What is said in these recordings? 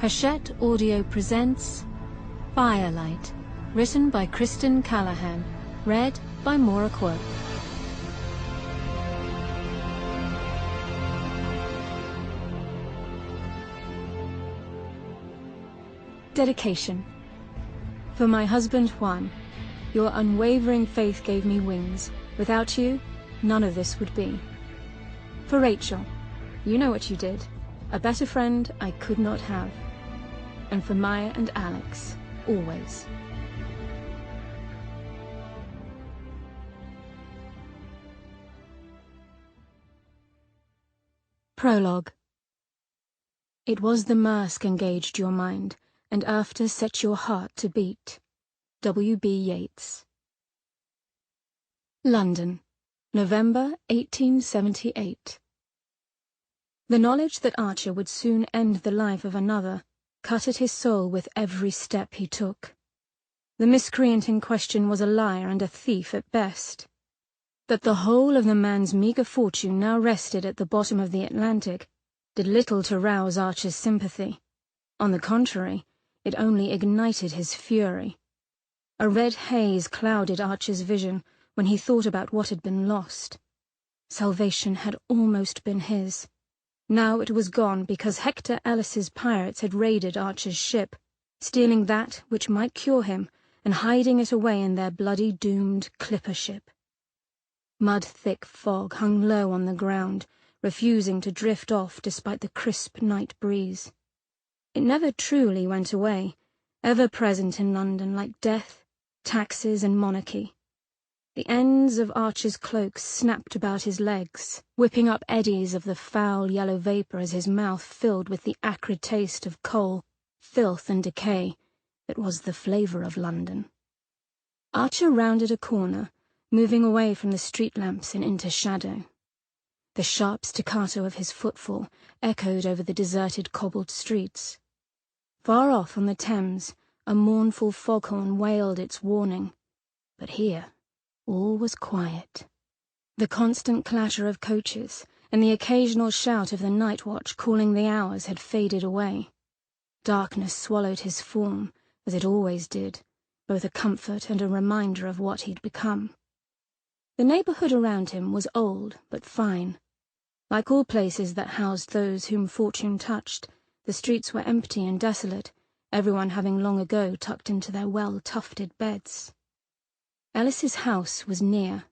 Hachette Audio presents Firelight, written by Kristen Callihan, read by Maura Quirk. Dedication. For my husband Juan, your unwavering faith gave me wings. Without you, none of this would be. For Rachel, you know what you did. A better friend I could not have. And for Maya and Alex, always. Prologue. It was the mask engaged your mind, and after set your heart to beat. W.B. Yeats. London, November 1878. The knowledge that Archer would soon end the life of another cut at his soul with every step he took. The miscreant in question was a liar and a thief at best. That the whole of the man's meagre fortune now rested at the bottom of the Atlantic did little to rouse Archer's sympathy. On the contrary, it only ignited his fury. A red haze clouded Archer's vision when he thought about what had been lost. Salvation had almost been his. Now it was gone because Hector Ellis's pirates had raided Archer's ship, stealing that which might cure him and hiding it away in their bloody doomed clipper ship. Mud-thick fog hung low on the ground, refusing to drift off despite the crisp night breeze. It never truly went away, ever present in London like death, taxes, and monarchy. The ends of Archer's cloak snapped about his legs, whipping up eddies of the foul yellow vapour as his mouth filled with the acrid taste of coal, filth, and decay that was the flavour of London. Archer rounded a corner, moving away from the street lamps and into shadow. The sharp staccato of his footfall echoed over the deserted cobbled streets. Far off on the Thames, a mournful foghorn wailed its warning, but here all was quiet. The constant clatter of coaches and the occasional shout of the night watch calling the hours had faded away. Darkness swallowed his form, as it always did, both a comfort and a reminder of what he'd become. The neighbourhood around him was old but fine. Like all places that housed those whom fortune touched, the streets were empty and desolate, everyone having long ago tucked into their well-tufted beds. Ellis's house was near.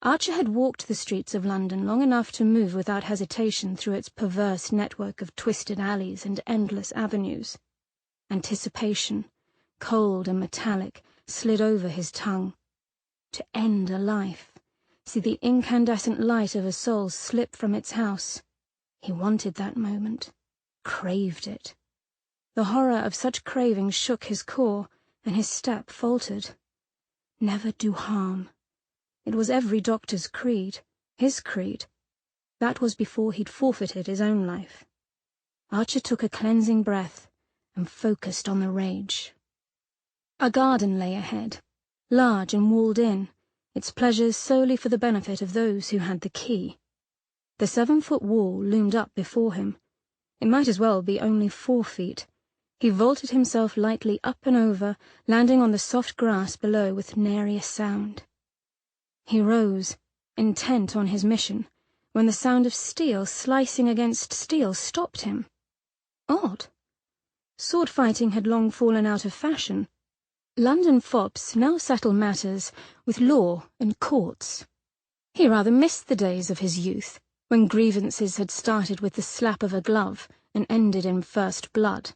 Archer had walked the streets of London long enough to move without hesitation through its perverse network of twisted alleys and endless avenues. Anticipation, cold and metallic, slid over his tongue. To end a life, see the incandescent light of a soul slip from its house. He wanted that moment, craved it. The horror of such craving shook his core, and his step faltered. Never do harm. It was every doctor's creed, his creed. That was before he'd forfeited his own life. Archer took a cleansing breath and focused on the rage. A garden lay ahead, large and walled in, its pleasures solely for the benefit of those who had the key. The 7-foot wall loomed up before him. It might as well be only 4 feet. He vaulted himself lightly up and over, landing on the soft grass below with nary a sound. He rose, intent on his mission, when the sound of steel slicing against steel stopped him. Odd. Sword fighting had long fallen out of fashion. London fops now settle matters with law and courts. He rather missed the days of his youth, when grievances had started with the slap of a glove and ended in first blood.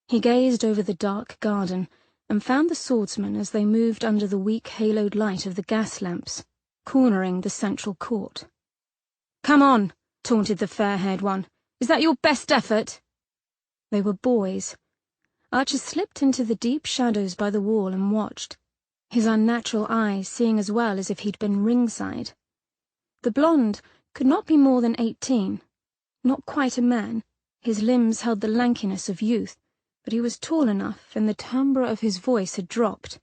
He gazed over the dark garden and found the swordsmen as they moved under the weak haloed light of the gas lamps, cornering the central court. "Come on," taunted the fair-haired one. "Is that your best effort?" They were boys. Archer slipped into the deep shadows by the wall and watched, his unnatural eyes seeing as well as if he'd been ringside. The blonde could not be more than 18, not quite a man. His limbs held the lankiness of youth, but he was tall enough, and the timbre of his voice had dropped.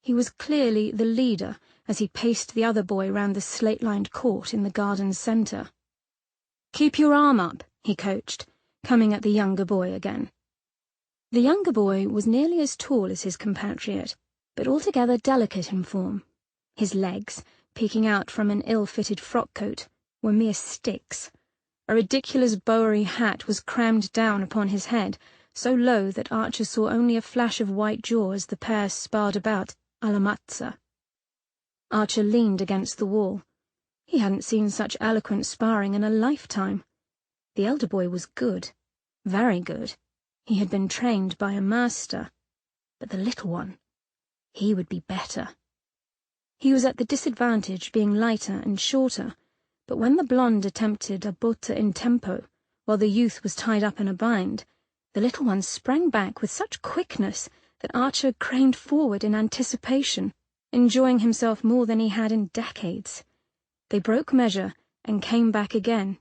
He was clearly the leader as he paced the other boy round the slate-lined court in the garden's centre. "Keep your arm up," he coached, coming at the younger boy again. The younger boy was nearly as tall as his compatriot, but altogether delicate in form. His legs, peeking out from an ill-fitted frock-coat, were mere sticks. A ridiculous bowery hat was crammed down upon his head, so low that Archer saw only a flash of white jaw as the pair sparred about a la mazza. Archer leaned against the wall. He hadn't seen such eloquent sparring in a lifetime. The elder boy was good, very good. He had been trained by a master. But the little one, he would be better. He was at the disadvantage being lighter and shorter, but when the blonde attempted a botta in tempo, while the youth was tied up in a bind, the little one sprang back with such quickness that Archer craned forward in anticipation, enjoying himself more than he had in decades. They broke measure and came back again.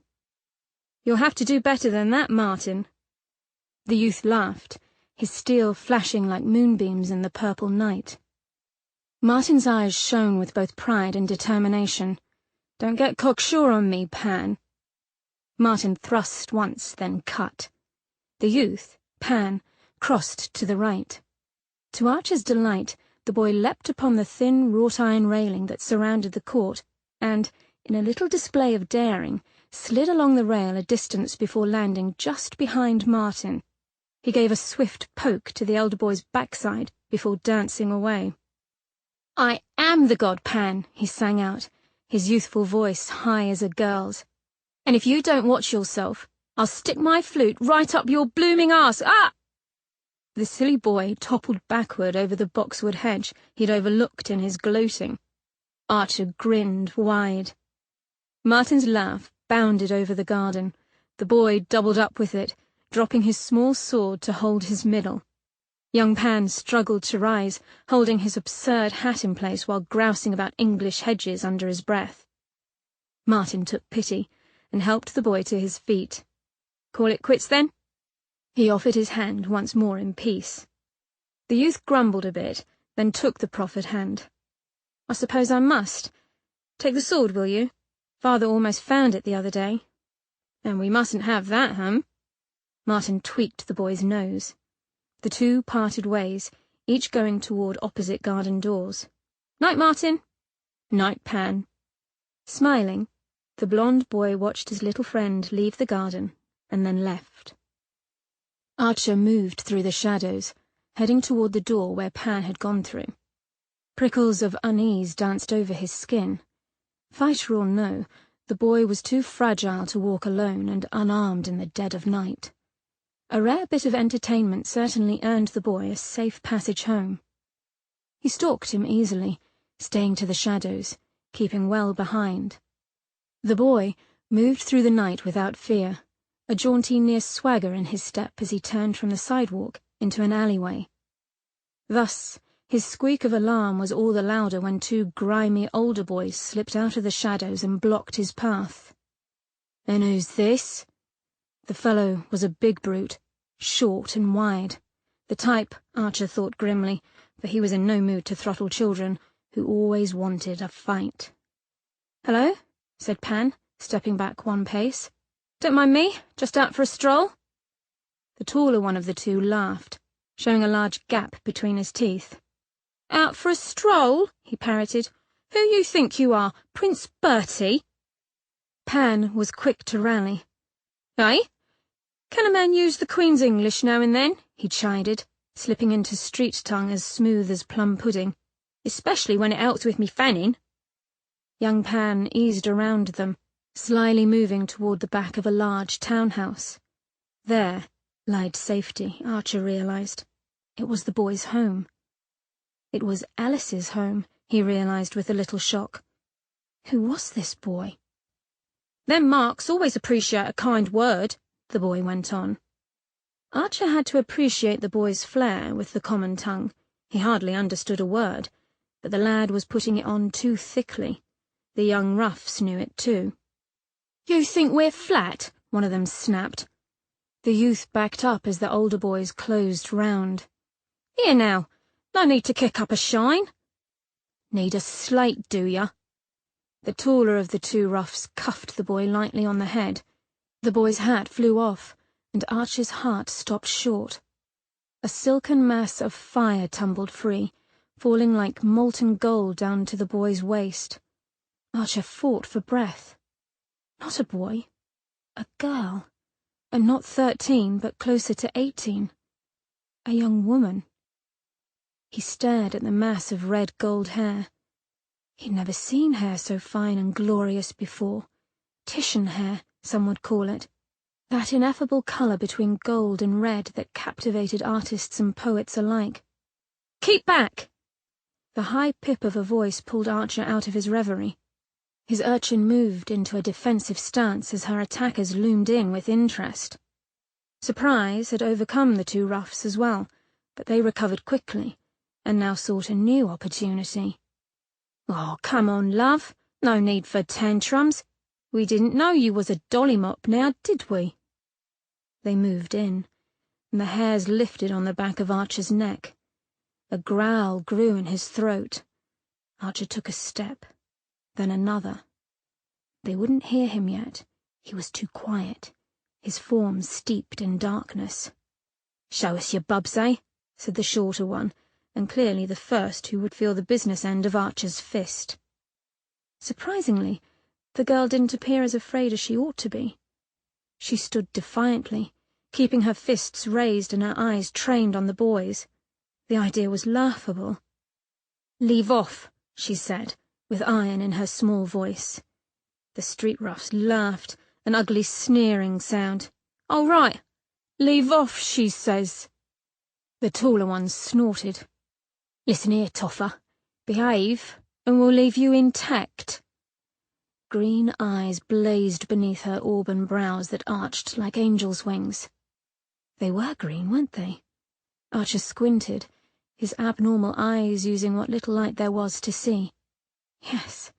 "You'll have to do better than that, Martin." The youth laughed, his steel flashing like moonbeams in the purple night. Martin's eyes shone with both pride and determination. "Don't get cocksure on me, Pan." Martin thrust once, then cut. The youth, Pan, crossed to the right. To Archer's delight, the boy leapt upon the thin wrought-iron railing that surrounded the court, and, in a little display of daring, slid along the rail a distance before landing just behind Martin. He gave a swift poke to the elder boy's backside before dancing away. "I am the god, Pan," he sang out, his youthful voice high as a girl's. "And if you don't watch yourself, I'll stick my flute right up your blooming arse. Ah!" The silly boy toppled backward over the boxwood hedge he'd overlooked in his gloating. Archer grinned wide. Martin's laugh bounded over the garden. The boy doubled up with it, dropping his small sword to hold his middle. Young Pan struggled to rise, holding his absurd hat in place while grousing about English hedges under his breath. Martin took pity and helped the boy to his feet. "Call it quits, then?" He offered his hand once more in peace. The youth grumbled a bit, then took the proffered hand. "I suppose I must. Take the sword, will you? Father almost found it the other day." "And we mustn't have that, Martin tweaked the boy's nose. The two parted ways, each going toward opposite garden doors. "Night, Martin." "Night, Pan." Smiling, the blond boy watched his little friend leave the garden and then left. Archer moved through the shadows, heading toward the door where Pan had gone through. Prickles of unease danced over his skin. Fighter or no, the boy was too fragile to walk alone and unarmed in the dead of night. A rare bit of entertainment certainly earned the boy a safe passage home. He stalked him easily, staying to the shadows, keeping well behind. The boy moved through the night without fear, a jaunty near swagger in his step as he turned from the sidewalk into an alleyway. Thus, his squeak of alarm was all the louder when two grimy older boys slipped out of the shadows and blocked his path. "And who's this?" The fellow was a big brute, short and wide, the type, Archer thought grimly, for he was in no mood to throttle children, who always wanted a fight. "Hello," said Pan, stepping back one pace. "Don't mind me, just out for a stroll." The taller one of the two laughed, showing a large gap between his teeth. "Out for a stroll?" he parroted. "Who you think you are, Prince Bertie?" Pan was quick to rally. "Eh? Can a man use the Queen's English now and then?" he chided, slipping into street tongue as smooth as plum pudding. "Especially when it helps with me fanning." Young Pan eased around them, slyly moving toward the back of a large townhouse. There lied safety, Archer realized. It was the boy's home. It was Alice's home, he realized with a little shock. Who was this boy? "Them Marks always appreciate a kind word," the boy went on. Archer had to appreciate the boy's flair with the common tongue. He hardly understood a word, but the lad was putting it on too thickly. The young roughs knew it too. "You think we're flat?" one of them snapped. The youth backed up as the older boys closed round. "Here now, no need to kick up a shine." "Need a slate, do ya?" The taller of the two roughs cuffed the boy lightly on the head. The boy's hat flew off, and Archer's heart stopped short. A silken mass of fire tumbled free, falling like molten gold down to the boy's waist. Archer fought for breath. Not a boy. A girl. And not 13, but closer to 18. A young woman. He stared at the mass of red gold hair. He'd never seen hair so fine and glorious before. Titian hair, some would call it. That ineffable colour between gold and red that captivated artists and poets alike. "Keep back!" The high pip of a voice pulled Archer out of his reverie. His urchin moved into a defensive stance as her attackers loomed in with interest. Surprise had overcome the two roughs as well, but they recovered quickly, and now sought a new opportunity. "Oh, come on, love. No need for tantrums. We didn't know you was a dollymop now, did we?" They moved in, and the hairs lifted on the back of Archer's neck. A growl grew in his throat. Archer took a step, then another. They wouldn't hear him yet. He was too quiet, his form steeped in darkness. "Show us your bubs, eh?" said the shorter one, and clearly the first who would feel the business end of Archer's fist. Surprisingly, the girl didn't appear as afraid as she ought to be. She stood defiantly, keeping her fists raised and her eyes trained on the boys. The idea was laughable. "Leave off," she said, with iron in her small voice. The street roughs laughed, an ugly sneering sound. "All right, leave off, she says." The taller one snorted. "Listen here, Toffer. Behave, and we'll leave you intact." Green eyes blazed beneath her auburn brows that arched like angels' wings. They were green, weren't they? Archer squinted, his abnormal eyes using what little light there was to see. Yes,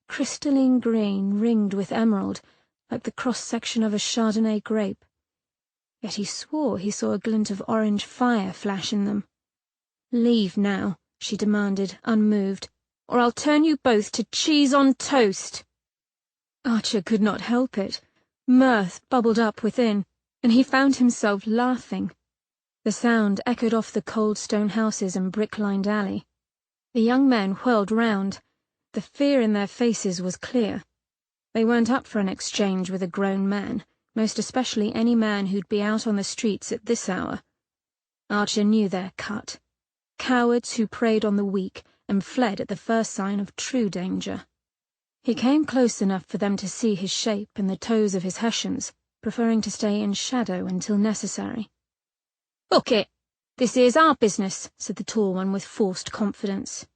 crystalline green ringed with emerald, like the cross-section of a Chardonnay grape. Yet he swore he saw a glint of orange fire flash in them. "Leave now," she demanded, unmoved, "or I'll turn you both to cheese on toast." Archer could not help it. Mirth bubbled up within, and he found himself laughing. The sound echoed off the cold stone houses and brick-lined alley. The young men whirled round. The fear in their faces was clear. They weren't up for an exchange with a grown man, most especially any man who'd be out on the streets at this hour. Archer knew their cut. Cowards who preyed on the weak and fled at the first sign of true danger. He came close enough for them to see his shape and the toes of his hessians, preferring to stay in shadow until necessary. "Hook it! This here's our business," said the tall one with forced confidence.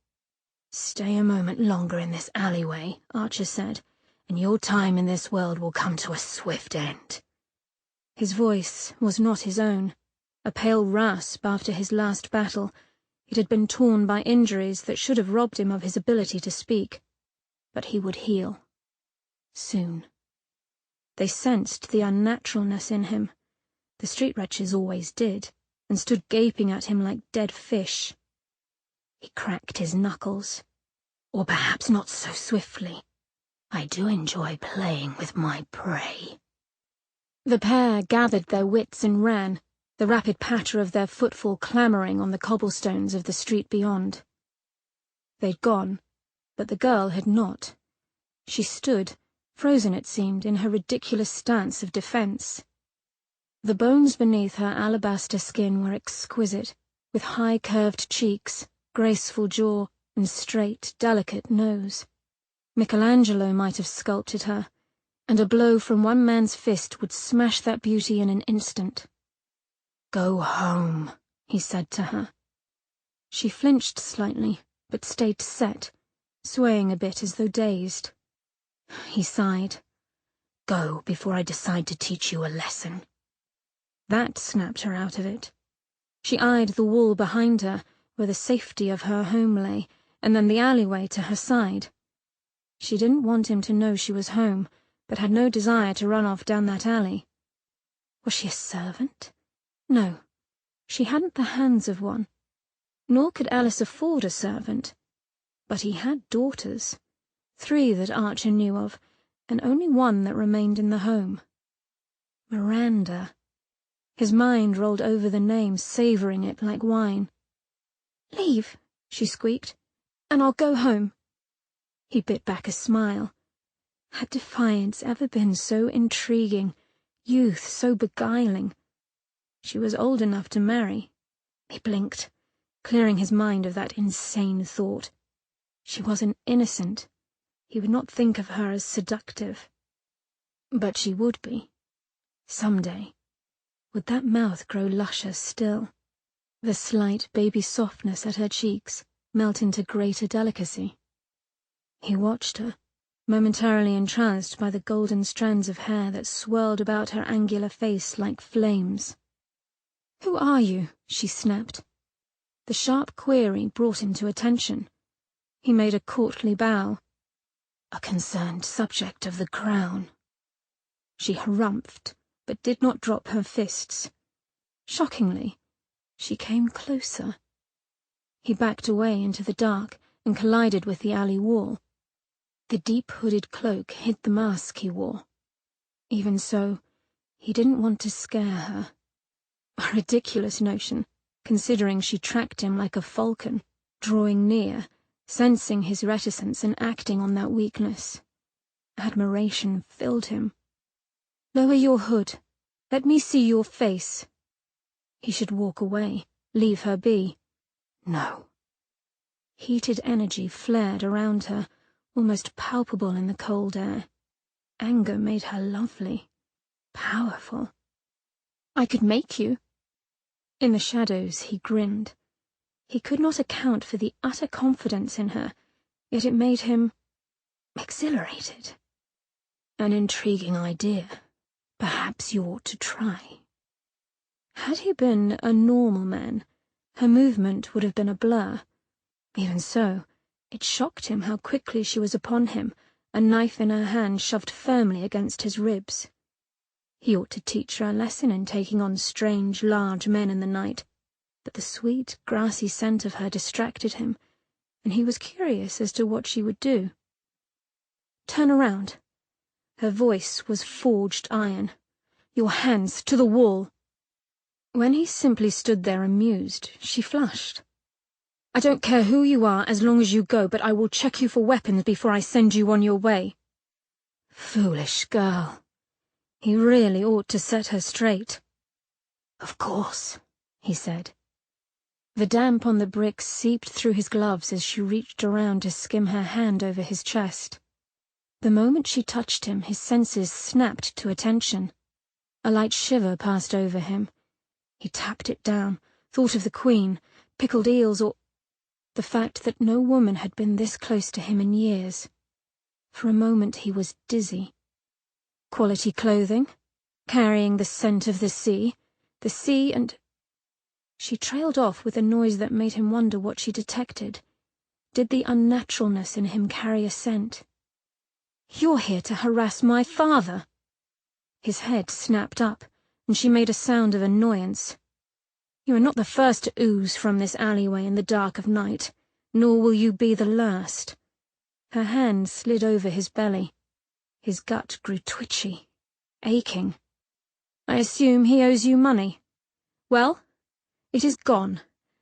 "Stay a moment longer in this alleyway," Archer said, "and your time in this world will come to a swift end." His voice was not his own, a pale rasp after his last battle. It had been torn by injuries that should have robbed him of his ability to speak. But he would heal. Soon. They sensed the unnaturalness in him. The street wretches always did, and stood gaping at him like dead fish. He cracked his knuckles. "Or perhaps not so swiftly. I do enjoy playing with my prey." The pair gathered their wits and ran, the rapid patter of their footfall clamouring on the cobblestones of the street beyond. They'd gone, but the girl had not. She stood, frozen it seemed, in her ridiculous stance of defence. The bones beneath her alabaster skin were exquisite, with high curved cheeks, graceful jaw, and straight, delicate nose. Michelangelo might have sculpted her, and a blow from one man's fist would smash that beauty in an instant. "Go home," he said to her. She flinched slightly, but stayed set, swaying a bit as though dazed. He sighed. "Go before I decide to teach you a lesson." That snapped her out of it. She eyed the wall behind her, where the safety of her home lay, and then the alleyway to her side. She didn't want him to know she was home, but had no desire to run off down that alley. Was she a servant? No, she hadn't the hands of one. Nor could Alice afford a servant. But he had daughters. 3 that Archer knew of, and only one that remained in the home. Miranda. His mind rolled over the name, savouring it like wine. "Leave," she squeaked, "and I'll go home." He bit back a smile. Had defiance ever been so intriguing, youth so beguiling? She was old enough to marry. He blinked, clearing his mind of that insane thought. She was an innocent. He would not think of her as seductive. But she would be. Someday. Would that mouth grow lusher still? The slight baby softness at her cheeks melt into greater delicacy? He watched her, momentarily entranced by the golden strands of hair that swirled about her angular face like flames. "Who are you?" she snapped. The sharp query brought him to attention. He made a courtly bow. "A concerned subject of the crown." She harumphed, but did not drop her fists. Shockingly, she came closer. He backed away into the dark and collided with the alley wall. The deep hooded cloak hid the mask he wore. Even so, he didn't want to scare her. A ridiculous notion, considering she tracked him like a falcon, drawing near, sensing his reticence and acting on that weakness. Admiration filled him. "Lower your hood. Let me see your face." He should walk away, leave her be. No. Heated energy flared around her, almost palpable in the cold air. Anger made her lovely, powerful. "I could make you." In the shadows he grinned. He could not account for the utter confidence in her, yet it made him exhilarated. "An intriguing idea. Perhaps you ought to try." Had he been a normal man, her movement would have been a blur. Even so, it shocked him how quickly she was upon him, a knife in her hand shoved firmly against his ribs. He ought to teach her a lesson in taking on strange, large men in the night, but the sweet, grassy scent of her distracted him, and he was curious as to what she would do. "Turn around." Her voice was forged iron. "Your hands to the wall." When he simply stood there amused, she flushed. "I don't care who you are as long as you go, but I will check you for weapons before I send you on your way." Foolish girl. He really ought to set her straight. "Of course," he said. The damp on the bricks seeped through his gloves as she reached around to skim her hand over his chest. The moment she touched him, his senses snapped to attention. A light shiver passed over him. He tapped it down, thought of the Queen, pickled eels, or the fact that no woman had been this close to him in years. For a moment he was dizzy. Quality clothing, carrying the scent of the sea and... She trailed off with a noise that made him wonder what she detected. Did the unnaturalness in him carry a scent? "You're here to harass my father." His head snapped up, and she made a sound of annoyance. "You are not the first to ooze from this alleyway in the dark of night, nor will you be the last." Her hand slid over his belly. His gut grew twitchy, aching. "I assume he owes you money. Well, it is gone.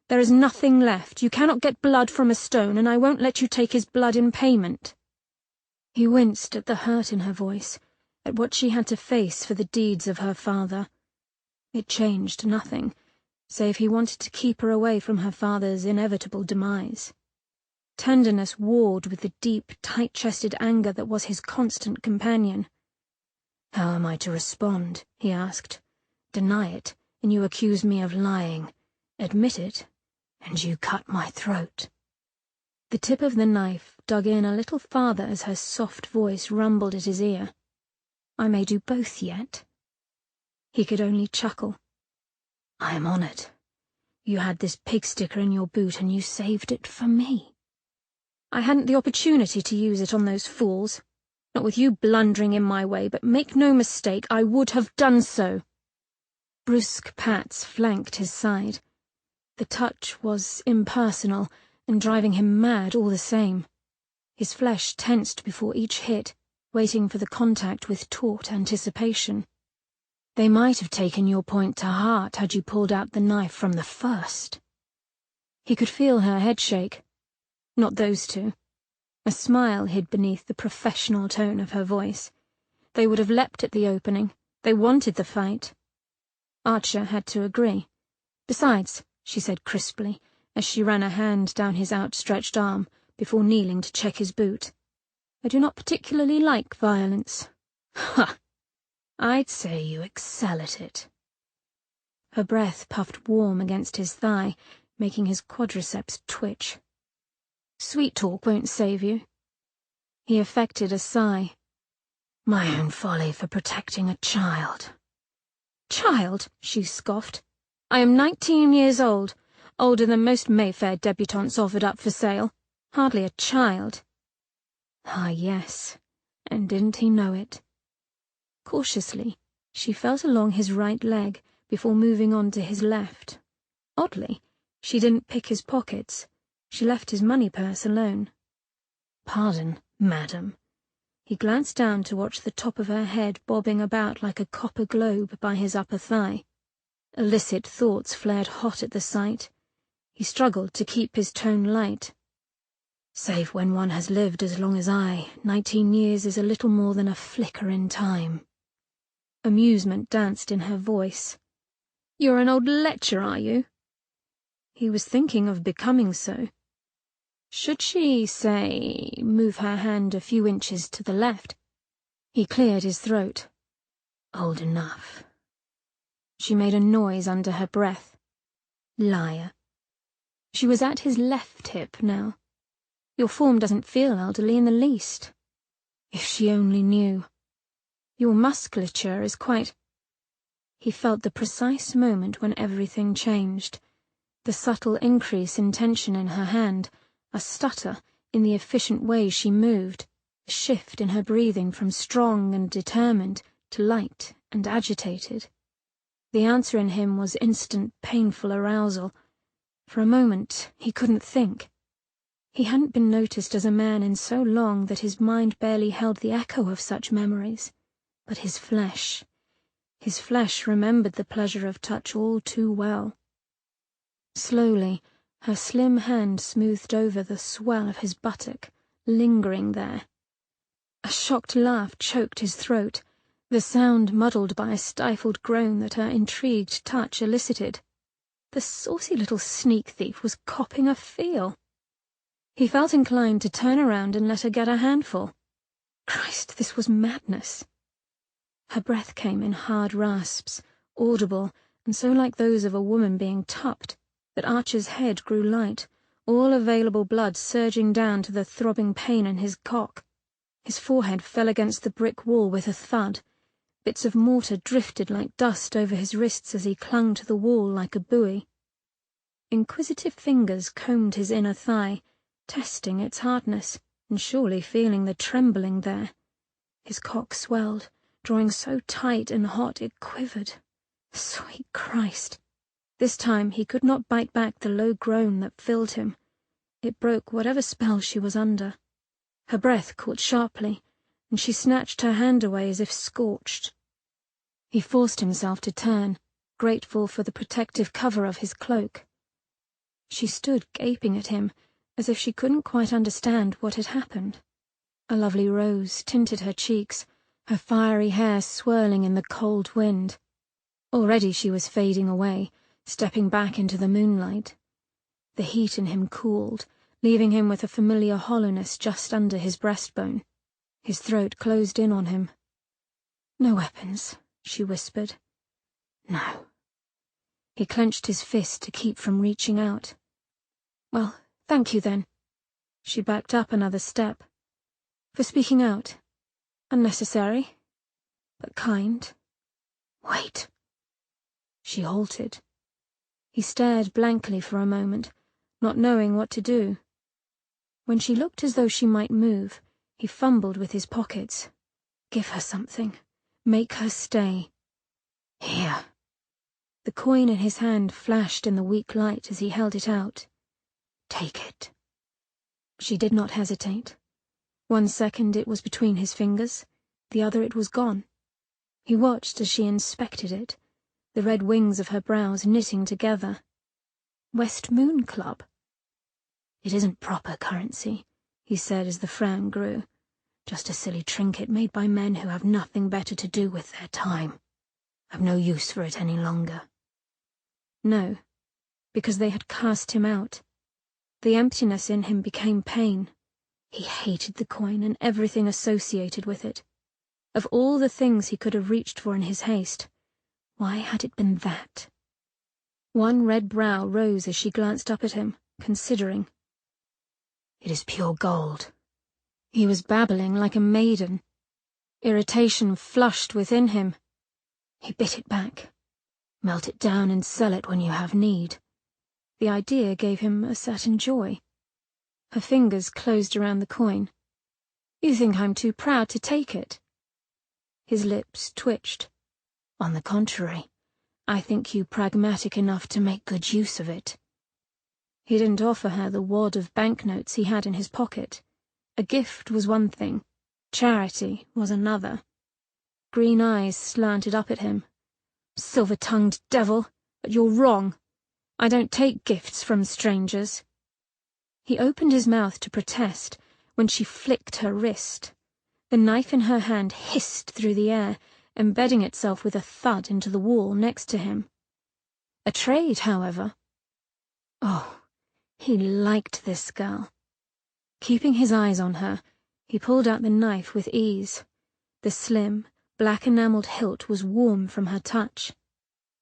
There is nothing left. You cannot get blood from a stone, and I won't let you take his blood in payment." He winced at the hurt in her voice, at what she had to face for the deeds of her father. It changed nothing, save he wanted to keep her away from her father's inevitable demise. Tenderness warred with the deep, tight-chested anger that was his constant companion. "How am I to respond?" he asked. "Deny it, and you accuse me of lying. Admit it, and you cut my throat." The tip of the knife dug in a little farther as her soft voice rumbled at his ear. "I may do both yet." He could only chuckle. "I am honoured. You had this pig sticker in your boot, and you saved it for me." "I hadn't the opportunity to use it on those fools. Not with you blundering in my way, but make no mistake, I would have done so." Brusque pats flanked his side. The touch was impersonal, and driving him mad all the same. His flesh tensed before each hit, waiting for the contact with taut anticipation. They might have taken your point to heart had you pulled out the knife from the first. He could feel her head shake. Not those two. A smile hid beneath the professional tone of her voice. They would have leapt at the opening. They wanted the fight. Archer had to agree. Besides, she said crisply, as she ran a hand down his outstretched arm before kneeling to check his boot, I do not particularly like violence. Ha! I'd say you excel at it. Her breath puffed warm against his thigh, making his quadriceps twitch. Sweet talk won't save you. He affected a sigh. My own folly for protecting a child. Child, she scoffed. I am 19 years old, older than most Mayfair debutantes offered up for sale. Hardly a child. Ah, yes, and didn't he know it? Cautiously, she felt along his right leg before moving on to his left. Oddly, she didn't pick his pockets. She left his money purse alone. Pardon, madam. He glanced down to watch the top of her head bobbing about like a copper globe by his upper thigh. Illicit thoughts flared hot at the sight. He struggled to keep his tone light. Save when one has lived as long as I, 19 years is a little more than a flicker in time. Amusement danced in her voice. You're an old lecher, are you? He was thinking of becoming so. Should she, say, move her hand a few inches to the left? He cleared his throat. Old enough. She made a noise under her breath. Liar. She was at his left hip now. Your form doesn't feel elderly in the least. If she only knew. Your musculature is quite... He felt the precise moment when everything changed. The subtle increase in tension in her hand, a stutter in the efficient way she moved, a shift in her breathing from strong and determined to light and agitated. The answer in him was instant, painful arousal. For a moment, he couldn't think. He hadn't been noticed as a man in so long that his mind barely held the echo of such memories. But his flesh remembered the pleasure of touch all too well. Slowly, her slim hand smoothed over the swell of his buttock, lingering there. A shocked laugh choked his throat, the sound muddled by a stifled groan that her intrigued touch elicited. The saucy little sneak thief was copping a feel. He felt inclined to turn around and let her get a handful. Christ, this was madness. Her breath came in hard rasps, audible and so like those of a woman being tupped, that Archer's head grew light, all available blood surging down to the throbbing pain in his cock. His forehead fell against the brick wall with a thud. Bits of mortar drifted like dust over his wrists as he clung to the wall like a buoy. Inquisitive fingers combed his inner thigh, testing its hardness, and surely feeling the trembling there. His cock swelled, drawing so tight and hot it quivered. Sweet Christ! This time he could not bite back the low groan that filled him. It broke whatever spell she was under. Her breath caught sharply, and she snatched her hand away as if scorched. He forced himself to turn, grateful for the protective cover of his cloak. She stood gaping at him, as if she couldn't quite understand what had happened. A lovely rose tinted her cheeks, her fiery hair swirling in the cold wind. Already she was fading away, stepping back into the moonlight. The heat in him cooled, leaving him with a familiar hollowness just under his breastbone. His throat closed in on him. No weapons, she whispered. No. He clenched his fist to keep from reaching out. Well, thank you then. She backed up another step. For speaking out. Unnecessary, but kind. Wait. She halted. He stared blankly for a moment, not knowing what to do. When she looked as though she might move, he fumbled with his pockets. Give her something. Make her stay. Here. The coin in his hand flashed in the weak light as he held it out. Take it. She did not hesitate. 1 second it was between his fingers, the other it was gone. He watched as she inspected it, the red wings of her brows knitting together. West Moon Club? It isn't proper currency, he said as the frown grew. Just a silly trinket made by men who have nothing better to do with their time. I've no use for it any longer. No, because they had cast him out. The emptiness in him became pain. He hated the coin and everything associated with it. Of all the things he could have reached for in his haste, why had it been that? One red brow rose as she glanced up at him, considering. It is pure gold. He was babbling like a maiden. Irritation flushed within him. He bit it back. Melt it down and sell it when you have need. The idea gave him a certain joy. Her fingers closed around the coin. You think I'm too proud to take it? His lips twitched. On the contrary, I think you pragmatic enough to make good use of it. He didn't offer her the wad of banknotes he had in his pocket. A gift was one thing, charity was another. Green eyes slanted up at him. Silver-tongued devil, but you're wrong. I don't take gifts from strangers. He opened his mouth to protest when she flicked her wrist. The knife in her hand hissed through the air, embedding itself with a thud into the wall next to him. A trade, however. Oh, he liked this girl. Keeping his eyes on her, he pulled out the knife with ease. The slim, black-enamelled hilt was warm from her touch.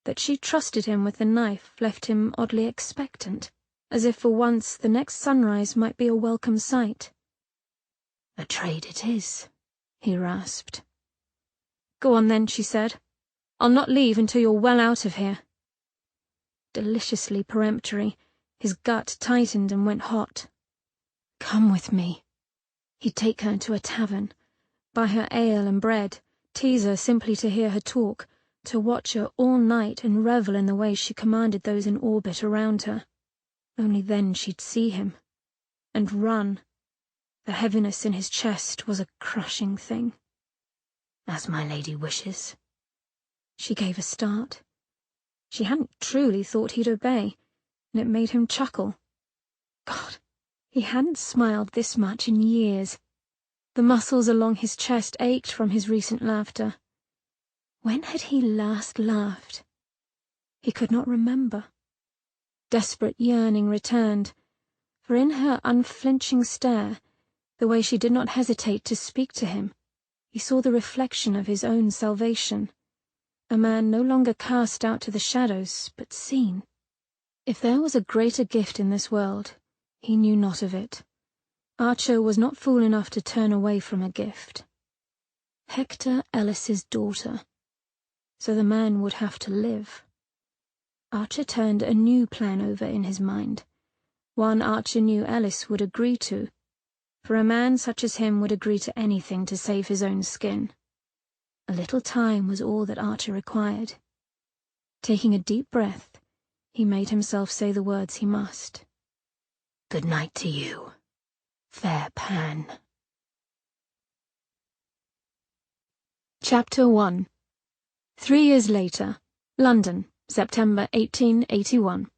That she trusted him with the knife left him oddly expectant, as if for once the next sunrise might be a welcome sight. A trade it is, he rasped. Go on then, she said. I'll not leave until you're well out of here. Deliciously peremptory, his gut tightened and went hot. Come with me. He'd take her to a tavern, buy her ale and bread, tease her simply to hear her talk, to watch her all night and revel in the way she commanded those in orbit around her. Only then she'd see him. And run. The heaviness in his chest was a crushing thing. As my lady wishes. She gave a start. She hadn't truly thought he'd obey, and it made him chuckle. God, he hadn't smiled this much in years. The muscles along his chest ached from his recent laughter. When had he last laughed? He could not remember. Desperate yearning returned, for in her unflinching stare, the way she did not hesitate to speak to him, he saw the reflection of his own salvation. A man no longer cast out to the shadows, but seen. If there was a greater gift in this world, he knew not of it. Archer was not fool enough to turn away from a gift. Hector Ellis's daughter. So the man would have to live. Archer turned a new plan over in his mind. One Archer knew Ellis would agree to, for a man such as him would agree to anything to save his own skin. A little time was all that Archer required. Taking a deep breath, he made himself say the words he must. Good night to you, fair Pan. Chapter 1. 3 years later, London, September 1881.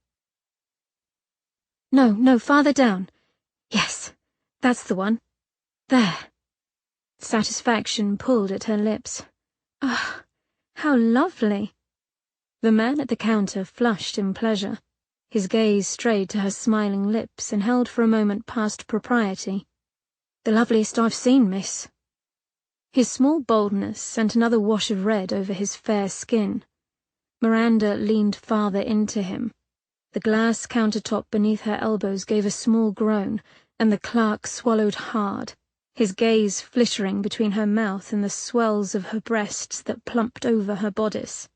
No, farther down. Yes, that's the one. There. Satisfaction pulled at her lips. Ah, how lovely! The man at the counter flushed in pleasure. His gaze strayed to her smiling lips and held for a moment past propriety. The loveliest I've seen, miss. His small boldness sent another wash of red over his fair skin. Miranda leaned farther into him. The glass countertop beneath her elbows gave a small groan, and the clerk swallowed hard, his gaze flittering between her mouth and the swells of her breasts that plumped over her bodice.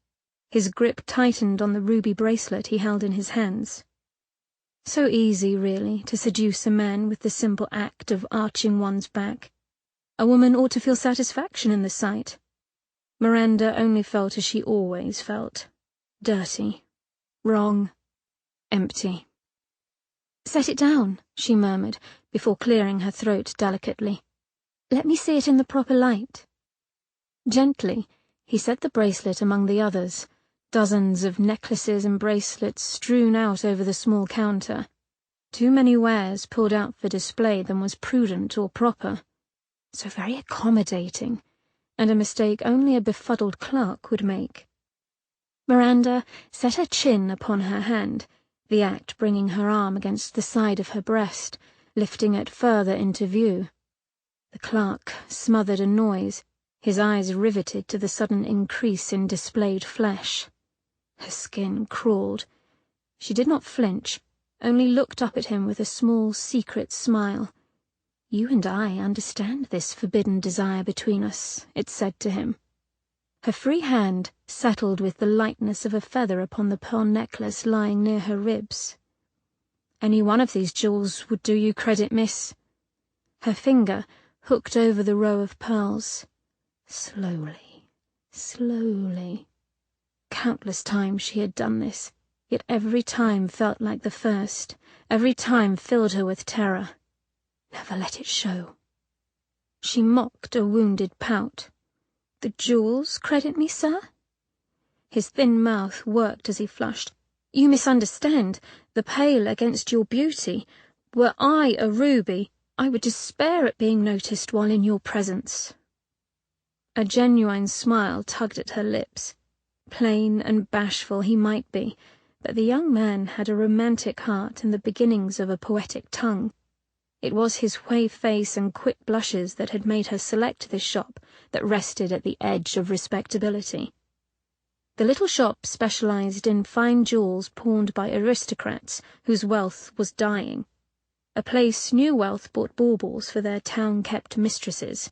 His grip tightened on the ruby bracelet he held in his hands. So easy, really, to seduce a man with the simple act of arching one's back. A woman ought to feel satisfaction in the sight. Miranda only felt as she always felt. Dirty. Wrong. Empty. Set it down, she murmured, before clearing her throat delicately. Let me see it in the proper light. Gently, He set the bracelet among the others, dozens of necklaces and bracelets strewn out over the small counter. Too many wares pulled out for display than was prudent or proper. So very accommodating, and a mistake only a befuddled clerk would make. Miranda set her chin upon her hand, the act bringing her arm against the side of her breast, lifting it further into view. The clerk smothered a noise, his eyes riveted to the sudden increase in displayed flesh. Her skin crawled. She did not flinch, only looked up at him with a small, secret smile. "You and I understand this forbidden desire between us," it said to him. Her free hand settled with the lightness of a feather upon the pearl necklace lying near her ribs. "Any one of these jewels would do you credit, miss." Her finger hooked over the row of pearls. Slowly, slowly. Countless times she had done this, yet every time felt like the first, every time filled her with terror. Never let it show. She mocked a wounded pout. "The jewels credit me, sir?" His thin mouth worked as he flushed. "You misunderstand. The pale against your beauty. Were I a ruby, I would despair at being noticed while in your presence." A genuine smile tugged at her lips. Plain and bashful he might be, but the young man had a romantic heart and the beginnings of a poetic tongue. It was his whey face and quick blushes that had made her select this shop that rested at the edge of respectability. The little shop specialized in fine jewels pawned by aristocrats whose wealth was dying, a place new wealth bought baubles for their town-kept mistresses,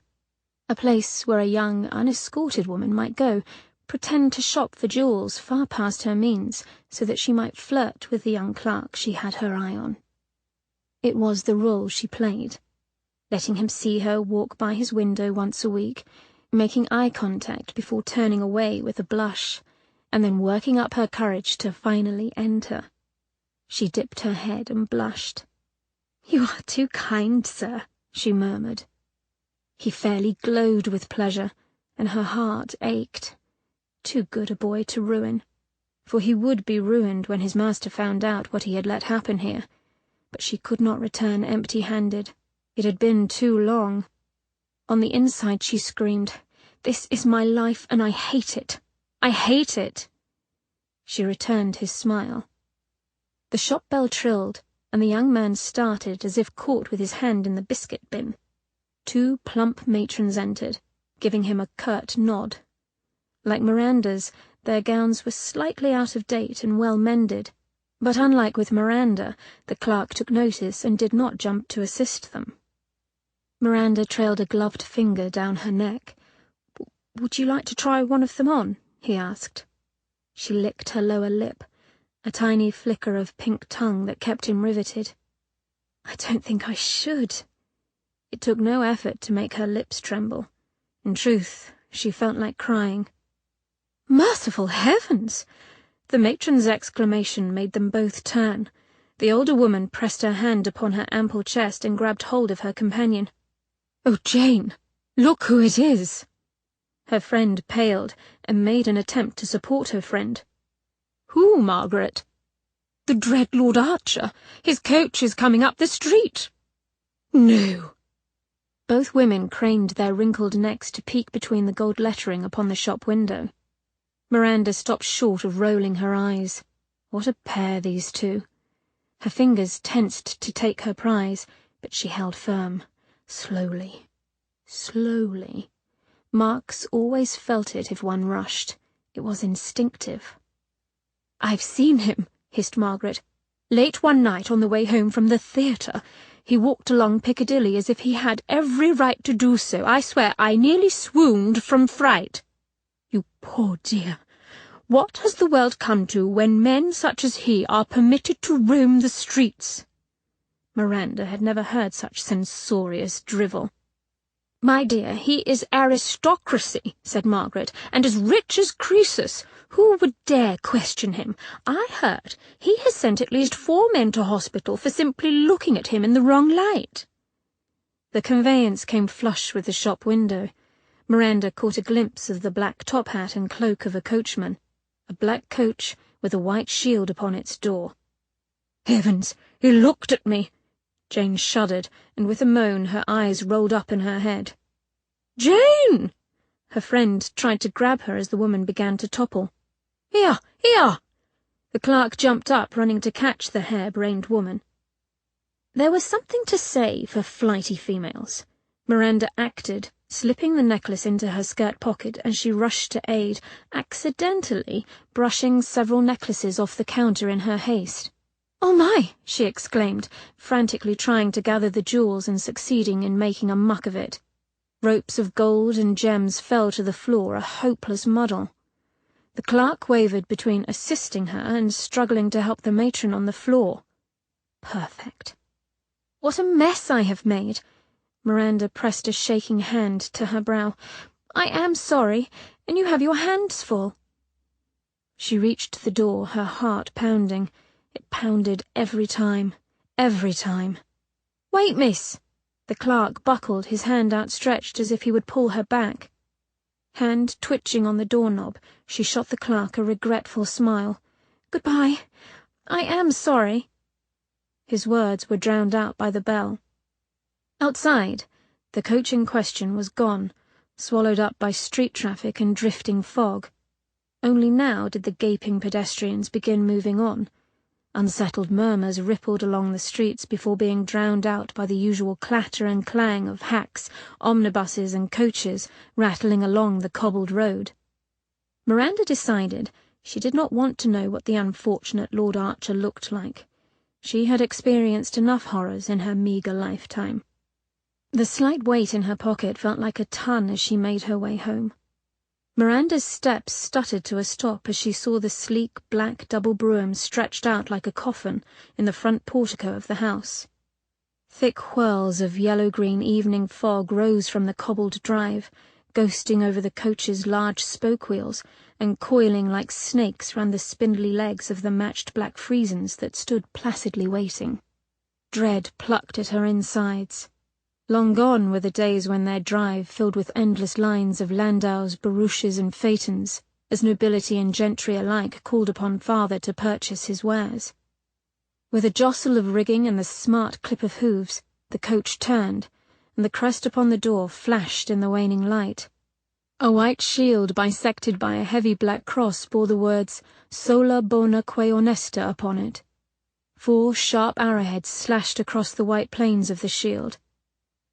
a place where a young, unescorted woman might go, pretend to shop for jewels far past her means, so that she might flirt with the young clerk she had her eye on. It was the role she played, letting him see her walk by his window once a week, making eye contact before turning away with a blush, and then working up her courage to finally enter. She dipped her head and blushed. "You are too kind, sir," she murmured. He fairly glowed with pleasure, and her heart ached. Too good a boy to ruin, for he would be ruined when his master found out what he had let happen here. But she could not return empty-handed. It had been too long. On the inside she screamed, "This is my life, and I hate it. I hate it." She returned his smile. The shop bell trilled, and the young man started as if caught with his hand in the biscuit bin. 2 plump matrons entered, giving him a curt nod. Like Miranda's, their gowns were slightly out of date and well mended, but unlike with Miranda, the clerk took notice and did not jump to assist them. Miranda trailed a gloved finger down her neck. "Would you like to try one of them on?" he asked. She licked her lower lip, a tiny flicker of pink tongue that kept him riveted. "I don't think I should." It took no effort to make her lips tremble. In truth, she felt like crying. "Merciful heavens!" The matron's exclamation made them both turn. The older woman pressed her hand upon her ample chest and grabbed hold of her companion. "Oh, Jane, look who it is!" Her friend paled and made an attempt to support her friend. "Who, Margaret?" "The dread Lord Archer. His coach is coming up the street." "No." Both women craned their wrinkled necks to peek between the gold lettering upon the shop window. Miranda stopped short of rolling her eyes. What a pair, these two. Her fingers tensed to take her prize, but she held firm. Slowly. Slowly. Marks always felt it if one rushed. It was instinctive. "I've seen him," hissed Margaret. "Late one night on the way home from the theatre. He walked along Piccadilly as if he had every right to do so. I swear I nearly swooned from fright." "You poor dear. What has the world come to when men such as he are permitted to roam the streets?" Miranda had never heard such censorious drivel. "My dear, he is aristocracy," said Margaret, "and as rich as Croesus. Who would dare question him? I heard he has sent at least 4 men to hospital for simply looking at him in the wrong light." The conveyance came flush with the shop window. Miranda caught a glimpse of the black top hat and cloak of a coachman, a black coach with a white shield upon its door. "Heavens, he looked at me!" Jane shuddered, and with a moan her eyes rolled up in her head. "Jane!" Her friend tried to grab her as the woman began to topple. "Here, here!" The clerk jumped up, running to catch the hair-brained woman. There was something to say for flighty females. Miranda acted, slipping the necklace into her skirt pocket as she rushed to aid, accidentally brushing several necklaces off the counter in her haste. "Oh my!" she exclaimed, frantically trying to gather the jewels and succeeding in making a muck of it. Ropes of gold and gems fell to the floor, a hopeless muddle. The clerk wavered between assisting her and struggling to help the matron on the floor. Perfect. "What a mess I have made!" Miranda pressed a shaking hand to her brow. "I am sorry, and you have your hands full." She reached the door, her heart pounding. It pounded every time, every time. "Wait, miss!" The clerk buckled, his hand outstretched as if he would pull her back. Hand twitching on the doorknob, she shot the clerk a regretful smile. "Goodbye. I am sorry." His words were drowned out by the bell. Outside, the coach in question was gone, swallowed up by street traffic and drifting fog. Only now did the gaping pedestrians begin moving on. Unsettled murmurs rippled along the streets before being drowned out by the usual clatter and clang of hacks, omnibuses and coaches rattling along the cobbled road. Miranda decided she did not want to know what the unfortunate Lord Archer looked like. She had experienced enough horrors in her meagre lifetime. The slight weight in her pocket felt like a ton as she made her way home. Miranda's steps stuttered to a stop as she saw the sleek black double brougham stretched out like a coffin in the front portico of the house. Thick whirls of yellow-green evening fog rose from the cobbled drive, ghosting over the coach's large spoke wheels and coiling like snakes round the spindly legs of the matched black Friesens that stood placidly waiting. Dread plucked at her insides. Long gone were the days when their drive filled with endless lines of landaus, barouches and phaetons, as nobility and gentry alike called upon father to purchase his wares. With a jostle of rigging and the smart clip of hooves, the coach turned, and the crest upon the door flashed in the waning light. A white shield bisected by a heavy black cross bore the words "Sola bona que honesta" upon it. 4 sharp arrowheads slashed across the white planes of the shield.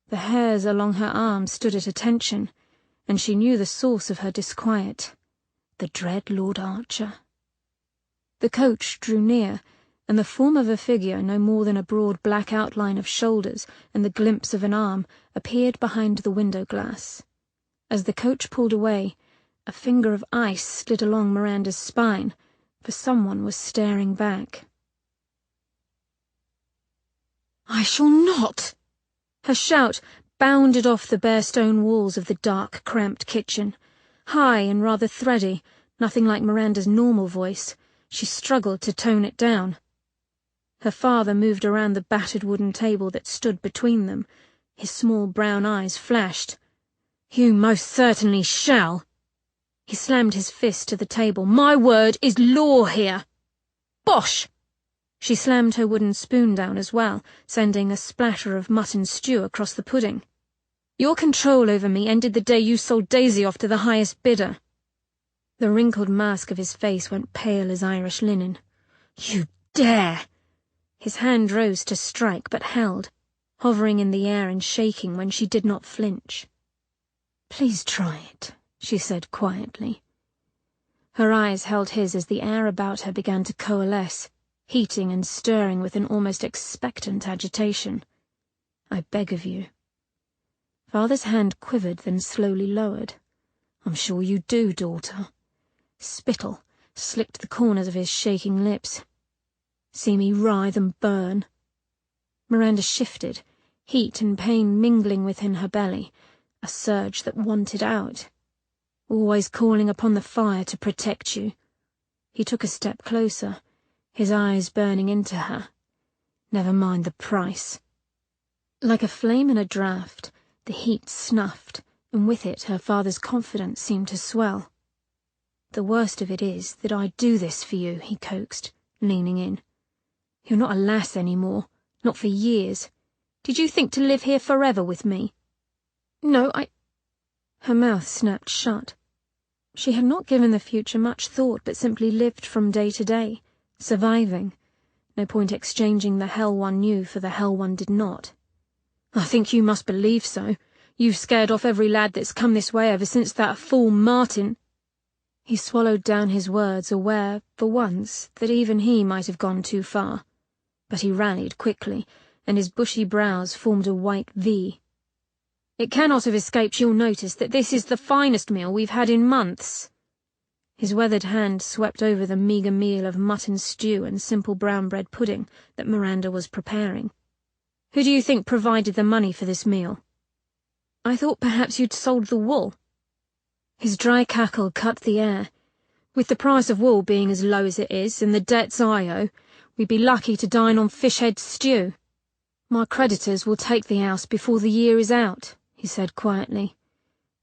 The hairs along her arms stood at attention, and she knew the source of her disquiet. The dread Lord Archer. The coach drew near, and the form of a figure no more than a broad black outline of shoulders and the glimpse of an arm appeared behind the window glass. As the coach pulled away, a finger of ice slid along Miranda's spine, for someone was staring back. "I shall not!" Her shout bounded off the bare stone walls of the dark, cramped kitchen. High and rather thready, nothing like Miranda's normal voice, she struggled to tone it down. Her father moved around the battered wooden table that stood between them. His small brown eyes flashed. "You most certainly shall." He slammed his fist to the table. "My word is law here." "Bosh!" She slammed her wooden spoon down as well, sending a splatter of mutton stew across the pudding. "Your control over me ended the day you sold Daisy off to the highest bidder." The wrinkled mask of his face went pale as Irish linen. "You dare!" His hand rose to strike, but held, hovering in the air and shaking when she did not flinch. "Please try it," she said quietly. Her eyes held his as the air about her began to coalesce, heating and stirring with an almost expectant agitation. "I beg of you." Father's hand quivered, then slowly lowered. "I'm sure you do, daughter." Spittle slicked the corners of his shaking lips. "See me writhe and burn." Miranda shifted, heat and pain mingling within her belly, a surge that wanted out. "Always calling upon the fire to protect you." He took a step closer, his eyes burning into her. "Never mind the price." Like a flame in a draught, the heat snuffed, and with it her father's confidence seemed to swell. "The worst of it is that I do this for you," he coaxed, leaning in. "You're not a lass any more, not for years. Did you think to live here forever with me?" "No, Her mouth snapped shut. She had not given the future much thought, but simply lived from day to day, surviving. No point exchanging the hell one knew for the hell one did not. "I think you must believe so. You've scared off every lad that's come this way ever since that fool Martin—" He swallowed down his words, aware, for once, that even he might have gone too far. But he rallied quickly, and his bushy brows formed a white V. "It cannot have escaped your notice that this is the finest meal we've had in months." His weathered hand swept over the meagre meal of mutton stew and simple brown bread pudding that Miranda was preparing. "Who do you think provided the money for this meal?" "I thought perhaps you'd sold the wool." His dry cackle cut the air. "With the price of wool being as low as it is, and the debts I owe, we'd be lucky to dine on fish-head stew. My creditors will take the house before the year is out," he said quietly,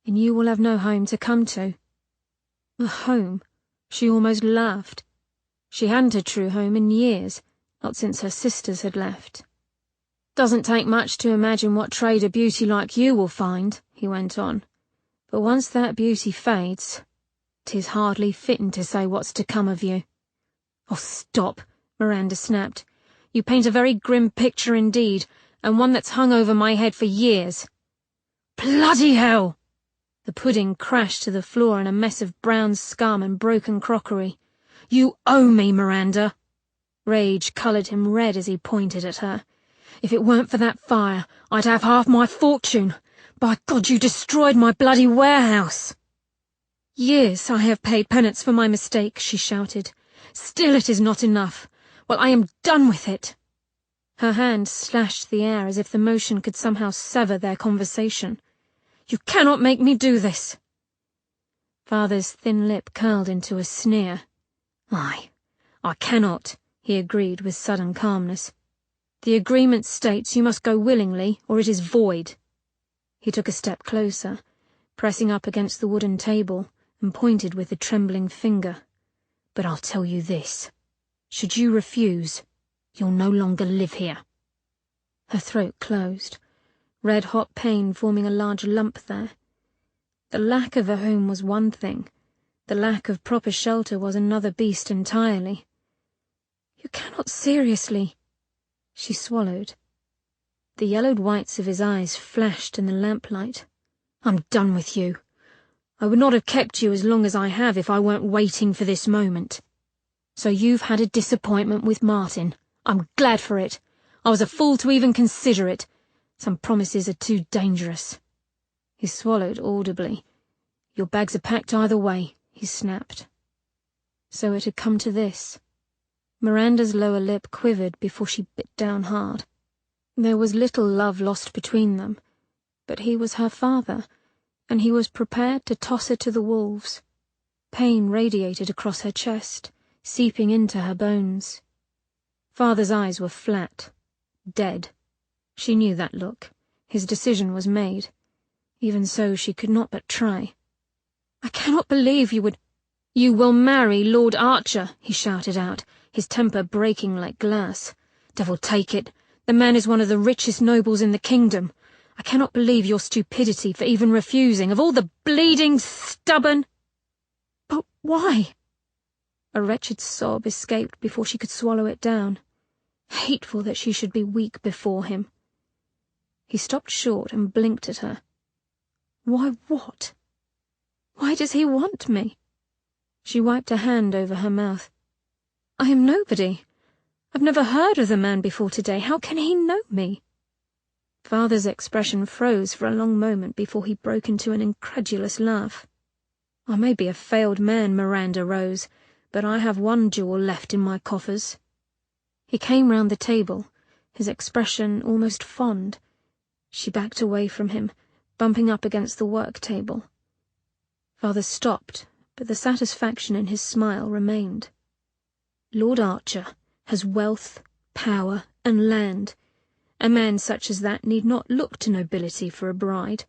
"and you will have no home to come to." A home? She almost laughed. She hadn't a true home in years, not since her sisters had left. "Doesn't take much to imagine what trade a beauty like you will find," he went on. "But once that beauty fades, 'tis hardly fitting to say what's to come of you." "Oh, stop," Miranda snapped. "You paint a very grim picture indeed, and one that's hung over my head for years." "Bloody hell!" The pudding crashed to the floor in a mess of brown scum and broken crockery. "You owe me, Miranda!" Rage coloured him red as he pointed at her. "If it weren't for that fire, I'd have half my fortune. By God, you destroyed my bloody warehouse!" "Years I have paid penance for my mistake," she shouted. "Still it is not enough. Well, I am done with it." Her hand slashed the air as if the motion could somehow sever their conversation. "You cannot make me do this." Father's thin lip curled into a sneer. "Aye, I cannot," he agreed with sudden calmness. "The agreement states you must go willingly, or it is void." He took a step closer, pressing up against the wooden table, and pointed with a trembling finger. "But I'll tell you this. Should you refuse, you'll no longer live here." Her throat closed, red-hot pain forming a large lump there. The lack of a home was one thing. The lack of proper shelter was another beast entirely. "You cannot seriously—" She swallowed. The yellowed whites of his eyes flashed in the lamplight. "I'm done with you. I would not have kept you as long as I have if I weren't waiting for this moment. So you've had a disappointment with Martin. I'm glad for it. I was a fool to even consider it. Some promises are too dangerous." He swallowed audibly. "Your bags are packed either way," he snapped. So it had come to this. Miranda's lower lip quivered before she bit down hard. There was little love lost between them, but he was her father, and he was prepared to toss her to the wolves. Pain radiated across her chest, seeping into her bones. Father's eyes were flat, dead. She knew that look. His decision was made. Even so, she could not but try. "I cannot believe you would—" "You will marry Lord Archer," he shouted out, his temper breaking like glass. "Devil take it, the man is one of the richest nobles in the kingdom. I cannot believe your stupidity for even refusing, of all the bleeding, stubborn—" "But why?" A wretched sob escaped before she could swallow it down. Hateful that she should be weak before him. He stopped short and blinked at her. "Why what? Why does he want me?" She wiped a hand over her mouth. "I am nobody. I've never heard of the man before today. How can he know me?" Father's expression froze for a long moment before he broke into an incredulous laugh. "I may be a failed man, Miranda Rose, but I have one jewel left in my coffers." He came round the table, his expression almost fond. She backed away from him, bumping up against the work table. Father stopped, but the satisfaction in his smile remained. "Lord Archer has wealth, power, and land. A man such as that need not look to nobility for a bride."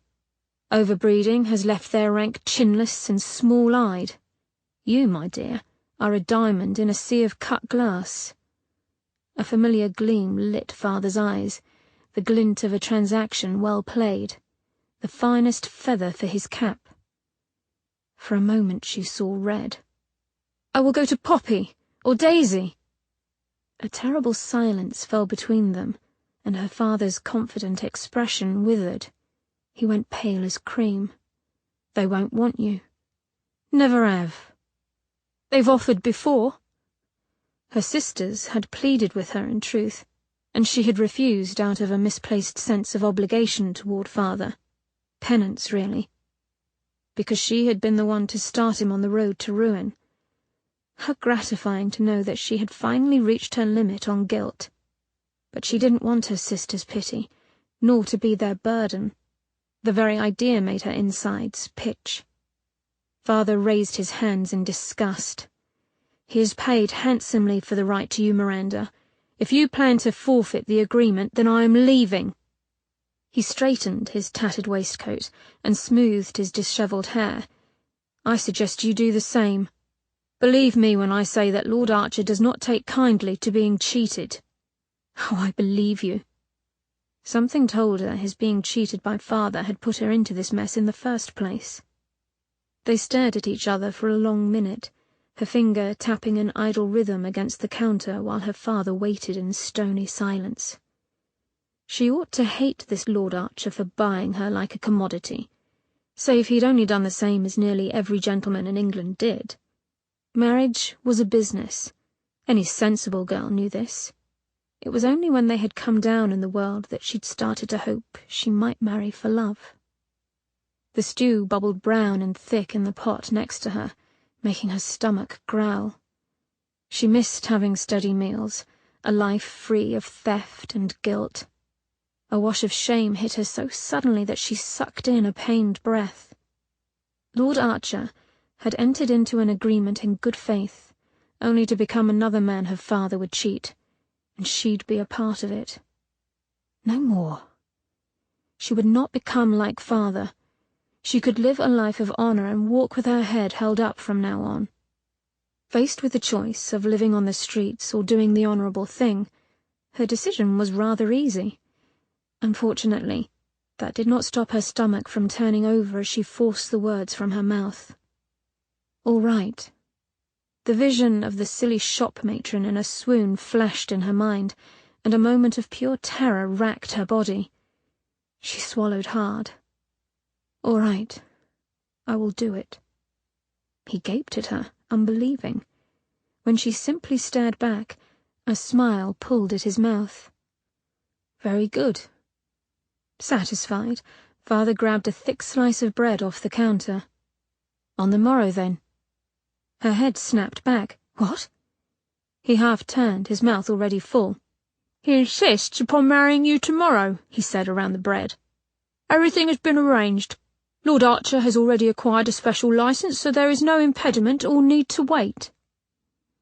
Overbreeding has left their rank chinless and small-eyed. You, my dear, are a diamond in a sea of cut glass. A familiar gleam lit father's eyes, the glint of a transaction well played, the finest feather for his cap. For a moment she saw red. "I will go to Poppy, or Daisy." A terrible silence fell between them, and her father's confident expression withered. He went pale as cream. "They won't want you. Never have. They've offered before." Her sisters had pleaded with her in truth, and she had refused out of a misplaced sense of obligation toward father. Penance, really. Because she had been the one to start him on the road to ruin. How gratifying to know that she had finally reached her limit on guilt. But she didn't want her sisters' pity, nor to be their burden. The very idea made her insides pitch. Father raised his hands in disgust. "He has paid handsomely for the right to you, Miranda. If you plan to forfeit the agreement, then I am leaving." He straightened his tattered waistcoat and smoothed his dishevelled hair. "I suggest you do the same. Believe me when I say that Lord Archer does not take kindly to being cheated." "Oh, I believe you." Something told her his being cheated by father had put her into this mess in the first place. They stared at each other for a long minute, her finger tapping an idle rhythm against the counter while her father waited in stony silence. She ought to hate this Lord Archer for buying her like a commodity, save he'd only done the same as nearly every gentleman in England did. Marriage was a business. Any sensible girl knew this. It was only when they had come down in the world that she'd started to hope she might marry for love. The stew bubbled brown and thick in the pot next to her, making her stomach growl. She missed having steady meals, a life free of theft and guilt. A wash of shame hit her so suddenly that she sucked in a pained breath. Lord Archer had entered into an agreement in good faith, only to become another man her father would cheat, and she'd be a part of it. No more. She would not become like father. She could live a life of honour and walk with her head held up from now on. Faced with the choice of living on the streets or doing the honourable thing, her decision was rather easy. Unfortunately, that did not stop her stomach from turning over as she forced the words from her mouth. All right. The vision of the silly shop matron in a swoon flashed in her mind, and a moment of pure terror racked her body. She swallowed hard. "All right. I will do it." He gaped at her, unbelieving. When she simply stared back, a smile pulled at his mouth. "Very good." Satisfied, father grabbed a thick slice of bread off the counter. "On the morrow, then." Her head snapped back. "What?" He half turned, his mouth already full. "He insists upon marrying you tomorrow," he said around the bread. "Everything has been arranged. Lord Archer has already acquired a special licence, so there is no impediment or need to wait."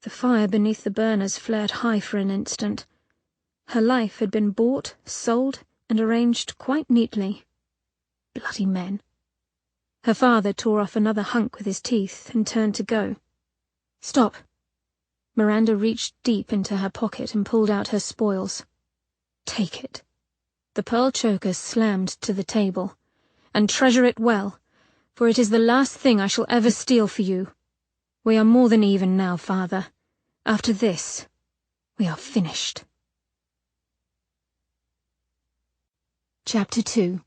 The fire beneath the burners flared high for an instant. Her life had been bought, sold, and arranged quite neatly. Bloody men. Her father tore off another hunk with his teeth and turned to go. "Stop." Miranda reached deep into her pocket and pulled out her spoils. "Take it." The pearl choker slammed to the table. "And treasure it well, for it is the last thing I shall ever steal for you. We are more than even now, father. After this, we are finished." Chapter 2.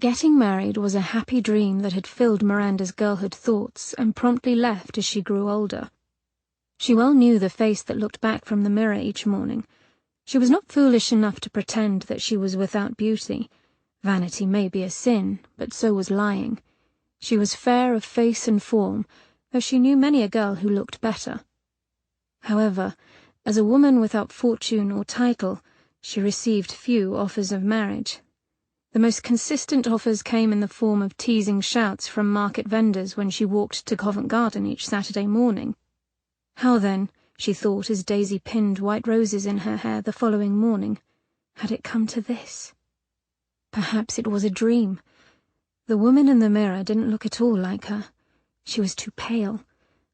Getting married was a happy dream that had filled Miranda's girlhood thoughts and promptly left as she grew older. She well knew the face that looked back from the mirror each morning. She was not foolish enough to pretend that she was without beauty. Vanity may be a sin, but so was lying. She was fair of face and form, though she knew many a girl who looked better. However, as a woman without fortune or title, she received few offers of marriage. The most consistent offers came in the form of teasing shouts from market vendors when she walked to Covent Garden each Saturday morning. How then, she thought as Daisy pinned white roses in her hair the following morning, had it come to this? Perhaps it was a dream. The woman in the mirror didn't look at all like her. She was too pale.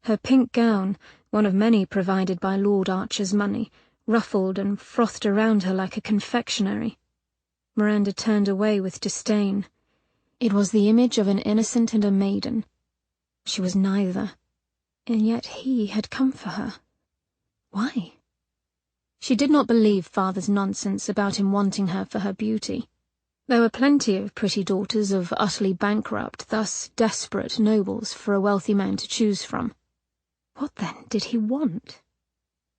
Her pink gown, one of many provided by Lord Archer's money, ruffled and frothed around her like a confectionery. Miranda turned away with disdain. It was the image of an innocent and a maiden. She was neither, and yet he had come for her. Why? She did not believe father's nonsense about him wanting her for her beauty. There were plenty of pretty daughters of utterly bankrupt, thus desperate nobles for a wealthy man to choose from. What then did he want?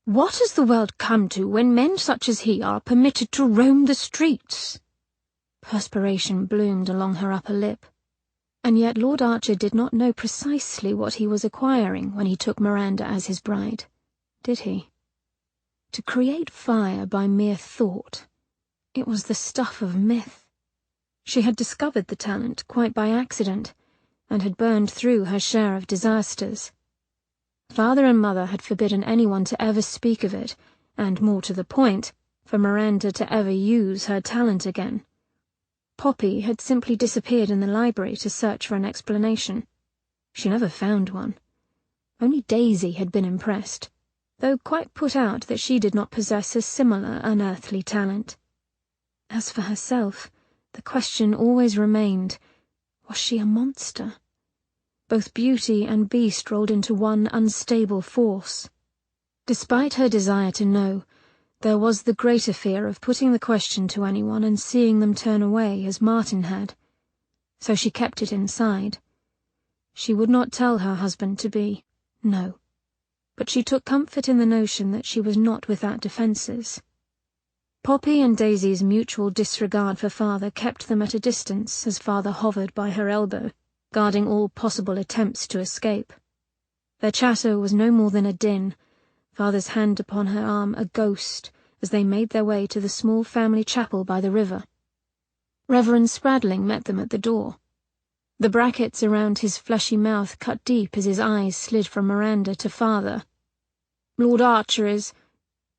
What has the world come to when men such as he are permitted to roam the streets? Perspiration bloomed along her upper lip. And yet Lord Archer did not know precisely what he was acquiring when he took Miranda as his bride, did he? To create fire by mere thought, it was the stuff of myth. She had discovered the talent quite by accident, and had burned through her share of disasters. Father and Mother had forbidden anyone to ever speak of it, and, more to the point, for Miranda to ever use her talent again. Poppy had simply disappeared in the library to search for an explanation. She never found one. Only Daisy had been impressed, though quite put out that she did not possess a similar unearthly talent. As for herself, the question always remained, was she a monster? Both beauty and beast rolled into one unstable force. Despite her desire to know, there was the greater fear of putting the question to anyone and seeing them turn away as Martin had. So she kept it inside. She would not tell her husband-to-be, no. But she took comfort in the notion that she was not without defences. Poppy and Daisy's mutual disregard for father kept them at a distance as father hovered by her elbow, guarding all possible attempts to escape. Their chatter was no more than a din, father's hand upon her arm a ghost, as they made their way to the small family chapel by the river. Reverend Spradling met them at the door. The brackets around his fleshy mouth cut deep as his eyes slid from Miranda to father. Lord Archer is...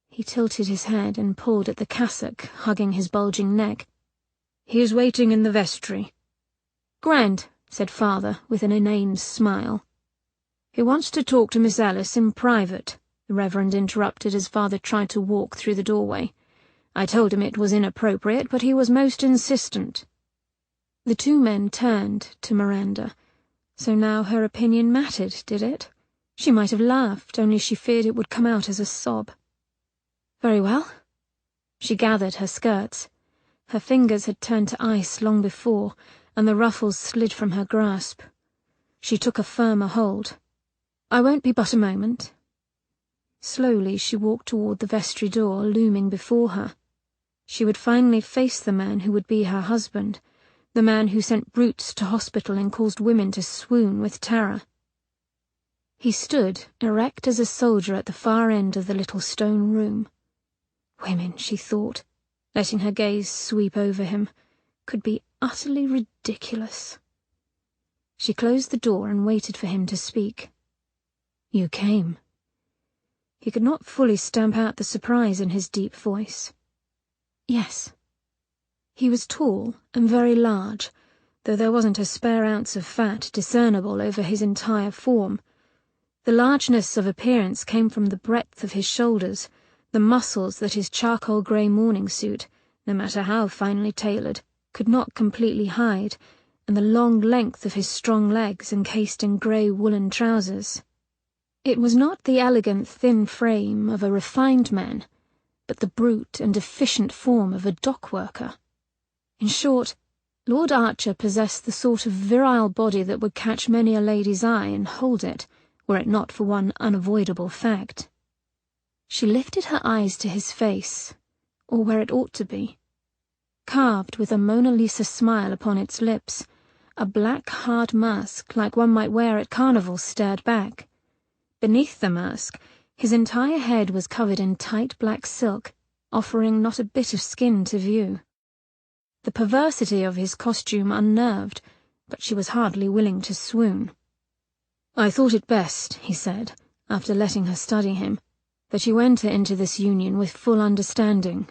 He tilted his head and pulled at the cassock, hugging his bulging neck. He is waiting in the vestry. Grand, said father, with an inane smile. He wants to talk to Miss Alice in private, the Reverend interrupted as father tried to walk through the doorway. I told him it was inappropriate, but he was most insistent. The two men turned to Miranda. So now her opinion mattered, did it? She might have laughed, only she feared it would come out as a sob. Very well. She gathered her skirts. Her fingers had turned to ice long before, and the ruffles slid from her grasp. She took a firmer hold. I won't be but a moment. Slowly she walked toward the vestry door looming before her. She would finally face the man who would be her husband, the man who sent brutes to hospital and caused women to swoon with terror. He stood, erect as a soldier at the far end of the little stone room. Women, she thought, letting her gaze sweep over him, could be utterly ridiculous. She closed the door and waited for him to speak. You came. He could not fully stamp out the surprise in his deep voice. Yes. He was tall and very large, though there wasn't a spare ounce of fat discernible over his entire form. The largeness of appearance came from the breadth of his shoulders, the muscles that his charcoal-grey morning suit, no matter how finely tailored, could not completely hide, and the long length of his strong legs encased in grey woolen trousers. It was not the elegant thin frame of a refined man, but the brute and efficient form of a dock worker. In short, Lord Archer possessed the sort of virile body that would catch many a lady's eye and hold it, were it not for one unavoidable fact. She lifted her eyes to his face, or where it ought to be. Carved with a Mona Lisa smile upon its lips, a black hard mask like one might wear at carnival stared back. Beneath the mask, his entire head was covered in tight black silk, offering not a bit of skin to view. The perversity of his costume unnerved, but she was hardly willing to swoon. I thought it best, he said, after letting her study him, that you enter into this union with full understanding.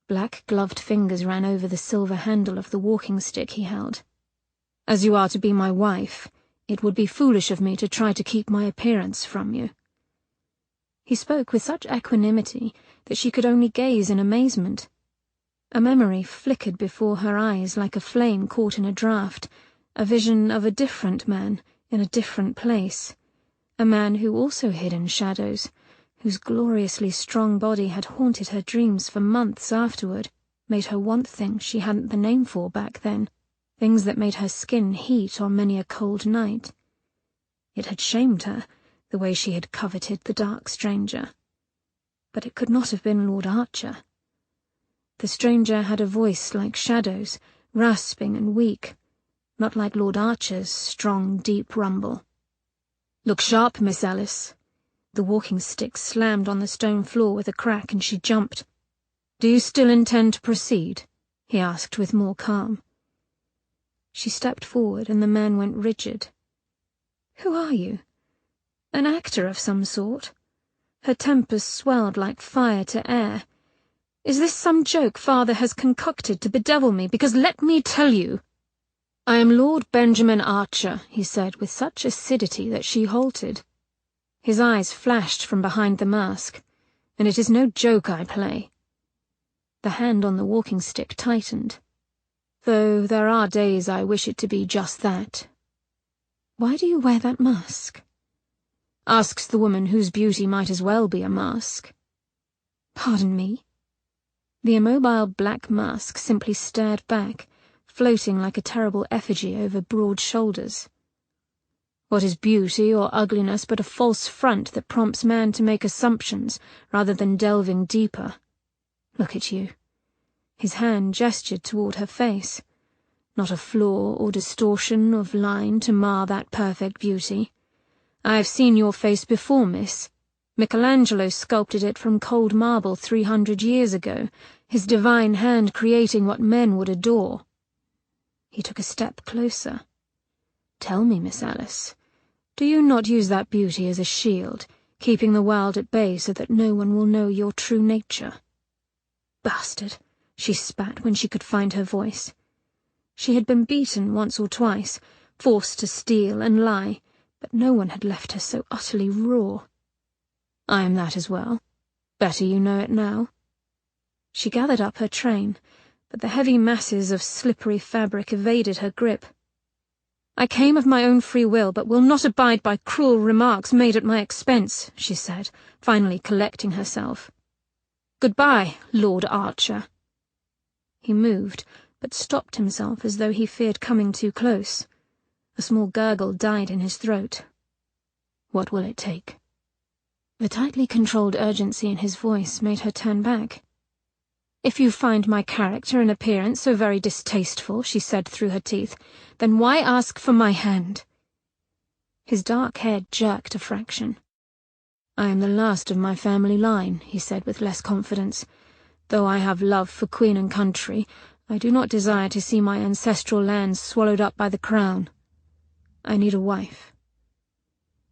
Black gloved fingers ran over the silver handle of the walking stick he held. "As you are to be my wife, it would be foolish of me to try to keep my appearance from you." He spoke with such equanimity that she could only gaze in amazement. A memory flickered before her eyes like a flame caught in a draught, a vision of a different man in a different place, a man who also hid in shadows, whose gloriously strong body had haunted her dreams for months afterward, made her want things she hadn't the name for back then, things that made her skin heat on many a cold night. It had shamed her, the way she had coveted the dark stranger. But it could not have been Lord Archer. The stranger had a voice like shadows, rasping and weak, not like Lord Archer's strong, deep rumble. "Look sharp, Miss Alice." The walking stick slammed on the stone floor with a crack and she jumped. "Do you still intend to proceed?" he asked with more calm. She stepped forward and the man went rigid. "Who are you? An actor of some sort?" Her tempers swelled like fire to air. "Is this some joke father has concocted to bedevil me? Because let me tell you—" "I am Lord Benjamin Archer," he said with such acidity that she halted. His eyes flashed from behind the mask. "And it is no joke I play." The hand on the walking stick tightened. "Though there are days I wish it to be just that." "Why do you wear that mask?" Asks the woman whose beauty might as well be a mask. "Pardon me?" The immobile black mask simply stared back, floating like a terrible effigy over broad shoulders. What is beauty or ugliness but a false front that prompts man to make assumptions rather than delving deeper? Look at you. His hand gestured toward her face. Not a flaw or distortion of line to mar that perfect beauty. I have seen your face before, miss. Michelangelo sculpted it from cold marble 300 years ago, his divine hand creating what men would adore. He took a step closer. "Tell me, Miss Alice, do you not use that beauty as a shield, keeping the world at bay so that no one will know your true nature?" "Bastard," she spat when she could find her voice. She had been beaten once or twice, forced to steal and lie, but no one had left her so utterly raw. "I am that as well. Better you know it now." She gathered up her train, but the heavy masses of slippery fabric evaded her grip. "I came of my own free will, but will not abide by cruel remarks made at my expense," she said, finally collecting herself. "Goodbye, Lord Archer." He moved, but stopped himself as though he feared coming too close. A small gurgle died in his throat. "What will it take?" The tightly controlled urgency in his voice made her turn back. "If you find my character and appearance so very distasteful," she said through her teeth, "then why ask for my hand?" His dark head jerked a fraction. "I am the last of my family line," he said with less confidence. "Though I have love for Queen and country, I do not desire to see my ancestral lands swallowed up by the crown. I need a wife."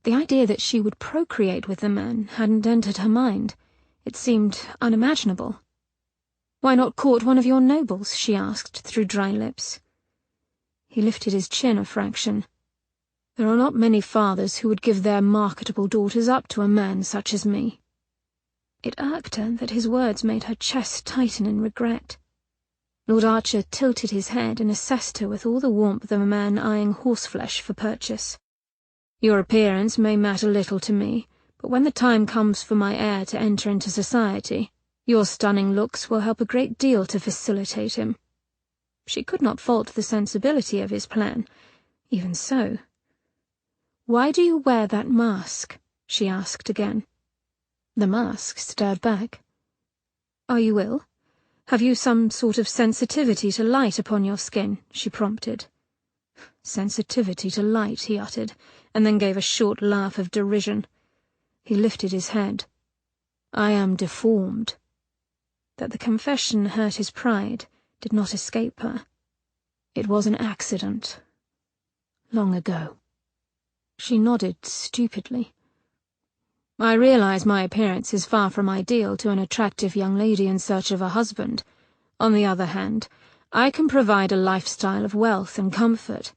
The idea that she would procreate with the man hadn't entered her mind. It seemed unimaginable. "Why not court one of your nobles?" she asked through dry lips. He lifted his chin a fraction. "There are not many fathers who would give their marketable daughters up to a man such as me." It irked her that his words made her chest tighten in regret. Lord Archer tilted his head and assessed her with all the warmth of a man eyeing horseflesh for purchase. "Your appearance may matter little to me, but when the time comes for my heir to enter into society, your stunning looks will help a great deal to facilitate him." She could not fault the sensibility of his plan. Even so. "Why do you wear that mask?" she asked again. The mask stared back. "Are you ill? Have you some sort of sensitivity to light upon your skin?" she prompted. "Sensitivity to light," he uttered, and then gave a short laugh of derision. He lifted his head. "I am deformed." That the confession hurt his pride did not escape her. "It was an accident. Long ago." She nodded stupidly. "I realize my appearance is far from ideal to an attractive young lady in search of a husband," On the other hand, I can provide a lifestyle of wealth and comfort."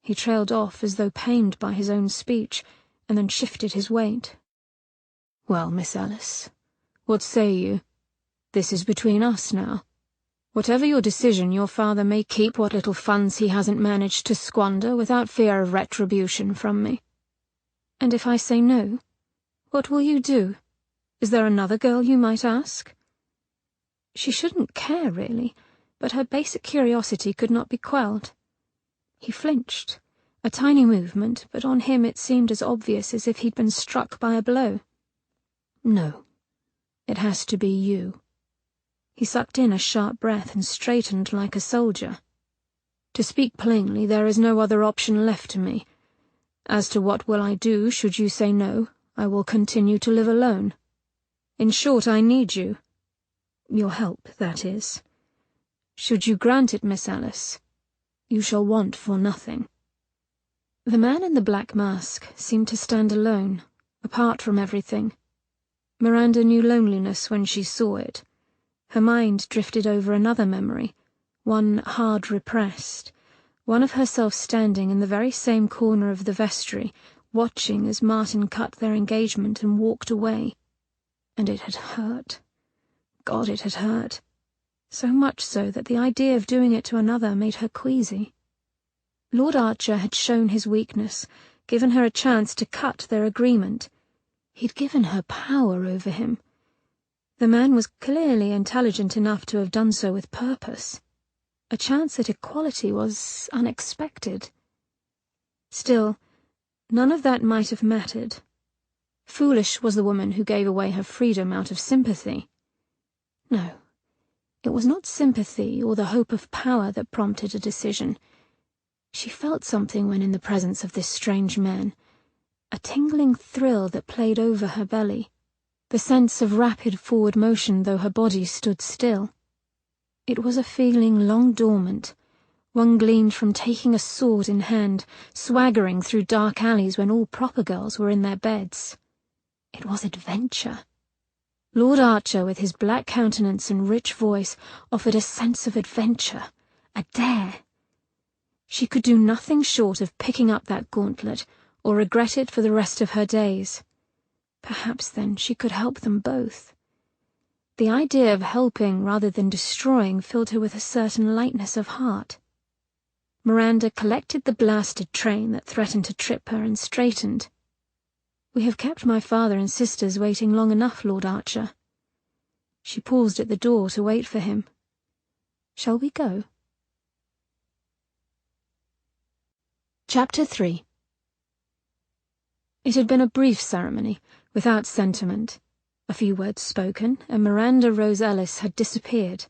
He trailed off as though pained by his own speech, and then shifted his weight. "Well, Miss Ellis, what say you? This is between us now. Whatever your decision, your father may keep what little funds he hasn't managed to squander without fear of retribution from me." "And if I say no, what will you do? Is there another girl you might ask?" She shouldn't care, really, but her basic curiosity could not be quelled. He flinched, a tiny movement, but on him it seemed as obvious as if he'd been struck by a blow. "No, it has to be you." He sucked in a sharp breath and straightened like a soldier. "To speak plainly, there is no other option left to me. As to what will I do should you say no, I will continue to live alone. In short, I need you. Your help, that is. Should you grant it, Miss Alice, you shall want for nothing." The man in the black mask seemed to stand alone, apart from everything. Miranda knew loneliness when she saw it. Her mind drifted over another memory, one hard repressed, one of herself standing in the very same corner of the vestry, watching as Martin cut their engagement and walked away. And it had hurt. God, it had hurt. So much so that the idea of doing it to another made her queasy. Lord Archer had shown his weakness, given her a chance to cut their agreement. He'd given her power over him. The man was clearly intelligent enough to have done so with purpose. A chance at equality was unexpected. Still, none of that might have mattered. Foolish was the woman who gave away her freedom out of sympathy. No, it was not sympathy or the hope of power that prompted a decision. She felt something when in the presence of this strange man, a tingling thrill that played over her belly, the sense of rapid forward motion though her body stood still. It was a feeling long dormant, one gleaned from taking a sword in hand, swaggering through dark alleys when all proper girls were in their beds. It was adventure. Lord Archer, with his black countenance and rich voice, offered a sense of adventure, a dare. She could do nothing short of picking up that gauntlet, or regret it for the rest of her days. Perhaps, then, she could help them both. The idea of helping rather than destroying filled her with a certain lightness of heart. Miranda collected the blasted train that threatened to trip her and straightened. "We have kept my father and sisters waiting long enough, Lord Archer." She paused at the door to wait for him. "Shall we go?" Chapter 3. It had been a brief ceremony, without sentiment. A few words spoken, and Miranda Rose Ellis had disappeared.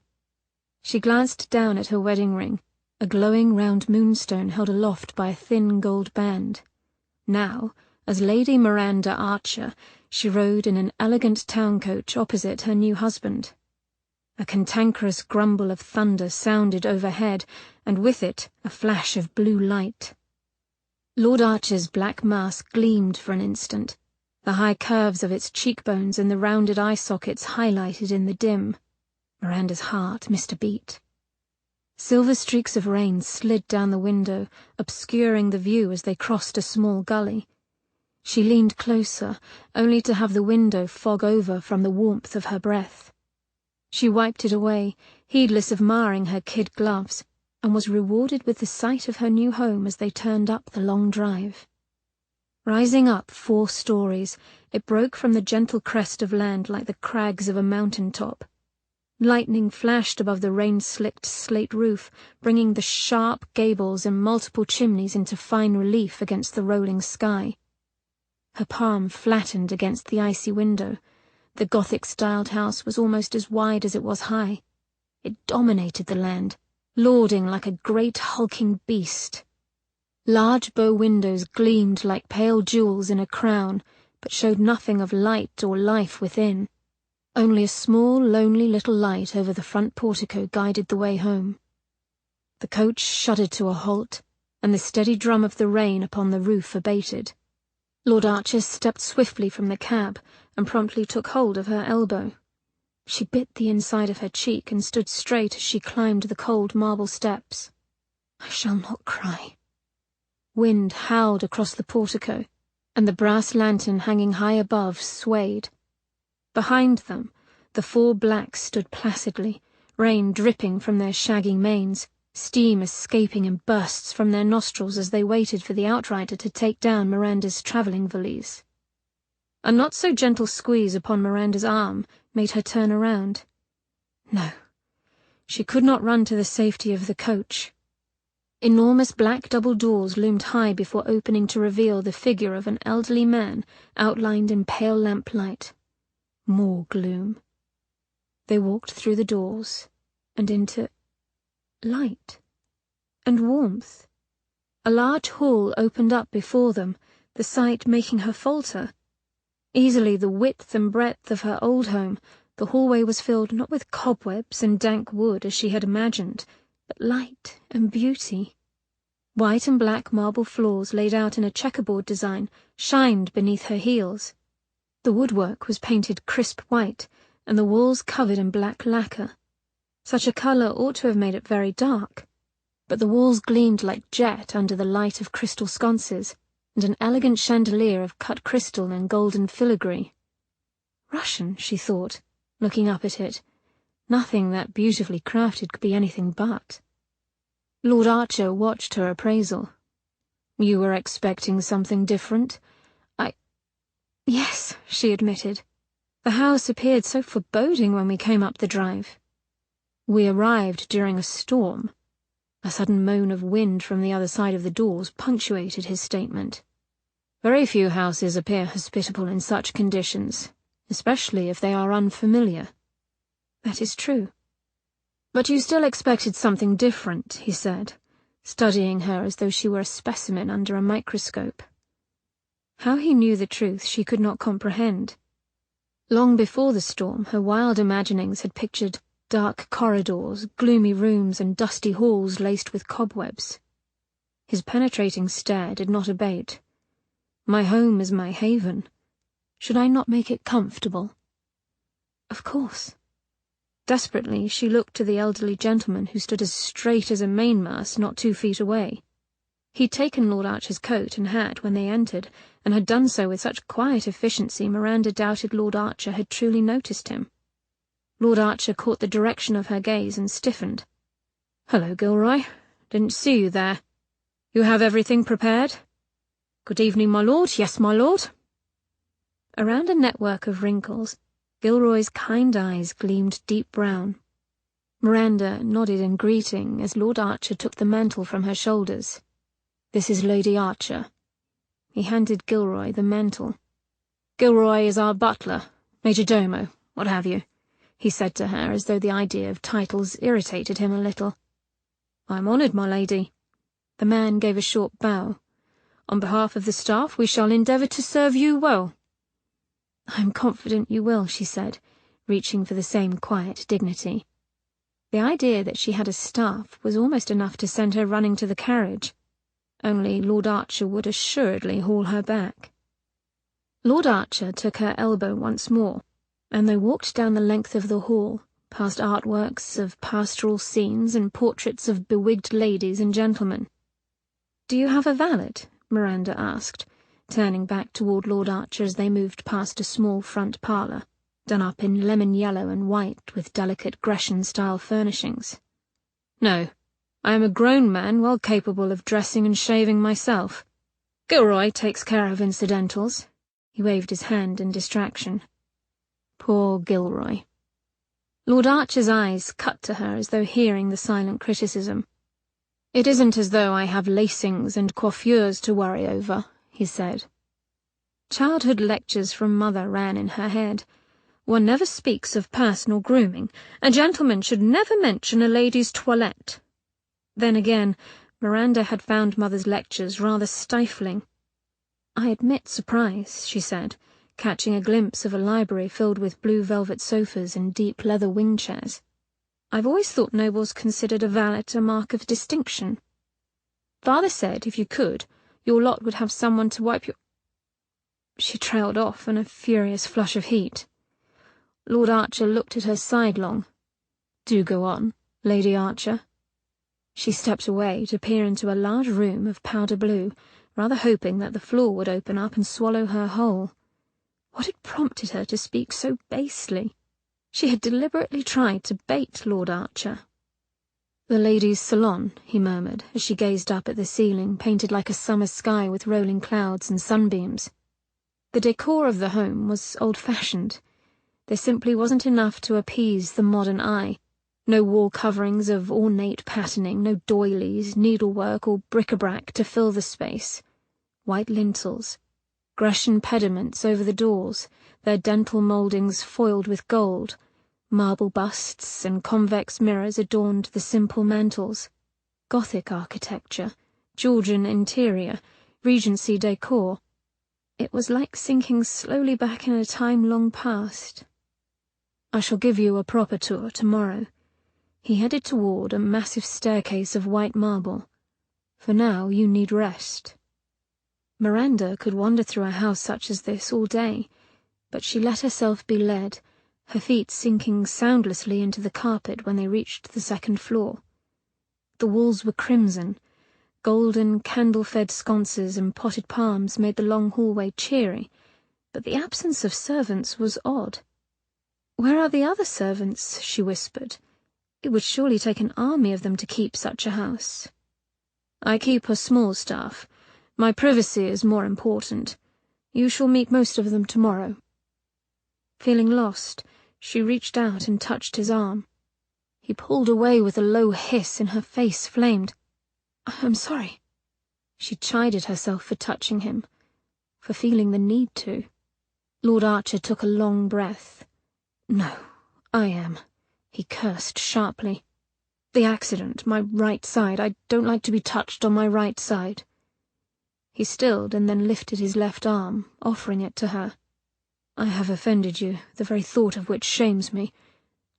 She glanced down at her wedding ring, a glowing round moonstone held aloft by a thin gold band. Now, as Lady Miranda Archer, she rode in an elegant town coach opposite her new husband. A cantankerous grumble of thunder sounded overhead, and with it a flash of blue light. Lord Archer's black mask gleamed for an instant, the high curves of its cheekbones and the rounded eye sockets highlighted in the dim. Miranda's heart missed a beat. Silver streaks of rain slid down the window, obscuring the view as they crossed a small gully. She leaned closer, only to have the window fog over from the warmth of her breath. She wiped it away, heedless of marring her kid gloves, and was rewarded with the sight of her new home as they turned up the long drive. Rising up 4 stories, it broke from the gentle crest of land like the crags of a mountain top. Lightning flashed above the rain-slicked slate roof, bringing the sharp gables and multiple chimneys into fine relief against the rolling sky. Her palm flattened against the icy window. The Gothic-styled house was almost as wide as it was high. It dominated the land, lording like a great hulking beast. Large bow windows gleamed like pale jewels in a crown, but showed nothing of light or life within. Only a small, lonely little light over the front portico guided the way home. The coach shuddered to a halt, and the steady drum of the rain upon the roof abated. Lord Archer stepped swiftly from the cab and promptly took hold of her elbow. She bit the inside of her cheek and stood straight as she climbed the cold marble steps. I shall not cry. Wind howled across the portico, and the brass lantern hanging high above swayed. Behind them, the four blacks stood placidly, rain dripping from their shaggy manes, steam escaping in bursts from their nostrils as they waited for the outrider to take down Miranda's travelling valise. A not-so-gentle squeeze upon Miranda's arm made her turn around. No, she could not run to the safety of the coach. Enormous black double doors loomed high before opening to reveal the figure of an elderly man outlined in pale lamplight. More gloom. They walked through the doors and into light and warmth. A large hall opened up before them, the sight making her falter. Easily the width and breadth of her old home, the hallway was filled not with cobwebs and dank wood as she had imagined, but light and beauty. White and black marble floors laid out in a checkerboard design shined beneath her heels. The woodwork was painted crisp white, and the walls covered in black lacquer. Such a colour ought to have made it very dark, but the walls gleamed like jet under the light of crystal sconces, and an elegant chandelier of cut crystal and golden filigree. Russian, she thought, looking up at it. Nothing that beautifully crafted could be anything but. Lord Archer watched her appraisal. You were expecting something different? Yes, she admitted. The house appeared so foreboding when we came up the drive. We arrived during a storm. A sudden moan of wind from the other side of the doors punctuated his statement. Very few houses appear hospitable in such conditions, especially if they are unfamiliar. That is true. But you still expected something different, he said, studying her as though she were a specimen under a microscope. How he knew the truth she could not comprehend. Long before the storm, her wild imaginings had pictured dark corridors, gloomy rooms, and dusty halls laced with cobwebs. His penetrating stare did not abate. My home is my haven. Should I not make it comfortable? Of course. Desperately, she looked to the elderly gentleman who stood as straight as a mainmast not 2 feet away. He'd taken Lord Archer's coat and hat when they entered, and had done so with such quiet efficiency Miranda doubted Lord Archer had truly noticed him. Lord Archer caught the direction of her gaze and stiffened. "Hello, Gilroy. Didn't see you there. You have everything prepared?" "Good evening, my lord. Yes, my lord." Around a network of wrinkles, Gilroy's kind eyes gleamed deep brown. Miranda nodded in greeting as Lord Archer took the mantle from her shoulders. "This is Lady Archer." He handed Gilroy the mantle. "Gilroy is our butler, major domo, what have you," he said to her as though the idea of titles irritated him a little. "I'm honoured, my lady." The man gave a short bow. "On behalf of the staff, we shall endeavour to serve you well." "I am confident you will," she said, reaching for the same quiet dignity. The idea that she had a staff was almost enough to send her running to the carriage. Only Lord Archer would assuredly haul her back. Lord Archer took her elbow once more, and they walked down the length of the hall, past artworks of pastoral scenes and portraits of bewigged ladies and gentlemen. "Do you have a valet?" Miranda asked, turning back toward Lord Archer as they moved past a small front parlour, done up in lemon yellow and white with delicate Grecian-style furnishings. "No. I am a grown man well capable of dressing and shaving myself. Gilroy takes care of incidentals." He waved his hand in distraction. Poor Gilroy. Lord Archer's eyes cut to her as though hearing the silent criticism. "It isn't as though I have lacings and coiffures to worry over," he said. Childhood lectures from Mother ran in her head. One never speaks of personal grooming. A gentleman should never mention a lady's toilette. Then again, Miranda had found Mother's lectures rather stifling. "I admit surprise," she said, catching a glimpse of a library filled with blue velvet sofas and deep leather wing chairs. "I've always thought nobles considered a valet a mark of distinction. Father said, if you could, your lot would have someone to wipe your—" She trailed off in a furious flush of heat. Lord Archer looked at her sidelong. "Do go on, Lady Archer." She stepped away to peer into a large room of powder blue, rather hoping that the floor would open up and swallow her whole. What had prompted her to speak so basely? She had deliberately tried to bait Lord Archer. "The ladies' salon," he murmured, as she gazed up at the ceiling, painted like a summer sky with rolling clouds and sunbeams. The decor of the home was old-fashioned. There simply wasn't enough to appease the modern eye. No wall coverings of ornate patterning, no doilies, needlework, or bric-a-brac to fill the space. White lintels, Grecian pediments over the doors, their dental mouldings foiled with gold. Marble busts and convex mirrors adorned the simple mantels. Gothic architecture, Georgian interior, Regency decor. It was like sinking slowly back in a time long past. "I shall give you a proper tour tomorrow." He headed toward a massive staircase of white marble. "For now, you need rest." Miranda could wander through a house such as this all day, but she let herself be led, her feet sinking soundlessly into the carpet when they reached the second floor. The walls were crimson. Golden, candle-fed sconces and potted palms made the long hallway cheery, but the absence of servants was odd. "Where are the other servants?" she whispered. "It would surely take an army of them to keep such a house." "I keep a small staff. My privacy is more important. You shall meet most of them tomorrow." Feeling lost, she reached out and touched his arm. He pulled away with a low hiss and her face flamed. "I'm sorry." She chided herself for touching him, for feeling the need to. Lord Archer took a long breath. "No, I am," he cursed sharply. "The accident, my right side. I don't like to be touched on my right side." He stilled and then lifted his left arm, offering it to her. "I have offended you, the very thought of which shames me.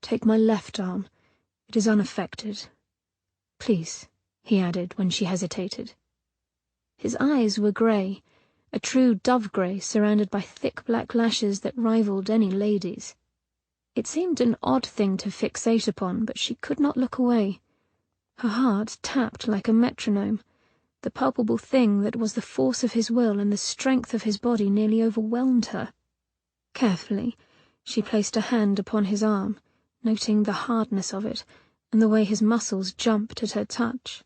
Take my left arm. It is unaffected. Please," he added when she hesitated. His eyes were grey, a true dove-grey surrounded by thick black lashes that rivaled any lady's. It seemed an odd thing to fixate upon, but she could not look away. Her heart tapped like a metronome. The palpable thing that was the force of his will and the strength of his body nearly overwhelmed her. Carefully, she placed a hand upon his arm, noting the hardness of it and the way his muscles jumped at her touch.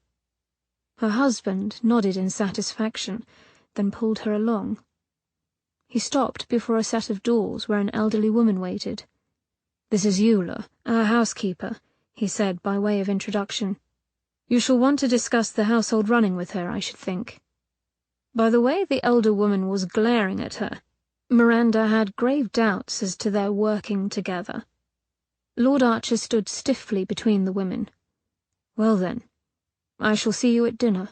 Her husband nodded in satisfaction, then pulled her along. He stopped before a set of doors where an elderly woman waited. "This is Eula, our housekeeper," he said by way of introduction. "You shall want to discuss the household running with her, I should think." By the way the elder woman was glaring at her, Miranda had grave doubts as to their working together. Lord Archer stood stiffly between the women. "Well then, I shall see you at dinner."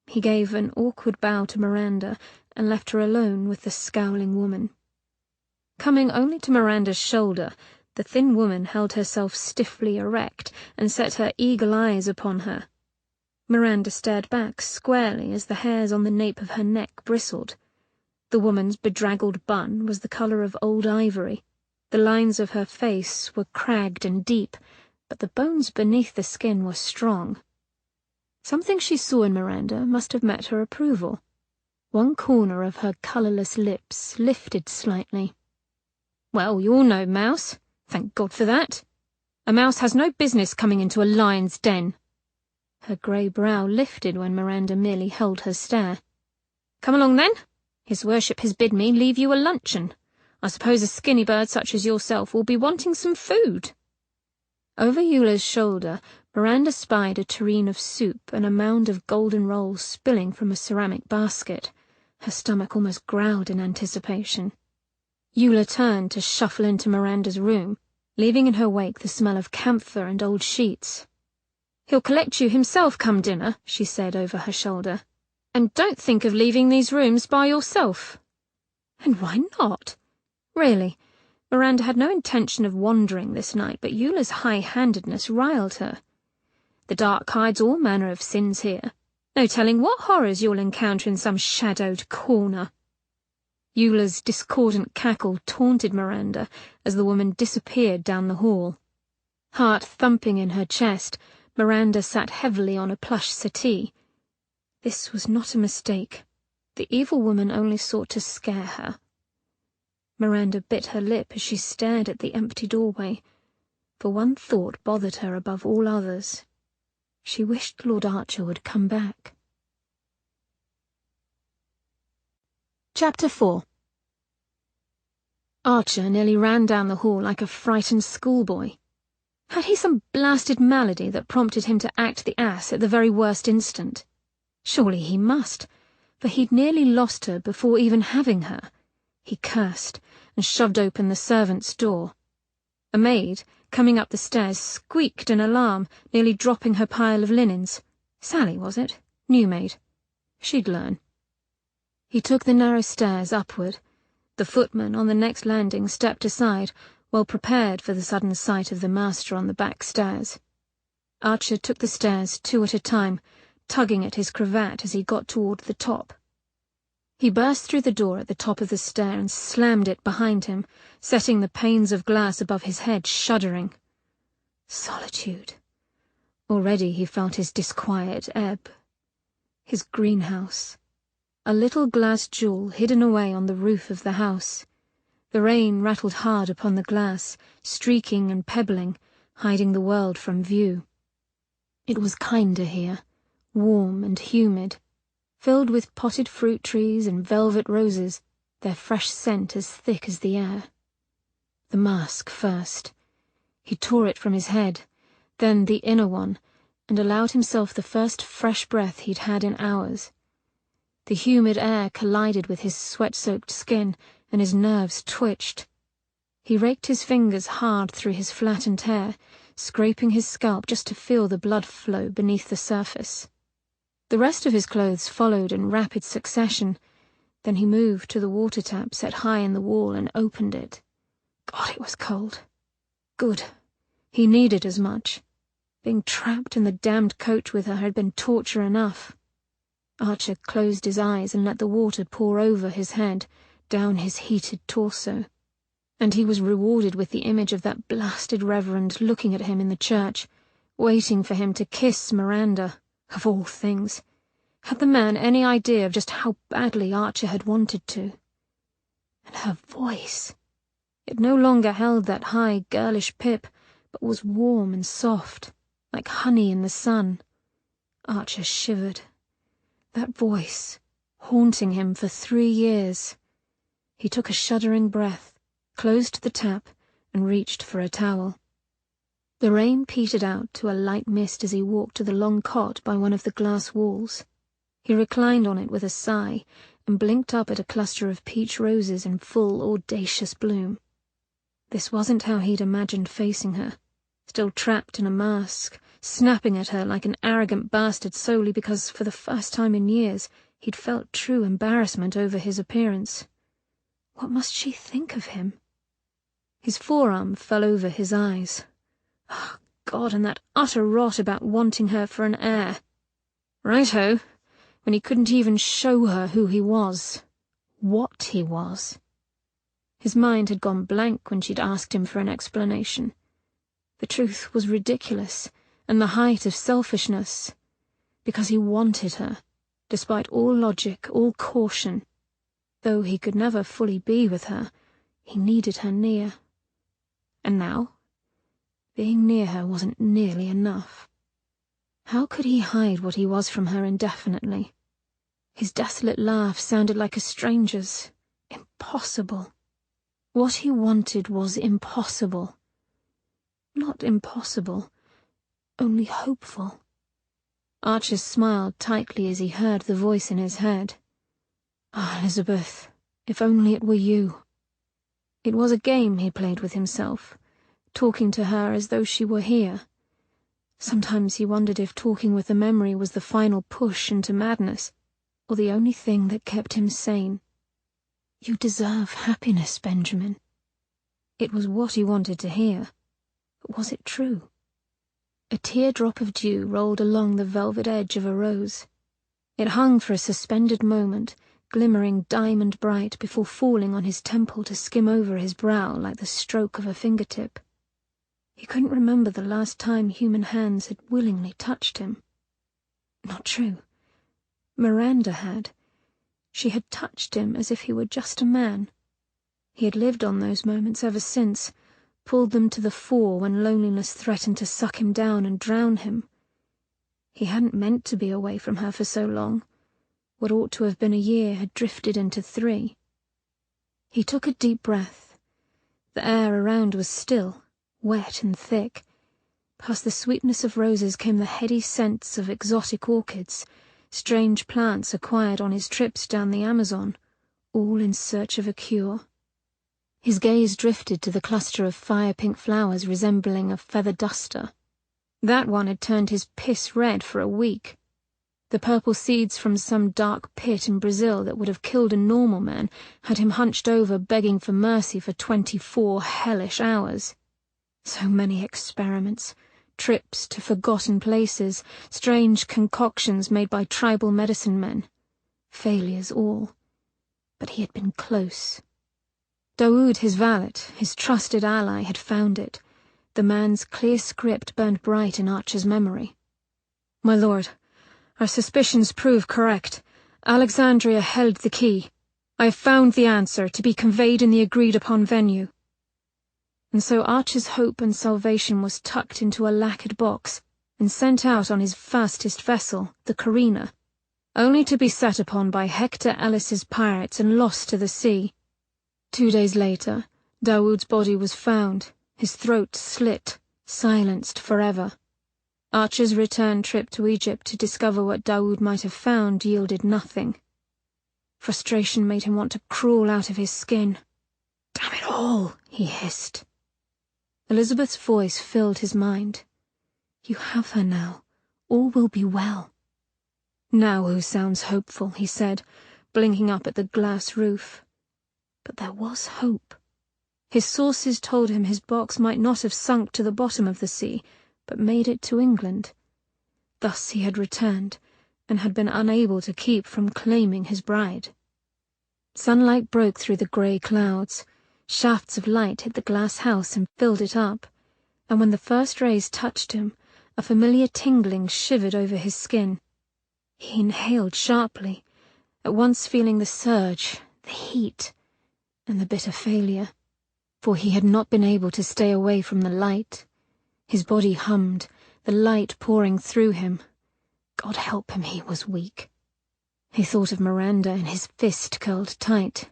He gave an awkward bow to Miranda and left her alone with the scowling woman. Coming only to Miranda's shoulder, the thin woman held herself stiffly erect and set her eagle eyes upon her. Miranda stared back squarely as the hairs on the nape of her neck bristled. The woman's bedraggled bun was the colour of old ivory. The lines of her face were cragged and deep, but the bones beneath the skin were strong. Something she saw in Miranda must have met her approval. One corner of her colourless lips lifted slightly. "Well, you're no mouse. Thank God for that. A mouse has no business coming into a lion's den." Her grey brow lifted when Miranda merely held her stare. "Come along, then. His worship has bid me leave you a luncheon. I suppose a skinny bird such as yourself will be wanting some food." Over Eula's shoulder, Miranda spied a tureen of soup and a mound of golden rolls spilling from a ceramic basket. Her stomach almost growled in anticipation. Eula turned to shuffle into Miranda's room, leaving in her wake the smell of camphor and old sheets. "He'll collect you himself come dinner," she said over her shoulder. "And don't think of leaving these rooms by yourself." And why not? Really, Miranda had no intention of wandering this night, but Eula's high-handedness riled her. The dark hides all manner of sins here. No telling what horrors you'll encounter in some shadowed corner. Eula's discordant cackle taunted Miranda as the woman disappeared down the hall. Heart thumping in her chest, Miranda sat heavily on a plush settee. This was not a mistake. The evil woman only sought to scare her. Miranda bit her lip as she stared at the empty doorway, for one thought bothered her above all others. She wished Lord Archer would come back. Chapter 4. Archer nearly ran down the hall like a frightened schoolboy. Had he some blasted malady that prompted him to act the ass at the very worst instant? Surely he must, for he'd nearly lost her before even having her. He cursed and shoved open the servants' door. A maid, coming up the stairs, squeaked in alarm, nearly dropping her pile of linens. Sally, was it? New maid. She'd learn. He took the narrow stairs upward. The footman on the next landing stepped aside, well prepared for the sudden sight of the master on the back stairs. Archer took the stairs 2 at a time, tugging at his cravat as he got toward the top. He burst through the door at the top of the stair and slammed it behind him, setting the panes of glass above his head shuddering. Solitude. Already he felt his disquiet ebb. His greenhouse. A little glass jewel hidden away on the roof of the house. The rain rattled hard upon the glass, streaking and pebbling, hiding the world from view. It was kinder here, warm and humid, filled with potted fruit trees and velvet roses, their fresh scent as thick as the air. The mask first. He tore it from his head, then the inner one, and allowed himself the first fresh breath he'd had in hours. The humid air collided with his sweat-soaked skin, and his nerves twitched. He raked his fingers hard through his flattened hair, scraping his scalp just to feel the blood flow beneath the surface. The rest of his clothes followed in rapid succession. Then he moved to the water tap set high in the wall and opened it. God, it was cold. Good. He needed as much. Being trapped in the damned coach with her had been torture enough. Archer closed his eyes and let the water pour over his head, down his heated torso. And he was rewarded with the image of that blasted reverend looking at him in the church, waiting for him to kiss Miranda, of all things. Had the man any idea of just how badly Archer had wanted to? And her voice. It no longer held that high, girlish pip, but was warm and soft, like honey in the sun. Archer shivered. That voice, haunting him for 3 years. He took a shuddering breath, closed the tap, and reached for a towel. The rain petered out to a light mist as he walked to the long cot by one of the glass walls. He reclined on it with a sigh and blinked up at a cluster of peach roses in full, audacious bloom. This wasn't how he'd imagined facing her, still trapped in a mask, snapping at her like an arrogant bastard solely because, for the first time in years, he'd felt true embarrassment over his appearance. What must she think of him? His forearm fell over his eyes. Oh, God, and that utter rot about wanting her for an heir. Right-ho, when he couldn't even show her who he was, what he was. His mind had gone blank when she'd asked him for an explanation. The truth was ridiculous, and the height of selfishness, because he wanted her, despite all logic, all caution. Though he could never fully be with her, he needed her near. And now, being near her wasn't nearly enough. How could he hide what he was from her indefinitely? His desolate laugh sounded like a stranger's. Impossible. What he wanted was impossible. Not impossible, only hopeful. Archer smiled tightly as he heard the voice in his head. Ah, Elizabeth, if only it were you. It was a game he played with himself, talking to her as though she were here. Sometimes he wondered if talking with the memory was the final push into madness, or the only thing that kept him sane. You deserve happiness, Benjamin. It was what he wanted to hear. But was it true? A teardrop of dew rolled along the velvet edge of a rose. It hung for a suspended moment, glimmering diamond bright before falling on his temple to skim over his brow like the stroke of a fingertip. He couldn't remember the last time human hands had willingly touched him. Not true. Miranda had. She had touched him as if he were just a man. He had lived on those moments ever since, pulled them to the fore when loneliness threatened to suck him down and drown him. He hadn't meant to be away from her for so long. What ought to have been a year had drifted into 3. He took a deep breath. The air around was still, wet and thick. Past the sweetness of roses came the heady scents of exotic orchids, strange plants acquired on his trips down the Amazon, all in search of a cure. His gaze drifted to the cluster of fire-pink flowers resembling a feather duster. That one had turned his piss red for a week. The purple seeds from some dark pit in Brazil that would have killed a normal man had him hunched over begging for mercy for 24 hellish hours. So many experiments, trips to forgotten places, strange concoctions made by tribal medicine men. Failures all. But he had been close. Daoud, his valet, his trusted ally, had found it. The man's clear script burned bright in Archer's memory. "My lord, our suspicions prove correct. Alexandria held the key. I have found the answer, to be conveyed in the agreed-upon venue." And so Archer's hope and salvation was tucked into a lacquered box and sent out on his fastest vessel, the Carina, only to be set upon by Hector Ellis's pirates and lost to the sea. 2 days later, Daoud's body was found, his throat slit, silenced forever. Archer's return trip to Egypt to discover what Daoud might have found yielded nothing. Frustration made him want to crawl out of his skin. "Damn it all," he hissed. Elizabeth's voice filled his mind. "You have her now. All will be well." "Now who sounds hopeful," he said, blinking up at the glass roof. But there was hope. His sources told him his box might not have sunk to the bottom of the sea, but made it to England. Thus he had returned, and had been unable to keep from claiming his bride. Sunlight broke through the grey clouds. Shafts of light hit the glass house and filled it up, and when the first rays touched him, a familiar tingling shivered over his skin. He inhaled sharply, at once feeling the surge, the heat, and the bitter failure. For he had not been able to stay away from the light. His body hummed, the light pouring through him. God help him, he was weak. He thought of Miranda and his fist curled tight.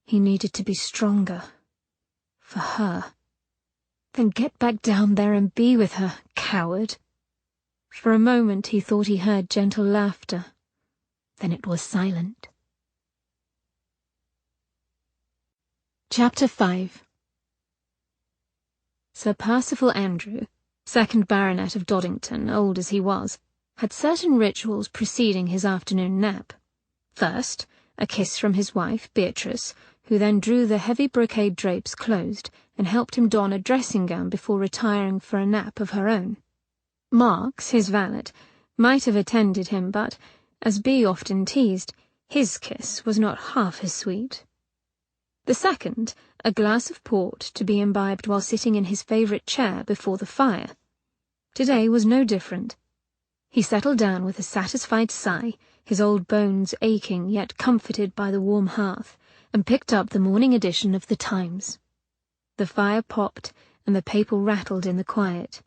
He needed to be stronger. For her. Then get back down there and be with her, coward. For a moment he thought he heard gentle laughter. Then it was silent. Chapter 5. Sir Percival Andrew, 2nd Baronet of Doddington, old as he was, had certain rituals preceding his afternoon nap. First, a kiss from his wife, Beatrice, who then drew the heavy brocade drapes closed and helped him don a dressing-gown before retiring for a nap of her own. Marks, his valet, might have attended him, but, as Bea often teased, his kiss was not half as sweet. The second, a glass of port to be imbibed while sitting in his favourite chair before the fire. Today was no different. He settled down with a satisfied sigh, his old bones aching yet comforted by the warm hearth, and picked up the morning edition of the Times. The fire popped, and the paper rattled in the quiet.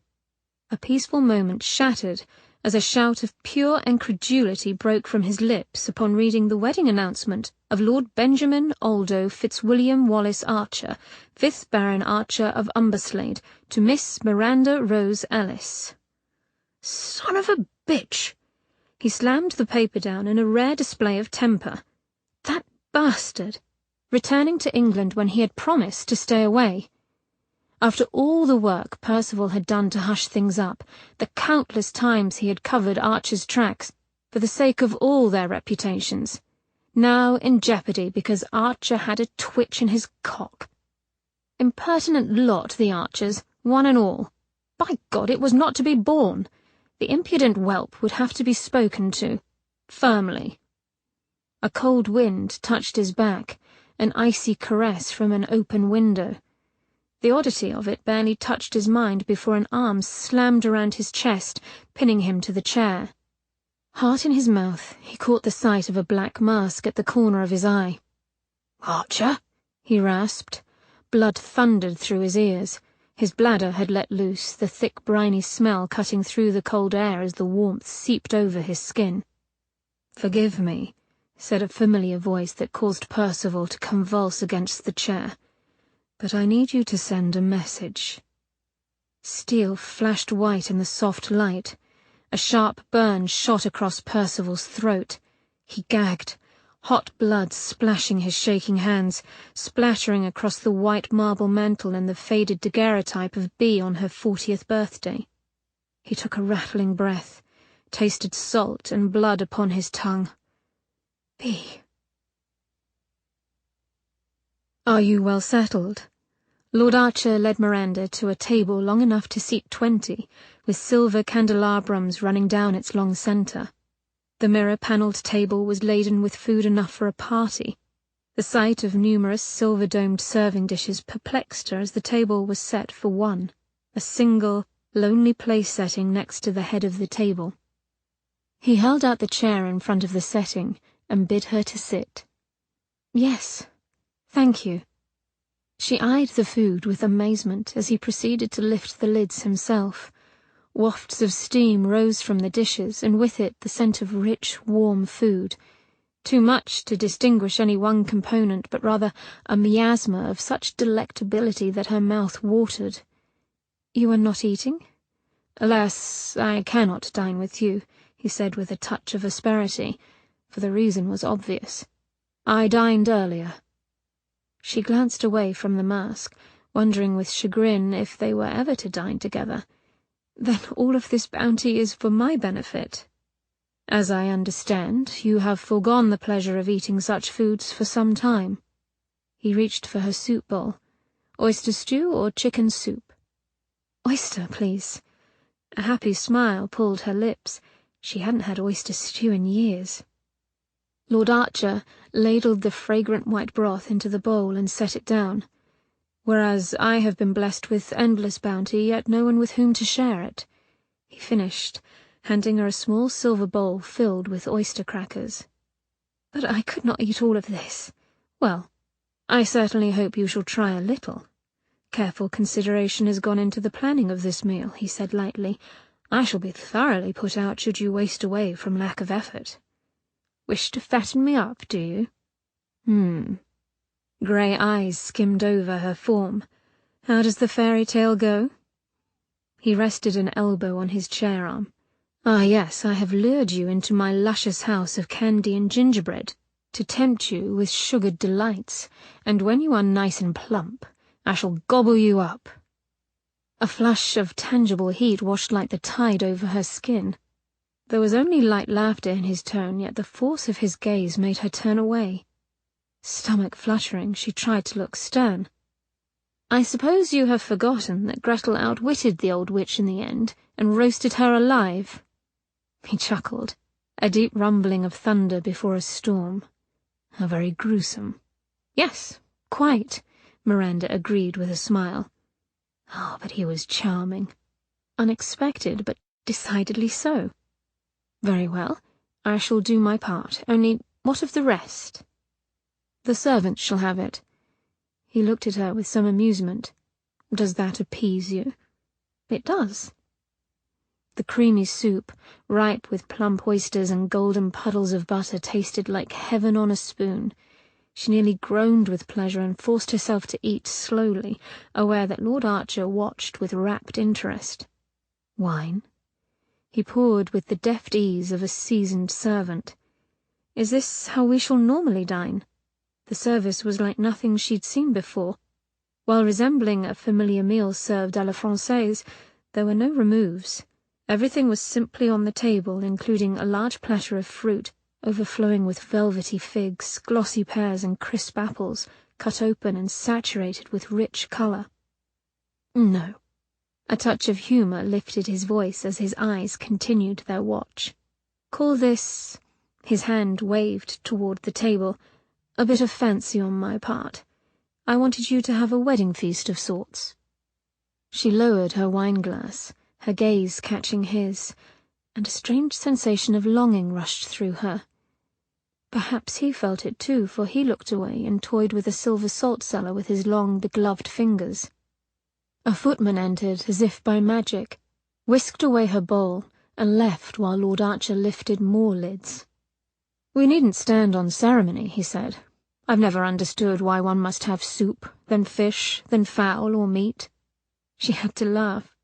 A peaceful moment shattered as a shout of pure incredulity broke from his lips upon reading the wedding announcement of Lord Benjamin Aldo Fitzwilliam Wallace Archer, 5th Baron Archer of Umberslade, to Miss Miranda Rose Ellis. Son of a bitch! He slammed the paper down in a rare display of temper. That bastard! Returning to England when he had promised to stay away. After all the work Percival had done to hush things up, the countless times he had covered Archer's tracks, for the sake of all their reputations, now in jeopardy because Archer had a twitch in his cock. Impertinent lot, the Archers, one and all. By God, it was not to be borne. The impudent whelp would have to be spoken to, firmly. A cold wind touched his back, an icy caress from an open window. The oddity of it barely touched his mind before an arm slammed around his chest, pinning him to the chair. Heart in his mouth, he caught the sight of a black mask at the corner of his eye. "Archer?" he rasped. Blood thundered through his ears. His bladder had let loose, the thick briny smell cutting through the cold air as the warmth seeped over his skin. "Forgive me," said a familiar voice that caused Percival to convulse against the chair. "But I need you to send a message." Steel flashed white in the soft light. A sharp burn shot across Percival's throat. He gagged, hot blood splashing his shaking hands, splattering across the white marble mantel and the faded daguerreotype of Bea on her 40th birthday. He took a rattling breath, tasted salt and blood upon his tongue. Bea. "Are you well settled?" Lord Archer led Miranda to a table long enough to seat 20, with silver candelabrums running down its long centre. The mirror-panelled table was laden with food enough for a party. The sight of numerous silver-domed serving dishes perplexed her as the table was set for one, a single, lonely place setting next to the head of the table. He held out the chair in front of the setting and bid her to sit. "Yes, thank you." She eyed the food with amazement as he proceeded to lift the lids himself. Wafts of steam rose from the dishes, and with it the scent of rich, warm food. Too much to distinguish any one component, but rather a miasma of such delectability that her mouth watered. "You are not eating?" "Alas, I cannot dine with you," he said with a touch of asperity, for the reason was obvious. "I dined earlier." She glanced away from the mask, wondering with chagrin if they were ever to dine together. "Then all of this bounty is for my benefit?" "As I understand, you have foregone the pleasure of eating such foods for some time." He reached for her soup bowl. "Oyster stew or chicken soup?" "Oyster, please." A happy smile pulled her lips. She hadn't had oyster stew in years. Lord Archer ladled the fragrant white broth into the bowl and set it down. "Whereas I have been blessed with endless bounty, yet no one with whom to share it," he finished, handing her a small silver bowl filled with oyster crackers. "But I could not eat all of this." "Well, I certainly hope you shall try a little. Careful consideration has gone into the planning of this meal," he said lightly. "I shall be thoroughly put out should you waste away from lack of effort." "Wish to fatten me up, do you?" Grey eyes skimmed over her form. "How does the fairy tale go?" He rested an elbow on his chair arm. "Ah, yes, I have lured you into my luscious house of candy and gingerbread, to tempt you with sugared delights, and when you are nice and plump, I shall gobble you up." A flush of tangible heat washed like the tide over her skin. There was only light laughter in his tone, yet the force of his gaze made her turn away. Stomach fluttering, she tried to look stern. "I suppose you have forgotten that Gretel outwitted the old witch in the end, and roasted her alive?" He chuckled, a deep rumbling of thunder before a storm. "How very gruesome." "Yes, quite," Miranda agreed with a smile. Oh, but he was charming. Unexpected, but decidedly so. "Very well, I shall do my part, only what of the rest?" "The servants shall have it." He looked at her with some amusement. "Does that appease you?" "It does." The creamy soup, ripe with plump oysters and golden puddles of butter, tasted like heaven on a spoon. She nearly groaned with pleasure and forced herself to eat slowly, aware that Lord Archer watched with rapt interest. "Wine?" He poured with the deft ease of a seasoned servant. "Is this how we shall normally dine?" The service was like nothing she'd seen before. While resembling a familiar meal served à la Française, there were no removes. Everything was simply on the table, including a large platter of fruit, overflowing with velvety figs, glossy pears, and crisp apples, cut open and saturated with rich colour. "No." A touch of humour lifted his voice as his eyes continued their watch. "Call this His hand waved toward the table. "A bit of fancy on my part. I wanted you to have a wedding feast of sorts." She lowered her wine-glass, her gaze catching his, and a strange sensation of longing rushed through her. Perhaps he felt it too, for he looked away and toyed with a silver salt-cellar with his long, begloved fingers. A footman entered as if by magic, whisked away her bowl, and left while Lord Archer lifted more lids. "We needn't stand on ceremony," he said. "I've never understood why one must have soup, then fish, then fowl or meat." She had to laugh.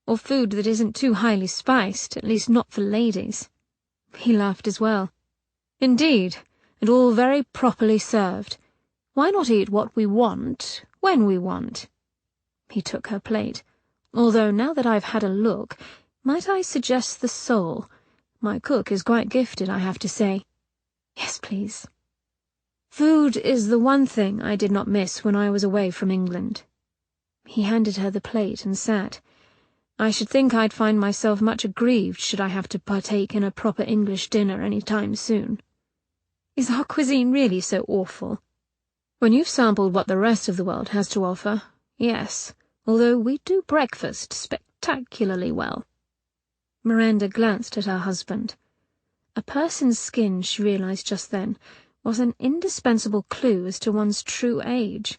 "Or food that isn't too highly spiced, at least not for ladies." He laughed as well. "Indeed, and all very properly served. Why not eat what we want, when we want?" He took her plate. "Although, now that I've had a look, might I suggest the sole? My cook is quite gifted, I have to say." "Yes, please." "Food is the one thing I did not miss when I was away from England." He handed her the plate and sat. "I should think I'd find myself much aggrieved should I have to partake in a proper English dinner any time soon." "Is our cuisine really so awful?" "When you've sampled what the rest of the world has to offer, yes, although we do breakfast spectacularly well." Miranda glanced at her husband. A person's skin, she realized just then, was an indispensable clue as to one's true age.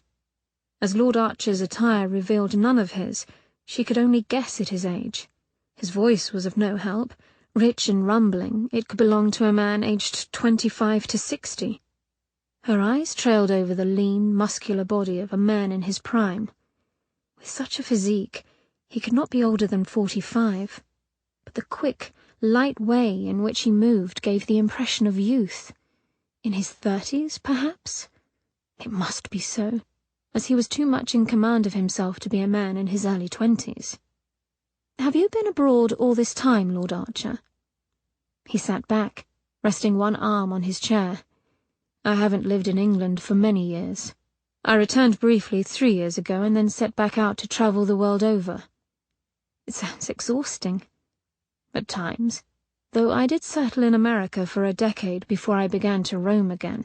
As Lord Archer's attire revealed none of his, she could only guess at his age. His voice was of no help. Rich and rumbling, it could belong to a man aged 25 to 60. Her eyes trailed over the lean, muscular body of a man in his prime. With such a physique, he could not be older than 45, but the quick, light way in which he moved gave the impression of youth. In his 30s, perhaps? It must be so, as he was too much in command of himself to be a man in his early 20s. "Have you been abroad all this time, Lord Archer?" He sat back, resting one arm on his chair. "I haven't lived in England for many years. I returned briefly 3 years ago and then set back out to travel the world over." "It sounds exhausting." "At times, though I did settle in America for a decade before I began to roam again."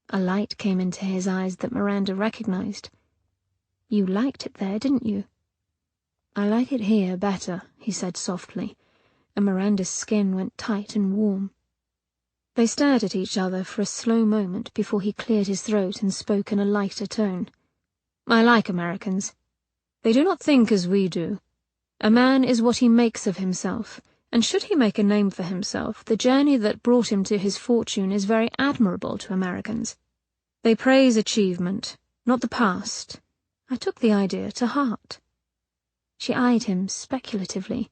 A light came into his eyes that Miranda recognized. "You liked it there, didn't you?" "I like it here better," he said softly, and Miranda's skin went tight and warm. They stared at each other for a slow moment before he cleared his throat and spoke in a lighter tone. "I like Americans. They do not think as we do. A man is what he makes of himself, and should he make a name for himself, the journey that brought him to his fortune is very admirable to Americans. They praise achievement, not the past. I took the idea to heart." She eyed him speculatively.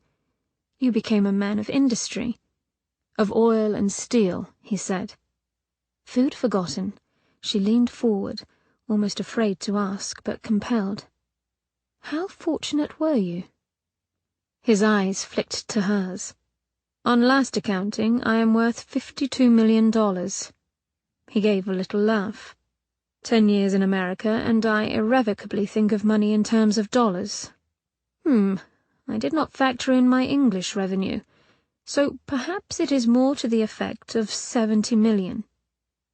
"You became a man of industry." "Of oil and steel," he said. Food forgotten, she leaned forward, almost afraid to ask, but compelled. "How fortunate were you?" His eyes flicked to hers. "On last accounting, I am worth $52 million. He gave a little laugh. 10 years in America, and I irrevocably think of money in terms of dollars. I did not factor in my English revenue. So perhaps it is more to the effect of 70 million.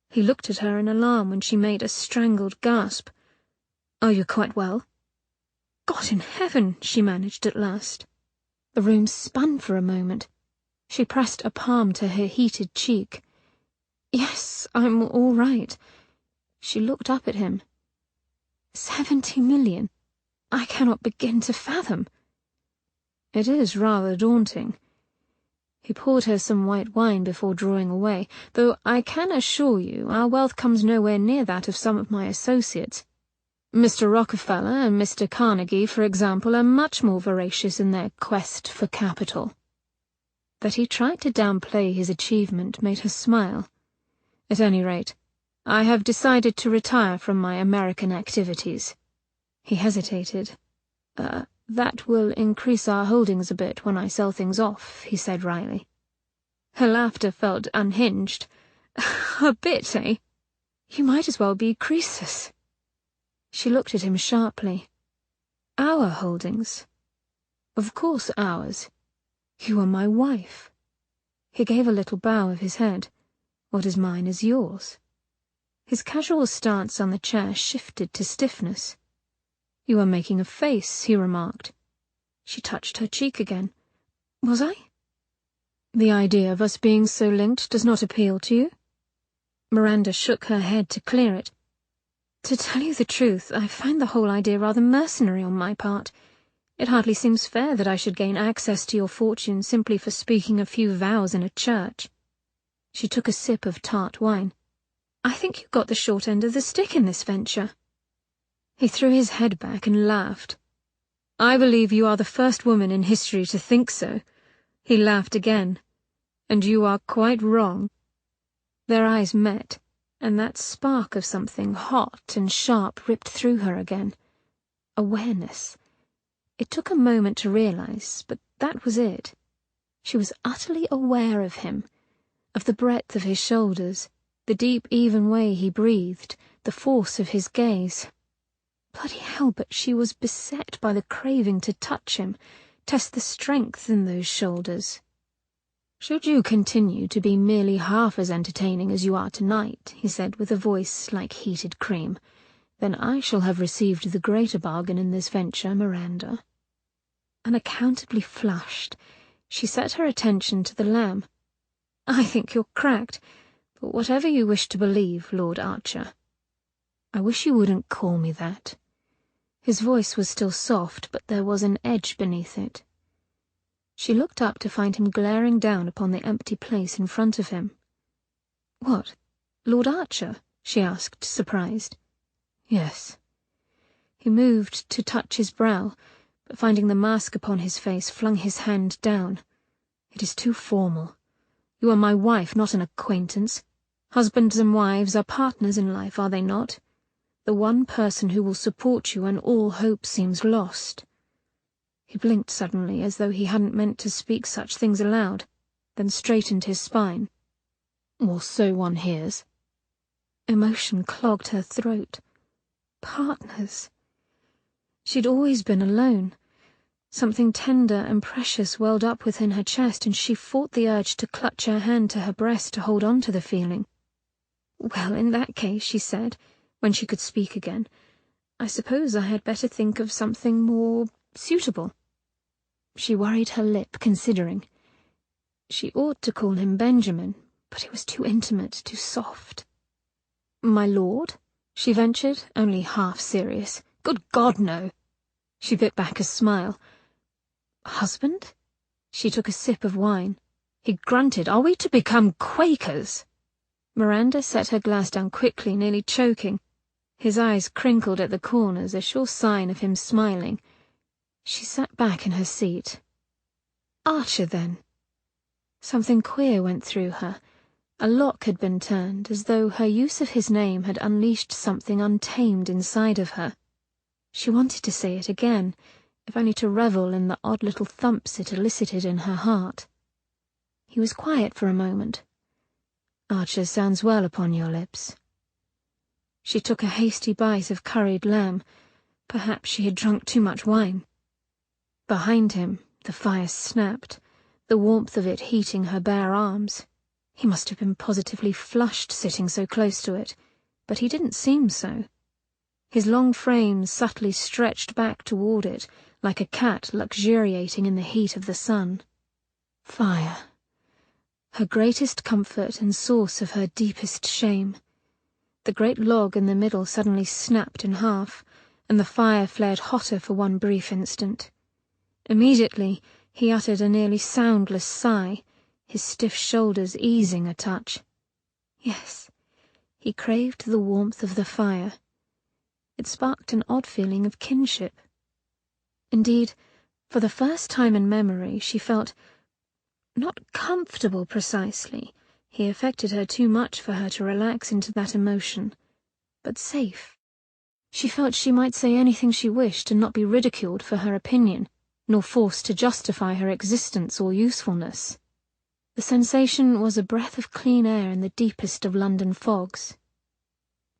He looked at her in alarm when she made a strangled gasp. "Are you quite well?" "God in heaven," she managed at last. The room spun for a moment. She pressed a palm to her heated cheek. "Yes, I'm all right." She looked up at him. 70 million? I cannot begin to fathom. "It is rather daunting." He poured her some white wine before drawing away, "though I can assure you our wealth comes nowhere near that of some of my associates. Mr. Rockefeller and Mr. Carnegie, for example, are much more voracious in their quest for capital." That he tried to downplay his achievement made her smile. "At any rate, I have decided to retire from my American activities." He hesitated. That will increase our holdings a bit when I sell things off," he said wryly. Her laughter felt unhinged. "A bit, eh? You might as well be Croesus." She looked at him sharply. "Our holdings?" "Of course ours. You are my wife." He gave a little bow of his head. "What is mine is yours." His casual stance on the chair shifted to stiffness. "You are making a face," he remarked. She touched her cheek again. "Was I?" "The idea of us being so linked does not appeal to you?" Miranda shook her head to clear it. "To tell you the truth, I find the whole idea rather mercenary on my part. It hardly seems fair that I should gain access to your fortune simply for speaking a few vows in a church." She took a sip of tart wine. "I think you got the short end of the stick in this venture." He threw his head back and laughed. "I believe you are the first woman in history to think so." He laughed again. "And you are quite wrong." Their eyes met, and that spark of something hot and sharp ripped through her again. Awareness. It took a moment to realize, but that was it. She was utterly aware of him, of the breadth of his shoulders, the deep, even way he breathed, the force of his gaze. Bloody hell, but she was beset by the craving to touch him, test the strength in those shoulders. "Should you continue to be merely half as entertaining as you are tonight," he said with a voice like heated cream, "then I shall have received the greater bargain in this venture, Miranda." Unaccountably flushed, she set her attention to the lamb. "I think you're cracked, but whatever you wish to believe, Lord Archer." "I wish you wouldn't call me that." His voice was still soft, but there was an edge beneath it. She looked up to find him glaring down upon the empty place in front of him. "What, Lord Archer?" she asked, surprised. "Yes." He moved to touch his brow, but finding the mask upon his face, flung his hand down. "It is too formal. You are my wife, not an acquaintance. Husbands and wives are partners in life, are they not? The one person who will support you when all hope seems lost." He blinked suddenly, as though he hadn't meant to speak such things aloud, then straightened his spine. "Or so one hears." Emotion clogged her throat. Partners. She'd always been alone. Something tender and precious welled up within her chest, and she fought the urge to clutch her hand to her breast to hold on to the feeling. "Well, in that case," she said, when she could speak again, "I suppose I had better think of something more suitable." She worried her lip, considering. She ought to call him Benjamin, but it was too intimate, too soft. "My lord?" she ventured, only half serious. "Good God, no!" She bit back a smile. "Husband?" She took a sip of wine. He grunted. "Are we to become Quakers?" Miranda set her glass down quickly, nearly choking. His eyes crinkled at the corners, a sure sign of him smiling. She sat back in her seat. "Archer, then." Something queer went through her. A lock had been turned, as though her use of his name had unleashed something untamed inside of her. She wanted to say it again, if only to revel in the odd little thumps it elicited in her heart. He was quiet for a moment. "Archer sounds well upon your lips." She took a hasty bite of curried lamb. Perhaps she had drunk too much wine. Behind him, the fire snapped, the warmth of it heating her bare arms. He must have been positively flushed sitting so close to it, but he didn't seem so. His long frame subtly stretched back toward it, like a cat luxuriating in the heat of the sun. Fire. Her greatest comfort and source of her deepest shame. The great log in the middle suddenly snapped in half, and the fire flared hotter for one brief instant. Immediately, he uttered a nearly soundless sigh, his stiff shoulders easing a touch. Yes, he craved the warmth of the fire. It sparked an odd feeling of kinship. Indeed, for the first time in memory, she felt not comfortable precisely. He affected her too much for her to relax into that emotion, but safe. She felt she might say anything she wished and not be ridiculed for her opinion, nor forced to justify her existence or usefulness. The sensation was a breath of clean air in the deepest of London fogs.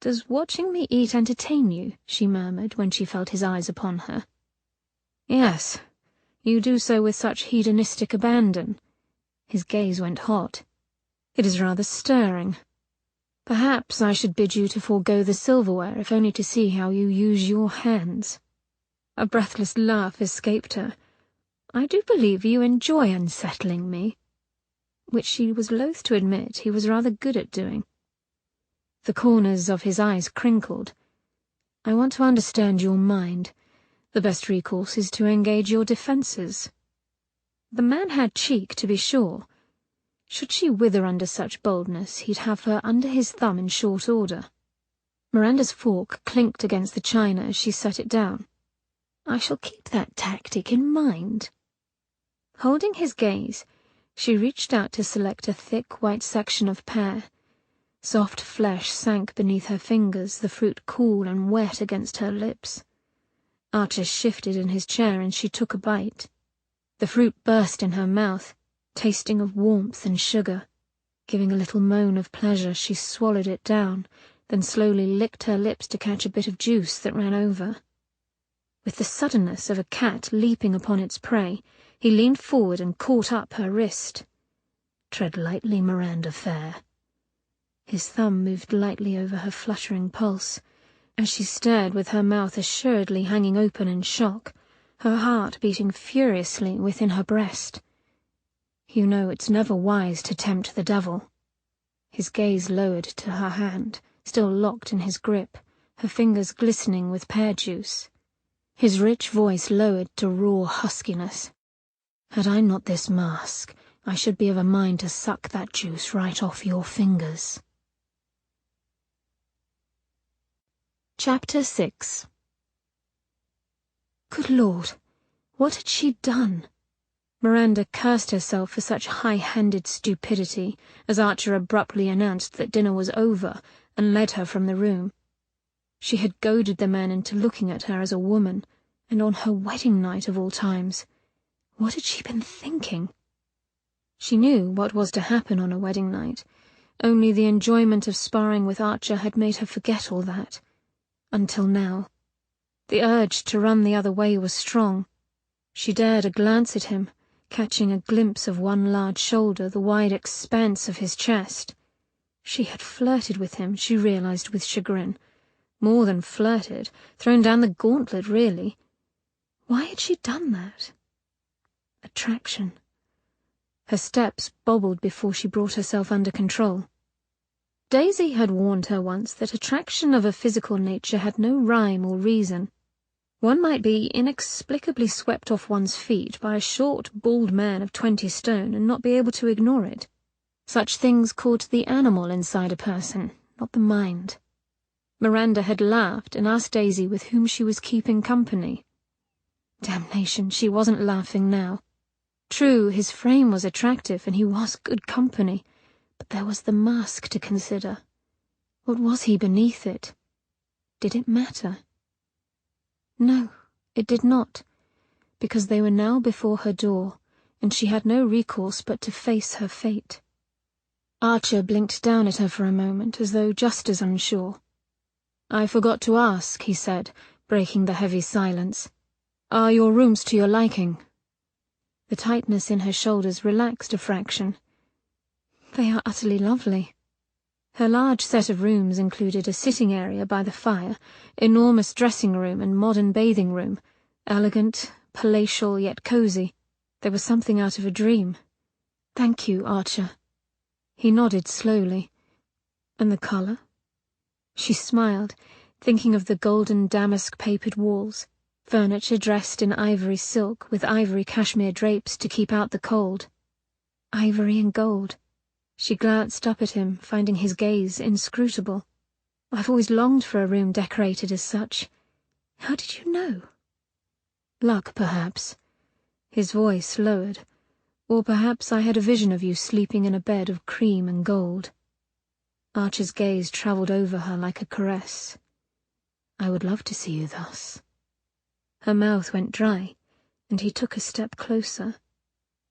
"Does watching me eat entertain you?" she murmured when she felt his eyes upon her. "Yes, you do so with such hedonistic abandon." His gaze went hot. "It is rather stirring. Perhaps I should bid you to forego the silverware, if only to see how you use your hands." A breathless laugh escaped her. "I do believe you enjoy unsettling me," which she was loath to admit he was rather good at doing. The corners of his eyes crinkled. "I want to understand your mind. The best recourse is to engage your defences." The man had cheek, to be sure. Should she wither under such boldness, he'd have her under his thumb in short order. Miranda's fork clinked against the china as she set it down. "I shall keep that tactic in mind." Holding his gaze, she reached out to select a thick white section of pear. Soft flesh sank beneath her fingers, the fruit cool and wet against her lips. Archer shifted in his chair and she took a bite. The fruit burst in her mouth, tasting of warmth and sugar. Giving a little moan of pleasure, she swallowed it down, then slowly licked her lips to catch a bit of juice that ran over. With the suddenness of a cat leaping upon its prey, he leaned forward and caught up her wrist. "Tread lightly, Miranda fair." His thumb moved lightly over her fluttering pulse, as she stared with her mouth assuredly hanging open in shock, her heart beating furiously within her breast. "You know it's never wise to tempt the devil." His gaze lowered to her hand, still locked in his grip, her fingers glistening with pear juice. His rich voice lowered to raw huskiness. "Had I not this mask, I should be of a mind to suck that juice right off your fingers." Chapter 6. Good Lord, what had she done? Miranda cursed herself for such high-handed stupidity as Archer abruptly announced that dinner was over and led her from the room. She had goaded the man into looking at her as a woman, and on her wedding night of all times. What had she been thinking? She knew what was to happen on a wedding night. Only the enjoyment of sparring with Archer had made her forget all that. Until now. The urge to run the other way was strong. She dared a glance at him, catching a glimpse of one large shoulder, the wide expanse of his chest. She had flirted with him, she realized with chagrin. More than flirted, thrown down the gauntlet, really. Why had she done that? Attraction. Her steps bobbled before she brought herself under control. Daisy had warned her once that attraction of a physical nature had no rhyme or reason. One might be inexplicably swept off one's feet by a short, bald man of 20 stone and not be able to ignore it. Such things caught the animal inside a person, not the mind. Miranda had laughed and asked Daisy with whom she was keeping company. Damnation, she wasn't laughing now. True, his frame was attractive and he was good company, but there was the mask to consider. What was he beneath it? Did it matter? No, it did not, because they were now before her door, and she had no recourse but to face her fate. Archer blinked down at her for a moment, as though just as unsure. "I forgot to ask," he said, breaking the heavy silence. "Are your rooms to your liking?" The tightness in her shoulders relaxed a fraction. "They are utterly lovely." Her large set of rooms included a sitting area by the fire, enormous dressing room and modern bathing room, elegant, palatial yet cosy. There was something out of a dream. "Thank you, Archer." He nodded slowly. "And the colour?" She smiled, thinking of the golden damask-papered walls, furniture dressed in ivory silk with ivory cashmere drapes to keep out the cold. Ivory and gold. She glanced up at him, finding his gaze inscrutable. "I've always longed for a room decorated as such. How did you know?" "Luck, perhaps." His voice lowered. "Or perhaps I had a vision of you sleeping in a bed of cream and gold." Archer's gaze travelled over her like a caress. "I would love to see you thus." Her mouth went dry, and he took a step closer.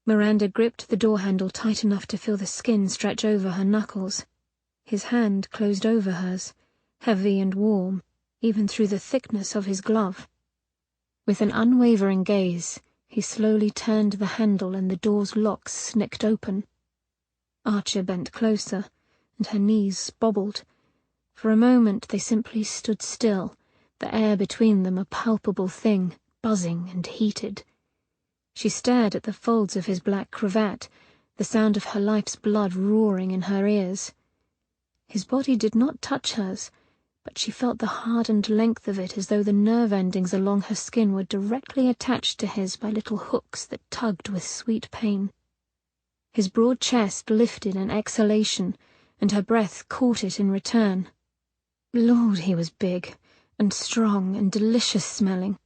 Miranda gripped the door handle tight enough to feel the skin stretch over her knuckles. His hand closed over hers, heavy and warm, even through the thickness of his glove. With an unwavering gaze, He slowly turned the handle and the door's lock snicked open. Archer bent closer, and her knees bobbled. For a moment they simply stood still, the air between them a palpable thing, buzzing and heated. She stared at the folds of his black cravat, the sound of her life's blood roaring in her ears. His body did not touch hers, but she felt the hardened length of it as though the nerve endings along her skin were directly attached to his by little hooks that tugged with sweet pain. His broad chest lifted in exhalation, and her breath caught it in return. Lord, he was big, and strong, and delicious-smelling.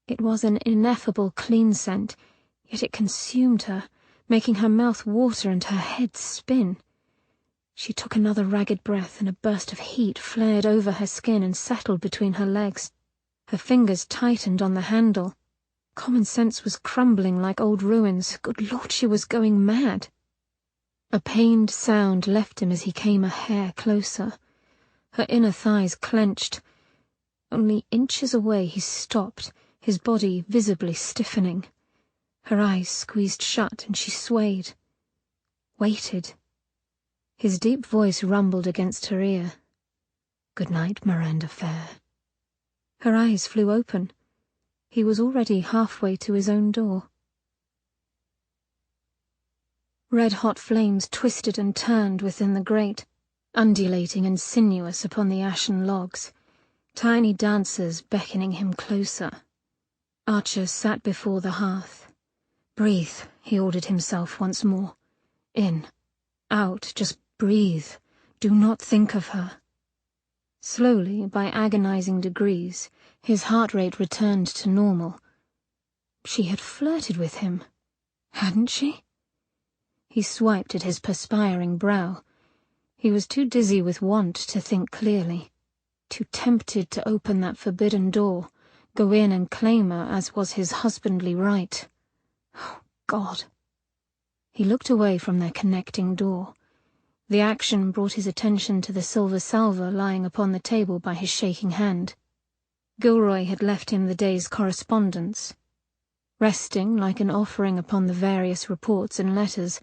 It was an ineffable clean scent, yet it consumed her, making her mouth water and her head spin. She took another ragged breath, and a burst of heat flared over her skin and settled between her legs. Her fingers tightened on the handle. Common sense was crumbling like old ruins. Good Lord, she was going mad. A pained sound left him as he came a hair closer. Her inner thighs clenched. Only inches away he stopped, his body visibly stiffening. Her eyes squeezed shut and she swayed. Waited. His deep voice rumbled against her ear. "Good night, Miranda Fair." Her eyes flew open. He was already halfway to his own door. Red-hot flames twisted and turned within the grate, undulating and sinuous upon the ashen logs, tiny dancers beckoning him closer. Archer sat before the hearth. "Breathe," he ordered himself once more. "In, out, just breathe. Do not think of her." Slowly, by agonizing degrees, his heart rate returned to normal. She had flirted with him, hadn't she? He swiped at his perspiring brow. He was too dizzy with want to think clearly, too tempted to open that forbidden door, go in and claim her as was his husbandly right. Oh, God! He looked away from their connecting door. The action brought his attention to the silver salver lying upon the table by his shaking hand. Gilroy had left him the day's correspondence. Resting like an offering upon the various reports and letters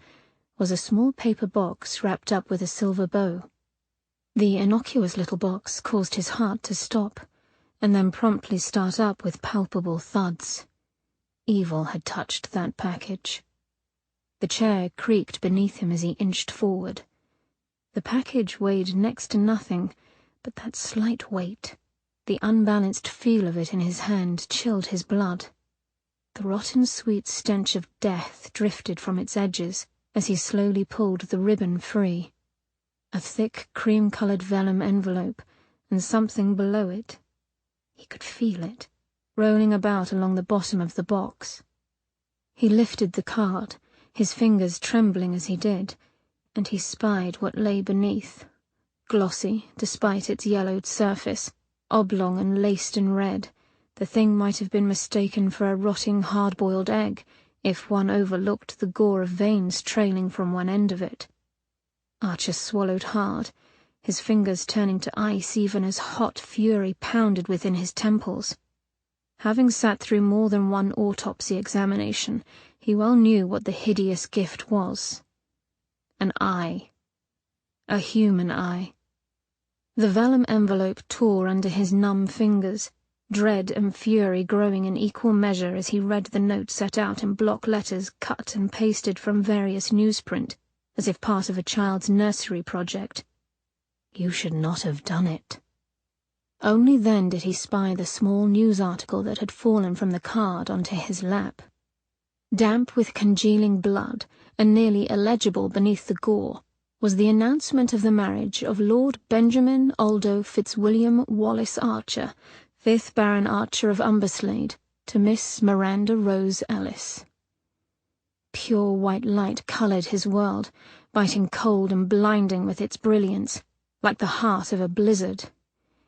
was a small paper box wrapped up with a silver bow. The innocuous little box caused his heart to stop, and then promptly start up with palpable thuds. Evil had touched that package. The chair creaked beneath him as he inched forward. The package weighed next to nothing, but that slight weight, the unbalanced feel of it in his hand, chilled his blood. The rotten sweet stench of death drifted from its edges as he slowly pulled the ribbon free. A thick cream-colored vellum envelope, and something below it. He could feel it, rolling about along the bottom of the box. He lifted the card, his fingers trembling as he did, and he spied what lay beneath, glossy despite its yellowed surface, oblong and laced in red. The thing might have been mistaken for a rotting hard-boiled egg, if one overlooked the gore of veins trailing from one end of it. Archer swallowed hard, his fingers turning to ice even as hot fury pounded within his temples. Having sat through more than one autopsy examination, he well knew what the hideous gift was. An eye. A human eye. The vellum envelope tore under his numb fingers, dread and fury growing in equal measure as he read the note set out in block letters cut and pasted from various newsprint, as if part of a child's nursery project. You should not have done it. Only then did he spy the small news article that had fallen from the card onto his lap. Damp with congealing blood, and nearly illegible beneath the gore, was the announcement of the marriage of Lord Benjamin Aldo Fitzwilliam Wallace Archer, 5th Baron Archer of Umberslade, to Miss Miranda Rose Ellis. Pure white light coloured his world, biting cold and blinding with its brilliance, like the heart of a blizzard.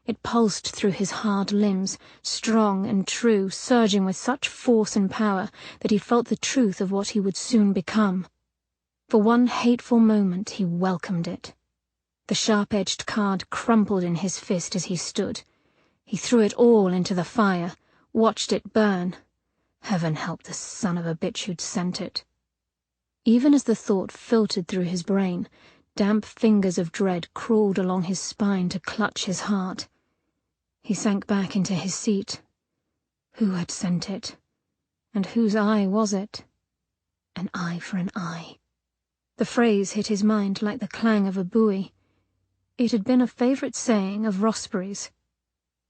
It pulsed through his hard limbs, strong and true, surging with such force and power that he felt the truth of what he would soon become. For one hateful moment he welcomed it. The sharp-edged card crumpled in his fist as he stood. He threw it all into the fire, watched it burn. Heaven help the son of a bitch who'd sent it. Even as the thought filtered through his brain, damp fingers of dread crawled along his spine to clutch his heart. He sank back into his seat. Who had sent it? And whose eye was it? An eye for an eye. The phrase hit his mind like the clang of a buoy. It had been a favourite saying of Rossbery's.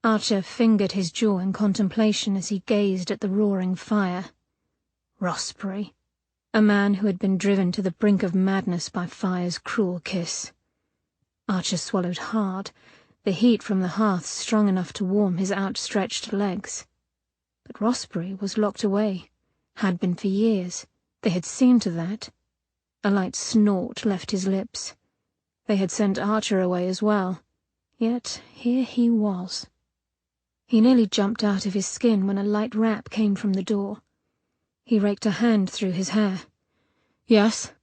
Archer fingered his jaw in contemplation as he gazed at the roaring fire. Rossbery, a man who had been driven to the brink of madness by fire's cruel kiss. Archer swallowed hard, the heat from the hearth strong enough to warm his outstretched legs. But Rossbery was locked away, had been for years. They had seen to that. A light snort left his lips. They had sent Archer away as well. Yet here he was. He nearly jumped out of his skin when a light rap came from the door. He raked a hand through his hair. "Yes?"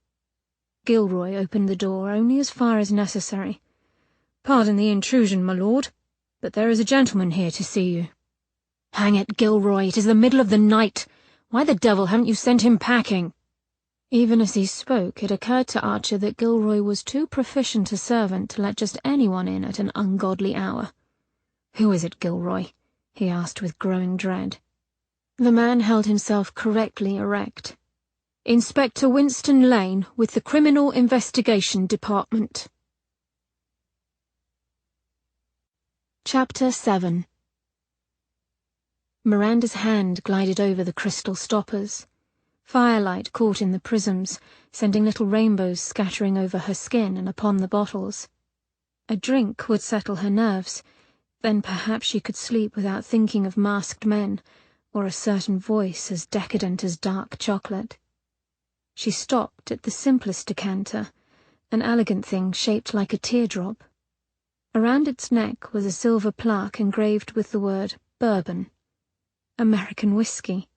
Gilroy opened the door only as far as necessary. "Pardon the intrusion, my lord, but there is a gentleman here to see you." "Hang it, Gilroy, it is the middle of the night. Why the devil haven't you sent him packing?" Even as he spoke, it occurred to Archer that Gilroy was too proficient a servant to let just anyone in at an ungodly hour. "Who is it, Gilroy?" he asked with growing dread. The man held himself correctly erect. "Inspector Winston Lane with the Criminal Investigation Department." Chapter 7. Miranda's hand glided over the crystal stoppers. Firelight caught in the prisms, sending little rainbows scattering over her skin and upon the bottles. A drink would settle her nerves, then perhaps she could sleep without thinking of masked men, or a certain voice as decadent as dark chocolate. She stopped at the simplest decanter, an elegant thing shaped like a teardrop. Around its neck was a silver plaque engraved with the word bourbon. American whiskey.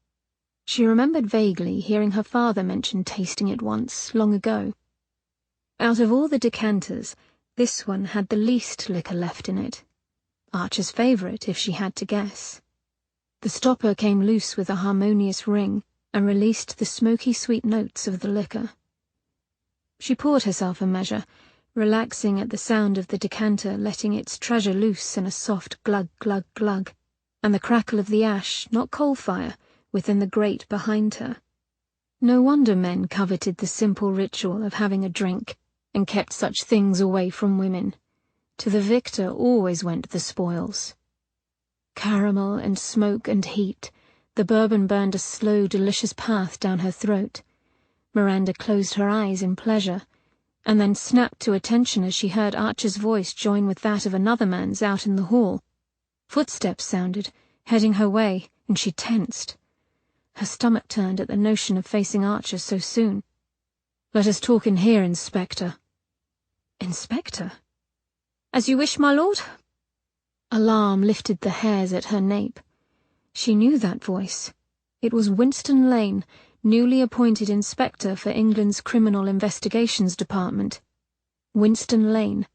She remembered vaguely hearing her father mention tasting it once, long ago. Out of all the decanters, this one had the least liquor left in it. Archer's favourite, if she had to guess. The stopper came loose with a harmonious ring and released the smoky sweet notes of the liquor. She poured herself a measure, relaxing at the sound of the decanter letting its treasure loose in a soft glug glug glug, and the crackle of the ash, not coal fire, within the grate behind her. No wonder men coveted the simple ritual of having a drink, and kept such things away from women. To the victor always went the spoils. Caramel and smoke and heat, the bourbon burned a slow, delicious path down her throat. Miranda closed her eyes in pleasure, and then snapped to attention as she heard Archer's voice join with that of another man's out in the hall. Footsteps sounded, heading her way, and she tensed. Her stomach turned at the notion of facing Archer so soon. "Let us talk in here, Inspector." "Inspector?" "As you wish, my lord." Alarm lifted the hairs at her nape. She knew that voice. It was Winston Lane, newly appointed Inspector for England's Criminal Investigations Department. Winston Lane,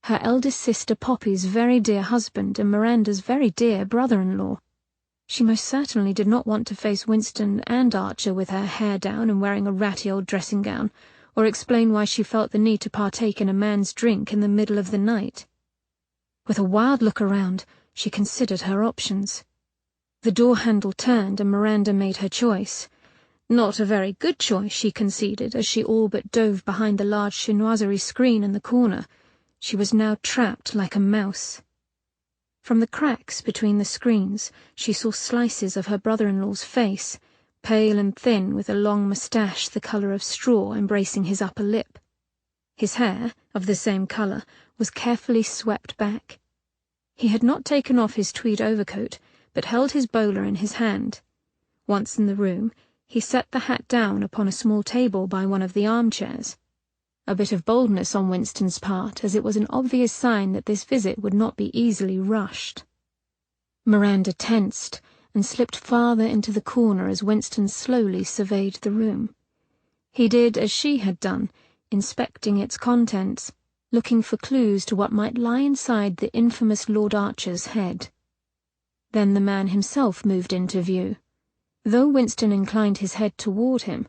her eldest sister Poppy's very dear husband and Miranda's very dear brother-in-law. She most certainly did not want to face Winston and Archer with her hair down and wearing a ratty old dressing-gown, or explain why she felt the need to partake in a man's drink in the middle of the night. With a wild look around, she considered her options. The door handle turned and Miranda made her choice. Not a very good choice, she conceded, as she all but dove behind the large chinoiserie screen in the corner. She was now trapped like a mouse. From the cracks between the screens, she saw slices of her brother-in-law's face, pale and thin with a long moustache the colour of straw embracing his upper lip. His hair, of the same colour, was carefully swept back. He had not taken off his tweed overcoat, but held his bowler in his hand. Once in the room, he set the hat down upon a small table by one of the armchairs. A bit of boldness on Winston's part, as it was an obvious sign that this visit would not be easily rushed. Miranda tensed and slipped farther into the corner as Winston slowly surveyed the room. He did as she had done, inspecting its contents, looking for clues to what might lie inside the infamous Lord Archer's head. Then the man himself moved into view. Though Winston inclined his head toward him,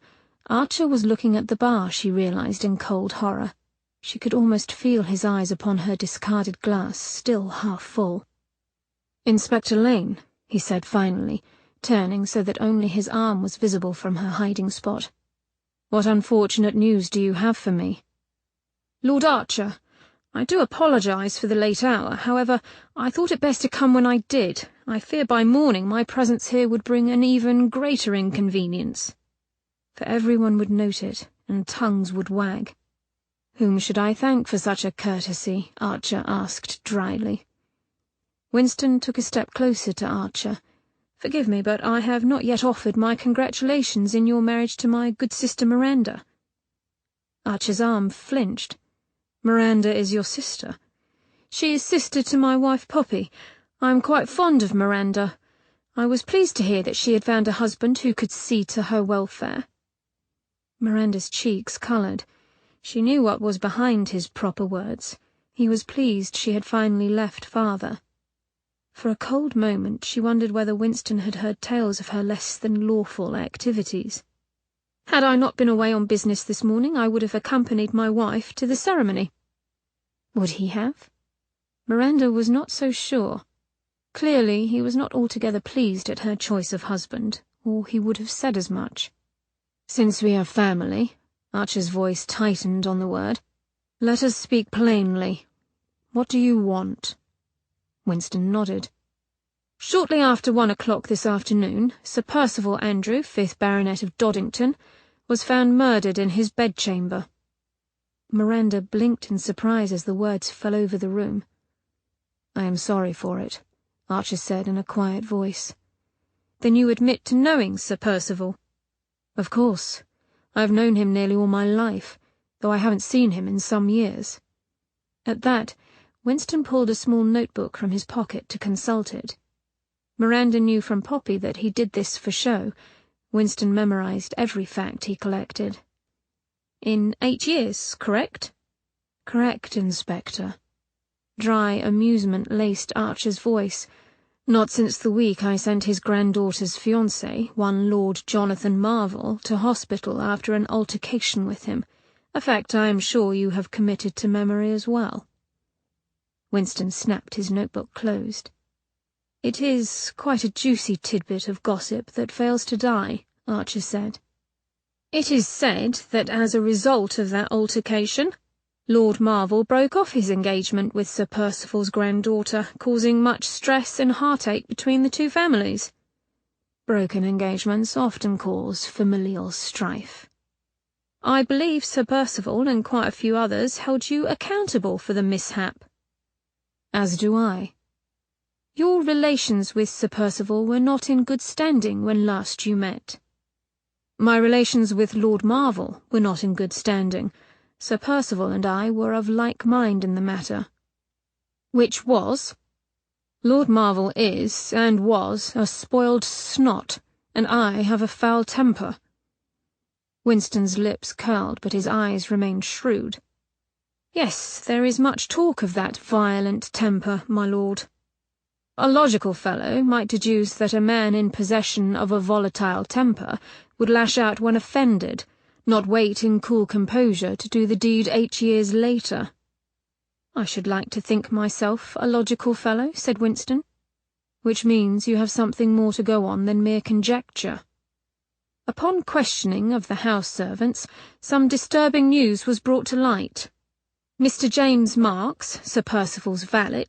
Archer was looking at the bar, she realized in cold horror. She could almost feel his eyes upon her discarded glass, still half full. "Inspector Lane," he said finally, turning so that only his arm was visible from her hiding spot. "What unfortunate news do you have for me?" "Lord Archer, I do apologize for the late hour. However, I thought it best to come when I did. I fear by morning my presence here would bring an even greater inconvenience." For everyone would note it, and tongues would wag. "Whom should I thank for such a courtesy?" Archer asked dryly. Winston took a step closer to Archer. "Forgive me, but I have not yet offered my congratulations in your marriage to my good sister Miranda." Archer's arm flinched. "Miranda is your sister?" "She is sister to my wife Poppy. I am quite fond of Miranda. I was pleased to hear that she had found a husband who could see to her welfare." Miranda's cheeks coloured. She knew what was behind his proper words. He was pleased she had finally left father. For a cold moment she wondered whether Winston had heard tales of her less than lawful activities. "Had I not been away on business this morning, I would have accompanied my wife to the ceremony." Would he have? Miranda was not so sure. Clearly he was not altogether pleased at her choice of husband, or he would have said as much. "Since we are family," Archer's voice tightened on the word, "let us speak plainly. What do you want?" Winston nodded. "Shortly after 1 o'clock this afternoon, Sir Percival Andrew, 5th Baronet of Doddington, was found murdered in his bedchamber." Miranda blinked in surprise as the words fell over the room. "I am sorry for it," Archer said in a quiet voice. "Then you admit to knowing Sir Percival?" "Of course. I have known him nearly all my life, though I haven't seen him in some years." At that, Winston pulled a small notebook from his pocket to consult it. Miranda knew from Poppy that he did this for show. Winston memorized every fact he collected. "In 8 years, correct?" "Correct, Inspector." Dry amusement laced Archer's voice. "Not since the week I sent his granddaughter's fiancé, one Lord Jonathan Marvel, to hospital after an altercation with him, a fact I am sure you have committed to memory as well." Winston snapped his notebook closed. "It is quite a juicy tidbit of gossip that fails to die," Archer said. "It is said that as a result of that altercation, Lord Marvel broke off his engagement with Sir Percival's granddaughter, causing much stress and heartache between the two families." "Broken engagements often cause familial strife." "I believe Sir Percival and quite a few others held you accountable for the mishap." "As do I." "Your relations with Sir Percival were not in good standing when last you met." "My relations with Lord Marvel were not in good standing. Sir Percival and I were of like mind in the matter." "Which was?" "Lord Marvel is, and was, a spoiled snot, and I have a foul temper." Winston's lips curled, but his eyes remained shrewd. "Yes, there is much talk of that violent temper, my lord. A logical fellow might deduce that a man in possession of a volatile temper would lash out when offended, not wait in cool composure to do the deed 8 years later." "I should like to think myself a logical fellow," said Winston. "Which means you have something more to go on than mere conjecture." "Upon questioning of the house servants, some disturbing news was brought to light. Mr. James Marks, Sir Percival's valet,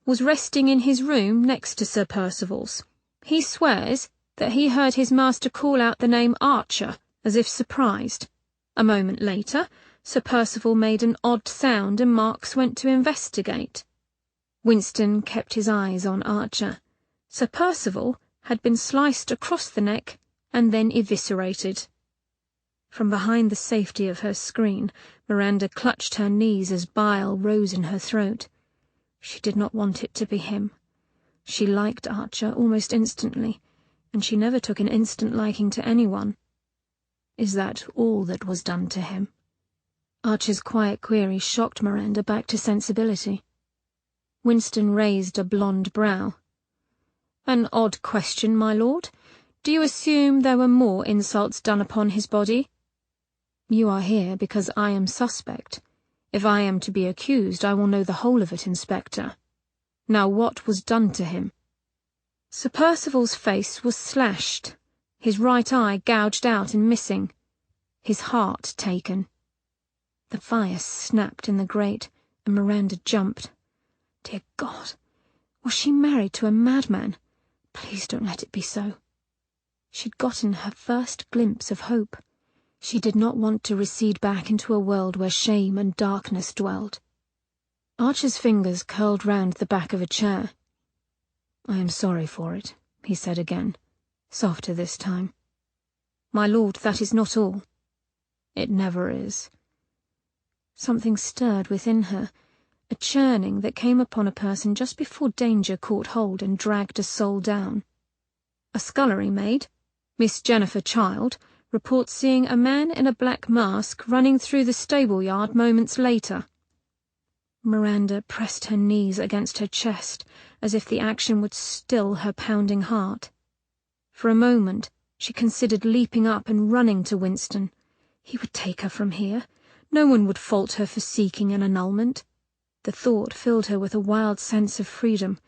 was resting in his room next to Sir Percival's. He swears that he heard his master call out the name Archer, as if surprised. A moment later, Sir Percival made an odd sound and Marks went to investigate." Winston kept his eyes on Archer. Sir Percival had been sliced across the neck and then eviscerated. From behind the safety of her screen, Miranda clutched her knees as bile rose in her throat. She did not want it to be him. She liked Archer almost instantly, and she never took an instant liking to anyone. Is that all that was done to him? Archer's quiet query shocked Miranda back to sensibility. Winston raised a blonde brow. "An odd question, my lord. Do you assume there were more insults done upon his body? You are here because I am suspect. If I am to be accused, I will know the whole of it, Inspector. Now what was done to him? Sir Percival's face was slashed, his right eye gouged out and missing, his heart taken. The fire snapped in the grate, and Miranda jumped. Dear God, was she married to a madman? Please don't let it be so. She'd gotten her first glimpse of hope. She did not want to recede back into a world where shame and darkness dwelled. Archer's fingers curled round the back of a chair. I am sorry for it, he said again, softer this time. My lord, that is not all. It never is. Something stirred within her, a churning that came upon a person just before danger caught hold and dragged a soul down. A scullery maid, Miss Jennifer Child, reports seeing a man in a black mask running through the stable yard moments later. Miranda pressed her knees against her chest, as if the action would still her pounding heart. For a moment, she considered leaping up and running to Winston. He would take her from here. No one would fault her for seeking an annulment. The thought filled her with a wild sense of freedom.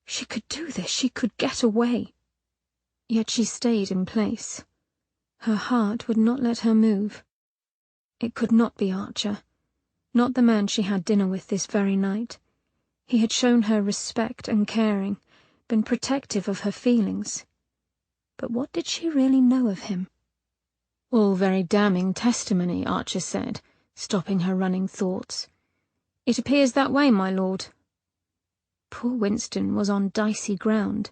She could do this. She could get away. Yet she stayed in place. Her heart would not let her move. It could not be Archer. Not the man she had dinner with this very night. He had shown her respect and caring, been protective of her feelings. But what did she really know of him? All very damning testimony, Archer said, stopping her running thoughts. It appears that way, my lord. Poor Winston was on dicey ground.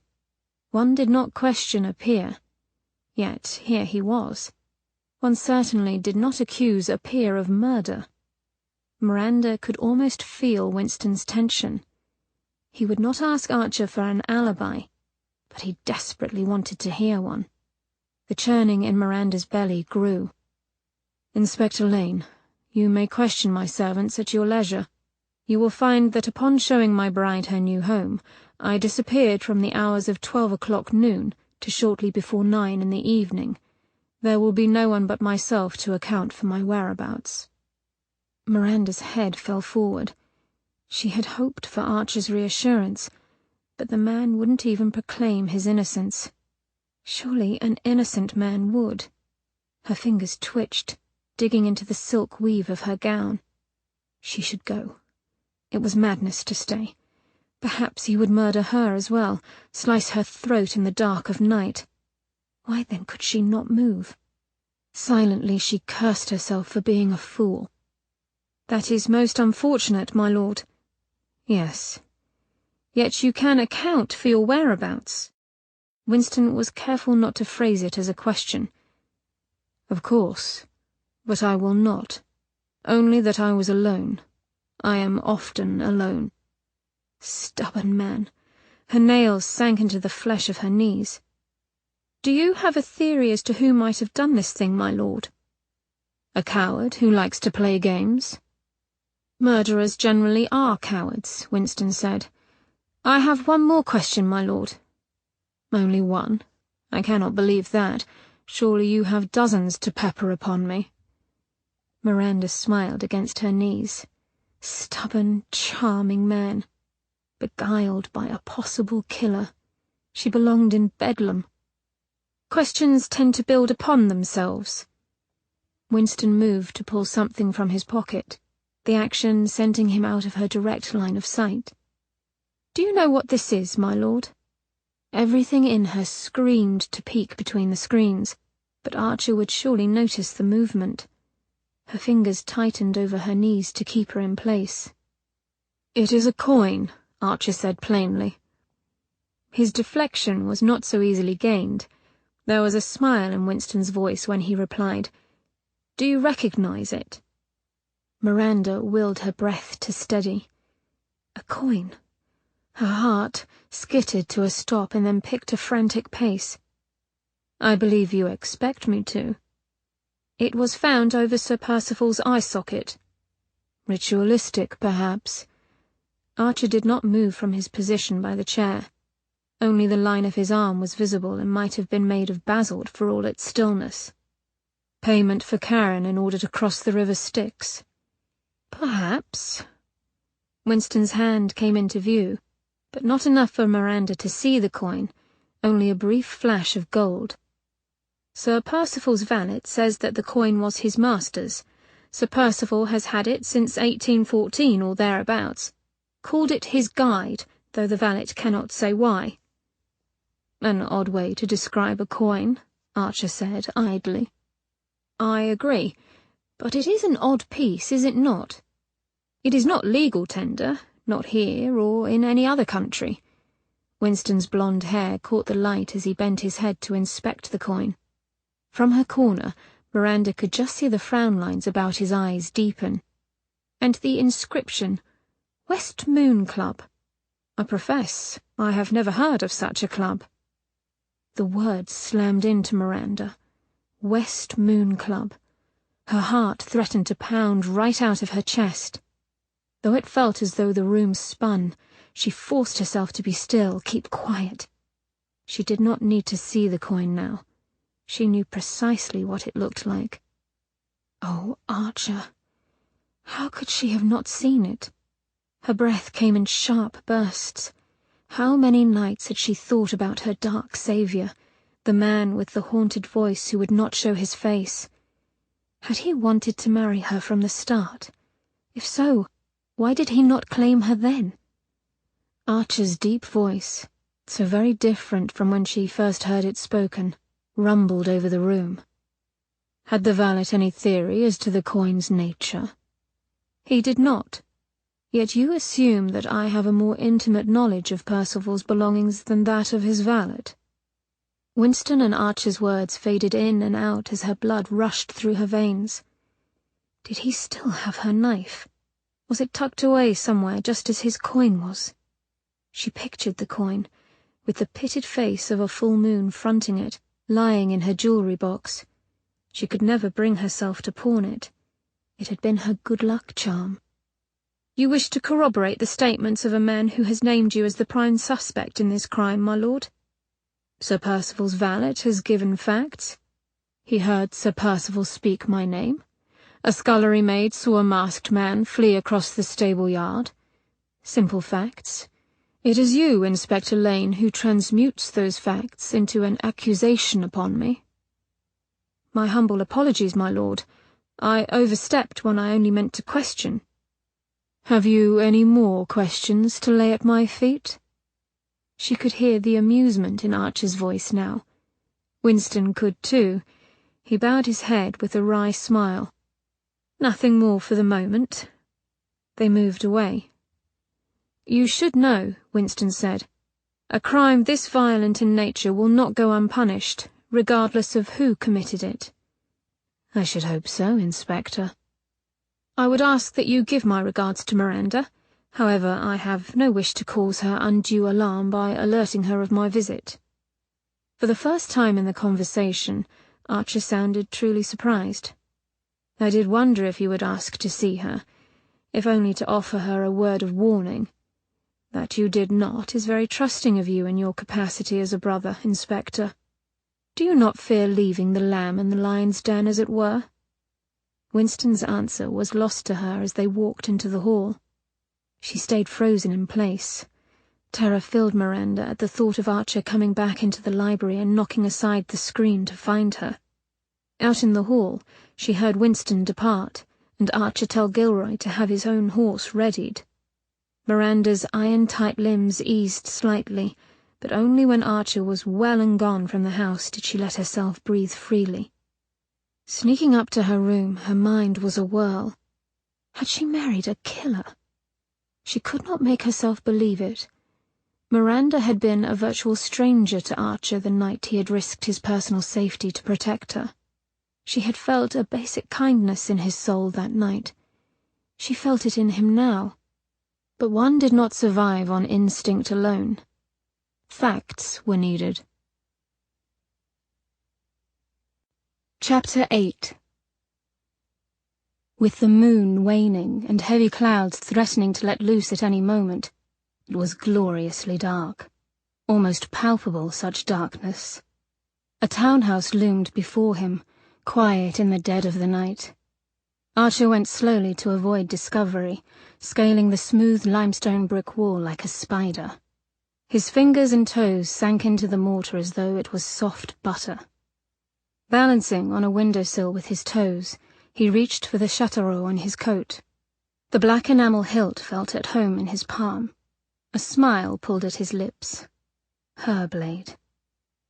One did not question a peer. Yet here he was. One certainly did not accuse a peer of murder. Miranda could almost feel Winston's tension. He would not ask Archer for an alibi, but he desperately wanted to hear one. The churning in Miranda's belly grew. Inspector Lane, you may question my servants at your leisure. You will find that upon showing my bride her new home, I disappeared from the hours of 12 o'clock noon to shortly before 9 in the evening. There will be no one but myself to account for my whereabouts. Miranda's head fell forward. She had hoped for Archer's reassurance, but the man wouldn't even proclaim his innocence. Surely an innocent man would. Her fingers twitched, digging into the silk weave of her gown. She should go. It was madness to stay. Perhaps he would murder her as well, slice her throat in the dark of night. Why then could she not move? Silently she cursed herself for being a fool. That is most unfortunate, my lord. Yes. Yet you can account for your whereabouts. Winston was careful not to phrase it as a question. Of course, but I will not. Only that I was alone. I am often alone. Stubborn man. Her nails sank into the flesh of her knees. Do you have a theory as to who might have done this thing, my lord? A coward who likes to play games? Murderers generally are cowards, Winston said. I have one more question, my lord. Only one? I cannot believe that. Surely you have dozens to pepper upon me. Miranda smiled against her knees. Stubborn, charming man. Beguiled by a possible killer. She belonged in Bedlam. Questions tend to build upon themselves. Winston moved to pull something from his pocket, the action sending him out of her direct line of sight. Do you know what this is, my lord? Everything in her screamed to peek between the screens, but Archer would surely notice the movement. Her fingers tightened over her knees to keep her in place. It is a coin, Archer said plainly. His deflection was not so easily gained. There was a smile in Winston's voice when he replied, Do you recognize it? Miranda willed her breath to steady. A coin. Her heart skittered to a stop and then picked a frantic pace. I believe you expect me to. It was found over Sir Percival's eye socket. Ritualistic, perhaps. Archer did not move from his position by the chair. Only the line of his arm was visible and might have been made of basalt for all its stillness. Payment for Karen in order to cross the river Styx? Perhaps. Winston's hand came into view, but not enough for Miranda to see the coin, only a brief flash of gold. Sir Percival's valet says that the coin was his master's. Sir Percival has had it since 1814 or thereabouts. Called it his guide, though the valet cannot say why. An odd way to describe a coin, Archer said idly. I agree, but it is an odd piece, is it not? It is not legal tender, not here or in any other country. Winston's blonde hair caught the light as he bent his head to inspect the coin. From her corner, Miranda could just see the frown lines about his eyes deepen. And the inscription, West Moon Club. I profess, I have never heard of such a club. The words slammed into Miranda. West Moon Club. Her heart threatened to pound right out of her chest. Though it felt as though the room spun, she forced herself to be still, keep quiet. She did not need to see the coin now. She knew precisely what it looked like. Oh, Archer! How could she have not seen it? Her breath came in sharp bursts. How many nights had she thought about her dark saviour, the man with the haunted voice who would not show his face? Had he wanted to marry her from the start? If so, why did he not claim her then? Archer's deep voice, so very different from when she first heard it spoken, rumbled over the room. Had the valet any theory as to the coin's nature? He did not. Yet you assume that I have a more intimate knowledge of Percival's belongings than that of his valet. Winston and Archer's words faded in and out as her blood rushed through her veins. Did he still have her knife? Was it tucked away somewhere just as his coin was? She pictured the coin, with the pitted face of a full moon fronting it, lying in her jewellery box. She could never bring herself to pawn it. It had been her good luck charm. You wish to corroborate the statements of a man who has named you as the prime suspect in this crime, my lord? Sir Percival's valet has given facts. He heard Sir Percival speak my name. A scullery maid saw a masked man flee across the stable yard. Simple facts. It is you, Inspector Lane, who transmutes those facts into an accusation upon me. My humble apologies, my lord. I overstepped when I only meant to question. Have you any more questions to lay at my feet? She could hear the amusement in Archer's voice now. Winston could too. He bowed his head with a wry smile. Nothing more for the moment. They moved away. You should know, Winston said. A crime this violent in nature will not go unpunished, regardless of who committed it. I should hope so, Inspector. I would ask that you give my regards to Miranda. However, I have no wish to cause her undue alarm by alerting her of my visit. For the first time in the conversation, Archer sounded truly surprised. I did wonder if you would ask to see her, if only to offer her a word of warning. That you did not is very trusting of you in your capacity as a brother, Inspector. Do you not fear leaving the lamb in the lion's den, as it were? Winston's answer was lost to her as they walked into the hall. She stayed frozen in place. Terror filled Miranda at the thought of Archer coming back into the library and knocking aside the screen to find her. Out in the hall, she heard Winston depart, and Archer tell Gilroy to have his own horse readied. Miranda's iron-tight limbs eased slightly, but only when Archer was well and gone from the house did she let herself breathe freely. Sneaking up to her room, her mind was a whirl. Had she married a killer? She could not make herself believe it. Miranda had been a virtual stranger to Archer the night he had risked his personal safety to protect her. She had felt a basic kindness in his soul that night. She felt it in him now. But one did not survive on instinct alone. Facts were needed. Chapter 8. With the moon waning and heavy clouds threatening to let loose at any moment, it was gloriously dark. almost palpable such darkness. A townhouse loomed before him, quiet in the dead of the night. Archer went slowly to avoid discovery, scaling the smooth limestone brick wall like a spider. His fingers and toes sank into the mortar as though it was soft butter. Balancing on a windowsill with his toes, he reached for the chateau on his coat. The black enamel hilt felt at home in his palm. A smile pulled at his lips. Her blade.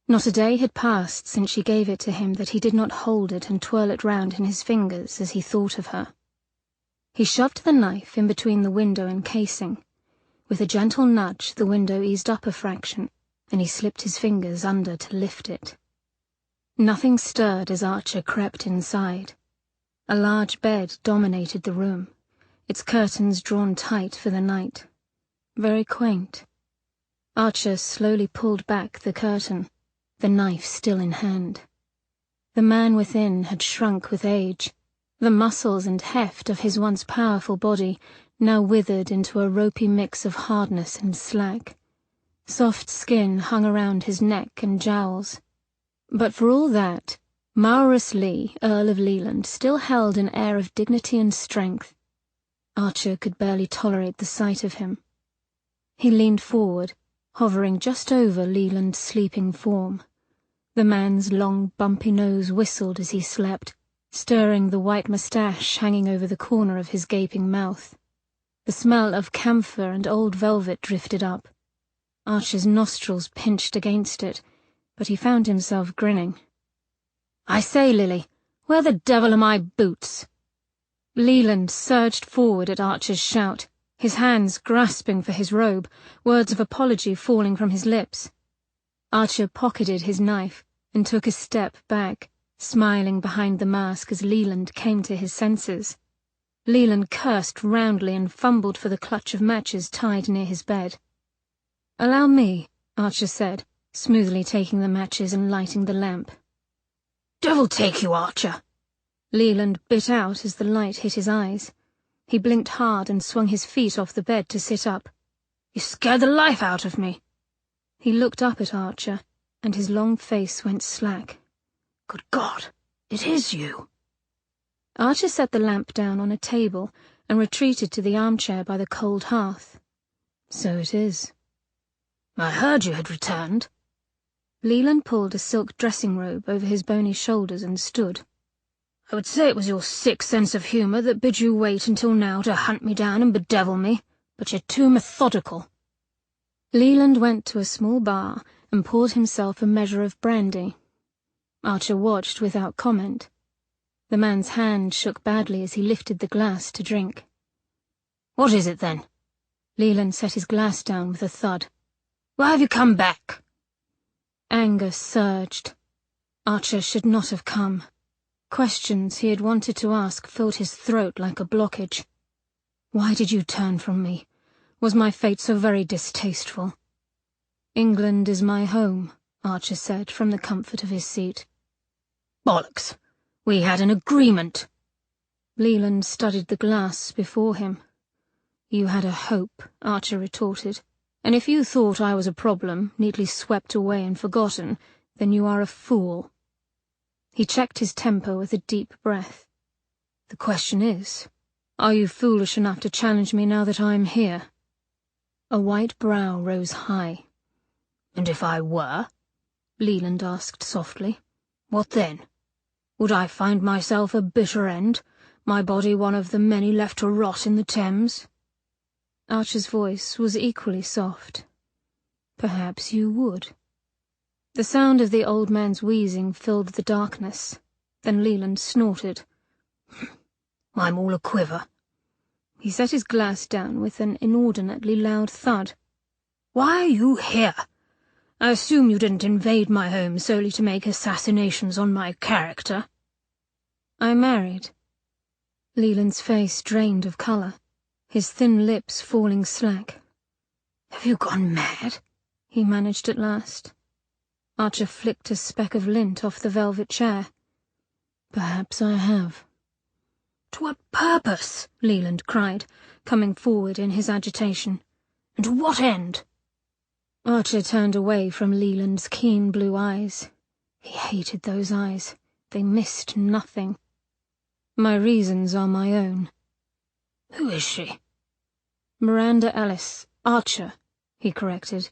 Not a day had passed since she gave it to him that he did not hold it and twirl it round in his fingers as he thought of her. He shoved the knife in between the window and casing. With a gentle nudge, the window eased up a fraction, and he slipped his fingers under to lift it. Nothing stirred as Archer crept inside. A large bed dominated the room, its curtains drawn tight for the night. Very quaint. Archer slowly pulled back the curtain, the knife still in hand. The man within had shrunk with age. The muscles and heft of his once powerful body now withered into a ropey mix of hardness and slack. Soft skin hung around his neck and jowls. But for all that, Maurus Lee, Earl of Leland, still held an air of dignity and strength. Archer could barely tolerate the sight of him. He leaned forward, hovering just over Leland's sleeping form. The man's long, bumpy nose whistled as he slept, stirring the white moustache hanging over the corner of his gaping mouth. The smell of camphor and old velvet drifted up. Archer's nostrils pinched against it, but he found himself grinning. "I say, Lily, where the devil are my boots?" Leland surged forward at Archer's shout, his hands grasping for his robe, words of apology falling from his lips. Archer pocketed his knife and took a step back, smiling behind the mask as Leland came to his senses. Leland cursed roundly and fumbled for the clutch of matches tied near his bed. "Allow me," Archer said, smoothly taking the matches and lighting the lamp. "Devil take you, Archer!" Leland bit out as the light hit his eyes. He blinked hard and swung his feet off the bed to sit up. "You scared the life out of me." He looked up at Archer, and his long face went slack. "Good God, it is you!" Archer set the lamp down on a table and retreated to the armchair by the cold hearth. "So it is." "I heard you had returned." Leland pulled a silk dressing robe over his bony shoulders and stood. "I would say it was your sick sense of humour that bid you wait until now to hunt me down and bedevil me, but you're too methodical." Leland went to a small bar and poured himself a measure of brandy. Archer watched without comment. The man's hand shook badly as he lifted the glass to drink. "What is it, then?" Leland set his glass down with a thud. "Why have you come back?" Anger surged. Archer should not have come. Questions he had wanted to ask filled his throat like a blockage. "Why did you turn from me? Was my fate so very distasteful?" "England is my home," Archer said from the comfort of his seat. "Bollocks! We had an agreement." Leland studied the glass before him. "You had a hope," Archer retorted, "and if you thought I was a problem, neatly swept away and forgotten, then you are a fool." He checked his temper with a deep breath. "The question is, are you foolish enough to challenge me now that I am here?" A white brow rose high. "And if I were?" Leland asked softly. "What then? Would I find myself a bitter end, my body one of the many left to rot in the Thames?" Archer's voice was equally soft. "Perhaps you would." The sound of the old man's wheezing filled the darkness. Then Leland snorted. "I'm all a-quiver." He set his glass down with an inordinately loud thud. "Why are you here? I assume you didn't invade my home solely to make assassinations on my character." "I married." Leland's face drained of colour, his thin lips falling slack. "Have you gone mad?" he managed at last. Archer flicked a speck of lint off the velvet chair. "Perhaps I have." "To what purpose?" Leland cried, coming forward in his agitation. "And to what end?" Archer turned away from Leland's keen blue eyes. He hated those eyes. They missed nothing. My reasons are my own. Who is she? Miranda Ellis, Archer, he corrected.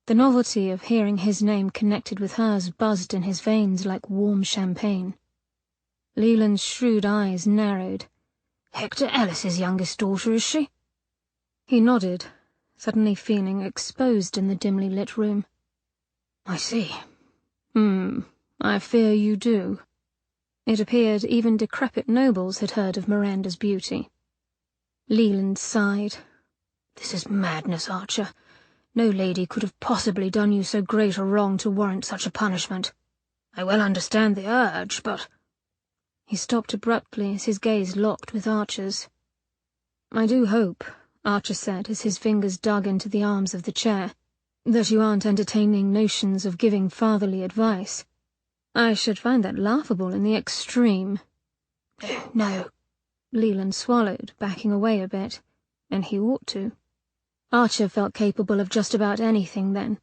The novelty of hearing his name connected with hers buzzed in his veins like warm champagne. Leland's shrewd eyes narrowed. Hector Ellis's youngest daughter, is she? He nodded, suddenly feeling exposed in the dimly lit room. I see. I fear you do. It appeared even decrepit nobles had heard of Miranda's beauty. Leland sighed. This is madness, Archer. No lady could have possibly done you so great a wrong to warrant such a punishment. I well understand the urge, but— He stopped abruptly as his gaze locked with Archer's. I do hope, Archer said as his fingers dug into the arms of the chair, that you aren't entertaining notions of giving fatherly advice. I should find that laughable in the extreme. No. Leland swallowed, backing away a bit, and he ought to. Archer felt capable of just about anything then.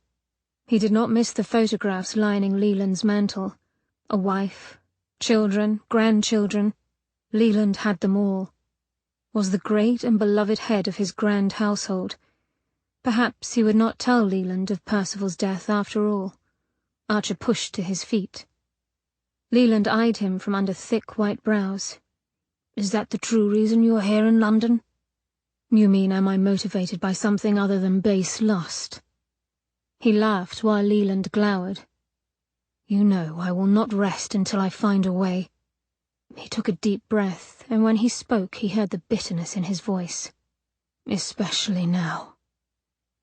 He did not miss the photographs lining Leland's mantel. A wife, children, grandchildren. Leland had them all. Was the great and beloved head of his grand household. Perhaps he would not tell Leland of Percival's death after all. Archer pushed to his feet. Leland eyed him from under thick white brows. Is that the true reason you're here in London? You mean, am I motivated by something other than base lust? He laughed while Leland glowered. You know I will not rest until I find a way. He took a deep breath, and when he spoke he heard the bitterness in his voice. Especially now.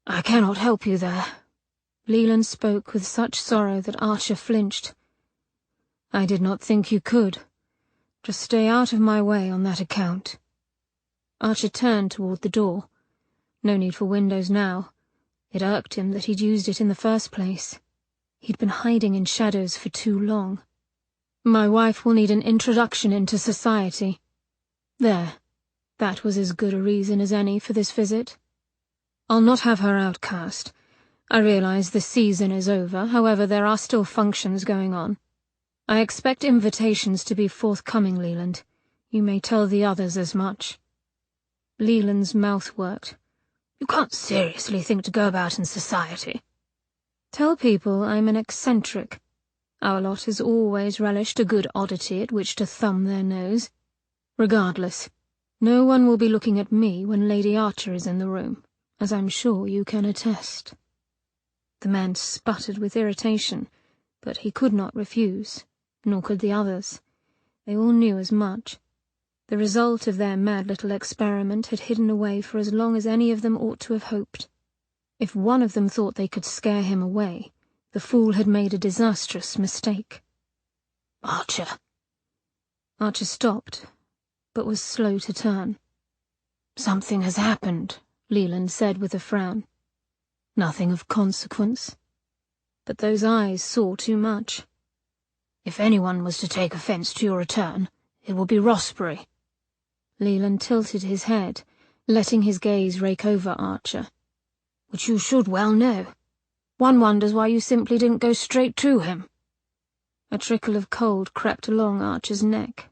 I cannot help you there. Leland spoke with such sorrow that Archer flinched. I did not think you could. Just stay out of my way on that account. Archer turned toward the door. No need for windows now. It irked him that he'd used it in the first place. He'd been hiding in shadows for too long. My wife will need an introduction into society. There. That was as good a reason as any for this visit. I'll not have her outcast. I realize the season is over, however there are still functions going on. I expect invitations to be forthcoming, Leland. You may tell the others as much. Leland's mouth worked. You can't seriously think to go about in society. Tell people I'm an eccentric. Our lot has always relished a good oddity at which to thumb their nose. Regardless, no one will be looking at me when Lady Archer is in the room, as I'm sure you can attest. The man sputtered with irritation, but he could not refuse, nor could the others. They all knew as much. The result of their mad little experiment had hidden away for as long as any of them ought to have hoped. If one of them thought they could scare him away, the fool had made a disastrous mistake. Archer. Archer stopped, but was slow to turn. Something has happened, Leland said with a frown. Nothing of consequence. But those eyes saw too much. If anyone was to take offense to your return, it will be Rossbury. Leland tilted his head, letting his gaze rake over Archer. Which you should well know. One wonders why you simply didn't go straight to him. A trickle of cold crept along Archer's neck.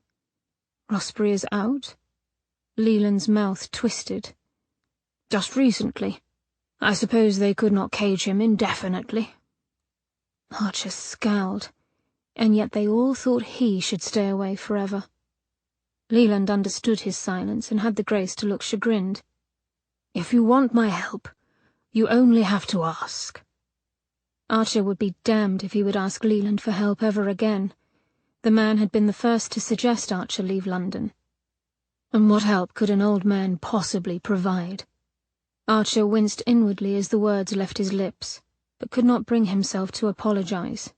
Rossbury is out? Leland's mouth twisted. Just recently. I suppose they could not cage him indefinitely. Archer scowled, and yet they all thought he should stay away forever. Leland understood his silence and had the grace to look chagrined. If you want my help, you only have to ask. Archer would be damned if he would ask Leland for help ever again. The man had been the first to suggest Archer leave London. And what help could an old man possibly provide? Archer winced inwardly as the words left his lips, but could not bring himself to apologize.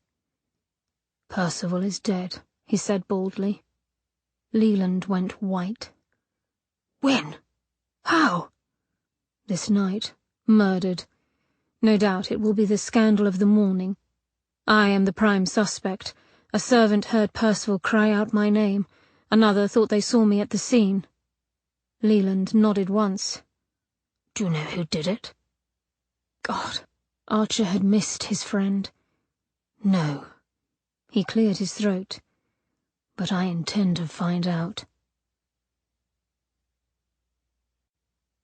Percival is dead, he said baldly. Leland went white. When? How? This night. Murdered. No doubt it will be the scandal of the morning. I am the prime suspect. A servant heard Percival cry out my name. Another thought they saw me at the scene. Leland nodded once. Do you know who did it? God, Archer had missed his friend. No. He cleared his throat. But I intend to find out.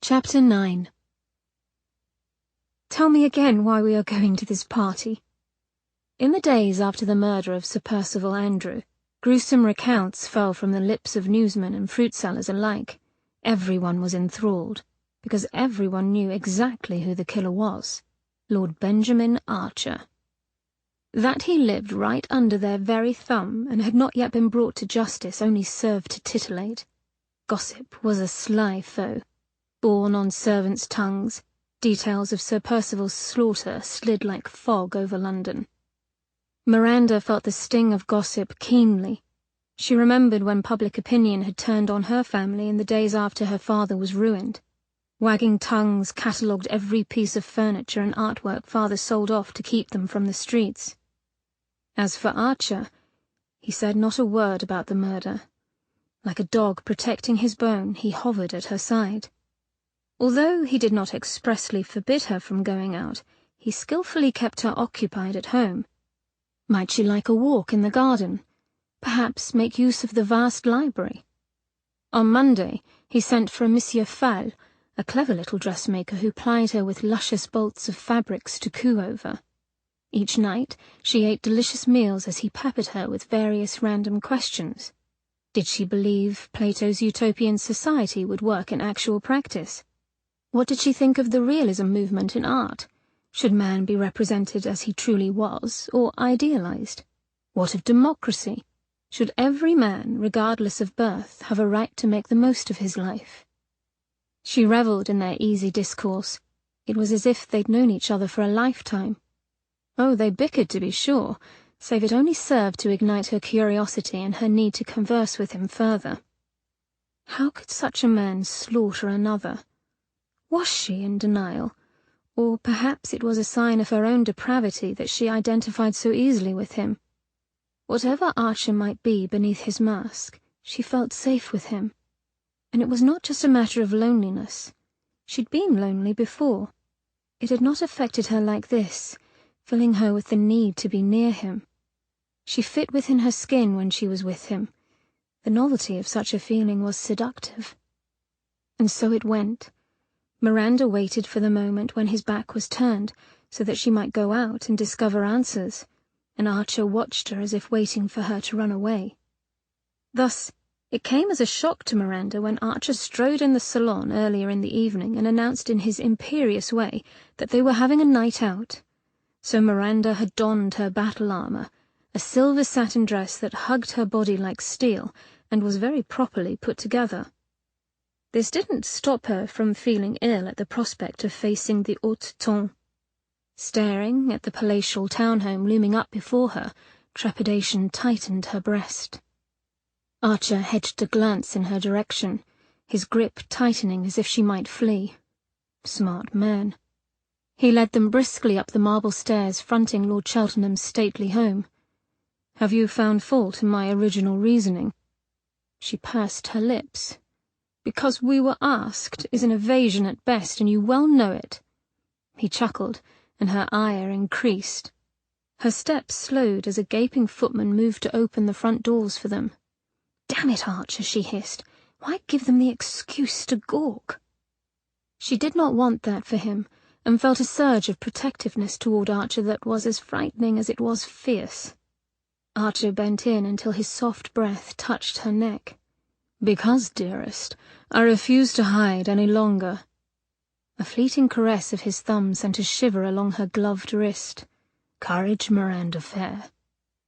Chapter 9. Tell me again why we are going to this party. In the days after the murder of Sir Percival Andrew, gruesome recounts fell from the lips of newsmen and fruit sellers alike. Everyone was enthralled, because everyone knew exactly who the killer was: Lord Benjamin Archer. That he lived right under their very thumb and had not yet been brought to justice only served to titillate. Gossip was a sly foe. Borne on servants' tongues, details of Sir Percival's slaughter slid like fog over London. Miranda felt the sting of gossip keenly. She remembered when public opinion had turned on her family in the days after her father was ruined. Wagging tongues catalogued every piece of furniture and artwork father sold off to keep them from the streets. As for Archer, he said not a word about the murder. Like a dog protecting his bone, he hovered at her side. Although he did not expressly forbid her from going out, he skillfully kept her occupied at home. Might she like a walk in the garden? Perhaps make use of the vast library? On Monday, he sent for a Monsieur Fall, a clever little dressmaker who plied her with luscious bolts of fabrics to coo over. Each night, she ate delicious meals as he peppered her with various random questions. Did she believe Plato's utopian society would work in actual practice? What did she think of the realism movement in art? Should man be represented as he truly was, or idealized? What of democracy? Should every man, regardless of birth, have a right to make the most of his life? She revelled in their easy discourse. It was as if they'd known each other for a lifetime. Oh, they bickered, to be sure, save it only served to ignite her curiosity and her need to converse with him further. How could such a man slaughter another? Was she in denial? Or perhaps it was a sign of her own depravity that she identified so easily with him. Whatever Archer might be beneath his mask, she felt safe with him. And it was not just a matter of loneliness. She'd been lonely before. It had not affected her like this, filling her with the need to be near him. She fit within her skin when she was with him. The novelty of such a feeling was seductive. And so it went. Miranda waited for the moment when his back was turned, so that she might go out and discover answers, and Archer watched her as if waiting for her to run away. Thus, it came as a shock to Miranda when Archer strode in the salon earlier in the evening and announced in his imperious way that they were having a night out. So Miranda had donned her battle armor, a silver satin dress that hugged her body like steel and was very properly put together. This didn't stop her from feeling ill at the prospect of facing the haute ton. Staring at the palatial townhome looming up before her, trepidation tightened her breast. Archer hedged a glance in her direction, his grip tightening as if she might flee. Smart man. He led them briskly up the marble stairs fronting Lord Cheltenham's stately home. "Have you found fault in my original reasoning?" She pursed her lips. "Because we were asked is an evasion at best, and you well know it." He chuckled, and her ire increased. Her steps slowed as a gaping footman moved to open the front doors for them. "Damn it, Archer," she hissed. "Why give them the excuse to gawk?" She did not want that for him, and felt a surge of protectiveness toward Archer that was as frightening as it was fierce. Archer bent in until his soft breath touched her neck. "Because, dearest, I refuse to hide any longer." A fleeting caress of his thumb sent a shiver along her gloved wrist. "Courage, Miranda fair.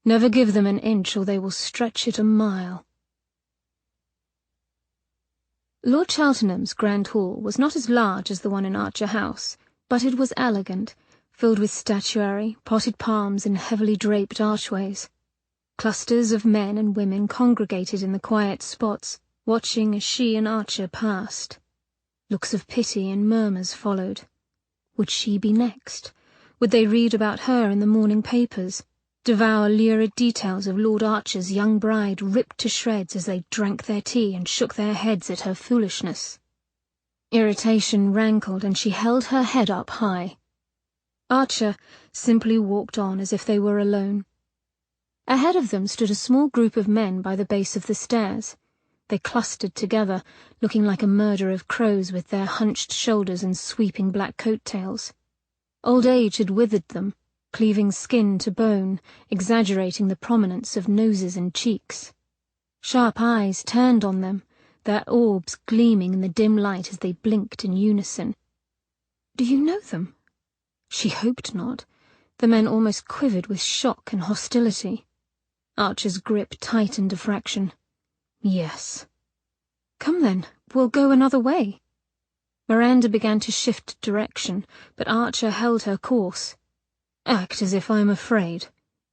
Never give them an inch or they will stretch it a mile." Lord Cheltenham's grand hall was not as large as the one in Archer House, but it was elegant, filled with statuary, potted palms, and heavily draped archways. Clusters of men and women congregated in the quiet spots, watching as she and Archer passed. Looks of pity and murmurs followed. Would she be next? Would they read about her in the morning papers, devour lurid details of Lord Archer's young bride ripped to shreds as they drank their tea and shook their heads at her foolishness? Irritation rankled, and she held her head up high. Archer simply walked on as if they were alone. Ahead of them stood a small group of men by the base of the stairs. They clustered together, looking like a murder of crows with their hunched shoulders and sweeping black coat-tails. Old age had withered them, cleaving skin to bone, exaggerating the prominence of noses and cheeks. Sharp eyes turned on them, their orbs gleaming in the dim light as they blinked in unison. "Do you know them?" She hoped not. The men almost quivered with shock and hostility. Archer's grip tightened a fraction. "Yes." "Come then, we'll go another way." Miranda began to shift direction, but Archer held her course. "Act as if I'm afraid."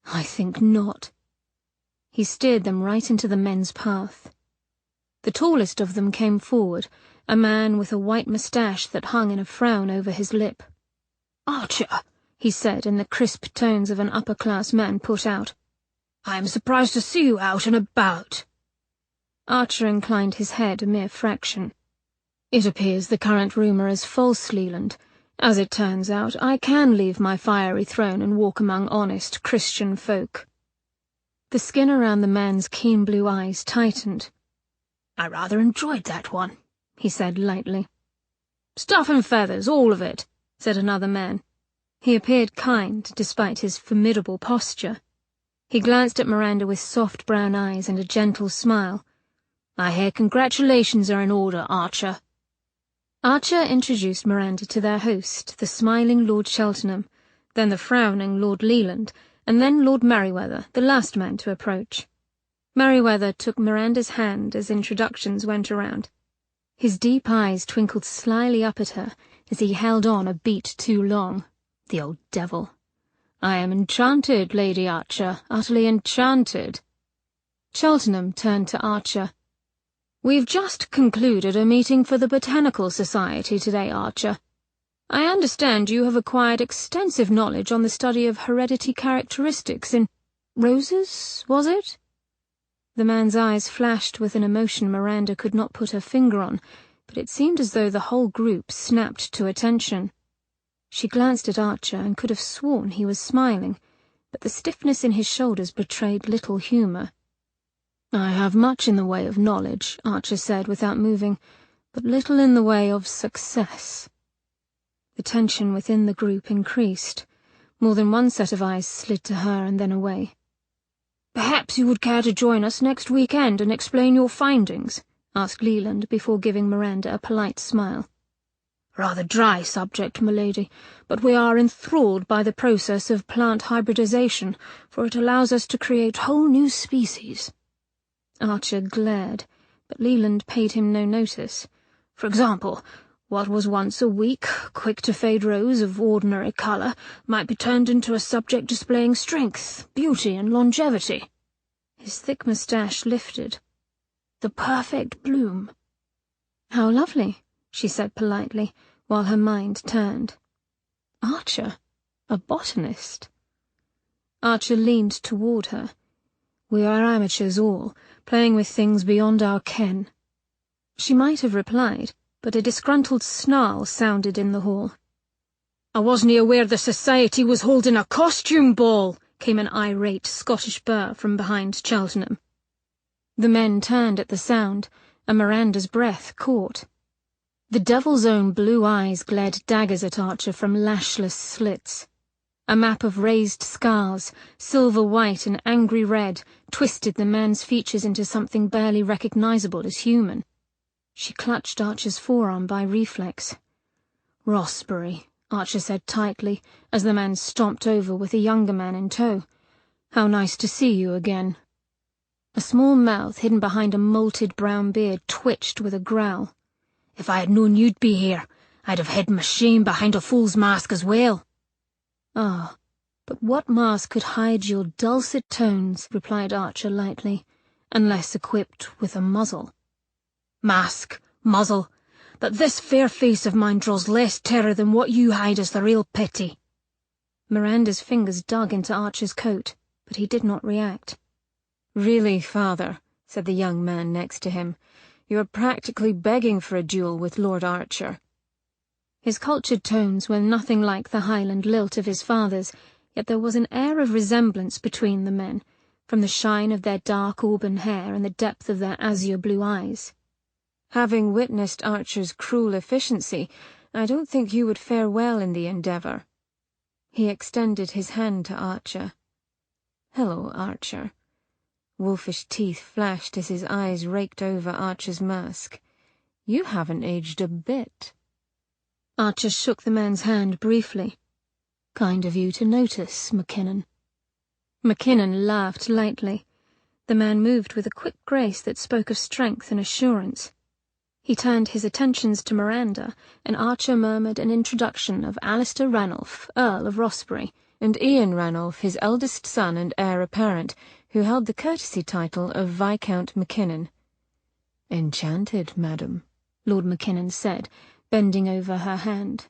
"I think not." He steered them right into the men's path. The tallest of them came forward, a man with a white moustache that hung in a frown over his lip. "Archer," he said in the crisp tones of an upper-class man put out, "I am surprised to see you out and about." Archer inclined his head a mere fraction. "It appears the current rumour is false, Leland. As it turns out, I can leave my fiery throne and walk among honest Christian folk." The skin around the man's keen blue eyes tightened. "I rather enjoyed that one," he said lightly. "Stuff and feathers, all of it," said another man. He appeared kind, despite his formidable posture. He glanced at Miranda with soft brown eyes and a gentle smile. "I hear congratulations are in order, Archer." Archer introduced Miranda to their host, the smiling Lord Cheltenham, then the frowning Lord Leland, and then Lord Merryweather, the last man to approach. Merryweather took Miranda's hand as introductions went around. His deep eyes twinkled slyly up at her as he held on a beat too long. The old devil. "I am enchanted, Lady Archer, utterly enchanted." Cheltenham turned to Archer. "We've just concluded a meeting for the Botanical Society today, Archer. I understand you have acquired extensive knowledge on the study of heredity characteristics in roses, was it?" The man's eyes flashed with an emotion Miranda could not put her finger on, but it seemed as though the whole group snapped to attention. She glanced at Archer and could have sworn he was smiling, but the stiffness in his shoulders betrayed little humour. "I have much in the way of knowledge," Archer said without moving, "but little in the way of success." The tension within the group increased. More than one set of eyes slid to her and then away. "Perhaps you would care to join us next weekend and explain your findings?" asked Leland before giving Miranda a polite smile. "Rather dry subject, milady, but we are enthralled by the process of plant hybridization, for it allows us to create whole new species." Archer glared, but Leland paid him no notice. "For example, what was once a weak, quick-to-fade rose of ordinary colour might be turned into a subject displaying strength, beauty, and longevity." His thick moustache lifted. "The perfect bloom." "How lovely," she said politely, while her mind turned. Archer, a botanist. Archer leaned toward her. "We are amateurs all, playing with things beyond our ken." She might have replied, but a disgruntled snarl sounded in the hall. "I wasn't aware the society was holding a costume ball," came an irate Scottish burr from behind Cheltenham. The men turned at the sound, and Miranda's breath caught. The devil's own blue eyes glared daggers at Archer from lashless slits. A map of raised scars, silver white and angry red, twisted the man's features into something barely recognizable as human. She clutched Archer's forearm by reflex. "Rossbury," Archer said tightly, as the man stomped over with a younger man in tow. "How nice to see you again." A small mouth hidden behind a molted brown beard twitched with a growl. "If I had known you'd be here, I'd have hid my shame behind a fool's mask as well." "Ah, but what mask could hide your dulcet tones," replied Archer lightly, "unless equipped with a muzzle?" "Mask, muzzle, but this fair face of mine draws less terror than what you hide as the real pity." Miranda's fingers dug into Archer's coat, but he did not react. "Really, father," said the young man next to him, "you are practically begging for a duel with Lord Archer." His cultured tones were nothing like the Highland lilt of his father's, yet there was an air of resemblance between the men, from the shine of their dark auburn hair and the depth of their azure blue eyes. "Having witnessed Archer's cruel efficiency, I don't think you would fare well in the endeavour." He extended his hand to Archer. "Hello, Archer." Wolfish teeth flashed as his eyes raked over Archer's mask. "You haven't aged a bit." Archer shook the man's hand briefly. "Kind of you to notice, Mackinnon." Mackinnon laughed lightly. The man moved with a quick grace that spoke of strength and assurance. He turned his attentions to Miranda, and Archer murmured an introduction of Alistair Ranulph, Earl of Rossbury, and Ian Ranulph, his eldest son and heir apparent, who held the courtesy title of Viscount Mackinnon. "Enchanted, madam," Lord Mackinnon said, bending over her hand.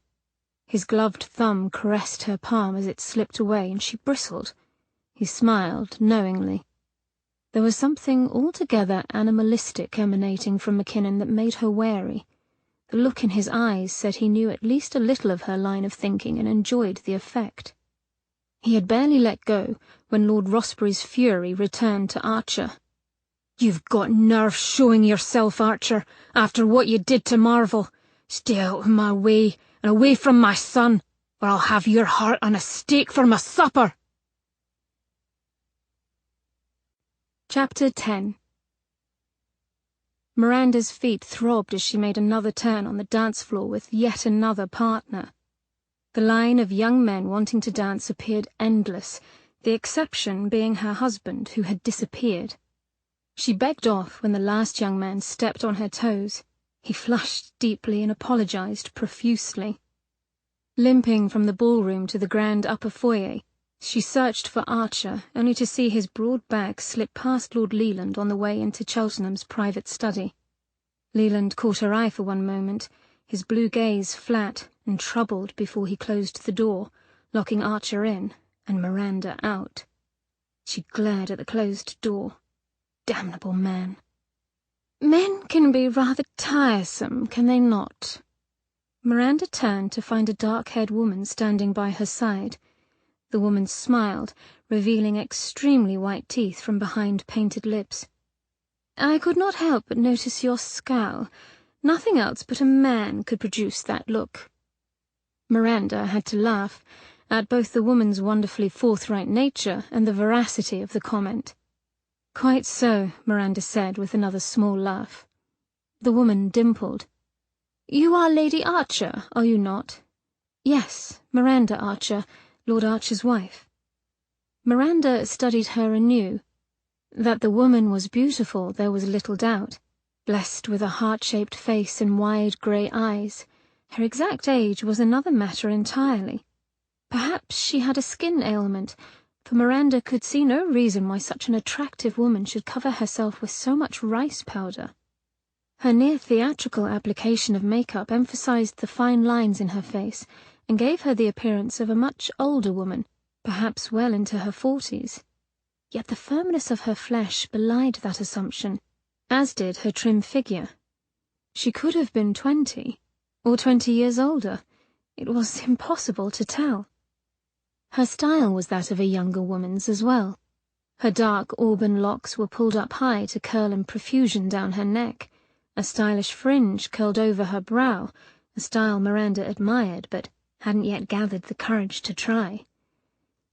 His gloved thumb caressed her palm as it slipped away, and she bristled. He smiled knowingly. There was something altogether animalistic emanating from Mackinnon that made her wary. The look in his eyes said he knew at least a little of her line of thinking and enjoyed the effect. He had barely let go when Lord Rossbury's fury returned to Archer. "You've got nerve showing yourself, Archer, after what you did to Marvel. Stay out of my way, and away from my son, or I'll have your heart on a stake for my supper." Chapter 10. Miranda's feet throbbed as she made another turn on the dance floor with yet another partner. The line of young men wanting to dance appeared endless, the exception being her husband, who had disappeared. She begged off when the last young man stepped on her toes. He flushed deeply and apologized profusely. Limping from the ballroom to the grand upper foyer, she searched for Archer, only to see his broad back slip past Lord Leland on the way into Cheltenham's private study. Leland caught her eye for one moment, his blue gaze flat and troubled before he closed the door, locking Archer in and Miranda out. She glared at the closed door. Damnable man. Men can be rather tiresome, can they not? Miranda turned to find a dark-haired woman standing by her side. The woman smiled, revealing extremely white teeth from behind painted lips. "I could not help but notice your scowl. Nothing else but a man could produce that look." Miranda had to laugh, at both the woman's wonderfully forthright nature and the veracity of the comment. "Quite so," Miranda said with another small laugh. The woman dimpled. "You are Lady Archer, are you not?" "Yes, Miranda Archer, Lord Archer's wife." Miranda studied her anew. That the woman was beautiful there was little doubt, blessed with a heart-shaped face and wide grey eyes. Her exact age was another matter entirely. Perhaps she had a skin ailment, for Miranda could see no reason why such an attractive woman should cover herself with so much rice powder. Her near-theatrical application of makeup emphasized the fine lines in her face and gave her the appearance of a much older woman, perhaps well into her 40s. Yet the firmness of her flesh belied that assumption, as did her trim figure. She could have been 20, or 20 years older. It was impossible to tell. Her style was that of a younger woman's as well. Her dark auburn locks were pulled up high to curl in profusion down her neck. A stylish fringe curled over her brow, a style Miranda admired but hadn't yet gathered the courage to try.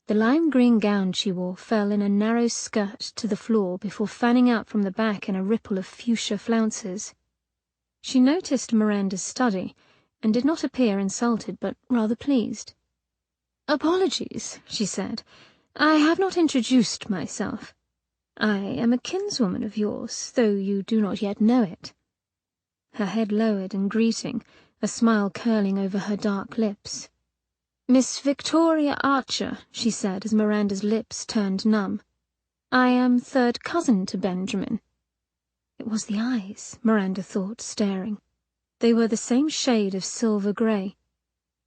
The lime-green gown she wore fell in a narrow skirt to the floor before fanning out from the back in a ripple of fuchsia flounces. She noticed Miranda's study, and did not appear insulted, but rather pleased. "Apologies," she said. "I have not introduced myself. I am a kinswoman of yours, though you do not yet know it." Her head lowered in greeting, a smile curling over her dark lips. "Miss Victoria Archer," she said as Miranda's lips turned numb. "I am third cousin to Benjamin." It was the eyes, Miranda thought, staring. They were the same shade of silver-grey.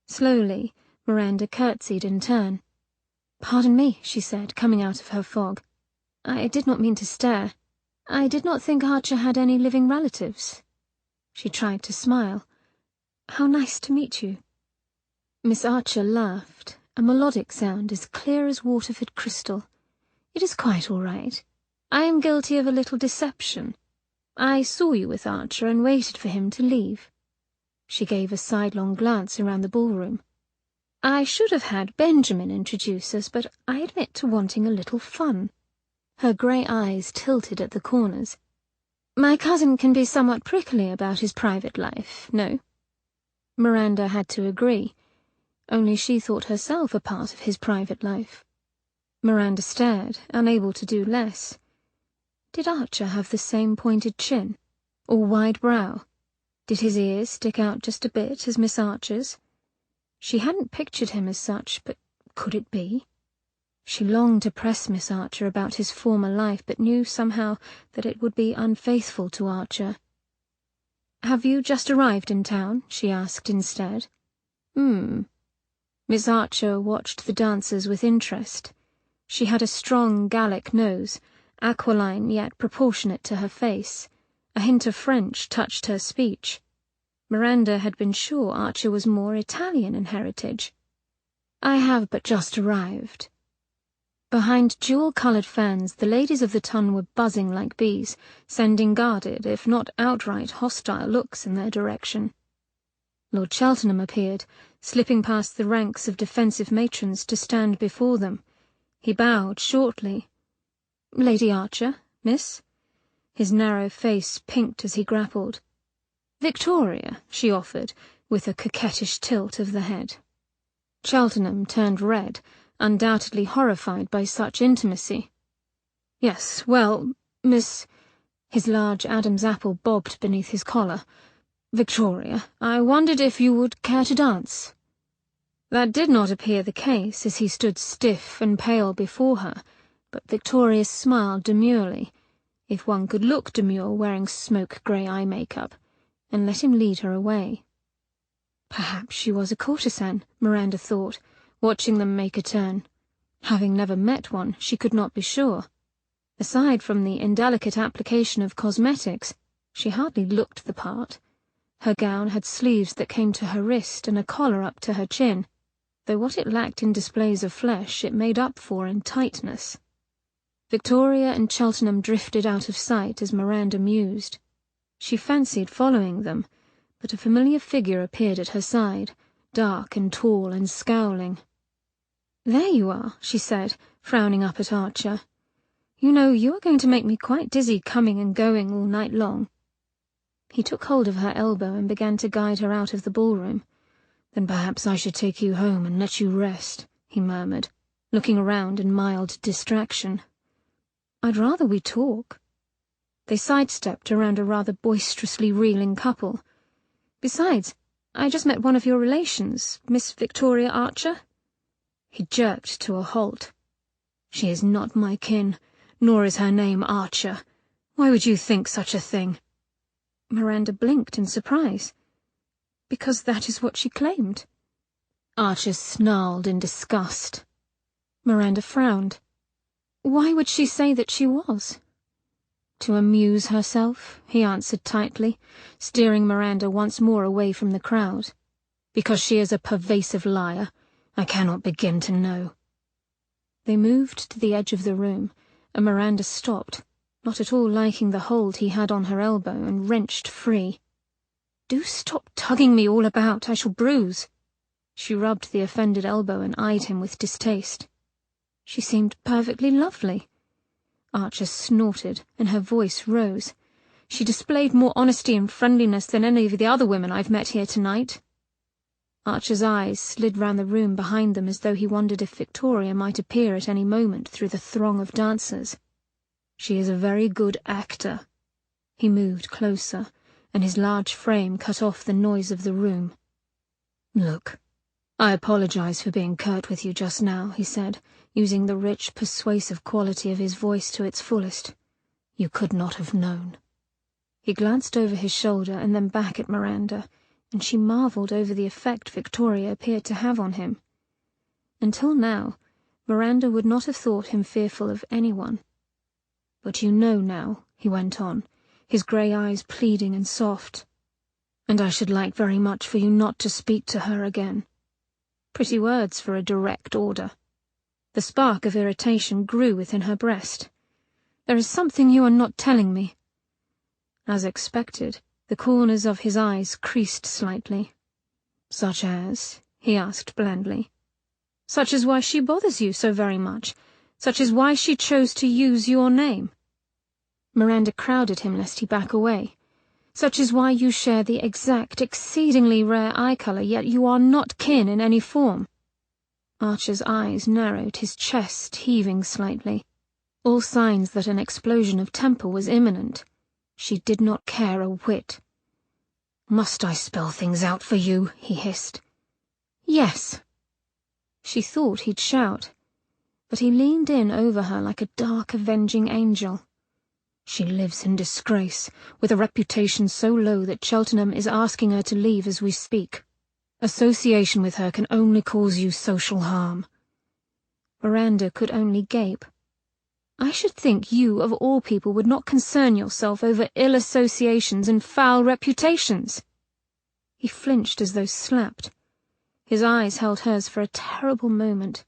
Slowly, Miranda curtsied in turn. "Pardon me," she said, coming out of her fog. "I did not mean to stare. I did not think Archer had any living relatives." She tried to smile. "How nice to meet you." Miss Archer laughed, a melodic sound as clear as Waterford crystal. "It is quite all right. I am guilty of a little deception. I saw you with Archer and waited for him to leave." She gave a sidelong glance around the ballroom. "I should have had Benjamin introduce us, but I admit to wanting a little fun." Her grey eyes tilted at the corners. "My cousin can be somewhat prickly about his private life, no?" Miranda had to agree. Only she thought herself a part of his private life. Miranda stared, unable to do less. Did Archer have the same pointed chin, or wide brow? Did his ears stick out just a bit as Miss Archer's? She hadn't pictured him as such, but could it be? She longed to press Miss Archer about his former life, but knew somehow that it would be unfaithful to Archer. "Have you just arrived in town?" she asked instead. Miss Archer watched the dancers with interest. She had a strong Gallic nose, aquiline yet proportionate to her face. A hint of French touched her speech. Miranda had been sure Archer was more Italian in heritage. "I have but just arrived." Behind jewel-coloured fans, the ladies of the ton were buzzing like bees, sending guarded, if not outright hostile looks in their direction. Lord Cheltenham appeared, slipping past the ranks of defensive matrons to stand before them. He bowed shortly. "Lady Archer, miss?" His narrow face pinked as he grappled. "Victoria," she offered, with a coquettish tilt of the head. Cheltenham turned red, undoubtedly horrified by such intimacy. "Yes, well, Miss—" His large Adam's apple bobbed beneath his collar. "Victoria, I wondered if you would care to dance." That did not appear the case as he stood stiff and pale before her, but Victoria smiled demurely, if one could look demure wearing smoke-grey eye makeup, and let him lead her away. Perhaps she was a courtesan, Miranda thought, watching them make a turn. Having never met one, she could not be sure. Aside from the indelicate application of cosmetics, she hardly looked the part. Her gown had sleeves that came to her wrist and a collar up to her chin, though what it lacked in displays of flesh it made up for in tightness. Victoria and Cheltenham drifted out of sight as Miranda mused. She fancied following them, but a familiar figure appeared at her side, dark and tall and scowling. "There you are," she said, frowning up at Archer. "You know, you are going to make me quite dizzy coming and going all night long." He took hold of her elbow and began to guide her out of the ballroom. "Then perhaps I should take you home and let you rest," he murmured, looking around in mild distraction. "I'd rather we talk." They sidestepped around a rather boisterously reeling couple. "Besides, I just met one of your relations, Miss Victoria Archer." He jerked to a halt. "She is not my kin, nor is her name Archer. Why would you think such a thing?" Miranda blinked in surprise. "Because that is what she claimed." Archer snarled in disgust. Miranda frowned. "Why would she say that she was?" "To amuse herself," he answered tightly, steering Miranda once more away from the crowd. "Because she is a pervasive liar. I cannot begin to know." They moved to the edge of the room, and Miranda stopped, not at all liking the hold he had on her elbow, and wrenched free. "Do stop tugging me all about, I shall bruise." She rubbed the offended elbow and eyed him with distaste. She seemed perfectly lovely. Archer snorted, and her voice rose. "She displayed more honesty and friendliness than any of the other women I've met here tonight." Archer's eyes slid round the room behind them as though he wondered if Victoria might appear at any moment through the throng of dancers. "She is a very good actor." He moved closer, and his large frame cut off the noise of the room. "Look, I apologize for being curt with you just now," he said, using the rich, persuasive quality of his voice to its fullest. "You could not have known." He glanced over his shoulder and then back at Miranda, and she marvelled over the effect Victoria appeared to have on him. Until now, Miranda would not have thought him fearful of anyone. "But you know now," he went on, his grey eyes pleading and soft. "And I should like very much for you not to speak to her again." Pretty words for a direct order. The spark of irritation grew within her breast. "There is something you are not telling me." As expected, the corners of his eyes creased slightly. "Such as?" he asked blandly. "Such as why she bothers you so very much. Such as why she chose to use your name." Miranda crowded him lest he back away. "Such as why you share the exact, exceedingly rare eye color, yet you are not kin in any form." Archer's eyes narrowed, his chest heaving slightly. All signs that an explosion of temper was imminent. She did not care a whit. "Must I spell things out for you?" he hissed. "Yes." She thought he'd shout, but he leaned in over her like a dark, avenging angel. "She lives in disgrace, with a reputation so low that Cheltenham is asking her to leave as we speak. Association with her can only cause you social harm." Miranda could only gape. "I should think you, of all people, would not concern yourself over ill associations and foul reputations." He flinched as though slapped. His eyes held hers for a terrible moment.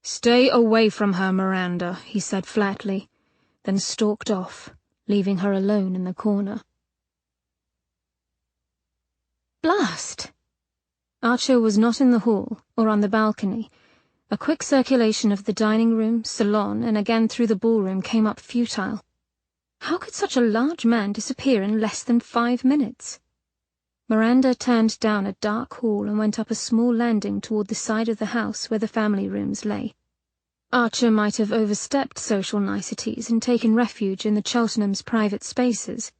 "Stay away from her, Miranda," he said flatly, then stalked off, leaving her alone in the corner. Blast! Archer was not in the hall or on the balcony. A quick circulation of the dining room, salon, and again through the ballroom came up futile. How could such a large man disappear in less than 5 minutes? Miranda turned down a dark hall and went up a small landing toward the side of the house where the family rooms lay. Archer might have overstepped social niceties and taken refuge in the Cheltenhams' private spaces.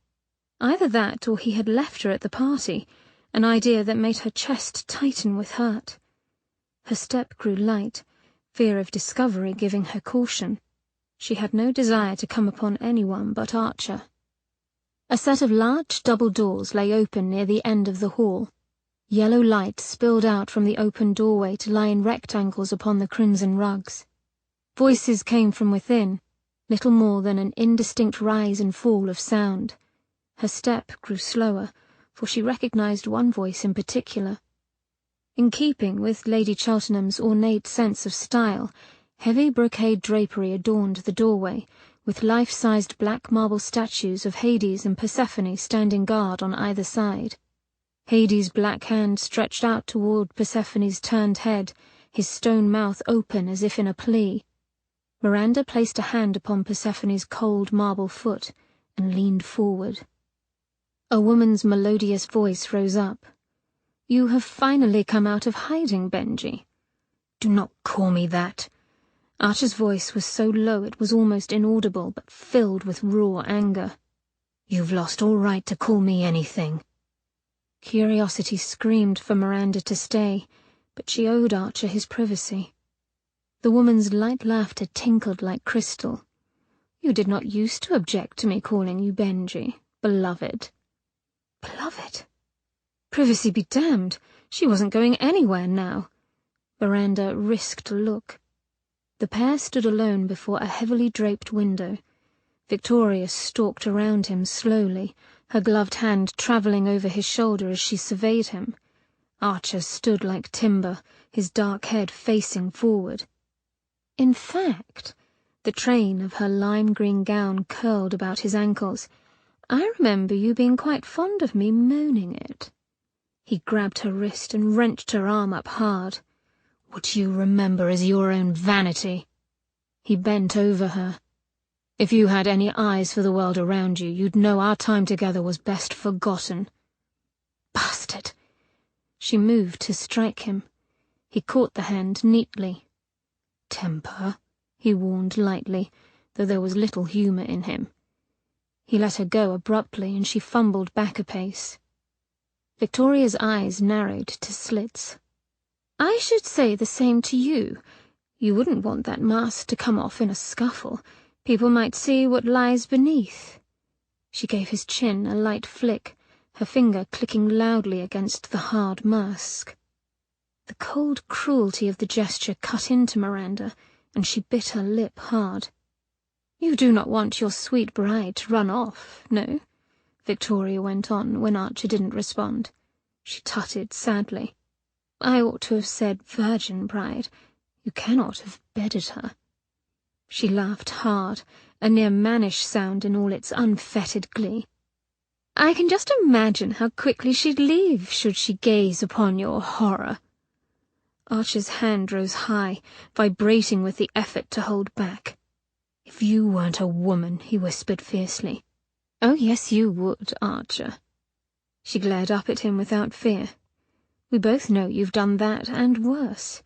Either that or he had left her at the party, an idea that made her chest tighten with hurt. Her step grew light, fear of discovery giving her caution. She had no desire to come upon anyone but Archer. A set of large double doors lay open near the end of the hall. Yellow light spilled out from the open doorway to lie in rectangles upon the crimson rugs. Voices came from within, little more than an indistinct rise and fall of sound. Her step grew slower, for she recognized one voice in particular. In keeping with Lady Cheltenham's ornate sense of style, heavy brocade drapery adorned the doorway, with life-sized black marble statues of Hades and Persephone standing guard on either side. Hades' black hand stretched out toward Persephone's turned head, his stone mouth open as if in a plea. Miranda placed a hand upon Persephone's cold marble foot and leaned forward. A woman's melodious voice rose up. "You have finally come out of hiding, Benji." "Do not call me that." Archer's voice was so low it was almost inaudible, but filled with raw anger. "You've lost all right to call me anything." Curiosity screamed for Miranda to stay, but she owed Archer his privacy. The woman's light laughter tinkled like crystal. "You did not used to object to me calling you Benji, beloved." Beloved? Privacy be damned, she wasn't going anywhere now. Miranda risked a look. The pair stood alone before a heavily draped window. Victoria stalked around him slowly, her gloved hand travelling over his shoulder as she surveyed him. Archer stood like timber, his dark head facing forward. In fact, the train of her lime-green gown curled about his ankles. "I remember you being quite fond of me moaning it." He grabbed her wrist and wrenched her arm up hard. "What you remember is your own vanity." He bent over her. "If you had any eyes for the world around you, you'd know our time together was best forgotten." Bastard! She moved to strike him. He caught the hand neatly. "Temper," he warned lightly, though there was little humor in him. He let her go abruptly, and she fumbled back a pace. Victoria's eyes narrowed to slits. "I should say the same to you. You wouldn't want that mask to come off in a scuffle. People might see what lies beneath." She gave his chin a light flick, her finger clicking loudly against the hard mask. The cold cruelty of the gesture cut into Miranda, and she bit her lip hard. "You do not want your sweet bride to run off, no?" Victoria went on when Archer didn't respond. She tutted sadly. I ought to have said virgin bride. You cannot have bedded her." She laughed hard, a near mannish sound in all its unfettered glee. "I can just imagine how quickly she'd leave should she gaze upon your horror." Archer's hand rose high, vibrating with the effort to hold back. "If you weren't a woman," he whispered fiercely. "Oh, yes, you would, Archer." She glared up at him without fear. "We both know you've done that and worse.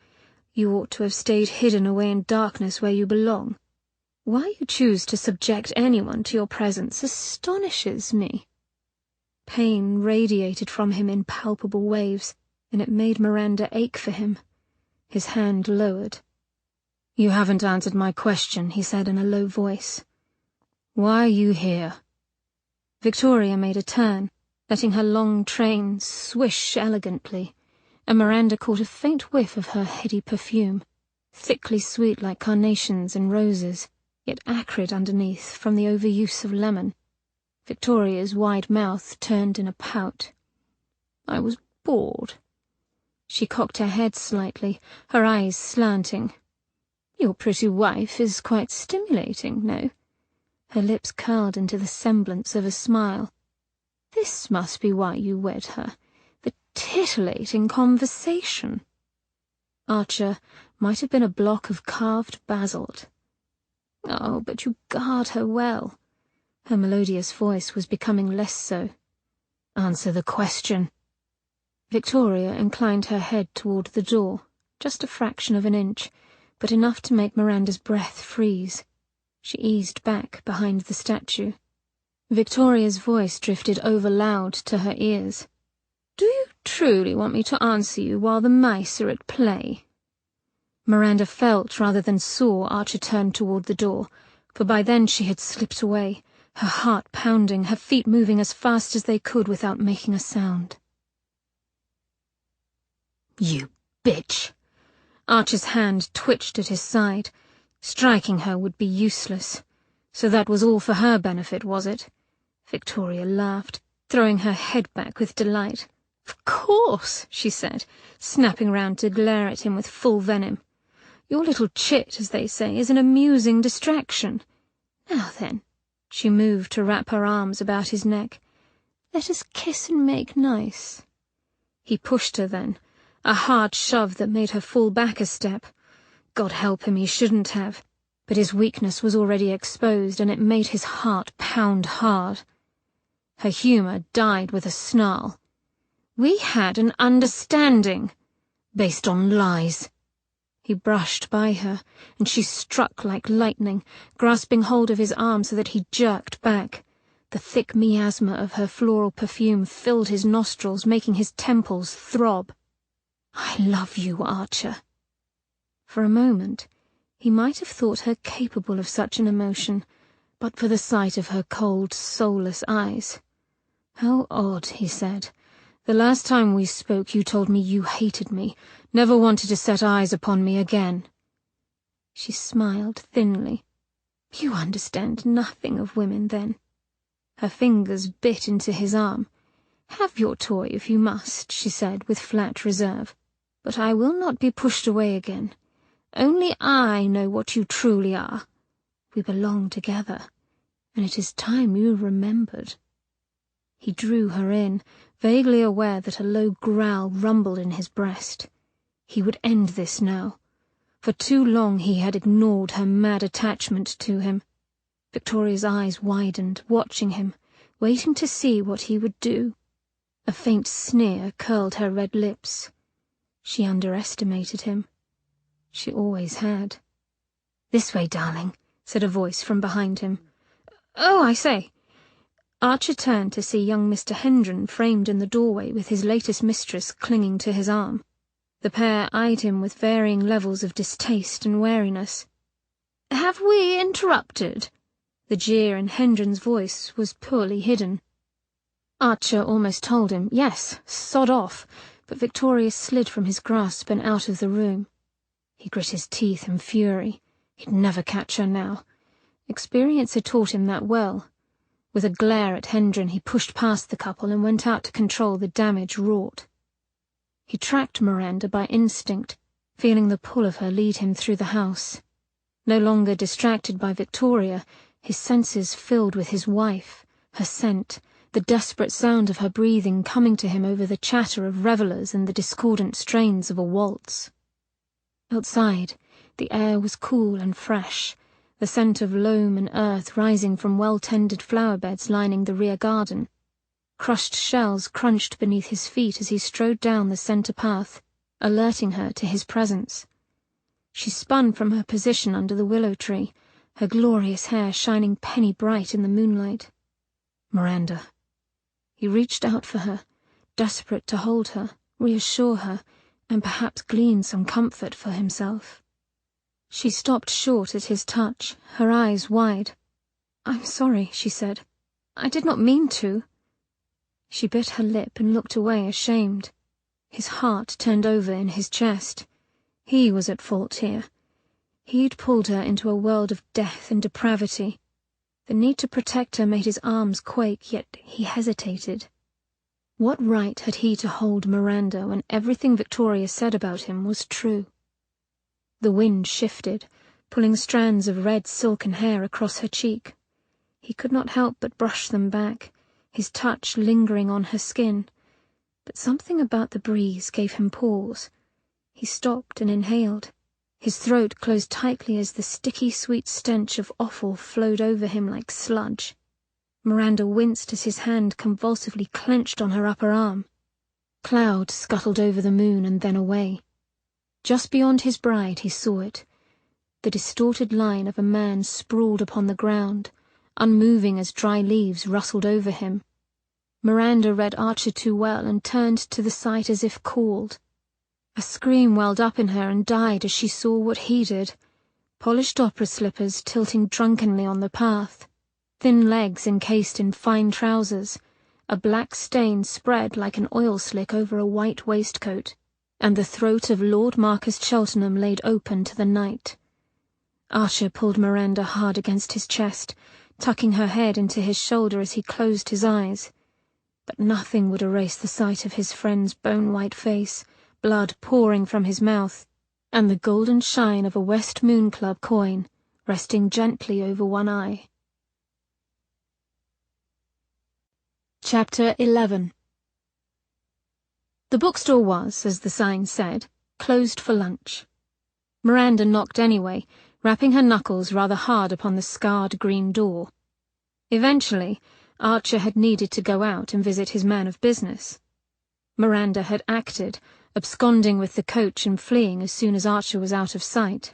You ought to have stayed hidden away in darkness where you belong. Why you choose to subject anyone to your presence astonishes me." Pain radiated from him in palpable waves, and it made Miranda ache for him. His hand lowered. "You haven't answered my question," he said in a low voice. "Why are you here?" Victoria made a turn, letting her long train swish elegantly, and Miranda caught a faint whiff of her heady perfume, thickly sweet like carnations and roses, yet acrid underneath from the overuse of lemon. Victoria's wide mouth turned in a pout. "I was bored." She cocked her head slightly, her eyes slanting. "Your pretty wife is quite stimulating, no?" Her lips curled into the semblance of a smile. "This must be why you wed her. The titillating conversation." Archer might have been a block of carved basalt. "Oh, but you guard her well." Her melodious voice was becoming less so. "Answer the question." Victoria inclined her head toward the door, just a fraction of an inch, but enough to make Miranda's breath freeze. She eased back behind the statue. Victoria's voice drifted over loud to her ears. "Do you truly want me to answer you while the mice are at play?" Miranda felt rather than saw Archer turn toward the door, for by then she had slipped away, her heart pounding, her feet moving as fast as they could without making a sound. "You bitch!" Archer's hand twitched at his side. Striking her would be useless. So that was all for her benefit, was it? Victoria laughed, throwing her head back with delight. "Of course," she said, snapping round to glare at him with full venom. "Your little chit, as they say, is an amusing distraction. Now then," she moved to wrap her arms about his neck, "let us kiss and make nice." He pushed her then, a hard shove that made her fall back a step. God help him, he shouldn't have, but his weakness was already exposed, and it made his heart pound hard. Her humour died with a snarl. "We had an understanding, based on lies." He brushed by her, and she struck like lightning, grasping hold of his arm so that he jerked back. The thick miasma of her floral perfume filled his nostrils, making his temples throb. "I love you, Archer." For a moment, he might have thought her capable of such an emotion, but for the sight of her cold, soulless eyes. "How odd," he said. "The last time we spoke you told me you hated me, never wanted to set eyes upon me again." She smiled thinly. "You understand nothing of women, then." Her fingers bit into his arm. "Have your toy if you must," she said with flat reserve, "but I will not be pushed away again. Only I know what you truly are. We belong together, and it is time you remembered." He drew her in, vaguely aware that a low growl rumbled in his breast. He would end this now. For too long he had ignored her mad attachment to him. Victoria's eyes widened, watching him, waiting to see what he would do. A faint sneer curled her red lips. She underestimated him. She always had. "This way, darling," said a voice from behind him. "Oh, I say." Archer turned to see young Mr. Hendren framed in the doorway with his latest mistress clinging to his arm. The pair eyed him with varying levels of distaste and wariness. "Have we interrupted?" The jeer in Hendren's voice was poorly hidden. Archer almost told him, yes, sod off, but Victoria slid from his grasp and out of the room. He grit his teeth in fury. He'd never catch her now. Experience had taught him that well. With a glare at Hendren, he pushed past the couple and went out to control the damage wrought. He tracked Miranda by instinct, feeling the pull of her lead him through the house. No longer distracted by Victoria, his senses filled with his wife, her scent, the desperate sound of her breathing coming to him over the chatter of revellers and the discordant strains of a waltz. Outside, the air was cool and fresh, the scent of loam and earth rising from well-tended flower beds lining the rear garden. Crushed shells crunched beneath his feet as he strode down the centre path, alerting her to his presence. She spun from her position under the willow tree, her glorious hair shining penny-bright in the moonlight. Miranda. He reached out for her, desperate to hold her, reassure her, and perhaps glean some comfort for himself. She stopped short at his touch, her eyes wide. "I'm sorry," she said. "I did not mean to." She bit her lip and looked away ashamed. His heart turned over in his chest. He was at fault here. He'd pulled her into a world of death and depravity. The need to protect her made his arms quake, yet he hesitated. What right had he to hold Miranda when everything Victoria said about him was true? The wind shifted, pulling strands of red silken hair across her cheek. He could not help but brush them back, his touch lingering on her skin. But something about the breeze gave him pause. He stopped and inhaled. His throat closed tightly as the sticky, sweet stench of offal flowed over him like sludge. Miranda winced as his hand convulsively clenched on her upper arm. Clouds scuttled over the moon and then away. Just beyond his bride he saw it, the distorted line of a man sprawled upon the ground, unmoving as dry leaves rustled over him. Miranda read Archer too well and turned to the sight as if called. A scream welled up in her and died as she saw what he did. Polished opera slippers tilting drunkenly on the path, thin legs encased in fine trousers, a black stain spread like an oil slick over a white waistcoat, and the throat of Lord Marcus Cheltenham laid open to the night. Archer pulled Miranda hard against his chest, tucking her head into his shoulder as he closed his eyes. But nothing would erase the sight of his friend's bone-white face, blood pouring from his mouth, and the golden shine of a West Moon Club coin resting gently over one eye. Chapter 11. The bookstore was, as the sign said, closed for lunch. Miranda knocked anyway, rapping her knuckles rather hard upon the scarred green door. Eventually, Archer had needed to go out and visit his man of business. Miranda had acted, absconding with the coach and fleeing as soon as Archer was out of sight.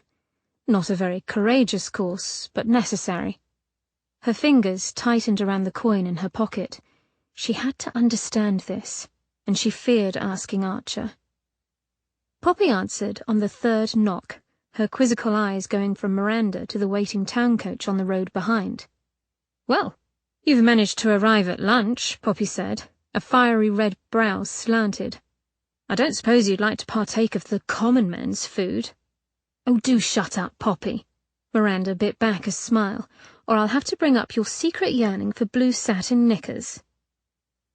Not a very courageous course, but necessary. Her fingers tightened around the coin in her pocket. She had to understand this, and she feared asking Archer. Poppy answered on the third knock, her quizzical eyes going from Miranda to the waiting town coach on the road behind. "Well, you've managed to arrive at lunch," Poppy said, a fiery red brow slanted. "I don't suppose you'd like to partake of the common man's food." "Oh, do shut up, Poppy." Miranda bit back a smile, "or I'll have to bring up your secret yearning for blue satin knickers."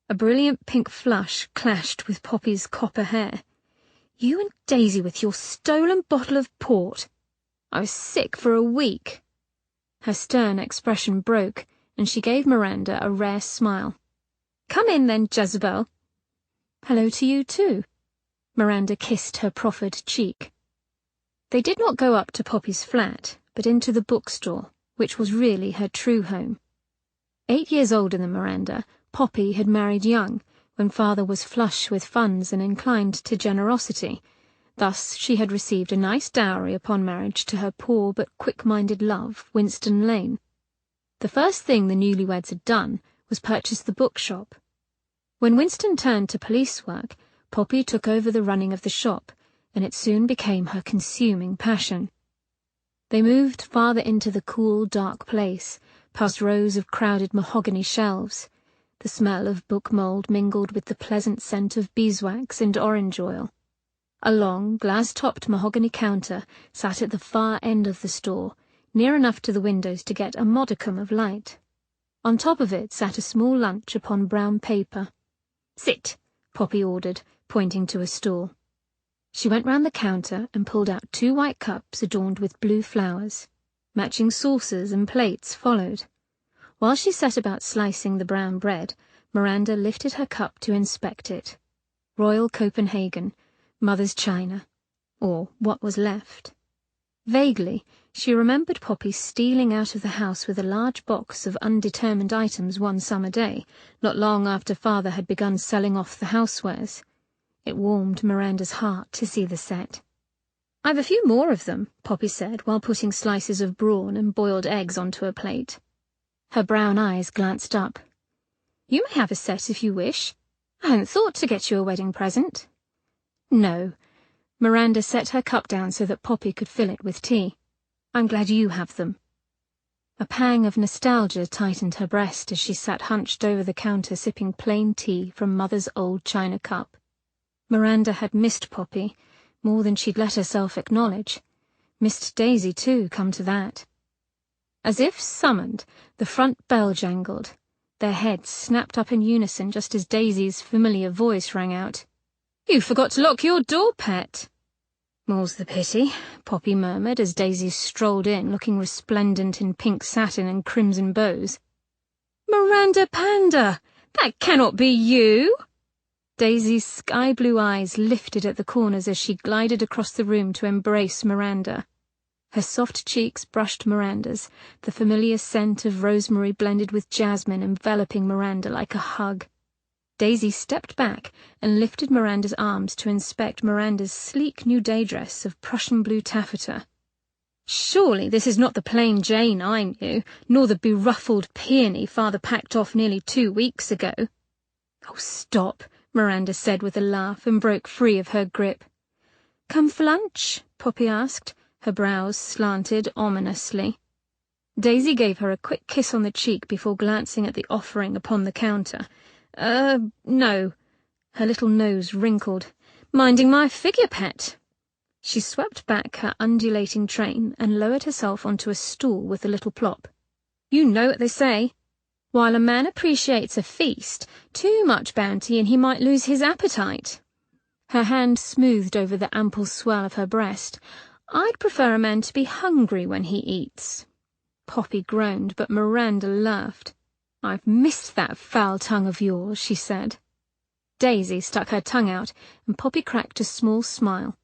A brilliant pink flush clashed with Poppy's copper hair. "You and Daisy with your stolen bottle of port. I was sick for a week." Her stern expression broke, and she gave Miranda a rare smile. "Come in then, Jezebel." "Hello to you too." Miranda kissed her proffered cheek. They did not go up to Poppy's flat, but into the bookstore, which was really her true home. 8 years older than Miranda, Poppy had married young, when father was flush with funds and inclined to generosity. Thus she had received a nice dowry upon marriage to her poor but quick-minded love, Winston Lane. The first thing the newlyweds had done was purchase the bookshop. When Winston turned to police work, Poppy took over the running of the shop, and it soon became her consuming passion. They moved farther into the cool, dark place, past rows of crowded mahogany shelves. The smell of book mould mingled with the pleasant scent of beeswax and orange oil. A long, glass-topped mahogany counter sat at the far end of the store, near enough to the windows to get a modicum of light. On top of it sat a small lunch upon brown paper. "Sit," Poppy ordered, pointing to a stool. She went round the counter and pulled out 2 white cups adorned with blue flowers. Matching saucers and plates followed. While she set about slicing the brown bread, Miranda lifted her cup to inspect it. Royal Copenhagen, Mother's china, or what was left. Vaguely, she remembered Poppy stealing out of the house with a large box of undetermined items one summer day, not long after Father had begun selling off the housewares. It warmed Miranda's heart to see the set. "I've a few more of them," Poppy said, while putting slices of brawn and boiled eggs onto a plate. Her brown eyes glanced up. "You may have a set if you wish. I hadn't thought to get you a wedding present." "No." Miranda set her cup down so that Poppy could fill it with tea. "I'm glad you have them." A pang of nostalgia tightened her breast as she sat hunched over the counter sipping plain tea from Mother's old china cup. Miranda had missed Poppy, more than she'd let herself acknowledge. Missed Daisy, too, come to that. As if summoned, the front bell jangled. Their heads snapped up in unison just as Daisy's familiar voice rang out. "You forgot to lock your door, pet." "More's the pity," Poppy murmured as Daisy strolled in, looking resplendent in pink satin and crimson bows. "Miranda Panda! That cannot be you!" Daisy's sky-blue eyes lifted at the corners as she glided across the room to embrace Miranda. Her soft cheeks brushed Miranda's, the familiar scent of rosemary blended with jasmine enveloping Miranda like a hug. Daisy stepped back and lifted Miranda's arms to inspect Miranda's sleek new day dress of Prussian blue taffeta. "Surely this is not the plain Jane I knew, nor the beruffled peony Father packed off nearly 2 weeks ago." "Oh, stop," Miranda said with a laugh, and broke free of her grip. "Come for lunch?" Poppy asked, her brows slanted ominously. Daisy gave her a quick kiss on the cheek before glancing at the offering upon the counter. No." Her little nose wrinkled. "Minding my figure, pet." She swept back her undulating train and lowered herself onto a stool with a little plop. "You know what they say. While a man appreciates a feast, too much bounty and he might lose his appetite." Her hand smoothed over the ample swell of her breast. "I'd prefer a man to be hungry when he eats." Poppy groaned, but Miranda laughed. "I've missed that foul tongue of yours," she said. Daisy stuck her tongue out, and Poppy cracked a small smile.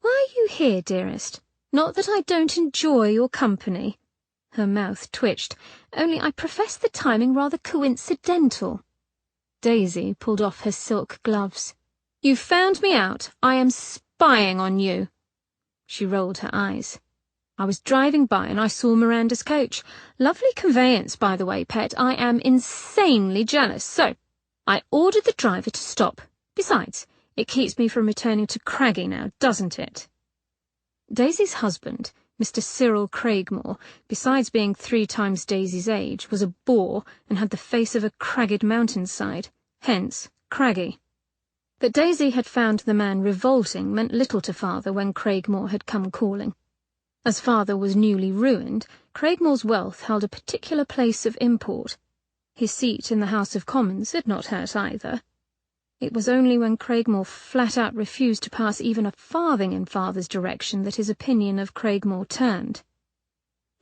"Why are you here, dearest? Not that I don't enjoy your company." Her mouth twitched. "Only I profess the timing rather coincidental." Daisy pulled off her silk gloves. "You found me out. I am spying on you." She rolled her eyes. "I was driving by and I saw Miranda's coach. Lovely conveyance, by the way, pet. I am insanely jealous, so I ordered the driver to stop. Besides, it keeps me from returning to Craggy now, doesn't it?" Daisy's husband, Mr. Cyril Craigmore, besides being 3 times Daisy's age, was a bore and had the face of a cragged mountainside, hence Craggy. That Daisy had found the man revolting meant little to Father when Craigmore had come calling. As Father was newly ruined, Craigmore's wealth held a particular place of import. His seat in the House of Commons had not hurt either. It was only when Craigmore flat-out refused to pass even a farthing in Father's direction that his opinion of Craigmore turned.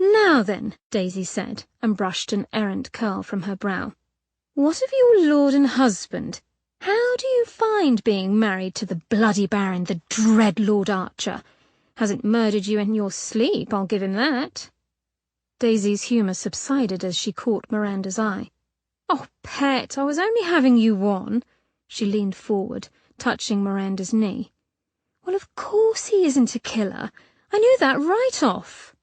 "Now then," Daisy said, and brushed an errant curl from her brow. "What of your lord and husband? How do you find being married to the bloody Baron, the dread Lord Archer? Hasn't murdered you in your sleep, I'll give him that." Daisy's humour subsided as she caught Miranda's eye. "Oh, pet, I was only having you on." She leaned forward, touching Miranda's knee. "Well, of course he isn't a killer. I knew that right off."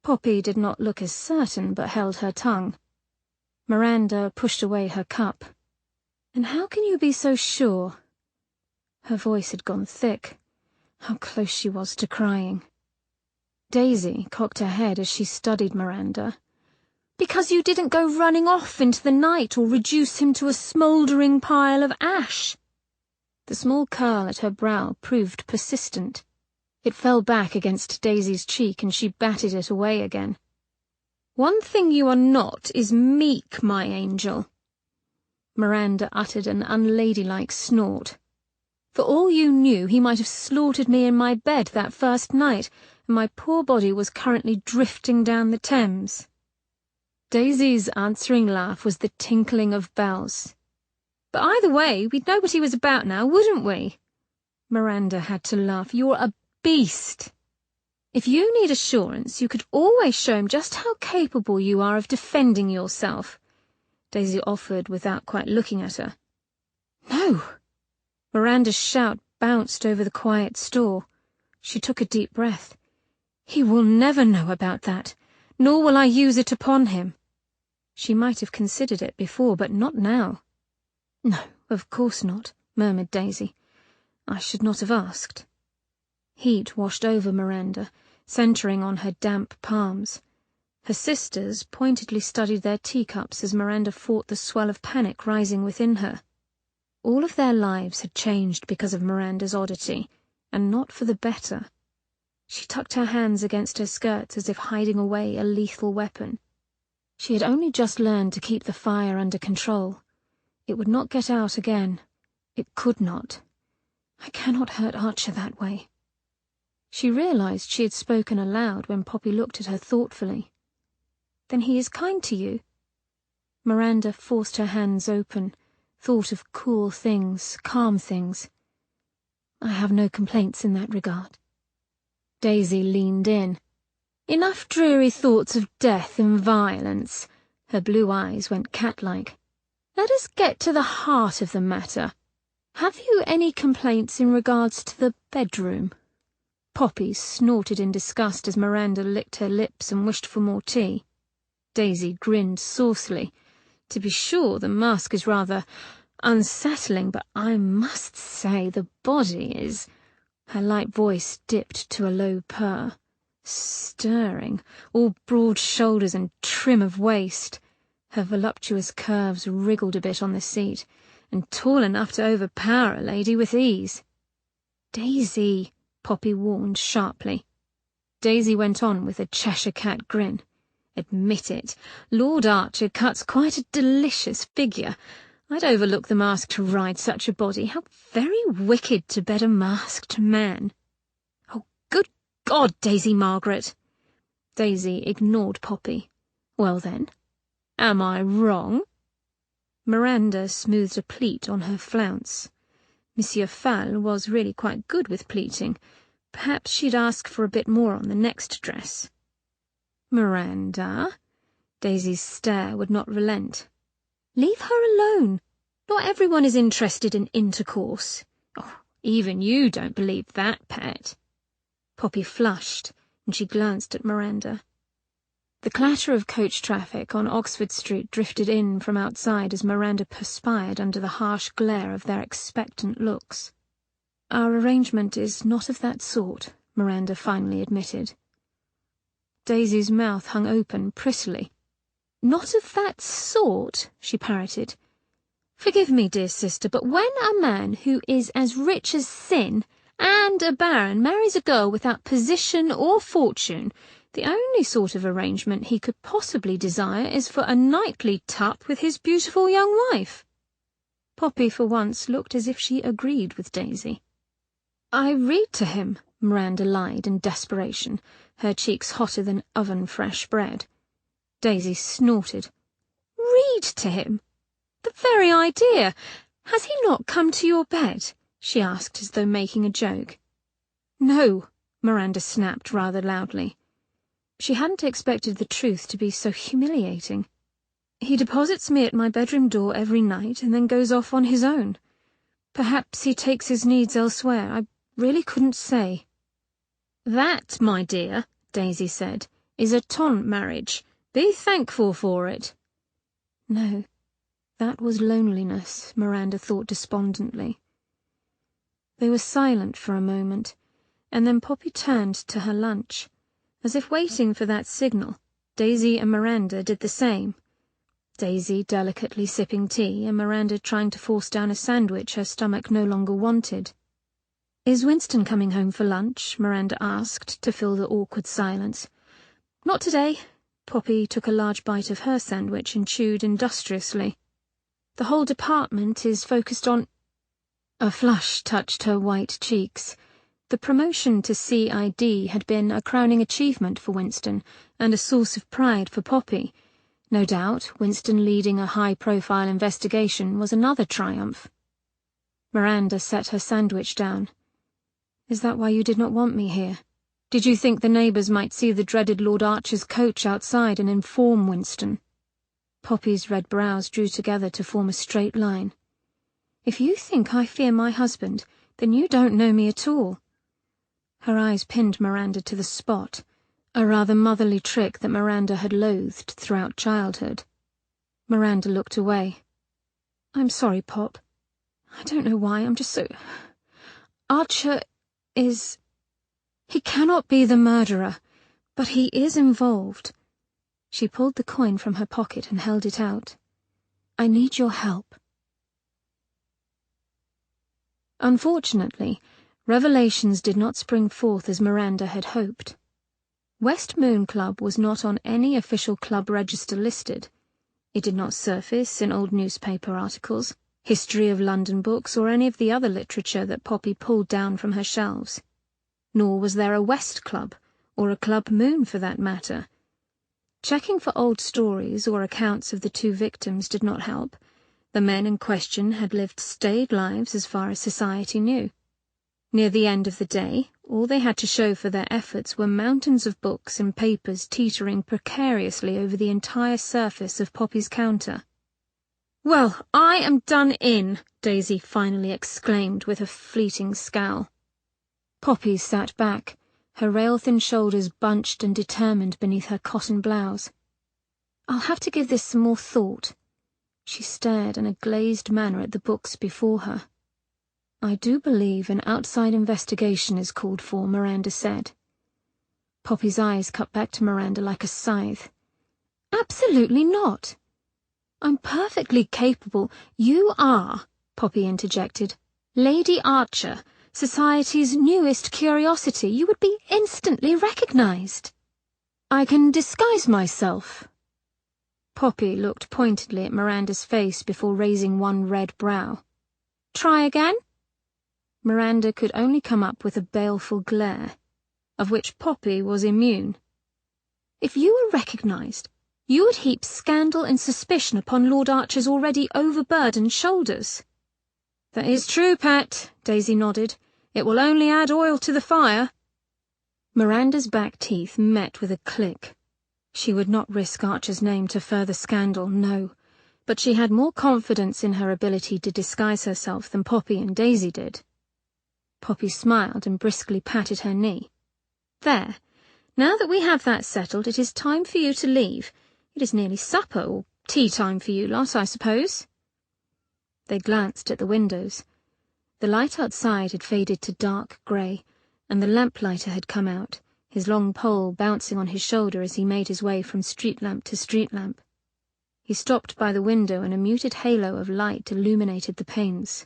Poppy did not look as certain, but held her tongue. Miranda pushed away her cup. "And how can you be so sure?" Her voice had gone thick. How close she was to crying. Daisy cocked her head as she studied Miranda. "Because you didn't go running off into the night or reduce him to a smouldering pile of ash." The small curl at her brow proved persistent. It fell back against Daisy's cheek and she batted it away again. "One thing you are not is meek, my angel." Miranda uttered an unladylike snort. For all you knew, he might have slaughtered me in my bed that first night, and my poor body was currently drifting down the Thames." Daisy's answering laugh was the tinkling of bells. "But either way, we'd know what he was about now, wouldn't we?" Miranda had to laugh. "You're a beast. If you need assurance, you could always show him just how capable you are of defending yourself," Daisy offered without quite looking at her. "No!" Miranda's shout bounced over the quiet store. She took a deep breath. "He will never know about that, nor will I use it upon him." She might have considered it before, but not now. "No, of course not," murmured Daisy. "I should not have asked." Heat washed over Miranda, centering on her damp palms. Her sisters pointedly studied their teacups as Miranda fought the swell of panic rising within her. All of their lives had changed because of Miranda's oddity, and not for the better. She tucked her hands against her skirts as if hiding away a lethal weapon. She had only just learned to keep the fire under control. It would not get out again. It could not. "I cannot hurt Archer that way." She realized she had spoken aloud when Poppy looked at her thoughtfully. "Then he is kind to you?" Miranda forced her hands open, thought of cool things, calm things. "I have no complaints in that regard." Daisy leaned in. "Enough dreary thoughts of death and violence." Her blue eyes went cat-like. "Let us get to the heart of the matter. Have you any complaints in regards to the bedroom?" Poppy snorted in disgust as Miranda licked her lips and wished for more tea. Daisy grinned saucily. "To be sure, the mask is rather unsettling, but I must say the body is—" Her light voice dipped to a low purr. "Stirring, all broad shoulders and trim of waist." Her voluptuous curves wriggled a bit on the seat, "and tall enough to overpower a lady with ease." "Daisy," Poppy warned sharply. Daisy went on with a Cheshire cat grin. "Admit it, Lord Archer cuts quite a delicious figure. I'd overlook the mask to ride such a body. How very wicked to bed a masked man." "Oh, good God, Daisy Margaret!" Daisy ignored Poppy. "Well then, am I wrong?" Miranda smoothed a pleat on her flounce. Monsieur Fall was really quite good with pleating. Perhaps she'd ask for a bit more on the next dress. "Miranda?" Daisy's stare would not relent. "Leave her alone. Not everyone is interested in intercourse." "Oh, even you don't believe that, pet." Poppy flushed, and she glanced at Miranda. The clatter of coach traffic on Oxford Street drifted in from outside as Miranda perspired under the harsh glare of their expectant looks. "Our arrangement is not of that sort," Miranda finally admitted. Daisy's mouth hung open prettily. "Not of that sort?" she parroted. "Forgive me, dear sister, but when a man who is as rich as sin and a baron marries a girl without position or fortune, the only sort of arrangement he could possibly desire is for a nightly tup with his beautiful young wife." Poppy for once looked as if she agreed with Daisy. "I read to him," Miranda lied in desperation, her cheeks hotter than oven-fresh bread. Daisy snorted. "Read to him? The very idea! Has he not come to your bed?" she asked as though making a joke. "No," Miranda snapped rather loudly. She hadn't expected the truth to be so humiliating. "He deposits me at my bedroom door every night and then goes off on his own. Perhaps he takes his needs elsewhere. I really couldn't say." "That, my dear," Daisy said, "is a taunt marriage. Be thankful for it." No, that was loneliness, Miranda thought despondently. They were silent for a moment, and then Poppy turned to her lunch. As if waiting for that signal, Daisy and Miranda did the same. Daisy delicately sipping tea, and Miranda trying to force down a sandwich her stomach no longer wanted. "Is Winston coming home for lunch?" Miranda asked to fill the awkward silence. "Not today." Poppy took a large bite of her sandwich and chewed industriously. "The whole department is focused on—" A flush touched her white cheeks. The promotion to CID had been a crowning achievement for Winston and a source of pride for Poppy. No doubt, Winston leading a high-profile investigation was another triumph. Miranda set her sandwich down. "Is that why you did not want me here? Did you think the neighbours might see the dreaded Lord Archer's coach outside and inform Winston?" Poppy's red brows drew together to form a straight line. "If you think I fear my husband, then you don't know me at all." Her eyes pinned Miranda to the spot, a rather motherly trick that Miranda had loathed throughout childhood. Miranda looked away. "I'm sorry, Pop. I don't know why, I'm just so... Archer is... He cannot be the murderer, but he is involved." She pulled the coin from her pocket and held it out. "I need your help." Unfortunately, revelations did not spring forth as Miranda had hoped. West Moon Club was not on any official club register listed. It did not surface in old newspaper articles, history of London books, or any of the other literature that Poppy pulled down from her shelves. Nor was there a West Club, or a Club Moon for that matter. Checking for old stories or accounts of the two victims did not help. The men in question had lived staid lives as far as society knew. Near the end of the day, all they had to show for their efforts were mountains of books and papers teetering precariously over the entire surface of Poppy's counter. "Well, I am done in," Daisy finally exclaimed with a fleeting scowl. Poppy sat back, her rail-thin shoulders bunched and determined beneath her cotton blouse. "I'll have to give this some more thought." She stared in a glazed manner at the books before her. "I do believe an outside investigation is called for," Miranda said. Poppy's eyes cut back to Miranda like a scythe. "Absolutely not." "I'm perfectly capable—" "You are," Poppy interjected. "Lady Archer, society's newest curiosity. You would be instantly recognized." "I can disguise myself." Poppy looked pointedly at Miranda's face before raising one red brow. "Try again?" Miranda could only come up with a baleful glare, of which Poppy was immune. "If you were recognized, you would heap scandal and suspicion upon Lord Archer's already overburdened shoulders." "That is true, Pet," Daisy nodded. "It will only add oil to the fire." Miranda's back teeth met with a click. She would not risk Archer's name to further scandal, no, but she had more confidence in her ability to disguise herself than Poppy and Daisy did. Poppy smiled and briskly patted her knee. "There. Now that we have that settled, it is time for you to leave. It is nearly supper, or tea time for you lot, I suppose." They glanced at the windows. The light outside had faded to dark grey, and the lamplighter had come out, his long pole bouncing on his shoulder as he made his way from street lamp to street lamp. He stopped by the window and a muted halo of light illuminated the panes.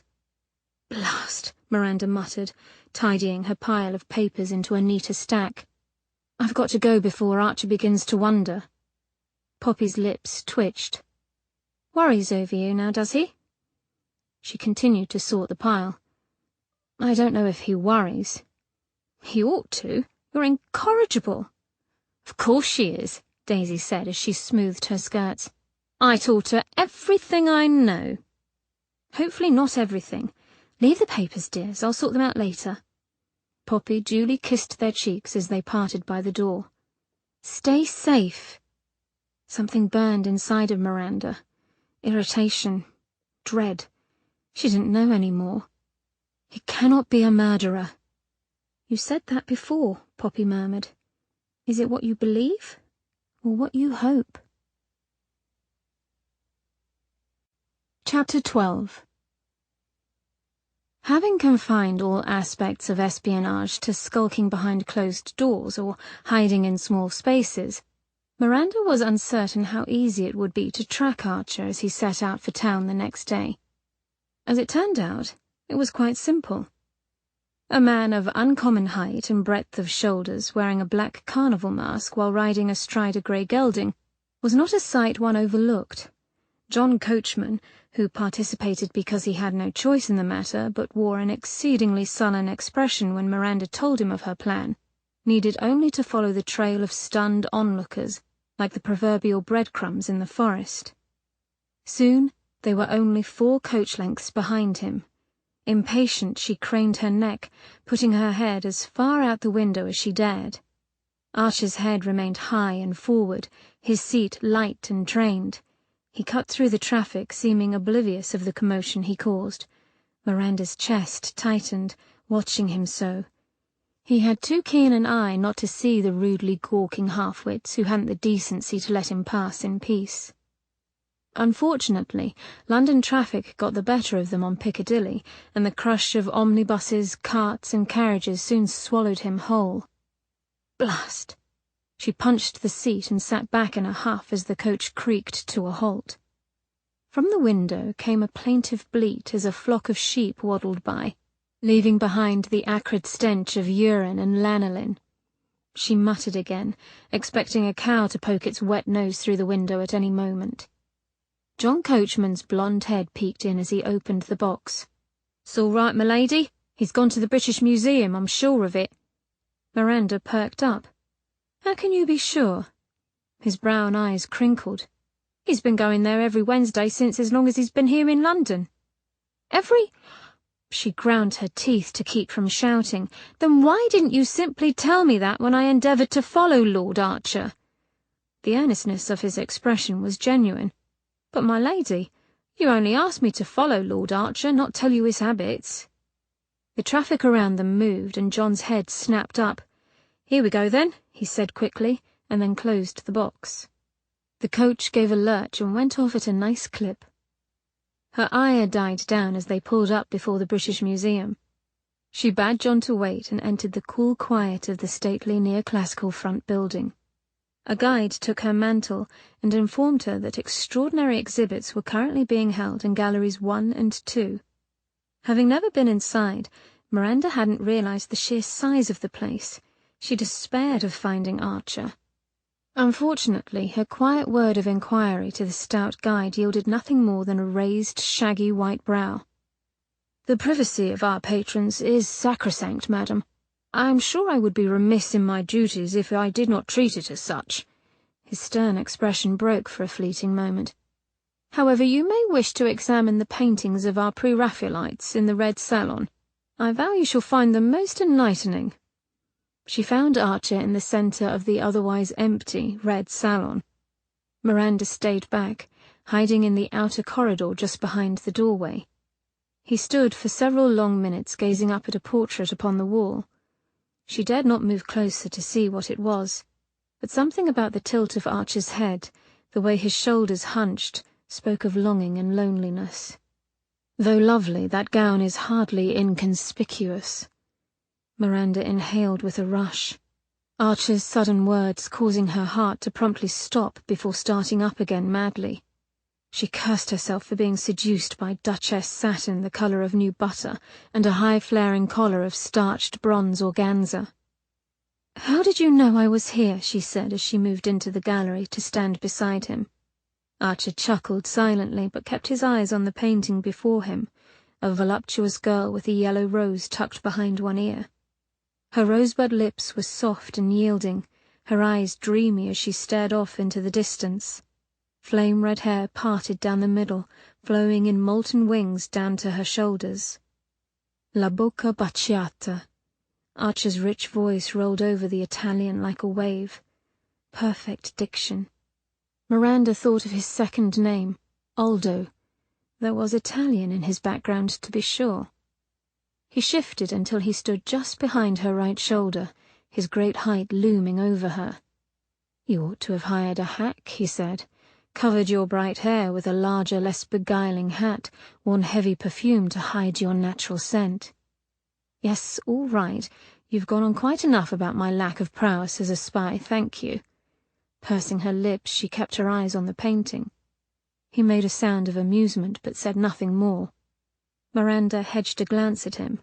"Blast," Miranda muttered, tidying her pile of papers into a neater stack. "I've got to go before Archer begins to wonder." Poppy's lips twitched. "Worries over you now, does he?" She continued to sort the pile. "I don't know if he worries." "He ought to. You're incorrigible." "Of course she is," Daisy said as she smoothed her skirts. "I taught her everything I know." "Hopefully not everything. Leave the papers, dears. I'll sort them out later." Poppy duly kissed their cheeks as they parted by the door. "Stay safe." Something burned inside of Miranda. Irritation. Dread. She didn't know any more. "He cannot be a murderer." "You said that before," Poppy murmured. "Is it what you believe, or what you hope?" Chapter 12. Having confined all aspects of espionage to skulking behind closed doors or hiding in small spaces, Miranda was uncertain how easy it would be to track Archer as he set out for town the next day. As it turned out, it was quite simple. A man of uncommon height and breadth of shoulders, wearing a black carnival mask while riding astride a grey gelding, was not a sight one overlooked. John Coachman, who participated because he had no choice in the matter but wore an exceedingly sullen expression when Miranda told him of her plan, needed only to follow the trail of stunned onlookers, like the proverbial breadcrumbs in the forest. Soon they were only 4 coach lengths behind him. Impatient, she craned her neck, putting her head as far out the window as she dared. Archer's head remained high and forward, his seat light and trained. He cut through the traffic, seeming oblivious of the commotion he caused. Miranda's chest tightened, watching him so. He had too keen an eye not to see the rudely gawking half-wits who hadn't the decency to let him pass in peace. Unfortunately, London traffic got the better of them on Piccadilly, and the crush of omnibuses, carts, and carriages soon swallowed him whole. Blast! She punched the seat and sat back in a huff as the coach creaked to a halt. From the window came a plaintive bleat as a flock of sheep waddled by, leaving behind the acrid stench of urine and lanolin. She muttered again, expecting a cow to poke its wet nose through the window at any moment. John Coachman's blonde head peeked in as he opened the box. "'S all right, m'lady. He's gone to the British Museum, I'm sure of it." Miranda perked up. "How can you be sure?" His brown eyes crinkled. "He's been going there every Wednesday since as long as he's been here in London." "Every—" She ground her teeth to keep from shouting. "Then why didn't you simply tell me that when I endeavoured to follow Lord Archer?" The earnestness of his expression was genuine. "But, my lady, you only asked me to follow Lord Archer, not tell you his habits." The traffic around them moved, and John's head snapped up. "Here we go, then," he said quickly, and then closed the box. The coach gave a lurch and went off at a nice clip. Her ire died down as they pulled up before the British Museum. She bade John to wait and entered the cool quiet of the stately neoclassical front building. A guide took her mantle and informed her that extraordinary exhibits were currently being held in Galleries 1 and 2. Having never been inside, Miranda hadn't realized the sheer size of the place. She despaired of finding Archer. Unfortunately, her quiet word of inquiry to the stout guide yielded nothing more than a raised, shaggy white brow. "The privacy of our patrons is sacrosanct, madam. I am sure I would be remiss in my duties if I did not treat it as such." His stern expression broke for a fleeting moment. "However, you may wish to examine the paintings of our pre-Raphaelites in the Red Salon. I vow you shall find them most enlightening." She found Archer in the centre of the otherwise empty Red Salon. Miranda stayed back, hiding in the outer corridor just behind the doorway. He stood for several long minutes gazing up at a portrait upon the wall. She dared not move closer to see what it was, but something about the tilt of Archer's head, the way his shoulders hunched, spoke of longing and loneliness. "Though lovely, that gown is hardly inconspicuous." Miranda inhaled with a rush, Archer's sudden words causing her heart to promptly stop before starting up again madly. She cursed herself for being seduced by Duchess satin the colour of new butter and a high-flaring collar of starched bronze organza. "How did you know I was here?" she said as she moved into the gallery to stand beside him. Archer chuckled silently but kept his eyes on the painting before him, a voluptuous girl with a yellow rose tucked behind one ear. Her rosebud lips were soft and yielding, her eyes dreamy as she stared off into the distance. Flame-red hair parted down the middle, flowing in molten wings down to her shoulders. La bocca baciata. Archer's rich voice rolled over the Italian like a wave. Perfect diction. Miranda thought of his second name, Aldo. There was Italian in his background, to be sure. He shifted until he stood just behind her right shoulder, his great height looming over her. "You ought to have hired a hack," he said. "Covered your bright hair with a larger, less beguiling hat, worn heavy perfume to hide your natural scent." "Yes, all right. You've gone on quite enough about my lack of prowess as a spy, thank you." Pursing her lips, she kept her eyes on the painting. He made a sound of amusement, but said nothing more. Miranda hedged a glance at him.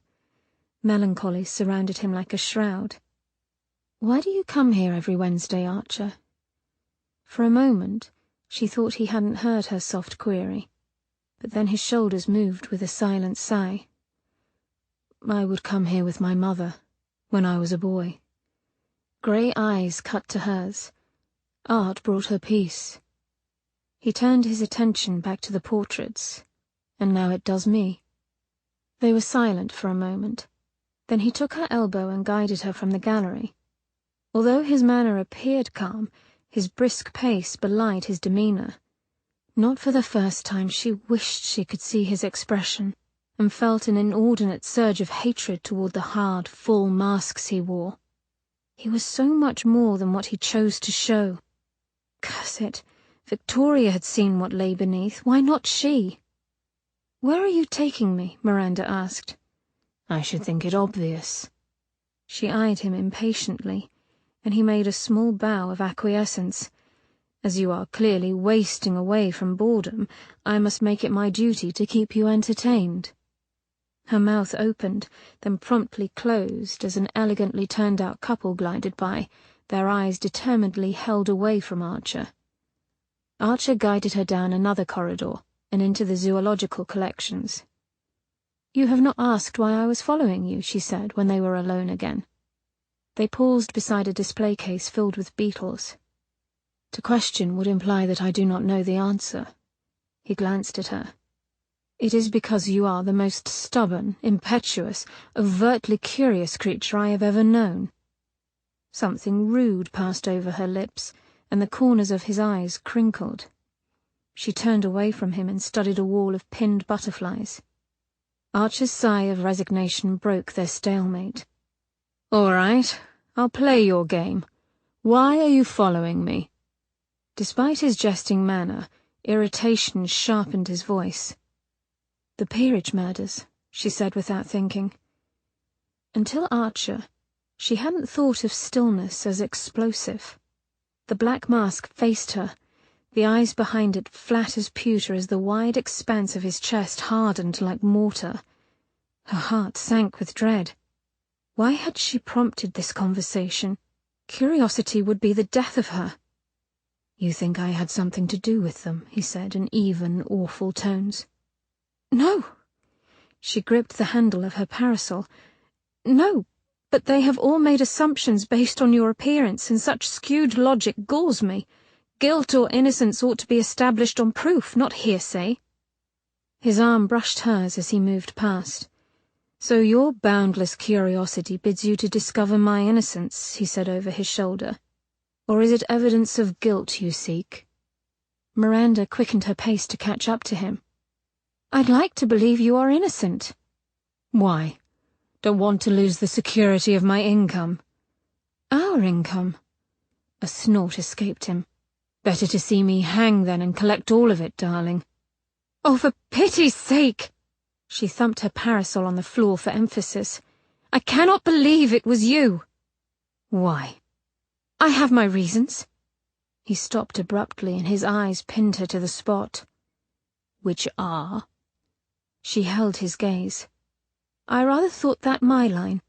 Melancholy surrounded him like a shroud. "Why do you come here every Wednesday, Archer?" For a moment, she thought he hadn't heard her soft query. but then his shoulders moved with a silent sigh. "I would come here with my mother, when I was a boy." Grey eyes cut to hers. Art brought her peace. He turned his attention back to the portraits, and now it does me. They were silent for a moment. Then he took her elbow and guided her from the gallery. Although his manner appeared calm, his brisk pace belied his demeanour. Not for the first time she wished she could see his expression, and felt an inordinate surge of hatred toward the hard, full masks he wore. He was so much more than what he chose to show. Curse it! Victoria had seen what lay beneath. Why not she? "Where are you taking me?" Miranda asked. "I should think it obvious." She eyed him impatiently, and he made a small bow of acquiescence. "As you are clearly wasting away from boredom, I must make it my duty to keep you entertained." Her mouth opened, then promptly closed as an elegantly turned-out couple glided by, their eyes determinedly held away from Archer. Archer guided her down another corridor and into the zoological collections. "You have not asked why I was following you," she said when they were alone again. They paused beside a display case filled with beetles. "To question would imply that I do not know the answer." He glanced at her. "It is because you are the most stubborn, impetuous, overtly curious creature I have ever known." Something rude passed over her lips, and the corners of his eyes crinkled. She turned away from him and studied a wall of pinned butterflies. Archer's sigh of resignation broke their stalemate. "All right, I'll play your game. Why are you following me?" Despite his jesting manner, irritation sharpened his voice. "The peerage murders," she said without thinking. Until Archer, she hadn't thought of stillness as explosive. The black mask faced her, the eyes behind it flat as pewter as the wide expanse of his chest hardened like mortar. Her heart sank with dread. Why had she prompted this conversation? Curiosity would be the death of her. "You think I had something to do with them," he said in even, awful tones. "No." She gripped the handle of her parasol. "No, but they have all made assumptions based on your appearance, and such skewed logic galls me. Guilt or innocence ought to be established on proof, not hearsay." His arm brushed hers as he moved past. "So your boundless curiosity bids you to discover my innocence," he said over his shoulder. "Or is it evidence of guilt you seek?" Miranda quickened her pace to catch up to him. "I'd like to believe you are innocent." "Why? Don't want to lose the security of my income?" "Our income?" A snort escaped him. "Better to see me hang then and collect all of it, darling." "Oh, for pity's sake!" She thumped her parasol on the floor for emphasis. "I cannot believe it was you." "Why?" "I have my reasons." He stopped abruptly and his eyes pinned her to the spot. "Which are?" She held his gaze. "I rather thought that my line.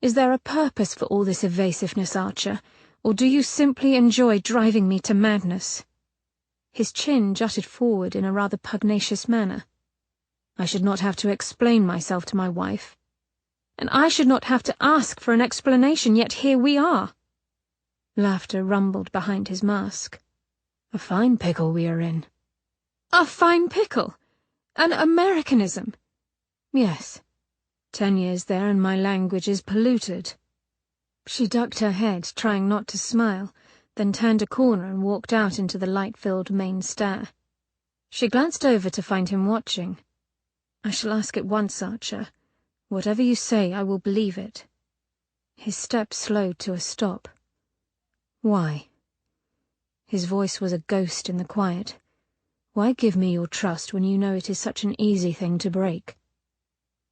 Is there a purpose for all this evasiveness, Archer, or do you simply enjoy driving me to madness?" His chin jutted forward in a rather pugnacious manner. "I should not have to explain myself to my wife." "And I should not have to ask for an explanation, yet here we are." Laughter rumbled behind his mask. "A fine pickle we are in." "A fine pickle? An Americanism?" "Yes. 10 years there and my language is polluted." She ducked her head, trying not to smile, then turned a corner and walked out into the light-filled main stair. She glanced over to find him watching. "I shall ask at once, Archer. Whatever you say, I will believe it." His step slowed to a stop. "Why?" His voice was a ghost in the quiet. "Why give me your trust when you know it is such an easy thing to break?"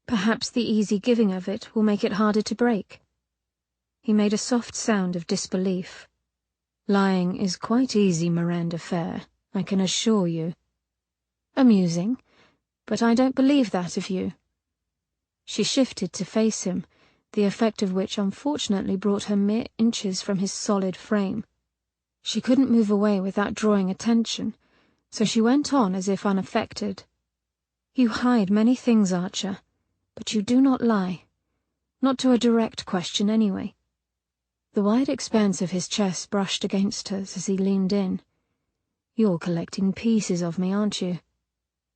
"Perhaps the easy giving of it will make it harder to break." He made a soft sound of disbelief. "Lying is quite easy, Miranda Fair, I can assure you." "Amusing, but I don't believe that of you." She shifted to face him, the effect of which unfortunately brought her mere inches from his solid frame. She couldn't move away without drawing attention, so she went on as if unaffected. You hide many things, Archer, but you do not lie. Not to a direct question, anyway. The wide expanse of his chest brushed against hers as he leaned in. You're collecting pieces of me, aren't you?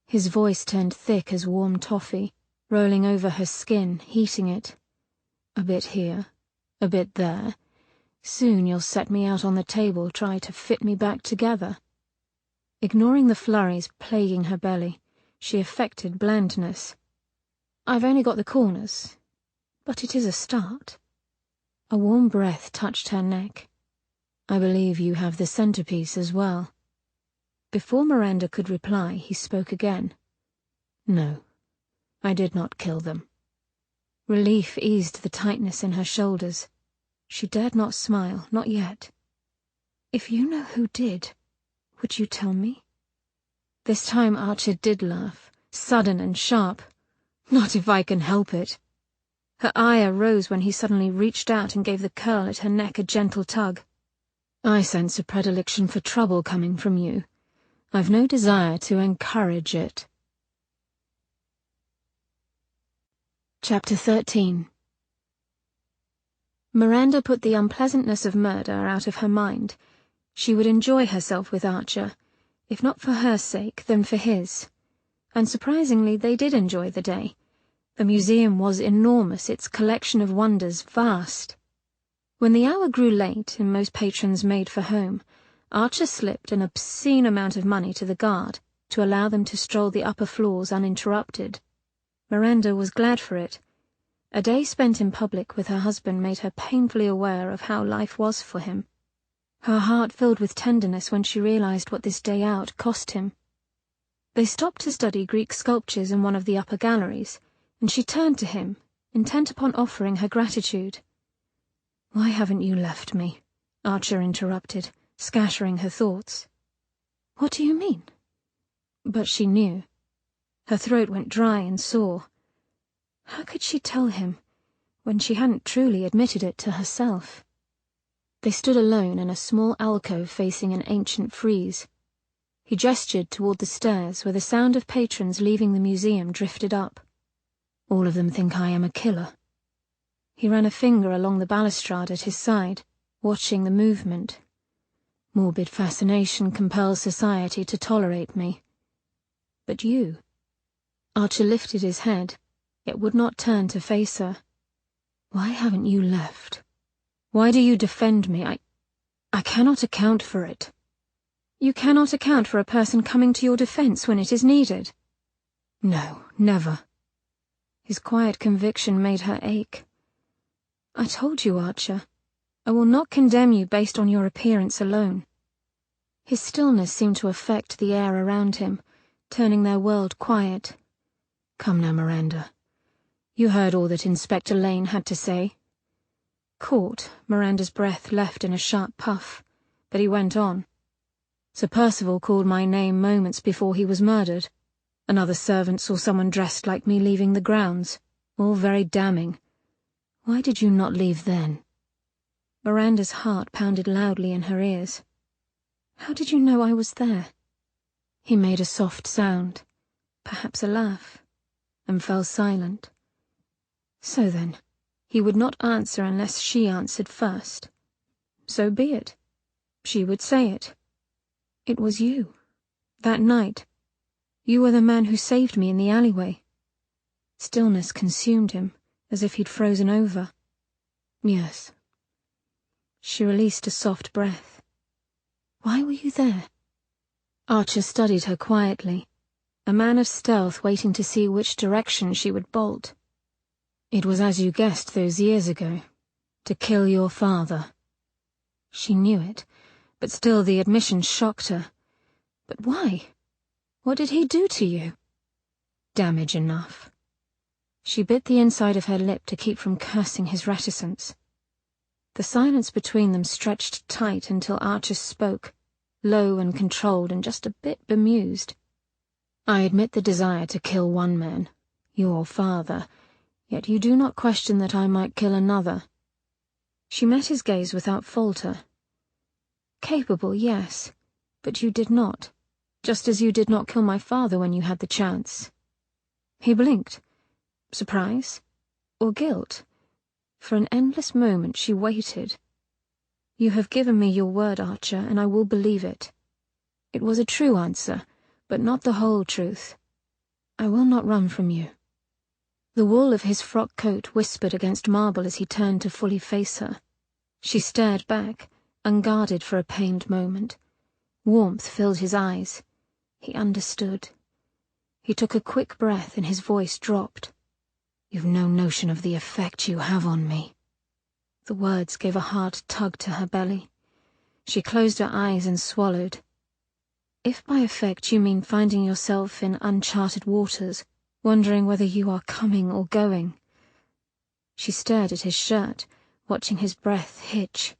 His voice turned thick as warm toffee, rolling over her skin, heating it. A bit here, a bit there. Soon you'll set me out on the table, try to fit me back together. Ignoring the flurries plaguing her belly, she affected blandness. I've only got the corners, but it is a start. A warm breath touched her neck. I believe you have the centerpiece as well. Before Miranda could reply, he spoke again. No, I did not kill them. Relief eased the tightness in her shoulders. She dared not smile, not yet. If you know who did, would you tell me? This time Archer did laugh, sudden and sharp. Not if I can help it. Her ire rose when he suddenly reached out and gave the curl at her neck a gentle tug. I sense a predilection for trouble coming from you. I've no desire to encourage it. Chapter 13. Miranda put the unpleasantness of murder out of her mind. She would enjoy herself with Archer, if not for her sake, then for his. And surprisingly, they did enjoy the day. The museum was enormous, its collection of wonders vast. When the hour grew late and most patrons made for home, Archer slipped an obscene amount of money to the guard to allow them to stroll the upper floors uninterrupted. Miranda was glad for it. A day spent in public with her husband made her painfully aware of how life was for him. Her heart filled with tenderness when she realized what this day out cost him. They stopped to study Greek sculptures in one of the upper galleries, and she turned to him, intent upon offering her gratitude. "Why haven't you left me?" Archer interrupted, scattering her thoughts. "What do you mean?" But she knew. Her throat went dry and sore. How could she tell him, when she hadn't truly admitted it to herself? They stood alone in a small alcove facing an ancient frieze. He gestured toward the stairs where the sound of patrons leaving the museum drifted up. All of them think I am a killer. He ran a finger along the balustrade at his side, watching the movement. Morbid fascination compels society to tolerate me. But you... Archer lifted his head, yet would not turn to face her. Why haven't you left? Why do you defend me? I cannot account for it. You cannot account for a person coming to your defense when it is needed. No, never. His quiet conviction made her ache. I told you, Archer. I will not condemn you based on your appearance alone. His stillness seemed to affect the air around him, turning their world quiet. Come now, Miranda. You heard all that Inspector Lane had to say. Caught, Miranda's breath left in a sharp puff, but he went on. Sir Percival called my name moments before he was murdered. Another servant saw someone dressed like me leaving the grounds. All very damning. Why did you not leave then? Miranda's heart pounded loudly in her ears. How did you know I was there? He made a soft sound, perhaps a laugh, and fell silent. So then, he would not answer unless she answered first. So be it. She would say it. It was you. That night. You were the man who saved me in the alleyway. Stillness consumed him, as if he'd frozen over. Yes. She released a soft breath. Why were you there? Archer studied her quietly, a man of stealth waiting to see which direction she would bolt. It was as you guessed those years ago, to kill your father. She knew it, but still the admission shocked her. But why? What did he do to you? Damage enough. She bit the inside of her lip to keep from cursing his reticence. The silence between them stretched tight until Archer spoke, low and controlled and just a bit bemused. I admit the desire to kill one man, your father, yet you do not question that I might kill another. She met his gaze without falter. Capable, yes, but you did not, just as you did not kill my father when you had the chance. He blinked. Surprise? Or guilt? For an endless moment she waited. You have given me your word, Archer, and I will believe it. It was a true answer, but not the whole truth. I will not run from you. The wool of his frock coat whispered against marble as he turned to fully face her. She stared back, unguarded for a pained moment. Warmth filled his eyes. He understood. He took a quick breath and his voice dropped. You've no notion of the effect you have on me. The words gave a hard tug to her belly. She closed her eyes and swallowed. If by effect you mean finding yourself in uncharted waters, wondering whether you are coming or going. She stared at his shirt, watching his breath hitch.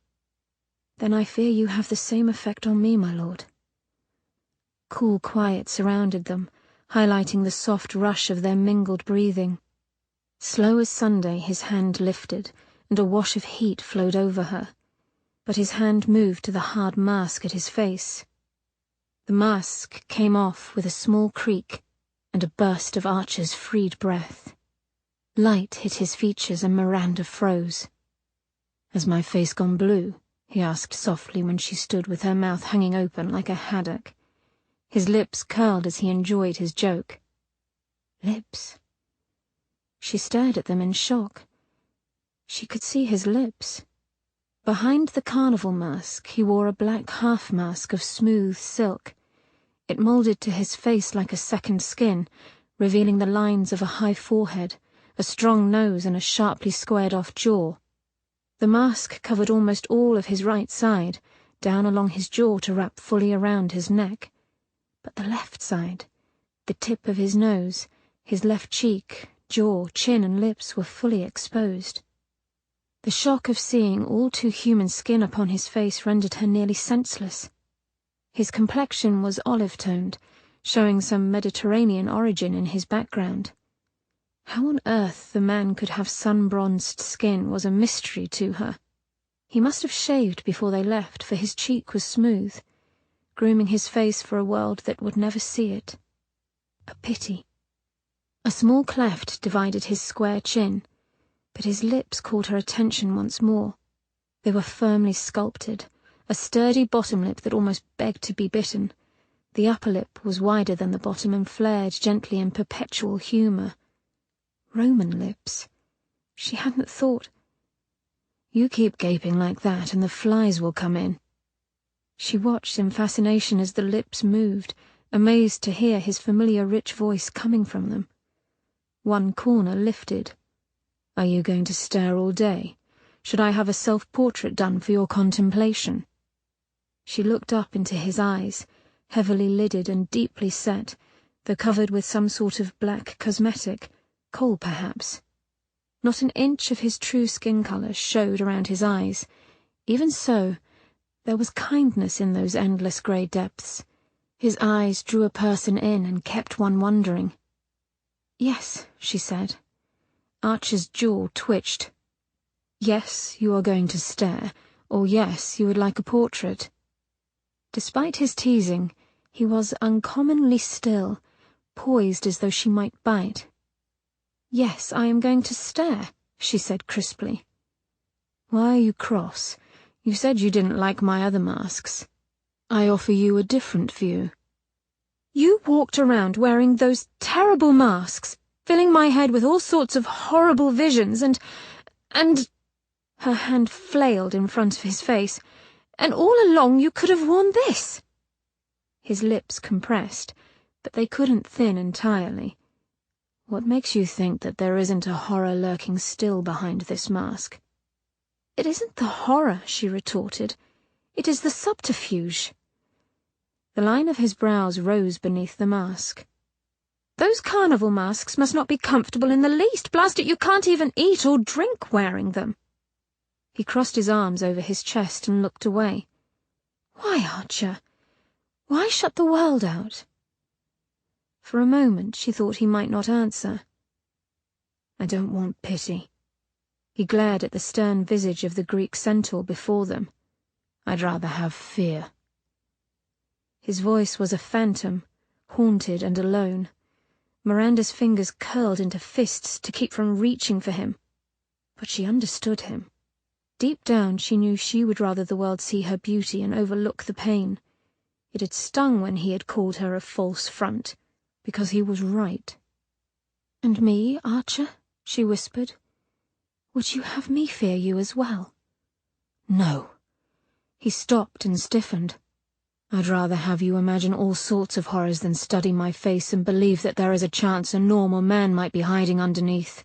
Then I fear you have the same effect on me, my lord. Cool quiet surrounded them, highlighting the soft rush of their mingled breathing. Slow as Sunday, his hand lifted, and a wash of heat flowed over her. But his hand moved to the hard mask at his face. The mask came off with a small creak and a burst of Archer's freed breath. Light hit his features and Miranda froze. Has my face gone blue? He asked softly when she stood with her mouth hanging open like a haddock. His lips curled as he enjoyed his joke. Lips? She stared at them in shock. She could see his lips. Behind the carnival mask he wore a black half-mask of smooth silk. It molded to his face like a second skin, revealing the lines of a high forehead, a strong nose and a sharply squared-off jaw. The mask covered almost all of his right side, down along his jaw to wrap fully around his neck. But the left side, the tip of his nose, his left cheek, jaw, chin and lips were fully exposed. The shock of seeing all too human skin upon his face rendered her nearly senseless. His complexion was olive-toned, showing some Mediterranean origin in his background. How on earth the man could have sun-bronzed skin was a mystery to her. He must have shaved before they left, for his cheek was smooth, grooming his face for a world that would never see it. A pity. A small cleft divided his square chin, but his lips caught her attention once more. They were firmly sculpted, a sturdy bottom lip that almost begged to be bitten. The upper lip was wider than the bottom and flared gently in perpetual humour. Roman lips. She hadn't thought. You keep gaping like that and the flies will come in. She watched in fascination as the lips moved, amazed to hear his familiar rich voice coming from them. One corner lifted. Are you going to stare all day? Should I have a self-portrait done for your contemplation? She looked up into his eyes, heavily lidded and deeply set, though covered with some sort of black cosmetic, kohl perhaps. Not an inch of his true skin colour showed around his eyes. Even so, there was kindness in those endless grey depths. His eyes drew a person in and kept one wondering. Yes, she said. Archer's jaw twitched. Yes, you are going to stare, or yes, you would like a portrait. Despite his teasing, he was uncommonly still, poised as though she might bite. Yes, I am going to stare, she said crisply. Why are you cross? You said you didn't like my other masks. I offer you a different view. You walked around wearing those terrible masks, filling my head with all sorts of horrible visions, and... Her hand flailed in front of his face. And all along you could have worn this. His lips compressed, but they couldn't thin entirely. What makes you think that there isn't a horror lurking still behind this mask? It isn't the horror, she retorted. It is the subterfuge. The line of his brows rose beneath the mask. Those carnival masks must not be comfortable in the least. Blast it, you can't even eat or drink wearing them. He crossed his arms over his chest and looked away. Why, Archer? Why shut the world out? For a moment she thought he might not answer. I don't want pity. He glared at the stern visage of the Greek centaur before them. I'd rather have fear. His voice was a phantom, haunted and alone. Miranda's fingers curled into fists to keep from reaching for him. But she understood him. Deep down she knew she would rather the world see her beauty and overlook the pain. It had stung when he had called her a false front, because he was right. "And me, Archer?" she whispered. "Would you have me fear you as well?" "No." He stopped and stiffened. "I'd rather have you imagine all sorts of horrors than study my face and believe that there is a chance a normal man might be hiding underneath."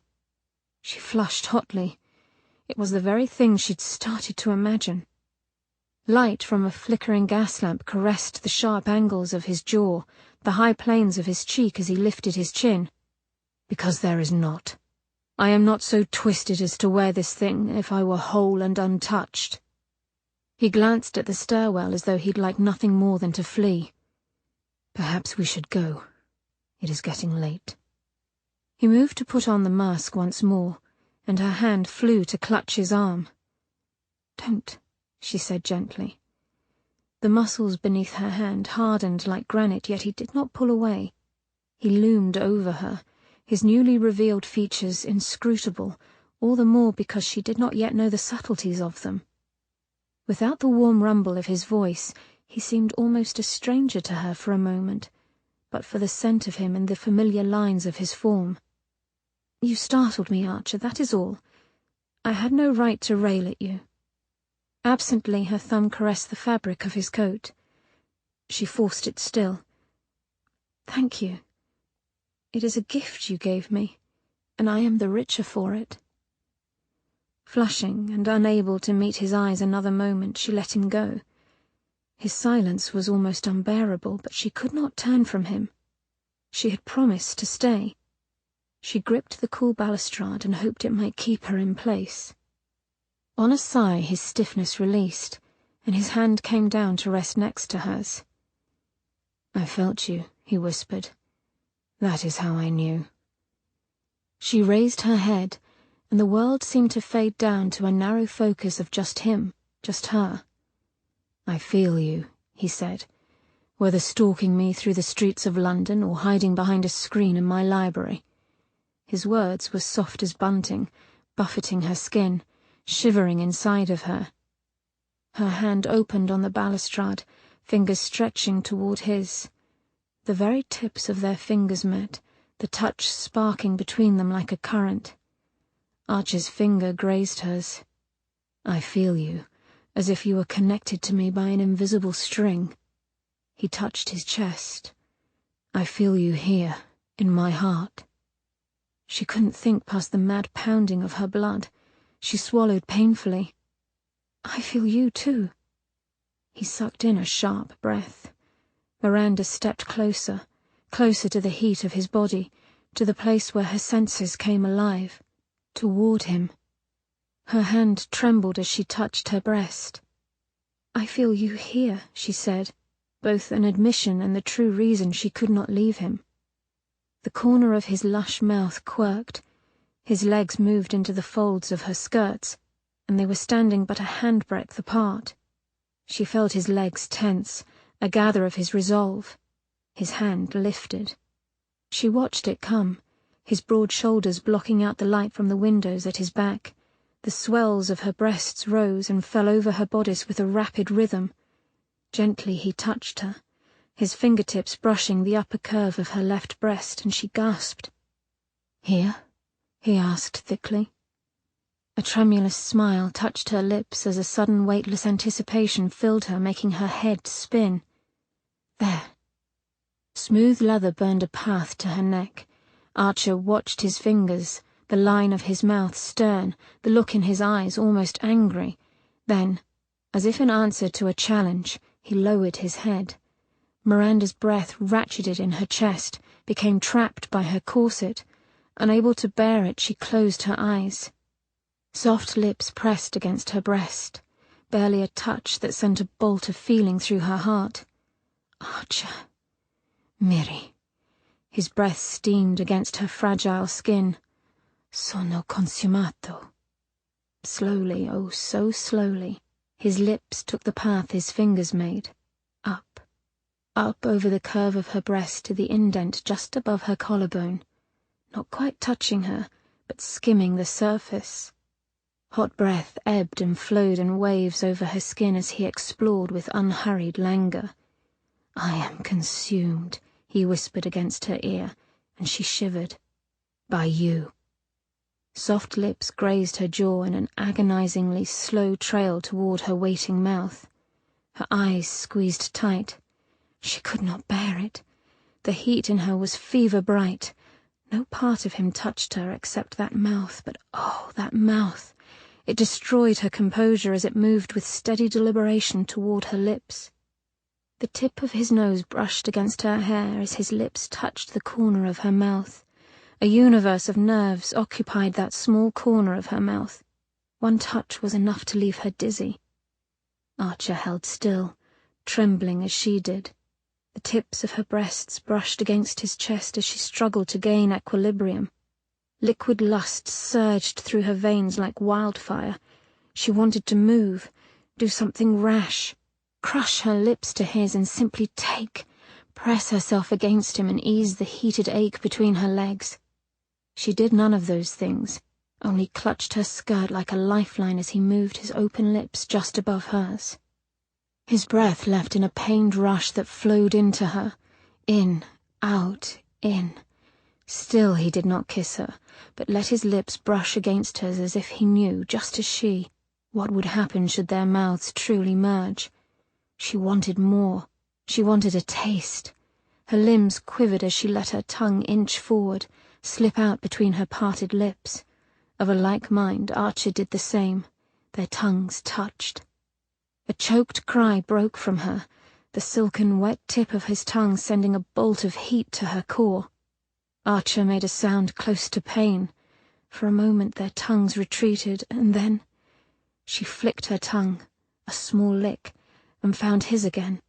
She flushed hotly. It was the very thing she'd started to imagine. Light from a flickering gas lamp caressed the sharp angles of his jaw, the high planes of his cheek as he lifted his chin. "Because there is not. I am not so twisted as to wear this thing if I were whole and untouched." He glanced at the stairwell as though he'd like nothing more than to flee. "Perhaps we should go. It is getting late." He moved to put on the mask once more, and her hand flew to clutch his arm. "Don't," she said gently. The muscles beneath her hand hardened like granite, yet he did not pull away. He loomed over her, his newly revealed features inscrutable, all the more because she did not yet know the subtleties of them. Without the warm rumble of his voice, he seemed almost a stranger to her for a moment, but for the scent of him and the familiar lines of his form. "You startled me, Archer, that is all. I had no right to rail at you." Absently, her thumb caressed the fabric of his coat. She forced it still. "Thank you. It is a gift you gave me, and I am the richer for it." Flushing and unable to meet his eyes another moment, she let him go. His silence was almost unbearable, but she could not turn from him. She had promised to stay. She gripped the cool balustrade and hoped it might keep her in place. On a sigh, his stiffness released, and his hand came down to rest next to hers. "I felt you," he whispered. "That is how I knew." She raised her head, and the world seemed to fade down to a narrow focus of just him, just her. "I feel you," he said, "whether stalking me through the streets of London or hiding behind a screen in my library." His words were soft as bunting, buffeting her skin, shivering inside of her. Her hand opened on the balustrade, fingers stretching toward his. The very tips of their fingers met, the touch sparking between them like a current. Archer's finger grazed hers. "I feel you, as if you were connected to me by an invisible string." He touched his chest. "I feel you here, in my heart." She couldn't think past the mad pounding of her blood. She swallowed painfully. "I feel you too." He sucked in a sharp breath. Miranda stepped closer, closer to the heat of his body, to the place where her senses came alive, toward him. Her hand trembled as she touched her breast. "I feel you here," she said, both an admission and the true reason she could not leave him. The corner of his lush mouth quirked. His legs moved into the folds of her skirts, and they were standing but a handbreadth apart. She felt his legs tense, a gather of his resolve. His hand lifted. She watched it come, his broad shoulders blocking out the light from the windows at his back. The swells of her breasts rose and fell over her bodice with a rapid rhythm. Gently he touched her, his fingertips brushing the upper curve of her left breast, and she gasped. "Here?" he asked thickly. A tremulous smile touched her lips as a sudden weightless anticipation filled her, making her head spin. "There." Smooth leather burned a path to her neck. Archer watched his fingers, the line of his mouth stern, the look in his eyes almost angry. Then, as if in answer to a challenge, he lowered his head. Miranda's breath ratcheted in her chest, became trapped by her corset. Unable to bear it, she closed her eyes. Soft lips pressed against her breast, barely a touch that sent a bolt of feeling through her heart. "Archer. Miri." His breath steamed against her fragile skin. "Sono consumato." Slowly, oh so slowly, his lips took the path his fingers made, up, up over the curve of her breast to the indent just above her collarbone, not quite touching her, but skimming the surface. Hot breath ebbed and flowed in waves over her skin as he explored with unhurried languor. "I am consumed," he whispered against her ear, and she shivered. "By you." Soft lips grazed her jaw in an agonizingly slow trail toward her waiting mouth. Her eyes squeezed tight. She could not bear it. The heat in her was fever-bright. No part of him touched her except that mouth, but oh, that mouth! It destroyed her composure as it moved with steady deliberation toward her lips. The tip of his nose brushed against her hair as his lips touched the corner of her mouth. A universe of nerves occupied that small corner of her mouth. One touch was enough to leave her dizzy. Archer held still, trembling as she did. The tips of her breasts brushed against his chest as she struggled to gain equilibrium. Liquid lust surged through her veins like wildfire. She wanted to move, do something rash, crush her lips to his and simply press herself against him and ease the heated ache between her legs. She did none of those things, only clutched her skirt like a lifeline as he moved his open lips just above hers. His breath left in a pained rush that flowed into her, in, out, in. Still he did not kiss her, but let his lips brush against hers as if he knew, just as she, what would happen should their mouths truly merge. She wanted more. She wanted a taste. Her limbs quivered as she let her tongue inch forward, slip out between her parted lips. Of a like mind, Archer did the same. Their tongues touched. A choked cry broke from her, the silken wet tip of his tongue sending a bolt of heat to her core. Archer made a sound close to pain. For a moment their tongues retreated, and then she flicked her tongue, a small lick, and found his again.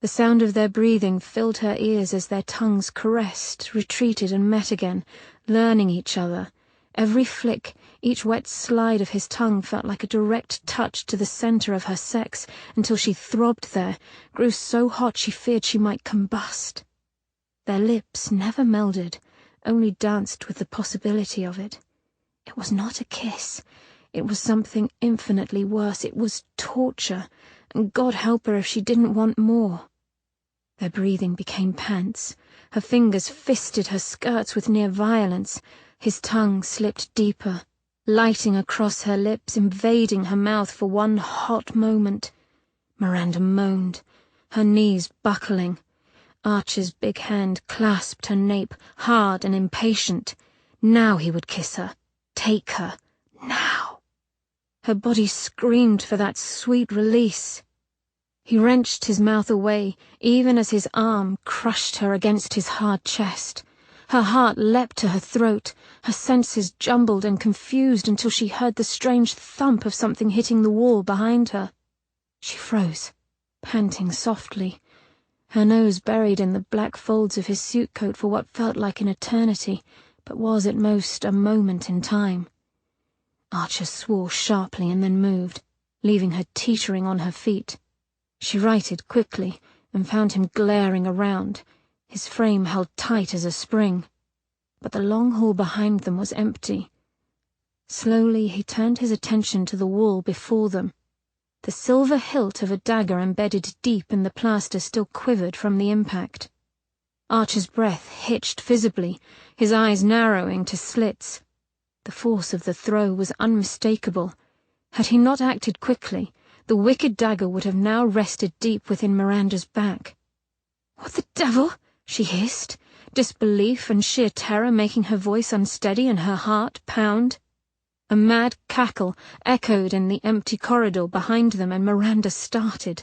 The sound of their breathing filled her ears as their tongues caressed, retreated, and met again, learning each other. Every flick, each wet slide of his tongue felt like a direct touch to the center of her sex, until she throbbed there, grew so hot she feared she might combust. Their lips never melded, only danced with the possibility of it. It was not a kiss. It was something infinitely worse. It was torture, and God help her if she didn't want more. Their breathing became pants. Her fingers fisted her skirts with near violence. His tongue slipped deeper, lighting across her lips, invading her mouth for one hot moment. Miranda moaned, her knees buckling. Archer's big hand clasped her nape, hard and impatient. Now he would kiss her, take her, now. Her body screamed for that sweet release. He wrenched his mouth away, even as his arm crushed her against his hard chest. Her heart leapt to her throat, her senses jumbled and confused until she heard the strange thump of something hitting the wall behind her. She froze, panting softly, her nose buried in the black folds of his suit coat for what felt like an eternity, but was at most a moment in time. Archer swore sharply and then moved, leaving her teetering on her feet. She righted quickly and found him glaring around, his frame held tight as a spring. But the long hall behind them was empty. Slowly he turned his attention to the wall before them. The silver hilt of a dagger embedded deep in the plaster still quivered from the impact. Archer's breath hitched visibly, his eyes narrowing to slits. The force of the throw was unmistakable. Had he not acted quickly, the wicked dagger would have now rested deep within Miranda's back. "What the devil?" she hissed, disbelief and sheer terror making her voice unsteady and her heart pound. A mad cackle echoed in the empty corridor behind them, and Miranda started.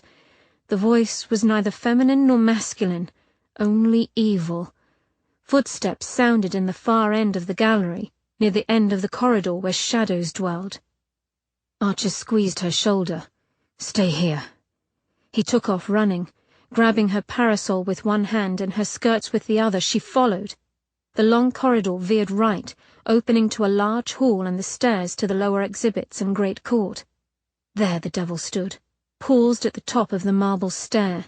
The voice was neither feminine nor masculine, only evil. Footsteps sounded in the far end of the gallery, near the end of the corridor where shadows dwelled. Archer squeezed her shoulder. "Stay here." He took off running. Grabbing her parasol with one hand and her skirts with the other, she followed. The long corridor veered right, opening to a large hall and the stairs to the lower exhibits and great court. There the devil stood, paused at the top of the marble stair.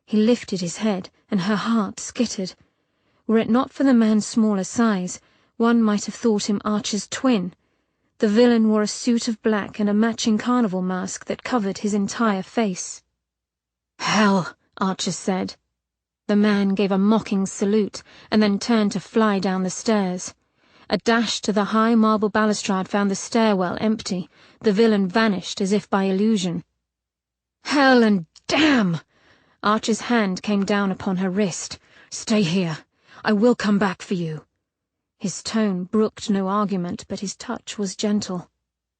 He lifted his head, and her heart skittered. Were it not for the man's smaller size, one might have thought him Archer's twin. The villain wore a suit of black and a matching carnival mask that covered his entire face. "Hell," Archer said. The man gave a mocking salute, and then turned to fly down the stairs. A dash to the high marble balustrade found the stairwell empty. The villain vanished as if by illusion. "Hell and damn!" Archer's hand came down upon her wrist. "Stay here. I will come back for you." His tone brooked no argument, but his touch was gentle.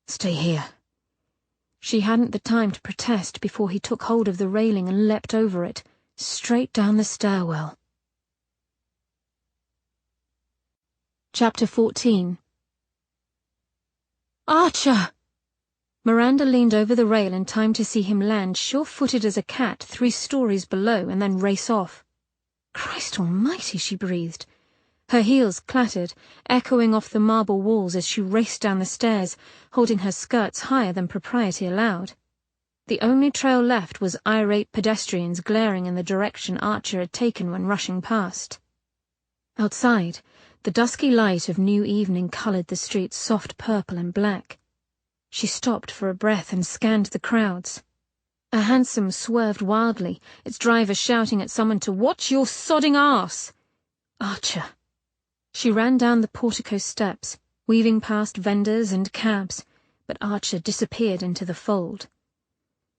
"Stay here." She hadn't the time to protest before he took hold of the railing and leapt over it, straight down the stairwell. Chapter 14. "Archer!" Miranda leaned over the rail in time to see him land sure-footed as a cat 3 stories below and then race off. "Christ almighty," she breathed. Her heels clattered, echoing off the marble walls as she raced down the stairs, holding her skirts higher than propriety allowed. The only trail left was irate pedestrians glaring in the direction Archer had taken when rushing past. Outside, the dusky light of new evening colored the streets soft purple and black. She stopped for a breath and scanned the crowds. A hansom swerved wildly, its driver shouting at someone to watch your sodding arse. Archer. She ran down the portico steps, weaving past vendors and cabs, but Archer disappeared into the fold.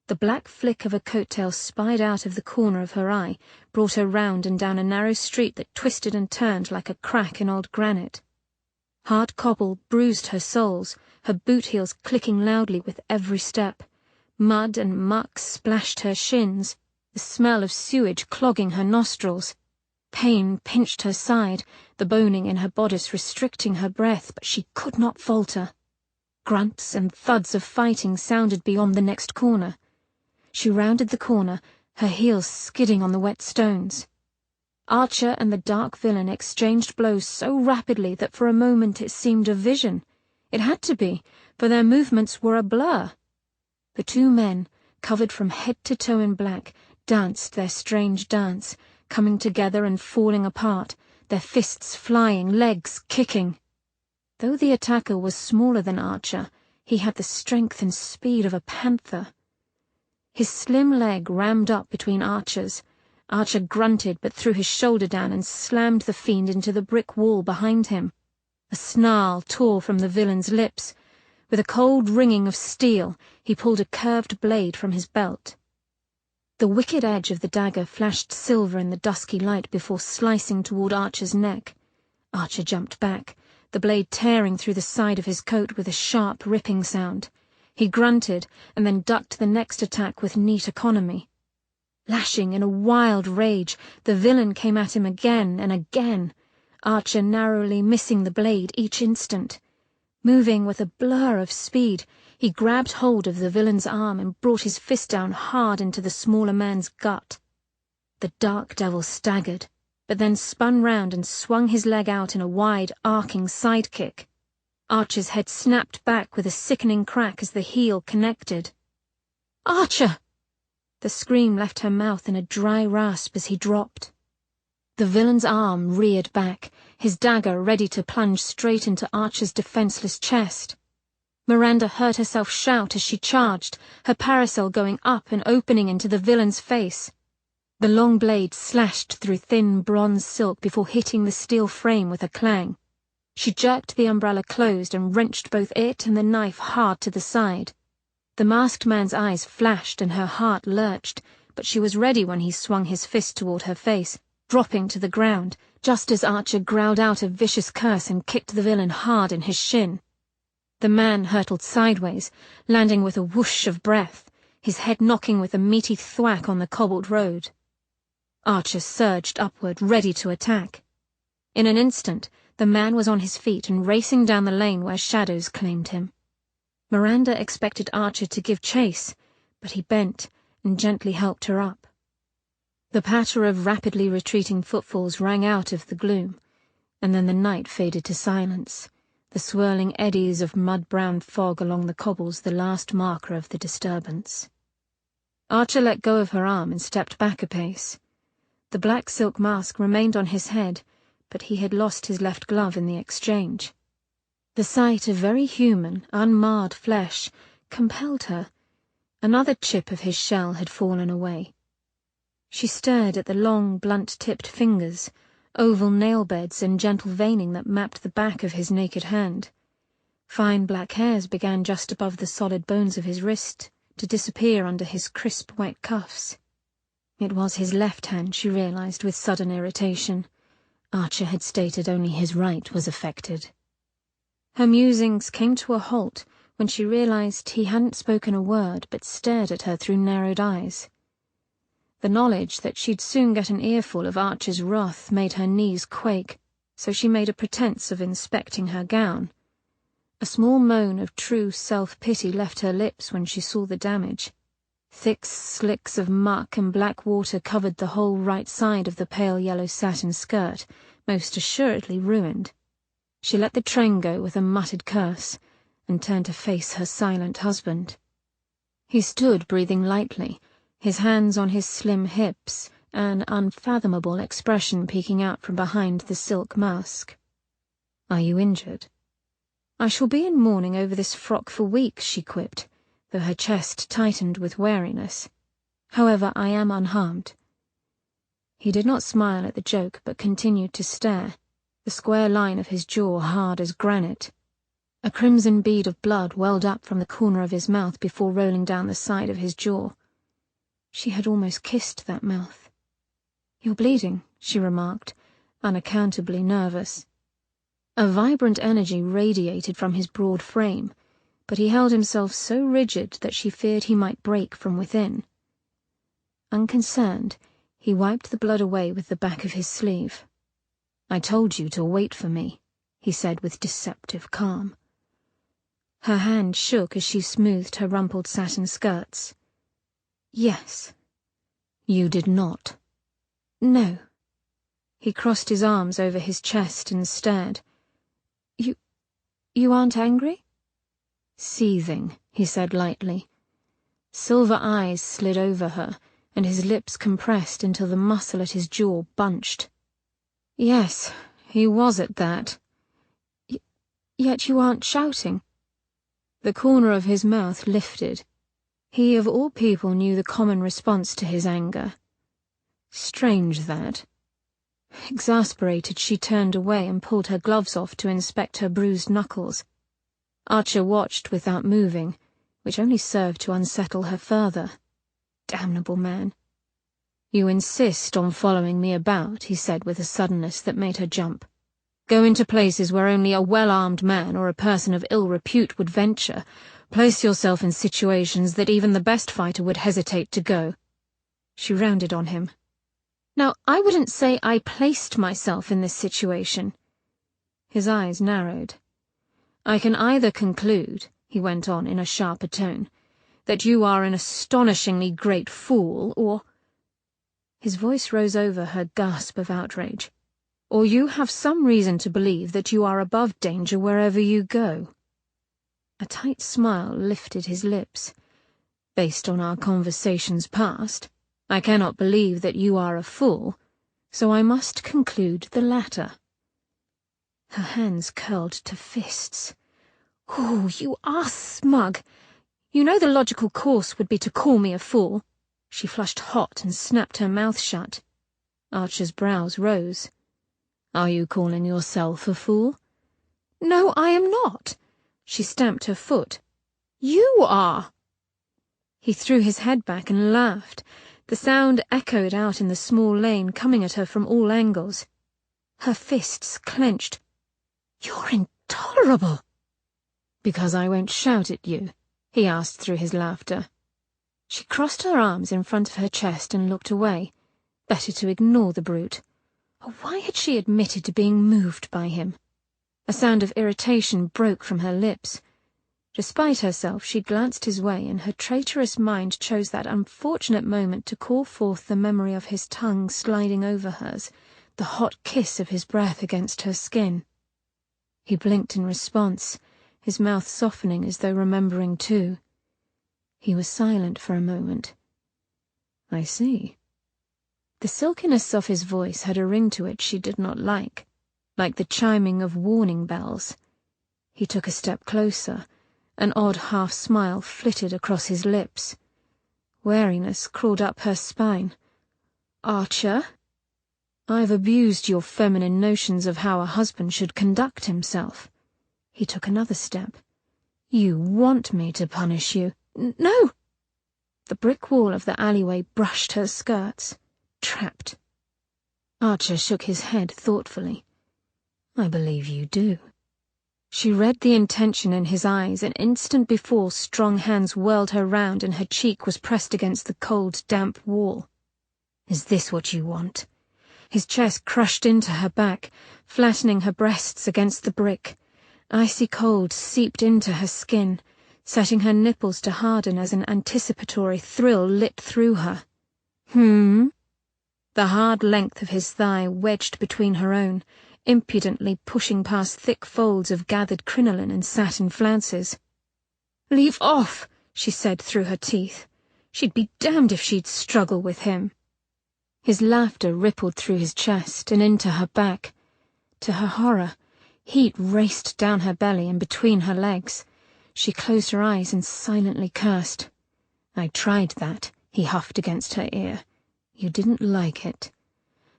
The black flick of a coattail spied out of the corner of her eye, brought her round and down a narrow street that twisted and turned like a crack in old granite. Hard cobble bruised her soles, her boot heels clicking loudly with every step. Mud and muck splashed her shins, the smell of sewage clogging her nostrils. Pain pinched her side, the boning in her bodice restricting her breath, but she could not falter. Grunts and thuds of fighting sounded beyond the next corner. She rounded the corner, her heels skidding on the wet stones. Archer and the dark villain exchanged blows so rapidly that for a moment it seemed a vision. It had to be, for their movements were a blur. The 2 men, covered from head to toe in black, danced their strange dance, coming together and falling apart, their fists flying, legs kicking. Though the attacker was smaller than Archer, he had the strength and speed of a panther. His slim leg rammed up between Archer's. Archer grunted but threw his shoulder down and slammed the fiend into the brick wall behind him. A snarl tore from the villain's lips. With a cold ringing of steel, he pulled a curved blade from his belt. The wicked edge of the dagger flashed silver in the dusky light before slicing toward Archer's neck. Archer jumped back, the blade tearing through the side of his coat with a sharp, ripping sound. He grunted and then ducked the next attack with neat economy. Lashing in a wild rage, the villain came at him again and again, Archer narrowly missing the blade each instant. Moving with a blur of speed, he grabbed hold of the villain's arm and brought his fist down hard into the smaller man's gut. The dark devil staggered, but then spun round and swung his leg out in a wide, arcing sidekick. Archer's head snapped back with a sickening crack as the heel connected. "Archer!" The scream left her mouth in a dry rasp as he dropped. The villain's arm reared back, his dagger ready to plunge straight into Archer's defenseless chest. Miranda heard herself shout as she charged, her parasol going up and opening into the villain's face. The long blade slashed through thin bronze silk before hitting the steel frame with a clang. She jerked the umbrella closed and wrenched both it and the knife hard to the side. The masked man's eyes flashed and her heart lurched, but she was ready when he swung his fist toward her face, dropping to the ground, just as Archer growled out a vicious curse and kicked the villain hard in his shin. The man hurtled sideways, landing with a whoosh of breath, his head knocking with a meaty thwack on the cobbled road. Archer surged upward, ready to attack. In an instant, the man was on his feet and racing down the lane where shadows claimed him. Miranda expected Archer to give chase, but he bent and gently helped her up. The patter of rapidly retreating footfalls rang out of the gloom, and then the night faded to silence, the swirling eddies of mud-brown fog along the cobbles the last marker of the disturbance. Archer let go of her arm and stepped back a pace. The black silk mask remained on his head, but he had lost his left glove in the exchange. The sight of very human, unmarred flesh compelled her. Another chip of his shell had fallen away. She stared at the long, blunt-tipped fingers, oval nail beds and gentle veining that mapped the back of his naked hand. Fine black hairs began just above the solid bones of his wrist, to disappear under his crisp white cuffs. It was his left hand, she realized with sudden irritation. Archer had stated only his right was affected. Her musings came to a halt when she realized he hadn't spoken a word but stared at her through narrowed eyes. The knowledge that she'd soon get an earful of Archer's wrath made her knees quake, so she made a pretense of inspecting her gown. A small moan of true self-pity left her lips when she saw the damage. Thick slicks of muck and black water covered the whole right side of the pale yellow satin skirt, most assuredly ruined. She let the train go with a muttered curse, and turned to face her silent husband. He stood breathing lightly, his hands on his slim hips, an unfathomable expression peeking out from behind the silk mask. "Are you injured?" "I shall be in mourning over this frock for weeks," she quipped, though her chest tightened with wariness. "However, I am unharmed." He did not smile at the joke, but continued to stare, the square line of his jaw hard as granite. A crimson bead of blood welled up from the corner of his mouth before rolling down the side of his jaw. She had almost kissed that mouth. "You're bleeding," she remarked, unaccountably nervous. A vibrant energy radiated from his broad frame, but he held himself so rigid that she feared he might break from within. Unconcerned, he wiped the blood away with the back of his sleeve. "I told you to wait for me," he said with deceptive calm. Her hand shook as she smoothed her rumpled satin skirts. "Yes." "You did not." "No." He crossed his arms over his chest and stared. You aren't angry?" "Seething," he said lightly. Silver eyes slid over her, and his lips compressed until the muscle at his jaw bunched. Yes, he was at that. Yet you aren't shouting." The corner of his mouth lifted. He of all people knew the common response to his anger. Strange that. Exasperated, she turned away and pulled her gloves off to inspect her bruised knuckles. Archer watched without moving, which only served to unsettle her further. Damnable man. "You insist on following me about," he said with a suddenness that made her jump. "Go into places where only a well-armed man or a person of ill repute would venture. Place yourself in situations that even the best fighter would hesitate to go." She rounded on him. "Now, I wouldn't say I placed myself in this situation." His eyes narrowed. "I can either conclude," he went on in a sharper tone, "that you are an astonishingly great fool, or—" his voice rose over her gasp of outrage, "or you have some reason to believe that you are above danger wherever you go." A tight smile lifted his lips. "Based on our conversations past, I cannot believe that you are a fool, so I must conclude the latter." Her hands curled to fists. "Oh, you are smug. You know the logical course would be to call me a fool." She flushed hot and snapped her mouth shut. Archer's brows rose. "Are you calling yourself a fool?" "No, I am not." She stamped her foot. "You are." He threw his head back and laughed. The sound echoed out in the small lane, coming at her from all angles. Her fists clenched. "You're intolerable." "Because I won't shout at you?" he asked through his laughter. She crossed her arms in front of her chest and looked away. Better to ignore the brute. Oh, why had she admitted to being moved by him? A sound of irritation broke from her lips. Despite herself, she glanced his way, and her traitorous mind chose that unfortunate moment to call forth the memory of his tongue sliding over hers, the hot kiss of his breath against her skin. He blinked in response, his mouth softening as though remembering too. He was silent for a moment. I see. The silkiness of his voice had a ring to it she did not like the chiming of warning bells. He took a step closer. An odd half-smile flitted across his lips. Wariness crawled up her spine. "Archer, I've abused your feminine notions of how a husband should conduct himself." He took another step. "You want me to punish you?" "No!" The brick wall of the alleyway brushed her skirts. Trapped. Archer shook his head thoughtfully. "I believe you do." She read the intention in his eyes an instant before strong hands whirled her round and her cheek was pressed against the cold, damp wall. "Is this what you want?" His chest crushed into her back, flattening her breasts against the brick. Icy cold seeped into her skin, setting her nipples to harden as an anticipatory thrill lit through her. The hard length of his thigh wedged between her own, impudently pushing past thick folds of gathered crinoline and satin flounces. "Leave off," she said through her teeth. She'd be damned if she'd struggle with him. His laughter rippled through his chest and into her back. To her horror, heat raced down her belly and between her legs. She closed her eyes and silently cursed. "I tried that," he huffed against her ear. "You didn't like it."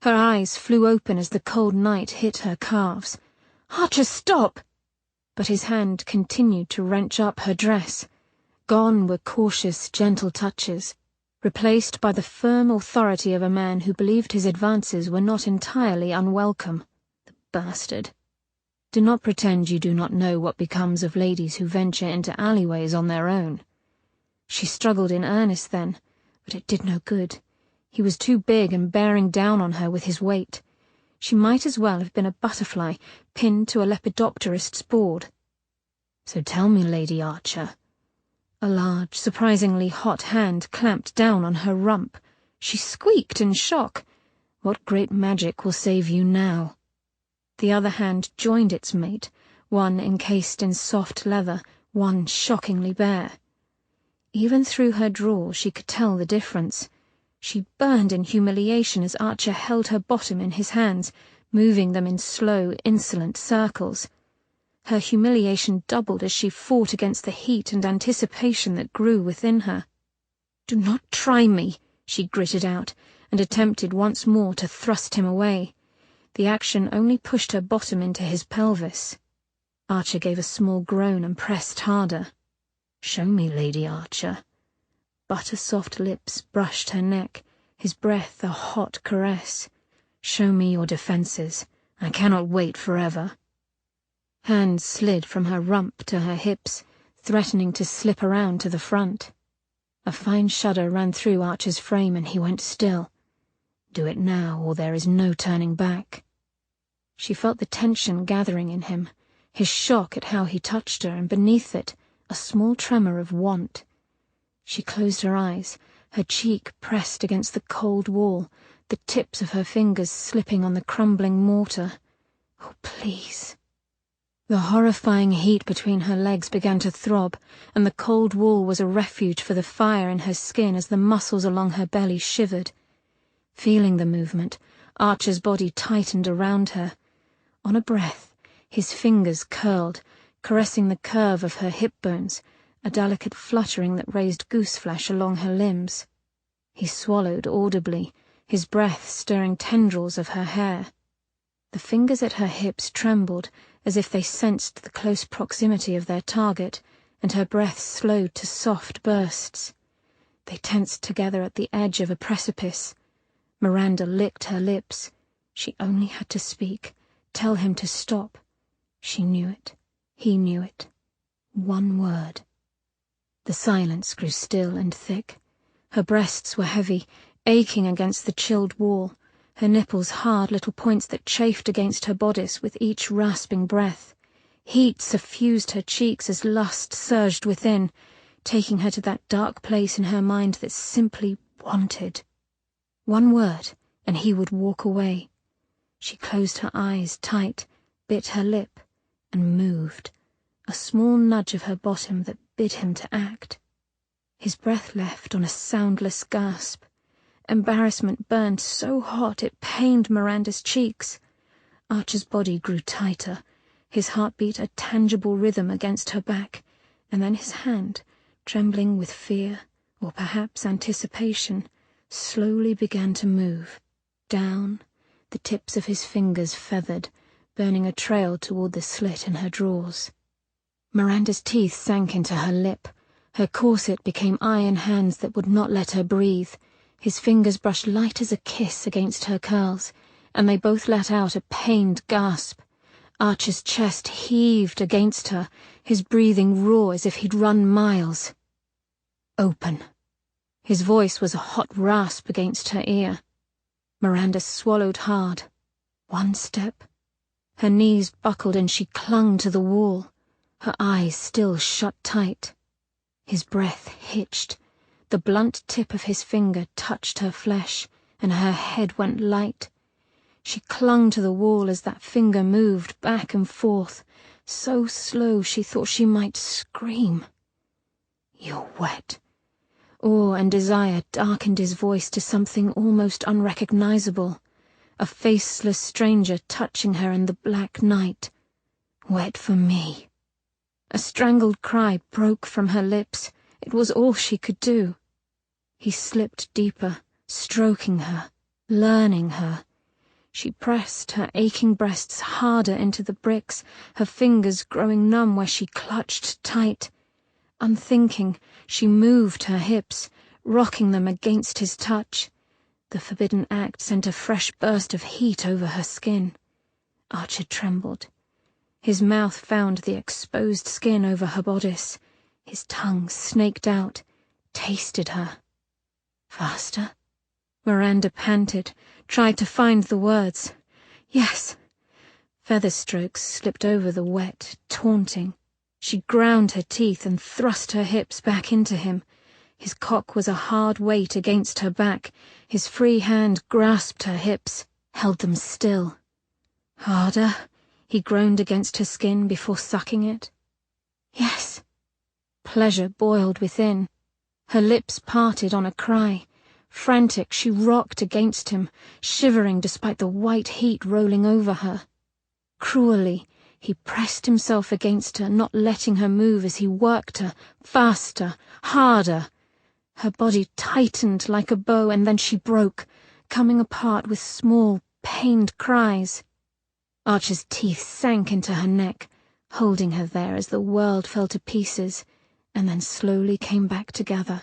Her eyes flew open as the cold night hit her calves. "Archer, stop!" But his hand continued to wrench up her dress. Gone were cautious, gentle touches, replaced by the firm authority of a man who believed his advances were not entirely unwelcome. The bastard. Do not pretend you do not know what becomes of ladies who venture into alleyways on their own. She struggled in earnest then, but it did no good. He was too big and bearing down on her with his weight. She might as well have been a butterfly pinned to a lepidopterist's board. "So tell me, Lady Archer." A large, surprisingly hot hand clamped down on her rump. She squeaked in shock. "What great magic will save you now?" The other hand joined its mate, one encased in soft leather, one shockingly bare. Even through her drawl she could tell the difference. She burned in humiliation as Archer held her bottom in his hands, moving them in slow, insolent circles. Her humiliation doubled as she fought against the heat and anticipation that grew within her. "Do not try me," she gritted out, and attempted once more to thrust him away. The action only pushed her bottom into his pelvis. Archer gave a small groan and pressed harder. "Show me, Lady Archer." Butter-soft lips brushed her neck, his breath a hot caress. "Show me your defenses. I cannot wait forever." Hands slid from her rump to her hips, threatening to slip around to the front. A fine shudder ran through Archer's frame and he went still. Do it now, or there is no turning back. She felt the tension gathering in him, his shock at how he touched her, and beneath it, a small tremor of want. She closed her eyes, her cheek pressed against the cold wall, the tips of her fingers slipping on the crumbling mortar. Oh, please. The horrifying heat between her legs began to throb, and the cold wall was a refuge for the fire in her skin as the muscles along her belly shivered. Feeling the movement, Archer's body tightened around her. On a breath, his fingers curled, caressing the curve of her hip bones, a delicate fluttering that raised gooseflesh along her limbs. He swallowed audibly, his breath stirring tendrils of her hair. The fingers at her hips trembled, as if they sensed the close proximity of their target, and her breath slowed to soft bursts. They tensed together at the edge of a precipice. Miranda licked her lips. She only had to speak, tell him to stop. She knew it. He knew it. One word. The silence grew still and thick. Her breasts were heavy, aching against the chilled wall, her nipples hard little points that chafed against her bodice with each rasping breath. Heat suffused her cheeks as lust surged within, taking her to that dark place in her mind that simply wanted. One word, and he would walk away. She closed her eyes tight, bit her lip, and moved, a small nudge of her bottom that bid him to act. His breath left on a soundless gasp. Embarrassment burned so hot it pained Miranda's cheeks. Archer's body grew tighter, his heartbeat a tangible rhythm against her back, and then his hand, trembling with fear, or perhaps anticipation, slowly began to move, down, the tips of his fingers feathered, burning a trail toward the slit in her drawers. Miranda's teeth sank into her lip. Her corset became iron hands that would not let her breathe. His fingers brushed light as a kiss against her curls, and they both let out a pained gasp. Archer's chest heaved against her, his breathing raw as if he'd run miles. Open. His voice was a hot rasp against her ear. Miranda swallowed hard. One step. Her knees buckled and she clung to the wall, her eyes still shut tight. His breath hitched. The blunt tip of his finger touched her flesh, and her head went light. She clung to the wall as that finger moved back and forth, so slow she thought she might scream. "You're wet." Awe and desire darkened his voice to something almost unrecognizable, a faceless stranger touching her in the black night. Wet for me. A strangled cry broke from her lips. It was all she could do. He slipped deeper, stroking her, learning her. She pressed her aching breasts harder into the bricks, her fingers growing numb where she clutched tight. Unthinking, she moved her hips, rocking them against his touch. The forbidden act sent a fresh burst of heat over her skin. Archer trembled. His mouth found the exposed skin over her bodice. His tongue snaked out, tasted her. Faster? Miranda panted, tried to find the words. Yes. Feather strokes slipped over the wet, taunting. She ground her teeth and thrust her hips back into him. His cock was a hard weight against her back. His free hand grasped her hips, held them still. Harder, he groaned against her skin before sucking it. Yes. Pleasure boiled within. Her lips parted on a cry. Frantic, she rocked against him, shivering despite the white heat rolling over her. Cruelly, he pressed himself against her, not letting her move as he worked her, faster, harder. Her body tightened like a bow, and then she broke, coming apart with small, pained cries. Archer's teeth sank into her neck, holding her there as the world fell to pieces, and then slowly came back together.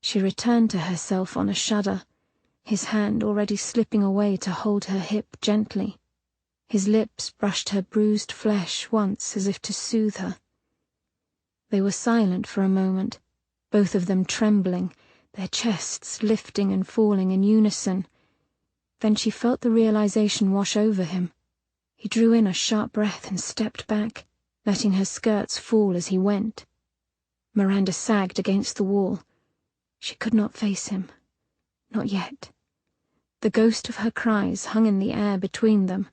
She returned to herself on a shudder, his hand already slipping away to hold her hip gently. His lips brushed her bruised flesh once as if to soothe her. They were silent for a moment, both of them trembling, their chests lifting and falling in unison. Then she felt the realization wash over him. He drew in a sharp breath and stepped back, letting her skirts fall as he went. Miranda sagged against the wall. She could not face him. Not yet. The ghost of her cries hung in the air between them.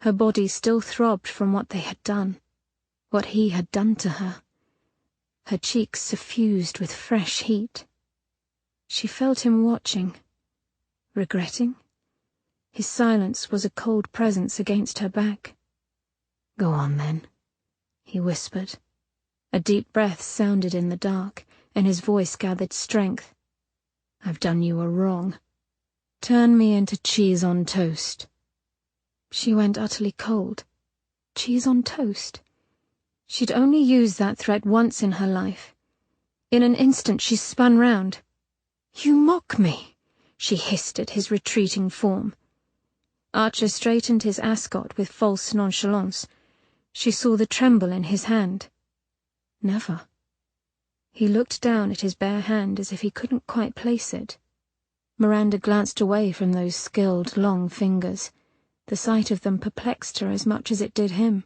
Her body still throbbed from what they had done, what he had done to her. Her cheeks suffused with fresh heat. She felt him watching. Regretting? His silence was a cold presence against her back. "Go on, then," he whispered. A deep breath sounded in the dark, and his voice gathered strength. "I've done you a wrong. Turn me into cheese on toast." She went utterly cold. Cheese on toast? She'd only used that threat once in her life. In an instant she spun round. "You mock me," she hissed at his retreating form. Archer straightened his ascot with false nonchalance. She saw the tremble in his hand. Never. He looked down at his bare hand as if he couldn't quite place it. Miranda glanced away from those skilled, long fingers. The sight of them perplexed her as much as it did him.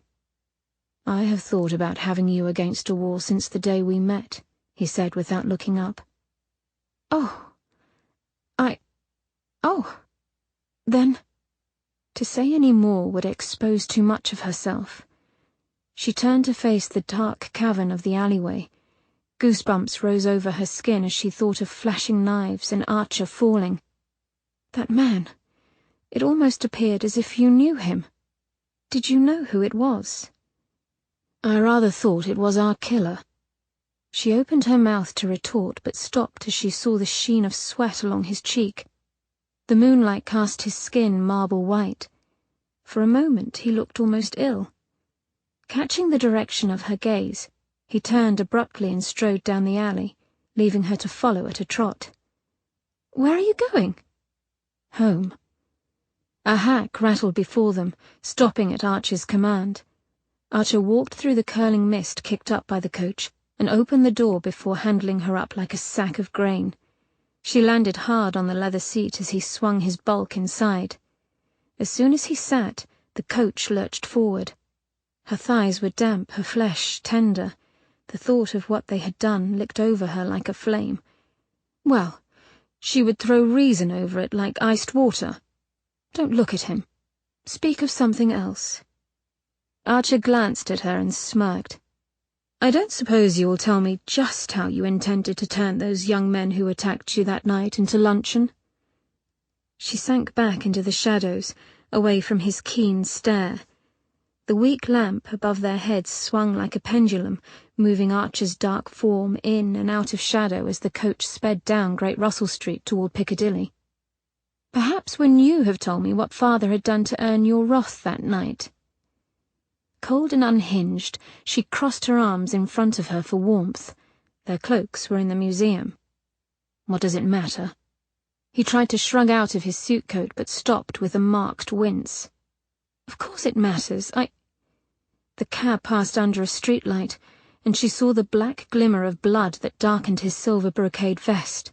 "I have thought about having you against a wall since the day we met," he said without looking up. Oh. Then... To say any more would expose too much of herself. She turned to face the dark cavern of the alleyway. Goosebumps rose over her skin as she thought of flashing knives and Archer falling. That man. It almost appeared as if you knew him. Did you know who it was? I rather thought it was our killer. She opened her mouth to retort, but stopped as she saw the sheen of sweat along his cheek. The moonlight cast his skin marble white. For a moment he looked almost ill. Catching the direction of her gaze, he turned abruptly and strode down the alley, leaving her to follow at a trot. "Where are you going?" "Home." A hack rattled before them, stopping at Archer's command. Archer walked through the curling mist kicked up by the coach and opened the door before handling her up like a sack of grain. She landed hard on the leather seat as he swung his bulk inside. As soon as he sat, the coach lurched forward. Her thighs were damp, her flesh tender. The thought of what they had done licked over her like a flame. Well, she would throw reason over it like iced water. Don't look at him. Speak of something else. Archer glanced at her and smirked. "I don't suppose you will tell me just how you intended to turn those young men who attacked you that night into luncheon?" She sank back into the shadows, away from his keen stare. The weak lamp above their heads swung like a pendulum, moving Archer's dark form in and out of shadow as the coach sped down Great Russell Street toward Piccadilly. "Perhaps when you have told me what father had done to earn your wrath that night." Cold and unhinged, she crossed her arms in front of her for warmth. Their cloaks were in the museum. "What does it matter?" He tried to shrug out of his suit coat, but stopped with a marked wince. "Of course it matters. The cab passed under a streetlight, and she saw the black glimmer of blood that darkened his silver brocade vest.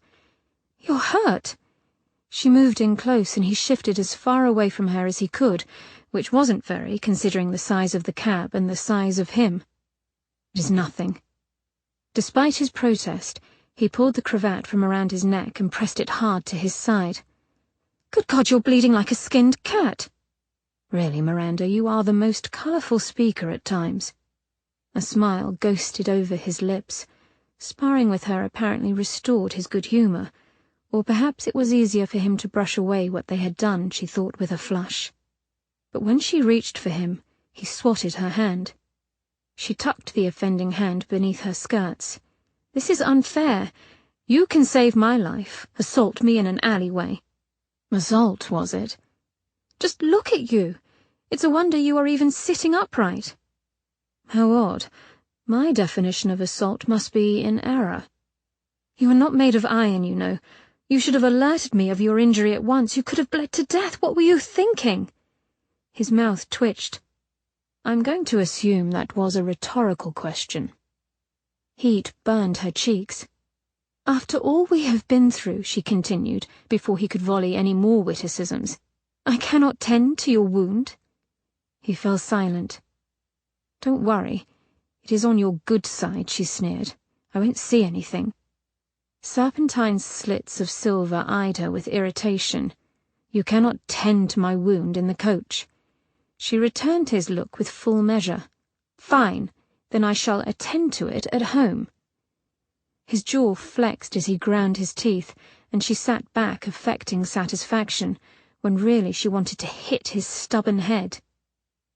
"You're hurt." She moved in close, and he shifted as far away from her as he could, which wasn't very, considering the size of the cab and the size of him. "It is nothing." Despite his protest, he pulled the cravat from around his neck and pressed it hard to his side. "Good God, you're bleeding like a skinned cat." "Really, Miranda, you are the most colourful speaker at times." A smile ghosted over his lips. Sparring with her apparently restored his good humour, or perhaps it was easier for him to brush away what they had done, she thought with a flush. But when she reached for him, he swatted her hand. She tucked the offending hand beneath her skirts. "This is unfair. You can save my life, assault me in an alleyway." "Assault, was it?" "Just look at you. It's a wonder you are even sitting upright." "How odd. My definition of assault must be in error." "You are not made of iron, you know. You should have alerted me of your injury at once. You could have bled to death. What were you thinking?" His mouth twitched. "I'm going to assume that was a rhetorical question." Heat burned her cheeks. "After all we have been through," she continued, before he could volley any more witticisms, "I cannot tend to your wound." He fell silent. "Don't worry. It is on your good side," she sneered. "I won't see anything." Serpentine slits of silver eyed her with irritation. "You cannot tend to my wound in the coach." She returned his look with full measure. "Fine, then I shall attend to it at home." His jaw flexed as he ground his teeth, and she sat back affecting satisfaction, when really she wanted to hit his stubborn head.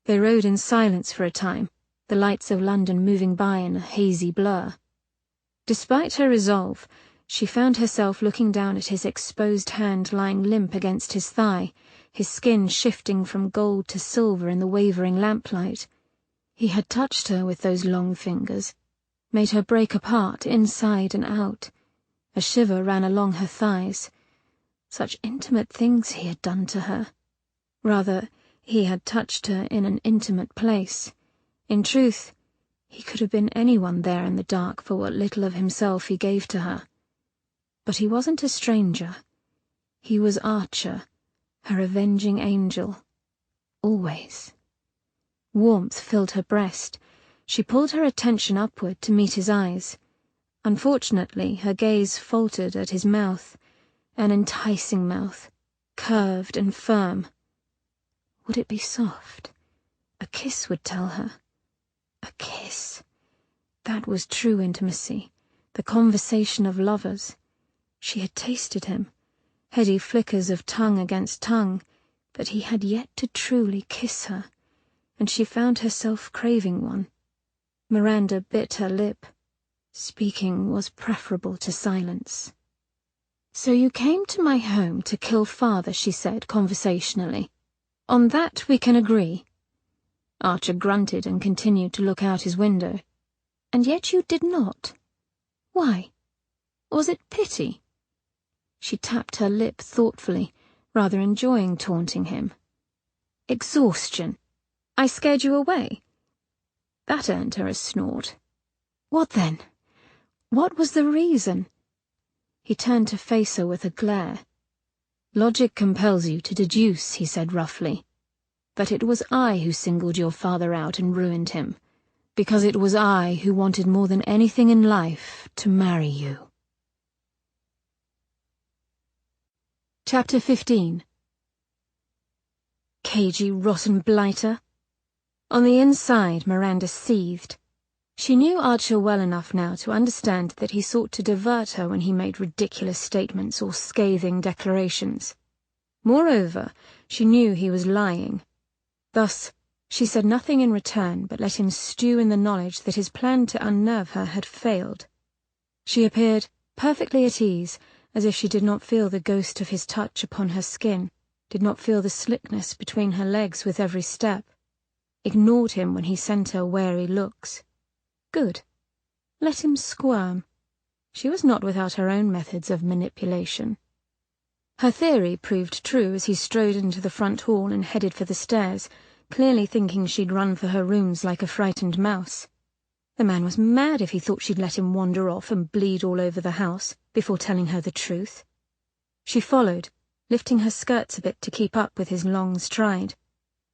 They rode in silence for a time, the lights of London moving by in a hazy blur. Despite her resolve, she found herself looking down at his exposed hand lying limp against his thigh, his skin shifting from gold to silver in the wavering lamplight. He had touched her with those long fingers, made her break apart inside and out. A shiver ran along her thighs. Such intimate things he had done to her. Rather, he had touched her in an intimate place. In truth, he could have been anyone there in the dark for what little of himself he gave to her. But he wasn't a stranger. He was Archer, her avenging angel. Always. Warmth filled her breast. She pulled her attention upward to meet his eyes. Unfortunately, her gaze faltered at his mouth, an enticing mouth, curved and firm. Would it be soft? A kiss would tell her. A kiss. That was true intimacy, the conversation of lovers. She had tasted him. heady flickers of tongue against tongue, but he had yet to truly kiss her, and she found herself craving one. Miranda bit her lip. Speaking was preferable to silence. "So you came to my home to kill father," she said conversationally. "On that we can agree." Archer grunted and continued to look out his window. "And yet you did not. Why? Was it pity?" She tapped her lip thoughtfully, rather enjoying taunting him. "Exhaustion. I scared you away." That earned her a snort. "What then? What was the reason?" He turned to face her with a glare. "Logic compels you to deduce," he said roughly. "But it was I who singled your father out and ruined him, because it was I who wanted more than anything in life to marry you." Chapter 15. Cagey, rotten blighter. On the inside, Miranda seethed. She knew Archer well enough now to understand that he sought to divert her when he made ridiculous statements or scathing declarations. Moreover, she knew he was lying. Thus, she said nothing in return but let him stew in the knowledge that his plan to unnerve her had failed. She appeared perfectly at ease, as if she did not feel the ghost of his touch upon her skin, did not feel the slickness between her legs with every step, ignored him when he sent her wary looks. Good. Let him squirm. She was not without her own methods of manipulation. Her theory proved true as he strode into the front hall and headed for the stairs, clearly thinking she'd run for her rooms like a frightened mouse. The man was mad if he thought she'd let him wander off and bleed all over the house before telling her the truth. She followed, lifting her skirts a bit to keep up with his long stride,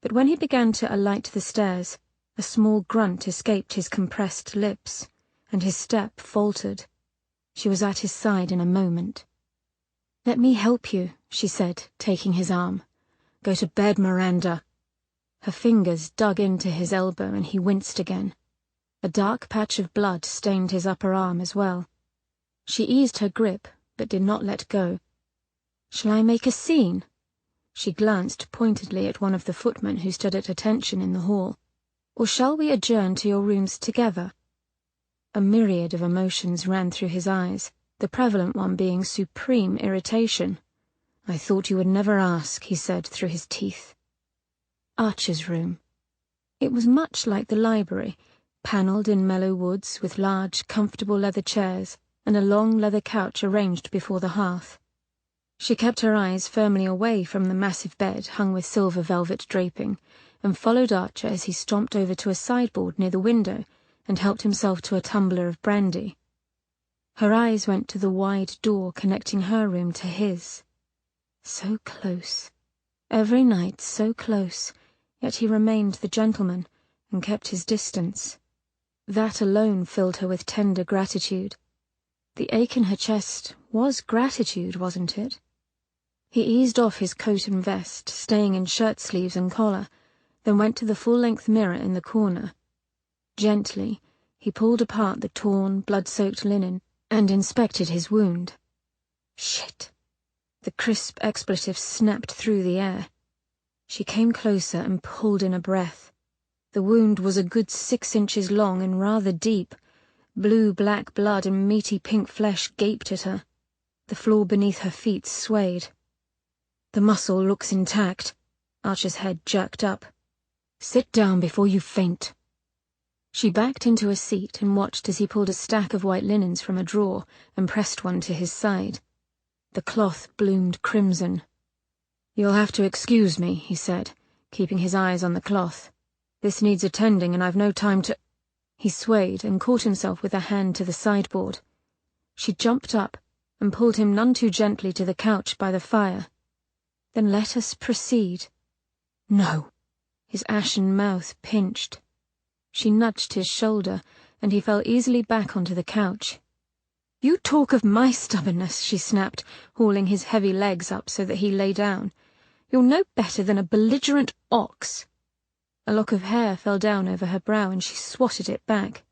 but when he began to alight the stairs, a small grunt escaped his compressed lips, and his step faltered. She was at his side in a moment. "Let me help you," she said, taking his arm. "Go to bed, Miranda." Her fingers dug into his elbow and he winced again. A dark patch of blood stained his upper arm as well. She eased her grip, but did not let go. "Shall I make a scene?" She glanced pointedly at one of the footmen who stood at attention in the hall. "Or shall we adjourn to your rooms together?" A myriad of emotions ran through his eyes, the prevalent one being supreme irritation. "I thought you would never ask," he said through his teeth. Archer's room. It was much like the library, panelled in mellow woods with large, comfortable leather chairs and a long leather couch arranged before the hearth. She kept her eyes firmly away from the massive bed hung with silver velvet draping, and followed Archer as he stomped over to a sideboard near the window and helped himself to a tumbler of brandy. Her eyes went to the wide door connecting her room to his. So close. Every night so close, yet he remained the gentleman and kept his distance. That alone filled her with tender gratitude. The ache in her chest was gratitude, wasn't it? He eased off his coat and vest, staying in shirt sleeves and collar, then went to the full-length mirror in the corner. Gently, he pulled apart the torn, blood-soaked linen and inspected his wound. Shit! The crisp expletive snapped through the air. She came closer and pulled in a breath. The wound was a good 6 inches long and rather deep. Blue-black blood and meaty pink flesh gaped at her. The floor beneath her feet swayed. "The muscle looks intact." Archer's head jerked up. "Sit down before you faint." She backed into a seat and watched as he pulled a stack of white linens from a drawer and pressed one to his side. The cloth bloomed crimson. "You'll have to excuse me," he said, keeping his eyes on the cloth. "This needs attending and I've no time to—" He swayed and caught himself with a hand to the sideboard. She jumped up and pulled him none too gently to the couch by the fire. "Then let us proceed." "No." His ashen mouth pinched. She nudged his shoulder, and he fell easily back onto the couch. "You talk of my stubbornness," she snapped, hauling his heavy legs up so that he lay down. "You're no better than a belligerent ox." A lock of hair fell down over her brow and she swatted it back.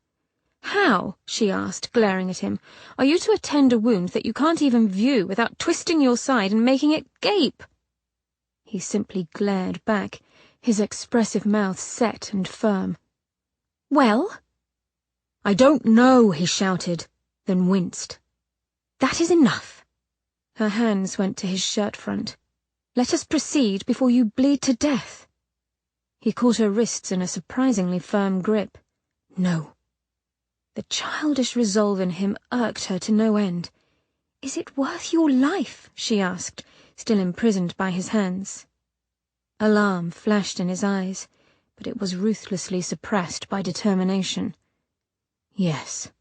"How," she asked, glaring at him, "are you to attend a wound that you can't even view without twisting your side and making it gape?" He simply glared back, his expressive mouth set and firm. "Well?" "I don't know," he shouted, then winced. "That is enough." Her hands went to his shirt front. "Let us proceed before you bleed to death." He caught her wrists in a surprisingly firm grip. "No." The childish resolve in him irked her to no end. "Is it worth your life?" she asked, still imprisoned by his hands. Alarm flashed in his eyes, but it was ruthlessly suppressed by determination. "Yes."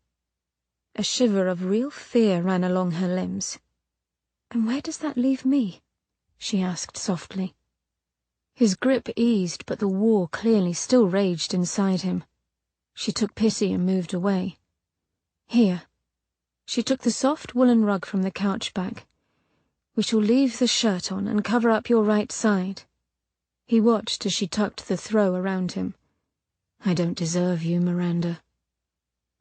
A shiver of real fear ran along her limbs. "And where does that leave me?" she asked softly. His grip eased, but the war clearly still raged inside him. She took pity and moved away. "Here." She took the soft woolen rug from the couch back. "We shall leave the shirt on and cover up your right side." He watched as she tucked the throw around him. "I don't deserve you, Miranda."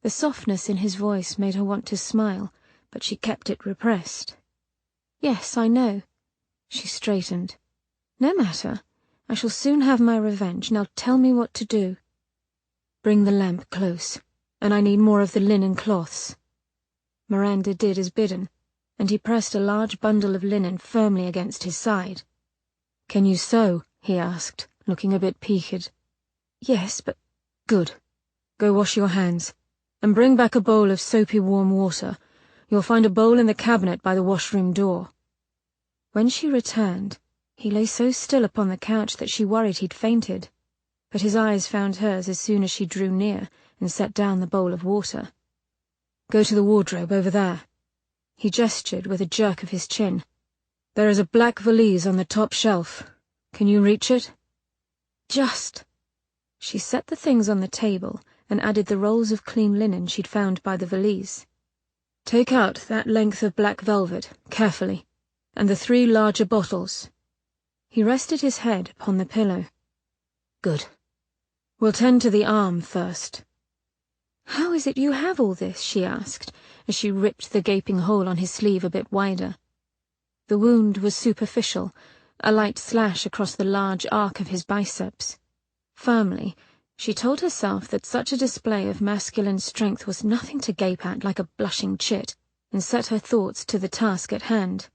The softness in his voice made her want to smile, but she kept it repressed. "Yes, I know." She straightened. "No matter. I shall soon have my revenge. Now tell me what to do." "Bring the lamp close, and I need more of the linen cloths." Miranda did as bidden, and he pressed a large bundle of linen firmly against his side. "Can you sew?" he asked, looking a bit peaked. "Yes, but—" "Good. Go wash your hands, and bring back a bowl of soapy warm water. You'll find a bowl in the cabinet by the washroom door." When she returned, he lay so still upon the couch that she worried he'd fainted, but his eyes found hers as soon as she drew near and set down the bowl of water. "Go to the wardrobe over there." He gestured with a jerk of his chin. "There is a black valise on the top shelf. Can you reach it?" "Just." She set the things on the table and added the rolls of clean linen she'd found by the valise. "Take out that length of black velvet, carefully, and the 3 larger bottles." He rested his head upon the pillow. "Good. We'll tend to the arm first." "How is it you have all this?" she asked, as she ripped the gaping hole on his sleeve a bit wider. The wound was superficial, a light slash across the large arc of his biceps. Firmly, she told herself that such a display of masculine strength was nothing to gape at like a blushing chit, and set her thoughts to the task at hand.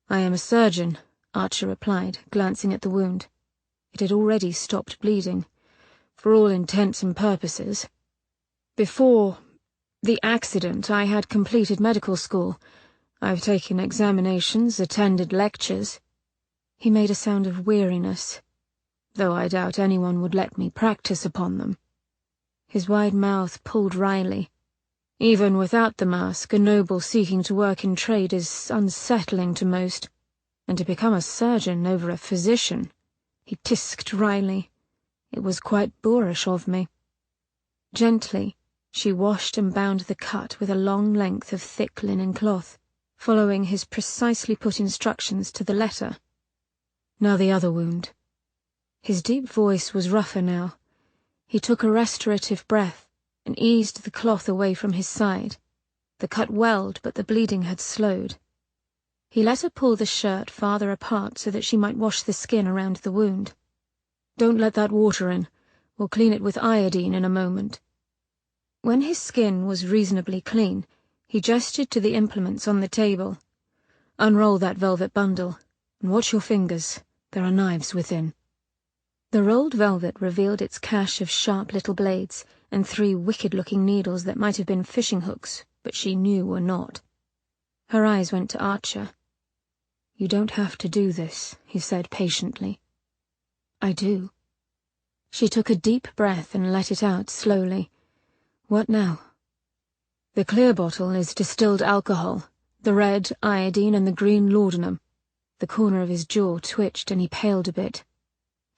"I am a surgeon," Archer replied, glancing at the wound. It had already stopped bleeding, for all intents and purposes. "Before the accident, I had completed medical school. I've taken examinations, attended lectures." He made a sound of weariness, though I doubt anyone would let me practice upon them. His wide mouth pulled wryly. "Even without the mask, a noble seeking to work in trade is unsettling to most, and to become a surgeon over a physician," he tisked wryly. "It was quite boorish of me." Gently, she washed and bound the cut with a long length of thick linen cloth, following his precisely put instructions to the letter. "Now the other wound." His deep voice was rougher now. He took a restorative breath and eased the cloth away from his side. The cut welled, but the bleeding had slowed. He let her pull the shirt farther apart so that she might wash the skin around the wound. "Don't let that water in. We'll clean it with iodine in a moment." When his skin was reasonably clean, he gestured to the implements on the table. "Unroll that velvet bundle, and watch your fingers. There are knives within." The rolled velvet revealed its cache of sharp little blades and 3 wicked-looking needles that might have been fishing hooks, but she knew were not. Her eyes went to Archer. "You don't have to do this," he said patiently. "I do." She took a deep breath and let it out slowly. "What now?" "The clear bottle is distilled alcohol, the red iodine and the green laudanum." The corner of his jaw twitched and he paled a bit.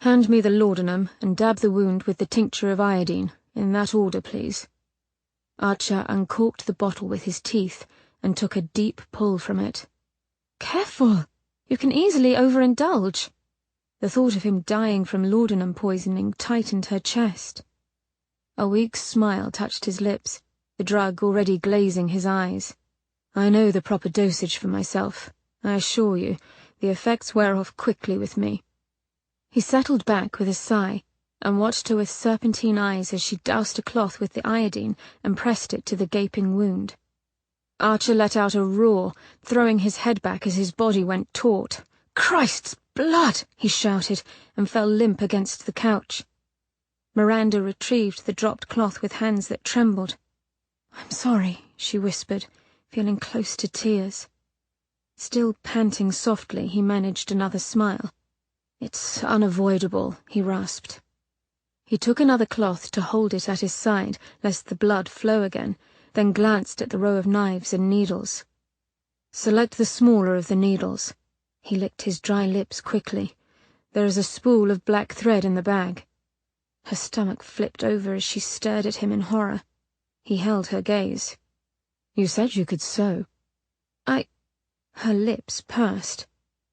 "Hand me the laudanum and dab the wound with the tincture of iodine, in that order, please." Archer uncorked the bottle with his teeth and took a deep pull from it. "Careful! You can easily overindulge." The thought of him dying from laudanum poisoning tightened her chest. A weak smile touched his lips, the drug already glazing his eyes. "I know the proper dosage for myself. I assure you, the effects wear off quickly with me." He settled back with a sigh, and watched her with serpentine eyes as she doused a cloth with the iodine and pressed it to the gaping wound. Archer let out a roar, throwing his head back as his body went taut. "Christ's blood!" he shouted, and fell limp against the couch. Miranda retrieved the dropped cloth with hands that trembled. "I'm sorry," she whispered, feeling close to tears. Still panting softly, he managed another smile. "It's unavoidable," he rasped. He took another cloth to hold it at his side, lest the blood flow again, then glanced at the row of knives and needles. "Select the smaller of the needles." He licked his dry lips quickly. "There is a spool of black thread in the bag." Her stomach flipped over as she stared at him in horror. He held her gaze. "You said you could sew." Her lips pursed.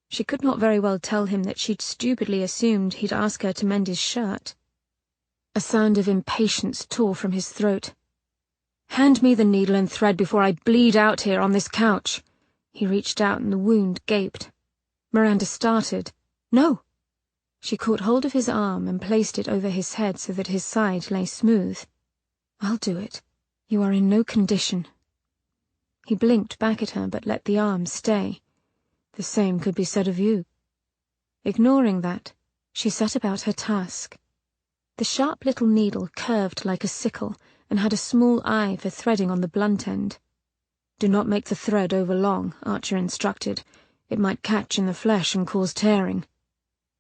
She could not very well tell him that she'd stupidly assumed he'd ask her to mend his shirt. A sound of impatience tore from his throat. "Hand me the needle and thread before I bleed out here on this couch." He reached out and the wound gaped. Miranda started. "No!" She caught hold of his arm and placed it over his head so that his side lay smooth. "I'll do it. You are in no condition." He blinked back at her but let the arm stay. "The same could be said of you." Ignoring that, she set about her task. The sharp little needle curved like a sickle and had a small eye for threading on the blunt end. "Do not make the thread over long," Archer instructed. "It might catch in the flesh and cause tearing."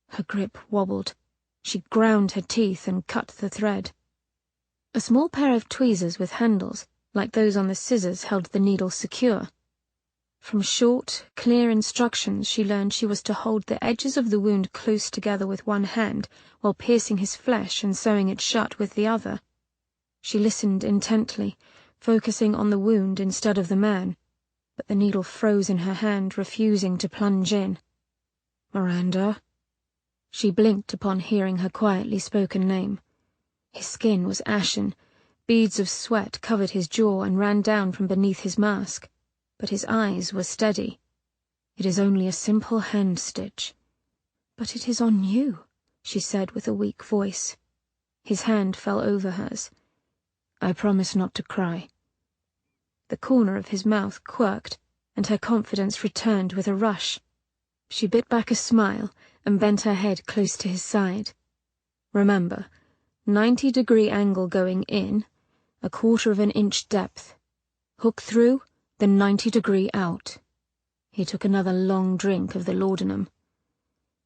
Her grip wobbled. She ground her teeth and cut the thread. A small pair of tweezers with handles, like those on the scissors, held the needle secure. From short, clear instructions she learned she was to hold the edges of the wound close together with one hand while piercing his flesh and sewing it shut with the other. She listened intently, focusing on the wound instead of the man, but the needle froze in her hand, refusing to plunge in. "Miranda?" She blinked upon hearing her quietly spoken name. His skin was ashen. Beads of sweat covered his jaw and ran down from beneath his mask, but his eyes were steady. "It is only a simple hand stitch." "But it is on you," she said with a weak voice. His hand fell over hers. "I promise not to cry." The corner of his mouth quirked, and her confidence returned with a rush. She bit back a smile and bent her head close to his side. "Remember, 90-degree angle going in, 1/4 of an inch depth. Hook through, then 90-degree out." He took another long drink of the laudanum.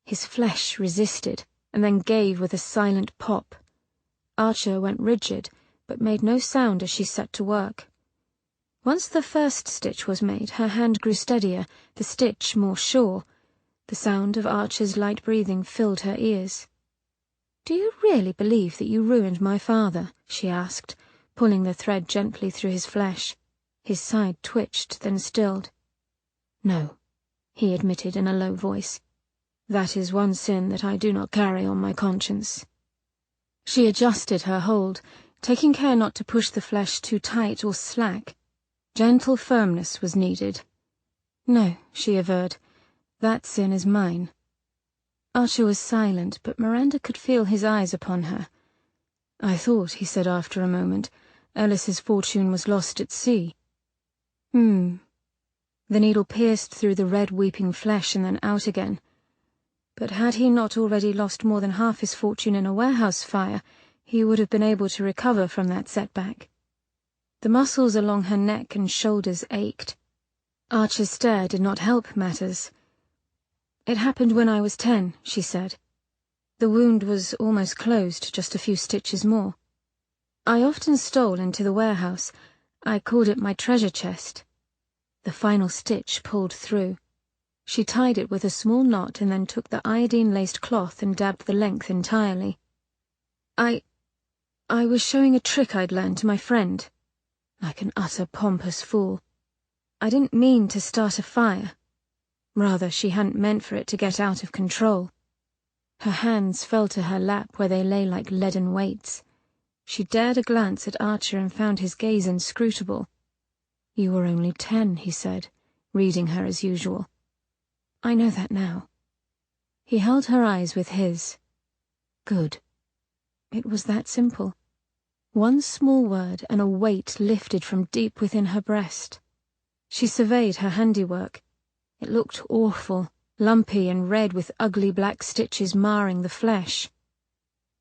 His flesh resisted, and then gave with a silent pop. Archer went rigid, but made no sound as she set to work. Once the first stitch was made, her hand grew steadier, the stitch more sure. The sound of Archer's light breathing filled her ears. "Do you really believe that you ruined my father?" she asked, pulling the thread gently through his flesh. His side twitched, then stilled. "No," he admitted in a low voice. "That is one sin that I do not carry on my conscience." She adjusted her hold, taking care not to push the flesh too tight or slack. Gentle firmness was needed. "No," she averred, "that sin is mine." Archer was silent, but Miranda could feel his eyes upon her. "I thought," he said after a moment, "Ellis's fortune was lost at sea." The needle pierced through the red weeping flesh and then out again. But had he not already lost more than half his fortune in a warehouse fire, he would have been able to recover from that setback. The muscles along her neck and shoulders ached. Archer's stare did not help matters. "It happened when I was 10, she said. The wound was almost closed, just a few stitches more. I often stole into the warehouse. I called it my treasure chest. The final stitch pulled through. She tied it with a small knot and then took the iodine-laced cloth and dabbed the length entirely. I was showing a trick I'd learned to my friend. Like an utter pompous fool. I didn't mean to start a fire. Rather, she hadn't meant for it to get out of control." Her hands fell to her lap where they lay like leaden weights. She dared a glance at Archer and found his gaze inscrutable. "You were only 10, he said, reading her as usual. "I know that now." He held her eyes with his. "Good." It was that simple. One small word, and a weight lifted from deep within her breast. She surveyed her handiwork. It looked awful, lumpy and red with ugly black stitches marring the flesh.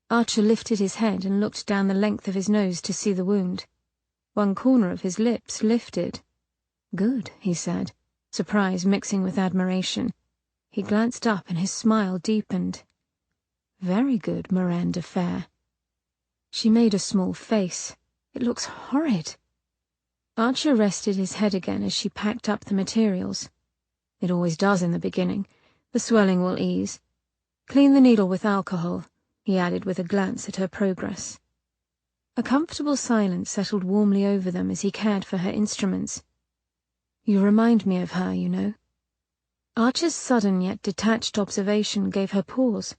Archer lifted his head and looked down the length of his nose to see the wound. One corner of his lips lifted. "Good," he said, surprise mixing with admiration. He glanced up and his smile deepened. "Very good, Miranda Fair." She made a small face. "It looks horrid." Archer rested his head again as she packed up the materials. "It always does in the beginning. The swelling will ease. Clean the needle with alcohol," he added with a glance at her progress. A comfortable silence settled warmly over them as he cared for her instruments. "You remind me of her, you know." Archer's sudden yet detached observation gave her pause.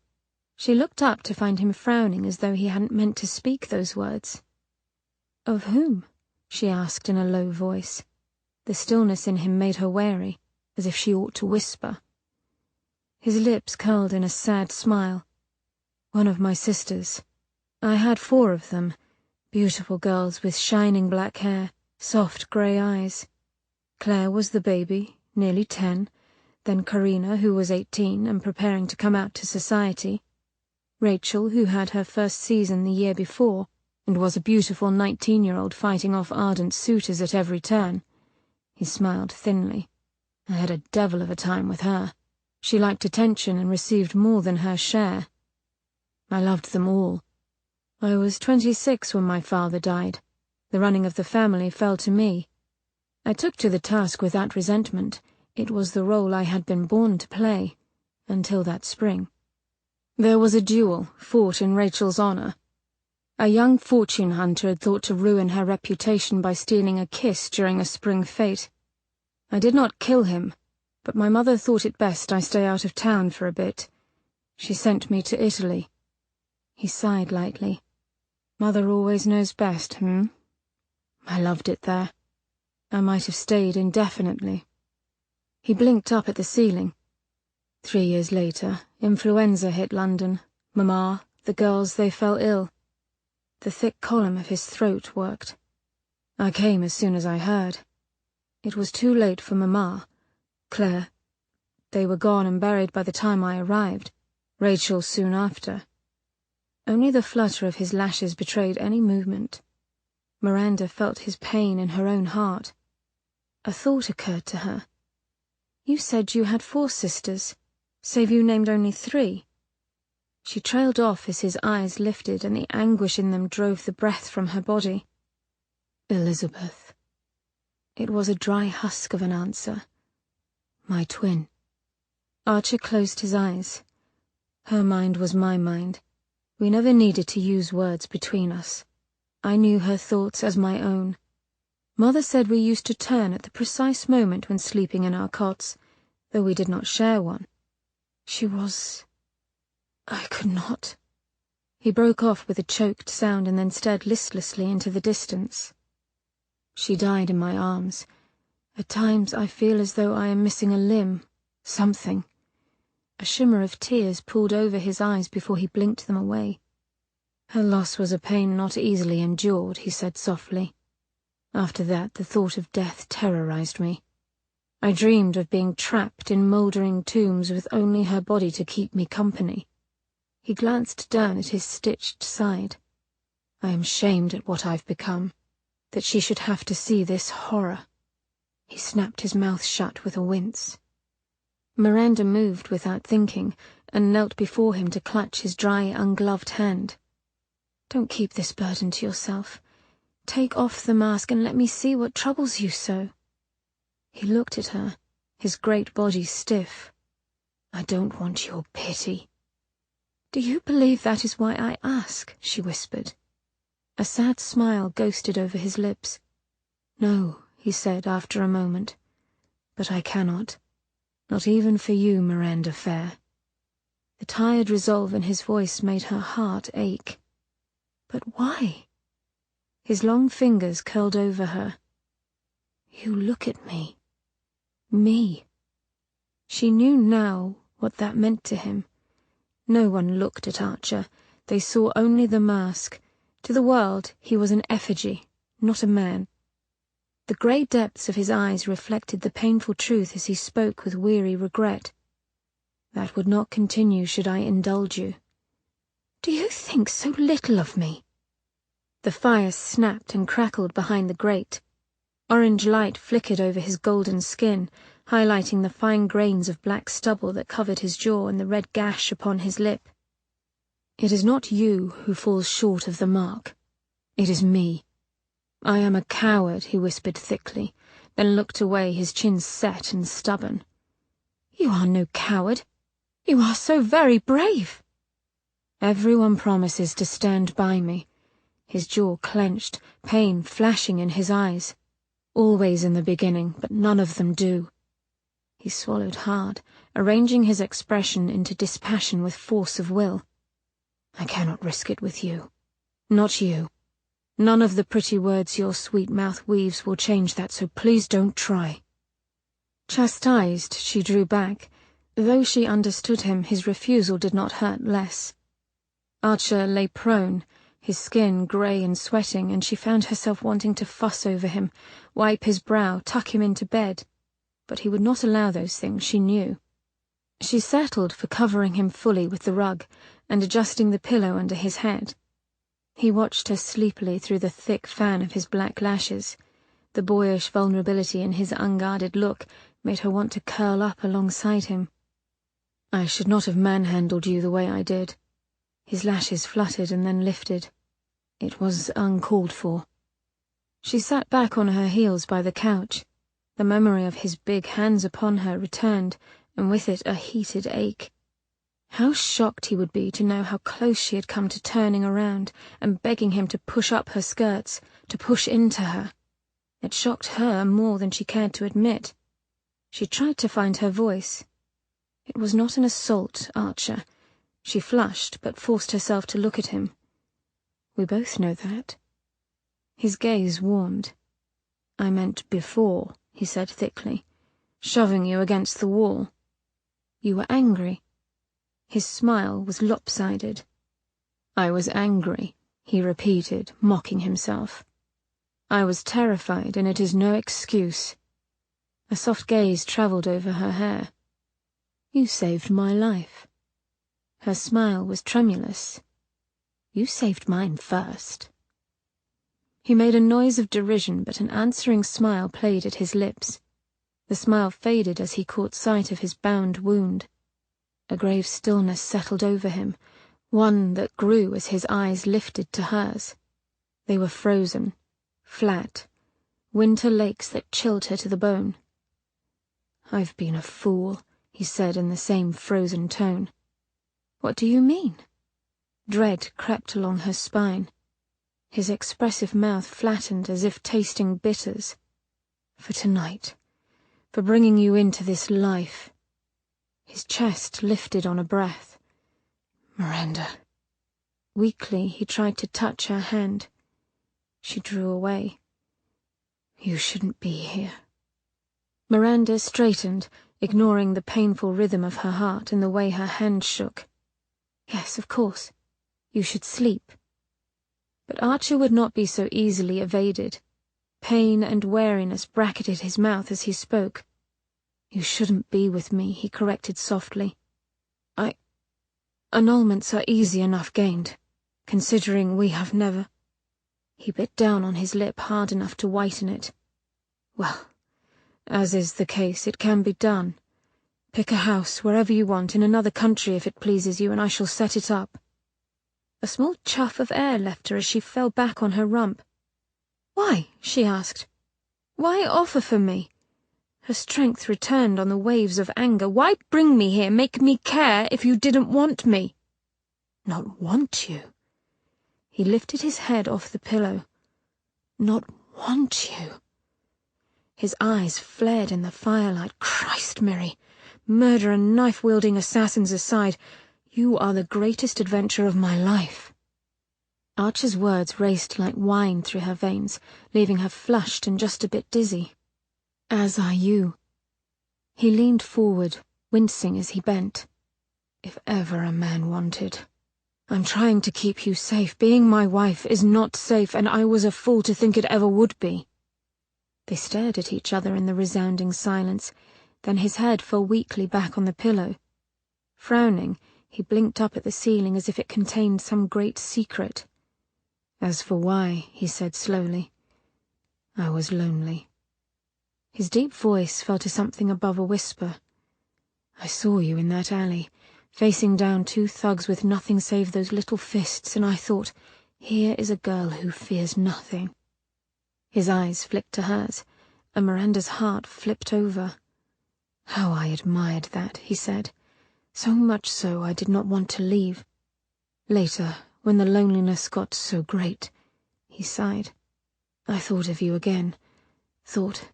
She looked up to find him frowning as though he hadn't meant to speak those words. "Of whom?" she asked in a low voice. The stillness in him made her wary, as if she ought to whisper. His lips curled in a sad smile. "One of my sisters. I had 4 of them, beautiful girls with shining black hair, soft grey eyes. Claire was the baby, nearly 10, then Karina, who was 18 and preparing to come out to society. Rachel, who had her first season the year before, and was a beautiful 19-year-old fighting off ardent suitors at every turn." He smiled thinly. "I had a devil of a time with her. She liked attention and received more than her share. I loved them all. I was 26 when my father died. The running of the family fell to me. I took to the task without resentment. It was the role I had been born to play, until that spring. There was a duel, fought in Rachel's honor. A young fortune hunter had thought to ruin her reputation by stealing a kiss during a spring fete. I did not kill him, but my mother thought it best I stay out of town for a bit. She sent me to Italy." He sighed lightly. "Mother always knows best, I loved it there. I might have stayed indefinitely." He blinked up at the ceiling. 3 years later, influenza hit London. Mamma, the girls, they fell ill. The thick column of his throat worked. I came as soon as I heard. It was too late for Mamma. Claire. They were gone and buried by the time I arrived. Rachel soon after. Only the flutter of his lashes betrayed any movement. Miranda felt his pain in her own heart. A thought occurred to her. "You said you had 4 sisters, save you named only 3. She trailed off as his eyes lifted and the anguish in them drove the breath from her body. "Elizabeth." It was a dry husk of an answer. "My twin." Archer closed his eyes. Her mind was my mind. We never needed to use words between us. I knew her thoughts as my own. Mother said we used to turn at the precise moment when sleeping in our cots, though we did not share one. She was... I could not. He broke off with a choked sound and then stared listlessly into the distance. She died in my arms. At times I feel as though I am missing a limb, something. A shimmer of tears pooled over his eyes before he blinked them away. Her loss was a pain not easily endured, he said softly. After that, the thought of death terrorized me. I dreamed of being trapped in mouldering tombs with only her body to keep me company. He glanced down at his stitched side. I am shamed at what I've become, that she should have to see this horror. He snapped his mouth shut with a wince. Miranda moved without thinking, and knelt before him to clutch his dry, ungloved hand. "Don't keep this burden to yourself. Take off the mask and let me see what troubles you so." He looked at her, his great body stiff. "I don't want your pity." "Do you believe that is why I ask?" she whispered. A sad smile ghosted over his lips. "No," he said after a moment, "but I cannot. Not even for you, Miranda Fair." The tired resolve in his voice made her heart ache. "But why?" His long fingers curled over her. "You look at me. Me." She knew now what that meant to him. No one looked at Archer. They saw only the mask. To the world, he was an effigy, not a man. The grey depths of his eyes reflected the painful truth as he spoke with weary regret. "That would not continue should I indulge you." "Do you think so little of me?" The fire snapped and crackled behind the grate. Orange light flickered over his golden skin, highlighting the fine grains of black stubble that covered his jaw and the red gash upon his lip. "It is not you who falls short of the mark. It is me. I am a coward," he whispered thickly, then looked away, his chin set and stubborn. "You are no coward. You are so very brave." "Everyone promises to stand by me." His jaw clenched, pain flashing in his eyes. "Always in the beginning, but none of them do." He swallowed hard, arranging his expression into dispassion with force of will. "I cannot risk it with you. Not you. None of the pretty words your sweet mouth weaves will change that, so please don't try." Chastised, she drew back. Though she understood him, his refusal did not hurt less. Archer lay prone, his skin grey and sweating, and she found herself wanting to fuss over him, wipe his brow, tuck him into bed. But he would not allow those things, she knew. She settled for covering him fully with the rug and adjusting the pillow under his head. He watched her sleepily through the thick fan of his black lashes. The boyish vulnerability in his unguarded look made her want to curl up alongside him. "I should not have manhandled you the way I did." His lashes fluttered and then lifted. "It was uncalled for." She sat back on her heels by the couch. The memory of his big hands upon her returned, and with it a heated ache. How shocked he would be to know how close she had come to turning around and begging him to push up her skirts, to push into her. It shocked her more than she cared to admit. She tried to find her voice. "It was not an assault, Archer." She flushed, but forced herself to look at him. "We both know that." His gaze warmed. "I meant before," he said thickly, "shoving you against the wall." "You were angry." His smile was lopsided. "I was angry," he repeated, mocking himself. "I was terrified, and it is no excuse." A soft gaze travelled over her hair. "You saved my life." Her smile was tremulous. "You saved mine first." He made a noise of derision, but an answering smile played at his lips. The smile faded as he caught sight of his bound wound. A grave stillness settled over him, one that grew as his eyes lifted to hers. They were frozen, flat, winter lakes that chilled her to the bone. "I've been a fool," he said in the same frozen tone. "What do you mean?" Dread crept along her spine. His expressive mouth flattened as if tasting bitters. "For tonight. For bringing you into this life." His chest lifted on a breath. "Miranda." Weakly, he tried to touch her hand. She drew away. "You shouldn't be here." Miranda straightened, ignoring the painful rhythm of her heart and the way her hand shook. "Yes, of course. You should sleep." But Archer would not be so easily evaded. Pain and wariness bracketed his mouth as he spoke. "You shouldn't be with me," he corrected softly. Annulments are easy enough gained, considering we have never—" He bit down on his lip hard enough to whiten it. "Well, as is the case, it can be done. Pick a house wherever you want, in another country if it pleases you, and I shall set it up." A small chuff of air left her as she fell back on her rump. "Why?" she asked. "Why offer for me?" Her strength returned on the waves of anger. "Why bring me here, make me care, if you didn't want me?" "Not want you?" He lifted his head off the pillow. "Not want you?" His eyes flared in the firelight. "Christ, Mary! Murder and knife-wielding assassins aside, you are the greatest adventure of my life." Archer's words raced like wine through her veins, leaving her flushed and just a bit dizzy. "As are you." He leaned forward, wincing as he bent. "If ever a man wanted. I'm trying to keep you safe. Being my wife is not safe, and I was a fool to think it ever would be." They stared at each other in the resounding silence, then his head fell weakly back on the pillow. Frowning, he blinked up at the ceiling as if it contained some great secret. "As for why," he said slowly, "I was lonely." His deep voice fell to something above a whisper. "I saw you in that alley, facing down two thugs with nothing save those little fists, and I thought, here is a girl who fears nothing." His eyes flicked to hers, and Miranda's heart flipped over. "How I admired that," he said, "so much so I did not want to leave. Later, when the loneliness got so great," he sighed, "I thought of you again, thought,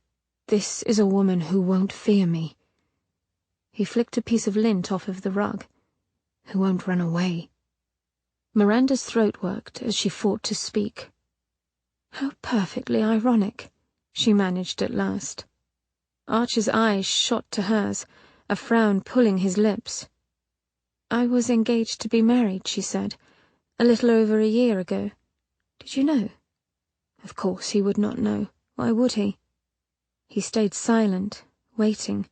this is a woman who won't fear me." He flicked a piece of lint off of the rug. "Who won't run away." Miranda's throat worked as she fought to speak. "How perfectly ironic," she managed at last. Archer's eyes shot to hers, a frown pulling his lips. "I was engaged to be married," she said, "a little over a year ago. Did you know?" Of course he would not know. Why would he? He stayed silent, waiting,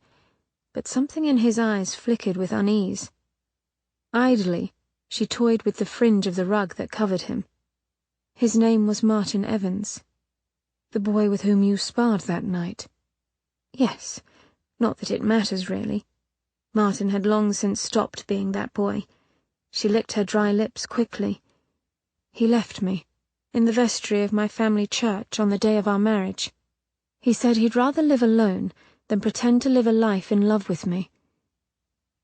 but something in his eyes flickered with unease. Idly, she toyed with the fringe of the rug that covered him. "His name was Martin Evans." "The boy with whom you sparred that night?" "Yes. Not that it matters, really. Martin had long since stopped being that boy." She licked her dry lips quickly. "He left me, in the vestry of my family church on the day of our marriage. He said he'd rather live alone than pretend to live a life in love with me."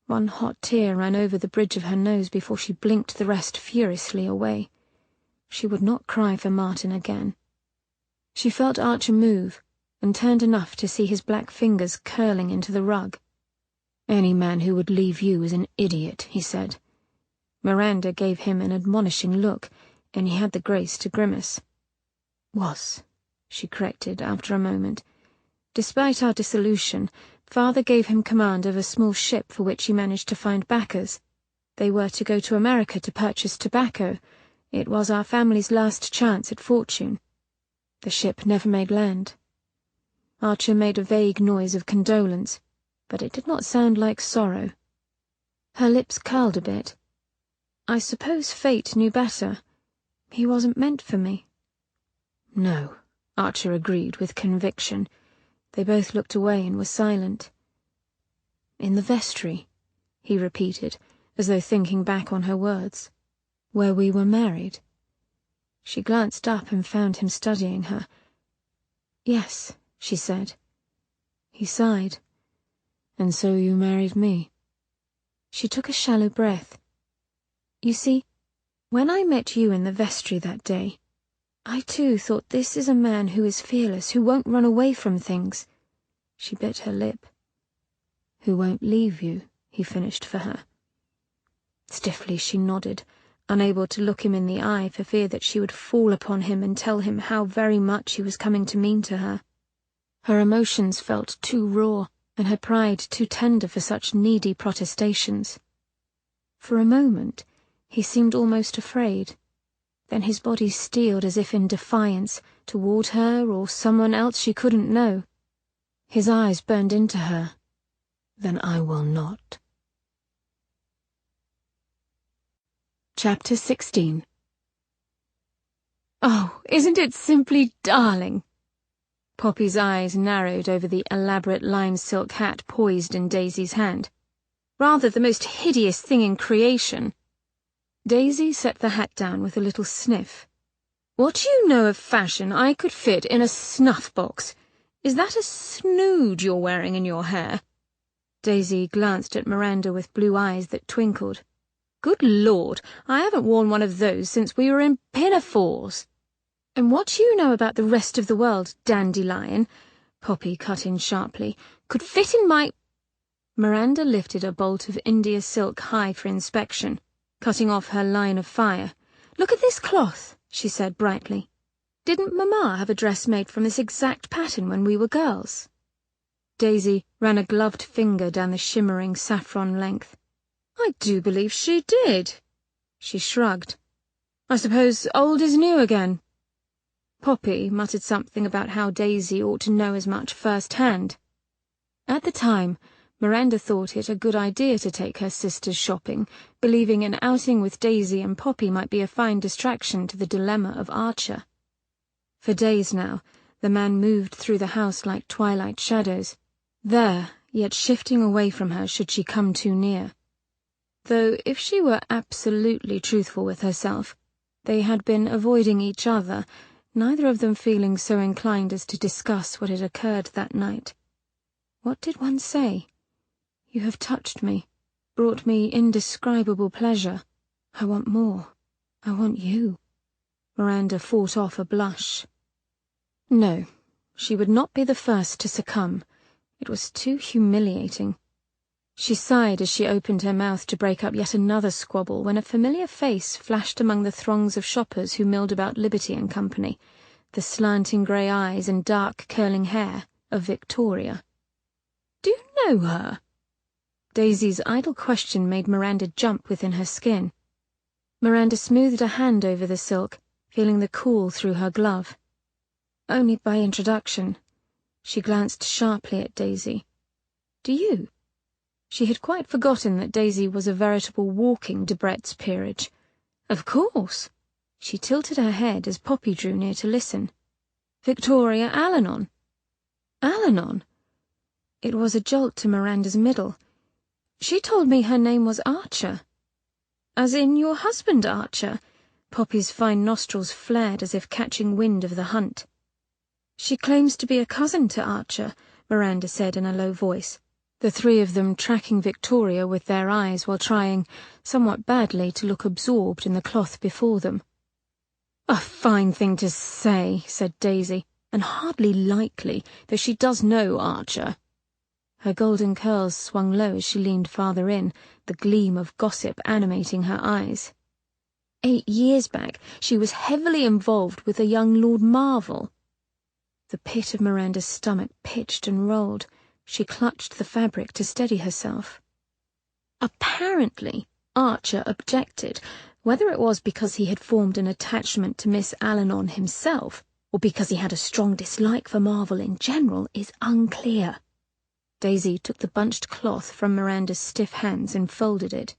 One hot tear ran over the bridge of her nose before she blinked the rest furiously away. She would not cry for Martin again. She felt Archer move, and turned enough to see his black fingers curling into the rug. "Any man who would leave you is an idiot," he said. Miranda gave him an admonishing look, and he had the grace to grimace. "Was," she corrected after a moment. "Despite our dissolution, Father gave him command of a small ship for which he managed to find backers. They were to go to America to purchase tobacco. It was our family's last chance at fortune. The ship never made land." Archer made a vague noise of condolence, but it did not sound like sorrow. Her lips curled a bit. "I suppose fate knew better. He wasn't meant for me." "No," Archer agreed with conviction. They both looked away and were silent. "In the vestry," he repeated, as though thinking back on her words. "Where we were married." She glanced up and found him studying her. "Yes," she said. He sighed. "And so you married me." She took a shallow breath. "You see, when I met you in the vestry that day, I too thought this is a man who is fearless, who won't run away from things." She bit her lip. "Who won't leave you," he finished for her. Stiffly she nodded, unable to look him in the eye for fear that she would fall upon him and tell him how very much he was coming to mean to her. Her emotions felt too raw, and her pride too tender for such needy protestations. For a moment, he seemed almost afraid. Then his body steeled as if in defiance, toward her or someone else she couldn't know. His eyes burned into her. "Then I will not." Chapter 16. "Oh, isn't it simply darling?" Poppy's eyes narrowed over the elaborate lime silk hat poised in Daisy's hand. "Rather the most hideous thing in creation." Daisy set the hat down with a little sniff. "What do you know of fashion? I could fit in a snuff-box. Is that a snood you're wearing in your hair?" Daisy glanced at Miranda with blue eyes that twinkled. "Good Lord, I haven't worn one of those since we were in pinafores." "And what you know about the rest of the world, dandelion," Poppy cut in sharply, "could fit in my—" Miranda lifted a bolt of India silk high for inspection, cutting off her line of fire. "Look at this cloth. she said brightly. "Didn't Mamma have a dress made from this exact pattern when we were girls?" Daisy ran a gloved finger down the shimmering saffron length. "I do believe she did." She shrugged. "I suppose old is new again." Poppy muttered something about how Daisy ought to know as much firsthand. At the time, Miranda thought it a good idea to take her sisters shopping, believing an outing with Daisy and Poppy might be a fine distraction to the dilemma of Archer. For days now, the man moved through the house like twilight shadows, there, yet shifting away from her should she come too near. Though, if she were absolutely truthful with herself, they had been avoiding each other, neither of them feeling so inclined as to discuss what had occurred that night. What did one say? "You have touched me, brought me indescribable pleasure. I want more. I want you." Miranda fought off a blush. No, she would not be the first to succumb. It was too humiliating. She sighed as she opened her mouth to break up yet another squabble when a familiar face flashed among the throngs of shoppers who milled about Liberty and Company, the slanting grey eyes and dark curling hair of Victoria. "Do you know her?" Daisy's idle question made Miranda jump within her skin. Miranda smoothed a hand over the silk, feeling the cool through her glove. "Only by introduction." She glanced sharply at Daisy. "Do you?" She had quite forgotten that Daisy was a veritable walking Debrett's peerage. "Of course." She tilted her head as Poppy drew near to listen. "Victoria Allanon." "Allanon?" It was a jolt to Miranda's middle. "She told me her name was Archer." "As in your husband, Archer?" Poppy's fine nostrils flared as if catching wind of the hunt. "She claims to be a cousin to Archer," Miranda said in a low voice, the three of them tracking Victoria with their eyes while trying, somewhat badly, to look absorbed in the cloth before them. "A fine thing to say," said Daisy, "and hardly likely, though she does know Archer." Her golden curls swung low as she leaned farther in, the gleam of gossip animating her eyes. 8 years back, she was heavily involved with a young Lord Marvel. The pit of Miranda's stomach pitched and rolled. She clutched the fabric to steady herself. Apparently, Archer objected, whether it was because he had formed an attachment to Miss Allanon himself, or because he had a strong dislike for Marvel in general, is unclear. Daisy took the bunched cloth from Miranda's stiff hands and folded it.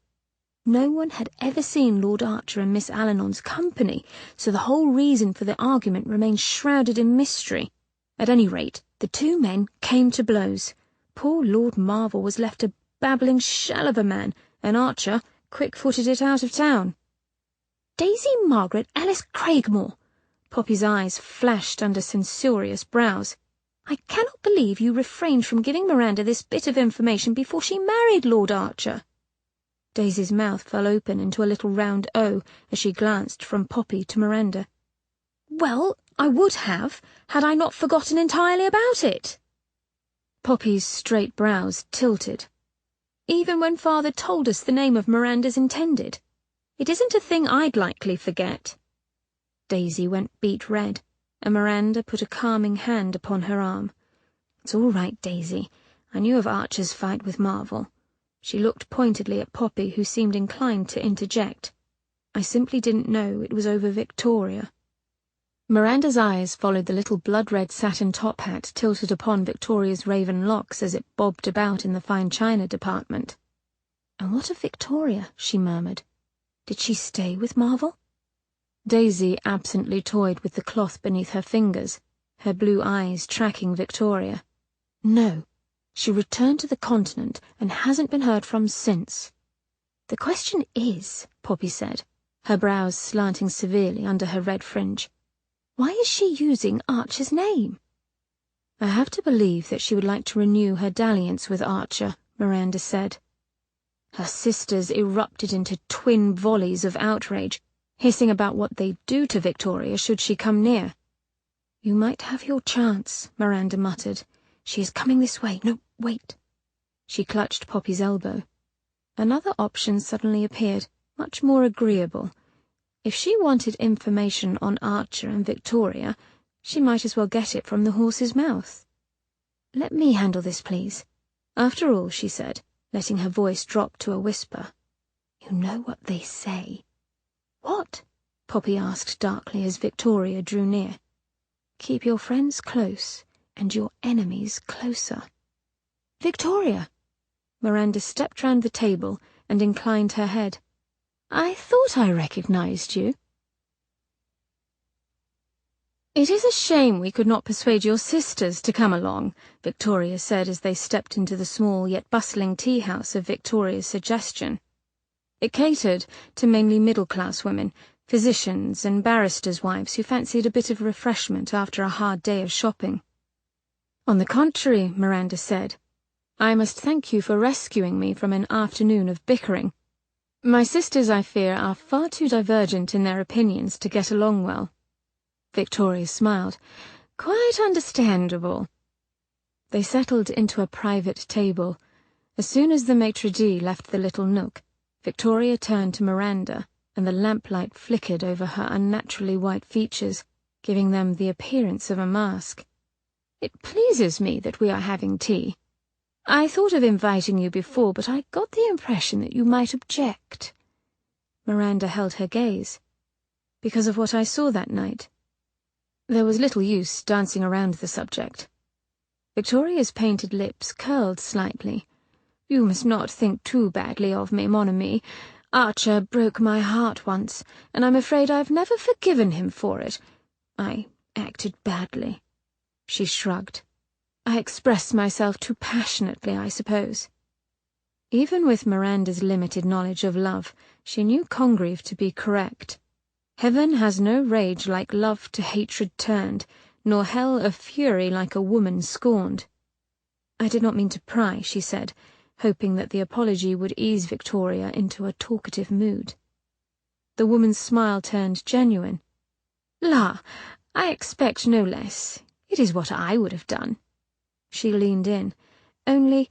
No one had ever seen Lord Archer and Miss Allanon's company, so the whole reason for the argument remained shrouded in mystery. At any rate, the two men came to blows. Poor Lord Marvel was left a babbling shell of a man, and Archer quick-footed it out of town. "Daisy Margaret Ellis Craigmore!" Poppy's eyes flashed under censorious brows. "I cannot believe you refrained from giving Miranda this bit of information before she married Lord Archer." Daisy's mouth fell open into a little round O as she glanced from Poppy to Miranda. "Well, I would have, had I not forgotten entirely about it." Poppy's straight brows tilted. "Even when Father told us the name of Miranda's intended? It isn't a thing I'd likely forget." Daisy went beet red, and Miranda put a calming hand upon her arm. "It's all right, Daisy. I knew of Archer's fight with Marvel." She looked pointedly at Poppy, who seemed inclined to interject. "I simply didn't know it was over Victoria." Miranda's eyes followed the little blood-red satin top hat tilted upon Victoria's raven locks as it bobbed about in the fine china department. "And what of Victoria?" she murmured. "Did she stay with Marvel?" Daisy absently toyed with the cloth beneath her fingers, her blue eyes tracking Victoria. "No. She returned to the continent and hasn't been heard from since." "The question is," Poppy said, her brows slanting severely under her red fringe, "why is she using Archer's name?" "I have to believe that she would like to renew her dalliance with Archer," Miranda said. Her sisters erupted into twin volleys of outrage, hissing about what they'd do to Victoria should she come near. "You might have your chance," Miranda muttered. "She is coming this way. No, wait." She clutched Poppy's elbow. Another option suddenly appeared, much more agreeable. If she wanted information on Archer and Victoria, she might as well get it from the horse's mouth. "Let me handle this, please. After all," she said, letting her voice drop to a whisper, "you know what they say." "What?" Poppy asked darkly as Victoria drew near. "Keep your friends close and your enemies closer." "Victoria!" Miranda stepped round the table and inclined her head. "I thought I recognized you." "It is a shame we could not persuade your sisters to come along," Victoria said as they stepped into the small yet bustling tea-house of Victoria's suggestion. It catered to mainly middle-class women, physicians and barristers' wives who fancied a bit of refreshment after a hard day of shopping. "On the contrary," Miranda said, "I must thank you for rescuing me from an afternoon of bickering. My sisters, I fear, are far too divergent in their opinions to get along well." Victoria smiled. "Quite understandable." They settled into a private table. As soon as the maitre d' left the little nook, Victoria turned to Miranda, and the lamplight flickered over her unnaturally white features, giving them the appearance of a mask. "It pleases me that we are having tea. I thought of inviting you before, but I got the impression that you might object." Miranda held her gaze. "Because of what I saw that night?" There was little use dancing around the subject. Victoria's painted lips curled slightly. "You must not think too badly of me, mon ami. Archer broke my heart once, and I'm afraid I've never forgiven him for it. I acted badly." She shrugged. "I expressed myself too passionately, I suppose." Even with Miranda's limited knowledge of love, she knew Congreve to be correct. Heaven has no rage like love to hatred turned, nor hell of fury like a woman scorned. "I did not mean to pry," she said, hoping that the apology would ease Victoria into a talkative mood. The woman's smile turned genuine. "La, I expect no less. It is what I would have done." She leaned in. "Only,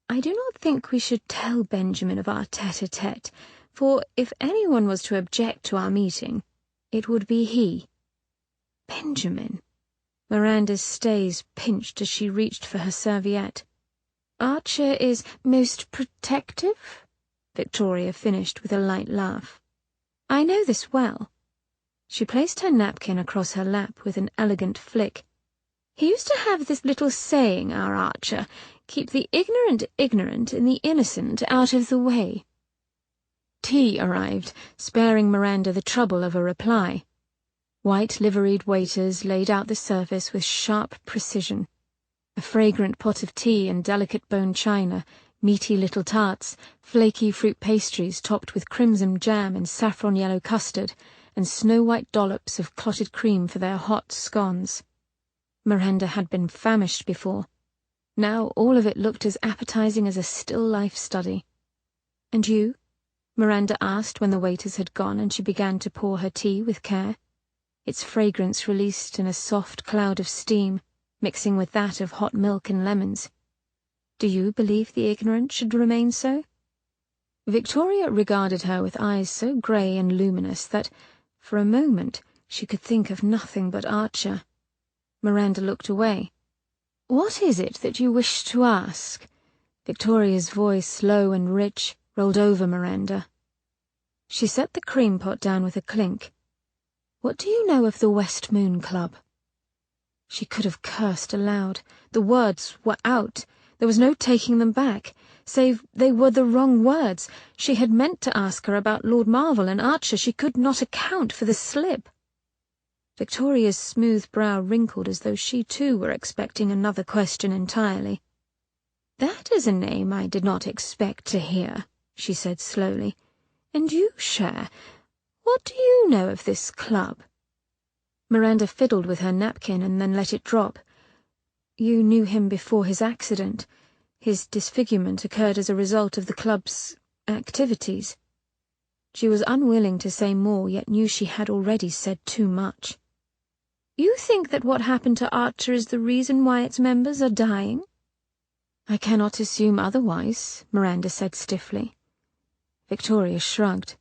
I do not think we should tell Benjamin of our tete-a-tete, for if anyone was to object to our meeting, it would be he." "Benjamin?" Miranda's stays pinched as she reached for her serviette. "Archer is most protective?" Victoria finished with a light laugh. "I know this well." She placed her napkin across her lap with an elegant flick. "He used to have this little saying, our Archer, keep the ignorant ignorant and the innocent out of the way." Tea arrived, sparing Miranda the trouble of a reply. White liveried waiters laid out the service with sharp precision. A fragrant pot of tea and delicate bone china, meaty little tarts, flaky fruit pastries topped with crimson jam and saffron yellow custard, and snow-white dollops of clotted cream for their hot scones. Miranda had been famished before. Now all of it looked as appetizing as a still-life study. "And you?" Miranda asked when the waiters had gone and she began to pour her tea with care. Its fragrance released in a soft cloud of steam, mixing with that of hot milk and lemons. "Do you believe the ignorant should remain so?" Victoria regarded her with eyes so grey and luminous that, for a moment, she could think of nothing but Archer. Miranda looked away. "What is it that you wish to ask?" Victoria's voice, low and rich, rolled over Miranda. She set the cream pot down with a clink. "What do you know of the West Moon Club?" She could have cursed aloud. The words were out. There was no taking them back. Save they were the wrong words. She had meant to ask her about Lord Marvel and Archer. She could not account for the slip. Victoria's smooth brow wrinkled as though she too were expecting another question entirely. "That is a name I did not expect to hear," she said slowly. "And you, Cher, what do you know of this club?" Miranda fiddled with her napkin and then let it drop. "You knew him before his accident. His disfigurement occurred as a result of the club's activities." She was unwilling to say more, yet knew she had already said too much. "You think that what happened to Archer is the reason why its members are dying?" "I cannot assume otherwise," Miranda said stiffly. Victoria shrugged.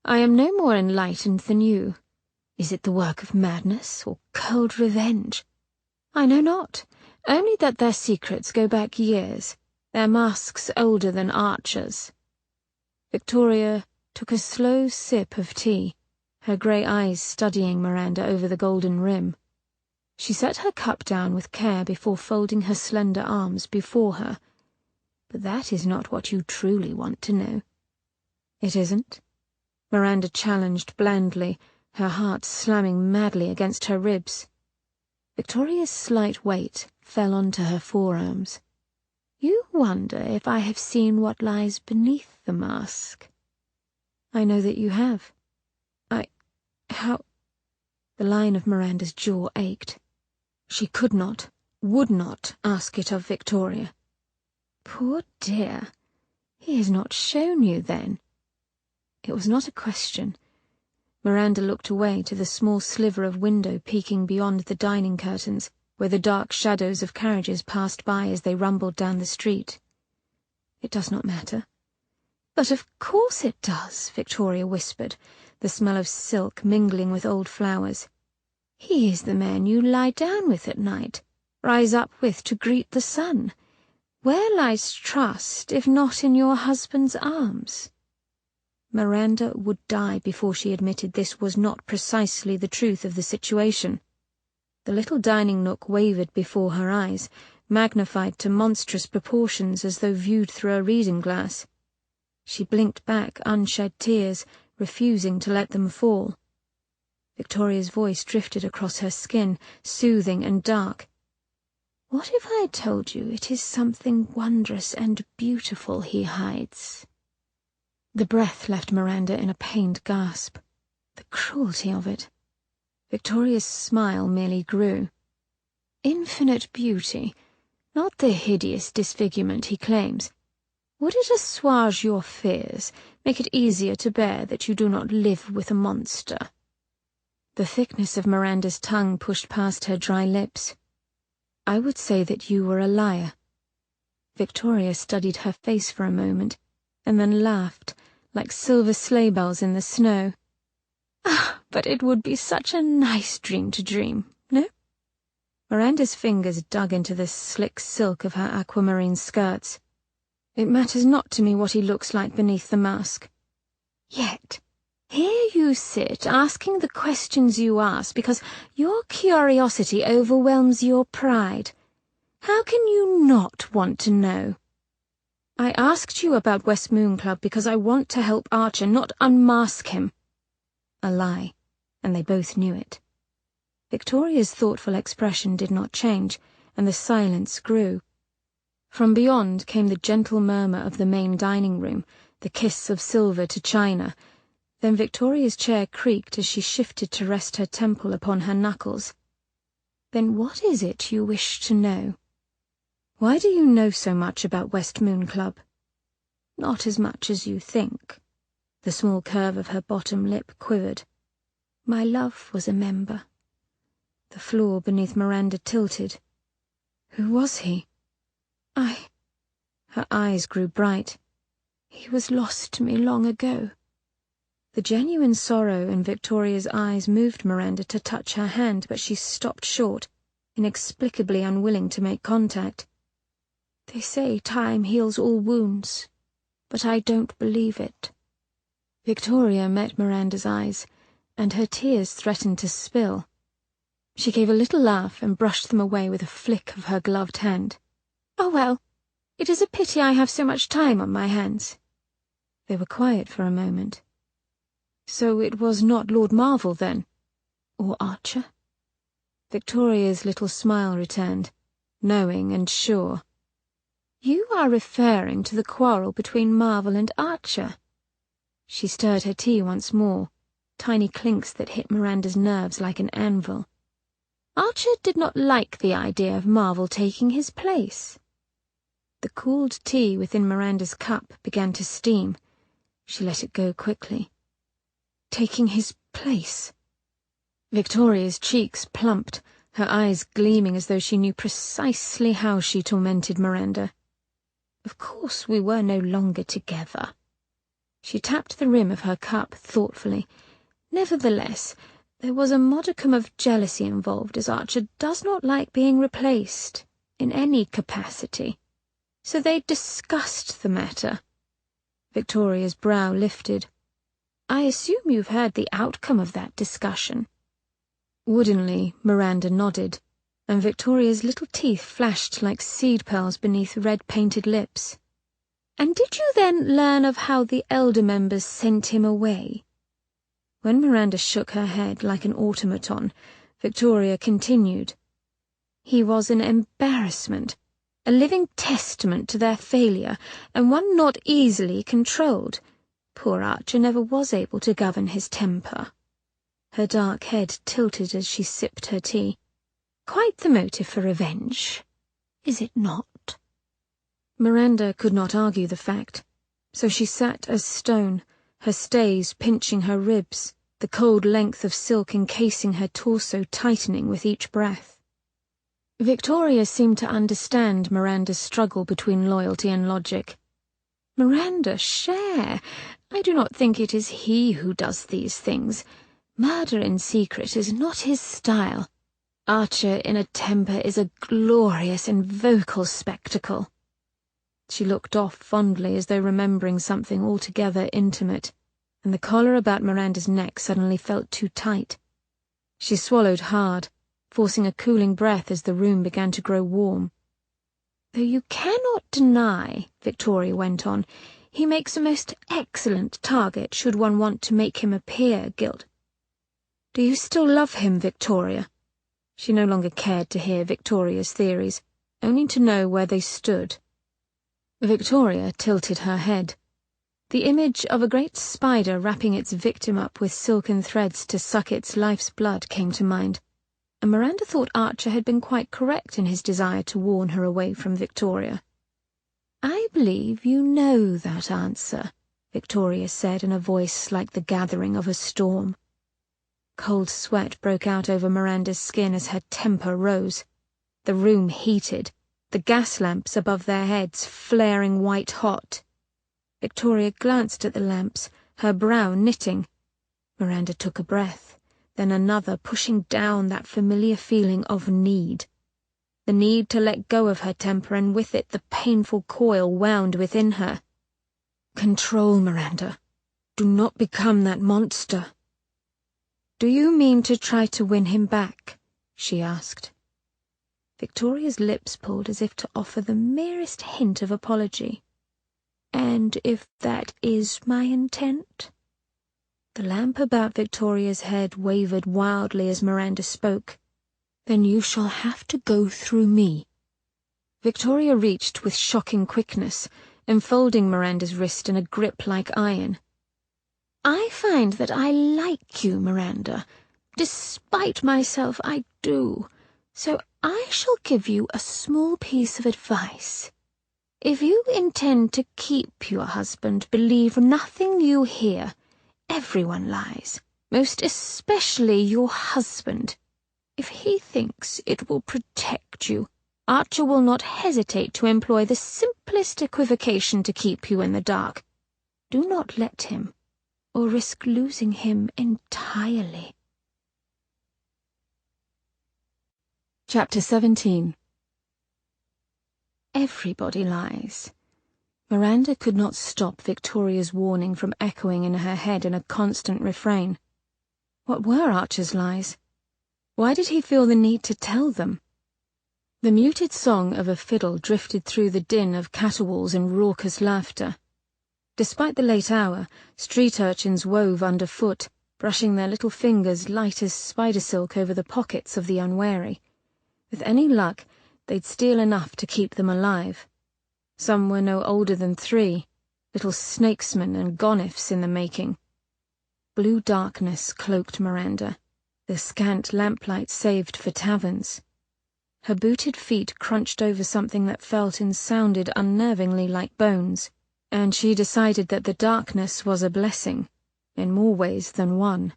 I am no more enlightened than you. Is it the work of madness or cold revenge? I know not, only that their secrets go back years, their masks older than Archer's. Victoria took a slow sip of tea, her grey eyes studying Miranda over the golden rim. She set her cup down with care before folding her slender arms before her. But that is not what you truly want to know. It isn't? Miranda challenged blandly, her heart slamming madly against her ribs. Victoria's slight weight fell onto her forearms. You wonder if I have seen what lies beneath the mask. I know that you have. How? The line of Miranda's jaw ached. She could not, would not ask it of Victoria. Poor dear. He has not shown you, then? It was not a question. Miranda looked away to the small sliver of window peeking beyond the dining curtains, where the dark shadows of carriages passed by as they rumbled down the street. It does not matter. But of course it does, Victoria whispered, the smell of silk mingling with old flowers. He is the man you lie down with at night, rise up with to greet the sun. Where lies trust, if not in your husband's arms? Miranda would die before she admitted this was not precisely the truth of the situation. The little dining nook wavered before her eyes, magnified to monstrous proportions as though viewed through a reading glass. She blinked back unshed tears, refusing to let them fall. Victoria's voice drifted across her skin, soothing and dark. What if I told you it is something wondrous and beautiful he hides? The breath left Miranda in a pained gasp. The cruelty of it. Victoria's smile merely grew. Infinite beauty, not the hideous disfigurement he claims. Would it assuage your fears, make it easier to bear that you do not live with a monster? The thickness of Miranda's tongue pushed past her dry lips. I would say that you were a liar. Victoria studied her face for a moment, and then laughed, like silver sleigh bells in the snow. Ah, but it would be such a nice dream to dream, no? Miranda's fingers dug into the slick silk of her aquamarine skirts. It matters not to me what he looks like beneath the mask. Yet, here you sit asking the questions you ask because your curiosity overwhelms your pride. How can you not want to know? I asked you about West Moon Club because I want to help Archer, not unmask him. A lie, and they both knew it. Victoria's thoughtful expression did not change, and the silence grew. From beyond came the gentle murmur of the main dining room, the kiss of silver to china. Then Victoria's chair creaked as she shifted to rest her temple upon her knuckles. Then what is it you wish to know? Why do you know so much about West Moon Club? Not as much as you think. The small curve of her bottom lip quivered. My love was a member. The floor beneath Miranda tilted. Who was he? Her eyes grew bright. He was lost to me long ago. The genuine sorrow in Victoria's eyes moved Miranda to touch her hand, but she stopped short, inexplicably unwilling to make contact. They say time heals all wounds, but I don't believe it. Victoria met Miranda's eyes, and her tears threatened to spill. She gave a little laugh and brushed them away with a flick of her gloved hand. Oh well, it is a pity I have so much time on my hands. They were quiet for a moment. So it was not Lord Marvel, then? Or Archer? Victoria's little smile returned, knowing and sure. You are referring to the quarrel between Marvel and Archer. She stirred her tea once more, tiny clinks that hit Miranda's nerves like an anvil. Archer did not like the idea of Marvel taking his place. The cooled tea within Miranda's cup began to steam. She let it go quickly. Taking his place. Victoria's cheeks plumped, her eyes gleaming as though she knew precisely how she tormented Miranda. Of course we were no longer together. She tapped the rim of her cup thoughtfully. Nevertheless, there was a modicum of jealousy involved, as Archer does not like being replaced, in any capacity. So they discussed the matter. Victoria's brow lifted. I assume you've heard the outcome of that discussion. Woodenly, Miranda nodded, and Victoria's little teeth flashed like seed pearls beneath red-painted lips. And did you then learn of how the elder members sent him away? When Miranda shook her head like an automaton, Victoria continued. He was an embarrassment, a living testament to their failure, and one not easily controlled. Poor Archer never was able to govern his temper. Her dark head tilted as she sipped her tea. Quite the motive for revenge, is it not? Miranda could not argue the fact, so she sat as stone, her stays pinching her ribs, the cold length of silk encasing her torso tightening with each breath. Victoria seemed to understand Miranda's struggle between loyalty and logic. Miranda, share. I do not think it is he who does these things. Murder in secret is not his style. Archer in a temper is a glorious and vocal spectacle. She looked off fondly as though remembering something altogether intimate, and the collar about Miranda's neck suddenly felt too tight. She swallowed hard, forcing a cooling breath as the room began to grow warm. Though you cannot deny, Victoria went on, he makes a most excellent target should one want to make him appear guilty. Do you still love him, Victoria? She no longer cared to hear Victoria's theories, only to know where they stood. Victoria tilted her head. The image of a great spider wrapping its victim up with silken threads to suck its life's blood came to mind, and Miranda thought Archer had been quite correct in his desire to warn her away from Victoria. I believe you know that answer, Victoria said in a voice like the gathering of a storm. Cold sweat broke out over Miranda's skin as her temper rose. The room heated, the gas lamps above their heads flaring white-hot. Victoria glanced at the lamps, her brow knitting. Miranda took a breath, then another, pushing down that familiar feeling of need. The need to let go of her temper, and with it the painful coil wound within her. Control, Miranda. Do not become that monster. Do you mean to try to win him back? She asked. Victoria's lips pulled as if to offer the merest hint of apology. And if that is my intent? The lamp about Victoria's head wavered wildly as Miranda spoke. Then you shall have to go through me. Victoria reached with shocking quickness, enfolding Miranda's wrist in a grip like iron. I find that I like you, Miranda. Despite myself, I do. So I shall give you a small piece of advice. If you intend to keep your husband, believe nothing you hear. Everyone lies, most especially your husband. If he thinks it will protect you, Archer will not hesitate to employ the simplest equivocation to keep you in the dark. Do not let him, or risk losing him entirely. Chapter 17. Everybody lies. Miranda could not stop Victoria's warning from echoing in her head in a constant refrain. What were Archer's lies? Why did he feel the need to tell them? The muted song of a fiddle drifted through the din of caterwauls and raucous laughter. Despite the late hour, street urchins wove underfoot, brushing their little fingers light as spider silk over the pockets of the unwary. With any luck, they'd steal enough to keep them alive. Some were no older than 3, little snakesmen and gonifs in the making. Blue darkness cloaked Miranda, the scant lamplight saved for taverns. Her booted feet crunched over something that felt and sounded unnervingly like bones, and she decided that the darkness was a blessing, in more ways than one.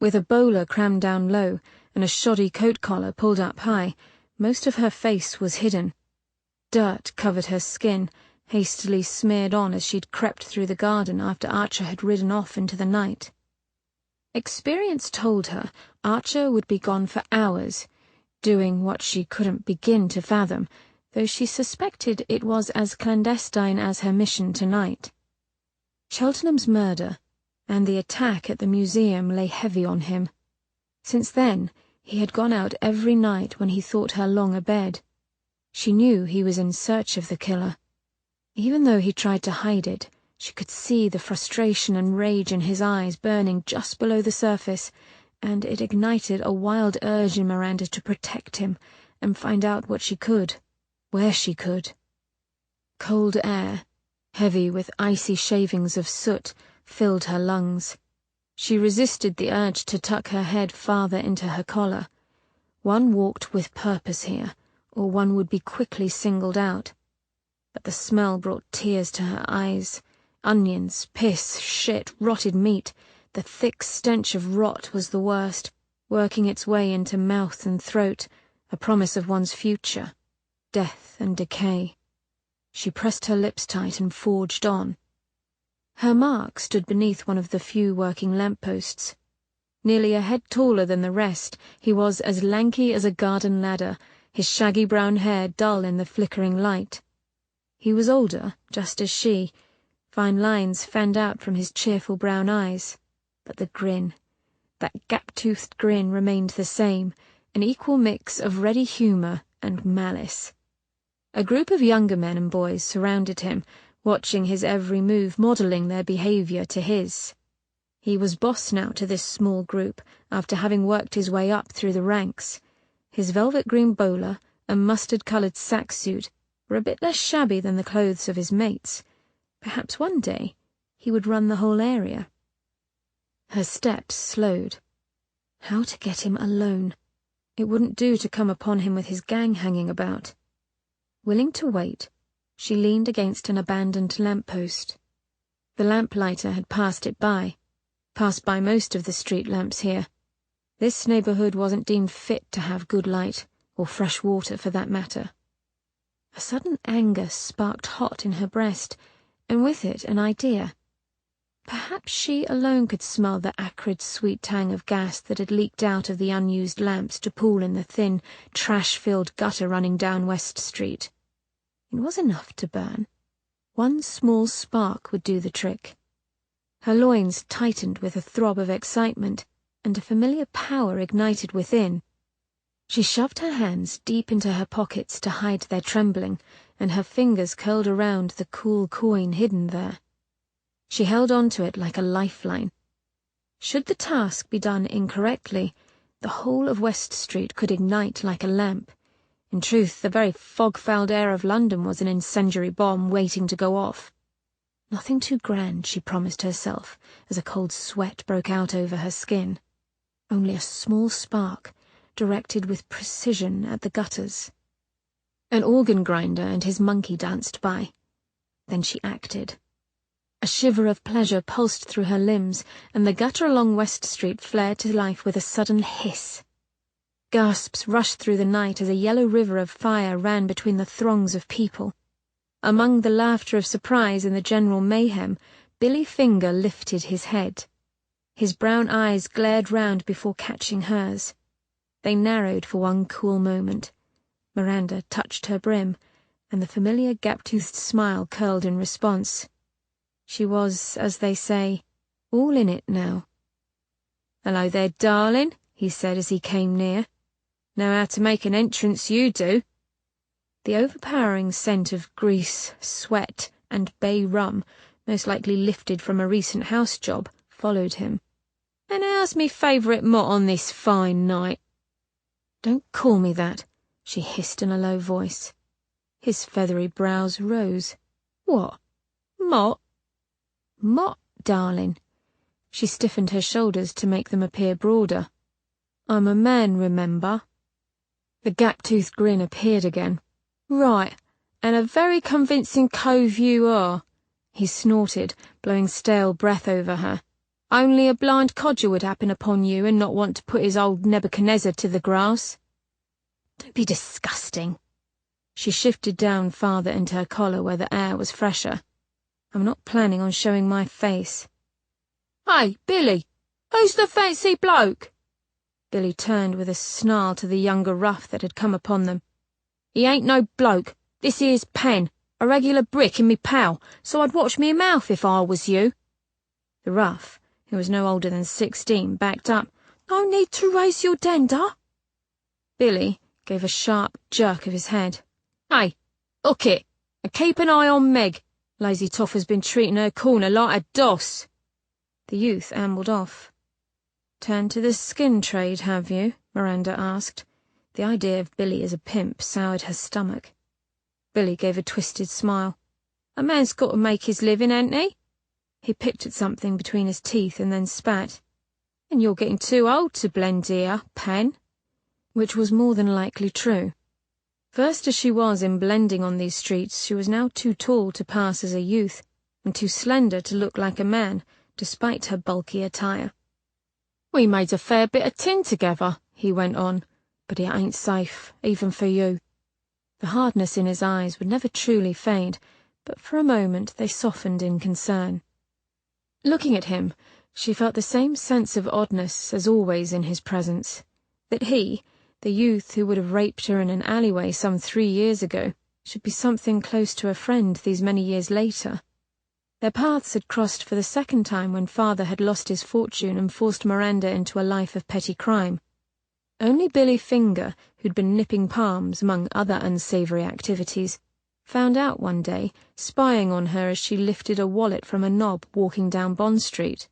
With a bowler crammed down low, and a shoddy coat collar pulled up high, most of her face was hidden. Dirt covered her skin, hastily smeared on as she'd crept through the garden after Archer had ridden off into the night. Experience told her Archer would be gone for hours, doing what she couldn't begin to fathom, though she suspected it was as clandestine as her mission tonight. Cheltenham's murder and the attack at the museum lay heavy on him. Since then, he had gone out every night when he thought her long abed. She knew he was in search of the killer. Even though he tried to hide it, she could see the frustration and rage in his eyes burning just below the surface, and it ignited a wild urge in Miranda to protect him and find out what she could, where she could. Cold air, heavy with icy shavings of soot, filled her lungs. She resisted the urge to tuck her head farther into her collar. One walked with purpose here, or one would be quickly singled out. But the smell brought tears to her eyes. Onions, piss, shit, rotted meat. The thick stench of rot was the worst, working its way into mouth and throat, a promise of one's future, death and decay. She pressed her lips tight and forged on. Her mark stood beneath one of the few working lampposts. Nearly a head taller than the rest, he was as lanky as a garden ladder, his shaggy brown hair dull in the flickering light. He was older, just as she. Fine lines fanned out from his cheerful brown eyes. But the grin, that gap-toothed grin, remained the same, an equal mix of ready humour and malice. A group of younger men and boys surrounded him, watching his every move, modelling their behaviour to his. He was boss now to this small group, after having worked his way up through the ranks. His velvet-green bowler and mustard-coloured sack suit were a bit less shabby than the clothes of his mates. Perhaps one day he would run the whole area. Her steps slowed. How to get him alone? It wouldn't do to come upon him with his gang hanging about. Willing to wait, she leaned against an abandoned lamppost. The lamplighter had passed by most of the street lamps here. This neighbourhood wasn't deemed fit to have good light, or fresh water for that matter. A sudden anger sparked hot in her breast, and with it an idea. Perhaps she alone could smell the acrid sweet tang of gas that had leaked out of the unused lamps to pool in the thin, trash-filled gutter running down West Street. It was enough to burn. One small spark would do the trick. Her loins tightened with a throb of excitement, and a familiar power ignited within. She shoved her hands deep into her pockets to hide their trembling, and her fingers curled around the cool coin hidden there. She held on to it like a lifeline. Should the task be done incorrectly, the whole of West Street could ignite like a lamp. In truth, the very fog-fouled air of London was an incendiary bomb waiting to go off. Nothing too grand, she promised herself, as a cold sweat broke out over her skin. Only a small spark, directed with precision at the gutters. An organ grinder and his monkey danced by. Then she acted. A shiver of pleasure pulsed through her limbs, and the gutter along West Street flared to life with a sudden hiss. Gasps rushed through the night as a yellow river of fire ran between the throngs of people. Among the laughter of surprise and the general mayhem, Billy Finger lifted his head. His brown eyes glared round before catching hers. They narrowed for one cool moment. Miranda touched her brim, and the familiar gap-toothed smile curled in response. She was, as they say, all in it now. "Hello there, darling," he said as he came near. "Know how to make an entrance, you do." The overpowering scent of grease, sweat, and bay rum, most likely lifted from a recent house job, followed him. "And how's me favourite mot on this fine night?" "Don't call me that," she hissed in a low voice. His feathery brows rose. "What? Mot?" "Mot, darling." She stiffened her shoulders to make them appear broader. "I'm a man, remember." The gap-toothed grin appeared again. "Right, and a very convincing cove you are," he snorted, blowing stale breath over her. "Only a blind codger would happen upon you and not want to put his old Nebuchadnezzar to the grass." "Don't be disgusting." She shifted down farther into her collar where the air was fresher. "I'm not planning on showing my face." "Hey, Billy, who's the fancy bloke?" Billy turned with a snarl to the younger rough that had come upon them. "He ain't no bloke. This here's Pen, a regular brick and me pal, so I'd watch me mouth if I was you." The rough, who was no older than 16, backed up. "No need to raise your dander." Billy gave a sharp jerk of his head. "Hey, hook it, and keep an eye on Meg. Lazy Toffer's been treating her corner like a doss." The youth ambled off. "Turned to the skin trade, have you?" Miranda asked. The idea of Billy as a pimp soured her stomach. Billy gave a twisted smile. "A man's got to make his living, ain't he?" He picked at something between his teeth and then spat. "And you're getting too old to blend here, Pen." Which was more than likely true. Versed as she was in blending on these streets, she was now too tall to pass as a youth, and too slender to look like a man, despite her bulky attire. "We made a fair bit of tin together," he went on, "but it ain't safe, even for you." The hardness in his eyes would never truly fade, but for a moment they softened in concern. Looking at him, she felt the same sense of oddness as always in his presence, that he, the youth who would have raped her in an alleyway some 3 years ago, should be something close to a friend these many years later. Their paths had crossed for the second time when father had lost his fortune and forced Miranda into a life of petty crime. Only Billy Finger, who'd been nipping palms among other unsavory activities, found out one day, spying on her as she lifted a wallet from a knob walking down Bond Street.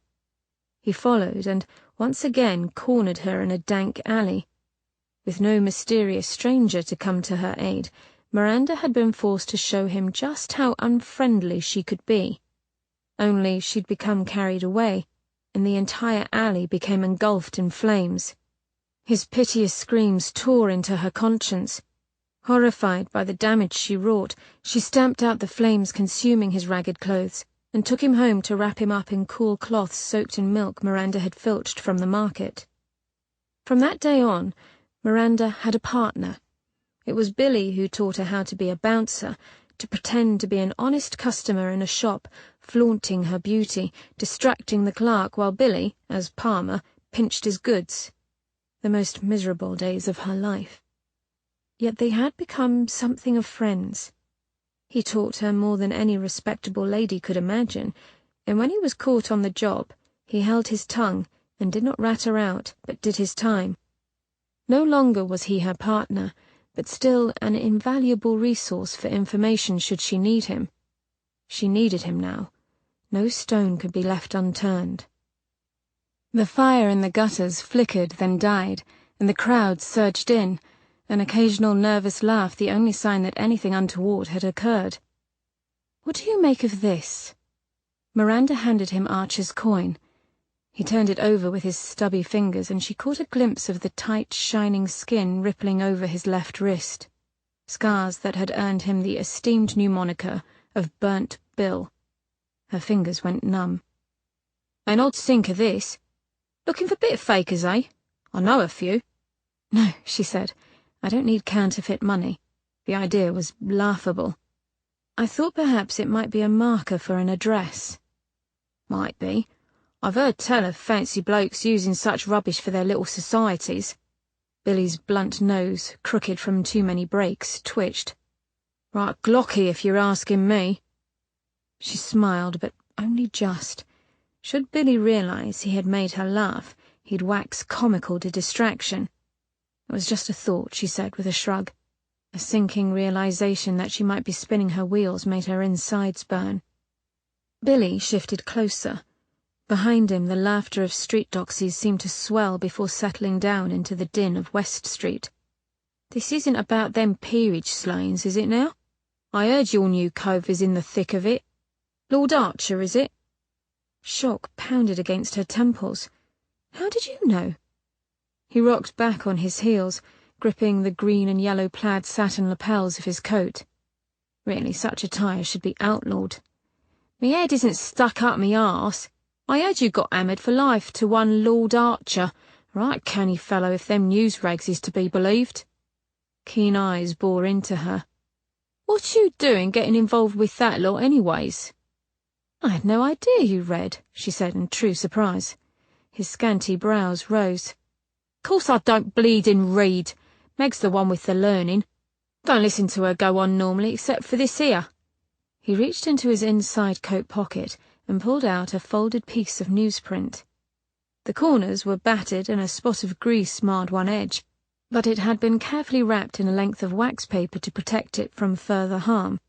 He followed and, once again, cornered her in a dank alley. With no mysterious stranger to come to her aid, Miranda had been forced to show him just how unfriendly she could be. Only she'd become carried away, and the entire alley became engulfed in flames. His piteous screams tore into her conscience. Horrified by the damage she wrought, she stamped out the flames consuming his ragged clothes, and took him home to wrap him up in cool cloths soaked in milk Miranda had filched from the market. From that day on, Miranda had a partner. It was Billy who taught her how to be a bouncer, to pretend to be an honest customer in a shop, flaunting her beauty, distracting the clerk while Billy, as Palmer, pinched his goods. The most miserable days of her life. Yet they had become something of friends. He taught her more than any respectable lady could imagine, and when he was caught on the job, he held his tongue and did not rat her out, but did his time. No longer was he her partner, but still an invaluable resource for information should she need him. She needed him now. No stone could be left unturned. The fire in the gutters flickered, then died, and the crowd surged in, an occasional nervous laugh the only sign that anything untoward had occurred. "What do you make of this?" Miranda handed him Archer's coin. He turned it over with his stubby fingers, and she caught a glimpse of the tight, shining skin rippling over his left wrist. Scars that had earned him the esteemed new moniker of Burnt Bill. Her fingers went numb. "An odd sink of this. Looking for bit fakers, eh? I know a few." "No," she said. "I don't need counterfeit money." The idea was laughable. "I thought perhaps it might be a marker for an address." "Might be. I've heard tell of fancy blokes using such rubbish for their little societies." Billy's blunt nose, crooked from too many breaks, twitched. "Right glocky, if you're asking me." She smiled, but only just. Should Billy realize he had made her laugh, he'd wax comical to distraction. It was just a thought, she said with a shrug. A sinking realization that she might be spinning her wheels made her insides burn. Billy shifted closer. Behind him, the laughter of street doxies seemed to swell before settling down into the din of West Street. "This isn't about them peerage slayings, is it now? I heard your new cove is in the thick of it. Lord Archer, is it?" Shock pounded against her temples. "How did you know?" He rocked back on his heels, gripping the green and yellow plaid satin lapels of his coat. Really, such attire should be outlawed. "Me head isn't stuck up me arse. I heard you got hammered for life to one Lord Archer. Right canny fellow if them news rags is to be believed." Keen eyes bore into her. What you doing getting involved with that lot anyways? I had no idea you read, she said in true surprise. His scanty brows rose. Course I don't bleedin' read. Meg's the one with the learning. Don't listen to her go on normally, except for this here. He reached into his inside coat pocket and pulled out a folded piece of newsprint. The corners were battered and a spot of grease marred one edge, but it had been carefully wrapped in a length of wax paper to protect it from further harm.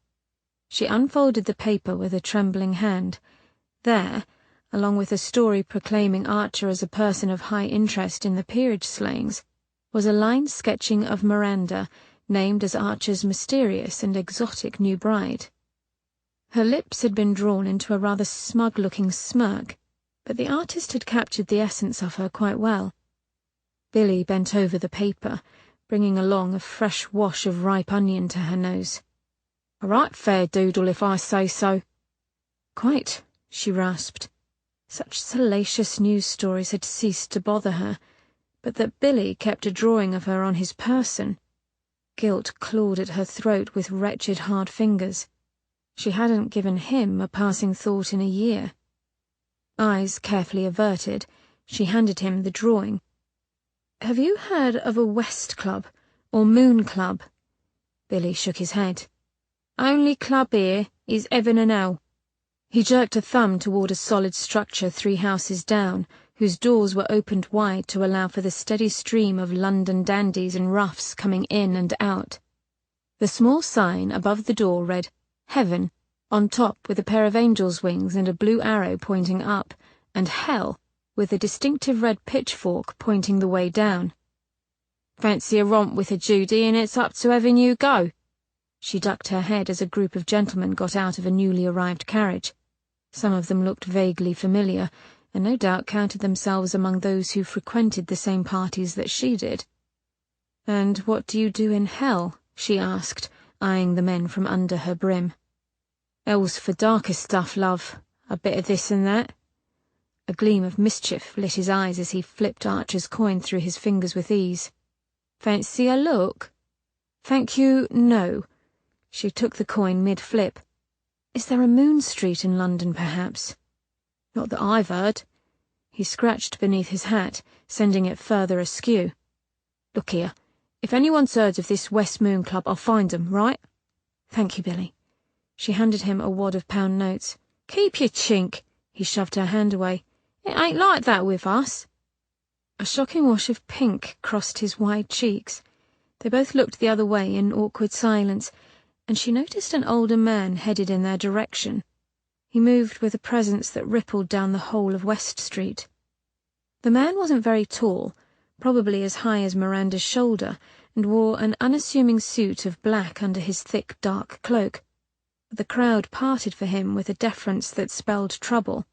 She unfolded the paper with a trembling hand. There, along with a story proclaiming Archer as a person of high interest in the peerage slayings, was a line sketching of Miranda, named as Archer's mysterious and exotic new bride. Her lips had been drawn into a rather smug-looking smirk, but the artist had captured the essence of her quite well. Billy bent over the paper, bringing along a fresh wash of ripe onion to her nose. "A right fair doodle, if I say so." "Quite," she rasped. Such salacious news stories had ceased to bother her, but that Billy kept a drawing of her on his person. Guilt clawed at her throat with wretched hard fingers. She hadn't given him a passing thought in a year. Eyes carefully averted, she handed him the drawing. "Have you heard of a West Club, or Moon Club?" Billy shook his head. "Only club here is Heaven and Hell." He jerked a thumb toward a solid structure 3 houses down, whose doors were opened wide to allow for the steady stream of London dandies and roughs coming in and out. The small sign above the door read, Heaven, on top with a pair of angel's wings and a blue arrow pointing up, and Hell, with a distinctive red pitchfork pointing the way down. "Fancy a romp with a Judy, and it's up to heaven you go." She ducked her head as a group of gentlemen got out of a newly arrived carriage. Some of them looked vaguely familiar, and no doubt counted themselves among those who frequented the same parties that she did. "And what do you do in Hell?" she asked, eyeing the men from under her brim. "Hell's for darker stuff, love. A bit of this and that." A gleam of mischief lit his eyes as he flipped Archer's coin through his fingers with ease. "Fancy a look?" "Thank you, no." She took the coin mid-flip. "Is there a Moon Street in London, perhaps?" "Not that I've heard." He scratched beneath his hat, sending it further askew. "Look here, if anyone's heard of this West Moon Club, I'll find 'em, right?" "Thank you, Billy." She handed him a wad of pound notes. "Keep your chink." He shoved her hand away. "It ain't like that with us." A shocking wash of pink crossed his wide cheeks. They both looked the other way in awkward silence, and she noticed an older man headed in their direction. He moved with a presence that rippled down the whole of West Street. The man wasn't very tall, probably as high as Miranda's shoulder, and wore an unassuming suit of black under his thick dark cloak. The crowd parted for him with a deference that spelled trouble.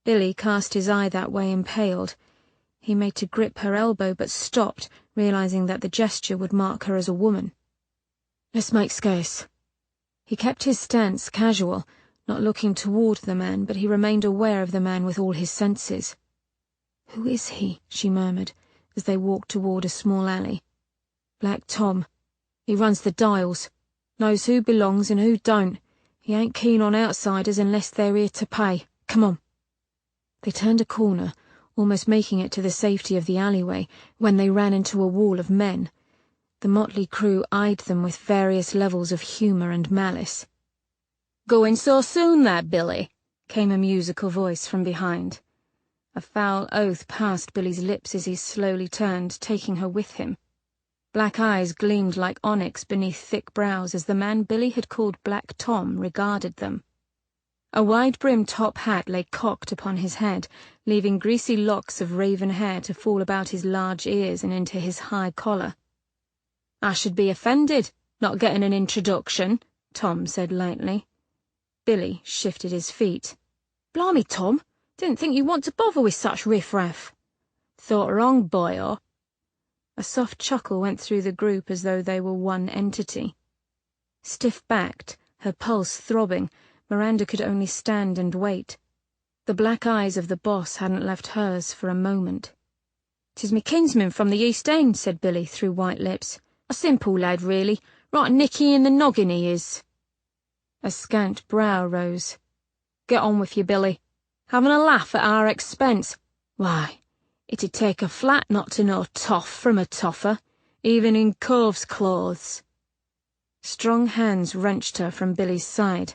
Billy cast his eye that way and paled. He made to grip her elbow but stopped, realizing that the gesture would mark her as a woman. "Let's make scarce." He kept his stance casual, not looking toward the man, but he remained aware of the man with all his senses. "Who is he?" she murmured, as they walked toward a small alley. "Black Tom. He runs the dials. Knows who belongs and who don't. He ain't keen on outsiders unless they're here to pay. Come on." They turned a corner, almost making it to the safety of the alleyway, when they ran into a wall of men. The motley crew eyed them with various levels of humour and malice. "Going so soon there, Billy?" came a musical voice from behind. A foul oath passed Billy's lips as he slowly turned, taking her with him. Black eyes gleamed like onyx beneath thick brows as the man Billy had called Black Tom regarded them. A wide-brimmed top hat lay cocked upon his head, leaving greasy locks of raven hair to fall about his large ears and into his high collar. "I should be offended, not getting an introduction," Tom said lightly. Billy shifted his feet. "Blimey, Tom, didn't think you'd want to bother with such riff-raff." "Thought wrong, boy-o." A soft chuckle went through the group as though they were one entity. Stiff-backed, her pulse throbbing, Miranda could only stand and wait. The black eyes of the boss hadn't left hers for a moment. "'Tis me kinsman from the East End," said Billy through white lips. "A simple lad, really, Right nicky in the noggin he is." A scant brow rose. "Get on with you, Billy. Having a laugh at our expense. Why, it'd take a flat not to know toff from a toffer, even in cove's clothes." Strong hands wrenched her from Billy's side.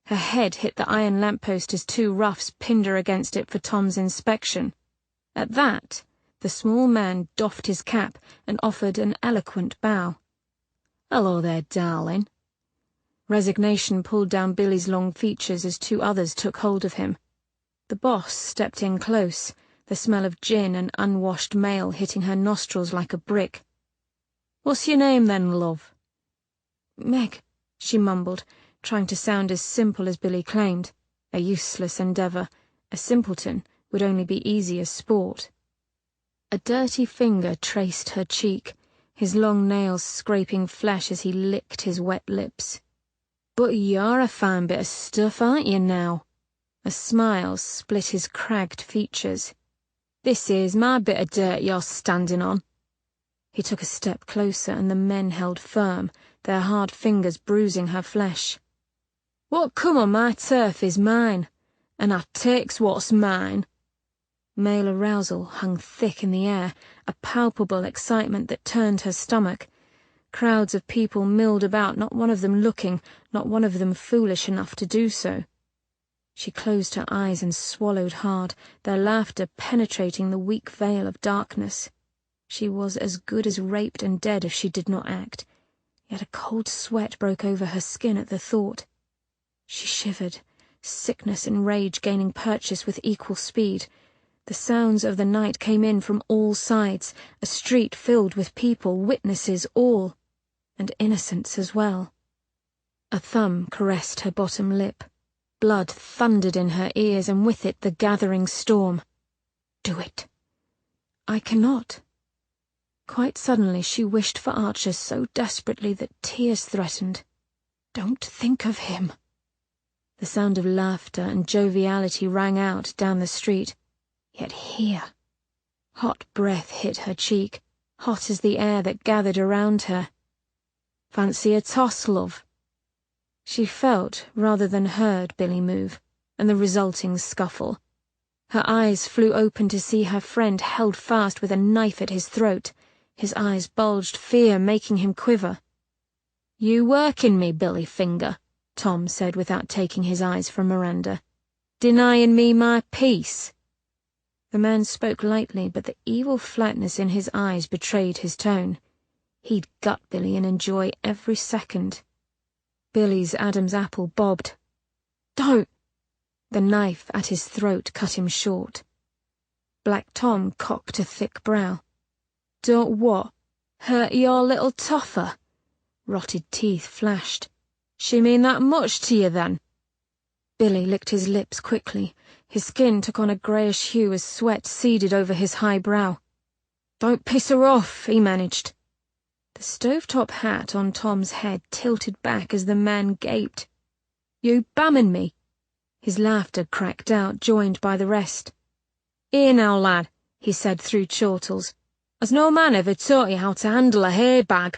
Her head hit the iron lamppost as two roughs pinned her against it for Tom's inspection. At that, the small man doffed his cap and offered an eloquent bow. "Hello there, darling." Resignation pulled down Billy's long features as two others took hold of him. The boss stepped in close, the smell of gin and unwashed mail hitting her nostrils like a brick. "What's your name then, love?" "Meg," she mumbled, trying to sound as simple as Billy claimed. A useless endeavour. A simpleton would only be easy as sport. A dirty finger traced her cheek, his long nails scraping flesh as he licked his wet lips. "But you're a fine bit of stuff, aren't you now?" A smile split his cragged features. "This is my bit of dirt you're standing on." He took a step closer and the men held firm, their hard fingers bruising her flesh. "What come on my turf is mine, and I takes what's mine." Male arousal hung thick in the air, a palpable excitement that turned her stomach. Crowds of people milled about, not one of them looking, not one of them foolish enough to do so. She closed her eyes and swallowed hard, their laughter penetrating the weak veil of darkness. She was as good as raped and dead if she did not act, yet a cold sweat broke over her skin at the thought. She shivered, sickness and rage gaining purchase with equal speed. The sounds of the night came in from all sides, a street filled with people, witnesses all, and innocents as well. A thumb caressed her bottom lip. Blood thundered in her ears, and with it the gathering storm. "Do it." "I cannot." Quite suddenly she wished for Archer so desperately that tears threatened. "Don't think of him." The sound of laughter and joviality rang out down the street. Yet here, hot breath hit her cheek, hot as the air that gathered around her. "Fancy a toss, love?" She felt rather than heard Billy move, and the resulting scuffle. Her eyes flew open to see her friend held fast with a knife at his throat. His eyes bulged, fear making him quiver. "You working me, Billy Finger," Tom said without taking his eyes from Miranda. "Denying me my peace." The man spoke lightly, but the evil flatness in his eyes betrayed his tone. He'd gut Billy and enjoy every second. Billy's Adam's apple bobbed. "Don't!" The knife at his throat cut him short. Black Tom cocked a thick brow. "Don't what? Hurt your little toffer?" Rotted teeth flashed. "She mean that much to you, then?" Billy licked his lips quickly. His skin took on a greyish hue as sweat seeded over his high brow. "Don't piss her off," he managed. The stovetop hat on Tom's head tilted back as the man gaped. "You bammin' me?" His laughter cracked out, joined by the rest. "Here now, lad," he said through chortles. "Has no man ever taught you how to handle a hay bag?"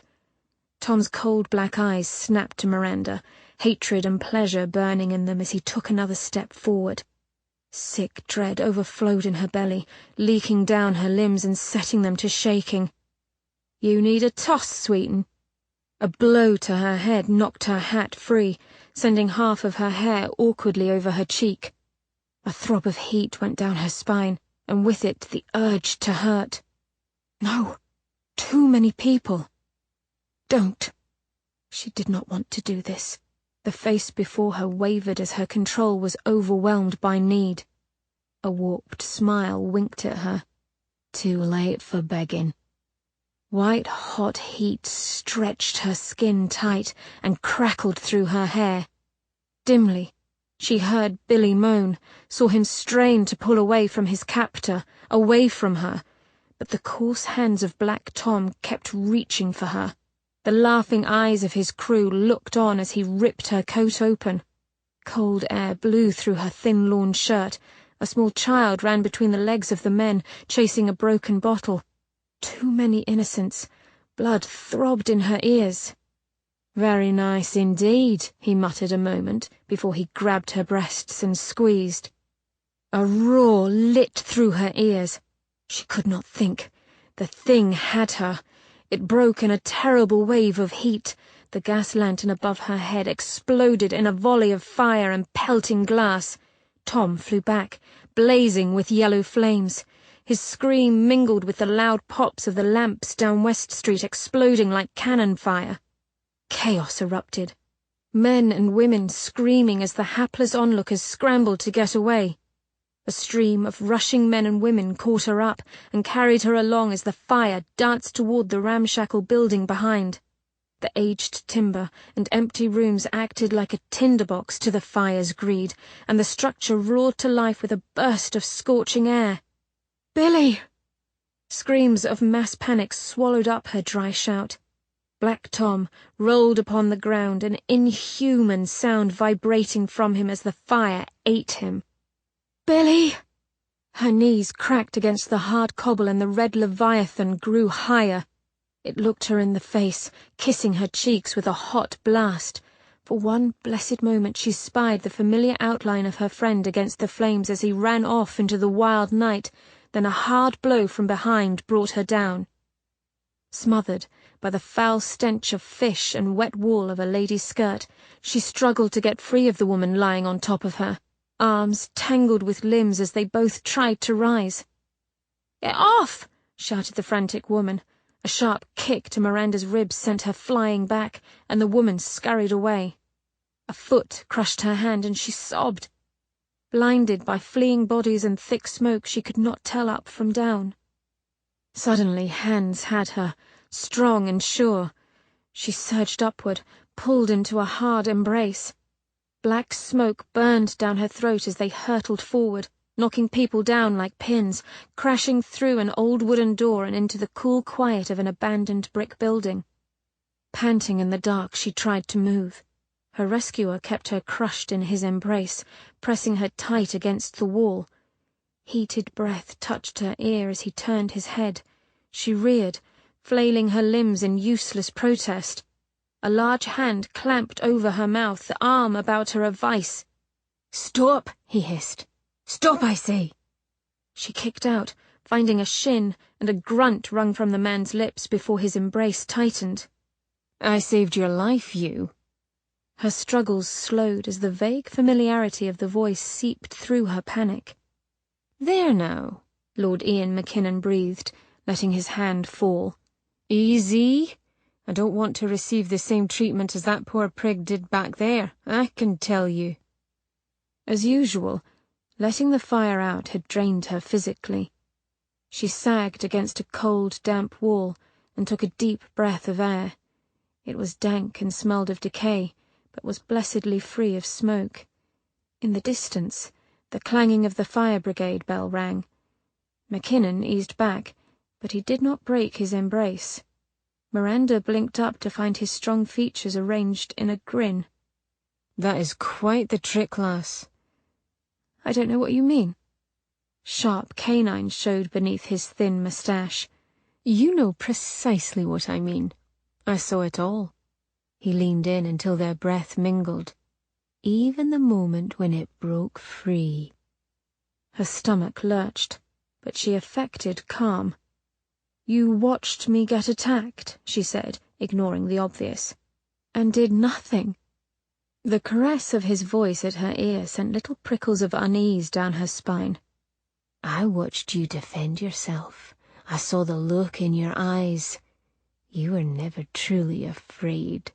Tom's cold black eyes snapped to Miranda, hatred and pleasure burning in them as he took another step forward. Sick dread overflowed in her belly, leaking down her limbs and setting them to shaking. "You need a toss, sweetin'." A blow to her head knocked her hat free, sending half of her hair awkwardly over her cheek. A throb of heat went down her spine, and with it the urge to hurt. No, too many people. Don't. She did not want to do this. The face before her wavered as her control was overwhelmed by need. A warped smile winked at her. Too late for begging. White-hot heat stretched her skin tight and crackled through her hair. Dimly, she heard Billy moan, saw him strain to pull away from his captor, away from her, but the coarse hands of Black Tom kept reaching for her. The laughing eyes of his crew looked on as he ripped her coat open. Cold air blew through her thin lawn shirt. A small child ran between the legs of the men, chasing a broken bottle. Too many innocents. Blood throbbed in her ears. Very nice indeed, he muttered a moment before he grabbed her breasts and squeezed. A roar lit through her ears. She could not think. The thing had her. It broke in a terrible wave of heat. The gas lantern above her head exploded in a volley of fire and pelting glass. Tom flew back, blazing with yellow flames. His scream mingled with the loud pops of the lamps down West Street exploding like cannon fire. Chaos erupted. Men and women screaming as the hapless onlookers scrambled to get away. A stream of rushing men and women caught her up and carried her along as the fire danced toward the ramshackle building behind. The aged timber and empty rooms acted like a tinderbox to the fire's greed, and the structure roared to life with a burst of scorching air. "Billy!" Screams of mass panic swallowed up her dry shout. Black Tom rolled upon the ground, an inhuman sound vibrating from him as the fire ate him. "Billy!" Her knees cracked against the hard cobble and the red leviathan grew higher. It looked her in the face, kissing her cheeks with a hot blast. For one blessed moment she spied the familiar outline of her friend against the flames as he ran off into the wild night, then a hard blow from behind brought her down. Smothered by the foul stench of fish and wet wool of a lady's skirt, she struggled to get free of the woman lying on top of her, arms tangled with limbs as they both tried to rise. "Get off!" shouted the frantic woman. A sharp kick to Miranda's ribs sent her flying back, and the woman scurried away. A foot crushed her hand, and she sobbed. Blinded by fleeing bodies and thick smoke, she could not tell up from down. Suddenly hands had her, strong and sure. She surged upward, pulled into a hard embrace. Black smoke burned down her throat as they hurtled forward, knocking people down like pins, crashing through an old wooden door and into the cool quiet of an abandoned brick building. Panting in the dark, she tried to move. Her rescuer kept her crushed in his embrace, pressing her tight against the wall. Heated breath touched her ear as he turned his head. She reared, flailing her limbs in useless protest. A large hand clamped over her mouth, the arm about her a vice. "Stop!" he hissed. "Stop, I say!" She kicked out, finding a shin, and a grunt wrung from the man's lips before his embrace tightened. "I saved your life, you." Her struggles slowed as the vague familiarity of the voice seeped through her panic. "There now," Lord Ian McKinnon breathed, letting his hand fall. "Easy. I don't want to receive the same treatment as that poor prig did back there, I can tell you." As usual, letting the fire out had drained her physically. She sagged against a cold, damp wall and took a deep breath of air. It was dank and smelled of decay, but was blessedly free of smoke. In the distance, the clanging of the fire brigade bell rang. McKinnon eased back, but he did not break his embrace. Miranda blinked up to find his strong features arranged in a grin. "That is quite the trick, lass." "I don't know what you mean." Sharp canines showed beneath his thin moustache. "You know precisely what I mean. I saw it all." He leaned in until their breath mingled. "Even the moment when it broke free." Her stomach lurched, but she affected calm. "You watched me get attacked," she said, ignoring the obvious, "and did nothing." The caress of his voice at her ear sent little prickles of unease down her spine. "I watched you defend yourself. I saw the look in your eyes. You were never truly afraid."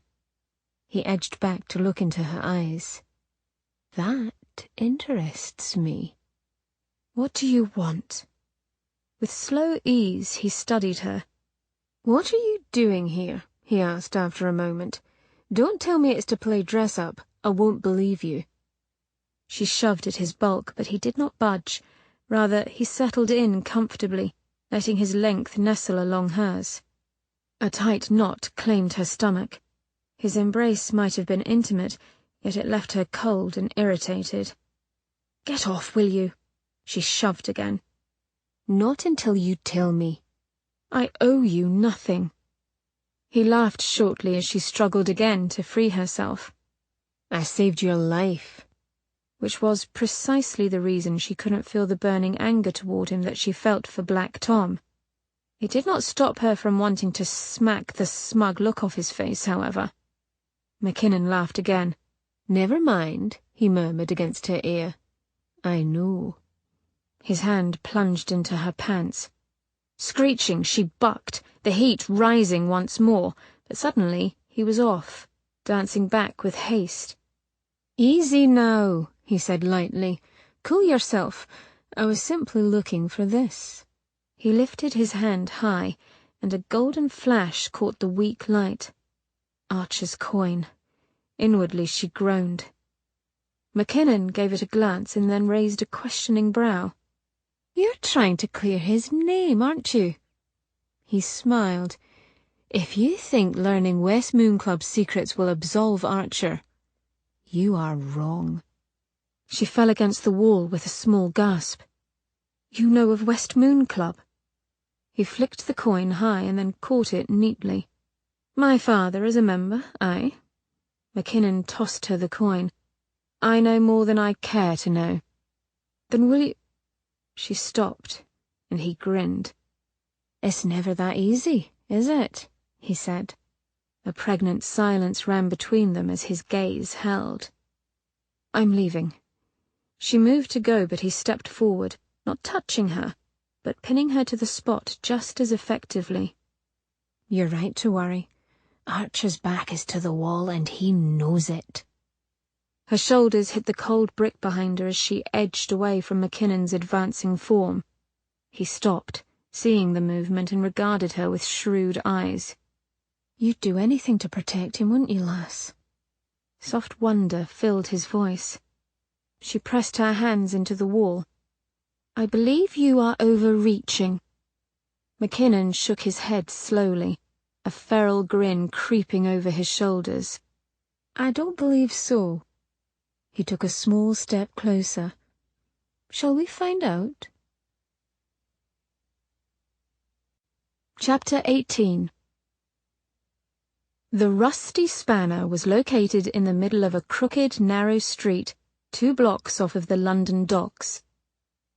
He edged back to look into her eyes. "That interests me." "What do you want?" With slow ease he studied her. "What are you doing here?" he asked after a moment. "Don't tell me it's to play dress-up. I won't believe you." She shoved at his bulk, but he did not budge. Rather, he settled in comfortably, letting his length nestle along hers. A tight knot claimed her stomach. His embrace might have been intimate, yet it left her cold and irritated. "Get off, will you?" She shoved again. "Not until you tell me." "I owe you nothing." He laughed shortly as she struggled again to free herself. I saved your life. Which was precisely the reason she couldn't feel the burning anger toward him that she felt for Black Tom. It did not stop her from wanting to smack the smug look off his face, however. Mackinnon laughed again. Never mind, he murmured against her ear. I know. His hand plunged into her pants. Screeching, she bucked, the heat rising once more, but suddenly he was off, dancing back with haste. Easy now, he said lightly. Cool yourself. I was simply looking for this. He lifted his hand high, and a golden flash caught the weak light. Archer's coin. Inwardly she groaned. Mackinnon gave it a glance and then raised a questioning brow. You're trying to clear his name, aren't you? He smiled. If you think learning West Moon Club's secrets will absolve Archer, you are wrong. She fell against the wall with a small gasp. You know of West Moon Club? He flicked the coin high and then caught it neatly. My father is a member, aye. Mackinnon tossed her the coin. I know more than I care to know. Then will you... She stopped, and he grinned. It's never that easy, is it? He said. A pregnant silence ran between them as his gaze held. I'm leaving. She moved to go, but he stepped forward, not touching her, but pinning her to the spot just as effectively. You're right to worry. Archer's back is to the wall, and he knows it. Her shoulders hit the cold brick behind her as she edged away from Mackinnon's advancing form. He stopped, seeing the movement, and regarded her with shrewd eyes. You'd do anything to protect him, wouldn't you, lass? Soft wonder filled his voice. She pressed her hands into the wall. I believe you are overreaching. Mackinnon shook his head slowly, a feral grin creeping over his shoulders. I don't believe so. He took a small step closer. Shall we find out? Chapter 18. The Rusty Spanner was located in the middle of a crooked, narrow street, 2 blocks off of the London docks.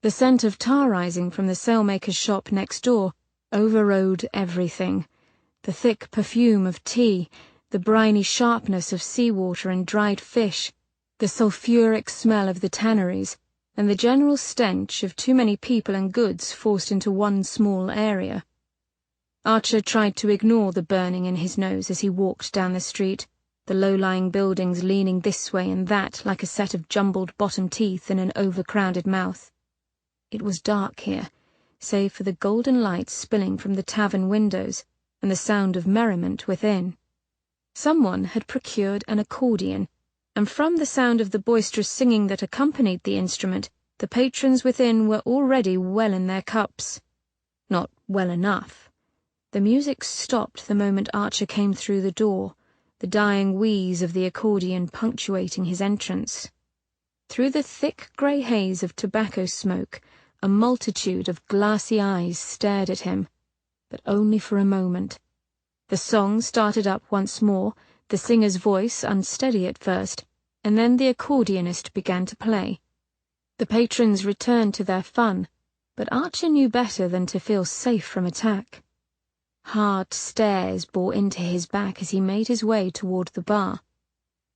The scent of tar rising from the sailmaker's shop next door overrode everything. The thick perfume of tea, the briny sharpness of seawater and dried fish, the sulphuric smell of the tanneries, and the general stench of too many people and goods forced into one small area. Archer tried to ignore the burning in his nose as he walked down the street, the low-lying buildings leaning this way and that like a set of jumbled bottom teeth in an overcrowded mouth. It was dark here, save for the golden light spilling from the tavern windows and the sound of merriment within. Someone had procured an accordion, and from the sound of the boisterous singing that accompanied the instrument, the patrons within were already well in their cups. Not well enough. The music stopped the moment Archer came through the door, the dying wheeze of the accordion punctuating his entrance. Through the thick grey haze of tobacco smoke, a multitude of glassy eyes stared at him, but only for a moment. The song started up once more, the singer's voice unsteady at first, and then the accordionist began to play. The patrons returned to their fun, but Archer knew better than to feel safe from attack. Hard stares bore into his back as he made his way toward the bar.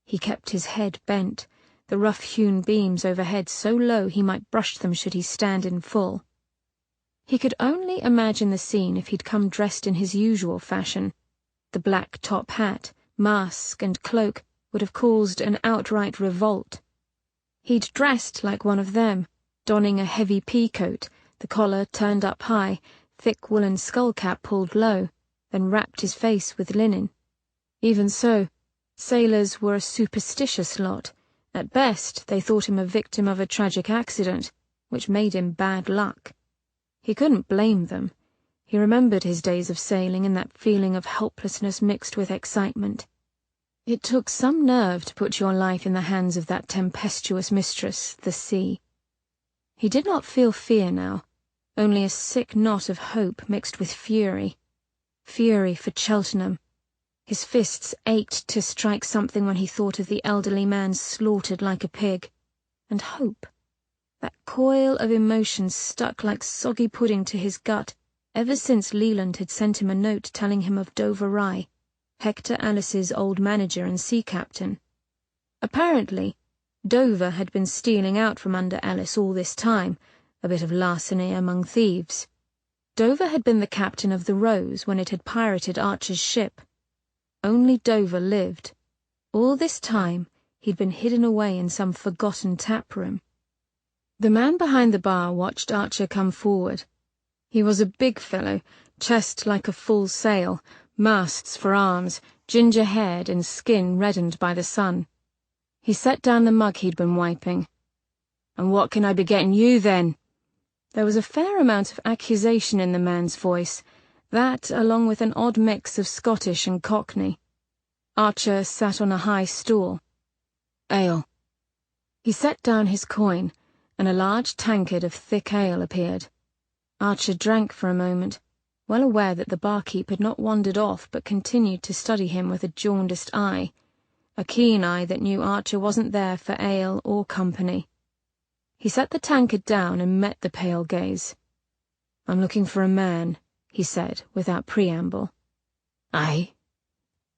He kept his head bent, the rough-hewn beams overhead so low he might brush them should he stand in full. He could only imagine the scene if he'd come dressed in his usual fashion. The black top hat, mask, and cloak would have caused an outright revolt. He'd dressed like one of them, donning a heavy pea-coat, the collar turned up high, thick woolen skull-cap pulled low, then wrapped his face with linen. Even so, sailors were a superstitious lot. At best, they thought him a victim of a tragic accident, which made him bad luck. He couldn't blame them. He remembered his days of sailing and that feeling of helplessness mixed with excitement. It took some nerve to put your life in the hands of that tempestuous mistress, the sea. He did not feel fear now, only a sick knot of hope mixed with fury. Fury for Cheltenham, His fists ached to strike something when he thought of the elderly man slaughtered like a pig. And hope. That coil of emotions stuck like soggy pudding to his gut ever since Leland had sent him a note telling him of Dover Rye, Hector Ellis's old manager and sea captain. Apparently, Dover had been stealing out from under Ellis all this time, a bit of larceny among thieves. Dover had been the captain of the Rose when it had pirated Archer's ship. Only Dover lived. All this time, he'd been hidden away in some forgotten taproom. The man behind the bar watched Archer come forward. He was a big fellow, chest like a full sail, masts for arms, ginger-haired and skin reddened by the sun. He set down the mug he'd been wiping. "And what can I be getting you, then?" There was a fair amount of accusation in the man's voice, that along with an odd mix of Scottish and Cockney. Archer sat on a high stool. "Ale." He set down his coin, and a large tankard of thick ale appeared. Archer drank for a moment, well aware that the barkeep had not wandered off but continued to study him with a jaundiced eye, a keen eye that knew Archer wasn't there for ale or company. He set the tankard down and met the pale gaze. "I'm looking for a man," he said, without preamble. "Aye?"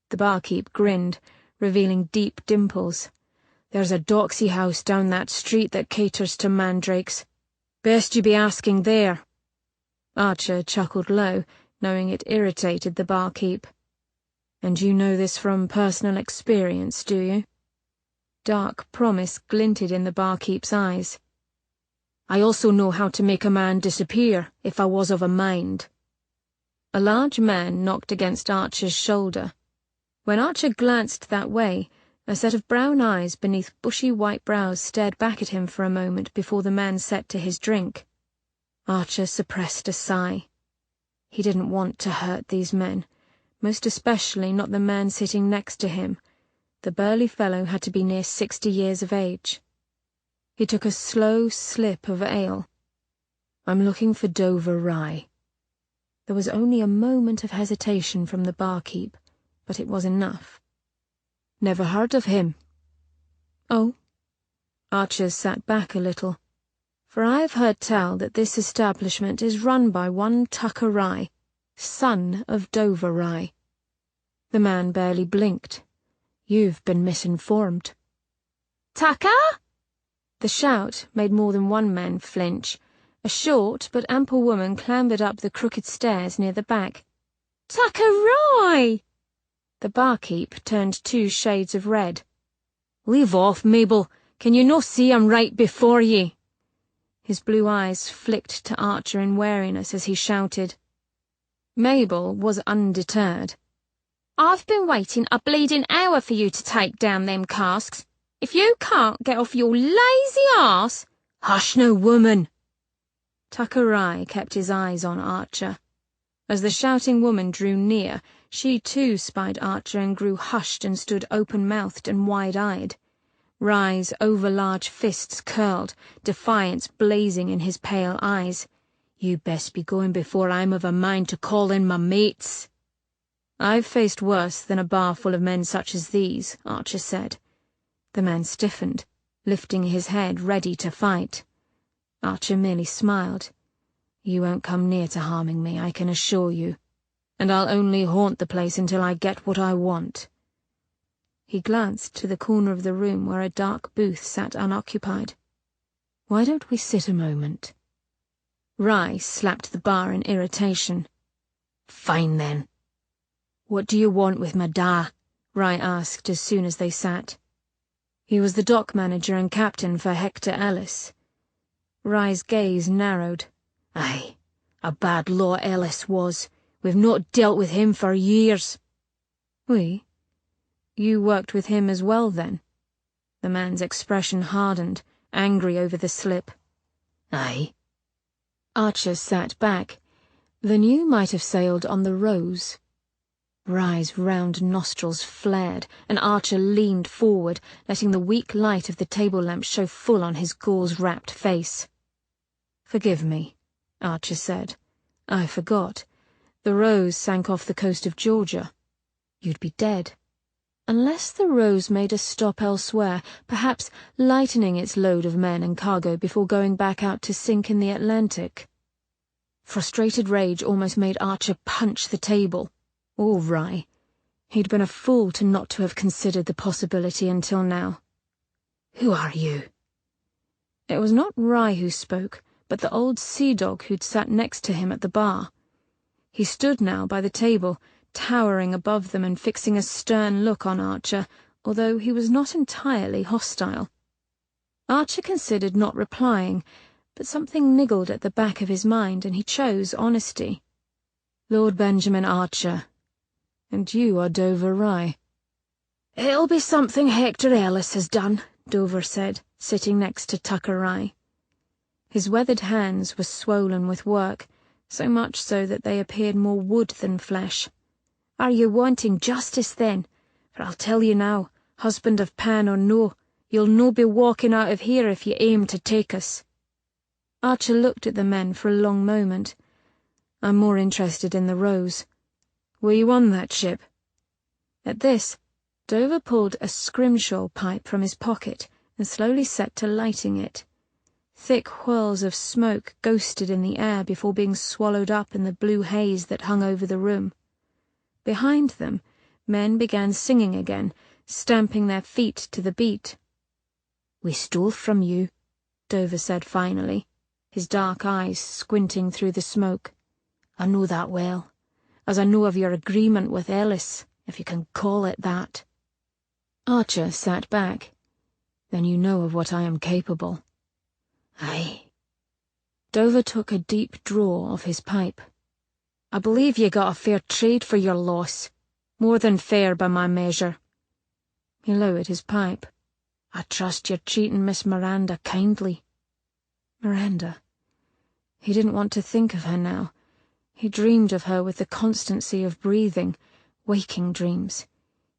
The barkeep grinned, revealing deep dimples. "There's a doxy house down that street that caters to mandrakes. Best you be asking there." Archer chuckled low, knowing it irritated the barkeep. "And you know this from personal experience, do you?" Dark promise glinted in the barkeep's eyes. "I also know how to make a man disappear, if I was of a mind." A large man knocked against Archer's shoulder. When Archer glanced that way, a set of brown eyes beneath bushy white brows stared back at him for a moment before the man set to his drink. Archer suppressed a sigh. He didn't want to hurt these men, most especially not the man sitting next to him. The burly fellow had to be near 60 years of age. He took a slow slip of ale. "I'm looking for Dover Rye." There was only a moment of hesitation from the barkeep, but it was enough. "Never heard of him." "Oh." Archer sat back a little. "For I've heard tell that this establishment is run by one Tucker Rye, son of Dover Rye." The man barely blinked. "You've been misinformed." "Tucker?" The shout made more than one man flinch. A short but ample woman clambered up the crooked stairs near the back. "Tucker Rye!" The barkeep turned 2 shades of red. "Leave off, Mabel. Can you no see I'm right before ye?" His blue eyes flicked to Archer in wariness as he shouted. Mabel was undeterred. "I've been waiting a bleeding hour for you to take down them casks. If you can't get off your lazy arse—" "Hush now, woman!" Tucker Rye kept his eyes on Archer. As the shouting woman drew near, she too spied Archer and grew hushed and stood open-mouthed and wide-eyed. Rye's over-large fists curled, defiance blazing in his pale eyes. "You best be going before I'm of a mind to call in my mates." "I've faced worse than a bar full of men such as these," Archer said. The man stiffened, lifting his head ready to fight. Archer merely smiled. "You won't come near to harming me, I can assure you. And I'll only haunt the place until I get what I want." He glanced to the corner of the room where a dark booth sat unoccupied. "Why don't we sit a moment?" Rye slapped the bar in irritation. "Fine, then." "What do you want with my da?" Rye asked as soon as they sat. He was the dock manager and captain for Hector Ellis. Rye's gaze narrowed. "Aye, a bad law Ellis was. We've not dealt with him for years." "We? You worked with him as well, then?" The man's expression hardened, angry over the slip. "Aye." Archer sat back. Then you might have sailed on the Rose. Rye's round nostrils flared, and Archer leaned forward, letting the weak light of the table lamp show full on his gauze-wrapped face. "Forgive me," Archer said. "I forgot. The Rose sank off the coast of Georgia." you'd be dead. Unless the Rose made a stop elsewhere, perhaps lightening its load of men and cargo before going back out to sink in the Atlantic. Frustrated rage almost made Archer punch the table. Oh, Rye. He'd been a fool not to have considered the possibility until now. Who are you? It was not Rye who spoke, but the old sea dog who'd sat next to him at the bar. He stood now by the table, towering above them and fixing a stern look on Archer, although he was not entirely hostile. Archer considered not replying, but something niggled at the back of his mind, and he chose honesty. Lord Benjamin Archer. And you are Dover Rye. It'll be something Hector Ellis has done, Dover said, sitting next to Tucker Rye. His weathered hands were swollen with work, so much so that they appeared more wood than flesh. Are you wanting justice, then? For I'll tell you now, husband of Pan or no, you'll no be walking out of here if you aim to take us. Archer looked at the men for a long moment. I'm more interested in the Rose. Were you on that ship? At this, Dover pulled a scrimshaw pipe from his pocket and slowly set to lighting it. Thick whirls of smoke ghosted in the air before being swallowed up in the blue haze that hung over the room. Behind them, men began singing again, stamping their feet to the beat. We stole from you, Dover said finally, his dark eyes squinting through the smoke. I know that well, as I know of your agreement with Ellis, if you can call it that. Archer sat back. Then you know of what I am capable. Aye. Dover took a deep draw of his pipe. I believe you got a fair trade for your loss, more than fair by my measure. He lowered his pipe. I trust you're treating Miss Miranda kindly. Miranda. He didn't want to think of her now. He dreamed of her with the constancy of breathing, waking dreams.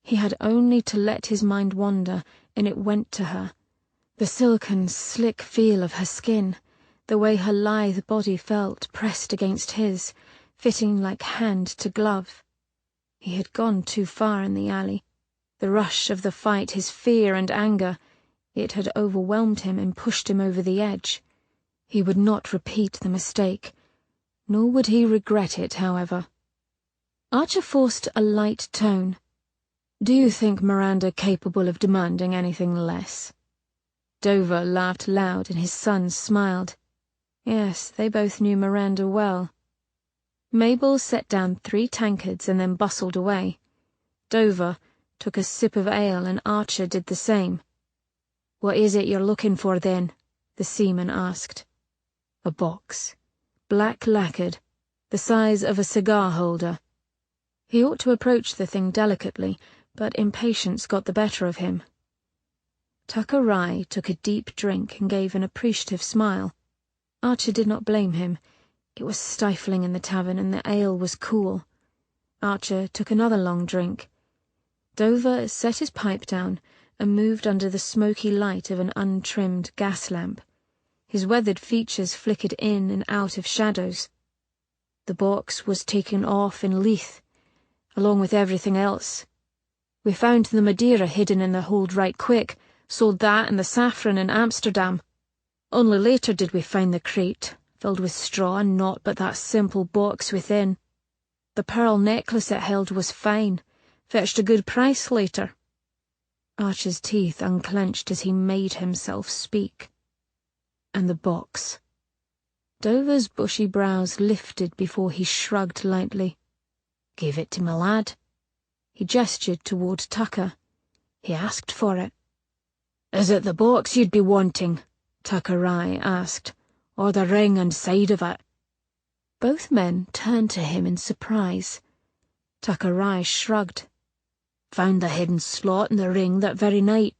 He had only to let his mind wander, and it went to her. The silken, slick feel of her skin, the way her lithe body felt pressed against his, fitting like hand to glove. He had gone too far in the alley. The rush of the fight, his fear and anger, it had overwhelmed him and pushed him over the edge. He would not repeat the mistake, nor would he regret it, however. Archer forced a light tone. Do you think Miranda capable of demanding anything less? Dover laughed loud and his son smiled. Yes, they both knew Miranda well. Mabel set down 3 tankards and then bustled away. Dover took a sip of ale and Archer did the same. What is it you're looking for, then? The seaman asked. A box, black lacquered, the size of a cigar holder. He ought to approach the thing delicately, but impatience got the better of him. Tucker Rye took a deep drink and gave an appreciative smile. Archer did not blame him. It was stifling in the tavern and the ale was cool. Archer took another long drink. Dover set his pipe down and moved under the smoky light of an untrimmed gas lamp. His weathered features flickered in and out of shadows. The box was taken off in Leith, along with everything else. We found the Madeira hidden in the hold right quick, sold that and the saffron in Amsterdam. Only later did we find the crate, filled with straw and naught but that simple box within. The pearl necklace it held was fine, fetched a good price later. Archer's teeth unclenched as he made himself speak. And the box. Dover's bushy brows lifted before he shrugged lightly. Give it to my lad. He gestured toward Tucker. He asked for it. Is it the box you'd be wanting? Tucker Rye asked, or the ring and side of it? Both men turned to him in surprise. Tucker Rye shrugged. Found the hidden slot in the ring that very night.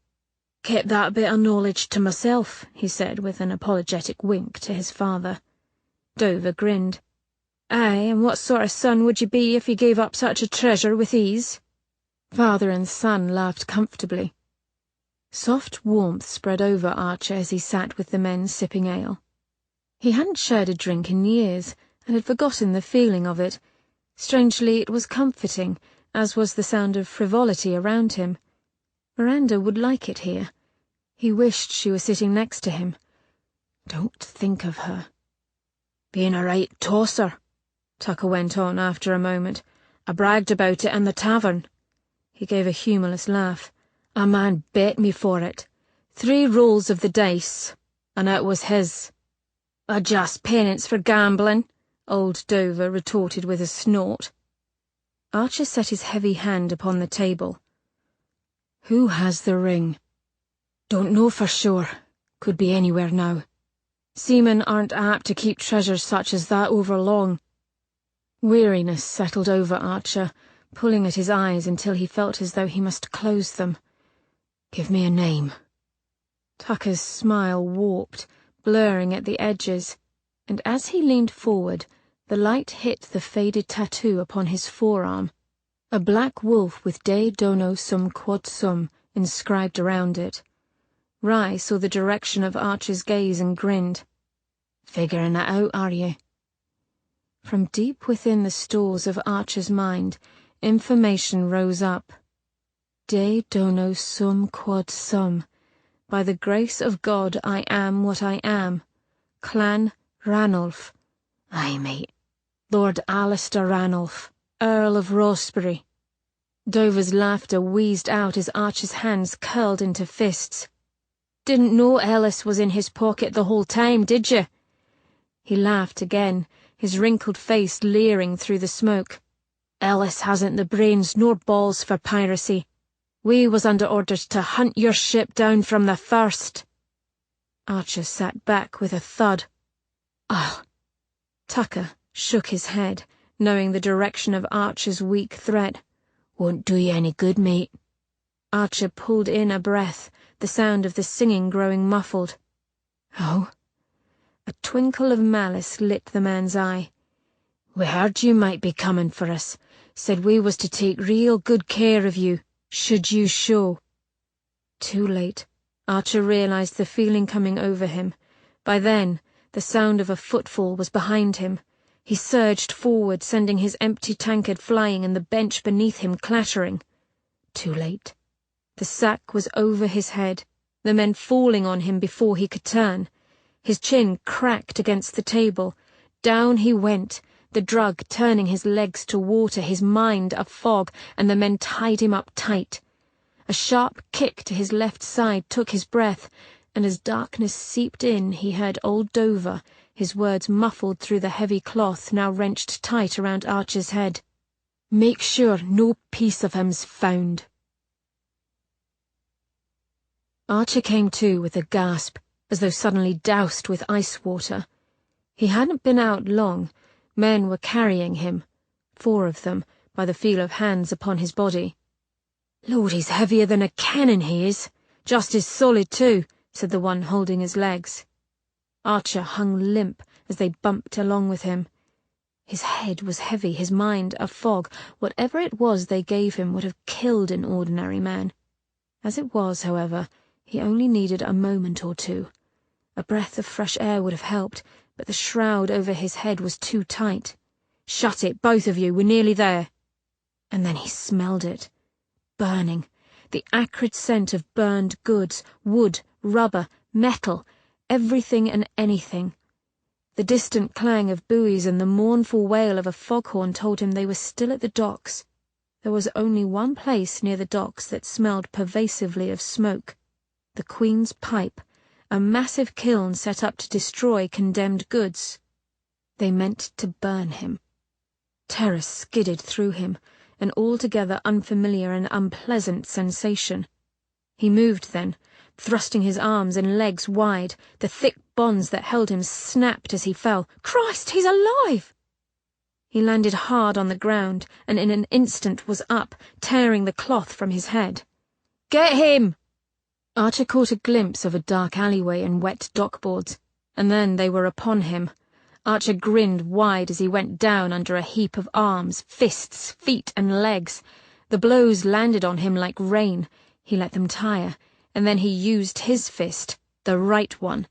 Kept that bit of knowledge to myself, he said with an apologetic wink to his father. Dover grinned. Aye, and what sort of son would you be if you gave up such a treasure with ease? Father and son laughed comfortably. Soft warmth spread over Archer as he sat with the men sipping ale. He hadn't shared a drink in years, and had forgotten the feeling of it. Strangely, it was comforting, as was the sound of frivolity around him. Miranda would like it here. He wished she were sitting next to him. Don't think of her. Being a right tosser, Tucker went on after a moment. I bragged about it in the tavern. He gave a humorless laugh. A man bet me for it. 3 rolls of the dice, and it was his. A just penance for gambling, old Dover retorted with a snort. Archer set his heavy hand upon the table. Who has the ring? Don't know for sure. Could be anywhere now. Seamen aren't apt to keep treasures such as that over long. Weariness settled over Archer, pulling at his eyes until he felt as though he must close them. Give me a name. Tucker's smile warped, blurring at the edges, and as he leaned forward, the light hit the faded tattoo upon his forearm, a black wolf with De Dono Sum Quod Sum inscribed around it. Rye saw the direction of Archer's gaze and grinned. Figuring that out, are you? From deep within the stores of Archer's mind, information rose up. De Dono Sum Quod Sum. By the grace of God I am what I am. Clan Ranulph. Aye, mate. Lord Alistair Ranulph, Earl of Rossbury. Dover's laughter wheezed out as Archer's hands curled into fists. Didn't know Ellis was in his pocket the whole time, did you? He laughed again, his wrinkled face leering through the smoke. Ellis hasn't the brains nor balls for piracy. We was under orders to hunt your ship down from the first. Archer sat back with a thud. Oh. Tucker shook his head, knowing the direction of Archer's weak threat. Won't do you any good, mate. Archer pulled in a breath, the sound of the singing growing muffled. Oh? A twinkle of malice lit the man's eye. We heard you might be coming for us. Said we was to take real good care of you, should you show. Too late. Archer realized the feeling coming over him. By then, the sound of a footfall was behind him. He surged forward, sending his empty tankard flying and the bench beneath him clattering. Too late. The sack was over his head, the men falling on him before he could turn. His chin cracked against the table. Down he went, the drug turning his legs to water, his mind a fog, and the men tied him up tight. A sharp kick to his left side took his breath, and as darkness seeped in he heard old Dover, his words muffled through the heavy cloth now wrenched tight around Archer's head. "Make sure no piece of him's found." Archer came to with a gasp, as though suddenly doused with ice water. He hadn't been out long. Men were carrying him, 4 of them, by the feel of hands upon his body. "Lord, he's heavier than a cannon, he is. Just as solid, too," said the one holding his legs. Archer hung limp as they bumped along with him. His head was heavy, his mind a fog. Whatever it was they gave him would have killed an ordinary man. As it was, however, he only needed a moment or 2. A breath of fresh air would have helped, but the shroud over his head was too tight. "Shut it, both of you, we're nearly there." And then he smelled it. Burning. The acrid scent of burned goods, wood, rubber, metal, everything and anything. The distant clang of buoys and the mournful wail of a foghorn told him they were still at the docks. There was only one place near the docks that smelled pervasively of smoke. The Queen's Pipe, a massive kiln set up to destroy condemned goods. They meant to burn him. Terror skidded through him, an altogether unfamiliar and unpleasant sensation. He moved then, thrusting his arms and legs wide. The thick bonds that held him snapped as he fell. "Christ, he's alive!" He landed hard on the ground, and in an instant was up, tearing the cloth from his head. "Get him!" Archer caught a glimpse of a dark alleyway and wet dockboards, and then they were upon him. Archer grinned wide as he went down under a heap of arms, fists, feet, and legs. The blows landed on him like rain. He let them tire, and then he used his fist, the right one.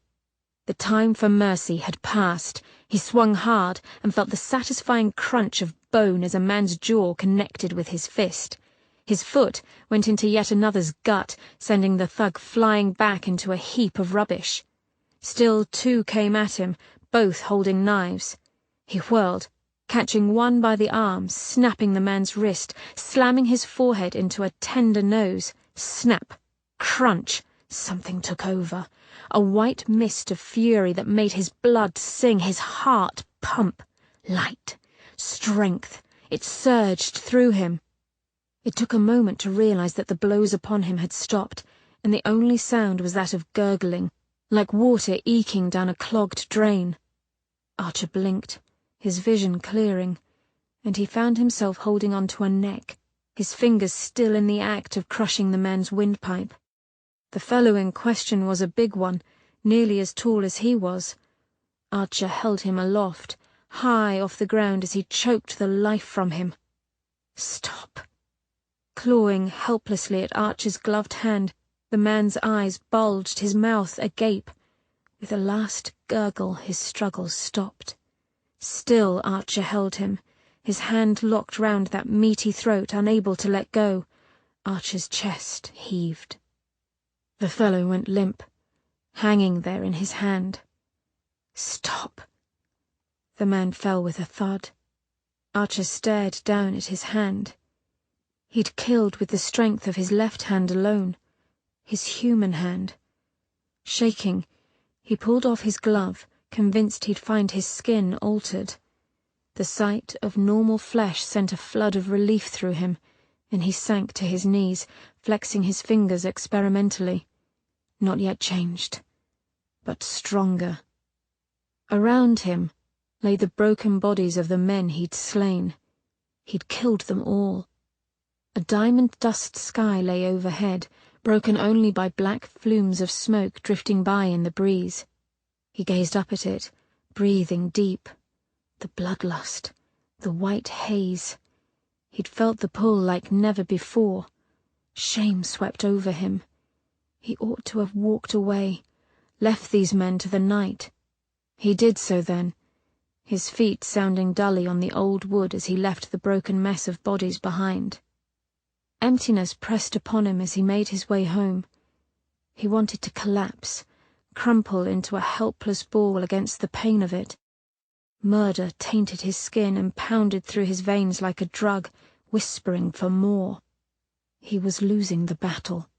The time for mercy had passed. He swung hard and felt the satisfying crunch of bone as a man's jaw connected with his fist. His foot went into yet another's gut, sending the thug flying back into a heap of rubbish. Still 2 came at him, both holding knives. He whirled, catching one by the arm, snapping the man's wrist, slamming his forehead into a tender nose. Snap! Crunch! Something took over. A white mist of fury that made his blood sing, his heart pump. Light. Strength. It surged through him. It took a moment to realize that the blows upon him had stopped, and the only sound was that of gurgling, like water eking down a clogged drain. Archer blinked, his vision clearing, and he found himself holding onto a neck, his fingers still in the act of crushing the man's windpipe. The fellow in question was a big one, nearly as tall as he was. Archer held him aloft, high off the ground as he choked the life from him. Stop! Clawing helplessly at Archer's gloved hand, the man's eyes bulged, his mouth agape. With a last gurgle, his struggle stopped. Still Archer held him, his hand locked round that meaty throat, unable to let go. Archer's chest heaved. The fellow went limp, hanging there in his hand. Stop! The man fell with a thud. Archer stared down at his hand. He'd killed with the strength of his left hand alone, his human hand. Shaking, he pulled off his glove, convinced he'd find his skin altered. The sight of normal flesh sent a flood of relief through him, and he sank to his knees, flexing his fingers experimentally. Not yet changed, but stronger. Around him lay the broken bodies of the men he'd slain. He'd killed them all. A diamond dust sky lay overhead, broken only by black flumes of smoke drifting by in the breeze. He gazed up at it, breathing deep. The bloodlust, the white haze. He'd felt the pull like never before. Shame swept over him. He ought to have walked away, left these men to the night. He did so then, his feet sounding dully on the old wood as he left the broken mess of bodies behind. Emptiness pressed upon him as he made his way home. He wanted to collapse, crumple into a helpless ball against the pain of it. Murder tainted his skin and pounded through his veins like a drug, whispering for more. He was losing the battle.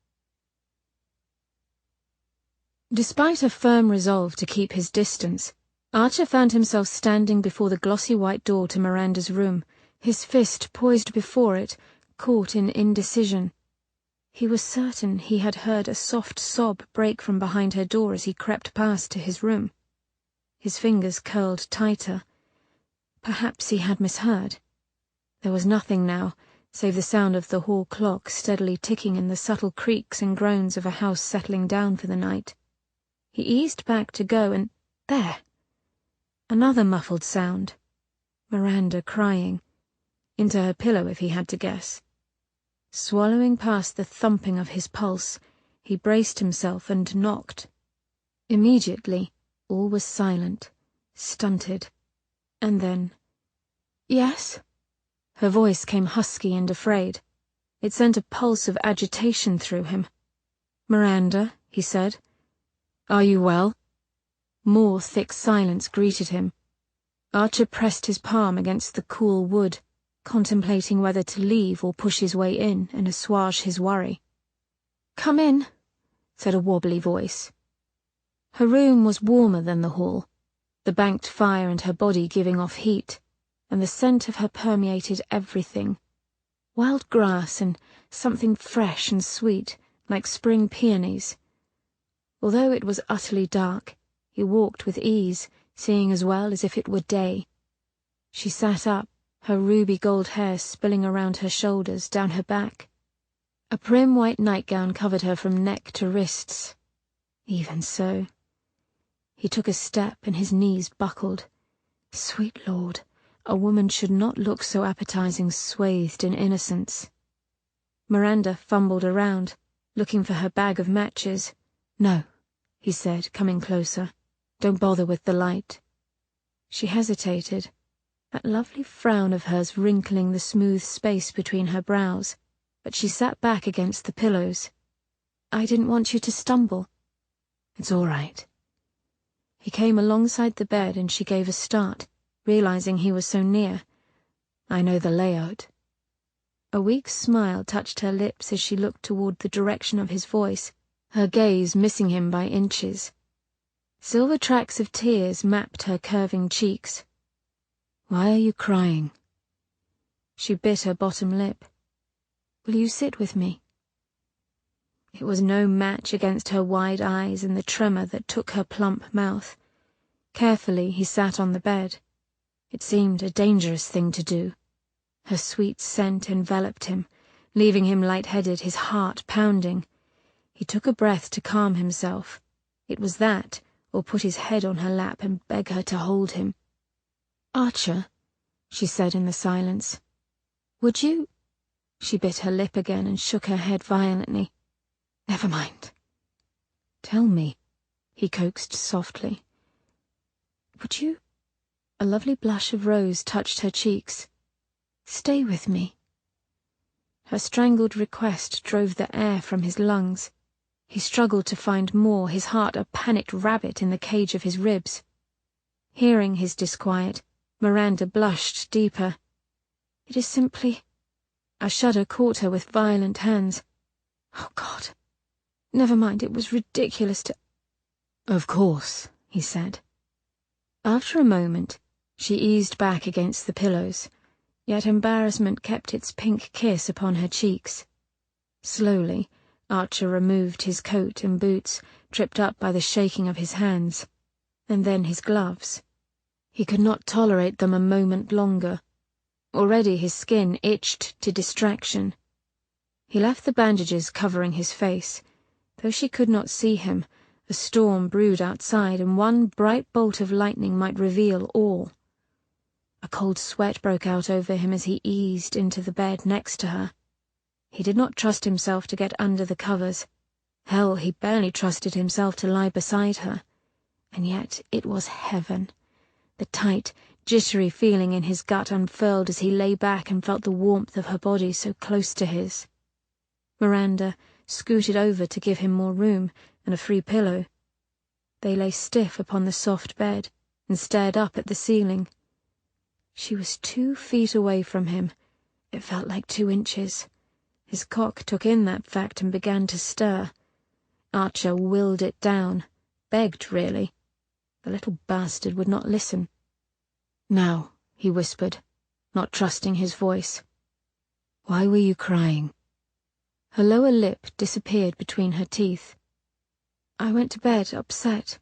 Despite a firm resolve to keep his distance, Archer found himself standing before the glossy white door to Miranda's room, his fist poised before it, caught in indecision. He was certain he had heard a soft sob break from behind her door as he crept past to his room. His fingers curled tighter. Perhaps he had misheard. There was nothing now, save the sound of the hall clock steadily ticking and the subtle creaks and groans of a house settling down for the night. He eased back to go, and there! Another muffled sound. Miranda crying. Into her pillow if he had to guess. Swallowing past the thumping of his pulse, he braced himself and knocked. Immediately, all was silent, stunted. And then, "Yes?" Her voice came husky and afraid. It sent a pulse of agitation through him. "Miranda," he said. "Are you well?" More thick silence greeted him. Archer pressed his palm against the cool wood, contemplating whether to leave or push his way in and assuage his worry. "Come in," said a wobbly voice. Her room was warmer than the hall, the banked fire and her body giving off heat, and the scent of her permeated everything. Wild grass and something fresh and sweet, like spring peonies. Although it was utterly dark, he walked with ease, seeing as well as if it were day. She sat up, her ruby gold hair spilling around her shoulders, down her back. A prim white nightgown covered her from neck to wrists. Even so. He took a step and his knees buckled. Sweet Lord, a woman should not look so appetizing swathed in innocence. Miranda fumbled around, looking for her bag of matches. "No," he said, coming closer. "Don't bother with the light." She hesitated. that lovely frown of hers wrinkling the smooth space between her brows, but she sat back against the pillows. "I didn't want you to stumble." "It's all right." He came alongside the bed and she gave a start, realizing he was so near. "I know the layout." A weak smile touched her lips as she looked toward the direction of his voice, her gaze missing him by inches. Silver tracks of tears mapped her curving cheeks. "Why are you crying?" She bit her bottom lip. "Will you sit with me?" It was no match against her wide eyes and the tremor that took her plump mouth. Carefully he sat on the bed. It seemed a dangerous thing to do. Her sweet scent enveloped him, leaving him lightheaded, his heart pounding. He took a breath to calm himself. It was that, or put his head on her lap and beg her to hold him. "Archer," she said in the silence, "would you—" She bit her lip again and shook her head violently. "Never mind." "Tell me," he coaxed softly. "Would you—" A lovely blush of rose touched her cheeks. "Stay with me." Her strangled request drove the air from his lungs. He struggled to find more, his heart a panicked rabbit in the cage of his ribs. Hearing his disquiet, Miranda blushed deeper. "It is simply—" A shudder caught her with violent hands. "Oh, God. Never mind, it was ridiculous to—" "Of course," he said. After a moment, she eased back against the pillows, yet embarrassment kept its pink kiss upon her cheeks. Slowly, Archer removed his coat and boots, tripped up by the shaking of his hands, and then his gloves. He could not tolerate them a moment longer. Already his skin itched to distraction. He left the bandages covering his face. Though she could not see him, a storm brewed outside, and one bright bolt of lightning might reveal all. A cold sweat broke out over him as he eased into the bed next to her. He did not trust himself to get under the covers. Hell, he barely trusted himself to lie beside her. And yet it was heaven. The tight, jittery feeling in his gut unfurled as he lay back and felt the warmth of her body so close to his. Miranda scooted over to give him more room and a free pillow. They lay stiff upon the soft bed and stared up at the ceiling. She was 2 feet away from him. It felt like 2 inches. His cock took in that fact and began to stir. Archer willed it down, begged really. The little bastard would not listen. "Now," he whispered, not trusting his voice. "Why were you crying?" Her lower lip disappeared between her teeth. "I went to bed upset.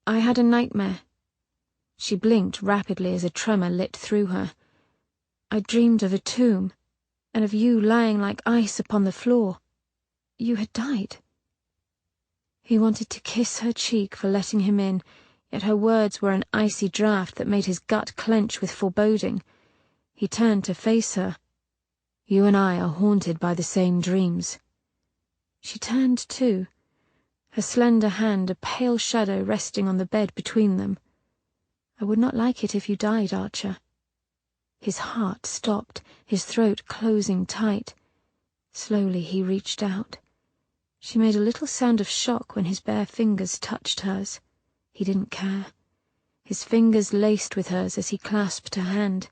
I had a nightmare." She blinked rapidly as a tremor lit through her. "I dreamed of a tomb, and of you lying like ice upon the floor. You had died." He wanted to kiss her cheek for letting him in, yet her words were an icy draught that made his gut clench with foreboding. He turned to face her. "You and I are haunted by the same dreams." She turned too, her slender hand a pale shadow resting on the bed between them. "I would not like it if you died, Archer." His heart stopped, his throat closing tight. Slowly he reached out. She made a little sound of shock when his bare fingers touched hers. He didn't care. His fingers laced with hers as he clasped her hand.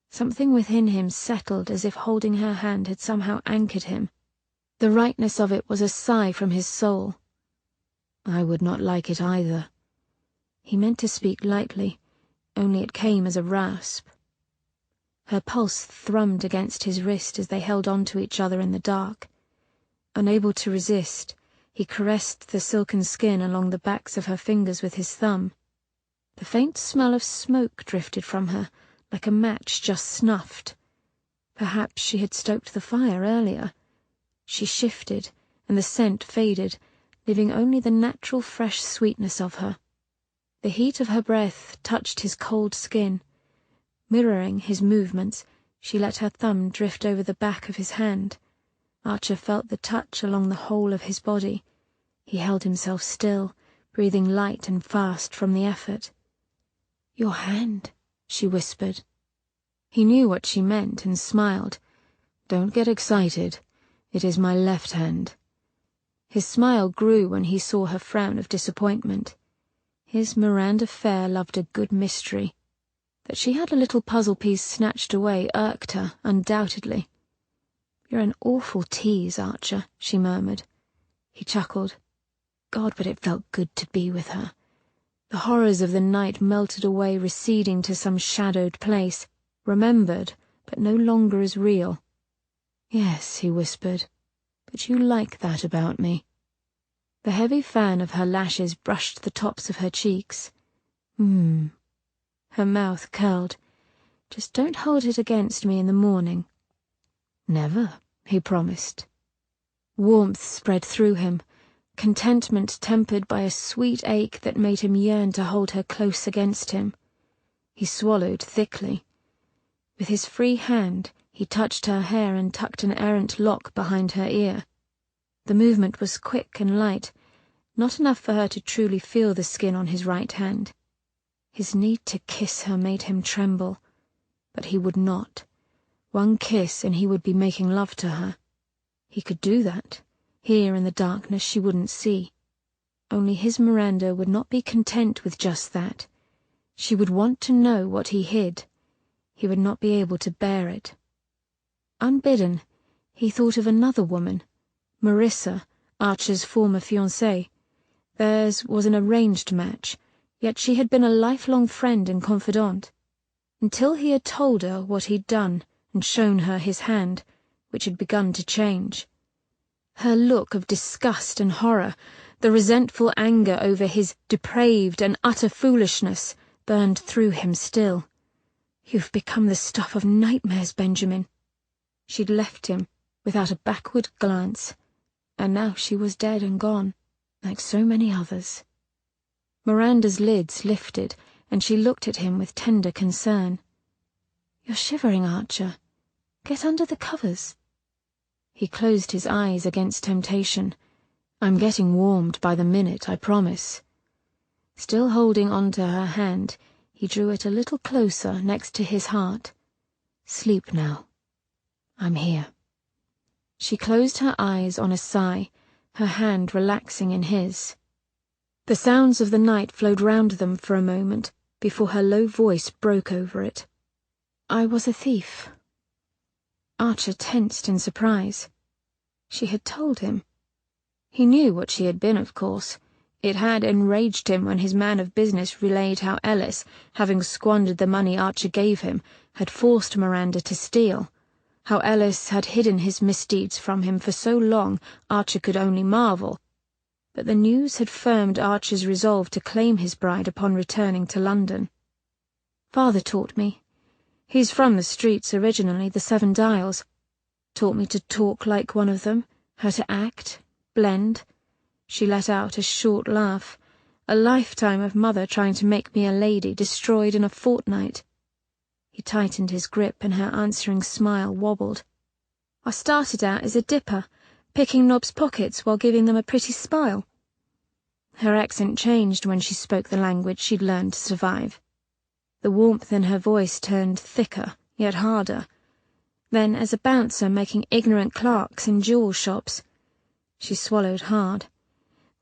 Something within him settled as if holding her hand had somehow anchored him. The rightness of it was a sigh from his soul. "I would not like it either." He meant to speak lightly, only it came as a rasp. Her pulse thrummed against his wrist as they held on to each other in the dark. Unable to resist, he caressed the silken skin along the backs of her fingers with his thumb. The faint smell of smoke drifted from her, like a match just snuffed. Perhaps she had stoked the fire earlier. She shifted, and the scent faded, leaving only the natural fresh sweetness of her. The heat of her breath touched his cold skin. Mirroring his movements, she let her thumb drift over the back of his hand. Archer felt the touch along the whole of his body. He held himself still, breathing light and fast from the effort. "Your hand," she whispered. He knew what she meant and smiled. "Don't get excited. It is my left hand." His smile grew when he saw her frown of disappointment. His Miranda Fair loved a good mystery. That she had a little puzzle piece snatched away irked her, undoubtedly. "You're an awful tease, Archer," she murmured. He chuckled. God, but it felt good to be with her. The horrors of the night melted away, receding to some shadowed place, remembered, but no longer as real. "Yes," he whispered, "but you like that about me." The heavy fan of her lashes brushed the tops of her cheeks. Her mouth curled. "Just don't hold it against me in the morning." "Never," he promised. Warmth spread through him, contentment tempered by a sweet ache that made him yearn to hold her close against him. He swallowed thickly. With his free hand, he touched her hair and tucked an errant lock behind her ear. The movement was quick and light, not enough for her to truly feel the skin on his right hand. His need to kiss her made him tremble, but he would not. One kiss and he would be making love to her. He could do that. Here in the darkness she wouldn't see. Only his Miranda would not be content with just that. She would want to know what he hid. He would not be able to bear it. Unbidden, he thought of another woman, Marissa, Archer's former fiancée. Theirs was an arranged match, yet she had been a lifelong friend and confidant. Until he had told her what he'd done and shown her his hand, which had begun to change. Her look of disgust and horror, the resentful anger over his depraved and utter foolishness, burned through him still. "You've become the stuff of nightmares, Benjamin." She'd left him without a backward glance, and now she was dead and gone, like so many others. Miranda's lids lifted, and she looked at him with tender concern. "You're shivering, Archer. Get under the covers." He closed his eyes against temptation. "I'm getting warmed by the minute, I promise." Still holding on to her hand, he drew it a little closer next to his heart. "Sleep now. I'm here." She closed her eyes on a sigh, her hand relaxing in his. The sounds of the night flowed round them for a moment before her low voice broke over it. "I was a thief." Archer tensed in surprise. She had told him. He knew what she had been, of course. It had enraged him when his man of business relayed how Ellis, having squandered the money Archer gave him, had forced Miranda to steal. How Ellis had hidden his misdeeds from him for so long Archer could only marvel. But the news had firmed Archer's resolve to claim his bride upon returning to London. "Father taught me. He's from the streets originally, the 7 Dials. Taught me to talk like one of them, how to act, blend." She let out a short laugh. "A lifetime of mother trying to make me a lady, destroyed in a fortnight." He tightened his grip and her answering smile wobbled. "I started out as a dipper, picking knobs' pockets while giving them a pretty smile." Her accent changed when she spoke the language she'd learned to survive. The warmth in her voice turned thicker, yet harder. Then as a bouncer making ignorant clerks in jewel shops. She swallowed hard.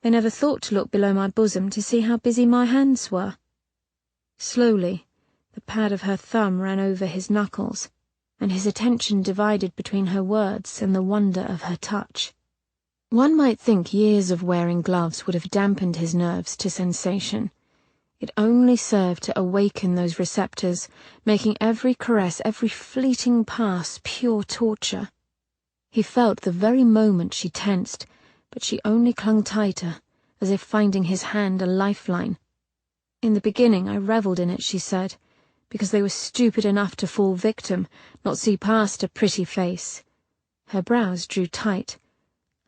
"They never thought to look below my bosom to see how busy my hands were." Slowly, the pad of her thumb ran over his knuckles, and his attention divided between her words and the wonder of her touch. One might think years of wearing gloves would have dampened his nerves to sensation. It only served to awaken those receptors, making every caress, every fleeting pass, pure torture. He felt the very moment she tensed, but she only clung tighter, as if finding his hand a lifeline. "In the beginning I revelled in it," she said, "because they were stupid enough to fall victim, not see past a pretty face." Her brows drew tight.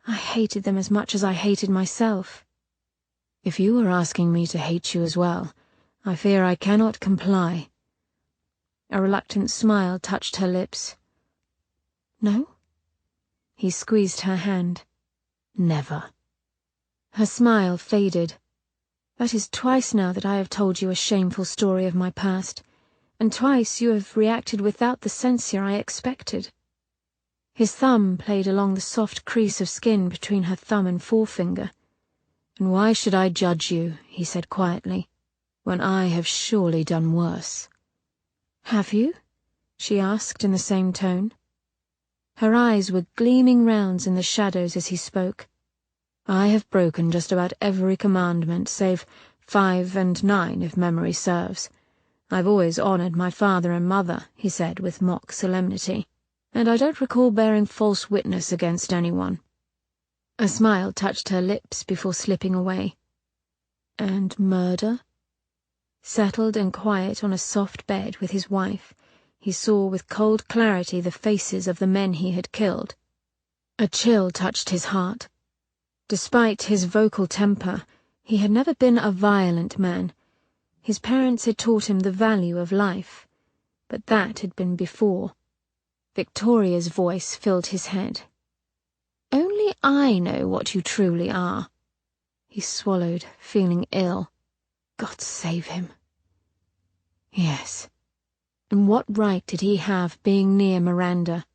"I hated them as much as I hated myself." "If you were asking me to hate you as well, I fear I cannot comply." A reluctant smile touched her lips. "No?" He squeezed her hand. "Never." Her smile faded. "That is twice now that I have told you a shameful story of my past, and twice you have reacted without the censure I expected." His thumb played along the soft crease of skin between her thumb and forefinger. "And why should I judge you," he said quietly, "when I have surely done worse?" "Have you?" she asked in the same tone. Her eyes were gleaming rounds in the shadows as he spoke. "I have broken just about every commandment, save 5 and 9, if memory serves. I've always honored my father and mother," he said with mock solemnity, "and I don't recall bearing false witness against anyone." A smile touched her lips before slipping away. "And murder?" Settled and quiet on a soft bed with his wife, he saw with cold clarity the faces of the men he had killed. A chill touched his heart. Despite his vocal temper, he had never been a violent man. His parents had taught him the value of life, but that had been before. Victoria's voice filled his head. "Only I know what you truly are." He swallowed, feeling ill. God save him. Yes. And what right did he have being near Miranda?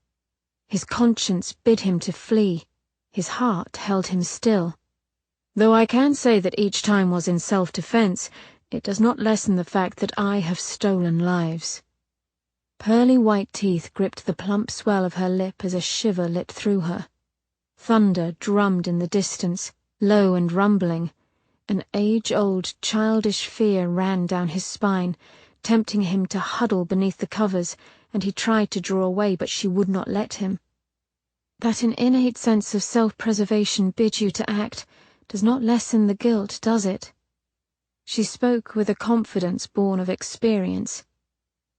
His conscience bid him to flee. His heart held him still. Though I can say that each time was in self-defense, it does not lessen the fact that I have stolen lives. Pearly white teeth gripped the plump swell of her lip as a shiver lit through her. Thunder drummed in the distance, low and rumbling. An age-old, childish fear ran down his spine, tempting him to huddle beneath the covers, and he tried to draw away, but she would not let him. That an innate sense of self-preservation bids you to act does not lessen the guilt, does it? She spoke with a confidence born of experience.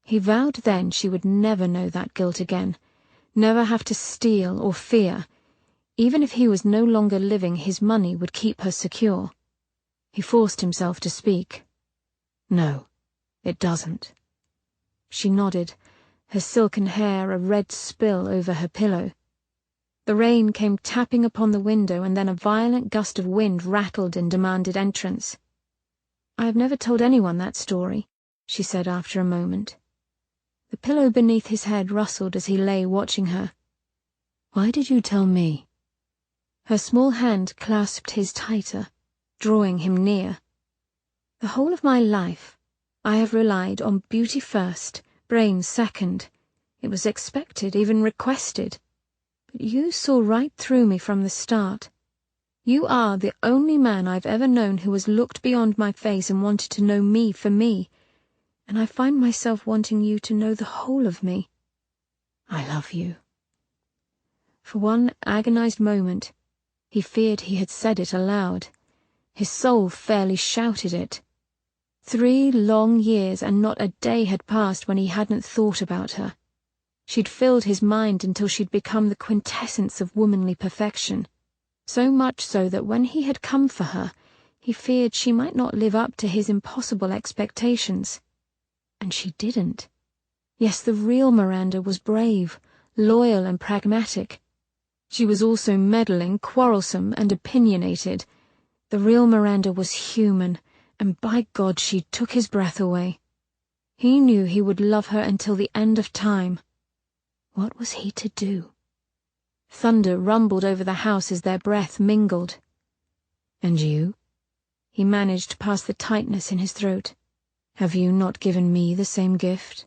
He vowed then she would never know that guilt again, never have to steal or fear. Even if he was no longer living, his money would keep her secure. He forced himself to speak. "No, it doesn't." She nodded, her silken hair a red spill over her pillow. The rain came tapping upon the window, and then a violent gust of wind rattled and demanded entrance. "I have never told anyone that story," she said after a moment. The pillow beneath his head rustled as he lay watching her. "Why did you tell me?" Her small hand clasped his tighter, drawing him near. "The whole of my life I have relied on beauty first, brains second. It was expected, even requested. But you saw right through me from the start. You are the only man I've ever known who has looked beyond my face and wanted to know me for me, and I find myself wanting you to know the whole of me." "I love you." For one agonized moment, he feared he had said it aloud. His soul fairly shouted it. 3 long years, and not a day had passed when he hadn't thought about her. She'd filled his mind until she'd become the quintessence of womanly perfection. So much so that when he had come for her, he feared she might not live up to his impossible expectations. And she didn't. Yes, the real Miranda was brave, loyal and pragmatic. She was also meddling, quarrelsome and opinionated. The real Miranda was human, and by God she took his breath away. He knew he would love her until the end of time. What was he to do? Thunder rumbled over the house as their breath mingled. "And you?" He managed past the tightness in his throat. "Have you not given me the same gift?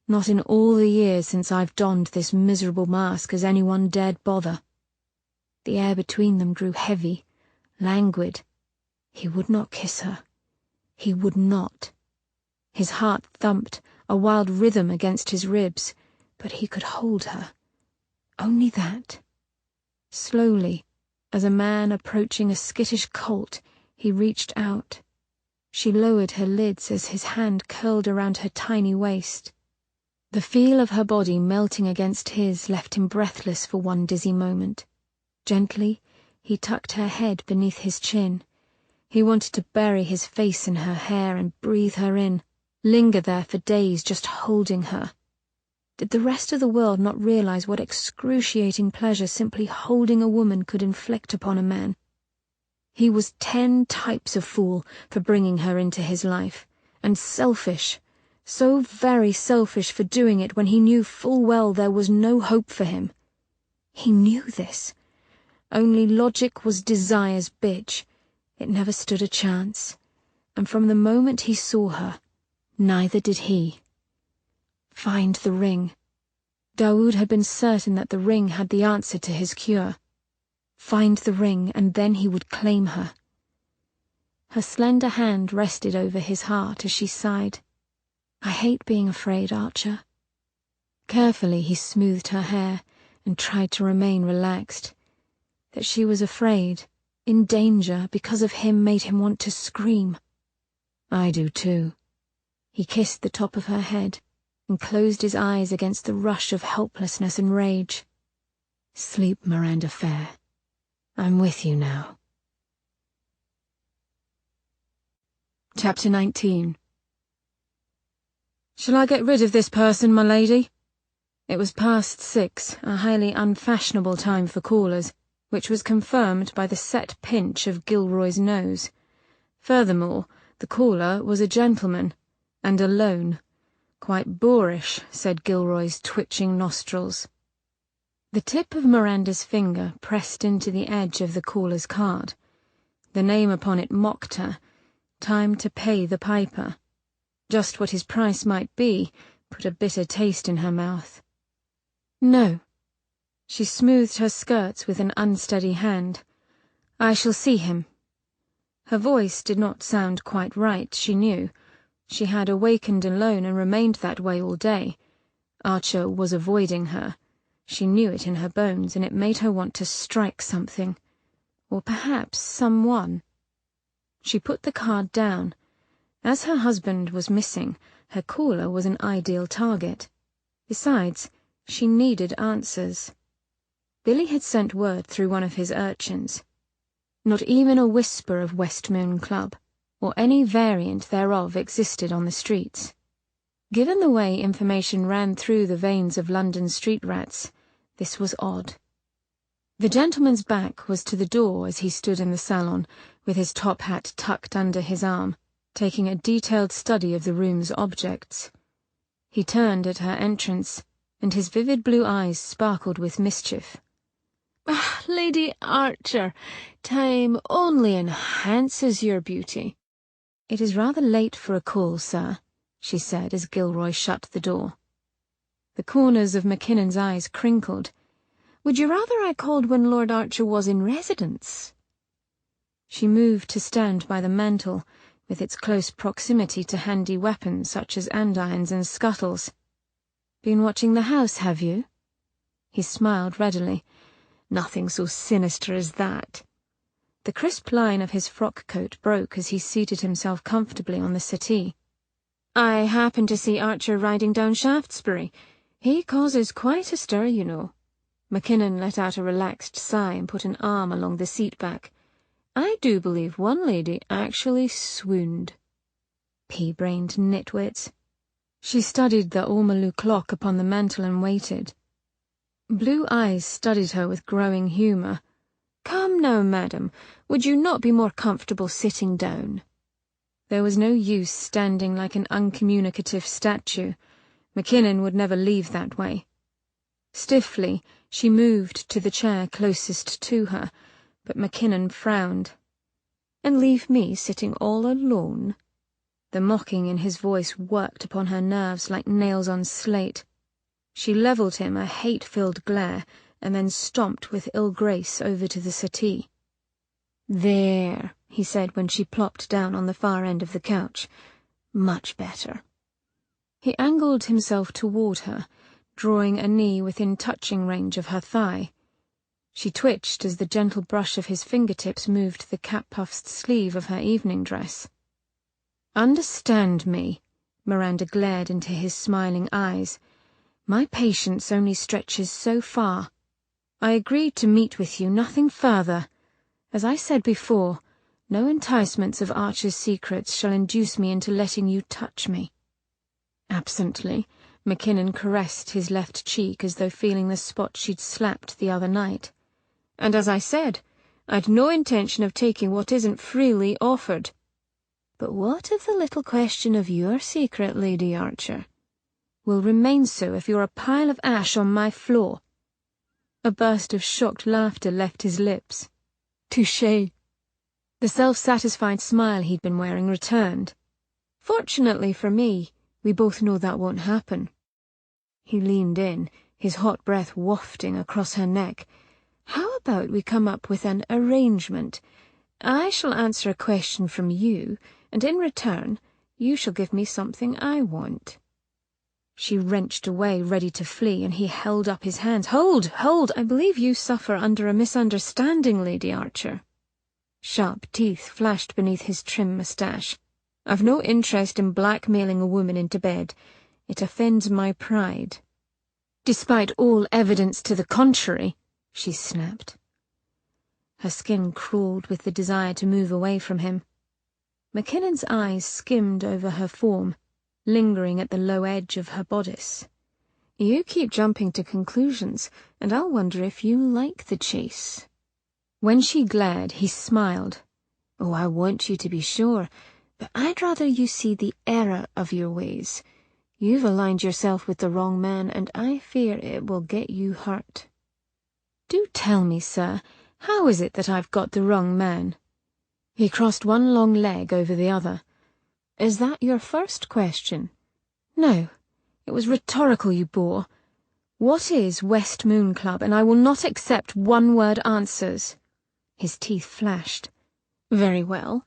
Not in all the years since I've donned this miserable mask has anyone dared bother." The air between them grew heavy, languid. He would not kiss her. He would not. His heart thumped, a wild rhythm against his ribs, but he could hold her. Only that. Slowly, as a man approaching a skittish colt, he reached out. She lowered her lids as his hand curled around her tiny waist. The feel of her body melting against his left him breathless for one dizzy moment. Gently, he tucked her head beneath his chin. He wanted to bury his face in her hair and breathe her in, linger there for days just holding her. Did the rest of the world not realize what excruciating pleasure simply holding a woman could inflict upon a man? He was 10 types of fool for bringing her into his life, and selfish, So very selfish for doing it when he knew full well there was no hope for him. He knew this. Only logic was desire's bitch. It never stood a chance. And from the moment he saw her, neither did he. Find the ring. Daoud had been certain that the ring had the answer to his cure. Find the ring, and then he would claim her. Her slender hand rested over his heart as she sighed. I hate being afraid, Archer. Carefully he smoothed her hair and tried to remain relaxed. That she was afraid, in danger, because of him made him want to scream. I do too. He kissed the top of her head and closed his eyes against the rush of helplessness and rage. Sleep, Miranda Fair. I'm with you now. Chapter 19. Shall I get rid of this person, my lady? It was past 6, a highly unfashionable time for callers, which was confirmed by the set pinch of Gilroy's nose. Furthermore, the caller was a gentleman, and alone. Quite boorish, said Gilroy's twitching nostrils. The tip of Miranda's finger pressed into the edge of the caller's card. The name upon it mocked her. Time to pay the piper. Just what his price might be put a bitter taste in her mouth. No. She smoothed her skirts with an unsteady hand. I shall see him. Her voice did not sound quite right, she knew. She had awakened alone and remained that way all day. Archer was avoiding her. She knew it in her bones, and it made her want to strike something. Or perhaps someone. She put the card down. As her husband was missing, her caller was an ideal target. Besides, she needed answers. Billy had sent word through one of his urchins. Not even a whisper of West Moon Club, or any variant thereof, existed on the streets. Given the way information ran through the veins of London street rats, this was odd. The gentleman's back was to the door as he stood in the salon, with his top hat tucked under his arm, taking a detailed study of the room's objects. He turned at her entrance, and his vivid blue eyes sparkled with mischief. Ah, Lady Archer, time only enhances your beauty. It is rather late for a call, sir, she said as Gilroy shut the door. The corners of Mackinnon's eyes crinkled. Would you rather I called when Lord Archer was in residence? She moved to stand by the mantel, with its close proximity to handy weapons such as andirons and scuttles. Been watching the house, have you? He smiled readily. Nothing so sinister as that. The crisp line of his frock coat broke as he seated himself comfortably on the settee. I happened to see Archer riding down Shaftesbury. He causes quite a stir, you know. Mackinnon let out a relaxed sigh and put an arm along the seat back. I do believe one lady actually swooned. Pea-brained nitwits. She studied the ormolu clock upon the mantel and waited. Blue eyes studied her with growing humour. Come now, madam, would you not be more comfortable sitting down? There was no use standing like an uncommunicative statue. Mackinnon would never leave that way. Stiffly, she moved to the chair closest to her, but Mackinnon frowned. And leave me sitting all alone? The mocking in his voice worked upon her nerves like nails on slate. She levelled him a hate-filled glare, and then stomped with ill grace over to the settee. There, he said when she plopped down on the far end of the couch. Much better. He angled himself toward her, drawing a knee within touching range of her thigh. She twitched as the gentle brush of his fingertips moved the cap-puffed sleeve of her evening dress. Understand me, Miranda glared into his smiling eyes. My patience only stretches so far. I agreed to meet with you, nothing further. As I said before, no enticements of Archer's secrets shall induce me into letting you touch me. Absently, Mackinnon caressed his left cheek as though feeling the spot she'd slapped the other night. And as I said, I'd no intention of taking what isn't freely offered. But what of the little question of your secret, Lady Archer? Will remain so if you're a pile of ash on my floor. A burst of shocked laughter left his lips. Touché. The self-satisfied smile he'd been wearing returned. Fortunately for me, we both know that won't happen. He leaned in, his hot breath wafting across her neck. How about we come up with an arrangement? I shall answer a question from you, and in return, you shall give me something I want. She wrenched away, ready to flee, and he held up his hands. Hold! I believe you suffer under a misunderstanding, Lady Archer. Sharp teeth flashed beneath his trim moustache. I've no interest in blackmailing a woman into bed. It offends my pride. Despite all evidence to the contrary, she snapped. Her skin crawled with the desire to move away from him. Mackinnon's eyes skimmed over her form, lingering at the low edge of her bodice. You keep jumping to conclusions, and I'll wonder if you like the chase. When she glared, he smiled. Oh, I want you to be sure, but I'd rather you see the error of your ways. You've aligned yourself with the wrong man, and I fear it will get you hurt. Do tell me, sir, how is it that I've got the wrong man? He crossed one long leg over the other. Is that your first question? No, it was rhetorical, you bore. What is West Moon Club, and I will not accept one-word answers. His teeth flashed. Very well.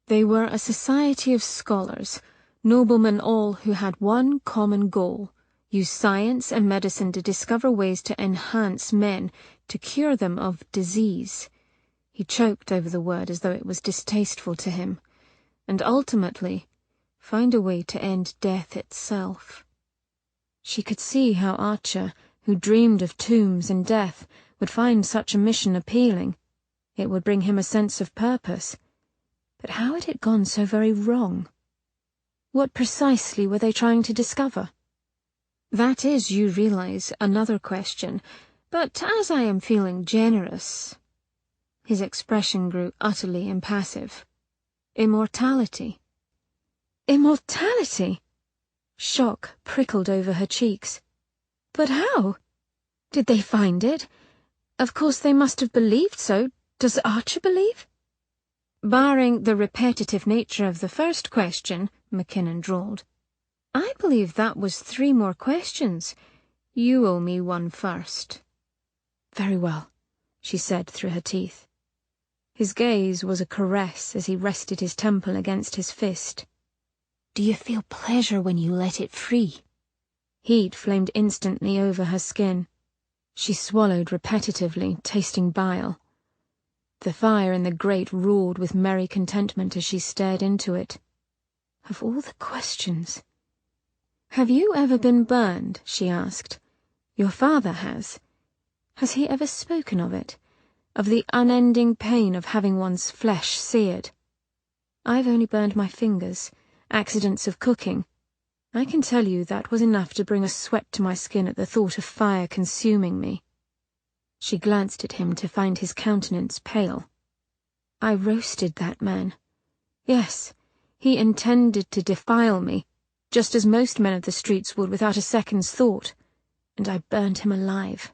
They were a society of scholars, noblemen all who had one common goal: use science and medicine to discover ways to enhance men, to cure them of disease. He choked over the word as though it was distasteful to him. And ultimately, find a way to end death itself. She could see how Archer, who dreamed of tombs and death, would find such a mission appealing. It would bring him a sense of purpose. But how had it gone so very wrong? What precisely were they trying to discover? That is, you realize, another question, but as I am feeling generous... His expression grew utterly impassive. Immortality. Immortality? Shock prickled over her cheeks. But how? Did they find it? Of course they must have believed so. Does Archer believe? Barring the repetitive nature of the first question, Mackinnon drawled. I believe that was 3 more questions. You owe me one first. Very well, she said through her teeth. His gaze was a caress as he rested his temple against his fist. Do you feel pleasure when you let it free? Heat flamed instantly over her skin. She swallowed repetitively, tasting bile. The fire in the grate roared with merry contentment as she stared into it. Of all the questions... Have you ever been burned? She asked. Your father has. Has he ever spoken of it? Of the unending pain of having one's flesh seared? I've only burned my fingers, accidents of cooking. I can tell you that was enough to bring a sweat to my skin at the thought of fire consuming me. She glanced at him to find his countenance pale. I roasted that man. Yes, he intended to defile me, just as most men of the streets would without a second's thought, and I burned him alive.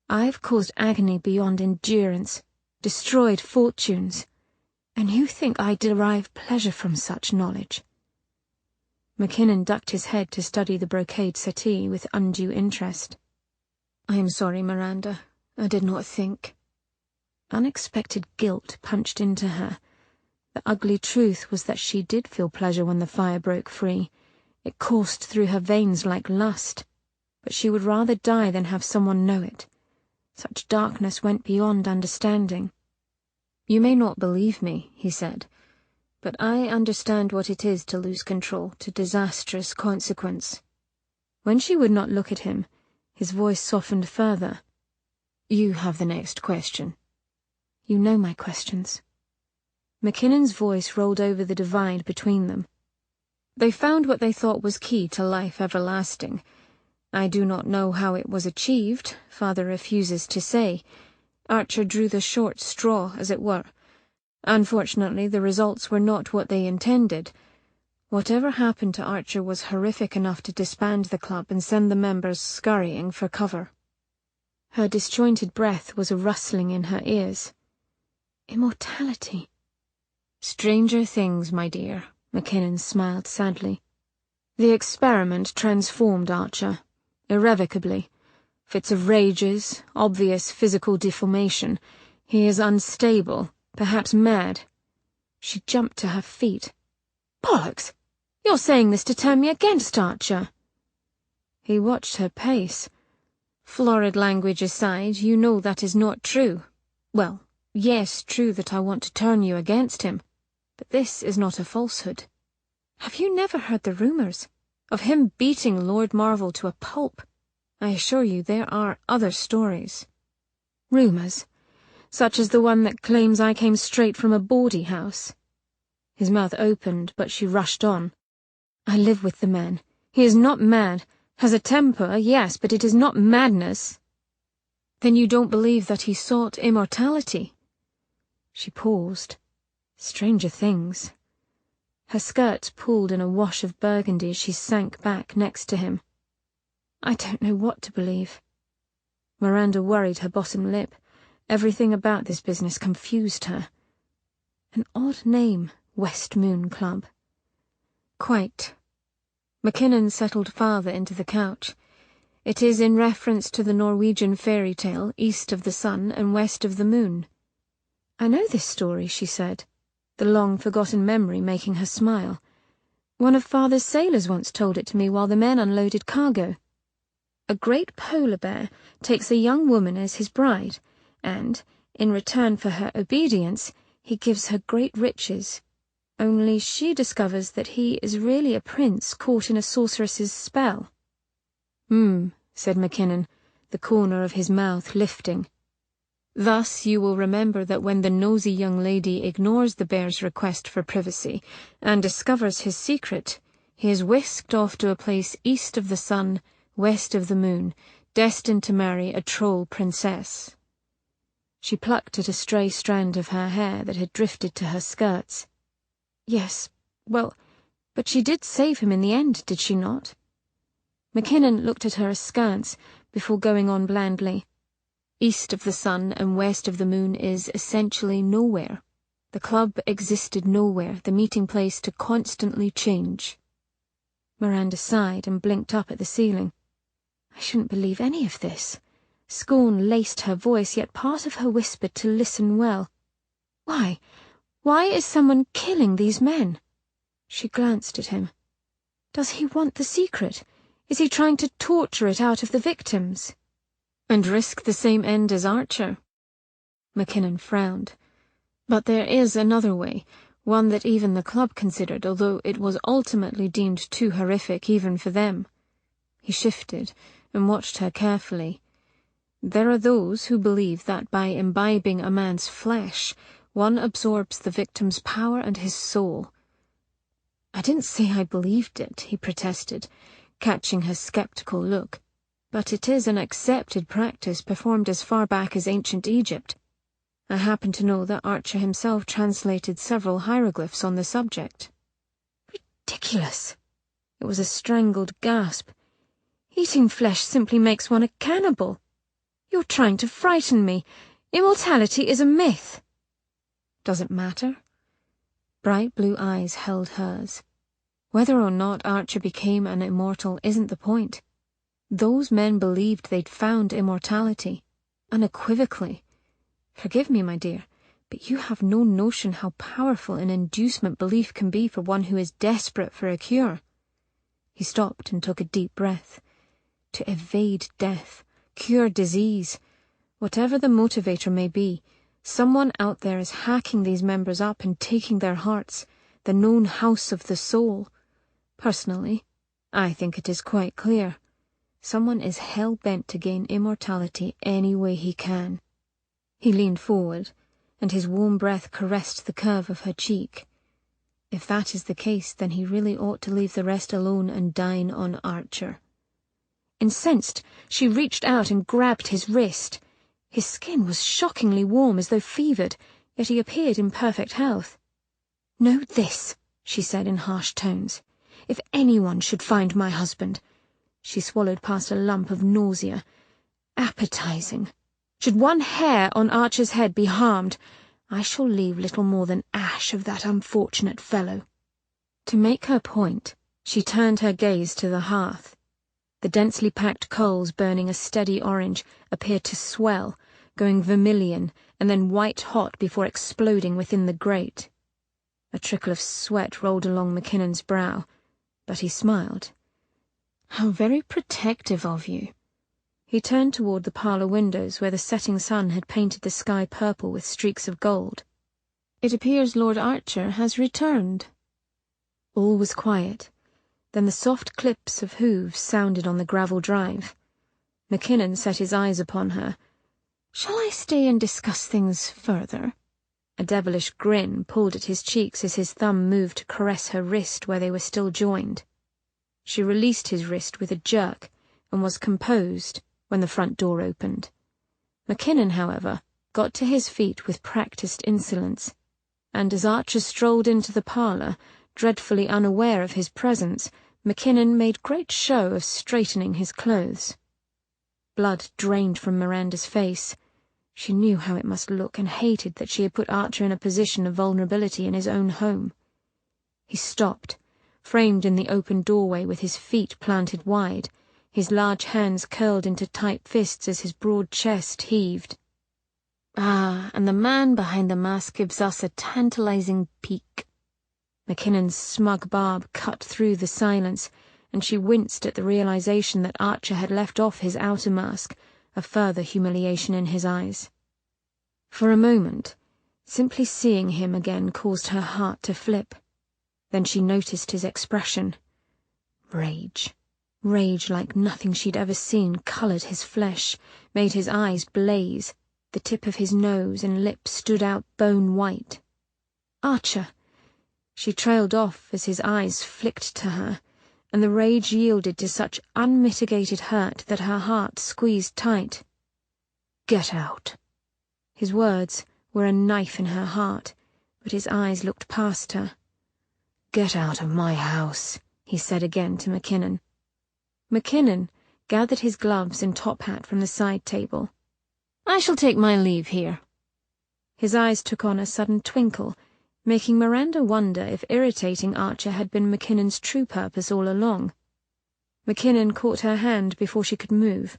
I've caused agony beyond endurance, destroyed fortunes, and you think I derive pleasure from such knowledge? Mackinnon ducked his head to study the brocade settee with undue interest. I am sorry, Miranda. I did not think. Unexpected guilt punched into her. The ugly truth was that she did feel pleasure when the fire broke free. It coursed through her veins like lust, but she would rather die than have someone know it. Such darkness went beyond understanding. You may not believe me, he said, but I understand what it is to lose control to disastrous consequence. When she would not look at him, his voice softened further. You have the next question. You know my questions. Mackinnon's voice rolled over the divide between them. They found what they thought was key to life everlasting. I do not know how it was achieved. Father refuses to say. Archer drew the short straw, as it were. Unfortunately, the results were not what they intended. Whatever happened to Archer was horrific enough to disband the club and send the members scurrying for cover. Her disjointed breath was a rustling in her ears. Immortality. Stranger things, my dear, McKinnon smiled sadly. The experiment transformed Archer, irrevocably. Fits of rages, obvious physical deformation. He is unstable, perhaps mad. She jumped to her feet. Bollocks! You're saying this to turn me against Archer. He watched her pace. Florid language aside, you know that is not true. Well, yes, true that I want to turn you against him, but this is not a falsehood. Have you never heard the rumours of him beating Lord Marvel to a pulp? I assure you there are other stories. Rumours? Such as the one that claims I came straight from a bawdy house? His mouth opened, but she rushed on. I live with the man. He is not mad. Has a temper, yes, but it is not madness. Then you don't believe that he sought immortality? She paused. Stranger things. Her skirts pulled in a wash of burgundy as she sank back next to him. I don't know what to believe. Miranda worried her bottom lip. Everything about this business confused her. An odd name, West Moon Club. Quite. McKinnon settled farther into the couch. It is in reference to the Norwegian fairy tale, East of the Sun and West of the Moon. I know this story, she said, the long-forgotten memory making her smile. One of Father's sailors once told it to me while the men unloaded cargo. A great polar bear takes a young woman as his bride, and, in return for her obedience, he gives her great riches. Only she discovers that he is really a prince caught in a sorceress's spell. Said McKinnon, the corner of his mouth lifting. Thus you will remember that when the nosy young lady ignores the bear's request for privacy and discovers his secret, he is whisked off to a place east of the sun, west of the moon, destined to marry a troll princess. She plucked at a stray strand of her hair that had drifted to her skirts. Yes, well, but she did save him in the end, did she not? McKinnon looked at her askance before going on blandly. East of the sun and west of the moon is essentially nowhere. The club existed nowhere, the meeting place to constantly change. Miranda sighed and blinked up at the ceiling. I shouldn't believe any of this. Scorn laced her voice, yet part of her whispered to listen well. Why? Why is someone killing these men? She glanced at him. Does he want the secret? Is he trying to torture it out of the victims? And risk the same end as Archer? McKinnon frowned. But there is another way, one that even the club considered, although it was ultimately deemed too horrific even for them. He shifted and watched her carefully. There are those who believe that by imbibing a man's flesh, one absorbs the victim's power and his soul. I didn't say I believed it, he protested, catching her skeptical look. But it is an accepted practice performed as far back as ancient Egypt. I happen to know that Archer himself translated several hieroglyphs on the subject. Ridiculous! It was a strangled gasp. Eating flesh simply makes one a cannibal. You're trying to frighten me. Immortality is a myth. Does it matter? Bright blue eyes held hers. Whether or not Archer became an immortal isn't the point. Those men believed they'd found immortality, unequivocally. Forgive me, my dear, but you have no notion how powerful an inducement belief can be for one who is desperate for a cure. He stopped and took a deep breath. To evade death, cure disease, whatever the motivator may be, someone out there is hacking these members up and taking their hearts, the known house of the soul. Personally, I think it is quite clear. Someone is hell-bent to gain immortality any way he can. He leaned forward, and his warm breath caressed the curve of her cheek. If that is the case, then he really ought to leave the rest alone and dine on Archer. Incensed, she reached out and grabbed his wrist. His skin was shockingly warm, as though fevered, yet he appeared in perfect health. "Know this," she said in harsh tones. "If anyone should find my husband—" she swallowed past a lump of nausea. "Appetizing. Should one hair on Archer's head be harmed, I shall leave little more than ash of that unfortunate fellow." To make her point, she turned her gaze to the hearth. The densely packed coals, burning a steady orange, appeared to swell, going vermilion and then white-hot before exploding within the grate. A trickle of sweat rolled along Mackinnon's brow, but he smiled. "How very protective of you." He turned toward the parlour windows where the setting sun had painted the sky purple with streaks of gold. "It appears Lord Archer has returned." All was quiet. Then the soft clips of hooves sounded on the gravel drive. Mackinnon set his eyes upon her. "Shall I stay and discuss things further?" A devilish grin pulled at his cheeks as his thumb moved to caress her wrist where they were still joined. She released his wrist with a jerk and was composed when the front door opened. Mackinnon, however, got to his feet with practised insolence, and as Archer strolled into the parlour, dreadfully unaware of his presence, Mackinnon made great show of straightening his clothes. Blood drained from Miranda's face. She knew how it must look and hated that she had put Archer in a position of vulnerability in his own home. He stopped, framed in the open doorway with his feet planted wide, his large hands curled into tight fists as his broad chest heaved. "Ah, and the man behind the mask gives us a tantalizing peek." Mackinnon's smug barb cut through the silence, and she winced at the realization that Archer had left off his outer mask, a further humiliation in his eyes. For a moment, simply seeing him again caused her heart to flip. Then she noticed his expression. Rage. Rage like nothing she'd ever seen coloured his flesh, made his eyes blaze. The tip of his nose and lips stood out bone white. "Archer!" She trailed off as his eyes flicked to her, and the rage yielded to such unmitigated hurt that her heart squeezed tight. "Get out." His words were a knife in her heart, but his eyes looked past her. "Get out of my house," he said again to Mackinnon. Mackinnon gathered his gloves and top hat from the side table. "I shall take my leave here." His eyes took on a sudden twinkle, making Miranda wonder if irritating Archer had been Mackinnon's true purpose all along. Mackinnon caught her hand before she could move.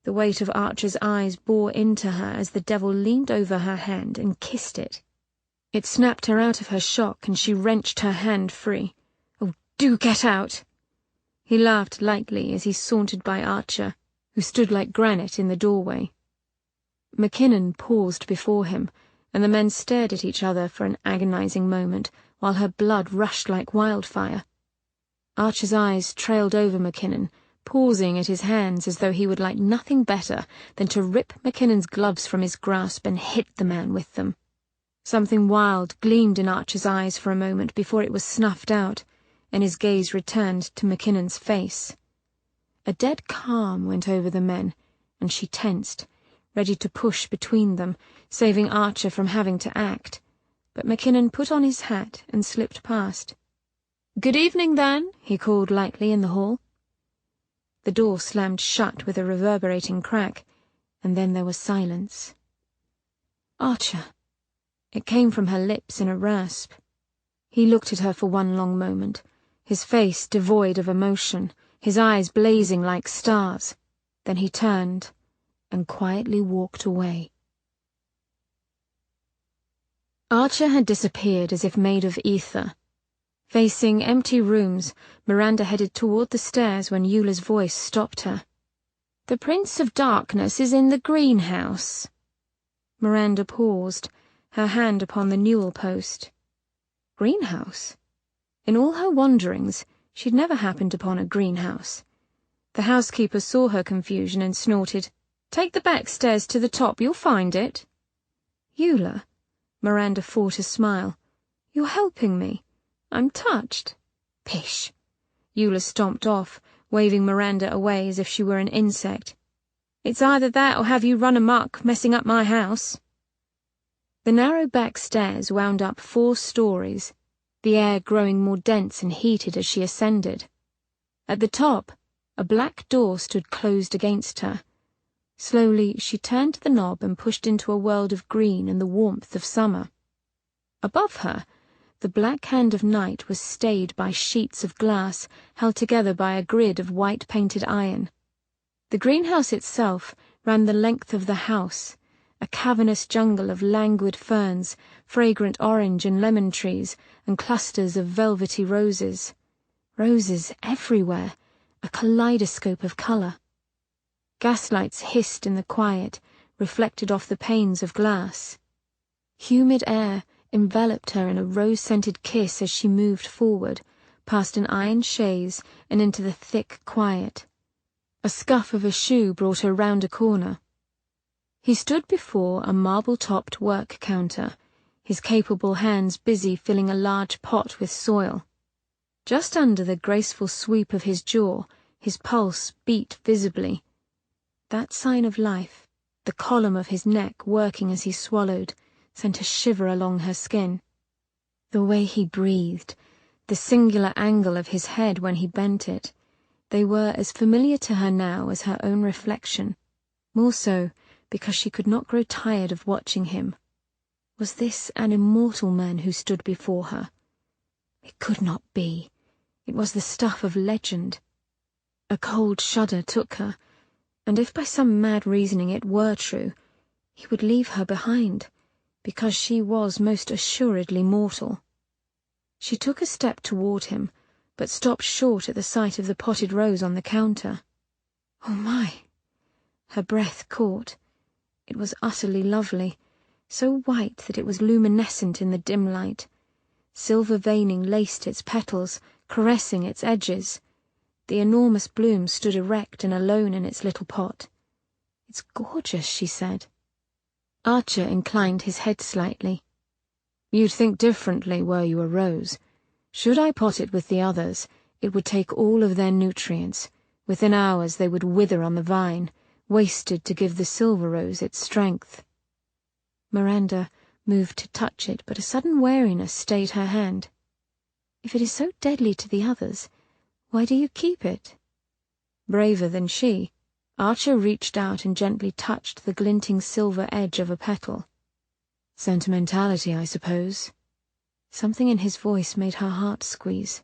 The weight of Archer's eyes bore into her as the devil leaned over her hand and kissed it. It snapped her out of her shock, and she wrenched her hand free. "Oh, do get out!" He laughed lightly as he sauntered by Archer, who stood like granite in the doorway. Mackinnon paused before him, and the men stared at each other for an agonizing moment, while her blood rushed like wildfire. Archer's eyes trailed over Mackinnon, pausing at his hands as though he would like nothing better than to rip Mackinnon's gloves from his grasp and hit the man with them. Something wild gleamed in Archer's eyes for a moment before it was snuffed out, and his gaze returned to Mackinnon's face. A dead calm went over the men, and she tensed, ready to push between them, saving Archer from having to act, but Mackinnon put on his hat and slipped past. "Good evening, then," he called lightly in the hall. The door slammed shut with a reverberating crack, and then there was silence. "Archer." It came from her lips in a rasp. He looked at her for one long moment, his face devoid of emotion, his eyes blazing like stars. Then he turned and quietly walked away. Archer had disappeared as if made of ether. Facing empty rooms, Miranda headed toward the stairs when Eula's voice stopped her. "The Prince of Darkness is in the greenhouse." Miranda paused, her hand upon the newel post. Greenhouse? In all her wanderings, she'd never happened upon a greenhouse. The housekeeper saw her confusion and snorted, "Take the back stairs to the top, you'll find it." "Eula," Miranda fought a smile, "you're helping me. I'm touched." "Pish." Eula stomped off, waving Miranda away as if she were an insect. "It's either that or have you run amok, messing up my house." The narrow back stairs wound up 4 stories, the air growing more dense and heated as she ascended. At the top, a black door stood closed against her. Slowly, she turned the knob and pushed into a world of green and the warmth of summer. Above her, the black hand of night was stayed by sheets of glass held together by a grid of white-painted iron. The greenhouse itself ran the length of the house, a cavernous jungle of languid ferns, fragrant orange and lemon trees, and clusters of velvety roses. Roses everywhere, a kaleidoscope of colour. Gaslights hissed in the quiet, reflected off the panes of glass. Humid air enveloped her in a rose-scented kiss as she moved forward, past an iron chaise and into the thick quiet. A scuff of a shoe brought her round a corner. He stood before a marble-topped work counter, his capable hands busy filling a large pot with soil. Just under the graceful sweep of his jaw, his pulse beat visibly. That sign of life, the column of his neck working as he swallowed, sent a shiver along her skin. The way he breathed, the singular angle of his head when he bent it, they were as familiar to her now as her own reflection, more so because she could not grow tired of watching him. Was this an immortal man who stood before her? It could not be. It was the stuff of legend. A cold shudder took her, and if by some mad reasoning it were true, he would leave her behind, because she was most assuredly mortal. She took a step toward him, but stopped short at the sight of the potted rose on the counter. Oh my! Her breath caught. It was utterly lovely, so white that it was luminescent in the dim light. Silver veining laced its petals, caressing its edges. The enormous bloom stood erect and alone in its little pot. "It's gorgeous," she said. Archer inclined his head slightly. "You'd think differently were you a rose. Should I pot it with the others, it would take all of their nutrients. Within hours they would wither on the vine, wasted to give the silver rose its strength." Miranda moved to touch it, but a sudden wariness stayed her hand. "If it is so deadly to the others, why do you keep it?" Braver than she, Archer reached out and gently touched the glinting silver edge of a petal. "Sentimentality, I suppose." Something in his voice made her heart squeeze.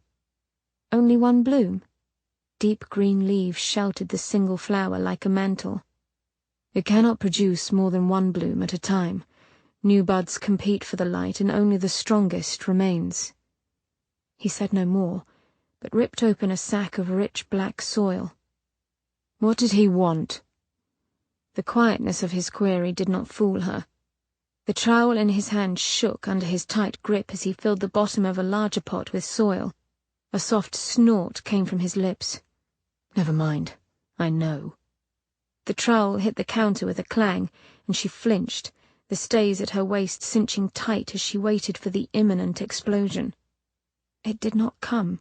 "Only one bloom?" Deep green leaves sheltered the single flower like a mantle. "It cannot produce more than one bloom at a time. New buds compete for the light, and only the strongest remains." He said no more, but ripped open a sack of rich black soil. "What did he want?" The quietness of his query did not fool her. The trowel in his hand shook under his tight grip as he filled the bottom of a larger pot with soil. A soft snort came from his lips. "Never mind. I know." The trowel hit the counter with a clang, and she flinched, the stays at her waist cinching tight as she waited for the imminent explosion. It did not come.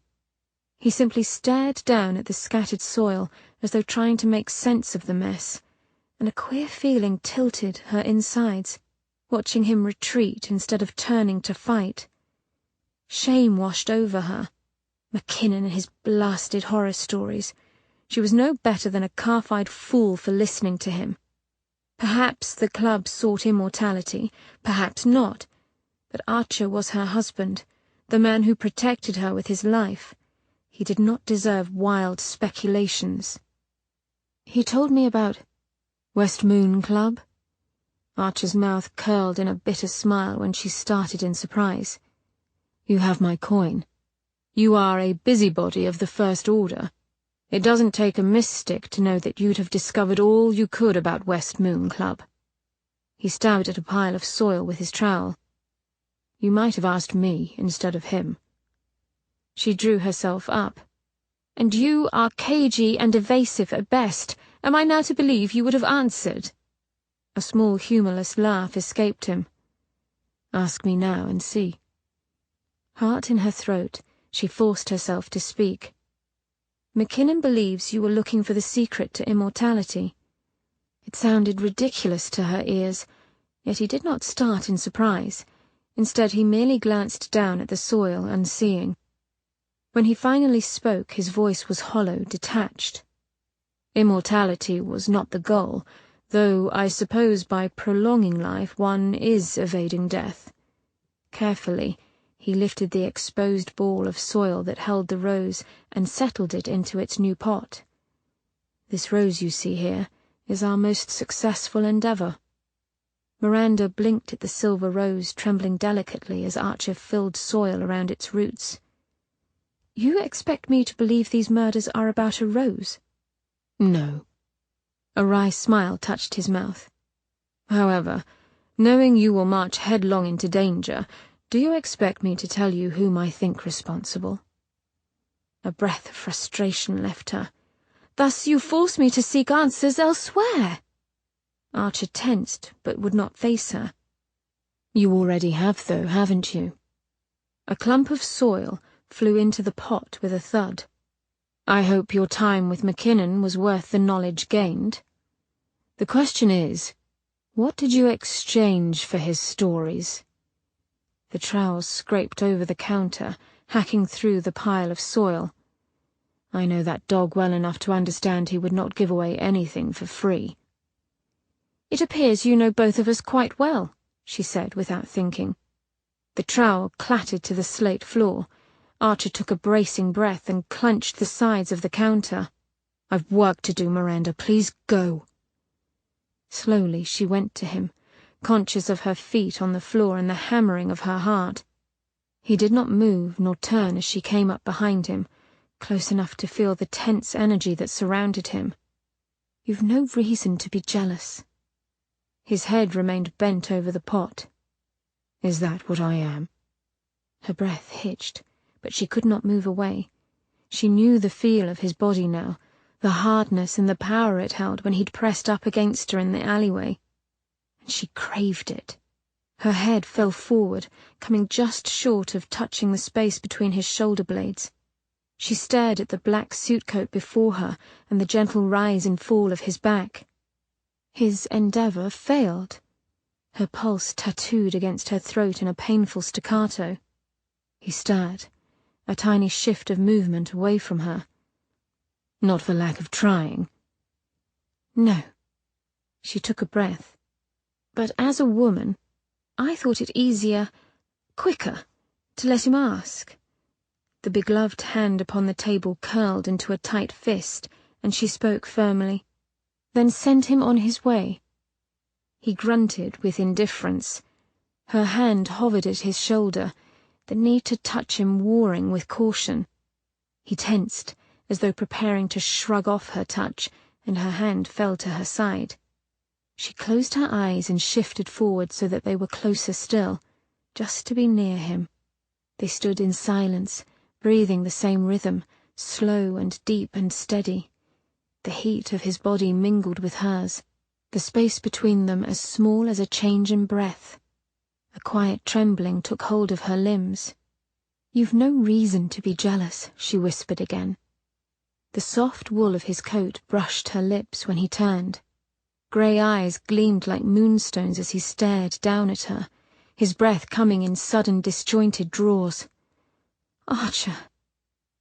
He simply stared down at the scattered soil as though trying to make sense of the mess, and a queer feeling tilted her insides, watching him retreat instead of turning to fight. Shame washed over her. McKinnon and his blasted horror stories. She was no better than a calf-eyed fool for listening to him. Perhaps the club sought immortality, perhaps not, but Archer was her husband, the man who protected her with his life. He did not deserve wild speculations. "He told me about West Moon Club?" Archer's mouth curled in a bitter smile when she started in surprise. "You have my coin. You are a busybody of the first order. It doesn't take a mystic to know that you'd have discovered all you could about West Moon Club." He stabbed at a pile of soil with his trowel. "You might have asked me instead of him." She drew herself up. "And you are cagey and evasive at best. Am I now to believe you would have answered?" A small humorless laugh escaped him. "Ask me now and see." Heart in her throat, she forced herself to speak. "McKinnon believes you were looking for the secret to immortality." It sounded ridiculous to her ears. Yet he did not start in surprise. Instead, he merely glanced down at the soil, unseeing. When he finally spoke, his voice was hollow, detached. Immortality was not the goal, though I suppose by prolonging life one is evading death. Carefully, he lifted the exposed ball of soil that held the rose and settled it into its new pot. This rose you see here is our most successful endeavour. Miranda blinked at the silver rose, trembling delicately as Archer filled soil around its roots. You expect me to believe these murders are about a rose? No. A wry smile touched his mouth. However, knowing you will march headlong into danger, do you expect me to tell you whom I think responsible? A breath of frustration left her. Thus you force me to seek answers elsewhere. Archer tensed, but would not face her. You already have, though, haven't you? A clump of soil flew into the pot with a thud. I hope your time with McKinnon was worth the knowledge gained. The question is, what did you exchange for his stories? The trowel scraped over the counter, hacking through the pile of soil. I know that dog well enough to understand he would not give away anything for free. It appears you know both of us quite well, she said without thinking. The trowel clattered to the slate floor. Archer took a bracing breath and clenched the sides of the counter. I've work to do, Miranda. Please go. Slowly she went to him, conscious of her feet on the floor and the hammering of her heart. He did not move nor turn as she came up behind him, close enough to feel the tense energy that surrounded him. You've no reason to be jealous. His head remained bent over the pot. Is that what I am? Her breath hitched, but she could not move away. She knew the feel of his body now, the hardness and the power it held when he'd pressed up against her in the alleyway. And she craved it. Her head fell forward, coming just short of touching the space between his shoulder blades. She stared at the black suitcoat before her and the gentle rise and fall of his back. His endeavour failed. Her pulse tattooed against her throat in a painful staccato. He stirred, a tiny shift of movement away from her. Not for lack of trying. No. She took a breath. But as a woman, I thought it easier, quicker, to let him ask. The begloved hand upon the table curled into a tight fist, and she spoke firmly. Then send him on his way. He grunted with indifference. Her hand hovered at his shoulder, the need to touch him warring with caution. He tensed, as though preparing to shrug off her touch, and her hand fell to her side. She closed her eyes and shifted forward so that they were closer still, just to be near him. They stood in silence, breathing the same rhythm, slow and deep and steady. The heat of his body mingled with hers, the space between them as small as a change in breath. A quiet trembling took hold of her limbs. You've no reason to be jealous, she whispered again. The soft wool of his coat brushed her lips when he turned. Grey eyes gleamed like moonstones as he stared down at her, his breath coming in sudden disjointed draws. Archer!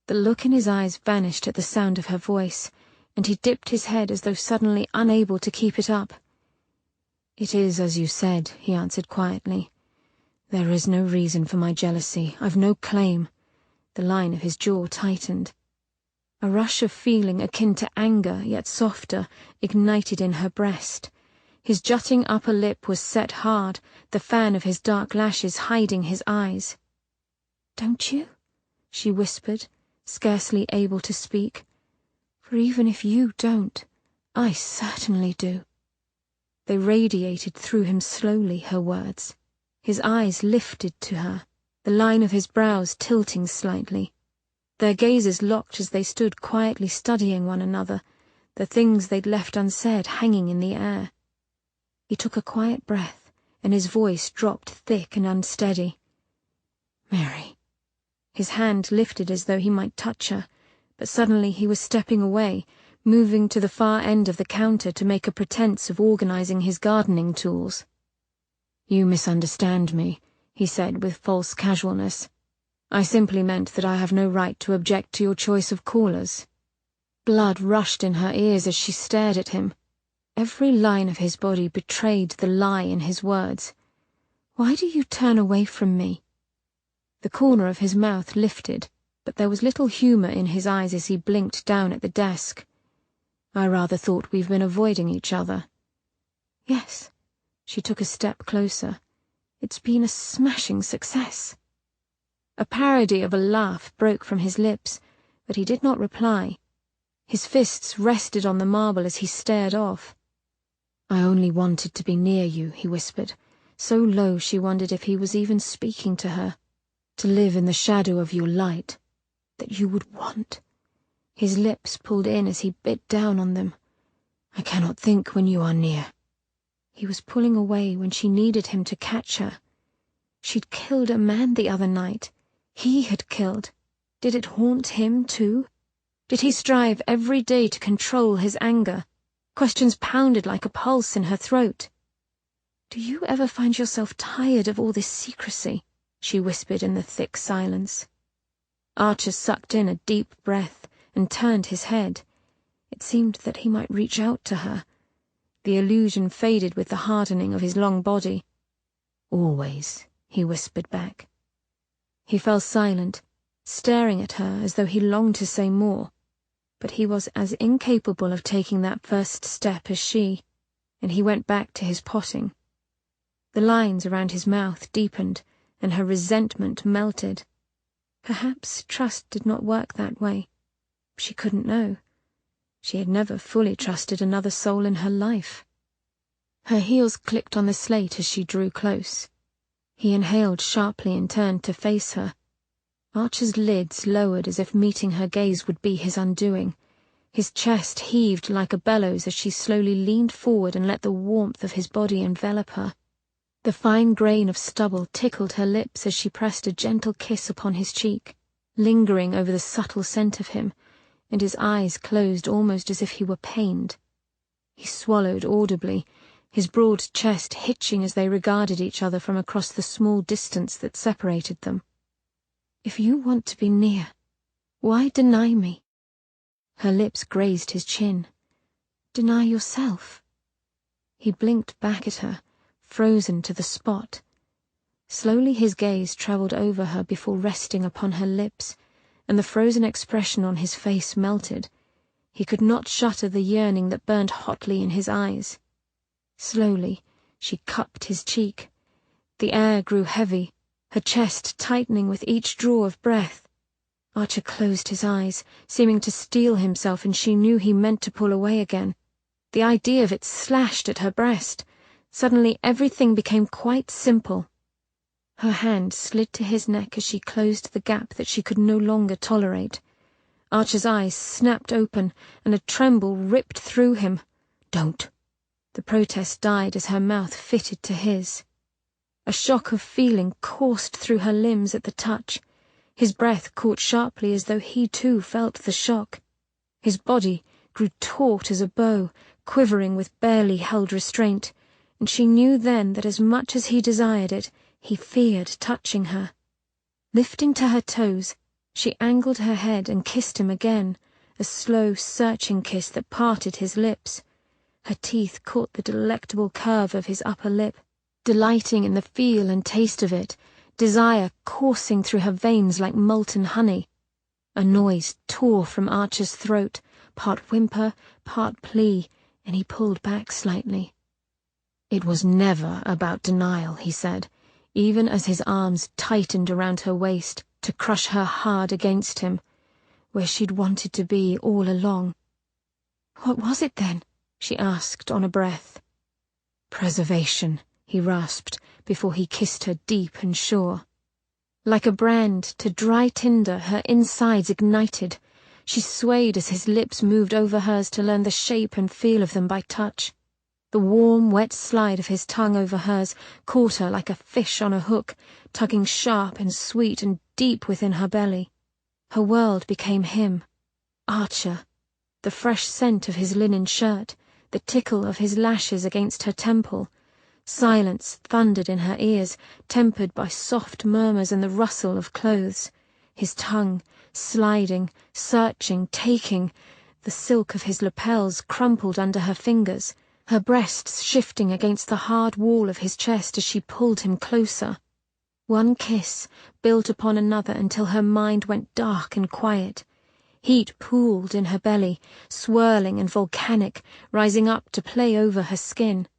The look in his eyes vanished at the sound of her voice, and he dipped his head as though suddenly unable to keep it up. It is as you said, he answered quietly. There is no reason for my jealousy. I've no claim. The line of his jaw tightened. A rush of feeling akin to anger, yet softer, ignited in her breast. His jutting upper lip was set hard, the fan of his dark lashes hiding his eyes. Don't you? She whispered, scarcely able to speak. For even if you don't, I certainly do. They radiated through him slowly, her words. His eyes lifted to her, the line of his brows tilting slightly. Their gazes locked as they stood quietly studying one another, the things they'd left unsaid hanging in the air. He took a quiet breath, and his voice dropped thick and unsteady. Mary. His hand lifted as though he might touch her, but suddenly he was stepping away, moving to the far end of the counter to make a pretense of organizing his gardening tools. "You misunderstand me," he said with false casualness. "I simply meant that I have no right to object to your choice of callers." Blood rushed in her ears as she stared at him. Every line of his body betrayed the lie in his words. "Why do you turn away from me?" The corner of his mouth lifted, but there was little humor in his eyes as he blinked down at the desk. "I rather thought we've been avoiding each other." "Yes." She took a step closer. "It's been a smashing success." A parody of a laugh broke from his lips, but he did not reply. His fists rested on the marble as he stared off. "I only wanted to be near you," he whispered, so low she wondered if he was even speaking to her. "To live in the shadow of your light. That you would want." His lips pulled in as he bit down on them. "I cannot think when you are near." He was pulling away when she needed him to catch her. She'd killed a man the other night. He had killed. Did it haunt him too? Did he strive every day to control his anger? Questions pounded like a pulse in her throat. "Do you ever find yourself tired of all this secrecy?" she whispered in the thick silence. Archer sucked in a deep breath and turned his head. It seemed that he might reach out to her. The illusion faded with the hardening of his long body. "Always," he whispered back. He fell silent, staring at her as though he longed to say more, but he was as incapable of taking that first step as she, and he went back to his potting. The lines around his mouth deepened, and her resentment melted. Perhaps trust did not work that way. She couldn't know. She had never fully trusted another soul in her life. Her heels clicked on the slate as she drew close. He inhaled sharply and turned to face her. Archer's lids lowered as if meeting her gaze would be his undoing. His chest heaved like a bellows as she slowly leaned forward and let the warmth of his body envelop her. The fine grain of stubble tickled her lips as she pressed a gentle kiss upon his cheek, lingering over the subtle scent of him, and his eyes closed almost as if he were pained. He swallowed audibly, his broad chest hitching as they regarded each other from across the small distance that separated them. "If you want to be near, why deny me?" Her lips grazed his chin. "Deny yourself." He blinked back at her, frozen to the spot. Slowly his gaze travelled over her before resting upon her lips, and the frozen expression on his face melted. He could not shutter the yearning that burned hotly in his eyes. Slowly, she cupped his cheek. The air grew heavy, her chest tightening with each draw of breath. Archer closed his eyes, seeming to steel himself, and she knew he meant to pull away again. The idea of it slashed at her breast. Suddenly everything became quite simple. Her hand slid to his neck as she closed the gap that she could no longer tolerate. Archer's eyes snapped open, and a tremble ripped through him. "Don't." The protest died as her mouth fitted to his. A shock of feeling coursed through her limbs at the touch. His breath caught sharply as though he too felt the shock. His body grew taut as a bow, quivering with barely held restraint, and she knew then that as much as he desired it, he feared touching her. Lifting to her toes, she angled her head and kissed him again, a slow, searching kiss that parted his lips. Her teeth caught the delectable curve of his upper lip, delighting in the feel and taste of it, desire coursing through her veins like molten honey. A noise tore from Archer's throat, part whimper, part plea, and he pulled back slightly. "It was never about denial," he said, even as his arms tightened around her waist to crush her hard against him, where she'd wanted to be all along. "What was it then?" she asked on a breath. "Preservation," he rasped, before he kissed her deep and sure. Like a brand to dry tinder, her insides ignited. She swayed as his lips moved over hers to learn the shape and feel of them by touch. The warm, wet slide of his tongue over hers caught her like a fish on a hook, tugging sharp and sweet and deep within her belly. Her world became him, Archer, the fresh scent of his linen shirt, the tickle of his lashes against her temple, Silence thundered in her ears, tempered by soft murmurs and the rustle of clothes. His tongue, sliding, searching, taking. The silk of his lapels crumpled under her fingers, her breasts shifting against the hard wall of his chest as she pulled him closer. One kiss built upon another until her mind went dark and quiet. Heat pooled in her belly, swirling and volcanic, rising up to play over her skin.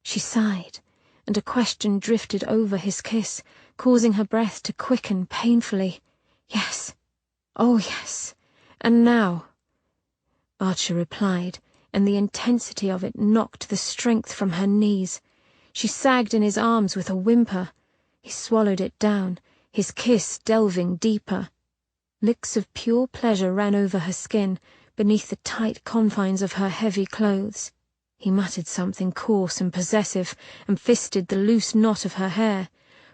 She sighed, and a question drifted over his kiss, causing her breath to quicken painfully. Yes. Oh, yes. And now? Archer replied, and the intensity of it knocked the strength from her knees. She sagged in his arms with a whimper. He swallowed it down, his kiss delving deeper. Licks of pure pleasure ran over her skin, beneath the tight confines of her heavy clothes. He muttered something coarse and possessive, and fisted the loose knot of her hair.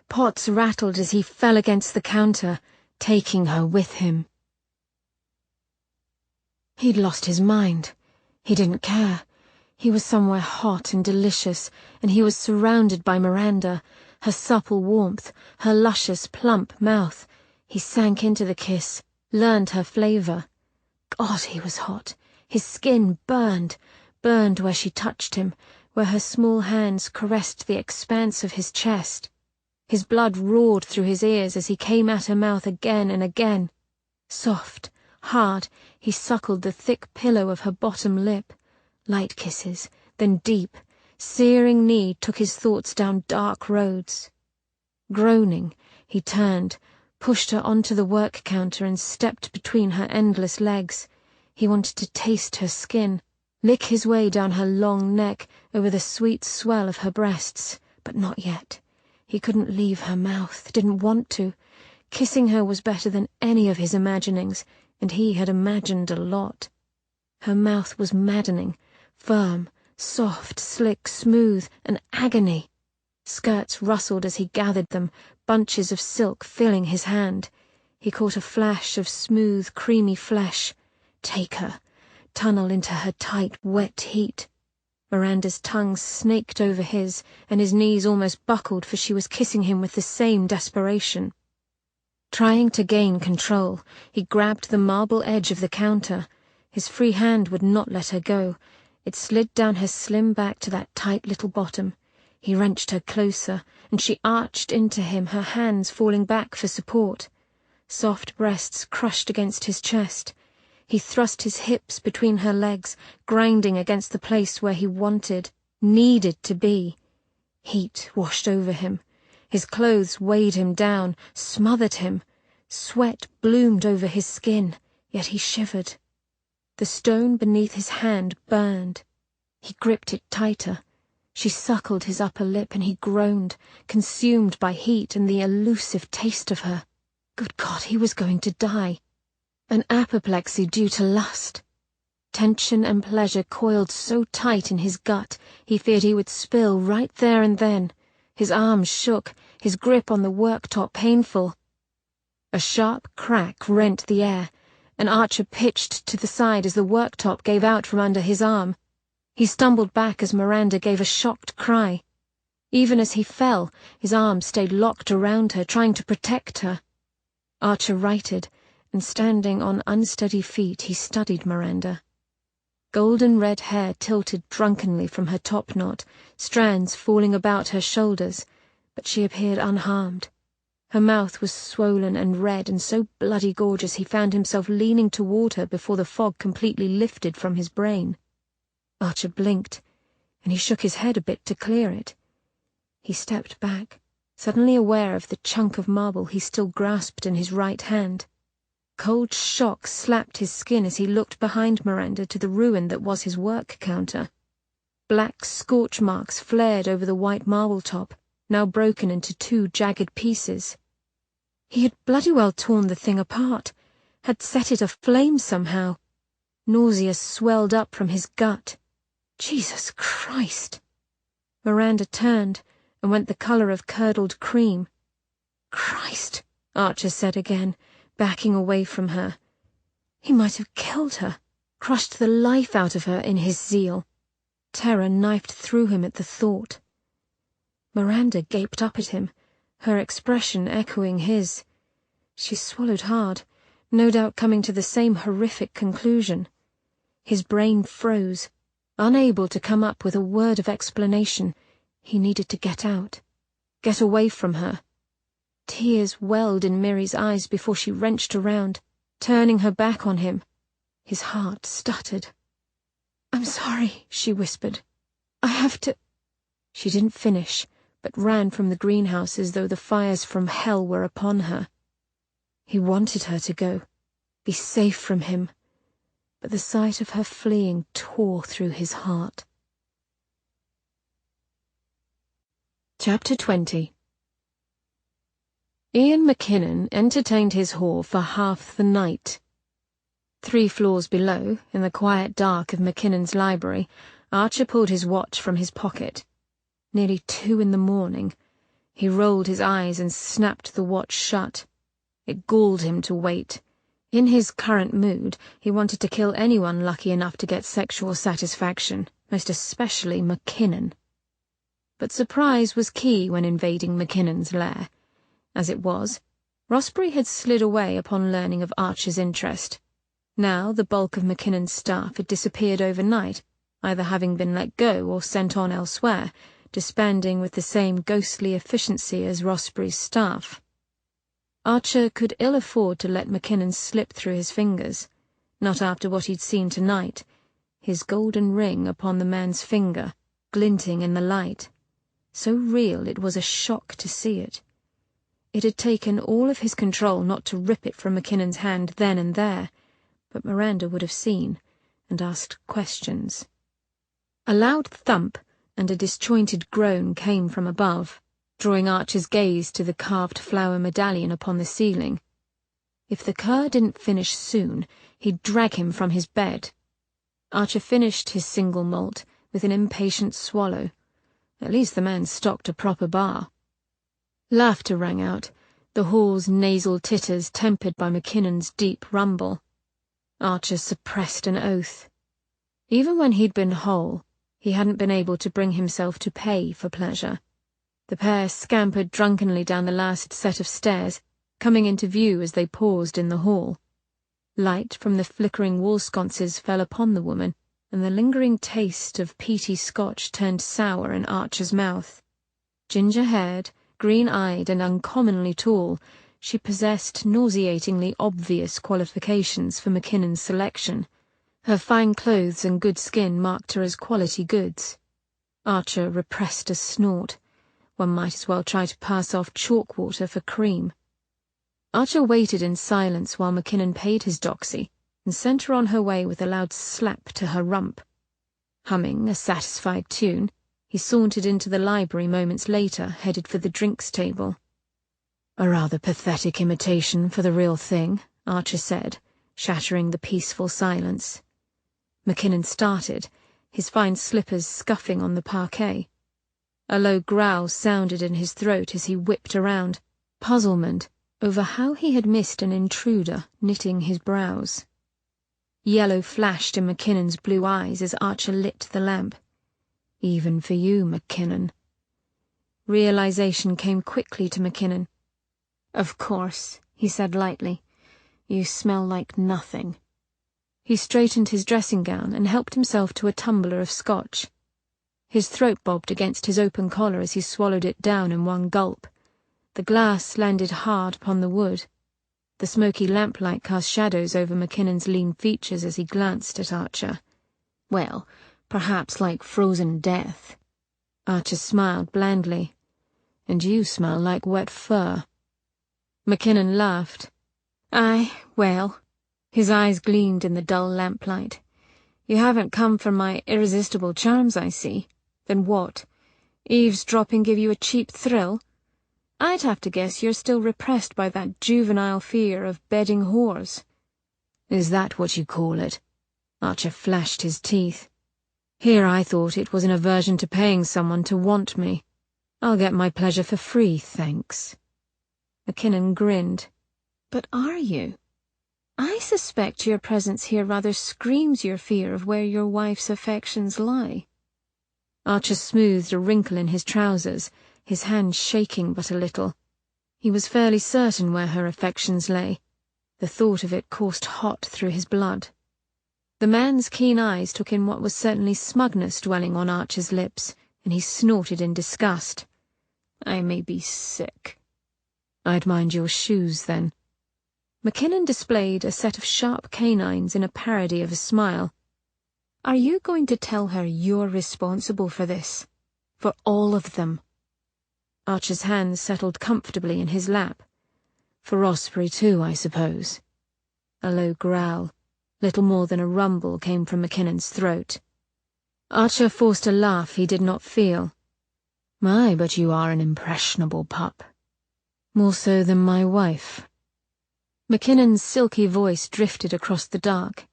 Pots rattled as he fell against the counter, taking her with him. He'd lost his mind. He didn't care. He was somewhere hot and delicious, and he was surrounded by Miranda, her supple warmth, her luscious, plump mouth. He sank into the kiss, learned her flavor. God, he was hot. His skin burned where she touched him, where her small hands caressed the expanse of his chest. His blood roared through his ears as he came at her mouth again and again. Soft, hard, he suckled the thick pillow of her bottom lip. Light kisses, then deep, searing need took his thoughts down dark roads. Groaning, he turned, pushed her onto the work counter and stepped between her endless legs. He wanted to taste her skin, lick his way down her long neck over the sweet swell of her breasts, but not yet. He couldn't leave her mouth, didn't want to. Kissing her was better than any of his imaginings, and he had imagined a lot. Her mouth was maddening, firm, soft, slick, smooth, an agony. Skirts rustled as he gathered them, bunches of silk filling his hand. He caught a flash of smooth, creamy flesh. Take her, tunnel into her tight, wet heat. Miranda's tongue snaked over his, and his knees almost buckled, for she was kissing him with the same desperation. Trying to gain control, he grabbed the marble edge of the counter. His free hand would not let her go. It slid down her slim back to that tight little bottom. He wrenched her closer, and she arched into him, her hands falling back for support. Soft breasts crushed against his chest. He thrust his hips between her legs, grinding against the place where he wanted, needed to be. Heat washed over him. His clothes weighed him down, smothered him. Sweat bloomed over his skin, yet he shivered. The stone beneath his hand burned. He gripped it tighter. She suckled his upper lip, and he groaned, consumed by heat and the elusive taste of her. Good God, he was going to die. An apoplexy due to lust. Tension and pleasure coiled so tight in his gut, he feared he would spill right there and then. His arms shook, his grip on the worktop painful. A sharp crack rent the air, and Archer pitched to the side as the worktop gave out from under his arm. He stumbled back as Miranda gave a shocked cry. Even as he fell, his arms stayed locked around her, trying to protect her. Archer righted, and standing on unsteady feet, he studied Miranda. Golden red hair tilted drunkenly from her topknot, strands falling about her shoulders, but she appeared unharmed. Her mouth was swollen and red and so bloody gorgeous he found himself leaning toward her before the fog completely lifted from his brain. Archer blinked, and he shook his head a bit to clear it. He stepped back, suddenly aware of the chunk of marble he still grasped in his right hand. Cold shock slapped his skin as he looked behind Miranda to the ruin that was his work counter. Black scorch marks flared over the white marble top, now broken into 2 jagged pieces. He had bloody well torn the thing apart, had set it aflame somehow. Nausea swelled up from his gut. Jesus Christ! Miranda turned and went the color of curdled cream. Christ, Archer said again, backing away from her. He might have killed her, crushed the life out of her in his zeal. Terror knifed through him at the thought. Miranda gaped up at him, her expression echoing his. She swallowed hard, no doubt coming to the same horrific conclusion. His brain froze. Unable to come up with a word of explanation, he needed to get out, get away from her. Tears welled in Miri's eyes before she wrenched around, turning her back on him. His heart stuttered. "I'm sorry," she whispered. "I have to—" She didn't finish, but ran from the greenhouse as though the fires from hell were upon her. He wanted her to go, be safe from him, but the sight of her fleeing tore through his heart. Chapter 20. Ian McKinnon entertained his whore for half the night. 3 floors below, in the quiet dark of McKinnon's library, Archer pulled his watch from his pocket. Nearly 2 in the morning. He rolled his eyes and snapped the watch shut. It galled him to wait. In his current mood, he wanted to kill anyone lucky enough to get sexual satisfaction, most especially McKinnon. But surprise was key when invading McKinnon's lair. As it was, Rossbury had slid away upon learning of Archer's interest. Now the bulk of McKinnon's staff had disappeared overnight, either having been let go or sent on elsewhere, disbanding with the same ghostly efficiency as Rossbury's staff. Archer could ill afford to let McKinnon slip through his fingers, not after what he'd seen tonight, his golden ring upon the man's finger, glinting in the light. So real it was a shock to see it. It had taken all of his control not to rip it from McKinnon's hand then and there, but Miranda would have seen, and asked questions. A loud thump and a disjointed groan came from above, drawing Archer's gaze to the carved flower medallion upon the ceiling. If the cur didn't finish soon, he'd drag him from his bed. Archer finished his single malt with an impatient swallow. At least the man stocked a proper bar. Laughter rang out, the hall's nasal titters tempered by McKinnon's deep rumble. Archer suppressed an oath. Even when he'd been whole, he hadn't been able to bring himself to pay for pleasure. The pair scampered drunkenly down the last set of stairs, coming into view as they paused in the hall. Light from the flickering wall sconces fell upon the woman, and the lingering taste of peaty Scotch turned sour in Archer's mouth. Ginger-haired, green-eyed, and uncommonly tall, she possessed nauseatingly obvious qualifications for McKinnon's selection. Her fine clothes and good skin marked her as quality goods. Archer repressed a snort. One might as well try to pass off chalk water for cream. Archer waited in silence while McKinnon paid his doxy and sent her on her way with a loud slap to her rump. Humming a satisfied tune, he sauntered into the library moments later, headed for the drinks table. "A rather pathetic imitation for the real thing," Archer said, shattering the peaceful silence. McKinnon started, his fine slippers scuffing on the parquet. A low growl sounded in his throat as he whipped around, puzzlement over how he had missed an intruder knitting his brows. Yellow flashed in McKinnon's blue eyes as Archer lit the lamp. "Even for you, McKinnon." Realization came quickly to McKinnon. "Of course," he said lightly. "You smell like nothing." He straightened his dressing gown and helped himself to a tumbler of scotch. His throat bobbed against his open collar as he swallowed it down in one gulp. The glass landed hard upon the wood. The smoky lamplight cast shadows over McKinnon's lean features as he glanced at Archer. "Well, perhaps like frozen death." Archer smiled blandly. "And you smell like wet fur." McKinnon laughed. "Aye, well." His eyes gleamed in the dull lamplight. "You haven't come for my irresistible charms, I see. Then what? Eavesdropping give you a cheap thrill? I'd have to guess you're still repressed by that juvenile fear of bedding whores." "Is that what you call it?" Archer flashed his teeth. "Here I thought it was an aversion to paying someone to want me. I'll get my pleasure for free, thanks." McKinnon grinned. "But are you? I suspect your presence here rather screams your fear of where your wife's affections lie." Archer smoothed a wrinkle in his trousers, his hand shaking but a little. He was fairly certain where her affections lay. The thought of it coursed hot through his blood. The man's keen eyes took in what was certainly smugness dwelling on Archer's lips, and he snorted in disgust. "I may be sick." "I'd mind your shoes, then." McKinnon displayed a set of sharp canines in a parody of a smile. "Are you going to tell her you're responsible for this? For all of them?" Archer's hands settled comfortably in his lap. "For Osprey too, I suppose." A low growl, little more than a rumble, came from McKinnon's throat. Archer forced a laugh he did not feel. "My, but you are an impressionable pup. More so than my wife." McKinnon's silky voice drifted across the dark.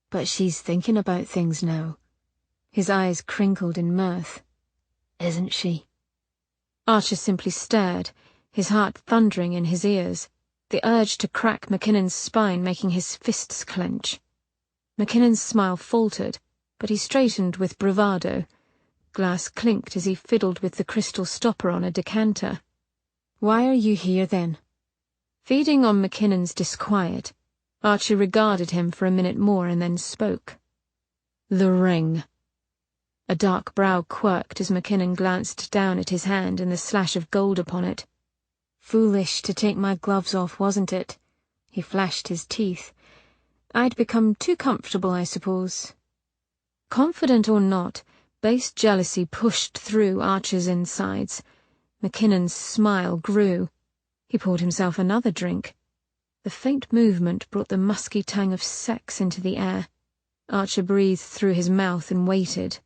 "But she's thinking about things now." His eyes crinkled in mirth. "Isn't she?" Archer simply stared, his heart thundering in his ears, the urge to crack McKinnon's spine making his fists clench. McKinnon's smile faltered, but he straightened with bravado. Glass clinked as he fiddled with the crystal stopper on a decanter. "Why are you here, then?" Feeding on McKinnon's disquiet, Archer regarded him for a minute more and then spoke. "The ring." A dark brow quirked as McKinnon glanced down at his hand and the slash of gold upon it. "Foolish to take my gloves off, wasn't it?" He flashed his teeth. "I'd become too comfortable, I suppose." Confident or not, base jealousy pushed through Archer's insides. McKinnon's smile grew. He poured himself another drink. The faint movement brought the musky tang of sex into the air. Archer breathed through his mouth and waited.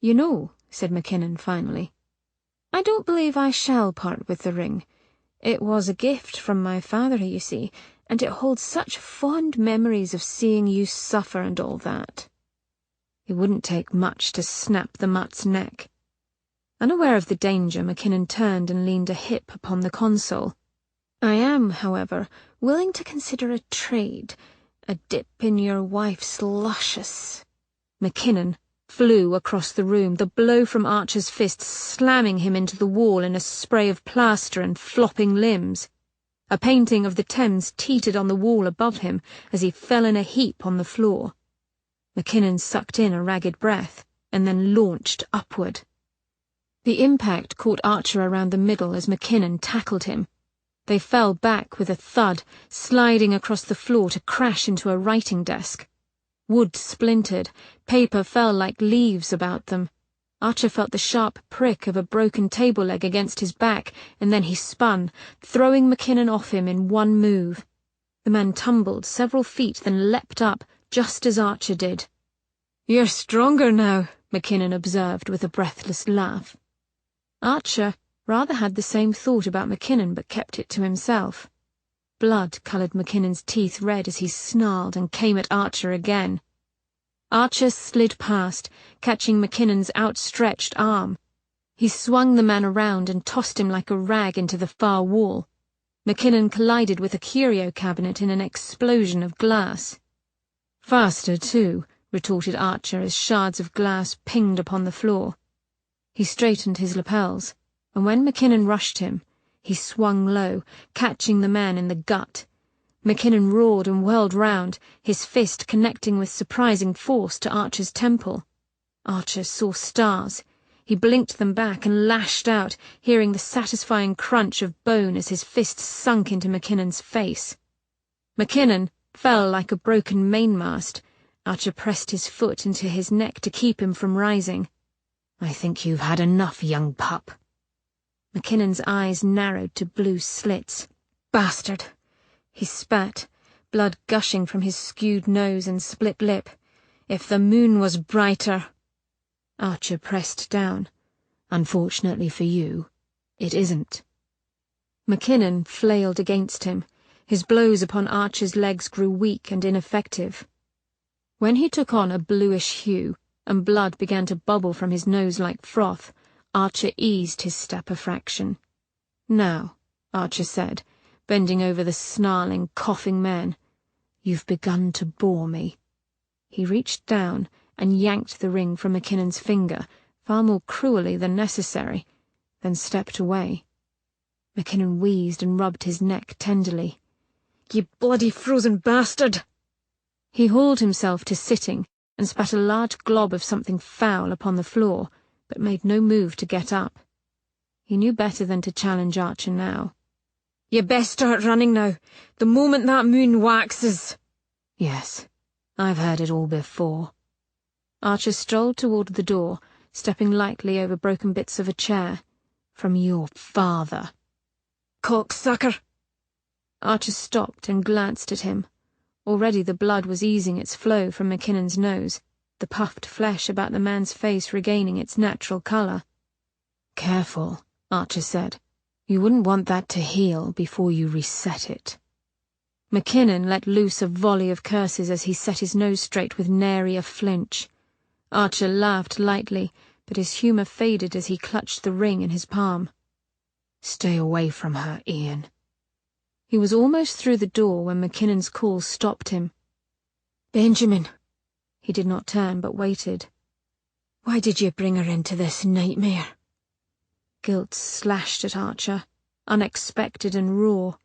"You know," said McKinnon finally, "I don't believe I shall part with the ring. It was a gift from my father, you see, and it holds such fond memories of seeing you suffer and all that." It wouldn't take much to snap the mutt's neck. Unaware of the danger, McKinnon turned and leaned a hip upon the console. "I am, however, willing to consider a trade, a dip in your wife's luscious—" McKinnon flew across the room, the blow from Archer's fist slamming him into the wall in a spray of plaster and flopping limbs. A painting of the Thames teetered on the wall above him as he fell in a heap on the floor. McKinnon sucked in a ragged breath and then launched upward. The impact caught Archer around the middle as McKinnon tackled him. They fell back with a thud, sliding across the floor to crash into a writing desk. Wood splintered, paper fell like leaves about them. Archer felt the sharp prick of a broken table leg against his back, and then he spun, throwing McKinnon off him in one move. The man tumbled several feet, then leapt up, just as Archer did. "You're stronger now," McKinnon observed with a breathless laugh. Archer rather had the same thought about McKinnon, but kept it to himself. Blood coloured McKinnon's teeth red as he snarled and came at Archer again. Archer slid past, catching McKinnon's outstretched arm. He swung the man around and tossed him like a rag into the far wall. McKinnon collided with a curio cabinet in an explosion of glass. "Faster, too," retorted Archer as shards of glass pinged upon the floor. He straightened his lapels, and when McKinnon rushed him, he swung low, catching the man in the gut. McKinnon roared and whirled round, his fist connecting with surprising force to Archer's temple. Archer saw stars. He blinked them back and lashed out, hearing the satisfying crunch of bone as his fist sunk into McKinnon's face. McKinnon fell like a broken mainmast. Archer pressed his foot into his neck to keep him from rising. "I think you've had enough, young pup." McKinnon's eyes narrowed to blue slits. "Bastard!" He spat, blood gushing from his skewed nose and split lip. "If the moon was brighter—" Archer pressed down. "Unfortunately for you, it isn't." McKinnon flailed against him. His blows upon Archer's legs grew weak and ineffective. When he took on a bluish hue, and blood began to bubble from his nose like froth, Archer eased his step a fraction. "Now," Archer said, bending over the snarling, coughing man, "you've begun to bore me." He reached down and yanked the ring from McKinnon's finger, far more cruelly than necessary. then stepped away. McKinnon wheezed and rubbed his neck tenderly. "You bloody frozen bastard!" He hauled himself to sitting and spat a large glob of something foul upon the floor, but made no move to get up. He knew better than to challenge Archer now. "You best start running now, the moment that moon waxes." "Yes, I've heard it all before." Archer strolled toward the door, stepping lightly over broken bits of a chair. "From your father." "Cocksucker!" Archer stopped and glanced at him. Already the blood was easing its flow from McKinnon's nose, the puffed flesh about the man's face regaining its natural colour. "Careful," Archer said. "You wouldn't want that to heal before you reset it." McKinnon let loose a volley of curses as he set his nose straight with nary a flinch. Archer laughed lightly, but his humour faded as he clutched the ring in his palm. "Stay away from her, Ian." He was almost through the door when McKinnon's call stopped him. "Benjamin." He did not turn, but waited. "Why did you bring her into this nightmare?" Guilt slashed at Archer, unexpected and raw.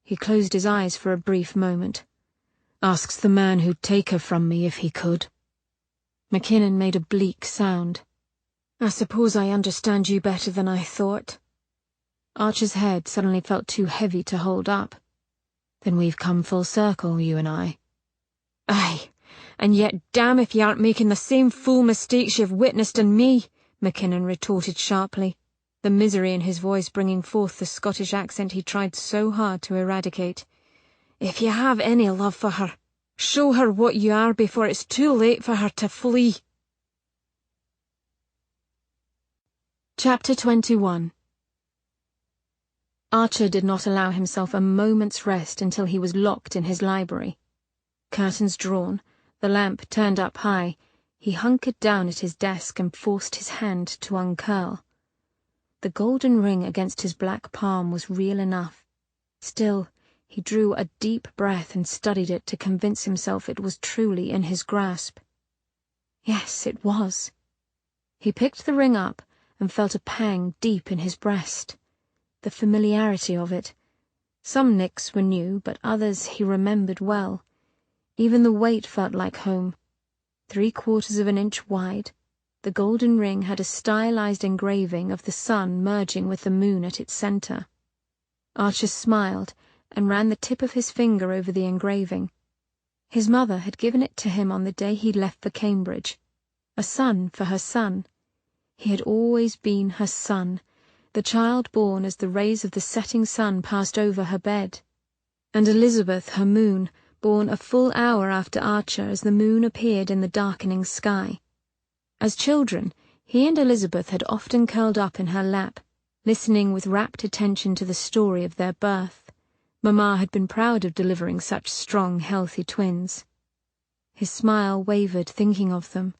He closed his eyes for a brief moment. "Asks the man who'd take her from me if he could." McKinnon made a bleak sound. "I suppose I understand you better than I thought." Archer's head suddenly felt too heavy to hold up. "Then we've come full circle, you and I." "Aye, and yet damn if you aren't making the same fool mistakes you've witnessed in me," McKinnon retorted sharply, the misery in his voice bringing forth the Scottish accent he tried so hard to eradicate. "If you have any love for her, show her what you are before it's too late for her to flee." Chapter 21. Archer did not allow himself a moment's rest until he was locked in his library. Curtains drawn, the lamp turned up high, he hunkered down at his desk and forced his hand to uncurl. The golden ring against his black palm was real enough. Still, he drew a deep breath and studied it to convince himself it was truly in his grasp. Yes, it was. He picked the ring up and felt a pang deep in his breast. The familiarity of it. Some nicks were new, but others he remembered well. Even the weight felt like home. 3/4 of an inch wide, the golden ring had a stylized engraving of the sun merging with the moon at its centre. Archer smiled and ran the tip of his finger over the engraving. His mother had given it to him on the day he left for Cambridge. A son for her son. He had always been her son, the child born as the rays of the setting sun passed over her bed. And Elizabeth, her moon, born a full hour after Archer as the moon appeared in the darkening sky. As children, he and Elizabeth had often curled up in her lap, listening with rapt attention to the story of their birth. Mamma had been proud of delivering such strong, healthy twins. His smile wavered thinking of them,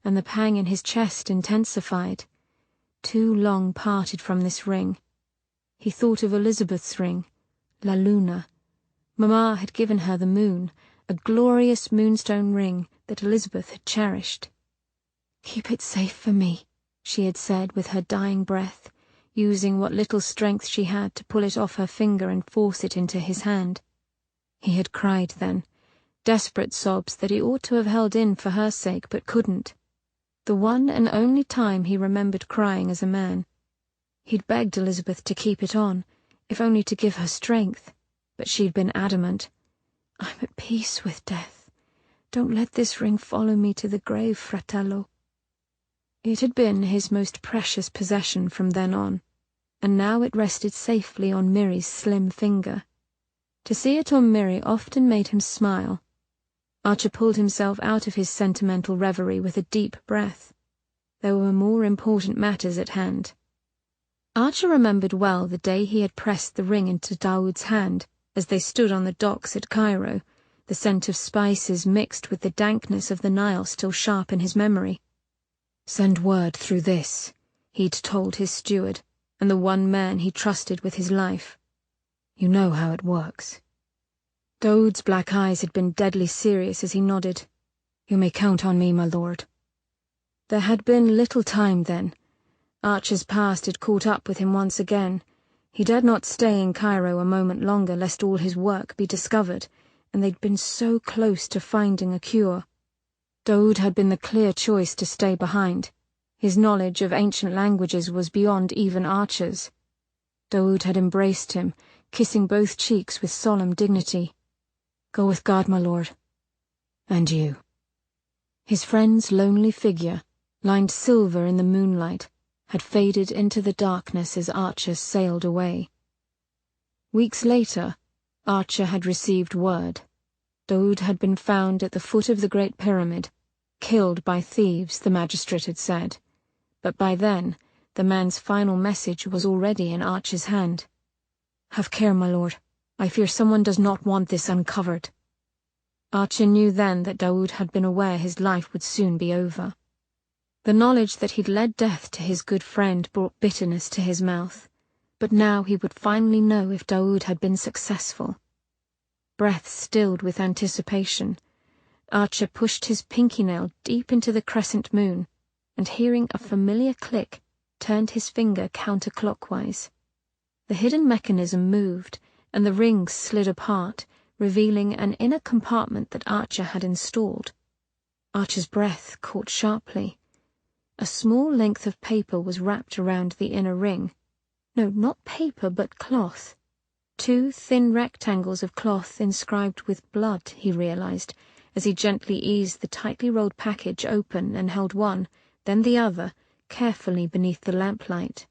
and the pang in his chest intensified. Too long parted from this ring. He thought of Elizabeth's ring, La Luna. Mamma had given her the moon, a glorious moonstone ring that Elizabeth had cherished. "Keep it safe for me," she had said with her dying breath, using what little strength she had to pull it off her finger and force it into his hand. He had cried then, desperate sobs that he ought to have held in for her sake but couldn't. The one and only time he remembered crying as a man. He'd begged Elizabeth to keep it on, if only to give her strength, but she'd been adamant. "I'm at peace with death. Don't let this ring follow me to the grave, fratello." It had been his most precious possession from then on, and now it rested safely on Mirry's slim finger. To see it on Mirry often made him smile. Archer pulled himself out of his sentimental reverie with a deep breath. There were more important matters at hand. Archer remembered well the day he had pressed the ring into Daoud's hand as they stood on the docks at Cairo, the scent of spices mixed with the dankness of the Nile still sharp in his memory. "Send word through this," he'd told his steward, and the one man he trusted with his life. "You know how it works." Daoud's black eyes had been deadly serious as he nodded. "You may count on me, my lord." There had been little time then, Archer's past had caught up with him once again. He dared not stay in Cairo a moment longer lest all his work be discovered, and they'd been so close to finding a cure. Daoud had been the clear choice to stay behind. His knowledge of ancient languages was beyond even Archer's. Daoud had embraced him, kissing both cheeks with solemn dignity. "Go with God, my lord. And you." His friend's lonely figure, lined silver in the moonlight, had faded into the darkness as Archer sailed away. Weeks later, Archer had received word. Daoud had been found at the foot of the Great Pyramid, killed by thieves, the magistrate had said. But by then, the man's final message was already in Archer's hand. "Have care, my lord. I fear someone does not want this uncovered." Archer knew then that Daoud had been aware his life would soon be over. The knowledge that he'd led death to his good friend brought bitterness to his mouth, but now he would finally know if Daoud had been successful. Breath stilled with anticipation, Archer pushed his pinky nail deep into the crescent moon, and hearing a familiar click, turned his finger counterclockwise. The hidden mechanism moved, and the rings slid apart, revealing an inner compartment that Archer had installed. Archer's breath caught sharply. A small length of paper was wrapped around the inner ring. No, not paper, but cloth. 2 thin rectangles of cloth inscribed with blood, he realized, as he gently eased the tightly rolled package open and held one, then the other, carefully beneath the lamplight.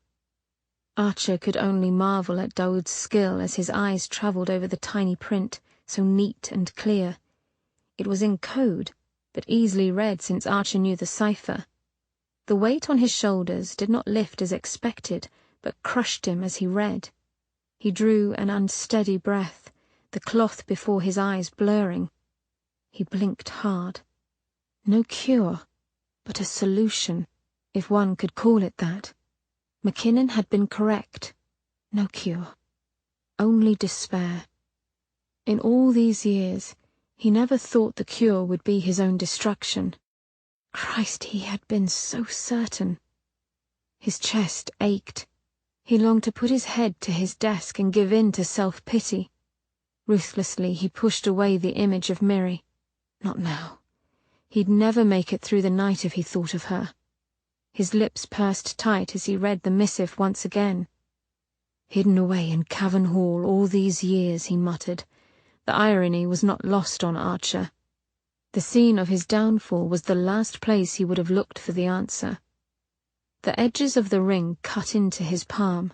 Archer could only marvel at Daoud's skill as his eyes travelled over the tiny print, so neat and clear. It was in code, but easily read since Archer knew the cipher. The weight on his shoulders did not lift as expected, but crushed him as he read. He drew an unsteady breath, the cloth before his eyes blurring. He blinked hard. No cure, but a solution, if one could call it that. McKinnon had been correct. No cure. Only despair. In all these years, he never thought the cure would be his own destruction. Christ, he had been so certain. His chest ached. He longed to put his head to his desk and give in to self-pity. Ruthlessly, he pushed away the image of Miri. Not now. He'd never make it through the night if he thought of her. His lips pursed tight as he read the missive once again. Hidden away in Cavern Hall all these years, he muttered. The irony was not lost on Archer. The scene of his downfall was the last place he would have looked for the answer. The edges of the ring cut into his palm.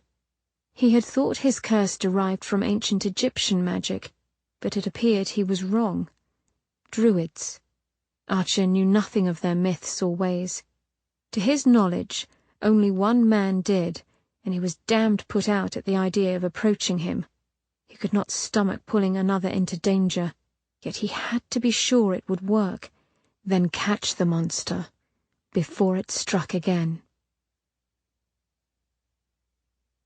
He had thought his curse derived from ancient Egyptian magic, but it appeared he was wrong. Druids. Archer knew nothing of their myths or ways. To his knowledge, only one man did, and he was damned put out at the idea of approaching him. He could not stomach pulling another into danger, yet he had to be sure it would work, then catch the monster, before it struck again.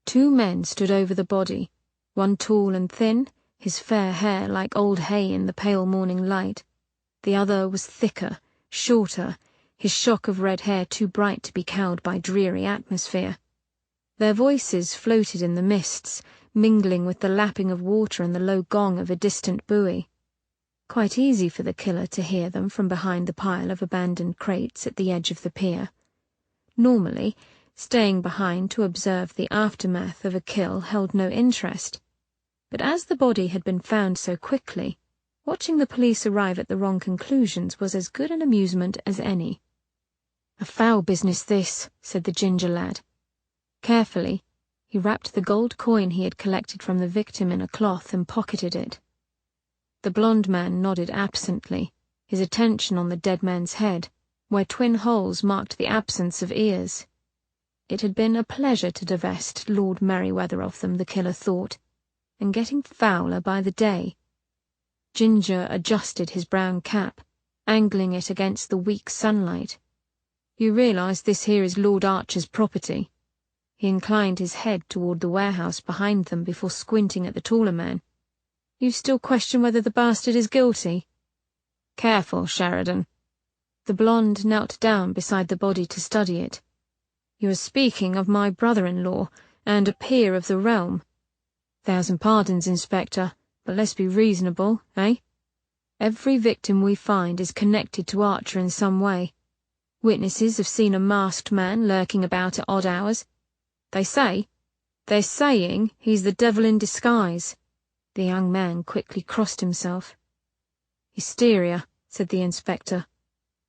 2 men stood over the body, one tall and thin, his fair hair like old hay in the pale morning light. The other was thicker, shorter, his shock of red hair too bright to be cowed by dreary atmosphere. Their voices floated in the mists, mingling with the lapping of water and the low gong of a distant buoy. Quite easy for the killer to hear them from behind the pile of abandoned crates at the edge of the pier. Normally, staying behind to observe the aftermath of a kill held no interest. But as the body had been found so quickly, watching the police arrive at the wrong conclusions was as good an amusement as any. "A foul business this," said the ginger lad. Carefully, he wrapped the gold coin he had collected from the victim in a cloth and pocketed it. The blond man nodded absently, his attention on the dead man's head, where twin holes marked the absence of ears. It had been a pleasure to divest Lord Merryweather of them, the killer thought, and getting fouler by the day. Ginger adjusted his brown cap, angling it against the weak sunlight. "You realize this here is Lord Archer's property?" He inclined his head toward the warehouse behind them before squinting at the taller man. "You still question whether the bastard is guilty?" "Careful, Sheridan." The blonde knelt down beside the body to study it. You are speaking of my brother-in-law, and a peer of the realm. 1,000 pardons, Inspector, but let's be reasonable, eh? Every victim we find is connected to Archer in some way. Witnesses have seen a masked man lurking about at odd hours. They're saying he's the devil in disguise. The young man quickly crossed himself. Hysteria, said the inspector.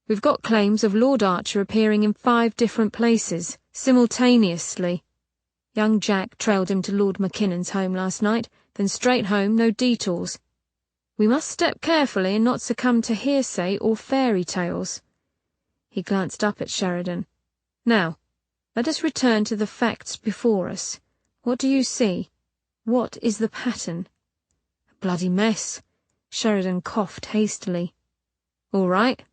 We've got claims of Lord Archer appearing in 5 different places, simultaneously. Young Jack trailed him to Lord Mackinnon's home last night, then straight home, no detours. We must step carefully and not succumb to hearsay or fairy tales. He glanced up at Sheridan. Now, let us return to the facts before us. What do you see? What is the pattern? A bloody mess. Sheridan coughed hastily. All right.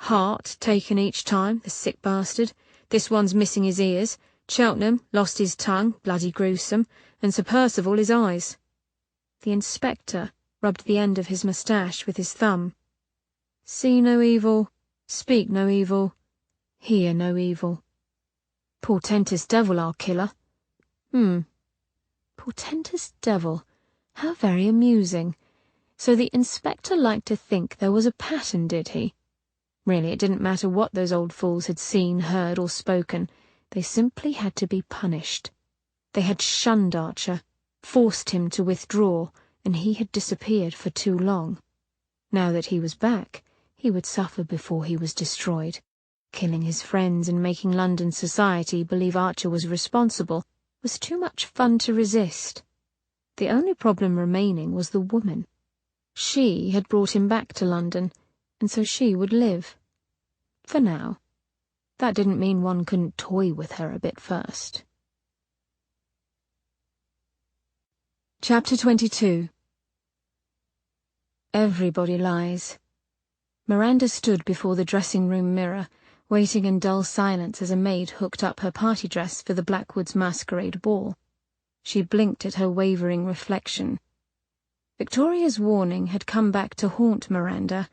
Heart taken each time, the sick bastard. This one's missing his ears. Cheltenham lost his tongue, bloody gruesome, and Sir Percival his eyes. The inspector rubbed the end of his moustache with his thumb. See no evil, speak no evil, hear no evil. Portentous devil, our killer. Portentous devil. How very amusing. So the inspector liked to think there was a pattern, did he? Really, it didn't matter what those old fools had seen, heard, or spoken. They simply had to be punished. They had shunned Archer, forced him to withdraw, and he had disappeared for too long. Now that he was back, he would suffer before he was destroyed. Killing his friends and making London society believe Archer was responsible was too much fun to resist. The only problem remaining was the woman. She had brought him back to London, and so she would live. For now. That didn't mean one couldn't toy with her a bit first. Chapter 22. Everybody lies. Miranda stood before the dressing-room mirror, waiting in dull silence as a maid hooked up her party dress for the Blackwoods masquerade ball. She blinked at her wavering reflection. Victoria's warning had come back to haunt Miranda.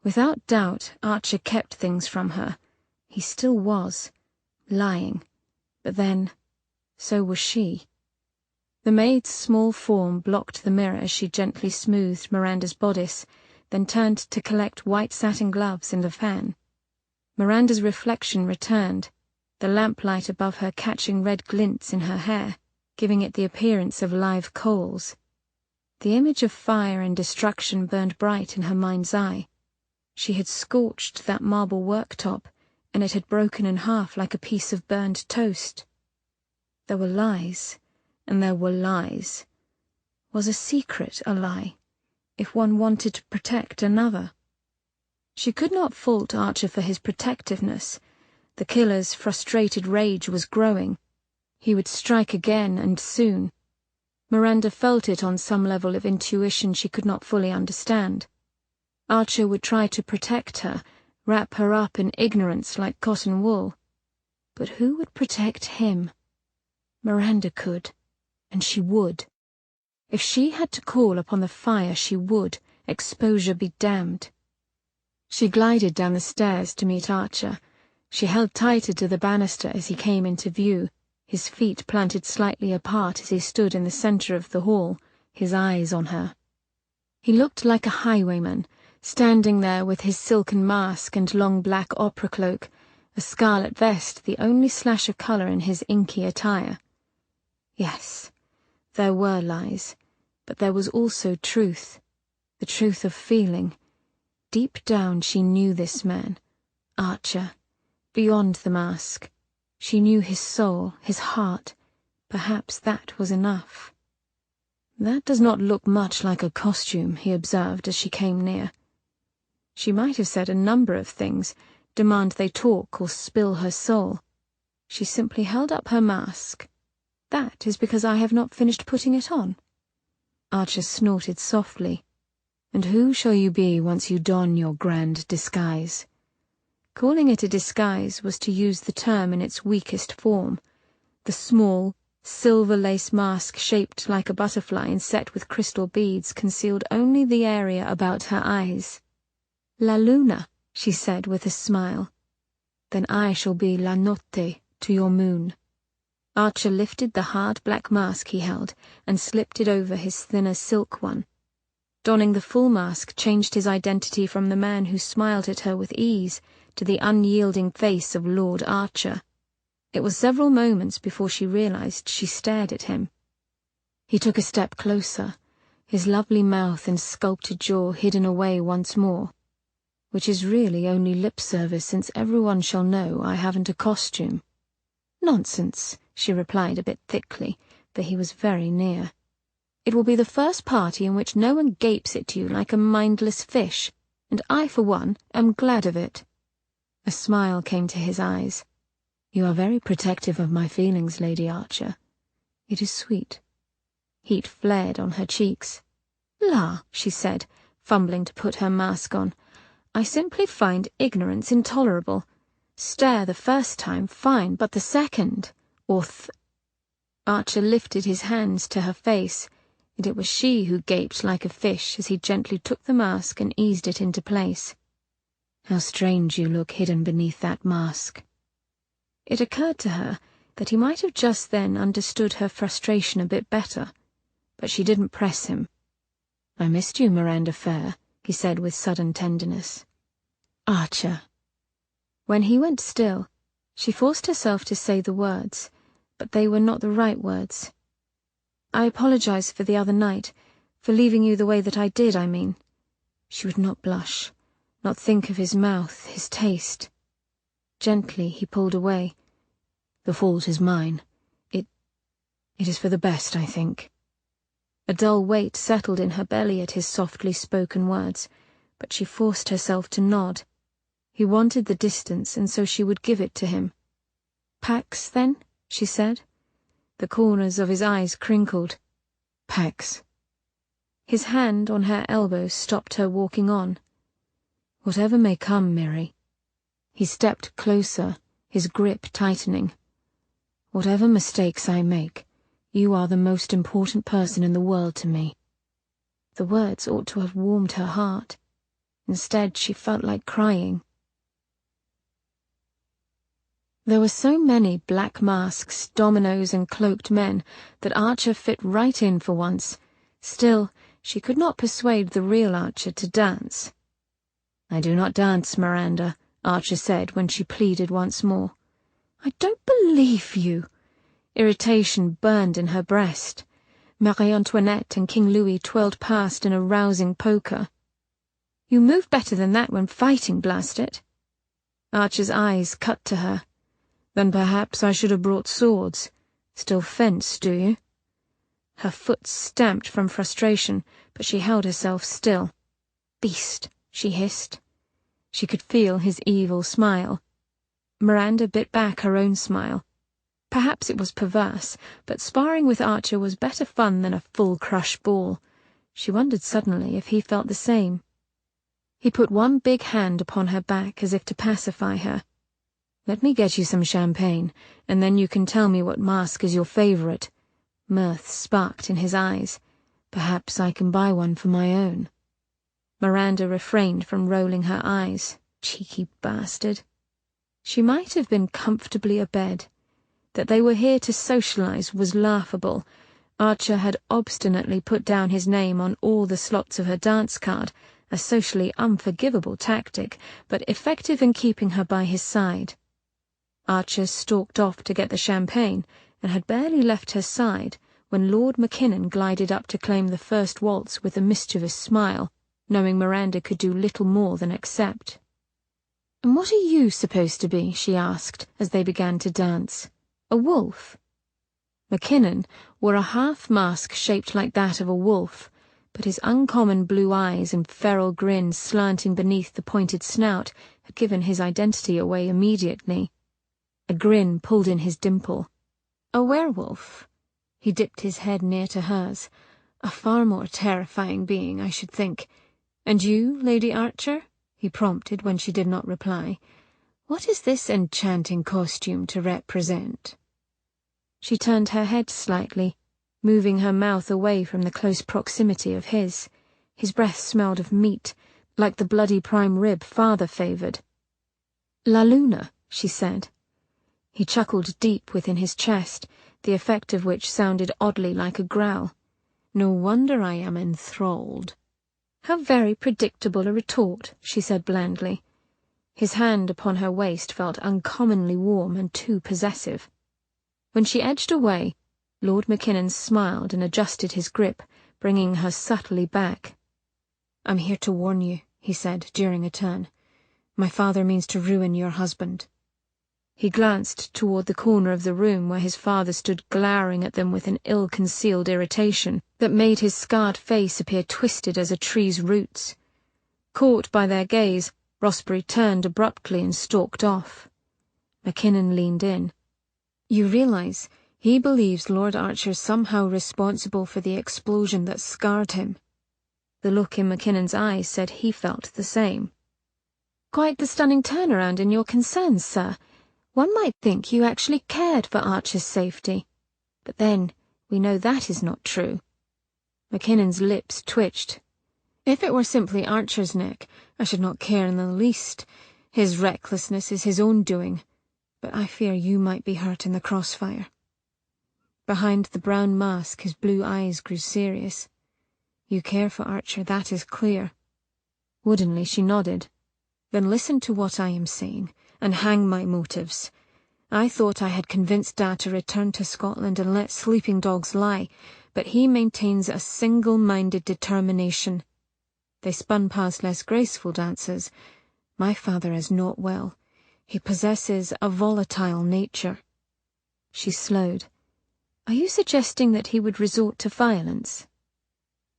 Without doubt, Archer kept things from her. He still was, lying. But then, so was she. The maid's small form blocked the mirror as she gently smoothed Miranda's bodice, then turned to collect white satin gloves and a fan. Miranda's reflection returned, the lamplight above her catching red glints in her hair, giving it the appearance of live coals. The image of fire and destruction burned bright in her mind's eye. She had scorched that marble worktop, and it had broken in half like a piece of burned toast. There were lies, and there were lies. Was a secret a lie, if one wanted to protect another? She could not fault Archer for his protectiveness. The killer's frustrated rage was growing. He would strike again, and soon. Miranda felt it on some level of intuition she could not fully understand. Archer would try to protect her, wrap her up in ignorance like cotton wool. But who would protect him? Miranda could, and she would. If she had to call upon the fire, she would, exposure be damned. She glided down the stairs to meet Archer. She held tighter to the banister as he came into view, his feet planted slightly apart as he stood in the centre of the hall, his eyes on her. He looked like a highwayman, standing there with his silken mask and long black opera cloak, a scarlet vest the only slash of colour in his inky attire. Yes, there were lies, but there was also truth, the truth of feeling. Deep down she knew this man, Archer, beyond the mask. She knew his soul, his heart. Perhaps that was enough. That does not look much like a costume, he observed as she came near. She might have said a number of things, demand they talk or spill her soul. She simply held up her mask. That is because I have not finished putting it on. Archer snorted softly. And who shall you be once you don your grand disguise? Calling it a disguise was to use the term in its weakest form. The small, silver-lace mask shaped like a butterfly and set with crystal beads concealed only the area about her eyes. La Luna, she said with a smile. Then I shall be La Notte, to your moon." Archer lifted the hard black mask he held and slipped it over his thinner silk one. Donning the full mask changed his identity from the man who smiled at her with ease to the unyielding face of Lord Archer. It was several moments before she realized she stared at him. He took a step closer, his lovely mouth and sculpted jaw hidden away once more. "Which is really only lip service, since everyone shall know I haven't a costume." "Nonsense," she replied a bit thickly, for he was very near. "It will be the first party in which no one gapes at you like a mindless fish, and I, for one, am glad of it." A smile came to his eyes. "You are very protective of my feelings, Lady Archer. It is sweet." Heat flared on her cheeks. "La," she said, fumbling to put her mask on. "I simply find ignorance intolerable. Stare the first time, fine, but the second, Archer lifted his hands to her face, and it was she who gaped like a fish as he gently took the mask and eased it into place. "How strange you look hidden beneath that mask." It occurred to her that he might have just then understood her frustration a bit better, but she didn't press him. "I missed you, Miranda Fair," he said with sudden tenderness. "Archer." When he went still, she forced herself to say the words, but they were not the right words. "I apologize for the other night, for leaving you the way that I did, I mean." She would not blush, not think of his mouth, his taste. Gently he pulled away. "The fault is mine. It is for the best, I think." A dull weight settled in her belly at his softly spoken words, but she forced herself to nod. He wanted the distance, and so she would give it to him. "Pax, then?" she said. The corners of his eyes crinkled. "Pax." His hand on her elbow stopped her walking on. "Whatever may come, Miri." He stepped closer, his grip tightening. "Whatever mistakes I make, you are the most important person in the world to me." The words ought to have warmed her heart. Instead, she felt like crying. There were so many black masks, dominoes, and cloaked men that Archer fit right in for once. Still, she could not persuade the real Archer to dance. "I do not dance, Miranda," Archer said when she pleaded once more. "I don't believe you." Irritation burned in her breast. Marie Antoinette and King Louis twirled past in a rousing polka. "You move better than that when fighting, blast it." Archer's eyes cut to her. "Then perhaps I should have brought swords. Still fence, do you?" Her foot stamped from frustration, but she held herself still. "Beast," she hissed. She could feel his evil smile. Miranda bit back her own smile. Perhaps it was perverse, but sparring with Archer was better fun than a full crush ball. She wondered suddenly if he felt the same. He put one big hand upon her back as if to pacify her. "Let me get you some champagne, and then you can tell me what mask is your favorite." Mirth sparked in his eyes. "Perhaps I can buy one for my own." Miranda refrained from rolling her eyes. Cheeky bastard. She might have been comfortably abed. That they were here to socialize was laughable. Archer had obstinately put down his name on all the slots of her dance card, a socially unforgivable tactic, but effective in keeping her by his side. Archer stalked off to get the champagne, and had barely left her side when Lord Mackinnon glided up to claim the first waltz with a mischievous smile, knowing Miranda could do little more than accept. "And what are you supposed to be?" she asked, as they began to dance. "A wolf?" Mackinnon wore a half-mask shaped like that of a wolf, but his uncommon blue eyes and feral grin slanting beneath the pointed snout had given his identity away immediately. A grin pulled in his dimple. "A werewolf?" He dipped his head near to hers. "A far more terrifying being, I should think. And you, Lady Archer?" he prompted when she did not reply. "What is this enchanting costume to represent?" She turned her head slightly, moving her mouth away from the close proximity of his. His breath smelled of meat, like the bloody prime rib father favored. "La Luna," she said. He chuckled deep within his chest, the effect of which sounded oddly like a growl. "No wonder I am enthralled." "How very predictable a retort," she said blandly. His hand upon her waist felt uncommonly warm and too possessive. When she edged away, Lord Mackinnon smiled and adjusted his grip, bringing her subtly back. "I'm here to warn you," he said during a turn. "My father means to ruin your husband." He glanced toward the corner of the room where his father stood glowering at them with an ill-concealed irritation that made his scarred face appear twisted as a tree's roots. Caught by their gaze, Rossbury turned abruptly and stalked off. Mackinnon leaned in. "You realize he believes Lord Archer's somehow responsible for the explosion that scarred him." The look in Mackinnon's eyes said he felt the same. "Quite the stunning turnaround in your concerns, sir. One might think you actually cared for Archer's safety. But then, we know that is not true." Mackinnon's lips twitched. "If it were simply Archer's neck, I should not care in the least. His recklessness is his own doing. But I fear you might be hurt in the crossfire." Behind the brown mask his blue eyes grew serious. "You care for Archer, that is clear." Woodenly she nodded. "Then listen to what I am saying, and hang my motives. I thought I had convinced Dad to return to Scotland and let sleeping dogs lie, but he maintains a single-minded determination." They spun past less graceful dances. "My father is not well. He possesses a volatile nature." She slowed. "Are you suggesting that he would resort to violence?"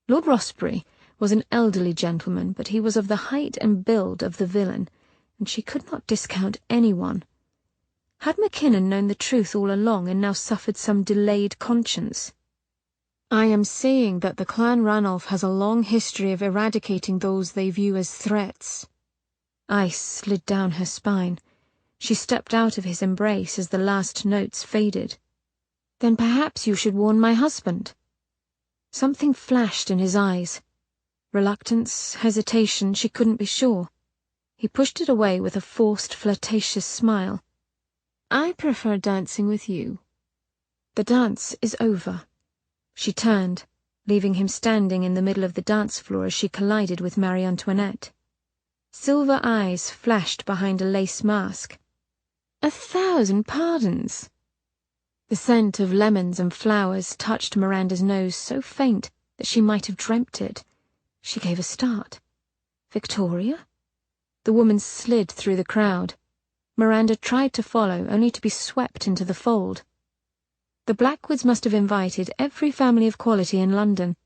Lord Rossbury was an elderly gentleman, but he was of the height and build of the villain, and she could not discount anyone. Had Mackinnon known the truth all along and now suffered some delayed conscience? "I am saying that the Clan Ranulph has a long history of eradicating those they view as threats." Ice slid down her spine. She stepped out of his embrace as the last notes faded. "Then perhaps you should warn my husband." Something flashed in his eyes. Reluctance, hesitation, she couldn't be sure. He pushed it away with a forced, flirtatious smile. "I prefer dancing with you." "The dance is over." She turned, leaving him standing in the middle of the dance floor as she collided with Marie Antoinette. Silver eyes flashed behind a lace mask. "1,000 pardons." The scent of lemons and flowers touched Miranda's nose so faint that she might have dreamt it. She gave a start. Victoria? The woman slid through the crowd. Miranda tried to follow, only to be swept into the fold. The Blackwoods must have invited every family of quality in London.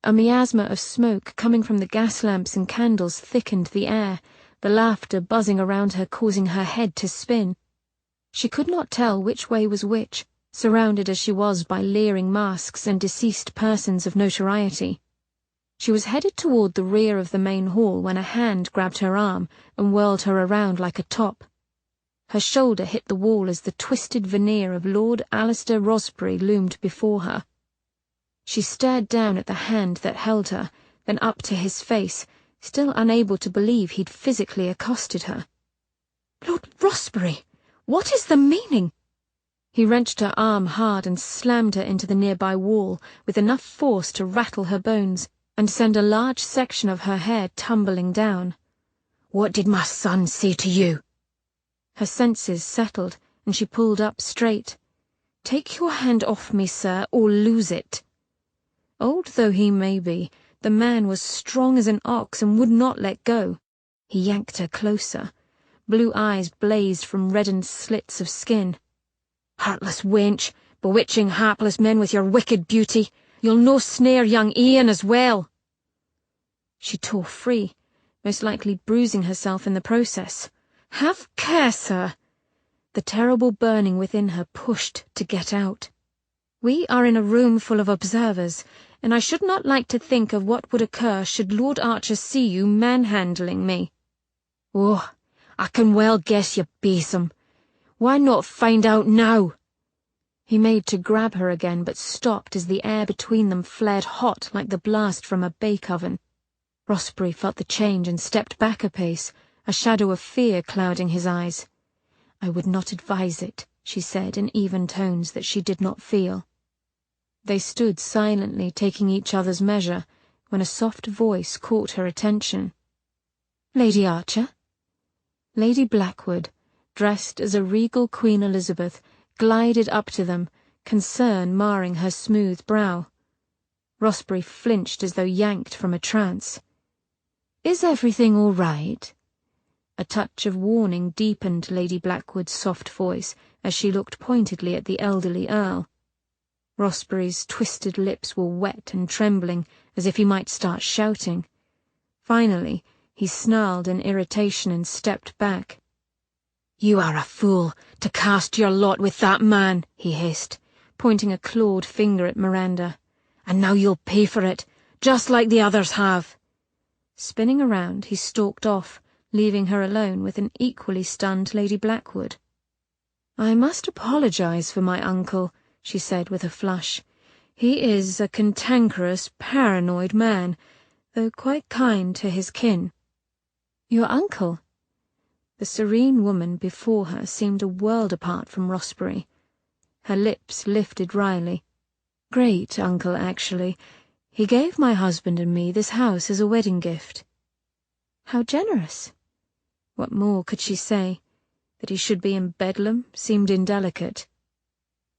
A miasma of smoke coming from the gas lamps and candles thickened the air, the laughter buzzing around her causing her head to spin. She could not tell which way was which, surrounded as she was by leering masks and deceased persons of notoriety. She was headed toward the rear of the main hall when a hand grabbed her arm and whirled her around like a top. Her shoulder hit the wall as the twisted veneer of Lord Alistair Rossbury loomed before her. She stared down at the hand that held her, then up to his face, still unable to believe he'd physically accosted her. "Lord Rossbury, what is the meaning?" He wrenched her arm hard and slammed her into the nearby wall with enough force to rattle her bones and send a large section of her hair tumbling down. "What did my son say to you?" Her senses settled, and she pulled up straight. "Take your hand off me, sir, or lose it." Old though he may be, the man was strong as an ox and would not let go. He yanked her closer. Blue eyes blazed from reddened slits of skin. "Heartless wench, bewitching hapless men with your wicked beauty. You'll no snare young Ian as well." She tore free, most likely bruising herself in the process. "Have care, sir." The terrible burning within her pushed to get out. "We are in a room full of observers, and I should not like to think of what would occur should Lord Archer see you manhandling me." "Oh, I can well guess you besom. Why not find out now?" He made to grab her again, but stopped as the air between them flared hot like the blast from a bake oven. Rossbury felt the change and stepped back a pace, a shadow of fear clouding his eyes. "I would not advise it," she said in even tones that she did not feel. They stood silently taking each other's measure when a soft voice caught her attention. "Lady Archer?" Lady Blackwood, dressed as a regal Queen Elizabeth, glided up to them, concern marring her smooth brow. Rossbury flinched as though yanked from a trance. "Is everything all right?" A touch of warning deepened Lady Blackwood's soft voice as she looked pointedly at the elderly Earl. Rossbury's twisted lips were wet and trembling, as if he might start shouting. Finally, he snarled in irritation and stepped back. "You are a fool to cast your lot with that man," he hissed, pointing a clawed finger at Miranda. "And now you'll pay for it, just like the others have." Spinning around, he stalked off, leaving her alone with an equally stunned Lady Blackwood. "I must apologize for my uncle," she said with a flush. "He is a cantankerous, paranoid man, though quite kind to his kin." "Your uncle?" The serene woman before her seemed a world apart from Rossbury. Her lips lifted wryly. "Great uncle, actually. He gave my husband and me this house as a wedding gift." "How generous." What more could she say? That he should be in Bedlam seemed indelicate.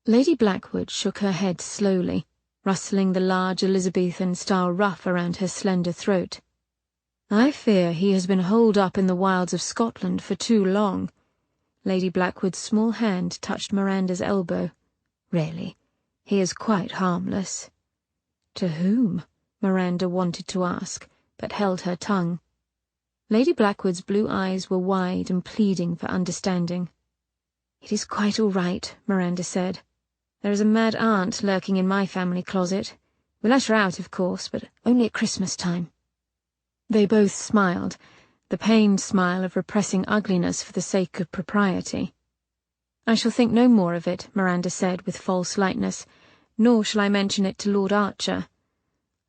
Lady Blackwood shook her head slowly, rustling the large Elizabethan-style ruff around her slender throat. "I fear he has been holed up in the wilds of Scotland for too long." Lady Blackwood's small hand touched Miranda's elbow. "Really, he is quite harmless." To whom? Miranda wanted to ask, but held her tongue. Lady Blackwood's blue eyes were wide and pleading for understanding. "It is quite all right," Miranda said. "There is a mad aunt lurking in my family closet. We let her out, of course, but only at Christmas time." They both smiled, the pained smile of repressing ugliness for the sake of propriety. "I shall think no more of it," Miranda said with false lightness, "nor shall I mention it to Lord Archer."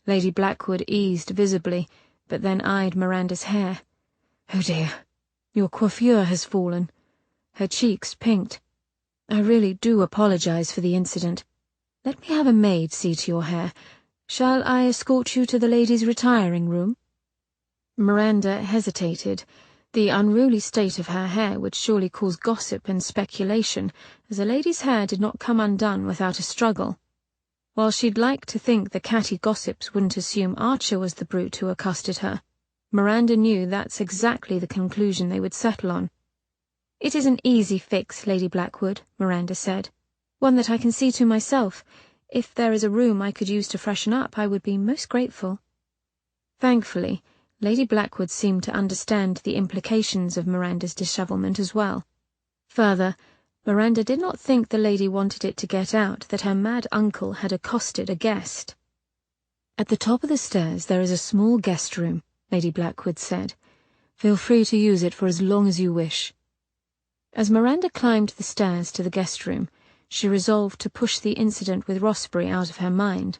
Lady Blackwood eased visibly, but then eyed Miranda's hair. "Oh dear, your coiffure has fallen." Her cheeks pinked. "I really do apologize for the incident. Let me have a maid see to your hair. Shall I escort you to the ladies' retiring room?" Miranda hesitated. The unruly state of her hair would surely cause gossip and speculation, as a lady's hair did not come undone without a struggle. While she'd like to think the catty gossips wouldn't assume Archer was the brute who accosted her, Miranda knew that's exactly the conclusion they would settle on. "It is an easy fix, Lady Blackwood," Miranda said. "One that I can see to myself. If there is a room I could use to freshen up, I would be most grateful." Thankfully, Lady Blackwood seemed to understand the implications of Miranda's dishevelment as well. Further, Miranda did not think the lady wanted it to get out that her mad uncle had accosted a guest. "At the top of the stairs there is a small guest room," Lady Blackwood said. "Feel free to use it for as long as you wish." As Miranda climbed the stairs to the guest room, she resolved to push the incident with Rossbury out of her mind.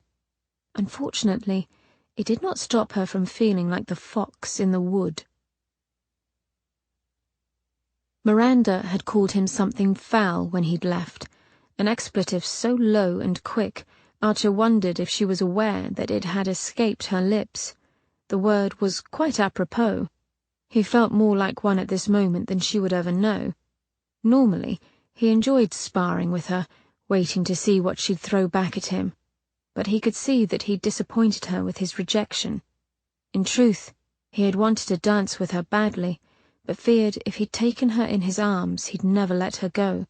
Unfortunately, it did not stop her from feeling like the fox in the wood. Miranda had called him something foul when he'd left, an expletive so low and quick, Archer wondered if she was aware that it had escaped her lips. The word was quite apropos. He felt more like one at this moment than she would ever know. Normally, he enjoyed sparring with her, waiting to see what she'd throw back at him. But he could see that he'd disappointed her with his rejection. In truth, he had wanted to dance with her badly, but feared if he'd taken her in his arms he'd never let her go.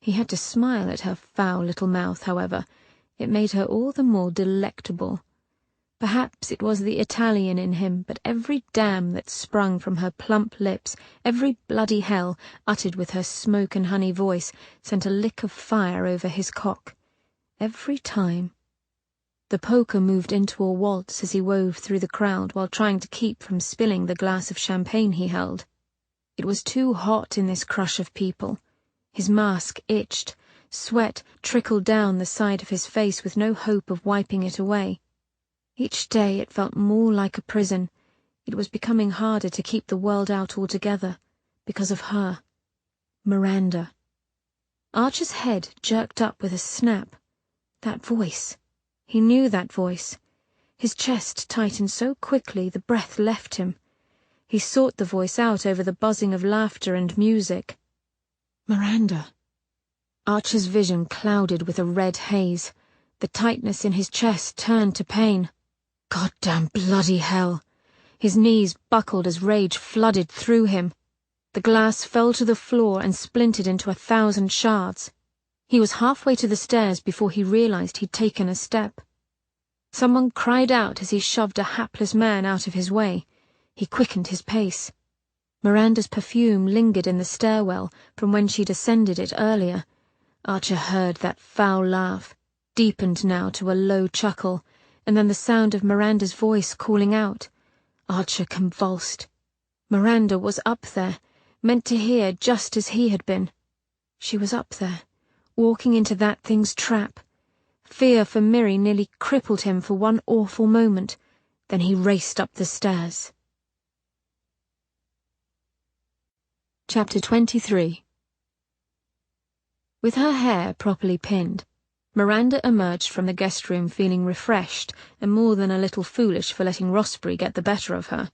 He had to smile at her foul little mouth, however. It made her all the more delectable. Perhaps it was the Italian in him, but every damn that sprung from her plump lips, every bloody hell uttered with her smoke and honey voice, sent a lick of fire over his cock. Every time. The poker moved into a waltz as he wove through the crowd while trying to keep from spilling the glass of champagne he held. It was too hot in this crush of people. His mask itched. Sweat trickled down the side of his face with no hope of wiping it away. Each day it felt more like a prison. It was becoming harder to keep the world out altogether, because of her. Miranda. Archer's head jerked up with a snap. That voice. He knew that voice. His chest tightened so quickly the breath left him. He sought the voice out over the buzzing of laughter and music. Miranda. Archer's vision clouded with a red haze. The tightness in his chest turned to pain. Goddamn bloody hell. His knees buckled as rage flooded through him. The glass fell to the floor and splintered into 1,000 shards. He was halfway to the stairs before he realized he'd taken a step. Someone cried out as he shoved a hapless man out of his way. He quickened his pace. Miranda's perfume lingered in the stairwell from when she'd ascended it earlier. Archer heard that foul laugh, deepened now to a low chuckle, and then the sound of Miranda's voice calling out. Archer convulsed. Miranda was up there, meant to hear just as he had been. She was up there, walking into that thing's trap. Fear for Miri nearly crippled him for one awful moment. Then he raced up the stairs. Chapter 23. With her hair properly pinned, Miranda emerged from the guest room feeling refreshed and more than a little foolish for letting Rossbury get the better of her.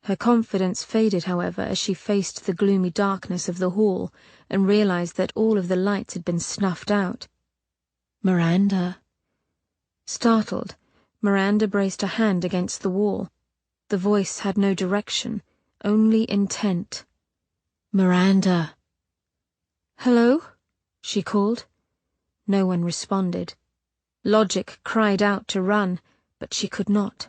Her confidence faded, however, as she faced the gloomy darkness of the hall and realized that all of the lights had been snuffed out. Miranda. Startled, Miranda braced a hand against the wall. The voice had no direction, only intent. Miranda. Hello? She called. No one responded. Logic cried out to run, but she could not.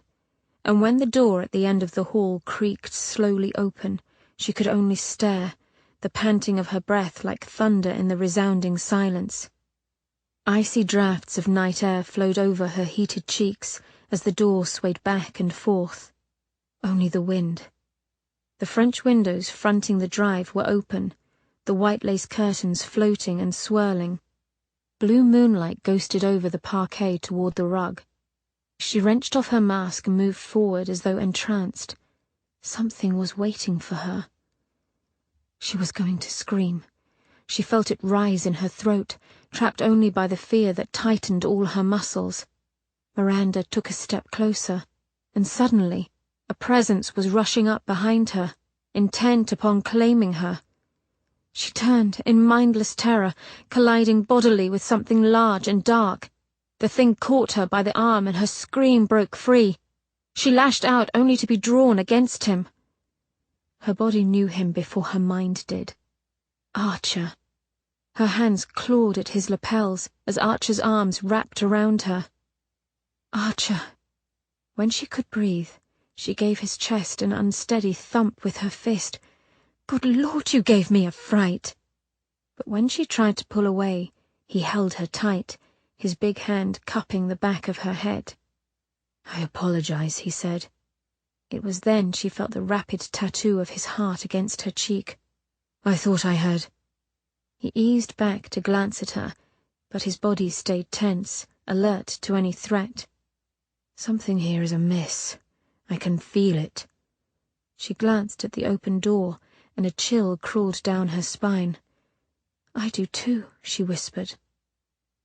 And when the door at the end of the hall creaked slowly open, she could only stare, the panting of her breath like thunder in the resounding silence. Icy draughts of night air flowed over her heated cheeks as the door swayed back and forth. Only the wind. The French windows fronting the drive were open, the white lace curtains floating and swirling. Blue moonlight ghosted over the parquet toward the rug. She wrenched off her mask and moved forward as though entranced. Something was waiting for her. She was going to scream. She felt it rise in her throat, trapped only by the fear that tightened all her muscles. Miranda took a step closer, and suddenly a presence was rushing up behind her, intent upon claiming her. She turned in mindless terror, colliding bodily with something large and dark. The thing caught her by the arm and her scream broke free. She lashed out only to be drawn against him. Her body knew him before her mind did. Archer. Her hands clawed at his lapels as Archer's arms wrapped around her. Archer. When she could breathe, she gave his chest an unsteady thump with her fist. Good Lord, you gave me a fright. But when she tried to pull away, he held her tight, his big hand cupping the back of her head. I apologize, he said. It was then she felt the rapid tattoo of his heart against her cheek. I thought I had. He eased back to glance at her, but his body stayed tense, alert to any threat. Something here is amiss. I can feel it. She glanced at the open door, and a chill crawled down her spine. I do too, she whispered.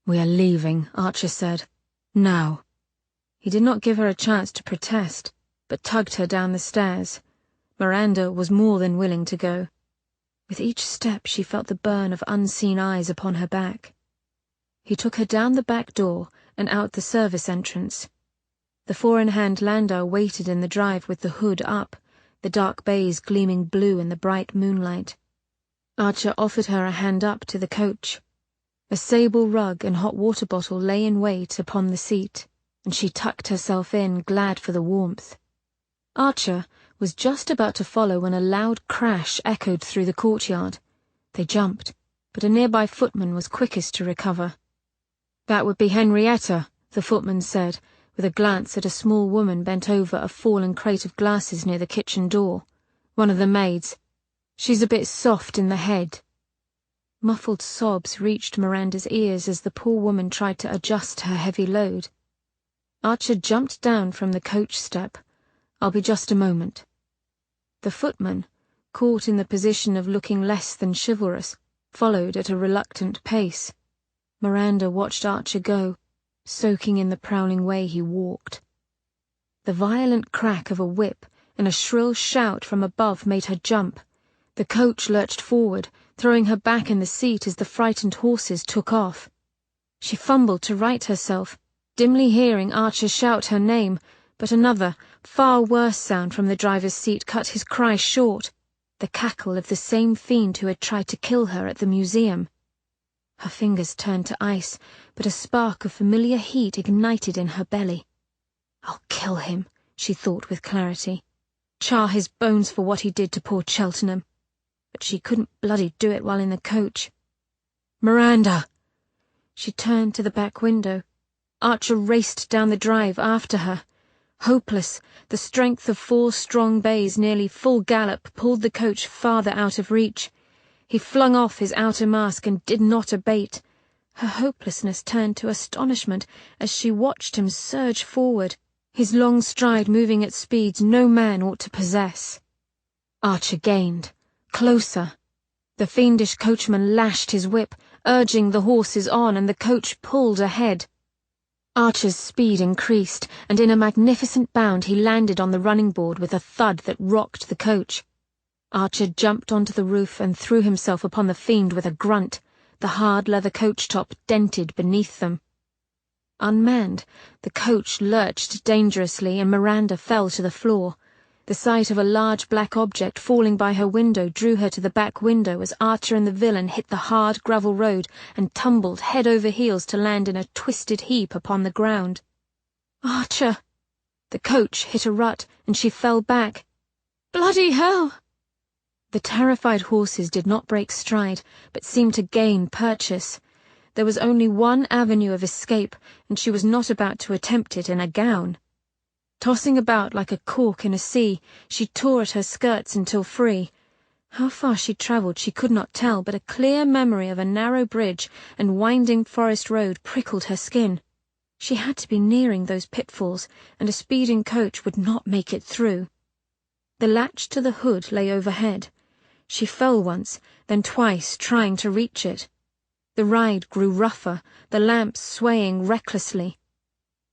We are leaving, Archer said. Now. He did not give her a chance to protest, but tugged her down the stairs. Miranda was more than willing to go. With each step she felt the burn of unseen eyes upon her back. He took her down the back door and out the service entrance. The four-in-hand landau waited in the drive with the hood up, the dark bays gleaming blue in the bright moonlight. Archer offered her a hand up to the coach. A sable rug and hot water bottle lay in wait upon the seat, and she tucked herself in, glad for the warmth. Archer was just about to follow when a loud crash echoed through the courtyard. They jumped, but a nearby footman was quickest to recover. That would be Henrietta, the footman said, with a glance at a small woman bent over a fallen crate of glasses near the kitchen door. One of the maids. She's a bit soft in the head. Muffled sobs reached Miranda's ears as the poor woman tried to adjust her heavy load. Archer jumped down from the coach step. I'll be just a moment. The footman, caught in the position of looking less than chivalrous, followed at a reluctant pace. Miranda watched Archer go, soaking in the prowling way he walked. The violent crack of a whip and a shrill shout from above made her jump. The coach lurched forward, throwing her back in the seat as the frightened horses took off. She fumbled to right herself, dimly hearing Archer shout her name, but another, far worse sound from the driver's seat cut his cry short, the cackle of the same fiend who had tried to kill her at the museum. Her fingers turned to ice, but a spark of familiar heat ignited in her belly. "I'll kill him," she thought with clarity. "Char his bones for what he did to poor Cheltenham." But she couldn't bloody do it while in the coach. "Miranda!" She turned to the back window. Archer raced down the drive after her. Hopeless, the strength of 4 strong bays nearly full gallop pulled the coach farther out of reach. He flung off his outer mask and did not abate. Her hopelessness turned to astonishment as she watched him surge forward, his long stride moving at speeds no man ought to possess. Archer gained, closer. The fiendish coachman lashed his whip, urging the horses on, and the coach pulled ahead. Archer's speed increased, and in a magnificent bound he landed on the running board with a thud that rocked the coach. Archer jumped onto the roof and threw himself upon the fiend with a grunt, the hard leather coach top dented beneath them. Unmanned, the coach lurched dangerously and Miranda fell to the floor. The sight of a large black object falling by her window drew her to the back window as Archer and the villain hit the hard gravel road and tumbled head over heels to land in a twisted heap upon the ground. "Archer!" The coach hit a rut and she fell back. "Bloody hell!" The terrified horses did not break stride, but seemed to gain purchase. There was only one avenue of escape, and she was not about to attempt it in a gown. Tossing about like a cork in a sea, she tore at her skirts until free. How far she travelled she could not tell, but a clear memory of a narrow bridge and winding forest road prickled her skin. She had to be nearing those pitfalls, and a speeding coach would not make it through. The latch to the hood lay overhead. She fell once, then twice, trying to reach it. The ride grew rougher, the lamps swaying recklessly.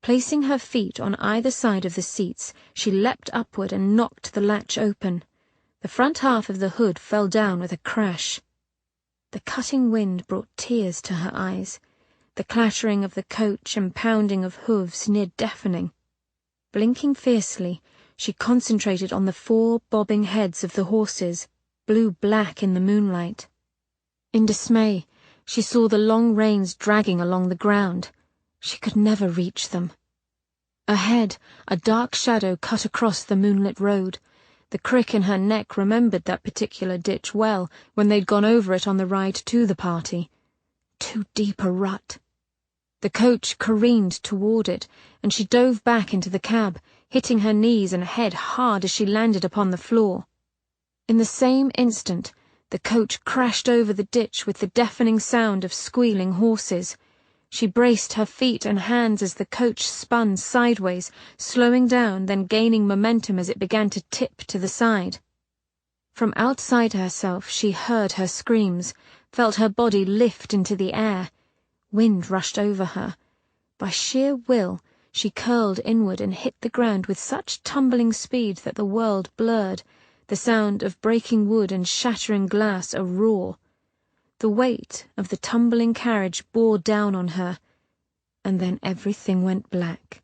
Placing her feet on either side of the seats, she leapt upward and knocked the latch open. The front half of the hood fell down with a crash. The cutting wind brought tears to her eyes. The clattering of the coach and pounding of hooves near deafening. Blinking fiercely, she concentrated on the 4 bobbing heads of the horses, blue-black in the moonlight. In dismay, she saw the long reins dragging along the ground. She could never reach them. Ahead, a dark shadow cut across the moonlit road. The crick in her neck remembered that particular ditch well when they'd gone over it on the ride to the party. Too deep a rut. The coach careened toward it, and she dove back into the cab, hitting her knees and head hard as she landed upon the floor. In the same instant, the coach crashed over the ditch with the deafening sound of squealing horses. She braced her feet and hands as the coach spun sideways, slowing down, then gaining momentum as it began to tip to the side. From outside herself she heard her screams, felt her body lift into the air. Wind rushed over her. By sheer will, she curled inward and hit the ground with such tumbling speed that the world blurred, the sound of breaking wood and shattering glass a roar. The weight of the tumbling carriage bore down on her, and then everything went black.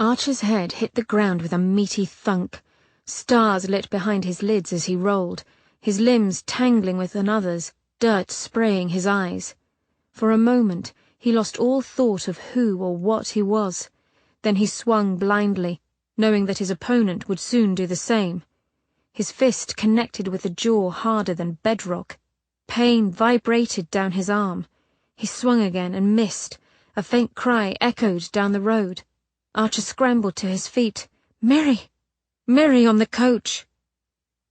Archer's head hit the ground with a meaty thunk. Stars lit behind his lids as he rolled, his limbs tangling with another's, dirt spraying his eyes. For a moment he lost all thought of who or what he was. Then he swung blindly, knowing that his opponent would soon do the same. His fist connected with a jaw harder than bedrock. Pain vibrated down his arm. He swung again and missed. A faint cry echoed down the road. Archer scrambled to his feet. "Mary! Mary on the coach!"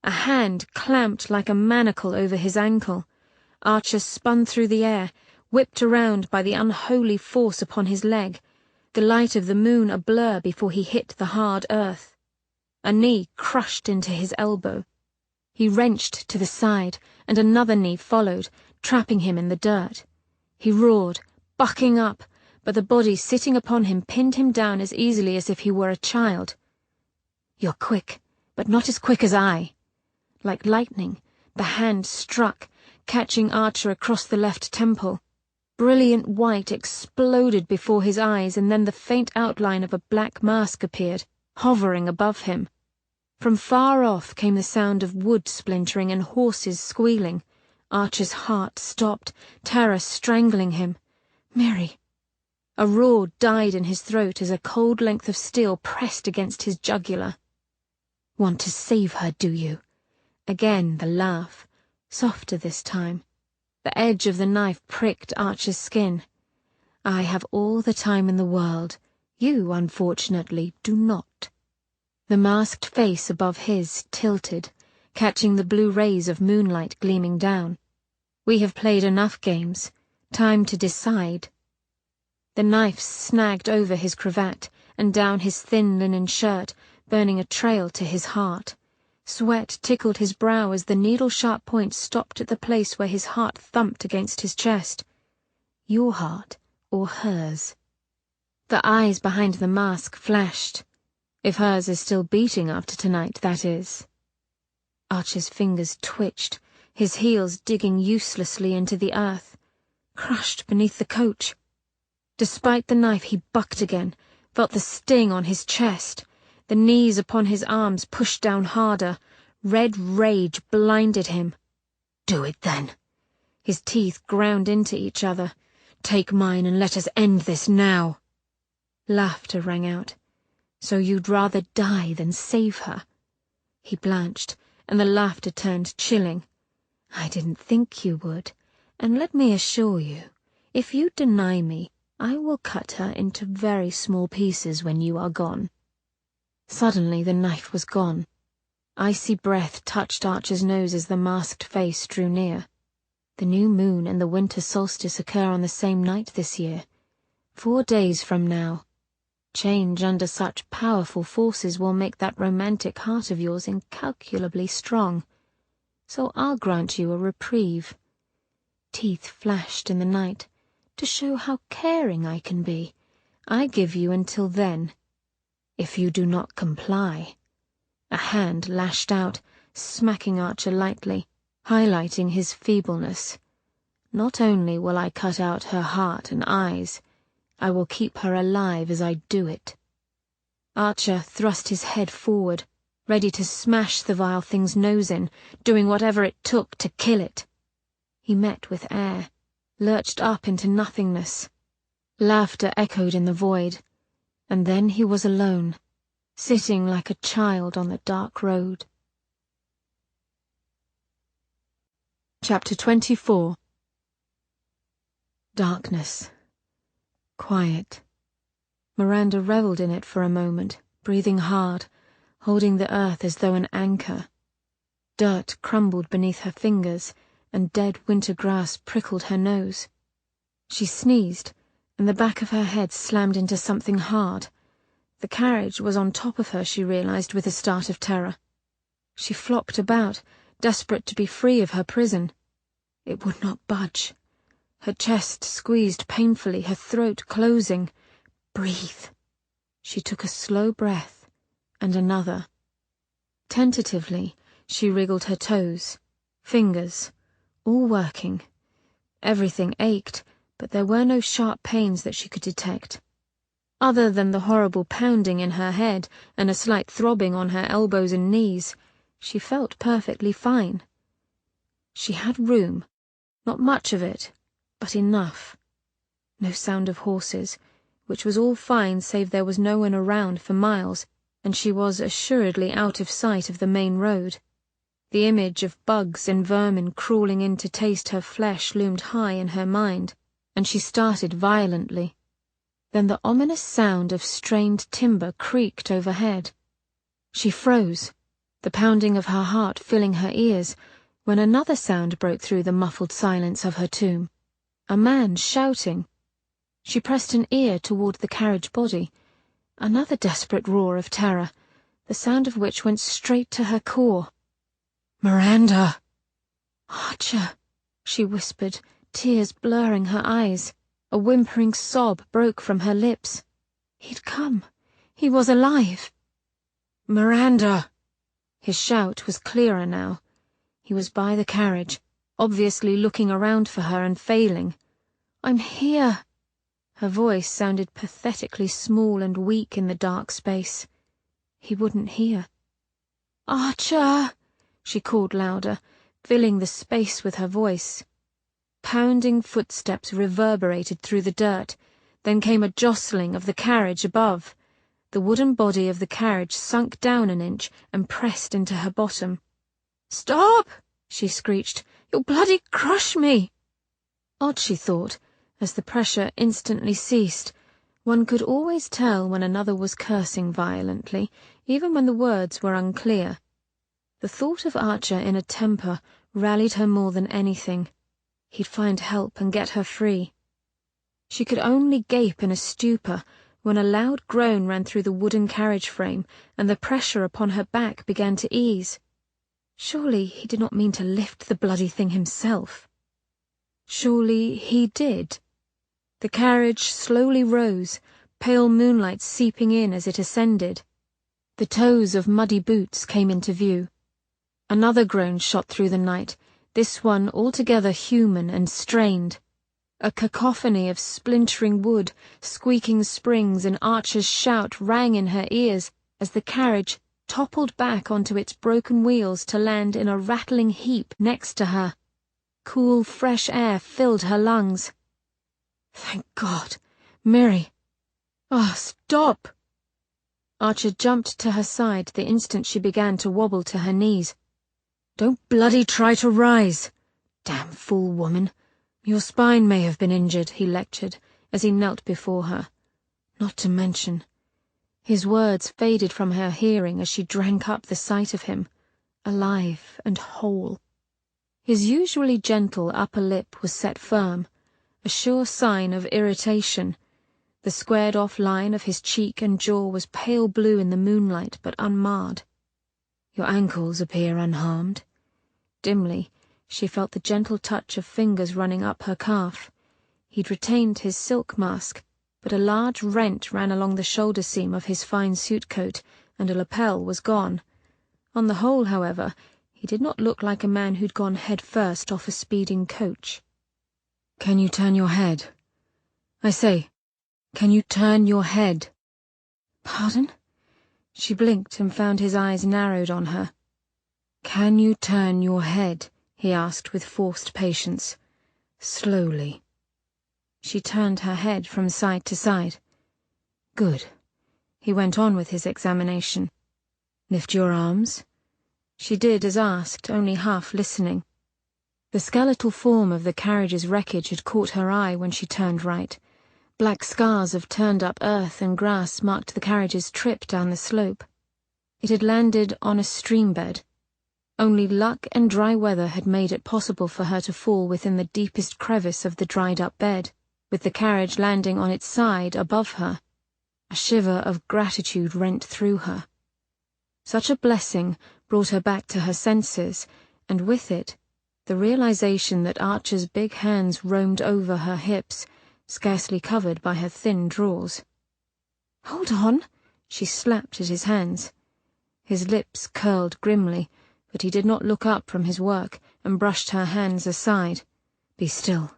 A hand clamped like a manacle over his ankle. Archer spun through the air, whipped around by the unholy force upon his leg, the light of the moon a blur before he hit the hard earth. A knee crushed into his elbow. He wrenched to the side, and another knee followed, trapping him in the dirt. He roared, bucking up, but the body sitting upon him pinned him down as easily as if he were a child. "You're quick, but not as quick as I." Like lightning, the hand struck, catching Archer across the left temple. Brilliant white exploded before his eyes, and then the faint outline of a black mask appeared, hovering above him. From far off came the sound of wood splintering and horses squealing. Archer's heart stopped, terror strangling him. "Mary!" A roar died in his throat as a cold length of steel pressed against his jugular. "Want to save her, do you?" Again the laugh, softer this time. The edge of the knife pricked Archer's skin. "I have all the time in the world. You, unfortunately, do not." The masked face above his tilted, catching the blue rays of moonlight gleaming down. "We have played enough games. Time to decide." The knife snagged over his cravat and down his thin linen shirt, burning a trail to his heart. Sweat tickled his brow as the needle-sharp point stopped at the place where his heart thumped against his chest. Your heart or hers? The eyes behind the mask flashed. If hers is still beating after tonight, that is. Archer's fingers twitched, his heels digging uselessly into the earth. Crushed beneath the coach. Despite the knife, he bucked again, felt the sting on his chest. The knees upon his arms pushed down harder. Red rage blinded him. "Do it, then." His teeth ground into each other. "Take mine and let us end this now." Laughter rang out. "So you'd rather die than save her?" He blanched, and the laughter turned chilling. "I didn't think you would, and let me assure you, if you deny me, I will cut her into very small pieces when you are gone." Suddenly the knife was gone. Icy breath touched Archer's nose as the masked face drew near. The new moon and the winter solstice occur on the same night this year. 4 days from now. Change under such powerful forces will make that romantic heart of yours incalculably strong. So I'll grant you a reprieve. Teeth flashed in the night. To show how caring I can be, I give you until then. If you do not comply. A hand lashed out, smacking Archer lightly, highlighting his feebleness. Not only will I cut out her heart and eyes, I will keep her alive as I do it. Archer thrust his head forward, ready to smash the vile thing's nose in, doing whatever it took to kill it. He met with air, lurched up into nothingness. Laughter echoed in the void, and then he was alone, sitting like a child on the dark road. Chapter 24. Darkness. Quiet. Miranda revelled in it for a moment, breathing hard, holding the earth as though an anchor. Dirt crumbled beneath her fingers, and dead winter grass prickled her nose. She sneezed, and the back of her head slammed into something hard. The carriage was on top of her, she realized with a start of terror. She flopped about, desperate to be free of her prison. It would not budge. Her chest squeezed painfully, her throat closing. Breathe. She took a slow breath, and another. Tentatively, she wriggled her toes, fingers, all working. Everything ached, but there were no sharp pains that she could detect. Other than the horrible pounding in her head and a slight throbbing on her elbows and knees, she felt perfectly fine. She had room, not much of it, but enough. No sound of horses, which was all fine save there was no one around for miles, and she was assuredly out of sight of the main road. The image of bugs and vermin crawling in to taste her flesh loomed high in her mind, and she started violently. Then the ominous sound of strained timber creaked overhead. She froze, the pounding of her heart filling her ears, when another sound broke through the muffled silence of her tomb. A man shouting. She pressed an ear toward the carriage body. Another desperate roar of terror, the sound of which went straight to her core. Miranda! Archer, she whispered, tears blurring her eyes. A whimpering sob broke from her lips. He'd come. He was alive. Miranda! His shout was clearer now. He was by the carriage, obviously looking around for her and failing. I'm here. Her voice sounded pathetically small and weak in the dark space. He wouldn't hear. Archer! She called louder, filling the space with her voice. Pounding footsteps reverberated through the dirt. Then came a jostling of the carriage above. The wooden body of the carriage sunk down an inch and pressed into her bottom. "Stop!" she screeched. "You'll bloody crush me!" Odd, she thought, as the pressure instantly ceased. One could always tell when another was cursing violently, even when the words were unclear. The thought of Archer in a temper rallied her more than anything. He'd find help and get her free. She could only gape in a stupor when a loud groan ran through the wooden carriage frame and the pressure upon her back began to ease. Surely he did not mean to lift the bloody thing himself. Surely he did. The carriage slowly rose, pale moonlight seeping in as it ascended. The toes of muddy boots came into view. Another groan shot through the night, this one altogether human and strained. A cacophony of splintering wood, squeaking springs, and Archer's shout rang in her ears as the carriage toppled back onto its broken wheels to land in a rattling heap next to her. Cool, fresh air filled her lungs. Thank God. Mary. Oh, stop! Archer jumped to her side the instant she began to wobble to her knees. Don't bloody try to rise. Damn fool woman. Your spine may have been injured, he lectured, as he knelt before her. Not to mention. His words faded from her hearing as she drank up the sight of him, alive and whole. His usually gentle upper lip was set firm, a sure sign of irritation. The squared-off line of his cheek and jaw was pale blue in the moonlight, but unmarred. Your ankles appear unharmed. Dimly, she felt the gentle touch of fingers running up her calf. He'd retained his silk mask, but a large rent ran along the shoulder seam of his fine suit coat, and a lapel was gone. On the whole, however, he did not look like a man who'd gone head first off a speeding coach. Can you turn your head? I say, can you turn your head? Pardon? She blinked and found his eyes narrowed on her. Can you turn your head? He asked with forced patience. Slowly. She turned her head from side to side. Good. He went on with his examination. Lift your arms. She did as asked, only half listening. The skeletal form of the carriage's wreckage had caught her eye when she turned right. Black scars of turned-up earth and grass marked the carriage's trip down the slope. It had landed on a stream bed. Only luck and dry weather had made it possible for her to fall within the deepest crevice of the dried-up bed, with the carriage landing on its side above her. A shiver of gratitude rent through her. Such a blessing brought her back to her senses, and with it, the realization that Archer's big hands roamed over her hips, scarcely covered by her thin drawers. Hold on! She slapped at his hands. His lips curled grimly, but he did not look up from his work and brushed her hands aside. Be still.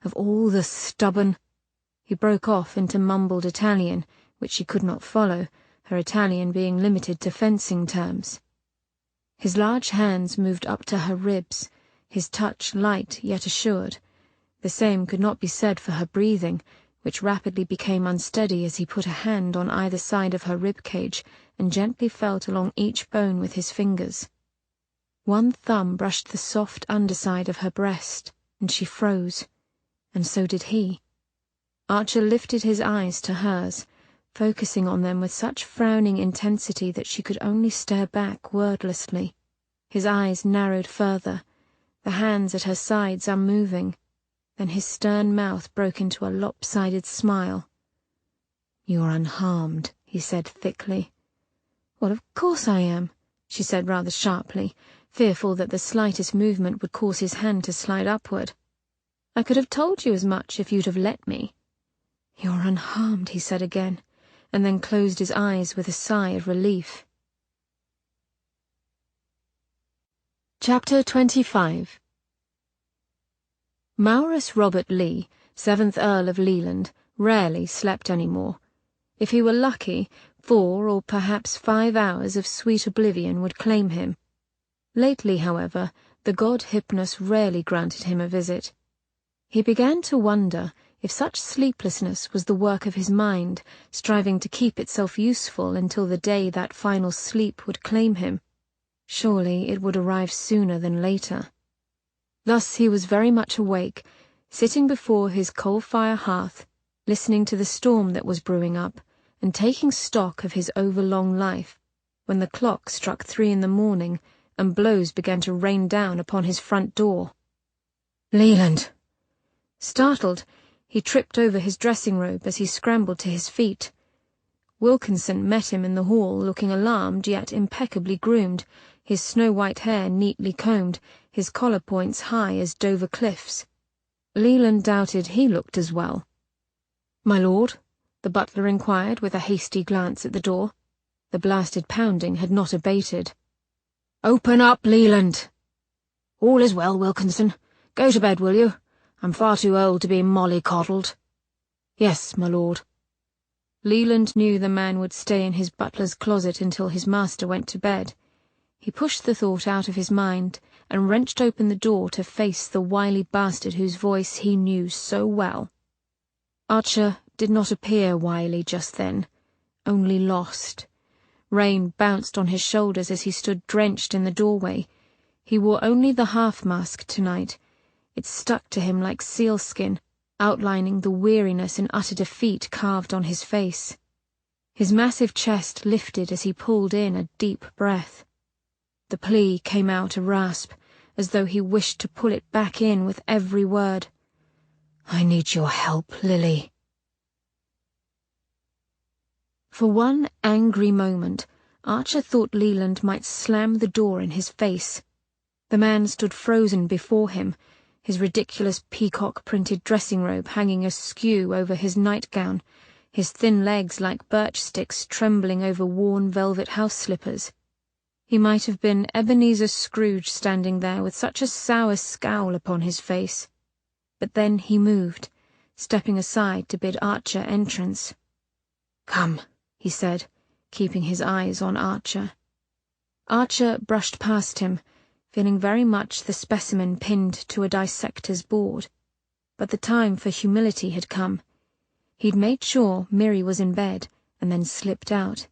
Of all the stubborn... He broke off into mumbled Italian, which she could not follow, her Italian being limited to fencing terms. His large hands moved up to her ribs, his touch light yet assured. The same could not be said for her breathing, which rapidly became unsteady as he put a hand on either side of her rib cage and gently felt along each bone with his fingers. One thumb brushed the soft underside of her breast, and she froze, and so did he. Archer lifted his eyes to hers, focusing on them with such frowning intensity that she could only stare back wordlessly. His eyes narrowed further, the hands at her sides unmoving. Then his stern mouth broke into a lopsided smile. You're unharmed, he said thickly. Well, of course I am, she said rather sharply, fearful that the slightest movement would cause his hand to slide upward. "I could have told you as much if you'd have let me." "You're unharmed," he said again, and then closed his eyes with a sigh of relief. Chapter 25. Maurus Robert Lee, 7th Earl of Leland, rarely slept any more. If he were lucky, 4 or perhaps 5 hours of sweet oblivion would claim him. Lately, however, the god Hypnos rarely granted him a visit. He began to wonder if such sleeplessness was the work of his mind, striving to keep itself useful until the day that final sleep would claim him. Surely it would arrive sooner than later. Thus he was very much awake, sitting before his coal-fire hearth, listening to the storm that was brewing up, and taking stock of his overlong life, when the clock struck 3 in the morning, and blows began to rain down upon his front door. "Leland!" Startled, he tripped over his dressing robe as he scrambled to his feet. Wilkinson met him in the hall, looking alarmed yet impeccably groomed, his snow-white hair neatly combed, his collar points high as Dover cliffs. Leland doubted he looked as well. "My lord?" the butler inquired with a hasty glance at the door. The blasted pounding had not abated. "Open up, Leland!" "All is well, Wilkinson. Go to bed, will you? I'm far too old to be mollycoddled." "Yes, my lord." Leland knew the man would stay in his butler's closet until his master went to bed. He pushed the thought out of his mind and wrenched open the door to face the wily bastard whose voice he knew so well. Archer did not appear wily just then, only lost. Rain bounced on his shoulders as he stood drenched in the doorway. He wore only the half-mask tonight. It stuck to him like sealskin, outlining the weariness and utter defeat carved on his face. His massive chest lifted as he pulled in a deep breath. The plea came out a rasp, as though he wished to pull it back in with every word. "I need your help, Lily." For one angry moment, Archer thought Leland might slam the door in his face. The man stood frozen before him, his ridiculous peacock-printed dressing robe hanging askew over his nightgown, his thin legs like birch sticks trembling over worn velvet house slippers. He might have been Ebenezer Scrooge standing there with such a sour scowl upon his face. But then he moved, stepping aside to bid Archer entrance. "Come," he said, keeping his eyes on Archer. Archer brushed past him, feeling very much the specimen pinned to a dissector's board. But the time for humility had come. He'd made sure Miri was in bed, and then slipped out.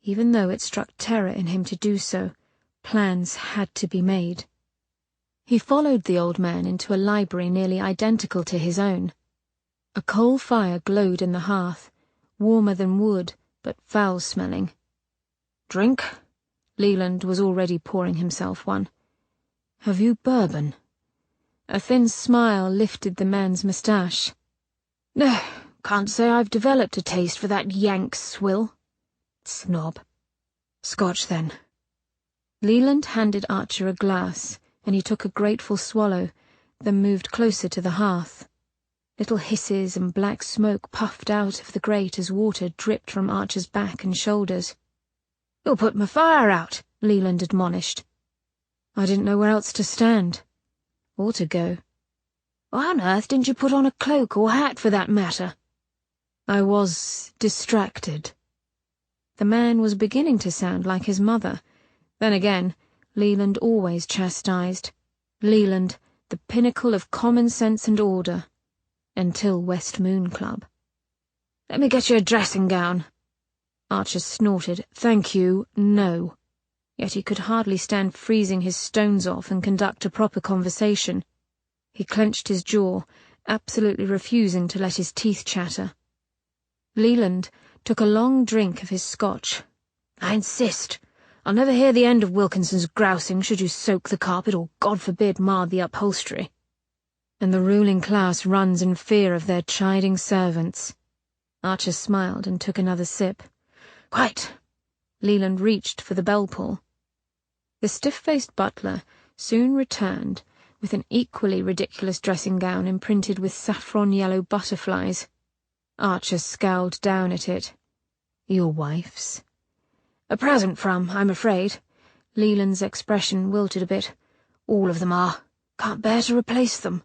Even though it struck terror in him to do so, plans had to be made. He followed the old man into a library nearly identical to his own. A coal fire glowed in the hearth, warmer than wood, but foul-smelling. "Drink?" Leland was already pouring himself one. "Have you bourbon?" A thin smile lifted the man's moustache. "No, can't say I've developed a taste for that Yank swill. Snob. Scotch, then." Leland handed Archer a glass, and he took a grateful swallow, then moved closer to the hearth. Little hisses and black smoke puffed out of the grate as water dripped from Archer's back and shoulders. "You'll put my fire out," Leland admonished. "I didn't know where else to stand. Or to go." "Why on earth didn't you put on a cloak or hat for that matter?" "I was distracted." The man was beginning to sound like his mother. Then again, Leland always chastised. Leland, the pinnacle of common sense and order. Until West Moon Club. "Let me get you a dressing gown." Archer snorted, "Thank you, no." Yet he could hardly stand freezing his stones off and conduct a proper conversation. He clenched his jaw, absolutely refusing to let his teeth chatter. Leland took a long drink of his scotch. "I insist. I'll never hear the end of Wilkinson's grousing should you soak the carpet or, God forbid, mar the upholstery. And the ruling class runs in fear of their chiding servants." Archer smiled and took another sip. "Quite." Leland reached for the bell-pull. The stiff-faced butler soon returned with an equally ridiculous dressing gown imprinted with saffron-yellow butterflies. Archer scowled down at it. "Your wife's?" "A present from, I'm afraid." Leland's expression wilted a bit. "All of them are. Can't bear to replace them."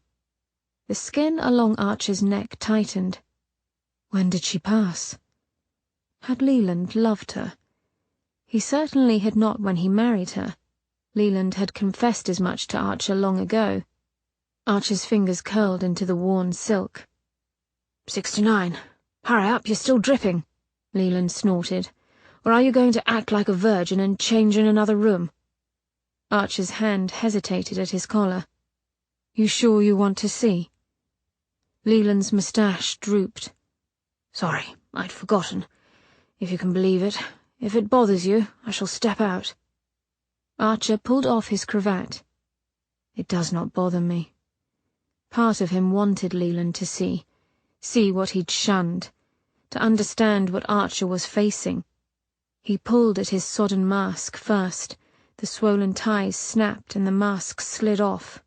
The skin along Archer's neck tightened. When did she pass? Had Leland loved her? He certainly had not when he married her. Leland had confessed as much to Archer long ago. Archer's fingers curled into the worn silk. 69. Hurry up, you're still dripping, Leland snorted. Or are you going to act like a virgin and change in another room? Archer's hand hesitated at his collar. You sure you want to see? Leland's moustache drooped. Sorry, I'd forgotten. If you can believe it. If it bothers you, I shall step out. Archer pulled off his cravat. It does not bother me. Part of him wanted Leland to see what he'd shunned, to understand what Archer was facing. He pulled at his sodden mask first. The swollen ties snapped and the mask slid off.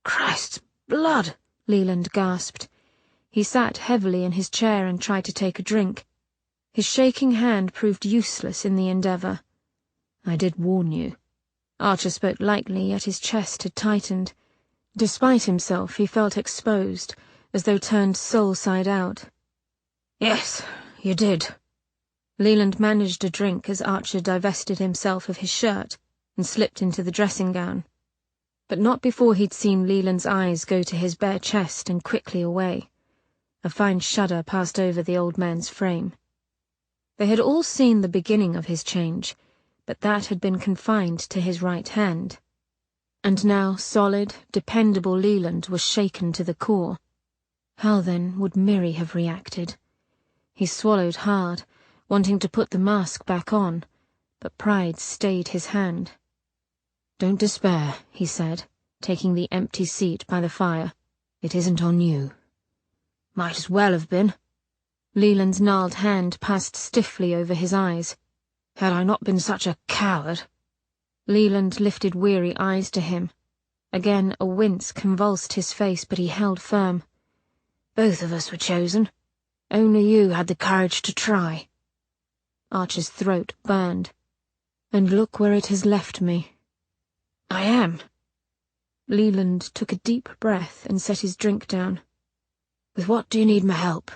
Christ's blood, Leland gasped. He sat heavily in his chair and tried to take a drink. His shaking hand proved useless in the endeavour. I did warn you. Archer spoke lightly, yet his chest had tightened. Despite himself, he felt exposed, as though turned soul-side out. Yes, you did. Leland managed a drink as Archer divested himself of his shirt and slipped into the dressing gown. But not before he'd seen Leland's eyes go to his bare chest and quickly away. A fine shudder passed over the old man's frame. They had all seen the beginning of his change, but that had been confined to his right hand. And now solid, dependable Leland was shaken to the core. How then would Miri have reacted? He swallowed hard, wanting to put the mask back on, but pride stayed his hand. Don't despair, he said, taking the empty seat by the fire. It isn't on you. Might as well have been. Leland's gnarled hand passed stiffly over his eyes. Had I not been such a coward. Leland lifted weary eyes to him. Again a wince convulsed his face, but he held firm. Both of us were chosen. Only you had the courage to try. Archer's throat burned. And look where it has left me. I am. Leland took a deep breath and set his drink down. With what do you need my help?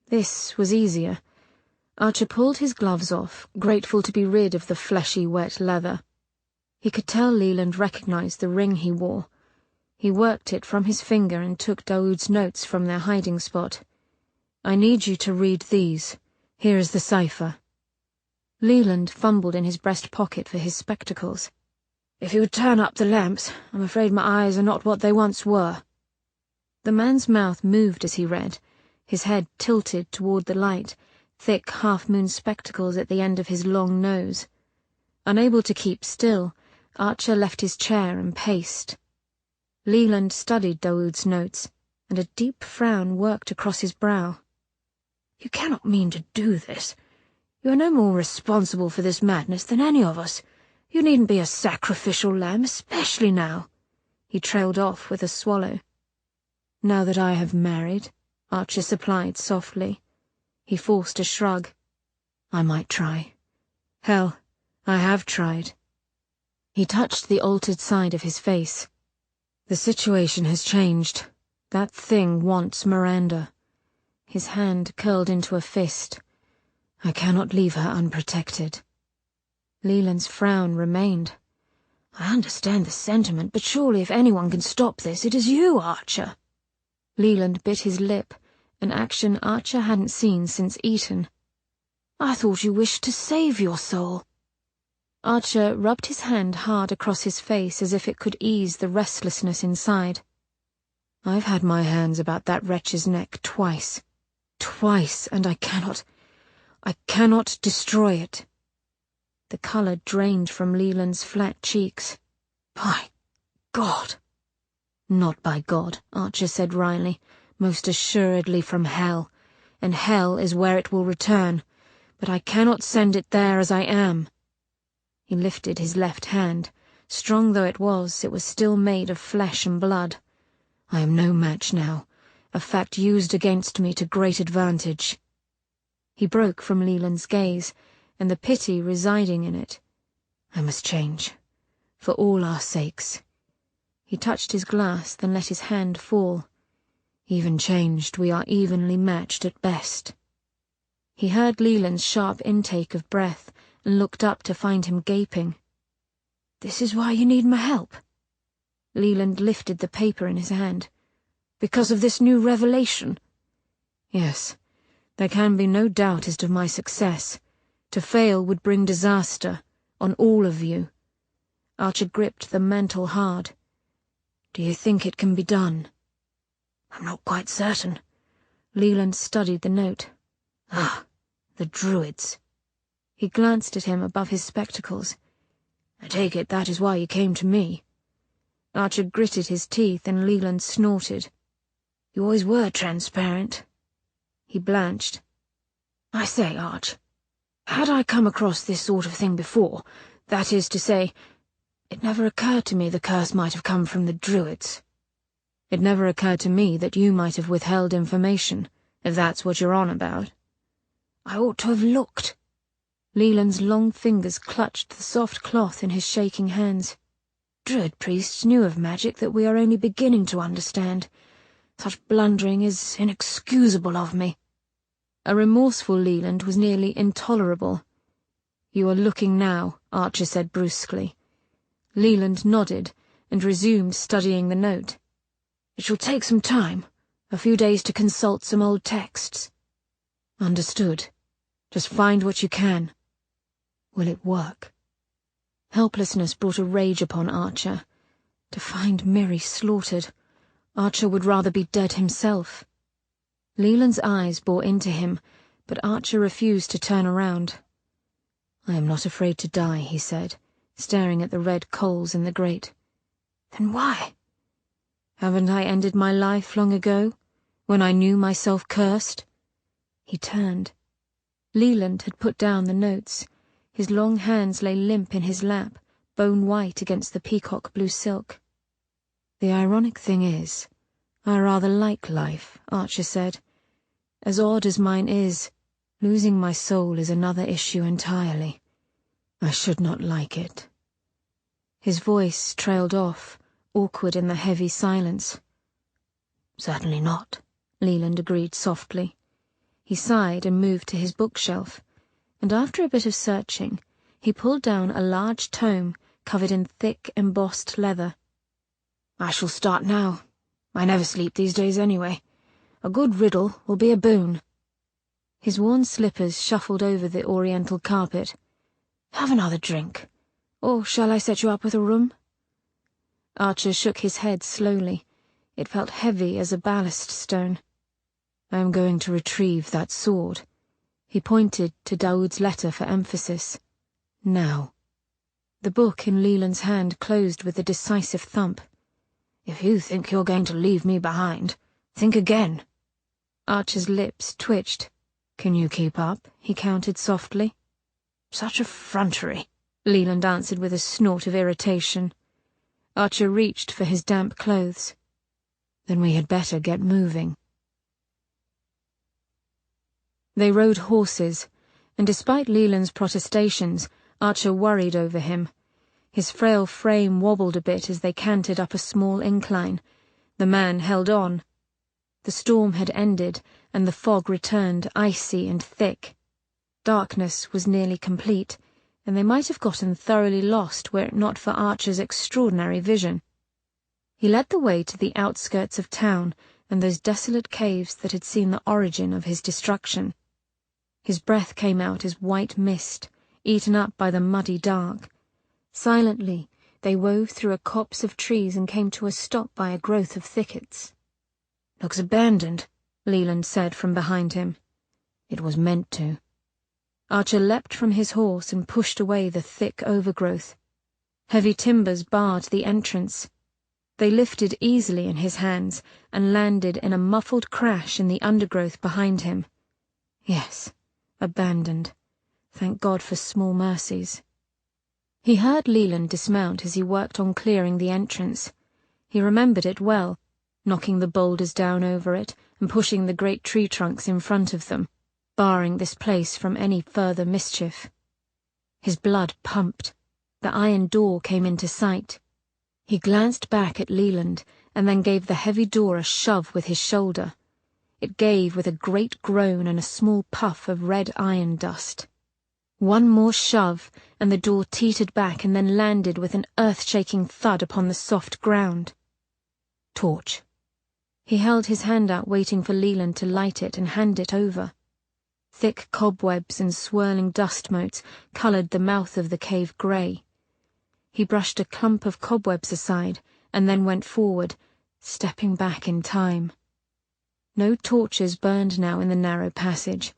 This was easier. Archer pulled his gloves off, grateful to be rid of the fleshy, wet leather. He could tell Leland recognized the ring he wore. He worked it from his finger and took Daoud's notes from their hiding spot. I need you to read these. Here is the cipher. Leland fumbled in his breast pocket for his spectacles. If you would turn up the lamps, I'm afraid my eyes are not what they once were. The man's mouth moved as he read, his head tilted toward the light, thick half-moon spectacles at the end of his long nose. Unable to keep still, Archer left his chair and paced. Leland studied Daoud's notes, and a deep frown worked across his brow. You cannot mean to do this. You are no more responsible for this madness than any of us. You needn't be a sacrificial lamb, especially now. He trailed off with a swallow. Now that I have married, Archer supplied softly. He forced a shrug. I might try. Hell, I have tried. He touched the altered side of his face. The situation has changed. That thing wants Miranda. His hand curled into a fist. I cannot leave her unprotected. Leland's frown remained. I understand the sentiment, but surely if anyone can stop this, it is you, Archer. Leland bit his lip, an action Archer hadn't seen since Eton. I thought you wished to save your soul. Archer rubbed his hand hard across his face as if it could ease the restlessness inside. I've had my hands about that wretch's neck twice. Twice, and I cannot destroy it. The colour drained from Leland's flat cheeks. By God! Not by God, Archer said wryly, most assuredly from hell, and hell is where it will return, but I cannot send it there as I am. He lifted his left hand. Strong though it was still made of flesh and blood. I am no match now, a fact used against me to great advantage. He broke from Leland's gaze, and the pity residing in it. I must change, for all our sakes. He touched his glass, then let his hand fall. Even changed, we are evenly matched at best. He heard Leland's sharp intake of breath, and looked up to find him gaping. This is why you need my help? Leland lifted the paper in his hand. Because of this new revelation? Yes, there can be no doubt as to my success. To fail would bring disaster on all of you. Archer gripped the mantle hard. Do you think it can be done? I'm not quite certain. Leland studied the note. Ah, the Druids. He glanced at him above his spectacles. I take it that is why you came to me. Archer gritted his teeth and Leland snorted. You always were transparent. He blanched. I say, Arch, had I come across this sort of thing before, that is to say, it never occurred to me the curse might have come from the Druids. It never occurred to me that you might have withheld information, if that's what you're on about. I ought to have looked. Leland's long fingers clutched the soft cloth in his shaking hands. Druid priests knew of magic that we are only beginning to understand. Such blundering is inexcusable of me. A remorseful Leland was nearly intolerable. You are looking now, Archer said brusquely. Leland nodded and resumed studying the note. It shall take some time, a few days to consult some old texts. Understood. Just find what you can. Will it work? Helplessness brought a rage upon Archer. To find Miri slaughtered, Archer would rather be dead himself. Leland's eyes bore into him, but Archer refused to turn around. I am not afraid to die, he said, staring at the red coals in the grate. Then why? Haven't I ended my life long ago, when I knew myself cursed? He turned. Leland had put down the notes. His long hands lay limp in his lap, bone white against the peacock blue silk. The ironic thing is, I rather like life, Archer said. As odd as mine is, losing my soul is another issue entirely. I should not like it. His voice trailed off, awkward in the heavy silence. Certainly not, Leland agreed softly. He sighed and moved to his bookshelf, and after a bit of searching, he pulled down a large tome covered in thick, embossed leather. I shall start now. I never sleep these days anyway. A good riddle will be a boon. His worn slippers shuffled over the oriental carpet. Have another drink, or shall I set you up with a room? Archer shook his head slowly. It felt heavy as a ballast stone. I am going to retrieve that sword. He pointed to Daoud's letter for emphasis. Now. The book in Leland's hand closed with a decisive thump. If you think you're going to leave me behind, think again. Archer's lips twitched. Can you keep up? He countered softly. Such effrontery, Leland answered with a snort of irritation. Archer reached for his damp clothes. Then we had better get moving. They rode horses, and despite Leland's protestations, Archer worried over him. His frail frame wobbled a bit as they cantered up a small incline. The man held on. The storm had ended, and the fog returned icy and thick. Darkness was nearly complete, and they might have gotten thoroughly lost were it not for Archer's extraordinary vision. He led the way to the outskirts of town and those desolate caves that had seen the origin of his destruction. His breath came out as white mist, eaten up by the muddy dark. Silently, they wove through a copse of trees and came to a stop by a growth of thickets. Looks abandoned, Leland said from behind him. It was meant to. Archer leapt from his horse and pushed away the thick overgrowth. Heavy timbers barred the entrance. They lifted easily in his hands and landed in a muffled crash in the undergrowth behind him. Yes, abandoned. Thank God for small mercies. He heard Leland dismount as he worked on clearing the entrance. He remembered it well, knocking the boulders down over it and pushing the great tree trunks in front of them, barring this place from any further mischief. His blood pumped. The iron door came into sight. He glanced back at Leland and then gave the heavy door a shove with his shoulder. It gave with a great groan and a small puff of red iron dust. One more shove, and the door teetered back and then landed with an earth-shaking thud upon the soft ground. Torch. He held his hand out, waiting for Leland to light it and hand it over. Thick cobwebs and swirling dust motes coloured the mouth of the cave grey. He brushed a clump of cobwebs aside and then went forward, stepping back in time. No torches burned now in the narrow passage,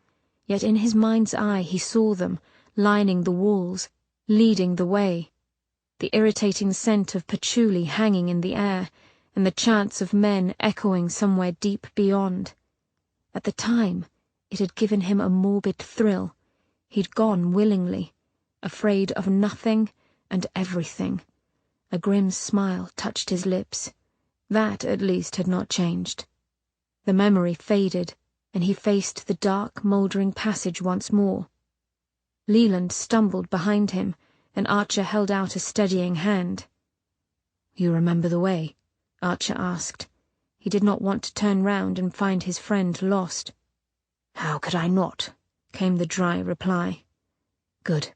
yet in his mind's eye he saw them, lining the walls, leading the way. The irritating scent of patchouli hanging in the air, and the chants of men echoing somewhere deep beyond. At the time, it had given him a morbid thrill. He'd gone willingly, afraid of nothing and everything. A grim smile touched his lips. That, at least, had not changed. The memory faded, and he faced the dark, mouldering passage once more. Leland stumbled behind him, and Archer held out a steadying hand. "You remember the way?" Archer asked. He did not want to turn round and find his friend lost. "How could I not?" came the dry reply. "Good.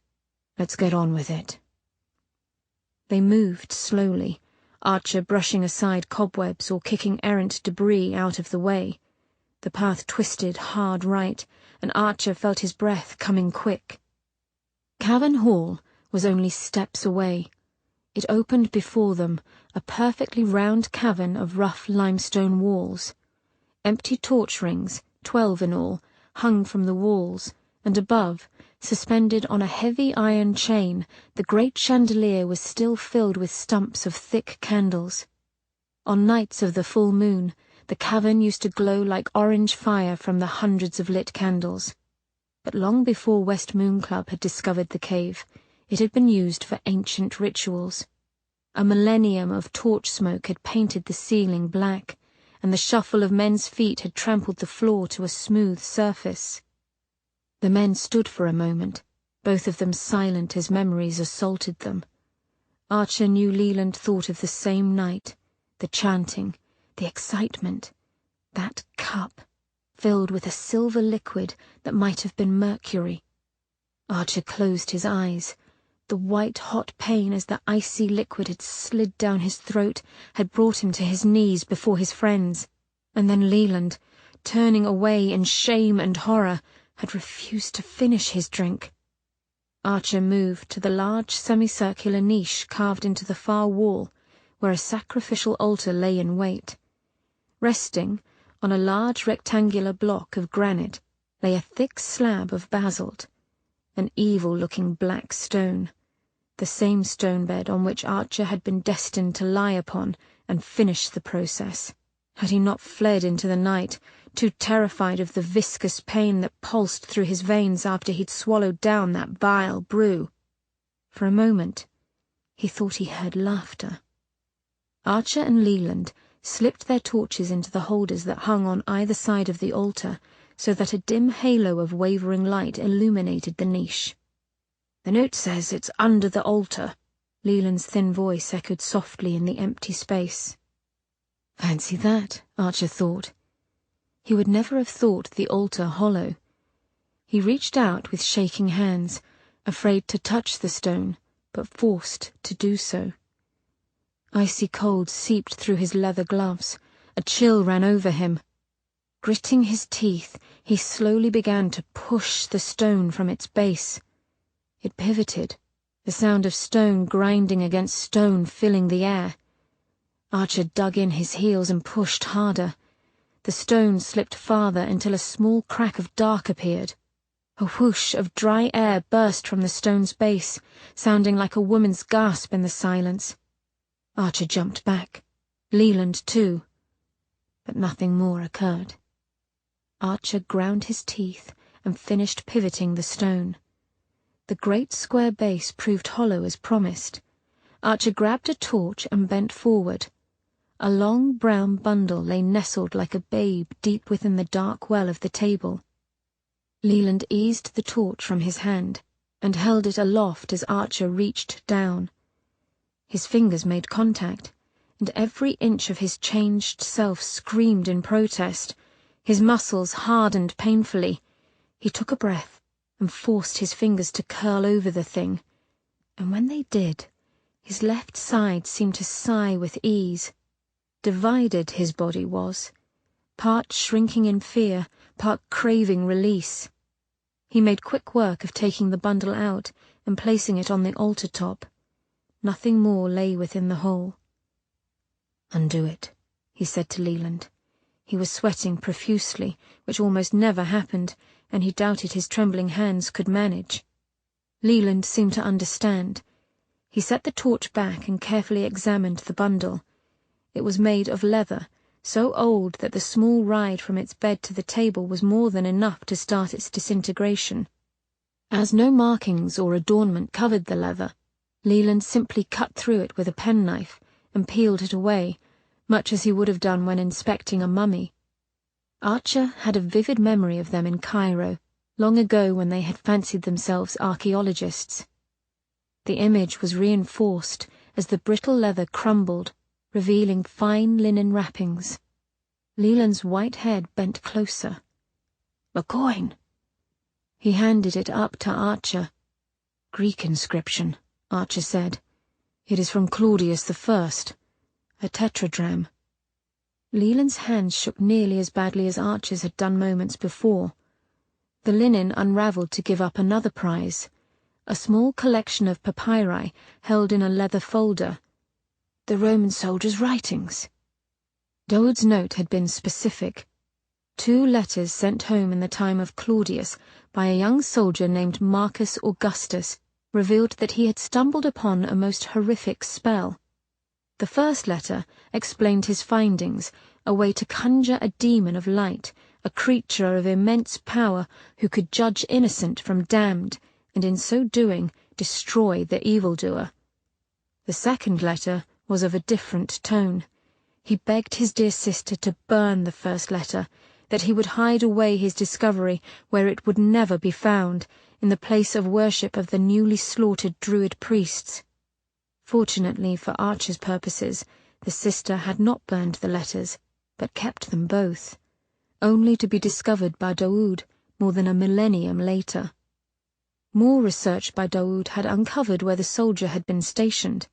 Let's get on with it." They moved slowly, Archer brushing aside cobwebs or kicking errant debris out of the way. The path twisted hard right, and Archer felt his breath coming quick. Cavern Hall was only steps away. It opened before them, a perfectly round cavern of rough limestone walls. Empty torch rings, 12 in all, hung from the walls, and above, suspended on a heavy iron chain, the great chandelier was still filled with stumps of thick candles. On nights of the full moon, the cavern used to glow like orange fire from the hundreds of lit candles. But long before West Moon Club had discovered the cave, it had been used for ancient rituals. A millennium of torch smoke had painted the ceiling black, and the shuffle of men's feet had trampled the floor to a smooth surface. The men stood for a moment, both of them silent as memories assaulted them. Archer knew Leland thought of the same night, the chanting, the excitement, that cup, filled with a silver liquid that might have been mercury. Archer closed his eyes. The white-hot pain as the icy liquid had slid down his throat had brought him to his knees before his friends, and then Leland, turning away in shame and horror, had refused to finish his drink. Archer moved to the large semicircular niche carved into the far wall, where a sacrificial altar lay in wait. Resting on a large rectangular block of granite lay a thick slab of basalt, an evil-looking black stone, the same stone bed on which Archer had been destined to lie upon and finish the process, had he not fled into the night, too terrified of the viscous pain that pulsed through his veins after he'd swallowed down that vile brew. For a moment, he thought he heard laughter. Archer and Leland slipped their torches into the holders that hung on either side of the altar, so that a dim halo of wavering light illuminated the niche. "The note says it's under the altar," Leland's thin voice echoed softly in the empty space. Fancy that, Archer thought. He would never have thought the altar hollow. He reached out with shaking hands, afraid to touch the stone, but forced to do so. Icy cold seeped through his leather gloves. A chill ran over him. Gritting his teeth, he slowly began to push the stone from its base. It pivoted, the sound of stone grinding against stone filling the air. Archer dug in his heels and pushed harder. The stone slipped farther until a small crack of dark appeared. A whoosh of dry air burst from the stone's base, sounding like a woman's gasp in the silence. Archer jumped back. Leland, too. But nothing more occurred. Archer ground his teeth and finished pivoting the stone. The great square base proved hollow as promised. Archer grabbed a torch and bent forward. A long brown bundle lay nestled like a babe deep within the dark well of the table. Leland eased the torch from his hand and held it aloft as Archer reached down. His fingers made contact, and every inch of his changed self screamed in protest. His muscles hardened painfully. He took a breath and forced his fingers to curl over the thing, and when they did, his left side seemed to sigh with ease. Divided his body was, part shrinking in fear, part craving release. He made quick work of taking the bundle out and placing it on the altar top. Nothing more lay within the hole. "Undo it," he said to Leland. He was sweating profusely, which almost never happened, and he doubted his trembling hands could manage. Leland seemed to understand. He set the torch back and carefully examined the bundle. It was made of leather, so old that the small ride from its bed to the table was more than enough to start its disintegration. As no markings or adornment covered the leather, Leland simply cut through it with a penknife and peeled it away, much as he would have done when inspecting a mummy. Archer had a vivid memory of them in Cairo, long ago when they had fancied themselves archaeologists. The image was reinforced as the brittle leather crumbled, revealing fine linen wrappings. Leland's white head bent closer. "A coin." He handed it up to Archer. "Greek inscription," Archer said. "It is from Claudius I, a tetradrachm." Leland's hands shook nearly as badly as Archer's had done moments before. The linen unravelled to give up another prize, a small collection of papyri held in a leather folder. The Roman soldiers' writings. Daoud's note had been specific. 2 letters sent home in the time of Claudius by a young soldier named Marcus Augustus revealed that he had stumbled upon a most horrific spell. The first letter explained his findings, a way to conjure a demon of light, a creature of immense power who could judge innocent from damned, and in so doing destroy the evildoer. The second letter was of a different tone. He begged his dear sister to burn the first letter, that he would hide away his discovery where it would never be found, in the place of worship of the newly slaughtered Druid priests. Fortunately for Archer's purposes, the sister had not burned the letters, but kept them both, only to be discovered by Daoud more than a millennium later. More research by Daoud had uncovered where the soldier had been stationed.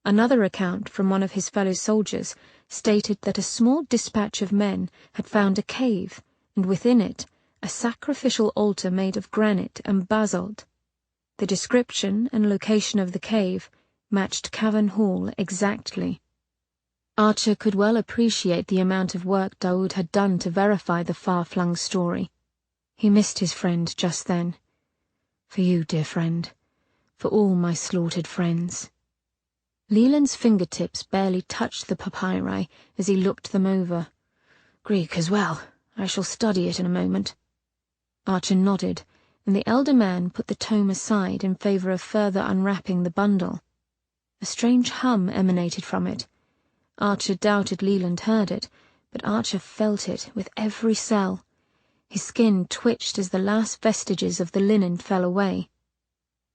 Another account from one of his fellow soldiers stated that a small dispatch of men had found a cave, and within it a sacrificial altar made of granite and basalt. The description and location of the cave matched Cavern Hall exactly. Archer could well appreciate the amount of work Daoud had done to verify the far-flung story. He missed his friend just then. "For you, dear friend. For all my slaughtered friends." Leland's fingertips barely touched the papyri as he looked them over. "Greek as well. I shall study it in a moment." Archer nodded, and the elder man put the tome aside in favor of further unwrapping the bundle. A strange hum emanated from it. Archer doubted Leland heard it, but Archer felt it with every cell. His skin twitched as the last vestiges of the linen fell away.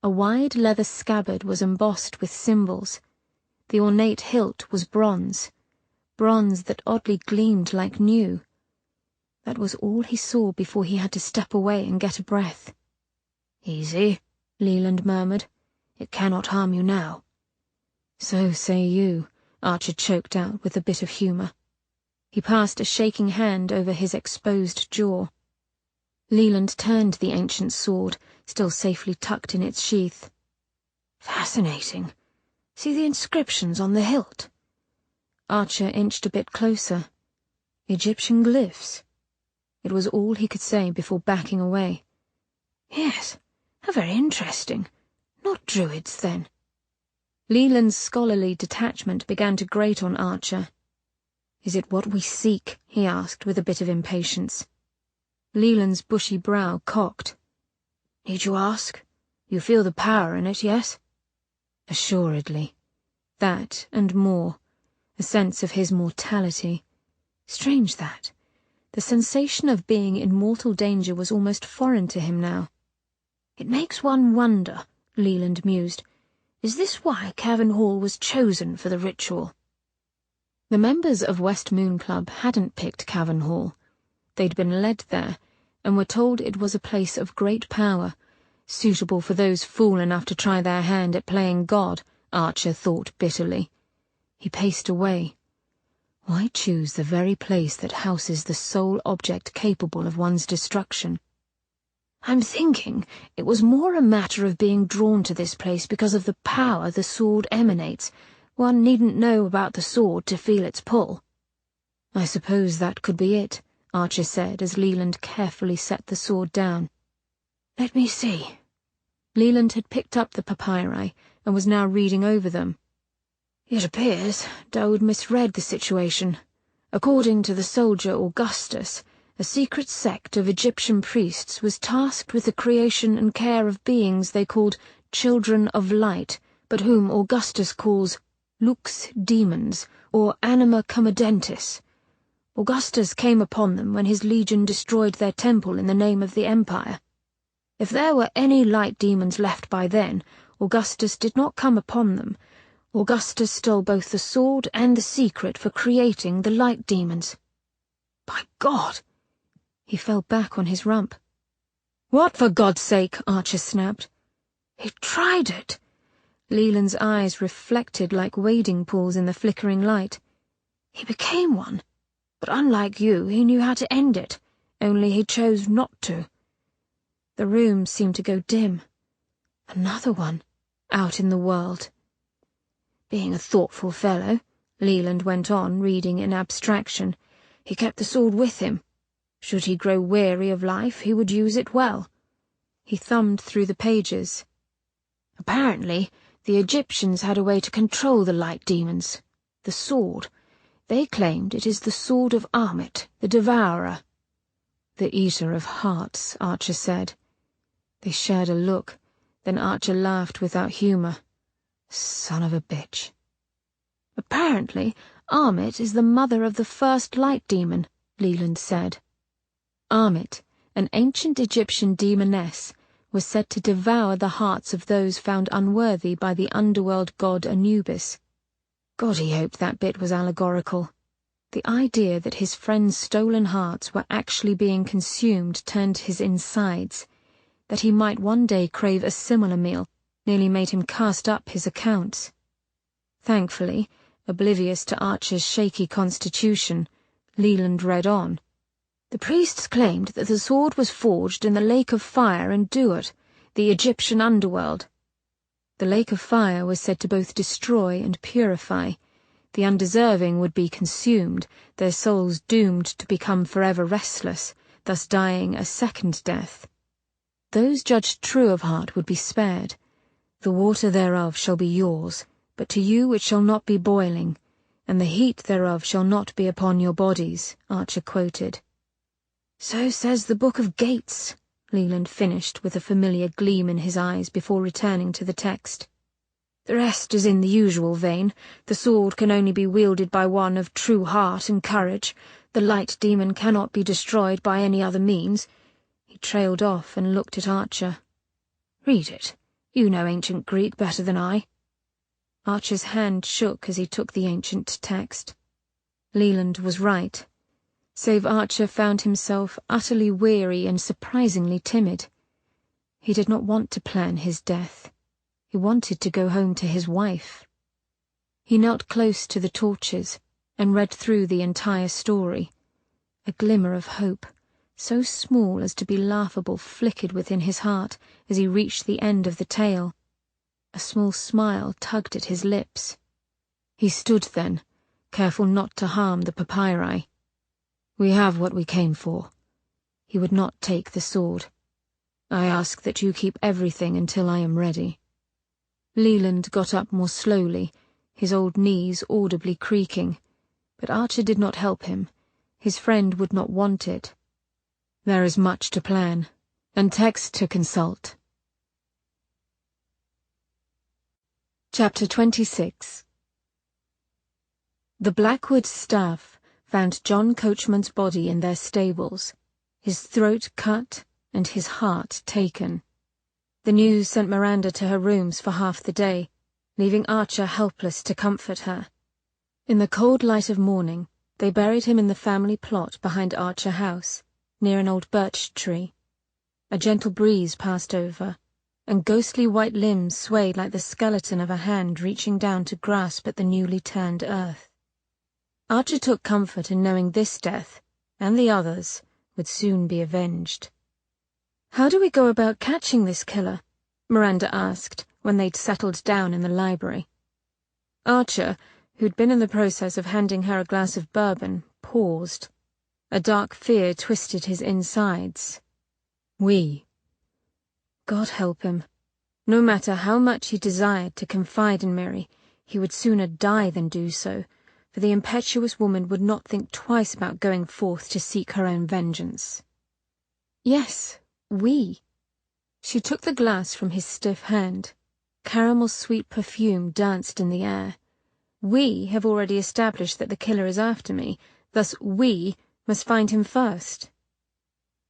A wide leather scabbard was embossed with symbols. The ornate hilt was bronze that oddly gleamed like new. That was all he saw before he had to step away and get a breath. "Easy," Leland murmured. "It cannot harm you now." "So say you," Archer choked out with a bit of humor. He passed a shaking hand over his exposed jaw. Leland turned the ancient sword, still safely tucked in its sheath. "Fascinating. See the inscriptions on the hilt." Archer inched a bit closer. "Egyptian glyphs." It was all he could say before backing away. "Yes, how very interesting. Not Druids, then." Leland's scholarly detachment began to grate on Archer. "Is it what we seek?" he asked with a bit of impatience. Leland's bushy brow cocked. "Need you ask? You feel the power in it, yes?" Assuredly. That, and more. A sense of his mortality. Strange that. The sensation of being in mortal danger was almost foreign to him now. "It makes one wonder," Leland mused. "Is this why Cavern Hall was chosen for the ritual?" The members of West Moon Club hadn't picked Cavern Hall. They'd been led there, and were told it was a place of great power, suitable for those fool enough to try their hand at playing God, Archer thought bitterly. He paced away. Why choose the very place that houses the sole object capable of one's destruction? "I'm thinking it was more a matter of being drawn to this place because of the power the sword emanates. One needn't know about the sword to feel its pull." "I suppose that could be it," Archer said as Leland carefully set the sword down. "Let me see." Leland had picked up the papyri and was now reading over them. "It appears Daoud misread the situation. According to the soldier Augustus, a secret sect of Egyptian priests was tasked with the creation and care of beings they called Children of Light, but whom Augustus calls Lux demons, or Anima Commodentis. Augustus came upon them when his legion destroyed their temple in the name of the Empire. If there were any light demons left by then, Augustus did not come upon them. Augustus stole both the sword and the secret for creating the light demons." "By God!" He fell back on his rump. "What, for God's sake?" Archer snapped. "He tried it." Leland's eyes reflected like wading pools in the flickering light. "He became one, but unlike you, he knew how to end it, only he chose not to." The room seemed to go dim. Another one, out in the world. "Being a thoughtful fellow," Leland went on, reading in abstraction, "he kept the sword with him. Should he grow weary of life, he would use it well." He thumbed through the pages. "Apparently, the Egyptians had a way to control the light demons. The sword. They claimed it is the sword of Ammit, the Devourer." "The Eater of Hearts," Archer said. They shared a look, then Archer laughed without humor. Son of a bitch. "Apparently, Ammit is the mother of the first light demon," Leland said. Ammit, an ancient Egyptian demoness, was said to devour the hearts of those found unworthy by the underworld god Anubis. God, he hoped that bit was allegorical. The idea that his friend's stolen hearts were actually being consumed turned his insides. That he might one day crave a similar meal nearly made him cast up his accounts. Thankfully, oblivious to Archer's shaky constitution, Leland read on. "The priests claimed that the sword was forged in the Lake of Fire in Duat, the Egyptian underworld." The Lake of Fire was said to both destroy and purify. The undeserving would be consumed, their souls doomed to become forever restless, thus dying a second death. Those judged true of heart would be spared. "The water thereof shall be yours, but to you it shall not be boiling, and the heat thereof shall not be upon your bodies," Archer quoted. "So says the Book of Gates," Leland finished with a familiar gleam in his eyes before returning to the text. "The rest is in the usual vein. The sword can only be wielded by one of true heart and courage. The light demon cannot be destroyed by any other means." He trailed off and looked at Archer. "Read it. You know ancient Greek better than I." Archer's hand shook as he took the ancient text. Leland was right. Save Archer found himself utterly weary and surprisingly timid. He did not want to plan his death. He wanted to go home to his wife. He knelt close to the torches and read through the entire story. A glimmer of hope, so small as to be laughable, flickered within his heart as he reached the end of the tale. A small smile tugged at his lips. He stood then, careful not to harm the papyri. "We have what we came for." He would not take the sword. "I ask that you keep everything until I am ready." Leland got up more slowly, his old knees audibly creaking, but Archer did not help him. His friend would not want it. "There is much to plan, and text to consult." Chapter 26. The Blackwood staff found John Coachman's body in their stables, his throat cut and his heart taken. The news sent Miranda to her rooms for half the day, leaving Archer helpless to comfort her. In the cold light of morning, they buried him in the family plot behind Archer House, near an old birch tree. A gentle breeze passed over, and ghostly white limbs swayed like the skeleton of a hand reaching down to grasp at the newly turned earth. Archer took comfort in knowing this death, and the others, would soon be avenged. "How do we go about catching this killer?" Miranda asked when they'd settled down in the library. Archer, who'd been in the process of handing her a glass of bourbon, paused. A dark fear twisted his insides. God help him. No matter how much he desired to confide in Mary, he would sooner die than do so, for the impetuous woman would not think twice about going forth to seek her own vengeance. Yes, we. She took the glass from his stiff hand. Caramel-sweet perfume danced in the air. We have already established that the killer is after me, thus we must find him first.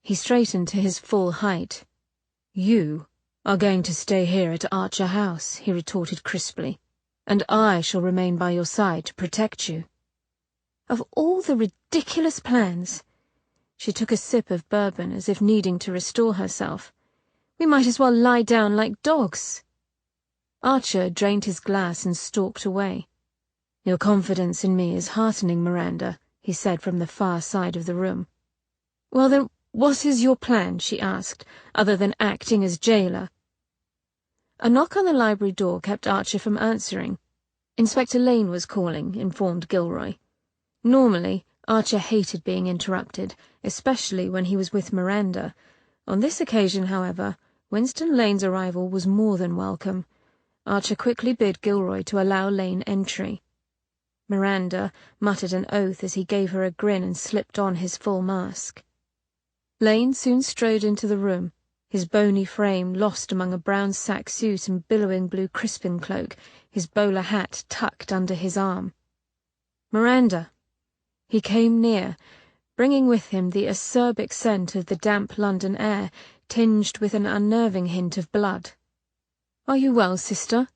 He straightened to his full height. "You are going to stay here at Archer House," he retorted crisply, "and I shall remain by your side to protect you." Of all the ridiculous plans! She took a sip of bourbon as if needing to restore herself. We might as well lie down like dogs. Archer drained his glass and stalked away. "Your confidence in me is heartening, Miranda," he said from the far side of the room. "Well then, what is your plan?" she asked, "other than acting as jailer?" A knock on the library door kept Archer from answering. Inspector Lane was calling, informed Gilroy. Normally, Archer hated being interrupted, especially when he was with Miranda. On this occasion, however, Winston Lane's arrival was more than welcome. Archer quickly bid Gilroy to allow Lane entry. Miranda muttered an oath as he gave her a grin and slipped on his full mask. Lane soon strode into the room, his bony frame lost among a brown sack suit and billowing blue Crispin cloak, his bowler hat tucked under his arm. "Miranda." He came near, bringing with him the acerbic scent of the damp London air, tinged with an unnerving hint of blood. "Are you well, sister?"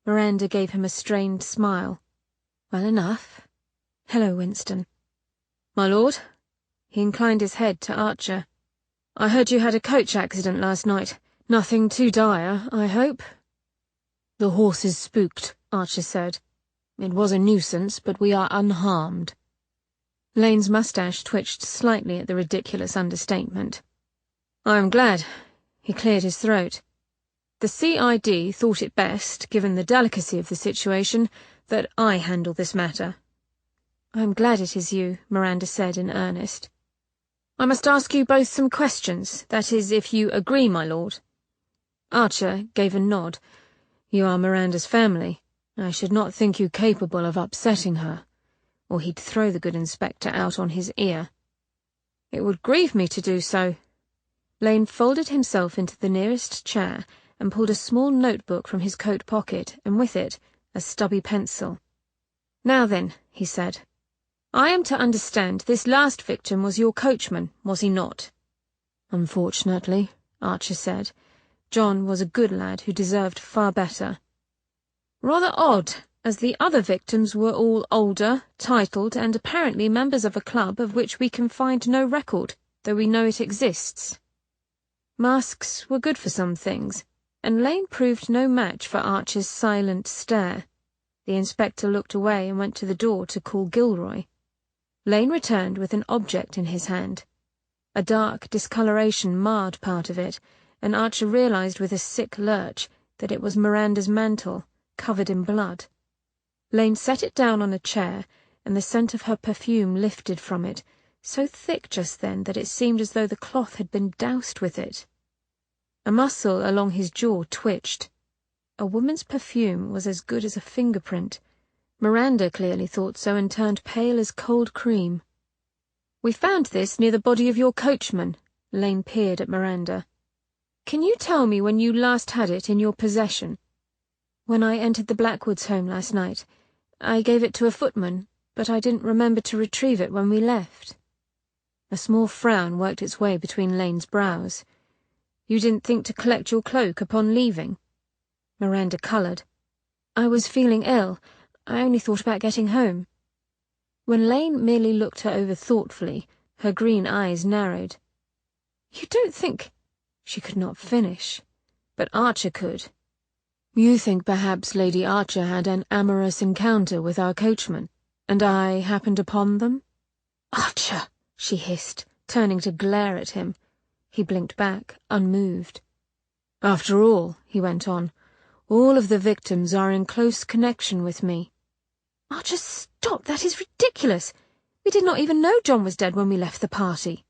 Miranda gave him a strained smile. "Well enough. Hello, Winston." "My lord?" He inclined his head to Archer. "I heard you had a coach accident last night. Nothing too dire, I hope?" "The horse is spooked," Archer said. "It was a nuisance, but we are unharmed." Lane's mustache twitched slightly at the ridiculous understatement. "I am glad." He cleared his throat. "The CID thought it best, given the delicacy of the situation, that I handle this matter." "I am glad it is you," Miranda said in earnest. "I must ask you both some questions, that is, if you agree, my lord." Archer gave a nod. "You are Miranda's family. I should not think you capable of upsetting her, or he'd throw the good inspector out on his ear." "It would grieve me to do so." Lane folded himself into the nearest chair and pulled a small notebook from his coat pocket, and with it, a stubby pencil. "Now then," he said, "I am to understand this last victim was your coachman, was he not?" "Unfortunately," Archer said. John was a good lad who deserved far better. "Rather odd, as the other victims were all older, titled, and apparently members of a club of which we can find no record, though we know it exists." Masks were good for some things, and Lane proved no match for Archer's silent stare. The inspector looked away and went to the door to call Gilroy. Lane returned with an object in his hand. A dark discoloration marred part of it, and Archer realized with a sick lurch that it was Miranda's mantle, covered in blood. Lane set it down on a chair, and the scent of her perfume lifted from it, so thick just then that it seemed as though the cloth had been doused with it. A muscle along his jaw twitched. A woman's perfume was as good as a fingerprint. Miranda clearly thought so and turned pale as cold cream. "We found this near the body of your coachman." Lane peered at Miranda. "Can you tell me when you last had it in your possession?" When I entered the Blackwoods home last night, I gave it to a footman, but I didn't remember to retrieve it when we left." A small frown worked its way between Lane's brows. "You didn't think to collect your cloak upon leaving?" Miranda coloured. "I was feeling ill. I only thought about getting home." When Lane merely looked her over thoughtfully, her green eyes narrowed. "You don't think—" She could not finish, but Archer could. "You think perhaps Lady Archer had an amorous encounter with our coachman, and I happened upon them?" "Archer!" she hissed, turning to glare at him. He blinked back, unmoved. "After all," he went on, "all of the victims are in close connection with me." "Archer, stop! That is ridiculous! We did not even know John was dead when we left the party."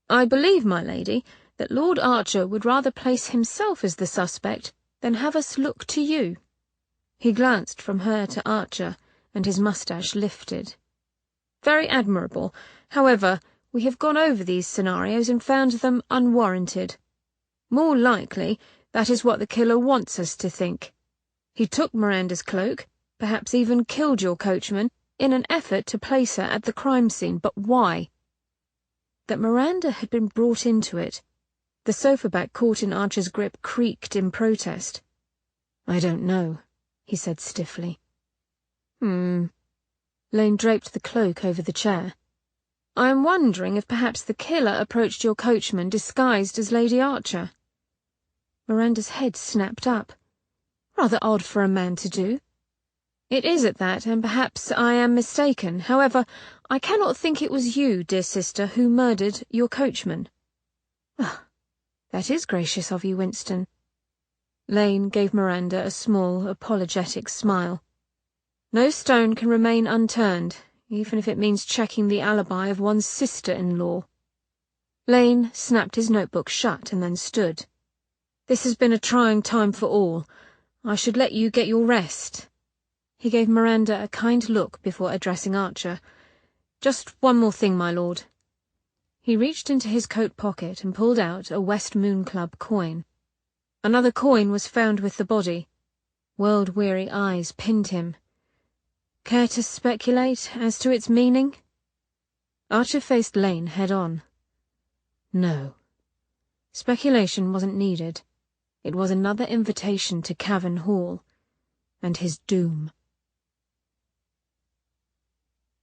"I believe, my lady, that Lord Archer would rather place himself as the suspect than have us look to you." He glanced from her to Archer, and his moustache lifted. "Very admirable. However, we have gone over these scenarios and found them unwarranted. More likely, that is what the killer wants us to think. He took Miranda's cloak, perhaps even killed your coachman, in an effort to place her at the crime scene. But why?" That Miranda had been brought into it. The sofa back caught in Archer's grip creaked in protest. "I don't know," he said stiffly. Lane draped the cloak over the chair. "I am wondering if perhaps the killer approached your coachman disguised as Lady Archer." Miranda's head snapped up. "Rather odd for a man to do." "It is at that, and perhaps I am mistaken. However, I cannot think it was you, dear sister, who murdered your coachman." "Ah, that is gracious of you, Winston." Lane gave Miranda a small, apologetic smile. "No stone can remain unturned, even if it means checking the alibi of one's sister-in-law." Lane snapped his notebook shut and then stood. "This has been a trying time for all. I should let you get your rest." He gave Miranda a kind look before addressing Archer. "Just one more thing, my lord." He reached into his coat pocket and pulled out a West Moon Club coin. "Another coin was found with the body." World-weary eyes pinned him. "Care to speculate as to its meaning?" Archer faced Lane head-on. "No." Speculation wasn't needed. It was another invitation to Cavern Hall, and his doom.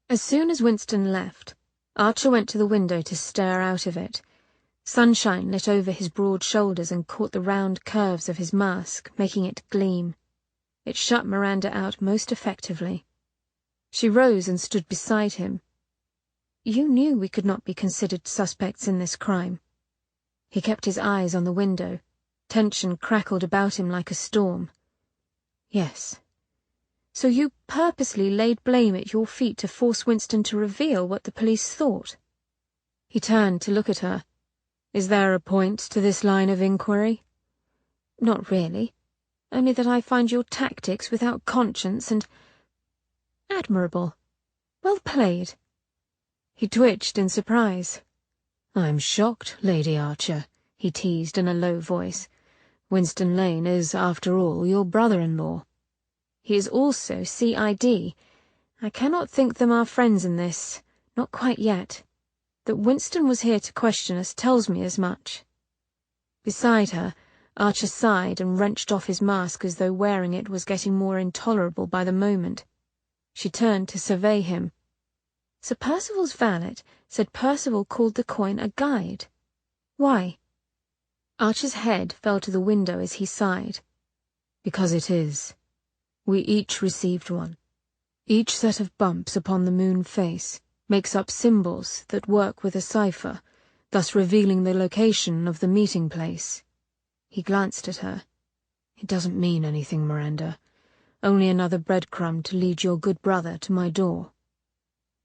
As soon as Winston left, Archer went to the window to stare out of it. Sunshine lit over his broad shoulders and caught the round curves of his mask, making it gleam. It shut Miranda out most effectively. She rose and stood beside him. "You knew we could not be considered suspects in this crime." He kept his eyes on the window. Tension crackled about him like a storm. "Yes." "So you purposely laid blame at your feet to force Winston to reveal what the police thought?" He turned to look at her. "Is there a point to this line of inquiry?" "Not really. Only that I find your tactics without conscience and admirable. Well played." He twitched in surprise. "I'm shocked, Lady Archer," he teased in a low voice. "Winston Lane is, after all, your brother-in-law." "He is also CID. I cannot think them our friends in this, not quite yet. That Winston was here to question us tells me as much." Beside her, Archer sighed and wrenched off his mask as though wearing it was getting more intolerable by the moment. She turned to survey him. "Sir Percival's valet said Percival called the coin a guide. Why?" Archer's head fell to the window as he sighed. "Because it is. We each received one. Each set of bumps upon the moon face makes up symbols that work with a cipher, thus revealing the location of the meeting place." He glanced at her. "It doesn't mean anything, Miranda. Only another breadcrumb to lead your good brother to my door."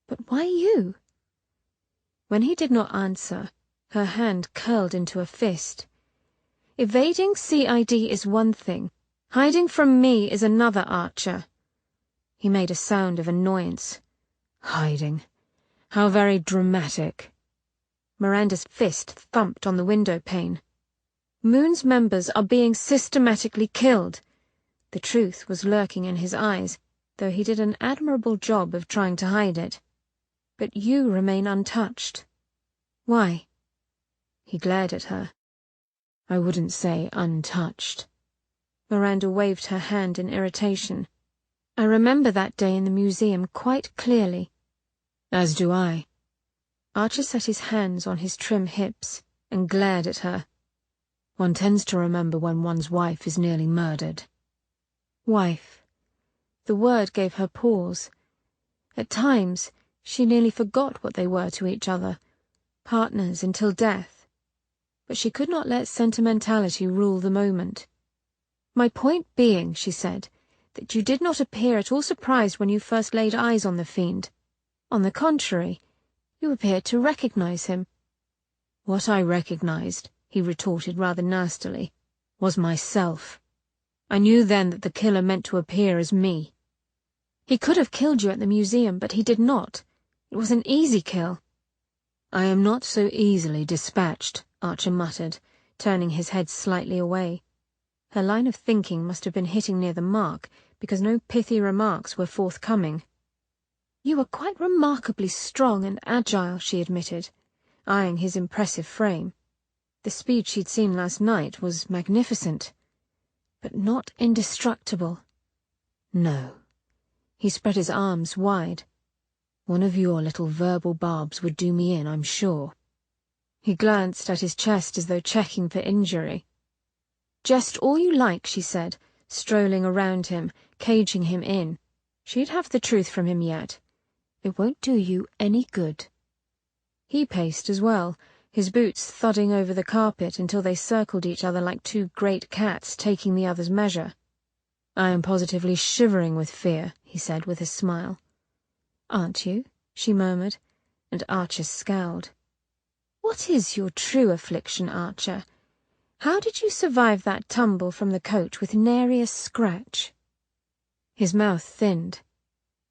"But why you?" When he did not answer, her hand curled into a fist. "Evading CID is one thing. Hiding from me is another, Archer." He made a sound of annoyance. "Hiding? How very dramatic." Miranda's fist thumped on the window pane. "Moon's members are being systematically killed. The truth was lurking in his eyes, though he did an admirable job of trying to hide it. But you remain untouched. Why? He glared at her. I wouldn't say untouched. Miranda waved her hand in irritation. I remember that day in the museum quite clearly. As do I. Archer set his hands on his trim hips and glared at her. One tends to remember when one's wife is nearly murdered. Wife. The word gave her pause. At times, she nearly forgot what they were to each other, partners until death. But she could not let sentimentality rule the moment. My point being, she said, that you did not appear at all surprised when you first laid eyes on the fiend. On the contrary, you appeared to recognize him. What I recognized, he retorted rather nastily, was myself. I knew then that the killer meant to appear as me. He could have killed you at the museum, but he did not. It was an easy kill. I am not so easily dispatched, Archer muttered, turning his head slightly away. Her line of thinking must have been hitting near the mark, because no pithy remarks were forthcoming. You were quite remarkably strong and agile, she admitted, eyeing his impressive frame. The speed she'd seen last night was magnificent, but not indestructible. No. He spread his arms wide. One of your little verbal barbs would do me in, I'm sure. He glanced at his chest as though checking for injury. Jest all you like, she said, strolling around him, caging him in. She'd have the truth from him yet. It won't do you any good. He paced as well, his boots thudding over the carpet until they circled each other like two great cats taking the other's measure. I am positively shivering with fear, he said with a smile. Aren't you? She murmured, and Archer scowled. What is your true affliction, Archer? How did you survive that tumble from the coach with nary a scratch? His mouth thinned.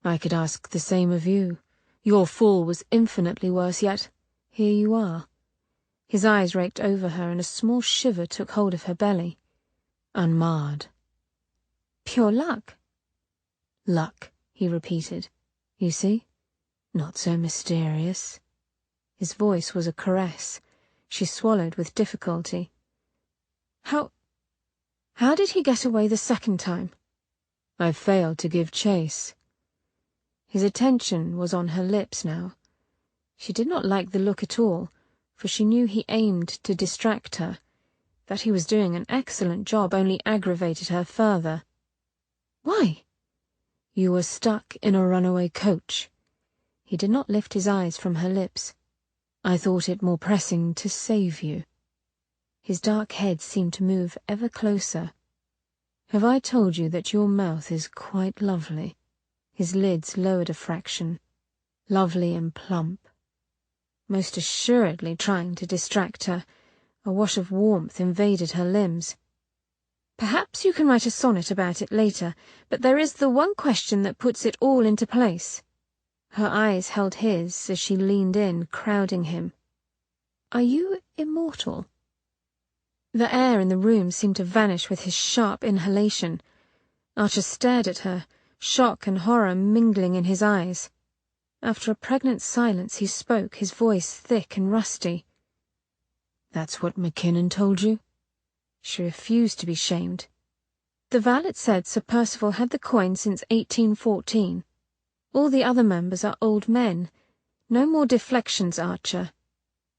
I could ask the same of you. Your fall was infinitely worse, yet here you are. His eyes raked over her, and a small shiver took hold of her belly. Unmarred. Pure luck. Luck, he repeated. You see? Not so mysterious. His voice was a caress. She swallowed with difficulty. How did he get away the second time? I failed to give chase. His attention was on her lips now. She did not like the look at all, for she knew he aimed to distract her. That he was doing an excellent job only aggravated her further. Why? You were stuck in a runaway coach. He did not lift his eyes from her lips. I thought it more pressing to save you. His dark head seemed to move ever closer. Have I told you that your mouth is quite lovely? His lids lowered a fraction. Lovely and plump. Most assuredly trying to distract her. A wash of warmth invaded her limbs. Perhaps you can write a sonnet about it later, but there is the one question that puts it all into place. Her eyes held his as she leaned in, crowding him. Are you immortal? The air in the room seemed to vanish with his sharp inhalation. Archer stared at her, shock and horror mingling in his eyes. After a pregnant silence he spoke, his voice thick and rusty. That's what McKinnon told you? She refused to be shamed. The valet said Sir Percival had the coin since 1814. All the other members are old men. No more deflections, Archer.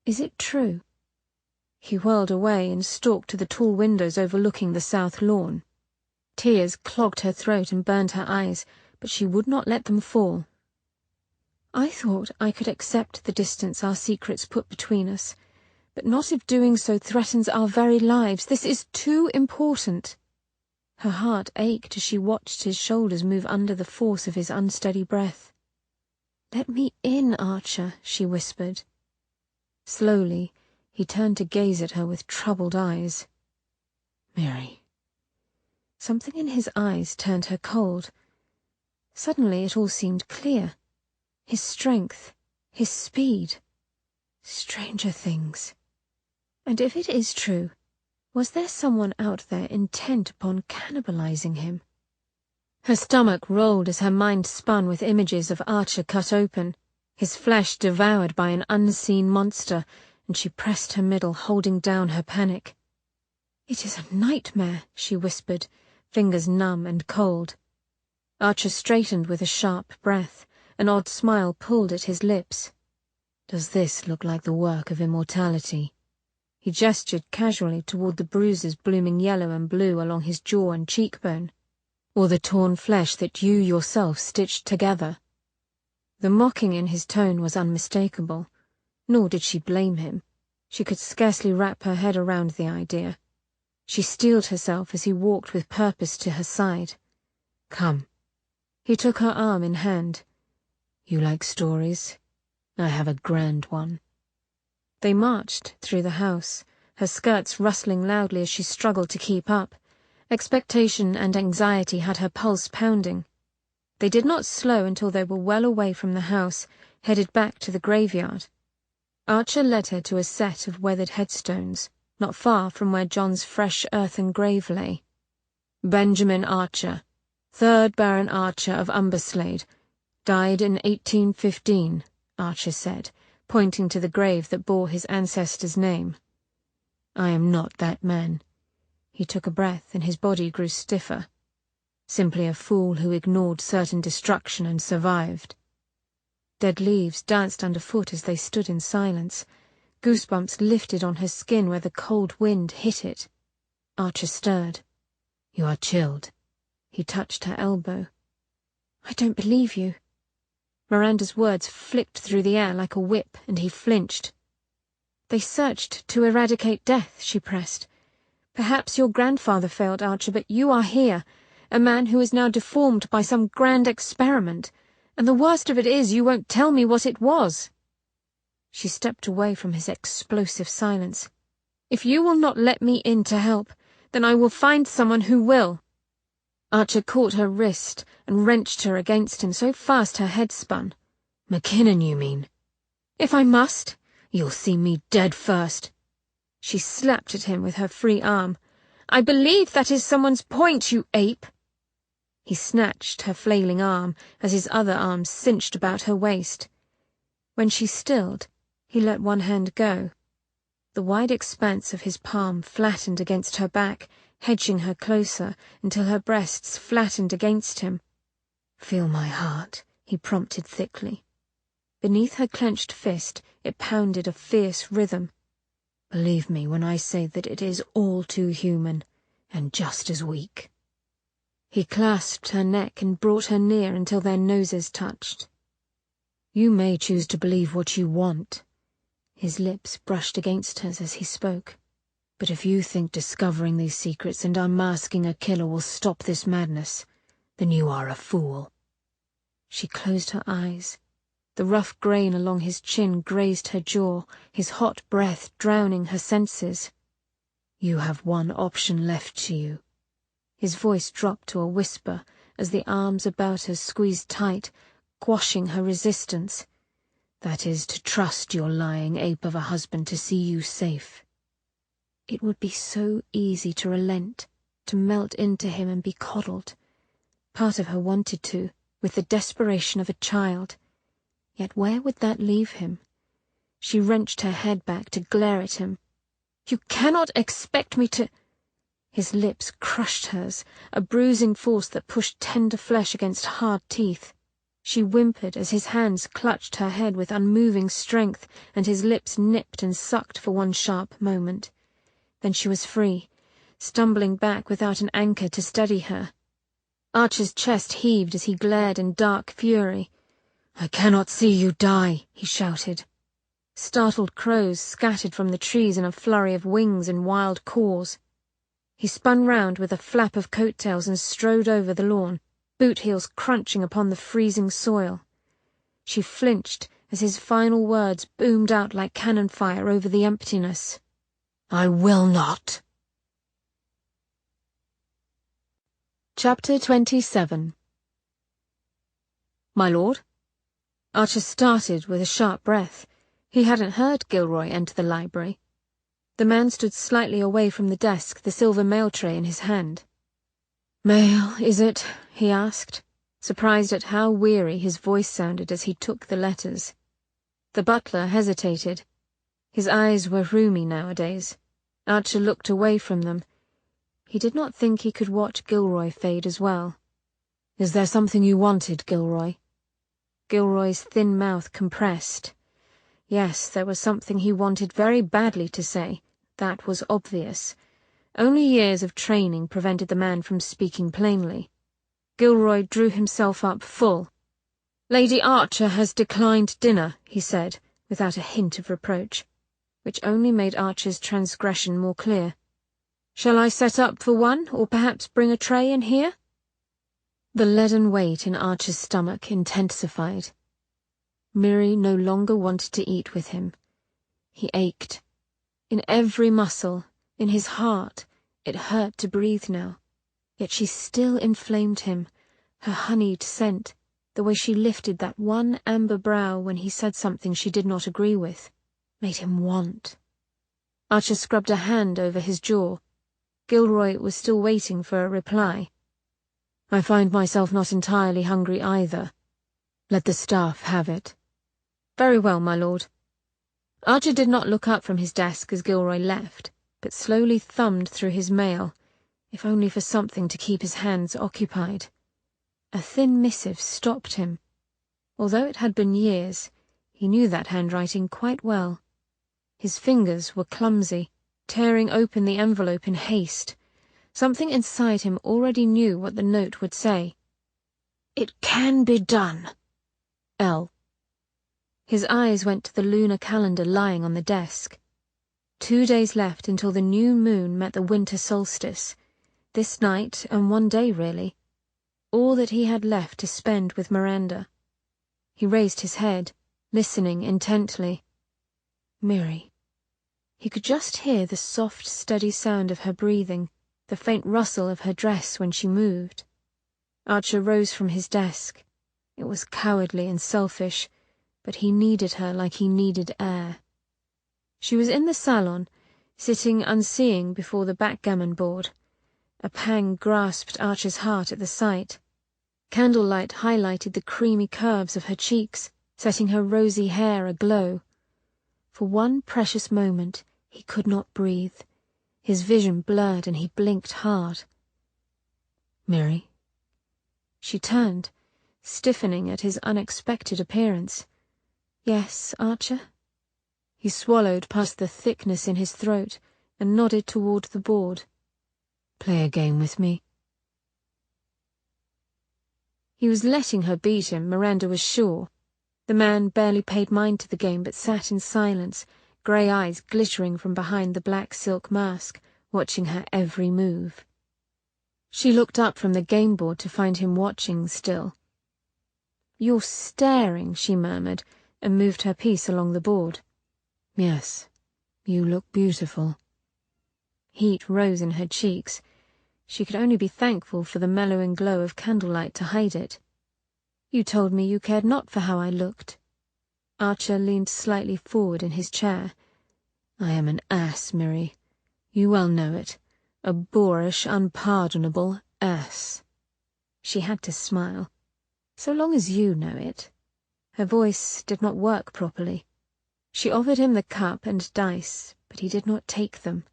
Is it true? He whirled away and stalked to the tall windows overlooking the south lawn. Tears clogged her throat and burned her eyes, but she would not let them fall. I thought I could accept the distance our secrets put between us, but not if doing so threatens our very lives. This is too important. Her heart ached as she watched his shoulders move under the force of his unsteady breath. Let me in, Archer, she whispered. Slowly, he turned to gaze at her with troubled eyes. Mary. Something in his eyes turned her cold. Suddenly it all seemed clear. His strength, his speed. Stranger things. And if it is true, was there someone out there intent upon cannibalizing him? Her stomach rolled as her mind spun with images of Archer cut open, his flesh devoured by an unseen monster, and she pressed her middle, holding down her panic. "It is a nightmare," she whispered, fingers numb and cold. Archer straightened with a sharp breath. An odd smile pulled at his lips. "Does this look like the work of immortality?" He gestured casually toward the bruises blooming yellow and blue along his jaw and cheekbone. "Or the torn flesh that you yourself stitched together?" The mocking in his tone was unmistakable, nor did she blame him. She could scarcely wrap her head around the idea. She steeled herself as he walked with purpose to her side. "Come." He took her arm in hand. "You like stories? I have a grand one." They marched through the house, her skirts rustling loudly as she struggled to keep up. Expectation and anxiety had her pulse pounding. They did not slow until they were well away from the house, headed back to the graveyard. Archer led her to a set of weathered headstones, not far from where John's fresh earthen grave lay. "Benjamin Archer, 3rd Baron Archer of Umberslade, died in 1815, Archer said, pointing to the grave that bore his ancestor's name. "I am not that man." He took a breath and his body grew stiffer. "Simply a fool who ignored certain destruction and survived." Dead leaves danced underfoot as they stood in silence. Goosebumps lifted on her skin where the cold wind hit it. Archer stirred. "You are chilled." He touched her elbow. "I don't believe you." Miranda's words flicked through the air like a whip, and he flinched. "They searched to eradicate death," she pressed. "Perhaps your grandfather failed, Archer, but you are here, a man who is now deformed by some grand experiment, and the worst of it is you won't tell me what it was." She stepped away from his explosive silence. "If you will not let me in to help, then I will find someone who will." Archer caught her wrist and wrenched her against him so fast her head spun. "McKinnon, you mean?" "If I must." "You'll see me dead first." She slapped at him with her free arm. "I believe that is someone's point, you ape." He snatched her flailing arm as his other arm cinched about her waist. When she stilled, he let one hand go. The wide expanse of his palm flattened against her back, hedging her closer until her breasts flattened against him. "Feel my heart," he prompted thickly. Beneath her clenched fist, it pounded a fierce rhythm. "Believe me when I say that it is all too human, and just as weak." He clasped her neck and brought her near until their noses touched. "You may choose to believe what you want." His lips brushed against hers as he spoke. "But if you think discovering these secrets and unmasking a killer will stop this madness, then you are a fool." She closed her eyes. The rough grain along his chin grazed her jaw, his hot breath drowning her senses. "You have one option left to you." His voice dropped to a whisper as the arms about her squeezed tight, quashing her resistance. "That is to trust your lying ape of a husband to see you safe." It would be so easy to relent, to melt into him and be coddled. Part of her wanted to, with the desperation of a child. Yet where would that leave him? She wrenched her head back to glare at him. "You cannot expect me to—" His lips crushed hers, a bruising force that pushed tender flesh against hard teeth. She whimpered as his hands clutched her head with unmoving strength, and his lips nipped and sucked for one sharp moment. Then she was free, stumbling back without an anchor to steady her. Archer's chest heaved as he glared in dark fury. "I cannot see you die," he shouted. Startled crows scattered from the trees in a flurry of wings and wild caws. He spun round with a flap of coattails and strode over the lawn, boot heels crunching upon the freezing soil. She flinched as his final words boomed out like cannon fire over the emptiness. "I will not." Chapter 27. "My lord?" Archer started with a sharp breath. He hadn't heard Gilroy enter the library. The man stood slightly away from the desk, the silver mail tray in his hand. "Mail, is it?" he asked, surprised at how weary his voice sounded as he took the letters. The butler hesitated. His eyes were rheumy nowadays. Archer looked away from them. He did not think he could watch Gilroy fade as well. "Is there something you wanted, Gilroy?" Gilroy's thin mouth compressed. Yes, there was something he wanted very badly to say. That was obvious. Only years of training prevented the man from speaking plainly. Gilroy drew himself up full. "Lady Archer has declined dinner," he said, without a hint of reproach, which only made Archer's transgression more clear. "Shall I set up for one, or perhaps bring a tray in here?" The leaden weight in Archer's stomach intensified. Miri no longer wanted to eat with him. He ached. In every muscle, in his heart, it hurt to breathe now. Yet she still inflamed him. Her honeyed scent, the way she lifted that one amber brow when he said something she did not agree with, made him want. Archer scrubbed a hand over his jaw. Gilroy was still waiting for a reply. "I find myself not entirely hungry either. Let the staff have it." "Very well, my lord." Archer did not look up from his desk as Gilroy left, but slowly thumbed through his mail, if only for something to keep his hands occupied. A thin missive stopped him. Although it had been years, he knew that handwriting quite well. His fingers were clumsy, tearing open the envelope in haste. Something inside him already knew what the note would say. "It can be done. L." His eyes went to the lunar calendar lying on the desk. 2 days left until the new moon met the winter solstice. This night, and one day really. All that he had left to spend with Miranda. He raised his head, listening intently. Miri. He could just hear the soft, steady sound of her breathing, the faint rustle of her dress when she moved. Archer rose from his desk. It was cowardly and selfish, but he needed her like he needed air. She was in the salon, sitting unseeing before the backgammon board. A pang grasped Archer's heart at the sight. Candlelight highlighted the creamy curves of her cheeks, setting her rosy hair aglow. For one precious moment, he could not breathe. His vision blurred and he blinked hard. "Miri?" She turned, stiffening at his unexpected appearance. "Yes, Archer?" He swallowed past the thickness in his throat and nodded toward the board. "Play a game with me?" He was letting her beat him, Miranda was sure. The man barely paid mind to the game but sat in silence, grey eyes glittering from behind the black silk mask, watching her every move. She looked up from the game board to find him watching still. "You're staring," she murmured, and moved her piece along the board. "Yes, you look beautiful." Heat rose in her cheeks. She could only be thankful for the mellowing glow of candlelight to hide it. "You told me you cared not for how I looked." Archer leaned slightly forward in his chair. "I am an ass, Miri. You well know it. A boorish, unpardonable ass." She had to smile. "So long as you know it." Her voice did not work properly. She offered him the cup and dice, but he did not take them.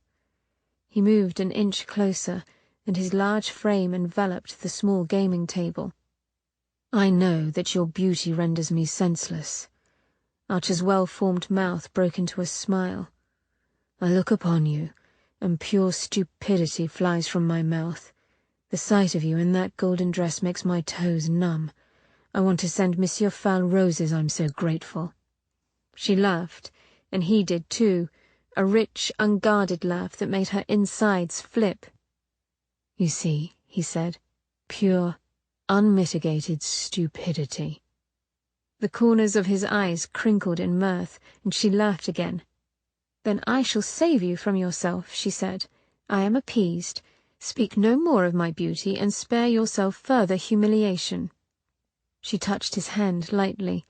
He moved an inch closer, and his large frame enveloped the small gaming table. "I know that your beauty renders me senseless." Archer's well-formed mouth broke into a smile. "I look upon you, and pure stupidity flies from my mouth. The sight of you in that golden dress makes my toes numb. I want to send Monsieur Fal roses, I'm so grateful." She laughed, and he did too, a rich, unguarded laugh that made her insides flip. "You see," he said, "pure, unmitigated stupidity." The corners of his eyes crinkled in mirth, and she laughed again. "Then I shall save you from yourself," she said. "I am appeased. Speak no more of my beauty, and spare yourself further humiliation." She touched his hand lightly.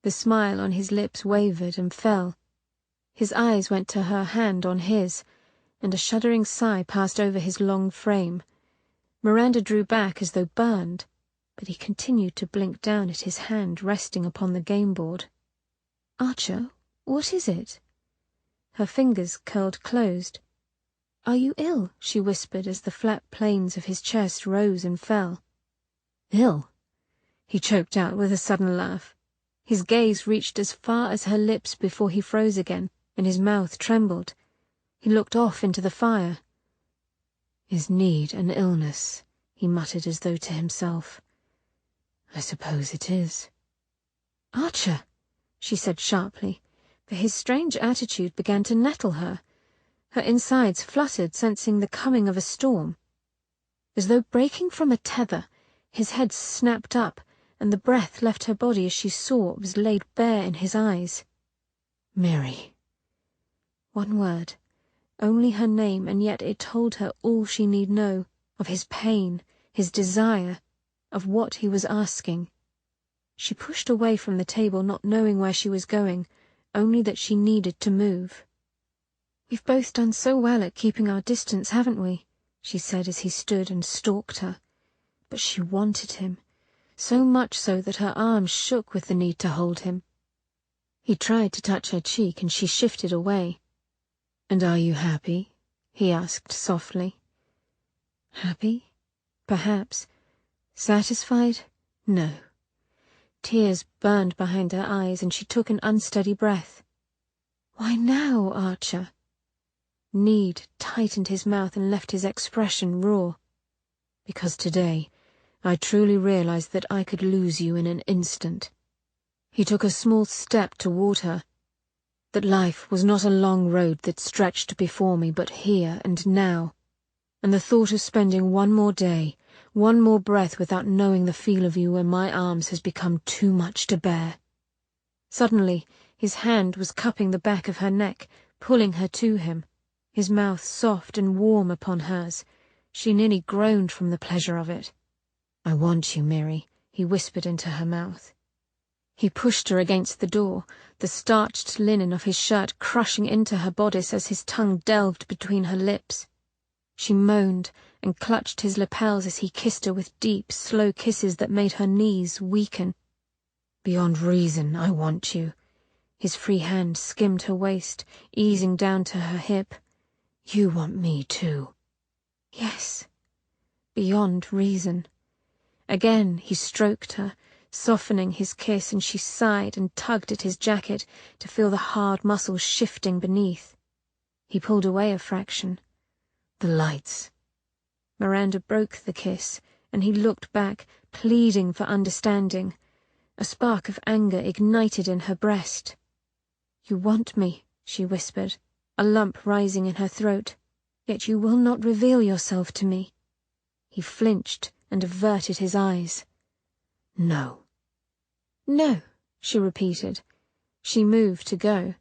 The smile on his lips wavered and fell. His eyes went to her hand on his, and a shuddering sigh passed over his long frame. Miranda drew back as though burned, but he continued to blink down at his hand resting upon the game board. "Archer, what is it?" Her fingers curled closed. "Are you ill?" she whispered as the flat planes of his chest rose and fell. "Ill?" he choked out with a sudden laugh. His gaze reached as far as her lips before he froze again, and his mouth trembled. He looked off into the fire. "Is need an illness?" he muttered as though to himself. "I suppose it is." "Archer," she said sharply, for his strange attitude began to nettle her. Her insides fluttered, sensing the coming of a storm. As though breaking from a tether, his head snapped up, and the breath left her body as she saw what was laid bare in his eyes. "Mary." One word, only her name, and yet it told her all she need know, of his pain, his desire, of what he was asking. She pushed away from the table, not knowing where she was going, only that she needed to move. "We've both done so well at keeping our distance, haven't we?" she said as he stood and stalked her. But she wanted him, so much so that her arms shook with the need to hold him. He tried to touch her cheek, and she shifted away. "And are you happy?" he asked softly. "Happy? Perhaps. Satisfied? No." Tears burned behind her eyes, and she took an unsteady breath. "Why now, Archer?" Need tightened his mouth and left his expression raw. "Because today I truly realized that I could lose you in an instant." He took a small step toward her. "That life was not a long road that stretched before me, but here and now. And the thought of spending one more day, one more breath without knowing the feel of you in my arms has become too much to bear." Suddenly, his hand was cupping the back of her neck, pulling her to him, his mouth soft and warm upon hers. She nearly groaned from the pleasure of it. "I want you, Mary," he whispered into her mouth. He pushed her against the door, the starched linen of his shirt crushing into her bodice as his tongue delved between her lips. She moaned and clutched his lapels as he kissed her with deep, slow kisses that made her knees weaken. "Beyond reason, I want you." His free hand skimmed her waist, easing down to her hip. "You want me too." "Yes, beyond reason." Again he stroked her, softening his kiss, and she sighed and tugged at his jacket to feel the hard muscles shifting beneath. He pulled away a fraction. "The lights." Miranda broke the kiss, and he looked back, pleading for understanding. A spark of anger ignited in her breast. "You want me," she whispered, a lump rising in her throat, "yet you will not reveal yourself to me." He flinched and averted his eyes. "No." "No," she repeated. She moved to go.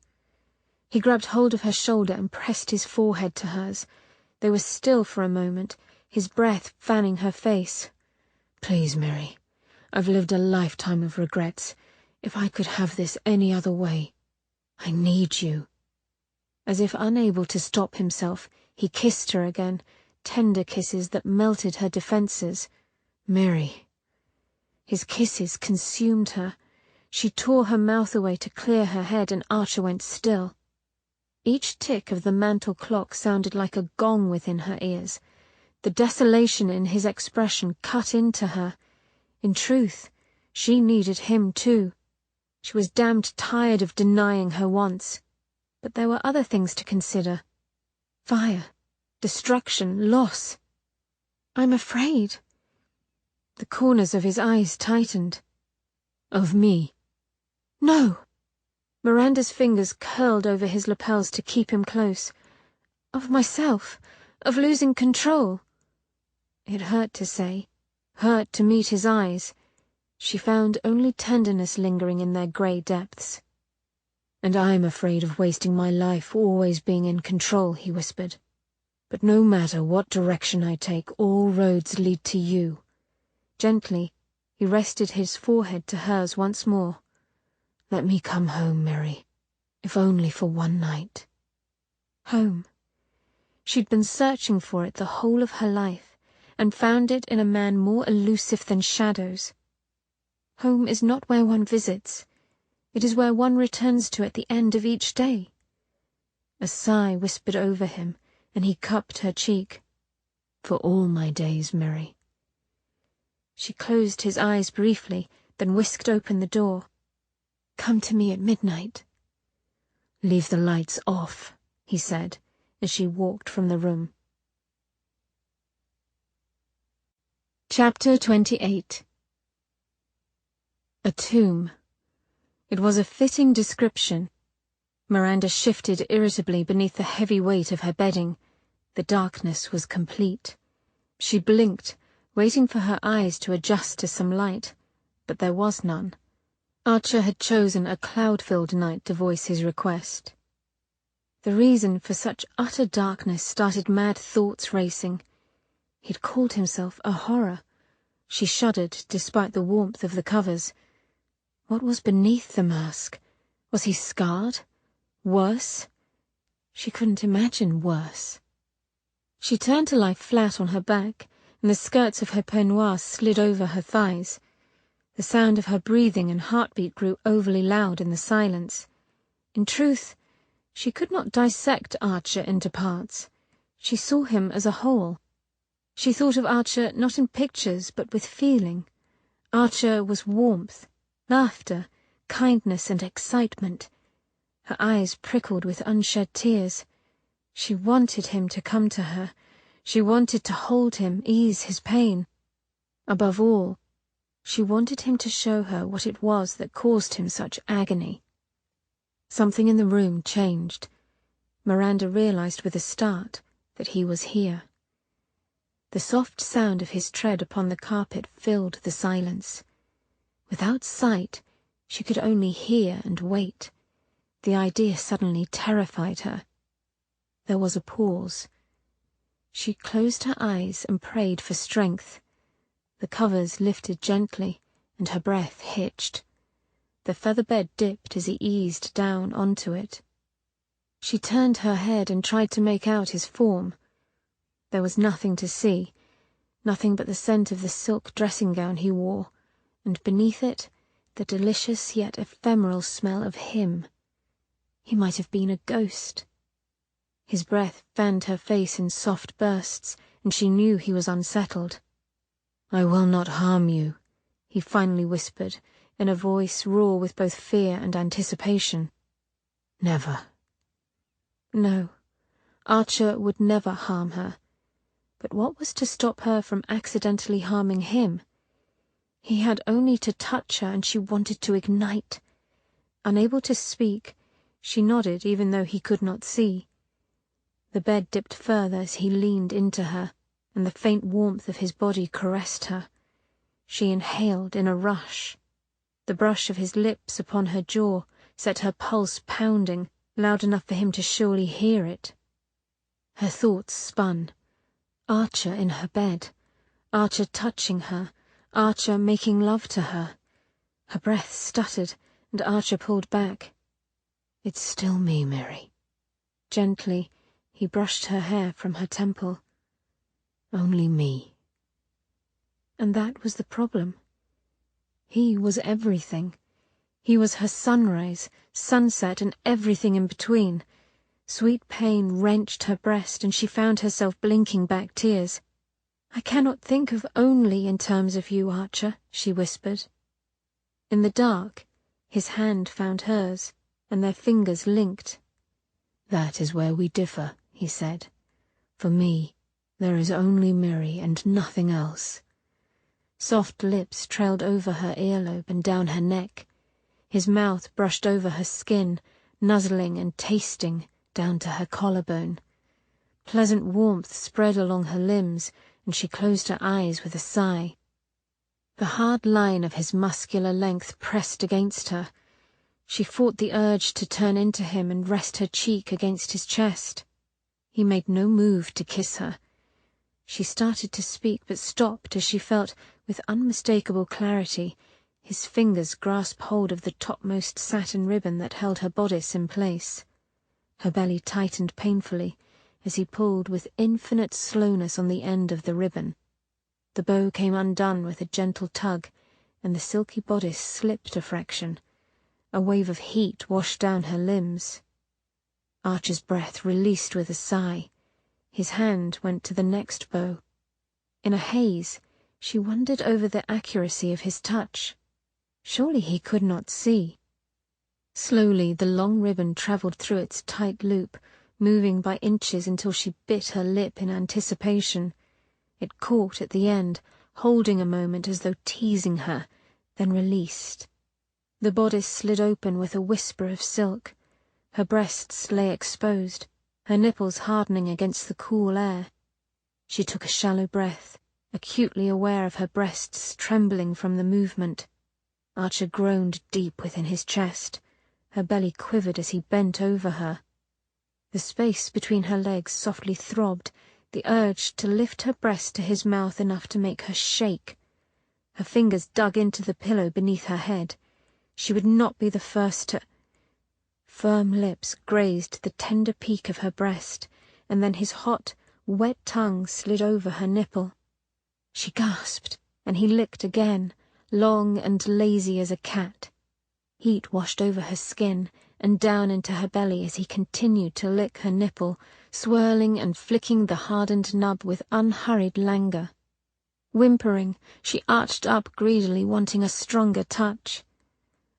He grabbed hold of her shoulder and pressed his forehead to hers. They were still for a moment, his breath fanning her face. "Please, Mary. I've lived a lifetime of regrets. If I could have this any other way. I need you." As if unable to stop himself, he kissed her again, tender kisses that melted her defenses. "Mary." His kisses consumed her. She tore her mouth away to clear her head, and Archer went still. Each tick of the mantel clock sounded like a gong within her ears. The desolation in his expression cut into her. In truth, she needed him too. She was damned tired of denying her wants. But there were other things to consider. Fire, destruction, loss. "I'm afraid." The corners of his eyes tightened. "Of me?" "No." Miranda's fingers curled over his lapels to keep him close. "Of myself, of losing control." It hurt to say, hurt to meet his eyes. She found only tenderness lingering in their grey depths. "And I'm afraid of wasting my life always being in control," he whispered. "But no matter what direction I take, all roads lead to you." Gently, he rested his forehead to hers once more. "Let me come home, Mary, if only for one night." Home. She'd been searching for it the whole of her life, and found it in a man more elusive than shadows. Home is not where one visits. It is where one returns to at the end of each day. A sigh whispered over him, and he cupped her cheek. For all my days, Mary. She closed his eyes briefly, then whisked open the door. Come to me at midnight. Leave the lights off, he said, as she walked from the room. Chapter 28. A tomb. It was a fitting description. Miranda shifted irritably beneath the heavy weight of her bedding. The darkness was complete. She blinked, waiting for her eyes to adjust to some light, but there was none. Archer had chosen a cloud-filled night to voice his request. The reason for such utter darkness started mad thoughts racing. He'd called himself a horror. She shuddered despite the warmth of the covers. What was beneath the mask? Was he scarred? Worse? She couldn't imagine worse. She turned to lie flat on her back, and the skirts of her peignoir slid over her thighs. The sound of her breathing and heartbeat grew overly loud in the silence. In truth, she could not dissect Archer into parts. She saw him as a whole. She thought of Archer not in pictures, but with feeling. Archer was warmth, laughter, kindness, and excitement. Her eyes prickled with unshed tears. She wanted him to come to her. She wanted to hold him, ease his pain. Above all, she wanted him to show her what it was that caused him such agony. Something in the room changed. Miranda realized with a start that he was here. The soft sound of his tread upon the carpet filled the silence. Without sight, she could only hear and wait. The idea suddenly terrified her. There was a pause. She closed her eyes and prayed for strength. The covers lifted gently, and her breath hitched. The feather bed dipped as he eased down onto it. She turned her head and tried to make out his form. There was nothing to see, nothing but the scent of the silk dressing gown he wore, and beneath it, the delicious yet ephemeral smell of him. He might have been a ghost. His breath fanned her face in soft bursts, and she knew he was unsettled. "I will not harm you," he finally whispered, in a voice raw with both fear and anticipation. "Never." No, Archer would never harm her. But what was to stop her from accidentally harming him? He had only to touch her, and she wanted to ignite. Unable to speak, she nodded even though he could not see. The bed dipped further as he leaned into her, and the faint warmth of his body caressed her. She inhaled in a rush. The brush of his lips upon her jaw set her pulse pounding, loud enough for him to surely hear it. Her thoughts spun. Archer in her bed, Archer touching her, Archer making love to her. Her breath stuttered, and Archer pulled back. "It's still me, Mary." Gently, he brushed her hair from her temple. "Only me." And that was the problem. He was everything. He was her sunrise, sunset, and everything in between. Sweet pain wrenched her breast, and she found herself blinking back tears. "I cannot think of only in terms of you, Archer," she whispered. In the dark, his hand found hers, and their fingers linked. "That is where we differ," he said. "For me, there is only Mary and nothing else." Soft lips trailed over her earlobe and down her neck. His mouth brushed over her skin, nuzzling and tasting down to her collarbone. Pleasant warmth spread along her limbs, and she closed her eyes with a sigh. The hard line of his muscular length pressed against her. She fought the urge to turn into him and rest her cheek against his chest. He made no move to kiss her. She started to speak, but stopped as she felt, with unmistakable clarity, his fingers grasp hold of the topmost satin ribbon that held her bodice in place. Her belly tightened painfully as he pulled with infinite slowness on the end of the ribbon. The bow came undone with a gentle tug, and the silky bodice slipped a fraction. A wave of heat washed down her limbs. Archer's breath released with a sigh. His hand went to the next bow. In a haze, she wondered over the accuracy of his touch. Surely he could not see. Slowly the long ribbon travelled through its tight loop, moving by inches until she bit her lip in anticipation. It caught at the end, holding a moment as though teasing her, then released. The bodice slid open with a whisper of silk. Her breasts lay exposed, her nipples hardening against the cool air. She took a shallow breath, acutely aware of her breasts trembling from the movement. Archer groaned deep within his chest. Her belly quivered as he bent over her. The space between her legs softly throbbed, the urge to lift her breast to his mouth enough to make her shake. Her fingers dug into the pillow beneath her head. She would not be the first to... Firm lips grazed the tender peak of her breast, and then his hot, wet tongue slid over her nipple. She gasped, and he licked again, long and lazy as a cat. Heat washed over her skin and down into her belly as he continued to lick her nipple, swirling and flicking the hardened nub with unhurried languor. Whimpering, she arched up greedily, wanting a stronger touch.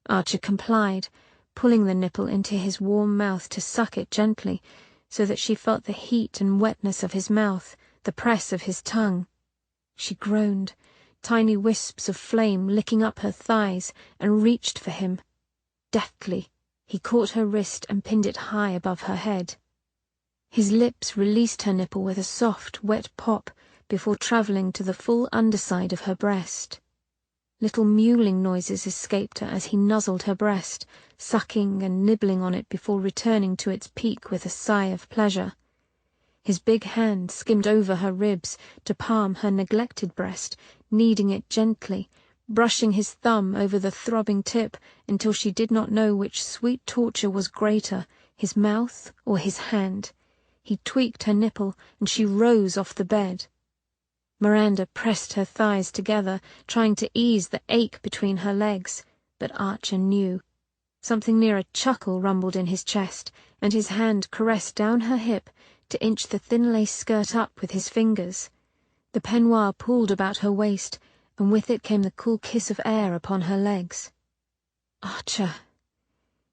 Archer complied, pulling the nipple into his warm mouth to suck it gently, so that she felt the heat and wetness of his mouth, the press of his tongue. She groaned, tiny wisps of flame licking up her thighs, and reached for him. Deftly, he caught her wrist and pinned it high above her head. His lips released her nipple with a soft, wet pop before travelling to the full underside of her breast. Little mewling noises escaped her as he nuzzled her breast, sucking and nibbling on it before returning to its peak with a sigh of pleasure. His big hand skimmed over her ribs to palm her neglected breast, kneading it gently, brushing his thumb over the throbbing tip until she did not know which sweet torture was greater, his mouth or his hand. He tweaked her nipple, and she rose off the bed. Miranda pressed her thighs together, trying to ease the ache between her legs, but Archer knew. Something near a chuckle rumbled in his chest, and his hand caressed down her hip to inch the thin lace skirt up with his fingers. The peignoir pulled about her waist, and with it came the cool kiss of air upon her legs. Archer!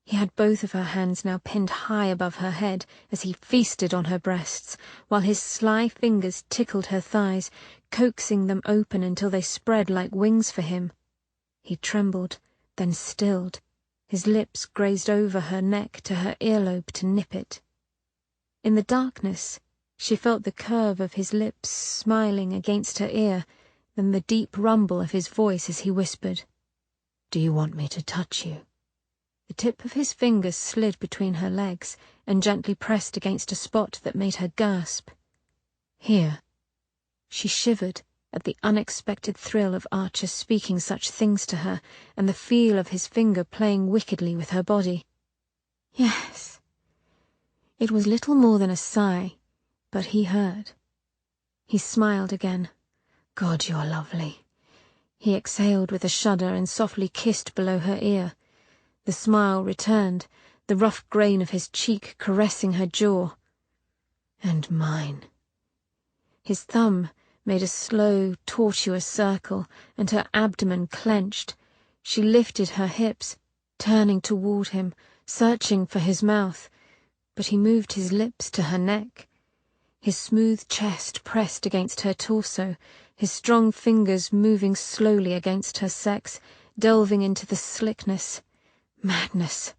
He had both of her hands now pinned high above her head as he feasted on her breasts, while his sly fingers tickled her thighs, coaxing them open until they spread like wings for him. He trembled, then stilled. His lips grazed over her neck to her earlobe to nip it. In the darkness, she felt the curve of his lips smiling against her ear, then the deep rumble of his voice as he whispered, "Do you want me to touch you?" The tip of his fingers slid between her legs and gently pressed against a spot that made her gasp. "Here." She shivered at the unexpected thrill of Archer speaking such things to her, and the feel of his finger playing wickedly with her body. "Yes." It was little more than a sigh, but he heard. He smiled again. "God, you are lovely." He exhaled with a shudder and softly kissed below her ear. The smile returned, the rough grain of his cheek caressing her jaw. "And mine." His thumb made a slow, tortuous circle, and her abdomen clenched. She lifted her hips, turning toward him, searching for his mouth, but he moved his lips to her neck. His smooth chest pressed against her torso, his strong fingers moving slowly against her sex, delving into the slickness. Madness.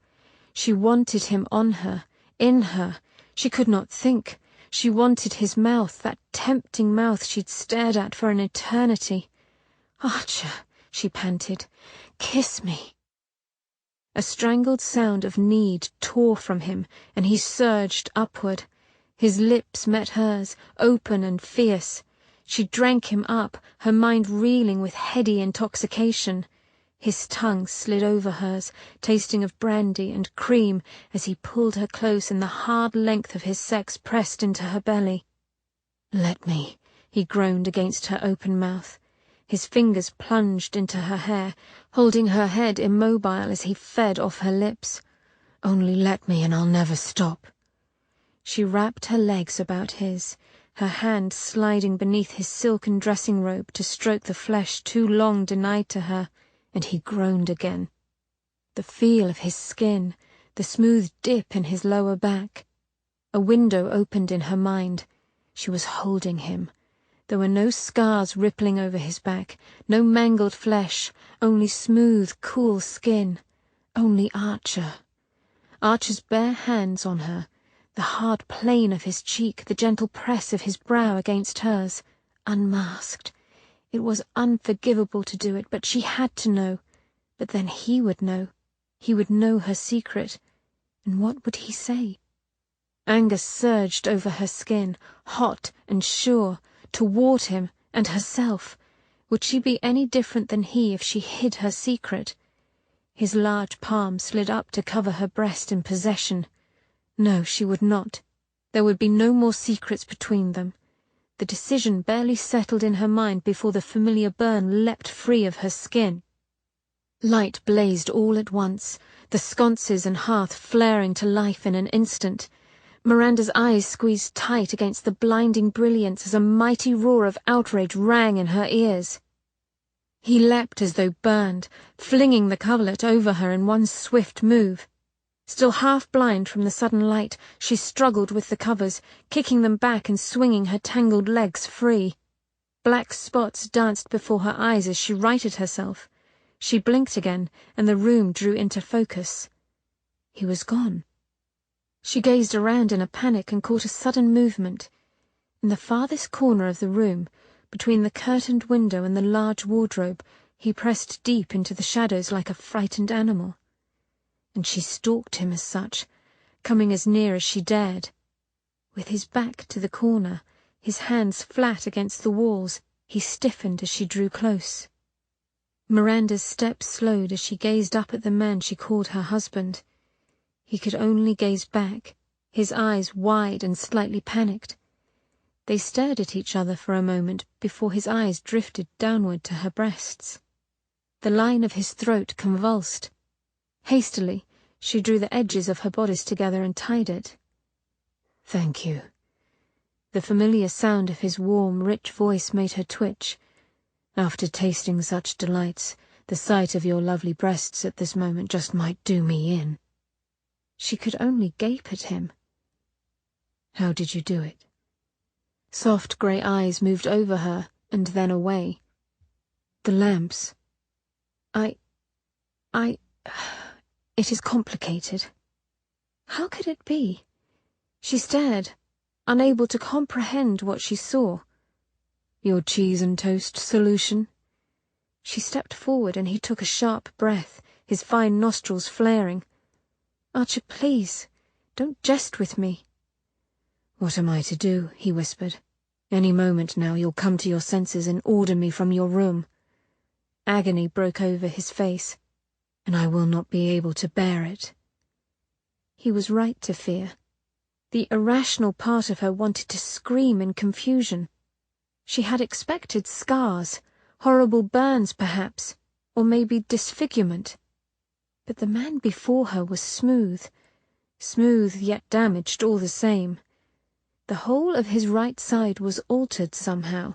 She wanted him on her, in her. She could not think. She wanted his mouth, that tempting mouth she'd stared at for an eternity. "Archer," she panted, "kiss me." A strangled sound of need tore from him, and he surged upward. His lips met hers, open and fierce. She drank him up, her mind reeling with heady intoxication. His tongue slid over hers, tasting of brandy and cream, as he pulled her close and the hard length of his sex pressed into her belly. "Let me," he groaned against her open mouth. His fingers plunged into her hair, holding her head immobile as he fed off her lips. "Only let me and I'll never stop." She wrapped her legs about his, her hand sliding beneath his silken dressing robe to stroke the flesh too long denied to her, and he groaned again. The feel of his skin, the smooth dip in his lower back. A window opened in her mind. She was holding him. There were no scars rippling over his back, no mangled flesh, only smooth, cool skin. Only Archer. Archer's bare hands on her, the hard plane of his cheek, the gentle press of his brow against hers, unmasked. It was unforgivable to do it, but she had to know. But then he would know. He would know her secret. And what would he say? Anger surged over her skin, hot and sure, toward him and herself. Would she be any different than he if she hid her secret? His large palm slid up to cover her breast in possession. No, she would not. There would be no more secrets between them. The decision barely settled in her mind before the familiar burn leapt free of her skin. Light blazed all at once, the sconces and hearth flaring to life in an instant. Miranda's eyes squeezed tight against the blinding brilliance as a mighty roar of outrage rang in her ears. He leapt as though burned, flinging the coverlet over her in one swift move. Still half blind from the sudden light, she struggled with the covers, kicking them back and swinging her tangled legs free. Black spots danced before her eyes as she righted herself. She blinked again, and the room drew into focus. He was gone. She gazed around in a panic and caught a sudden movement. In the farthest corner of the room, between the curtained window and the large wardrobe, he pressed deep into the shadows like a frightened animal. And she stalked him as such, coming as near as she dared. With his back to the corner, his hands flat against the walls, he stiffened as she drew close. Miranda's steps slowed as she gazed up at the man she called her husband. He could only gaze back, his eyes wide and slightly panicked. They stared at each other for a moment before his eyes drifted downward to her breasts. The line of his throat convulsed. Hastily, she drew the edges of her bodice together and tied it. "Thank you." The familiar sound of his warm, rich voice made her twitch. "After tasting such delights, the sight of your lovely breasts at this moment just might do me in." She could only gape at him. "How did you do it?" Soft grey eyes moved over her and then away. "The lamps. It is complicated." How could it be? She stared, unable to comprehend what she saw. "Your cheese and toast solution?" She stepped forward and he took a sharp breath, his fine nostrils flaring. "Archer, please, don't jest with me." "What am I to do?" he whispered. "Any moment now you'll come to your senses and order me from your room." Agony broke over his face, and I will not be able to bear it. He was right to fear. The irrational part of her wanted to scream in confusion. She had expected scars, horrible burns perhaps, or maybe disfigurement. But the man before her was smooth yet damaged all the same. The whole of his right side was altered somehow.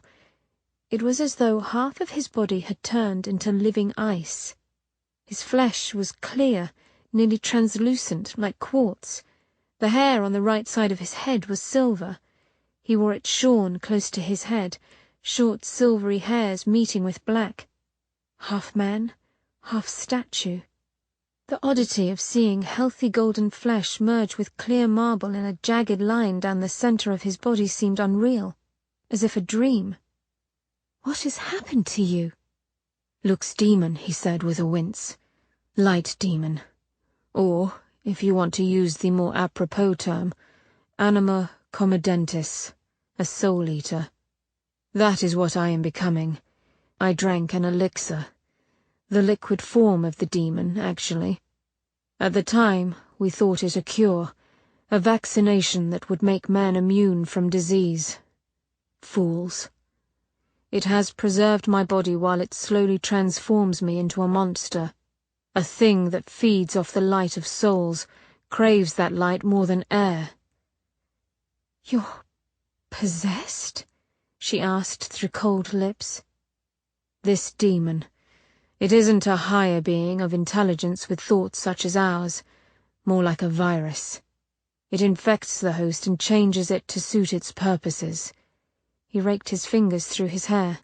It was as though half of his body had turned into living ice. His flesh was clear, nearly translucent, like quartz. The hair on the right side of his head was silver. He wore it shorn close to his head, short silvery hairs meeting with black. Half man, half statue. The oddity of seeing healthy golden flesh merge with clear marble in a jagged line down the centre of his body seemed unreal, as if a dream. "What has happened to you?" "Looks demon," he said with a wince. "Light demon. Or, if you want to use the more apropos term, anima commodentis, a soul-eater. That is what I am becoming. I drank an elixir. The liquid form of the demon, actually. At the time, we thought it a cure, a vaccination that would make man immune from disease. Fools. It has preserved my body while it slowly transforms me into a monster, a thing that feeds off the light of souls, craves that light more than air." "You're possessed?" she asked through cold lips. "This demon. It isn't a higher being of intelligence with thoughts such as ours, more like a virus. It infects the host and changes it to suit its purposes." He raked his fingers through his hair.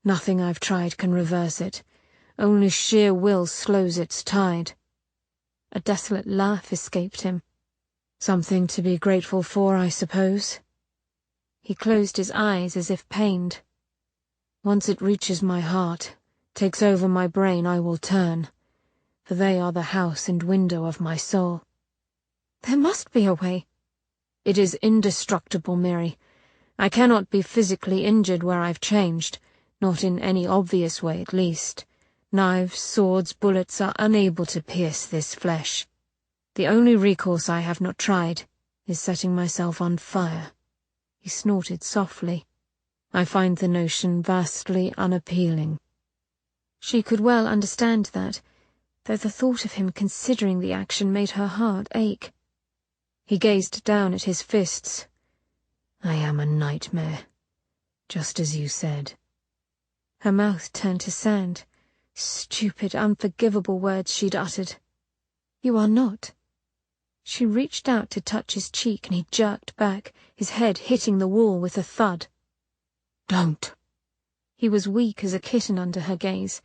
"Nothing I've tried can reverse it. Only sheer will slows its tide." A desolate laugh escaped him. "Something to be grateful for, I suppose." He closed his eyes as if pained. "Once it reaches my heart, takes over my brain, I will turn, for they are the house and window of my soul." "There must be a way." "It is indestructible, Mary. I cannot be physically injured where I've changed, not in any obvious way at least. Knives, swords, bullets are unable to pierce this flesh. The only recourse I have not tried is setting myself on fire." He snorted softly. "I find the notion vastly unappealing." She could well understand that, though the thought of him considering the action made her heart ache. He gazed down at his fists. "I am a nightmare, just as you said." Her mouth turned to sand. Stupid, unforgivable words she'd uttered. "You are not." She reached out to touch his cheek, and he jerked back, his head hitting the wall with a thud. "Don't." He was weak as a kitten under her gaze,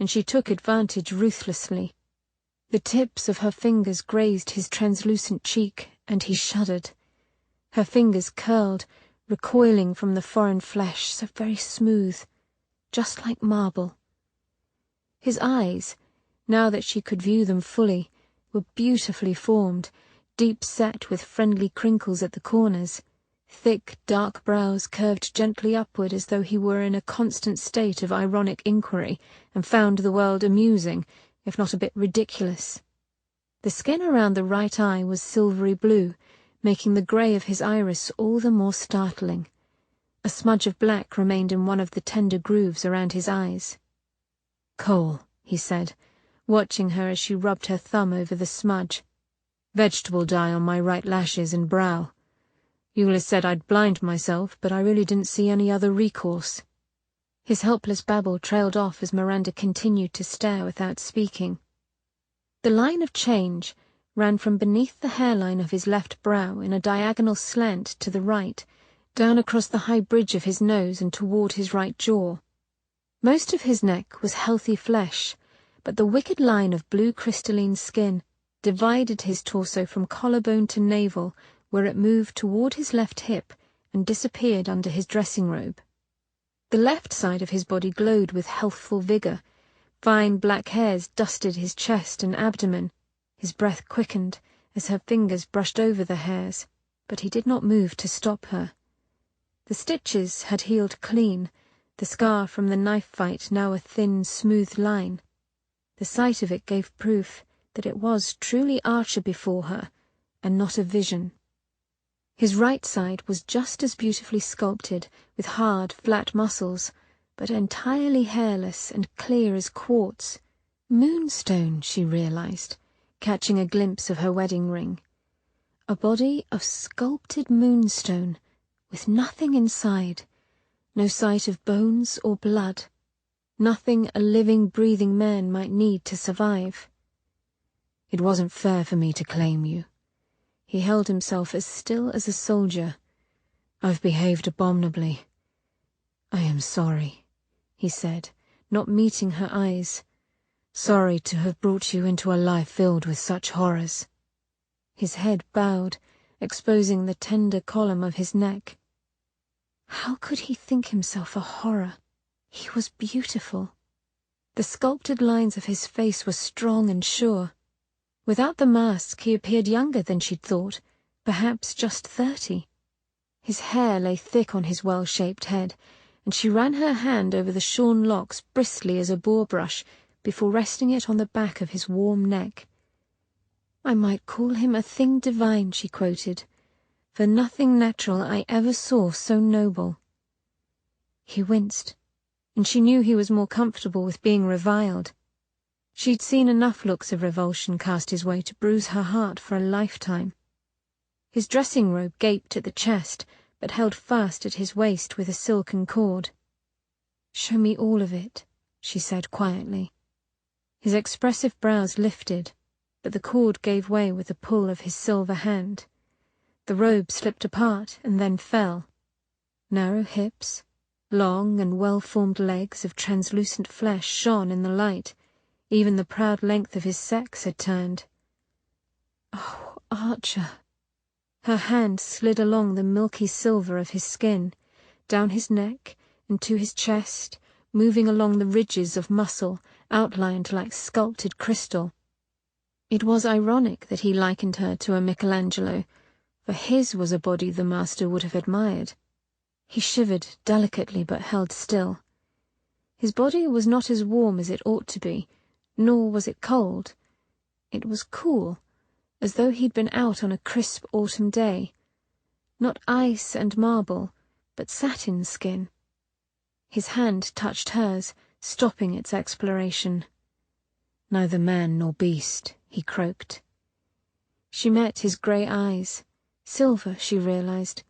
and she took advantage ruthlessly. The tips of her fingers grazed his translucent cheek, and he shuddered. Her fingers curled, recoiling from the foreign flesh, so very smooth, just like marble. His eyes, now that she could view them fully, were beautifully formed, deep-set with friendly crinkles at the corners. Thick, dark brows curved gently upward as though he were in a constant state of ironic inquiry and found the world amusing, if not a bit ridiculous. The skin around the right eye was silvery blue, making the grey of his iris all the more startling. A smudge of black remained in one of the tender grooves around his eyes. "Coal," he said, watching her as she rubbed her thumb over the smudge. "Vegetable dye on my right lashes and brow. Eula said I'd blind myself, but I really didn't see any other recourse." His helpless babble trailed off as Miranda continued to stare without speaking. The line of change ran from beneath the hairline of his left brow in a diagonal slant to the right, down across the high bridge of his nose and toward his right jaw. Most of his neck was healthy flesh, but the wicked line of blue crystalline skin divided his torso from collarbone to navel, where it moved toward his left hip and disappeared under his dressing robe. The left side of his body glowed with healthful vigor. Fine black hairs dusted his chest and abdomen. His breath quickened as her fingers brushed over the hairs, but he did not move to stop her. The stitches had healed clean, the scar from the knife fight now a thin, smooth line. The sight of it gave proof that it was truly Archer before her, and not a vision. His right side was just as beautifully sculpted, with hard, flat muscles, but entirely hairless and clear as quartz. Moonstone, she realized, catching a glimpse of her wedding ring. A body of sculpted moonstone, with nothing inside, no sight of bones or blood, nothing a living, breathing man might need to survive. "It wasn't fair for me to claim you." He held himself as still as a soldier. "I've behaved abominably. I am sorry," he said, not meeting her eyes. "Sorry to have brought you into a life filled with such horrors." His head bowed, exposing the tender column of his neck. How could he think himself a horror? He was beautiful. The sculpted lines of his face were strong and sure. Without the mask, he appeared younger than she'd thought, perhaps just 30. His hair lay thick on his well-shaped head, and she ran her hand over the shorn locks bristly as a boar brush before resting it on the back of his warm neck. "I might call him a thing divine," she quoted, "for nothing natural I ever saw so noble." He winced, and she knew he was more comfortable with being reviled. She'd seen enough looks of revulsion cast his way to bruise her heart for a lifetime. His dressing robe gaped at the chest, but held fast at his waist with a silken cord. "Show me all of it," she said quietly. His expressive brows lifted, but the cord gave way with a pull of his silver hand. The robe slipped apart and then fell. Narrow hips, long and well-formed legs of translucent flesh shone in the light. Even the proud length of his sex had turned. "Oh, Archer!" Her hand slid along the milky silver of his skin, down his neck and to his chest, moving along the ridges of muscle outlined like sculpted crystal. It was ironic that he likened her to a Michelangelo, for his was a body the master would have admired. He shivered delicately but held still. His body was not as warm as it ought to be, nor was it cold. It was cool, as though he'd been out on a crisp autumn day. Not ice and marble, but satin skin. His hand touched hers, stopping its exploration. "Neither man nor beast," he croaked. She met his grey eyes. Silver, she realized.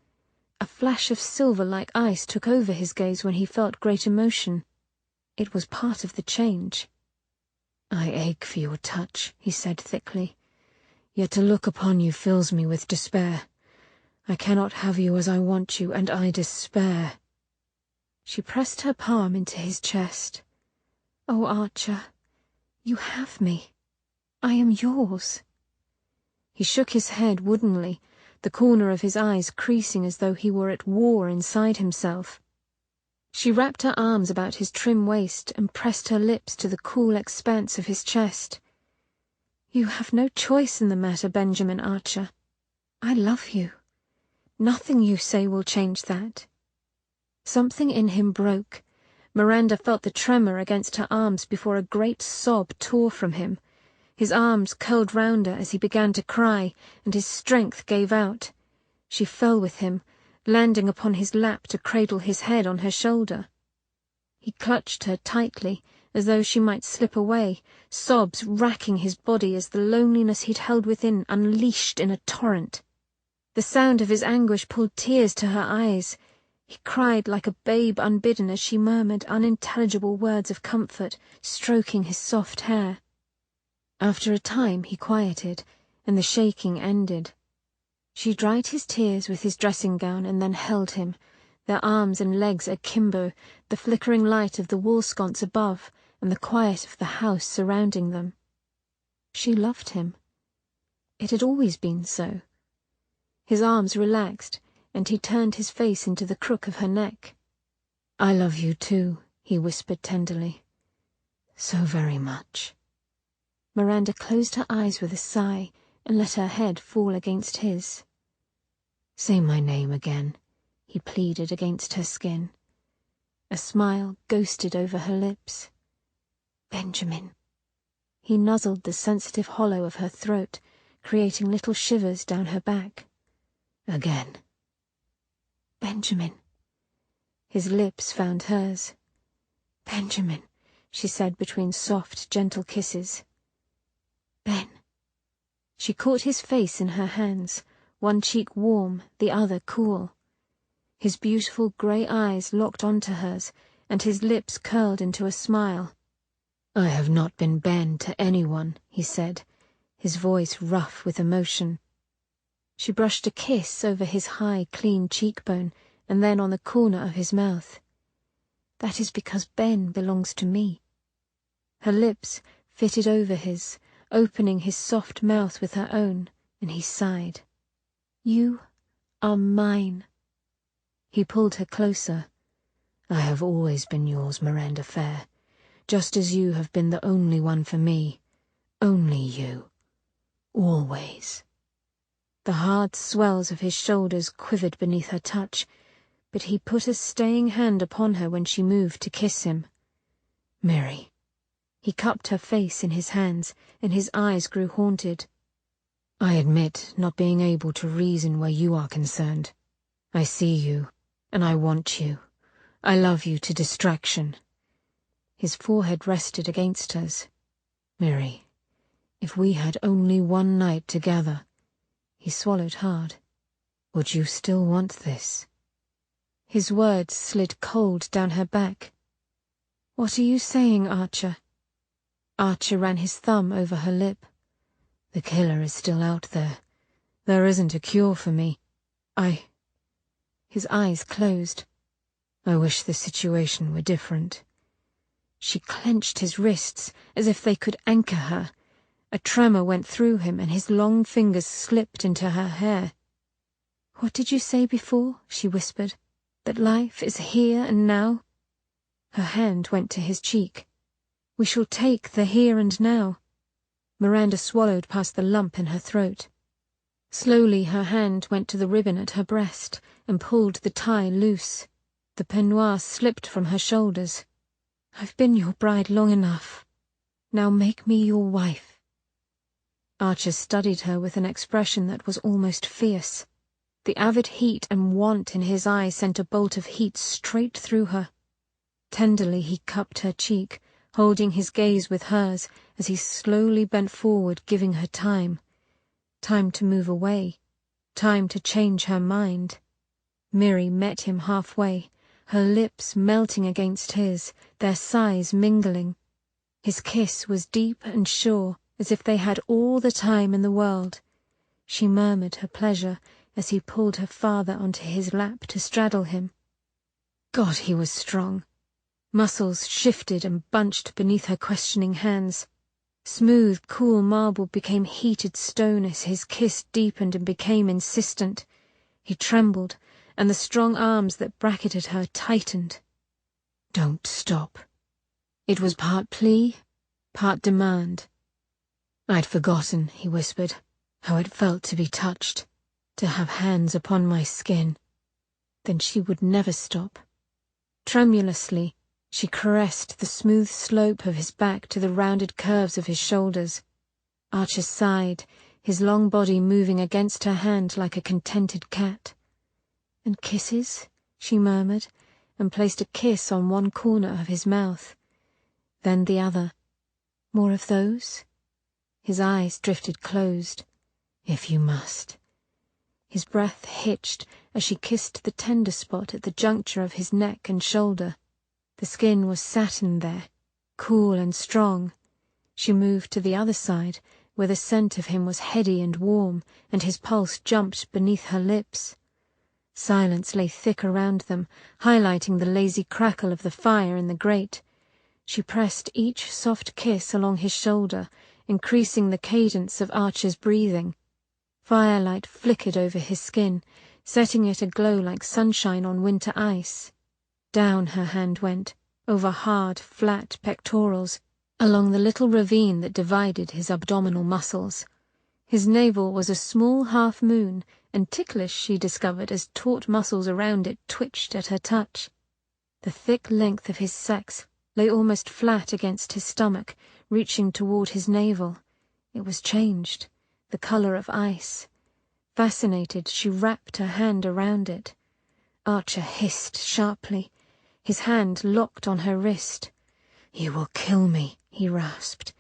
A flash of silver like ice took over his gaze when he felt great emotion. It was part of the change. "I ache for your touch," he said thickly. "Yet to look upon you fills me with despair. I cannot have you as I want you, and I despair." She pressed her palm into his chest. "Oh, Archer, you have me. I am yours." He shook his head woodenly, the corner of his eyes creasing as though he were at war inside himself. She wrapped her arms about his trim waist and pressed her lips to the cool expanse of his chest. "You have no choice in the matter, Benjamin Archer. I love you. Nothing you say will change that." Something in him broke. Miranda felt the tremor against her arms before a great sob tore from him. His arms curled round her as he began to cry, and his strength gave out. She fell with him, landing upon his lap to cradle his head on her shoulder. He clutched her tightly, as though she might slip away, sobs racking his body as the loneliness he'd held within unleashed in a torrent. The sound of his anguish pulled tears to her eyes. He cried like a babe unbidden as she murmured unintelligible words of comfort, stroking his soft hair. After a time he quieted, and the shaking ended. She dried his tears with his dressing gown and then held him, their arms and legs akimbo, the flickering light of the wall sconce above and the quiet of the house surrounding them. She loved him. It had always been so. His arms relaxed, and he turned his face into the crook of her neck. "I love you too," he whispered tenderly. "So very much." Miranda closed her eyes with a sigh and let her head fall against his. "Say my name again," he pleaded against her skin. A smile ghosted over her lips. "Benjamin." He nuzzled the sensitive hollow of her throat, creating little shivers down her back. "Again." "Benjamin." His lips found hers. "Benjamin," she said between soft, gentle kisses. "Ben." She caught his face in her hands, one cheek warm, the other cool. His beautiful grey eyes locked onto hers, and his lips curled into a smile. "I have not been Ben to anyone," he said, his voice rough with emotion. She brushed a kiss over his high, clean cheekbone, and then on the corner of his mouth. "That is because Ben belongs to me." Her lips fitted over his, opening his soft mouth with her own, and he sighed. "You are mine." He pulled her closer. "I have always been yours, Miranda Fair, just as you have been the only one for me. Only you. Always." The hard swells of his shoulders quivered beneath her touch, but he put a staying hand upon her when she moved to kiss him. "Mary." He cupped her face in his hands, and his eyes grew haunted. "I admit not being able to reason where you are concerned. I see you, and I want you. I love you to distraction. His forehead rested against hers. Miri, if we had only one night together. He swallowed hard. Would you still want this? His words slid cold down her back. What are you saying, Archer? Archer ran his thumb over her lip. The killer is still out there. There isn't a cure for me. His eyes closed. I wish the situation were different. She clenched his wrists as if they could anchor her. A tremor went through him and his long fingers slipped into her hair. What did you say before? She whispered. That life is here and now? Her hand went to his cheek. We shall take the here and now. Miranda swallowed past the lump in her throat. Slowly her hand went to the ribbon at her breast and pulled the tie loose. The peignoir slipped from her shoulders. I've been your bride long enough. Now make me your wife. Archer studied her with an expression that was almost fierce. The avid heat and want in his eyes sent a bolt of heat straight through her. Tenderly he cupped her cheek, holding his gaze with hers as he slowly bent forward, giving her time. Time to move away. Time to change her mind. Miri met him halfway, her lips melting against his, their sighs mingling. His kiss was deep and sure, as if they had all the time in the world. She murmured her pleasure as he pulled her farther onto his lap to straddle him. God, he was strong. Muscles shifted and bunched beneath her questioning hands. Smooth, cool marble became heated stone as his kiss deepened and became insistent. He trembled, and the strong arms that bracketed her tightened. Don't stop. It was part plea, part demand. I'd forgotten, he whispered, how it felt to be touched, to have hands upon my skin. Then she would never stop. Tremulously, she caressed the smooth slope of his back to the rounded curves of his shoulders. Archer sighed, his long body moving against her hand like a contented cat. And kisses, she murmured, and placed a kiss on one corner of his mouth. Then the other. More of those? His eyes drifted closed. If you must. His breath hitched as she kissed the tender spot at the juncture of his neck and shoulder. The skin was satin there, cool and strong. She moved to the other side, where the scent of him was heady and warm, and his pulse jumped beneath her lips. Silence lay thick around them, highlighting the lazy crackle of the fire in the grate. She pressed each soft kiss along his shoulder, increasing the cadence of Archer's breathing. Firelight flickered over his skin, setting it aglow like sunshine on winter ice. Down her hand went, over hard, flat pectorals, along the little ravine that divided his abdominal muscles. His navel was a small half-moon, and ticklish she discovered as taut muscles around it twitched at her touch. The thick length of his sex lay almost flat against his stomach, reaching toward his navel. It was changed, the color of ice. Fascinated, she wrapped her hand around it. Archer hissed sharply. His hand locked on her wrist. You will kill me, he rasped.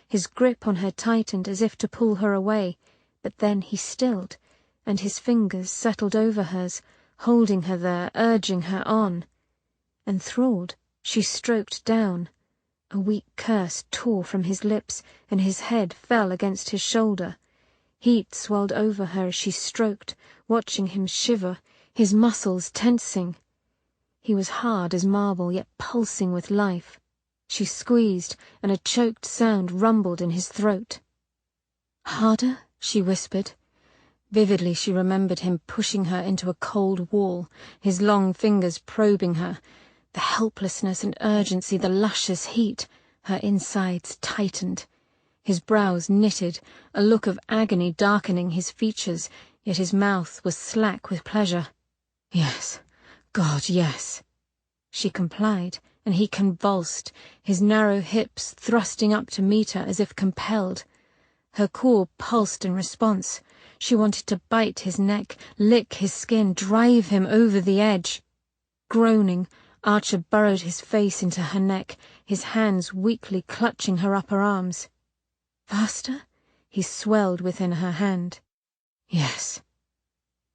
His grip on her tightened as if to pull her away, but then he stilled, and his fingers settled over hers, holding her there, urging her on. Enthralled, she stroked down. A weak curse tore from his lips, and his head fell against his shoulder. Heat swelled over her as she stroked, watching him shiver, his muscles tensing. He was hard as marble, yet pulsing with life. She squeezed, and a choked sound rumbled in his throat. Harder, she whispered. Vividly she remembered him pushing her into a cold wall, his long fingers probing her. The helplessness and urgency, the luscious heat. Her insides tightened. His brows knitted, a look of agony darkening his features, yet his mouth was slack with pleasure. Yes, God, yes. She complied, and he convulsed, his narrow hips thrusting up to meet her as if compelled. Her core pulsed in response. She wanted to bite his neck, lick his skin, drive him over the edge. Groaning, Archer burrowed his face into her neck, his hands weakly clutching her upper arms. Faster? He swelled within her hand. Yes.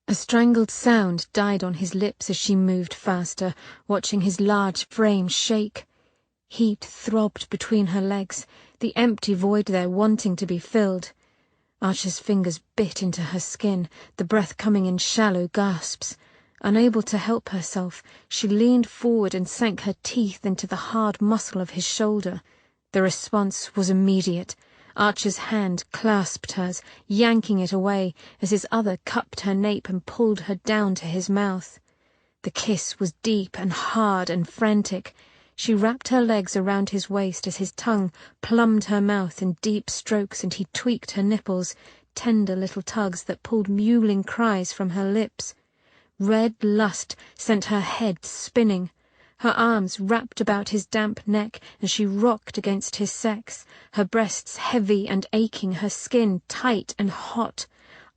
A strangled sound died on his lips as she moved faster, watching his large frame shake. Heat throbbed between her legs, the empty void there wanting to be filled. Archer's fingers bit into her skin, the breath coming in shallow gasps. Unable to help herself, she leaned forward and sank her teeth into the hard muscle of his shoulder. The response was immediate. Archer's hand clasped hers, yanking it away, as his other cupped her nape and pulled her down to his mouth. The kiss was deep and hard and frantic. She wrapped her legs around his waist as his tongue plumbed her mouth in deep strokes, and he tweaked her nipples, tender little tugs that pulled mewling cries from her lips. Red lust sent her head spinning. Her arms wrapped about his damp neck, and she rocked against his sex, her breasts heavy and aching, her skin tight and hot.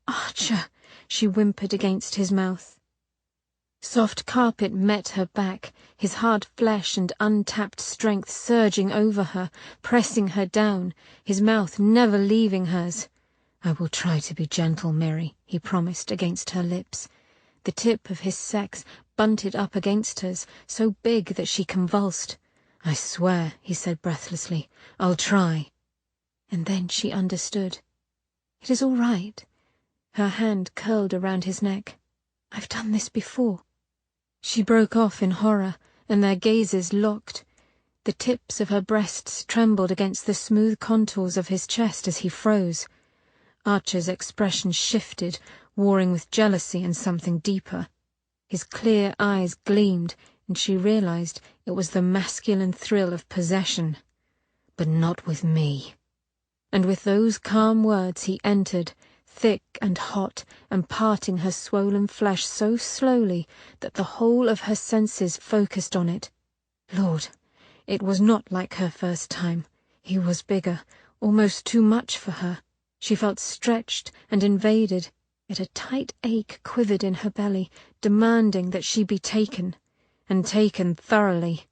"Archer!" she whimpered against his mouth. Soft carpet met her back, his hard flesh and untapped strength surging over her, pressing her down, his mouth never leaving hers. "I will try to be gentle, Mary," he promised against her lips. The tip of his sex bunted up against hers, so big that she convulsed. "I swear," he said breathlessly, "I'll try." And then she understood. "It is all right." Her hand curled around his neck. "I've done this before." She broke off in horror, and their gazes locked. The tips of her breasts trembled against the smooth contours of his chest as he froze. Archer's expression shifted, warring with jealousy and something deeper. His clear eyes gleamed, and she realized it was the masculine thrill of possession. "But not with me." And with those calm words he entered, thick and hot, and parting her swollen flesh so slowly that the whole of her senses focused on it. Lord, it was not like her first time. He was bigger, almost too much for her. She felt stretched and invaded, yet a tight ache quivered in her belly, demanding that she be taken, and taken thoroughly.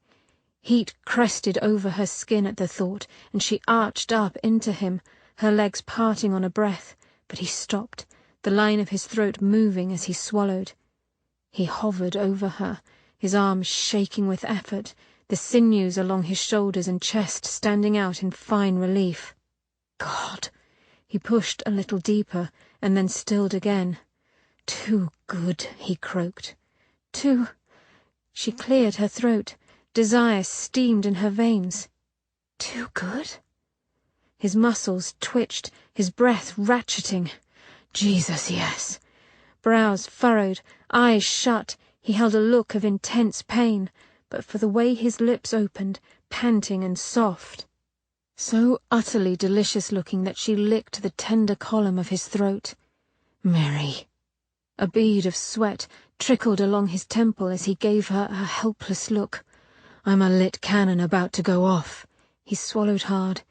Heat crested over her skin at the thought, and she arched up into him, her legs parting on a breath, but he stopped, the line of his throat moving as he swallowed. He hovered over her, his arms shaking with effort, the sinews along his shoulders and chest standing out in fine relief. God! He pushed a little deeper, and then stilled again. "Too good," he croaked. "Too—" She cleared her throat. Desire steamed in her veins. "Too good?" His muscles twitched, his breath ratcheting. Jesus, yes. Brows furrowed, eyes shut, he held a look of intense pain, but for the way his lips opened, panting and soft. So utterly delicious-looking that she licked the tender column of his throat. "Mary." A bead of sweat trickled along his temple as he gave her a helpless look. "I'm a lit cannon about to go off." He swallowed hard.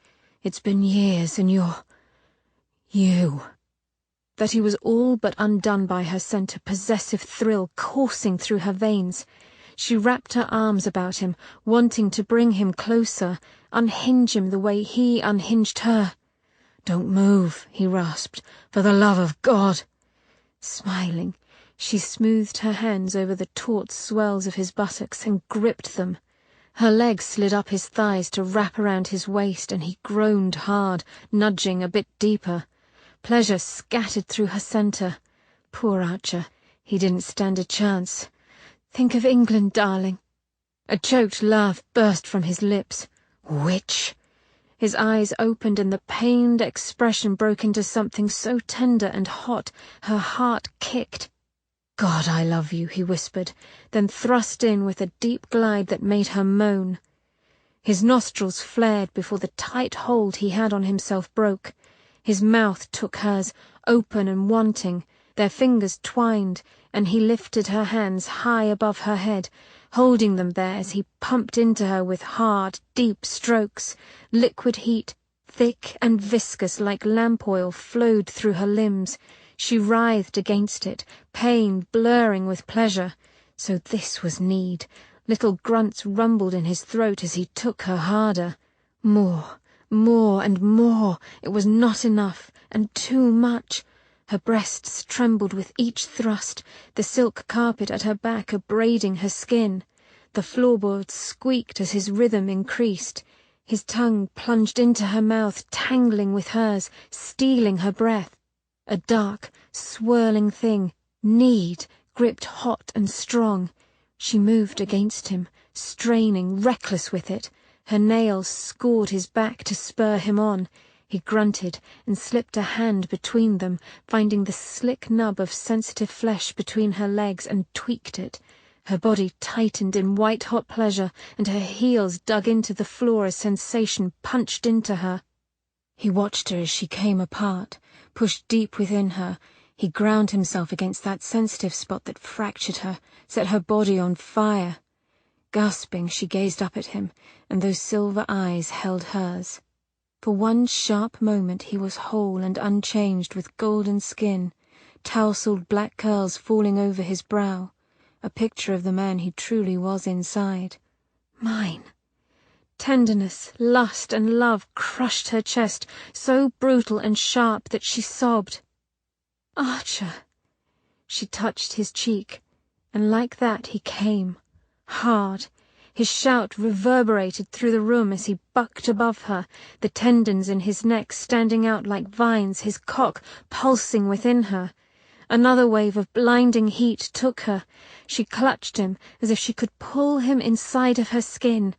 "It's been years, and you." That he was all but undone by her sent a possessive thrill coursing through her veins. She wrapped her arms about him, wanting to bring him closer, unhinge him the way he unhinged her. "Don't move," he rasped, "for the love of God." Smiling, she smoothed her hands over the taut swells of his buttocks and gripped them. Her legs slid up his thighs to wrap around his waist, and he groaned hard, nudging a bit deeper. Pleasure scattered through her centre. Poor Archer, he didn't stand a chance. "Think of England, darling." A choked laugh burst from his lips. "Witch!" His eyes opened and the pained expression broke into something so tender and hot her heart kicked. "God, I love you," he whispered, then thrust in with a deep glide that made her moan. His nostrils flared before the tight hold he had on himself broke. His mouth took hers, open and wanting. Their fingers twined, and he lifted her hands high above her head, holding them there as he pumped into her with hard, deep strokes. Liquid heat, thick and viscous like lamp oil, flowed through her limbs. She writhed against it, pain blurring with pleasure. So this was need. Little grunts rumbled in his throat as he took her harder. More, more and more. It was not enough, and too much. Her breasts trembled with each thrust, the silk carpet at her back abrading her skin. The floorboards squeaked as his rhythm increased. His tongue plunged into her mouth, tangling with hers, stealing her breath. A dark, swirling thing, need, gripped hot and strong. She moved against him, straining, reckless with it. Her nails scored his back to spur him on. He grunted and slipped a hand between them, finding the slick nub of sensitive flesh between her legs and tweaked it. Her body tightened in white-hot pleasure, and her heels dug into the floor as sensation punched into her. He watched her as she came apart, pushed deep within her. He ground himself against that sensitive spot that fractured her, set her body on fire. Gasping, she gazed up at him, and those silver eyes held hers. For one sharp moment he was whole and unchanged, with golden skin, tousled black curls falling over his brow, a picture of the man he truly was inside. Mine! Tenderness, lust, and love crushed her chest, so brutal and sharp that she sobbed. Archer! She touched his cheek, and like that he came, hard. His shout reverberated through the room as he bucked above her, the tendons in his neck standing out like vines, his cock pulsing within her. Another wave of blinding heat took her. She clutched him as if she could pull him inside of her skin.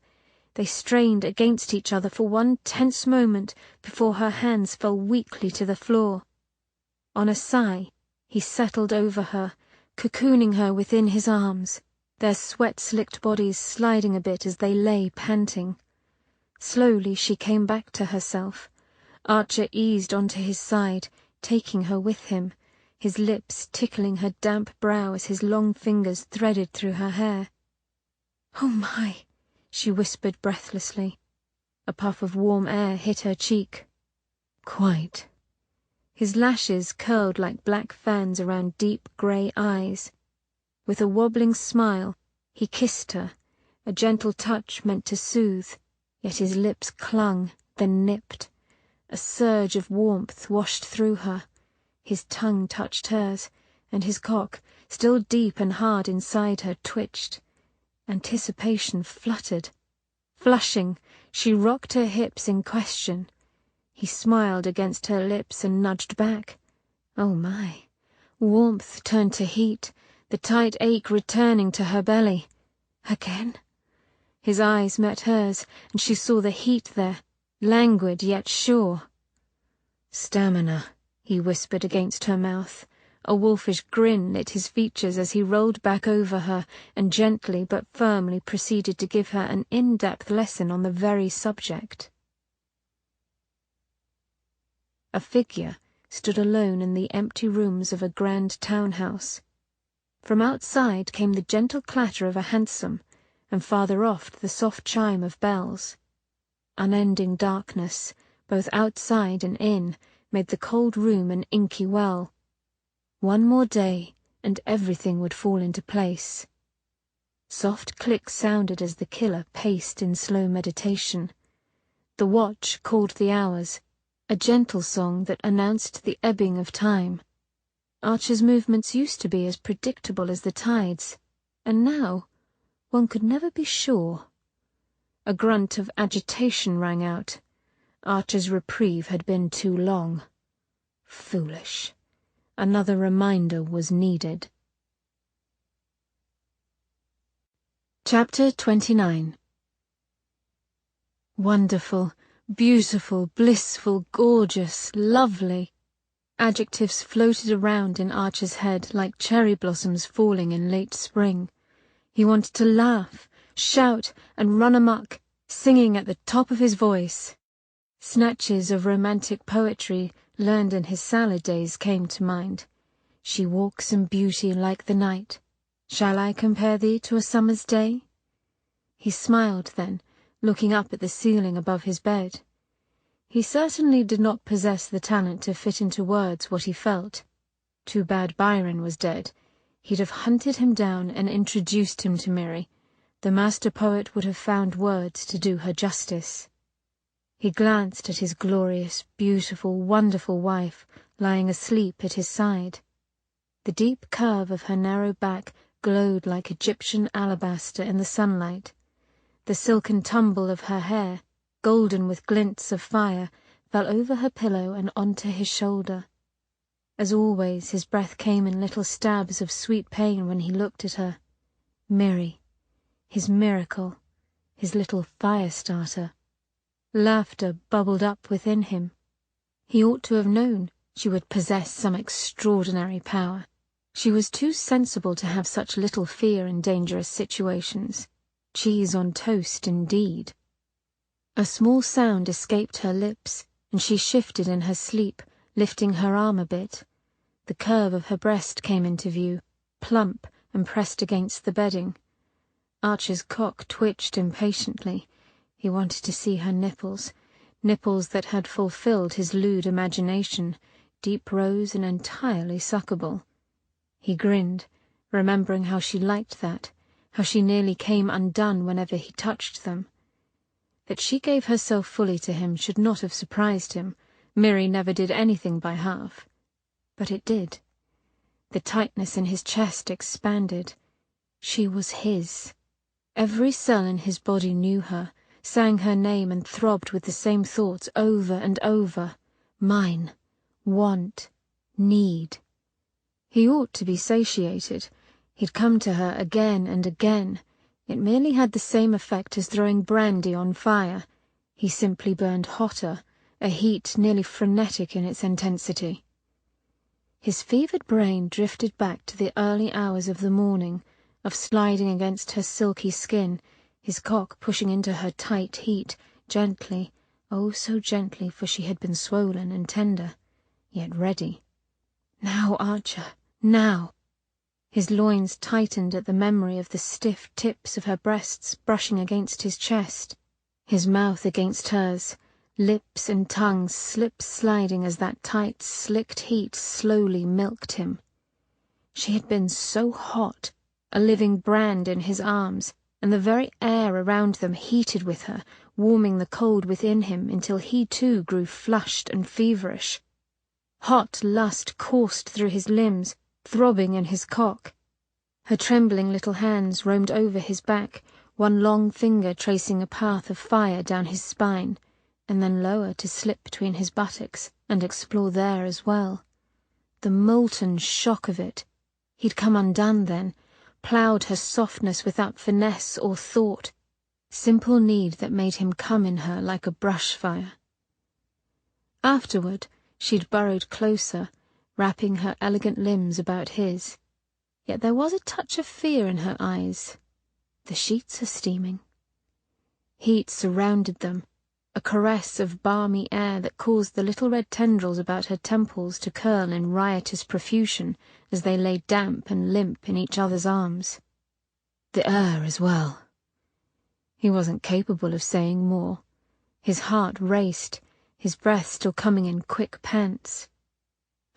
They strained against each other for one tense moment before her hands fell weakly to the floor. On a sigh, he settled over her, cocooning her within his arms, their sweat-slicked bodies sliding a bit as they lay panting. Slowly she came back to herself. Archer eased onto his side, taking her with him, his lips tickling her damp brow as his long fingers threaded through her hair. "Oh my," she whispered breathlessly. A puff of warm air hit her cheek. "Quite." His lashes curled like black fans around deep grey eyes. With a wobbling smile, he kissed her, a gentle touch meant to soothe, yet his lips clung, then nipped. A surge of warmth washed through her. His tongue touched hers, and his cock, still deep and hard inside her, twitched. Anticipation fluttered. Flushing, she rocked her hips in question. He smiled against her lips and nudged back. Oh my! Warmth turned to heat, the tight ache returning to her belly. Again? His eyes met hers, and she saw the heat there, languid yet sure. "Stamina," he whispered against her mouth. A wolfish grin lit his features as he rolled back over her and gently but firmly proceeded to give her an in-depth lesson on the very subject. A figure stood alone in the empty rooms of a grand townhouse. From outside came the gentle clatter of a hansom, and farther off the soft chime of bells. Unending darkness, both outside and in, made the cold room an inky well. One more day, and everything would fall into place. Soft clicks sounded as the killer paced in slow meditation. The watch called the hours, a gentle song that announced the ebbing of time. Archer's movements used to be as predictable as the tides, and now one could never be sure. A grunt of agitation rang out. Archer's reprieve had been too long. Foolish. Another reminder was needed. Chapter 29. Wonderful, beautiful, blissful, gorgeous, lovely. Adjectives floated around in Archer's head like cherry blossoms falling in late spring. He wanted to laugh, shout, and run amok, singing at the top of his voice. Snatches of romantic poetry learned in his salad days came to mind. She walks in beauty like the night. Shall I compare thee to a summer's day? He smiled then, looking up at the ceiling above his bed. He certainly did not possess the talent to fit into words what he felt. Too bad Byron was dead. He'd have hunted him down and introduced him to Mary, the master poet would have found words to do her justice. He glanced at his glorious, beautiful, wonderful wife lying asleep at his side. The deep curve of her narrow back glowed like Egyptian alabaster in the sunlight. The silken tumble of her hair, golden with glints of fire, fell over her pillow and onto his shoulder. As always, his breath came in little stabs of sweet pain when he looked at her. Miri, his miracle, his little fire-starter. Laughter bubbled up within him. He ought to have known she would possess some extraordinary power. She was too sensible to have such little fear in dangerous situations. Cheese on toast, indeed. A small sound escaped her lips, and she shifted in her sleep, lifting her arm a bit. The curve of her breast came into view, plump and pressed against the bedding. Archer's cock twitched impatiently. He wanted to see her nipples, nipples that had fulfilled his lewd imagination, deep rose and entirely suckable. He grinned, remembering how she liked that, how she nearly came undone whenever he touched them. That she gave herself fully to him should not have surprised him. Miri never did anything by half. But it did. The tightness in his chest expanded. She was his. Every cell in his body knew her, sang her name and throbbed with the same thoughts over and over. Mine. Want. Need. He ought to be satiated. He'd come to her again and again. It merely had the same effect as throwing brandy on fire. He simply burned hotter, a heat nearly frenetic in its intensity. His fevered brain drifted back to the early hours of the morning, of sliding against her silky skin, his cock pushing into her tight heat, gently, oh so gently, for she had been swollen and tender, yet ready. Now, Archer, now! His loins tightened at the memory of the stiff tips of her breasts brushing against his chest, his mouth against hers, lips and tongue slip-sliding as that tight, slicked heat slowly milked him. She had been so hot, a living brand in his arms, and the very air around them heated with her, warming the cold within him until he too grew flushed and feverish. Hot lust coursed through his limbs, throbbing in his cock. Her trembling little hands roamed over his back, one long finger tracing a path of fire down his spine, and then lower to slip between his buttocks and explore there as well. The molten shock of it. He'd come undone then, ploughed her softness without finesse or thought, simple need that made him come in her like a brush-fire. Afterward, she'd burrowed closer, wrapping her elegant limbs about his. Yet there was a touch of fear in her eyes. The sheets are steaming. Heat surrounded them, a caress of balmy air that caused the little red tendrils about her temples to curl in riotous profusion as they lay damp and limp in each other's arms. The air as well. He wasn't capable of saying more. His heart raced, his breath still coming in quick pants.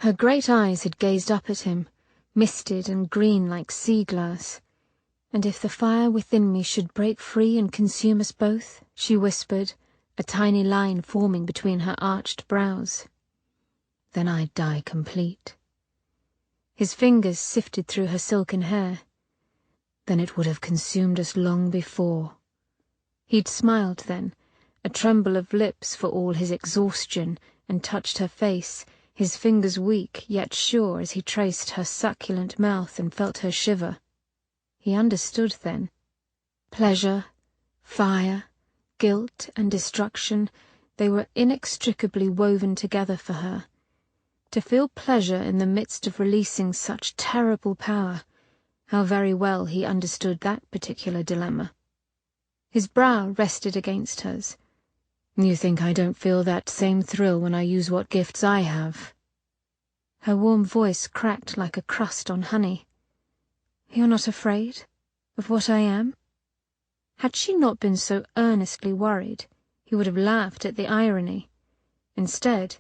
Her great eyes had gazed up at him, misted and green like sea glass. And if the fire within me should break free and consume us both, she whispered, a tiny line forming between her arched brows, then I'd die complete. His fingers sifted through her silken hair. Then it would have consumed us long before. He'd smiled then, a tremble of lips for all his exhaustion, and touched her face, his fingers weak yet sure as he traced her succulent mouth and felt her shiver. He understood then. Pleasure, fire, guilt and destruction, they were inextricably woven together for her. To feel pleasure in the midst of releasing such terrible power, how very well he understood that particular dilemma. His brow rested against hers. You think I don't feel that same thrill when I use what gifts I have? Her warm voice cracked like a crust on honey. You're not afraid of what I am? Had she not been so earnestly worried, he would have laughed at the irony. Instead,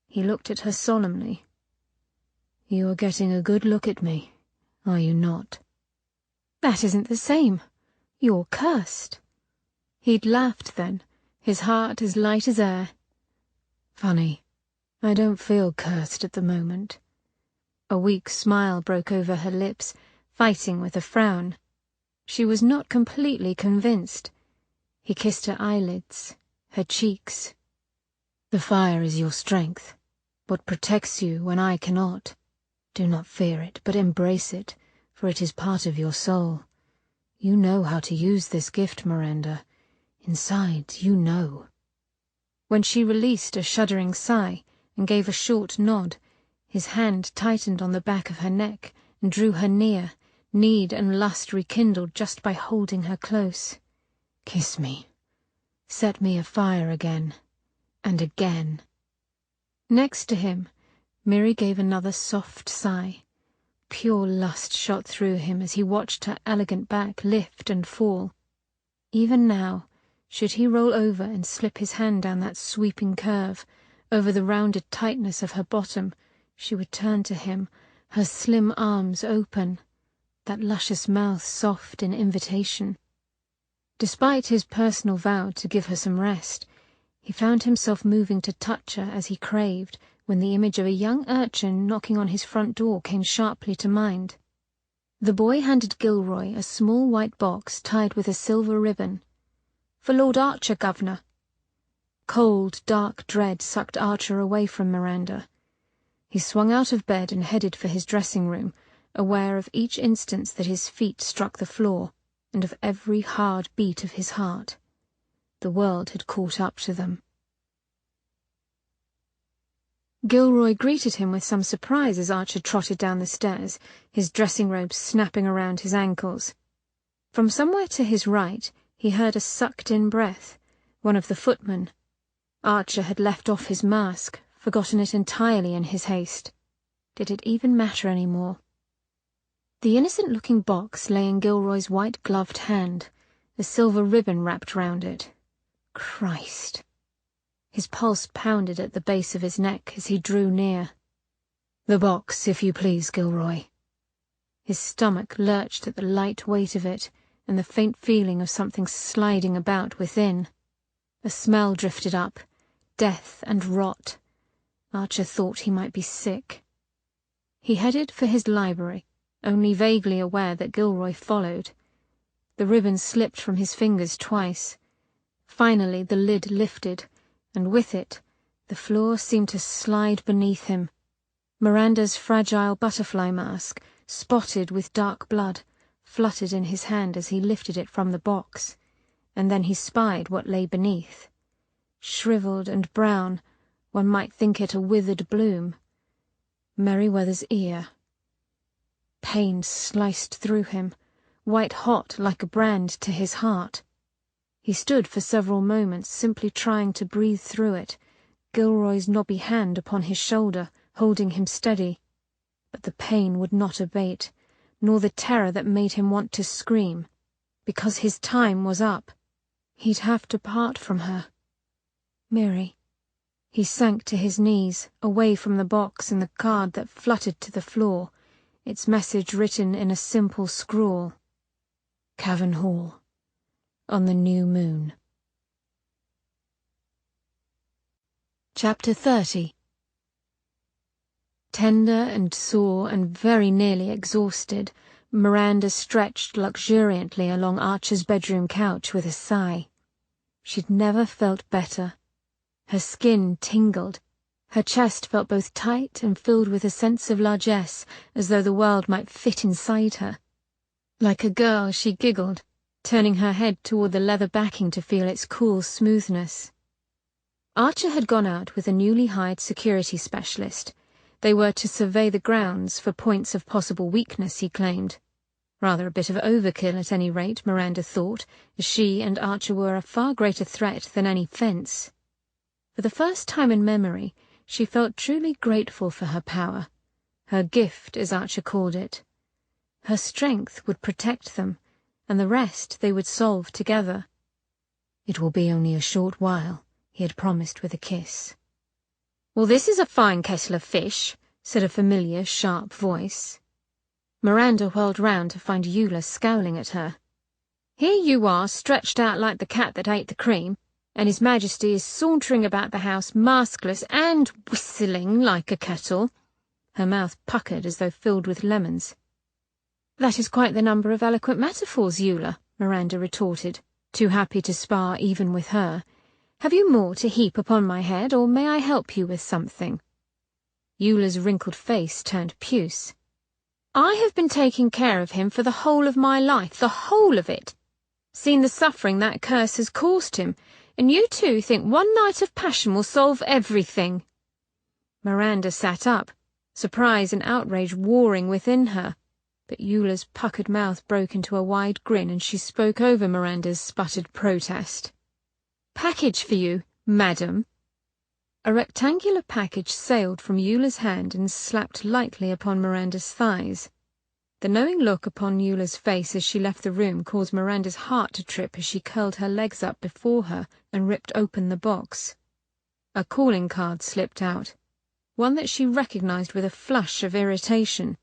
he looked at her solemnly. You are getting a good look at me, are you not? That isn't the same. "You're cursed." He'd laughed then, his heart as light as air. "Funny, I don't feel cursed at the moment." A weak smile broke over her lips, fighting with a frown. She was not completely convinced. He kissed her eyelids, her cheeks. "The fire is your strength, what protects you when I cannot. Do not fear it, but embrace it, for it is part of your soul. You know how to use this gift, Miranda. Inside, you know." When she released a shuddering sigh and gave a short nod, his hand tightened on the back of her neck and drew her near, need and lust rekindled just by holding her close. "Kiss me. Set me afire again, and again." Next to him, Miri gave another soft sigh. Pure lust shot through him as he watched her elegant back lift and fall. Even now, should he roll over and slip his hand down that sweeping curve, over the rounded tightness of her bottom, she would turn to him, her slim arms open, that luscious mouth soft in invitation. Despite his personal vow to give her some rest, he found himself moving to touch her as he craved, when the image of a young urchin knocking on his front door came sharply to mind. The boy handed Gilroy a small white box tied with a silver ribbon. "For Lord Archer, Governor." Cold, dark dread sucked Archer away from Miranda. He swung out of bed and headed for his dressing room, aware of each instant that his feet struck the floor, and of every hard beat of his heart. The world had caught up to them. Gilroy greeted him with some surprise as Archer trotted down the stairs, his dressing robes snapping around his ankles. From somewhere to his right, he heard a sucked-in breath, one of the footmen. Archer had left off his mask, forgotten it entirely in his haste. Did it even matter any more? The innocent-looking box lay in Gilroy's white-gloved hand, a silver ribbon wrapped round it. Christ! His pulse pounded at the base of his neck as he drew near. "The box, if you please, Gilroy." His stomach lurched at the light weight of it, and the faint feeling of something sliding about within. A smell drifted up, death and rot. Archer thought he might be sick. He headed for his library, only vaguely aware that Gilroy followed. The ribbon slipped from his fingers twice. Finally the lid lifted, and with it, the floor seemed to slide beneath him. Miranda's fragile butterfly mask, spotted with dark blood, fluttered in his hand as he lifted it from the box, and then he spied what lay beneath. Shriveled and brown, one might think it a withered bloom. Merryweather's ear. Pain sliced through him, white-hot like a brand to his heart. He stood for several moments simply trying to breathe through it, Gilroy's knobby hand upon his shoulder, holding him steady. But the pain would not abate, nor the terror that made him want to scream. Because his time was up. He'd have to part from her. Miri. He sank to his knees, away from the box and the card that fluttered to the floor, its message written in a simple scrawl. Cavern Hall. On the new moon. Chapter 30. Tender and sore and very nearly exhausted, Miranda stretched luxuriantly along Archer's bedroom couch with a sigh. She'd never felt better. Her skin tingled. Her chest felt both tight and filled with a sense of largesse, as though the world might fit inside her. Like a girl, she giggled, turning her head toward the leather backing to feel its cool smoothness. Archer had gone out with a newly hired security specialist. They were to survey the grounds for points of possible weakness, he claimed. Rather a bit of overkill, at any rate, Miranda thought, as she and Archer were a far greater threat than any fence. For the first time in memory, she felt truly grateful for her power. Her gift, as Archer called it. Her strength would protect them, and the rest they would solve together. "It will be only a short while," he had promised with a kiss. "Well, this is a fine kettle of fish," said a familiar, sharp voice. Miranda whirled round to find Eula scowling at her. Here you are, stretched out like the cat that ate the cream, and His Majesty is sauntering about the house maskless and whistling like a kettle." Her mouth puckered as though filled with lemons. "That is quite the number of eloquent metaphors, Eula," Miranda retorted, too happy to spar even with her. "Have you more to heap upon my head, or may I help you with something?" Eula's wrinkled face turned puce. "I have been taking care of him for the whole of my life, the whole of it. Seen the suffering that curse has caused him, and you two think one night of passion will solve everything." Miranda sat up, surprise and outrage warring within her, but Eula's puckered mouth broke into a wide grin and she spoke over Miranda's sputtered protest. "Package for you, madam." A rectangular package sailed from Eula's hand and slapped lightly upon Miranda's thighs. The knowing look upon Eula's face as she left the room caused Miranda's heart to trip as she curled her legs up before her and ripped open the box. A calling card slipped out, one that she recognized with a flush of irritation.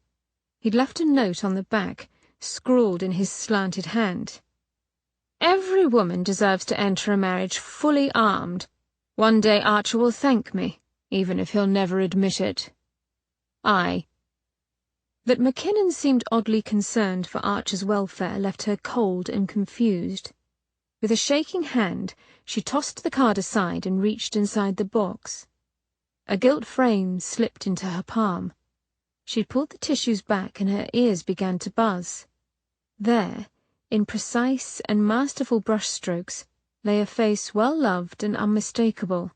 He'd left a note on the back, scrawled in his slanted hand. "Every woman deserves to enter a marriage fully armed. One day Archer will thank me, even if he'll never admit it. I." That Mackinnon seemed oddly concerned for Archer's welfare left her cold and confused. With a shaking hand, she tossed the card aside and reached inside the box. A gilt frame slipped into her palm. She pulled the tissues back and her ears began to buzz. There, in precise and masterful brushstrokes, lay a face well-loved and unmistakable.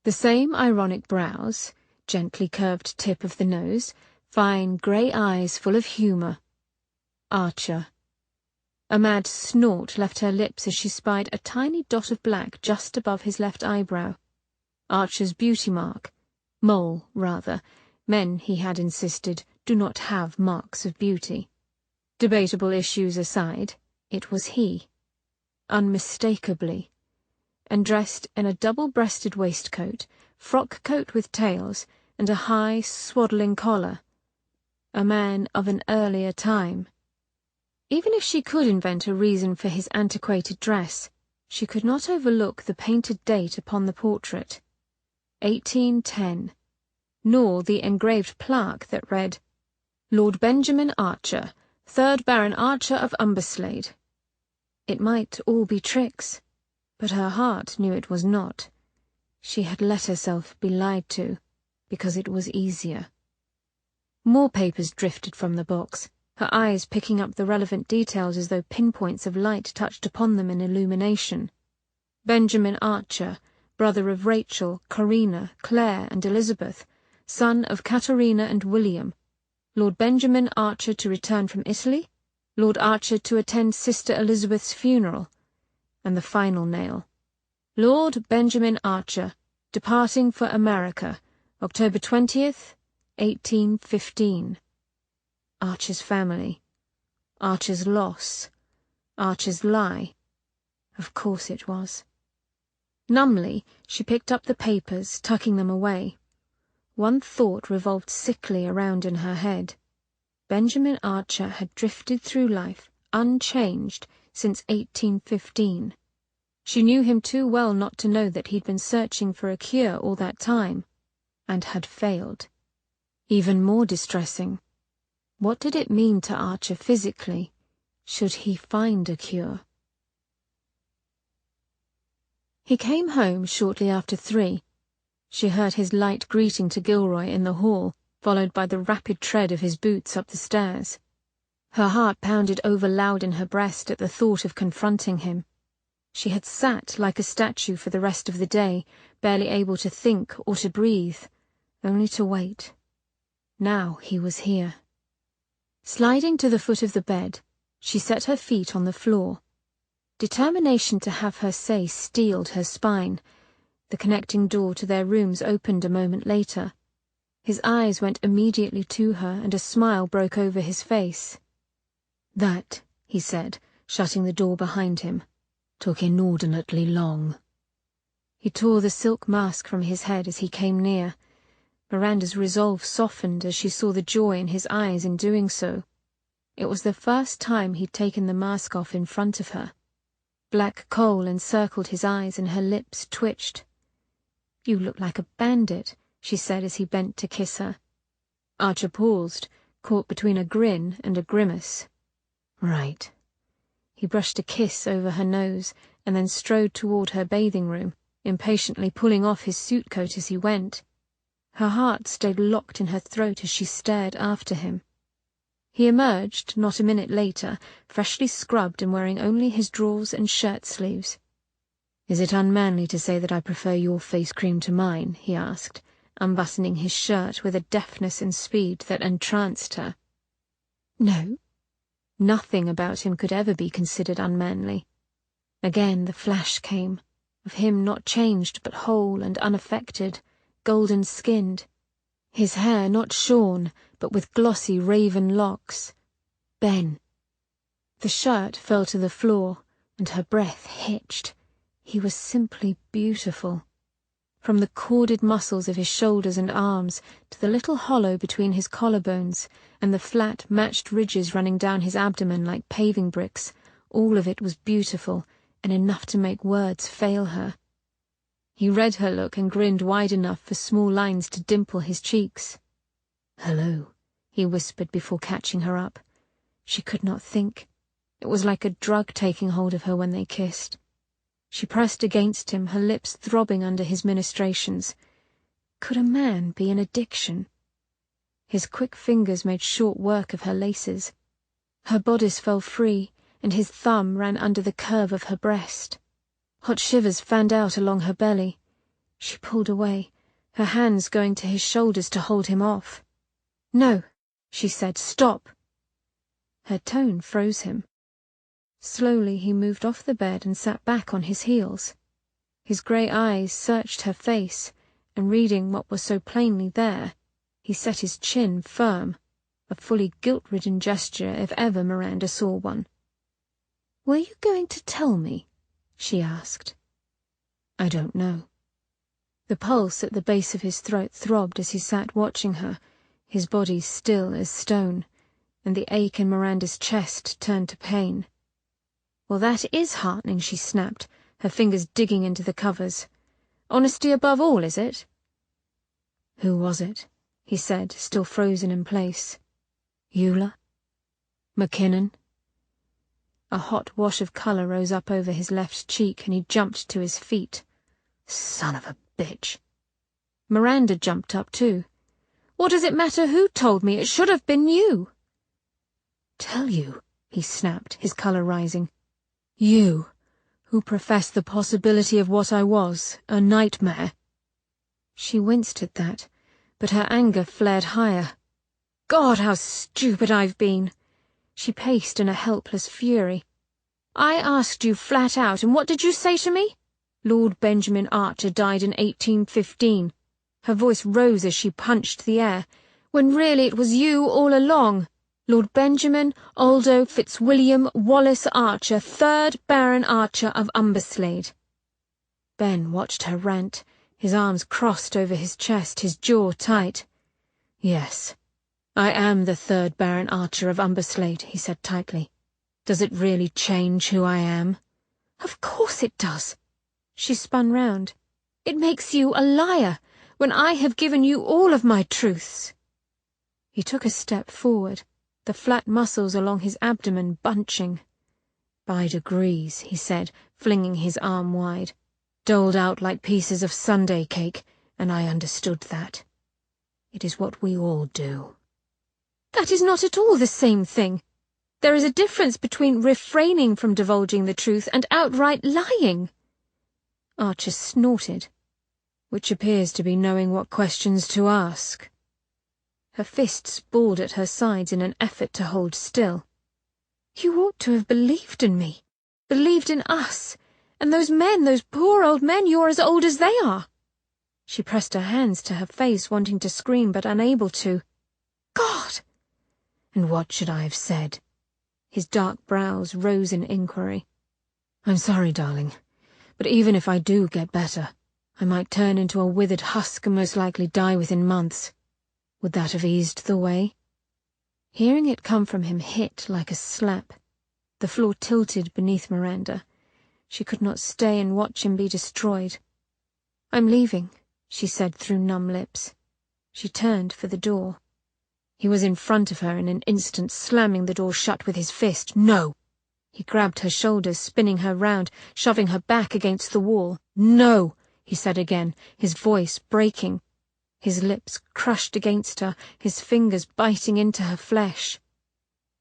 The same ironic brows, gently curved tip of the nose, fine grey eyes full of humour. Archer. A mad snort left her lips as she spied a tiny dot of black just above his left eyebrow. Archer's beauty mark. Mole, rather. Men, he had insisted, do not have marks of beauty. Debatable issues aside, it was he. Unmistakably. And dressed in a double-breasted waistcoat, frock coat with tails, and a high, swaddling collar. A man of an earlier time. Even if she could invent a reason for his antiquated dress, she could not overlook the painted date upon the portrait. 1810. Nor the engraved plaque that read, "Lord Benjamin Archer, 3rd Baron Archer of Umberslade." It might all be tricks, but her heart knew it was not. She had let herself be lied to, because it was easier. More papers drifted from the box, her eyes picking up the relevant details as though pinpoints of light touched upon them in illumination. Benjamin Archer, brother of Rachel, Corina, Claire, and Elizabeth, son of Caterina and William. Lord Benjamin Archer to return from Italy, Lord Archer to attend Sister Elizabeth's funeral, and the final nail. Lord Benjamin Archer, departing for America, October 20th, 1815. Archer's family. Archer's loss. Archer's lie. Of course it was. Numbly, she picked up the papers, tucking them away. One thought revolved sickly around in her head. Benjamin Archer had drifted through life, unchanged, since 1815. She knew him too well not to know that he'd been searching for a cure all that time, and had failed. Even more distressing. What did it mean to Archer physically? Should he find a cure? He came home shortly after 3. She heard his light greeting to Gilroy in the hall, followed by the rapid tread of his boots up the stairs. Her heart pounded over loud in her breast at the thought of confronting him. She had sat like a statue for the rest of the day, barely able to think or to breathe, only to wait. Now he was here. Sliding to the foot of the bed, she set her feet on the floor. Determination to have her say steeled her spine. The connecting door to their rooms opened a moment later. His eyes went immediately to her, and a smile broke over his face. "That," he said, shutting the door behind him, "took inordinately long." He tore the silk mask from his head as he came near. Miranda's resolve softened as she saw the joy in his eyes in doing so. It was the first time he'd taken the mask off in front of her. Black coal encircled his eyes and her lips twitched. "You look like a bandit," she said as he bent to kiss her. Archer paused, caught between a grin and a grimace. "Right." He brushed a kiss over her nose and then strode toward her bathing room, impatiently pulling off his suit coat as he went. Her heart stayed locked in her throat as she stared after him. He emerged not a minute later, freshly scrubbed and wearing only his drawers and shirt sleeves. "Is it unmanly to say that I prefer your face cream to mine?" he asked, unbuttoning his shirt with a deftness and speed that entranced her. No. Nothing about him could ever be considered unmanly. Again the flash came, of him not changed but whole and unaffected, golden-skinned. His hair not shorn, but with glossy raven locks. Ben. The shirt fell to the floor, and her breath hitched. He was simply beautiful. From the corded muscles of his shoulders and arms to the little hollow between his collarbones and the flat, matched ridges running down his abdomen like paving bricks, all of it was beautiful and enough to make words fail her. He read her look and grinned wide enough for small lines to dimple his cheeks. "Hello," he whispered before catching her up. She could not think. It was like a drug taking hold of her when they kissed. She pressed against him, her lips throbbing under his ministrations. Could a man be an addiction? His quick fingers made short work of her laces. Her bodice fell free, and his thumb ran under the curve of her breast. Hot shivers fanned out along her belly. She pulled away, her hands going to his shoulders to hold him off. "No," she said, "stop." Her tone froze him. Slowly he moved off the bed and sat back on his heels. His grey eyes searched her face, and reading what was so plainly there, he set his chin firm, a fully guilt-ridden gesture if ever Miranda saw one. "Were you going to tell me?" she asked. "I don't know." The pulse at the base of his throat throbbed as he sat watching her, his body still as stone, and the ache in Miranda's chest turned to pain. "Well, that is heartening," she snapped, her fingers digging into the covers. "Honesty above all, is it?" "Who was it?" he said, still frozen in place. "Eula? McKinnon?" A hot wash of colour rose up over his left cheek, and he jumped to his feet. "Son of a bitch!" Miranda jumped up too. "What does it matter who told me? It should have been you." "Tell you?" he snapped, his colour rising. "You, who professed the possibility of what I was, a nightmare." She winced at that, but her anger flared higher. "God, how stupid I've been!" She paced in a helpless fury. "I asked you flat out, and what did you say to me? Lord Benjamin Archer died in 1815. Her voice rose as she punched the air. "When really it was you all along. Lord Benjamin Aldo Fitzwilliam Wallace Archer, 3rd Baron Archer of Umberslade." Ben watched her rant, his arms crossed over his chest, his jaw tight. "Yes. I am the 3rd Baron Archer of Umberslade," he said tightly. "Does it really change who I am?" "Of course it does." She spun round. "It makes you a liar, when I have given you all of my truths." He took a step forward, the flat muscles along his abdomen bunching. "By degrees," he said, flinging his arm wide. "Doled out like pieces of Sunday cake, and I understood that. It is what we all do." "That is not at all the same thing. There is a difference between refraining from divulging the truth and outright lying." Archer snorted. "Which appears to be knowing what questions to ask." Her fists balled at her sides in an effort to hold still. "You ought to have believed in me, believed in us, and those men, those poor old men, you're as old as they are." She pressed her hands to her face, wanting to scream but unable to. "God!" "And what should I have said?" His dark brows rose in inquiry. "I'm sorry, darling, but even if I do get better, I might turn into a withered husk and most likely die within months. Would that have eased the way?" Hearing it come from him hit like a slap. The floor tilted beneath Miranda. She could not stay and watch him be destroyed. "I'm leaving," she said through numb lips. She turned for the door. He was in front of her in an instant, slamming the door shut with his fist. "No!" He grabbed her shoulders, spinning her round, shoving her back against the wall. "No!" he said again, his voice breaking. His lips crushed against her, his fingers biting into her flesh.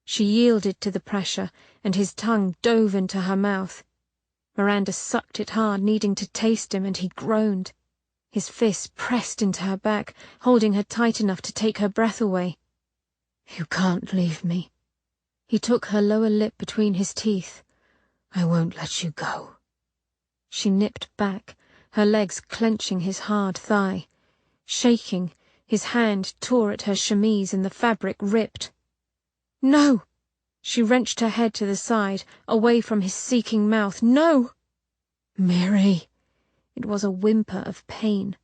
She yielded to the pressure, and his tongue dove into her mouth. Miranda sucked it hard, needing to taste him, and he groaned. His fists pressed into her back, holding her tight enough to take her breath away. "You can't leave me." He took her lower lip between his teeth. "I won't let you go." She nipped back, her legs clenching his hard thigh. Shaking, his hand tore at her chemise and the fabric ripped. "No!" She wrenched her head to the side, away from his seeking mouth. "No!" "Mary!" It was a whimper of pain.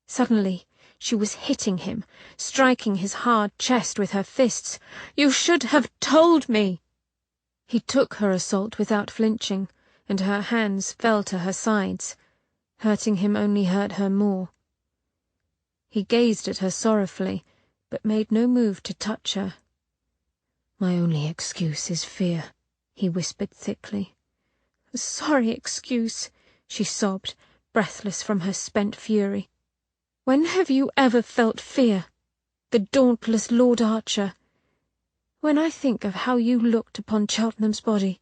Suddenly, she was hitting him, striking his hard chest with her fists. "You should have told me!" He took her assault without flinching, and her hands fell to her sides. Hurting him only hurt her more. He gazed at her sorrowfully, but made no move to touch her. "My only excuse is fear," he whispered thickly. "A sorry excuse," she sobbed, breathless from her spent fury. "When have you ever felt fear? The dauntless Lord Archer. When I think of how you looked upon Cheltenham's body,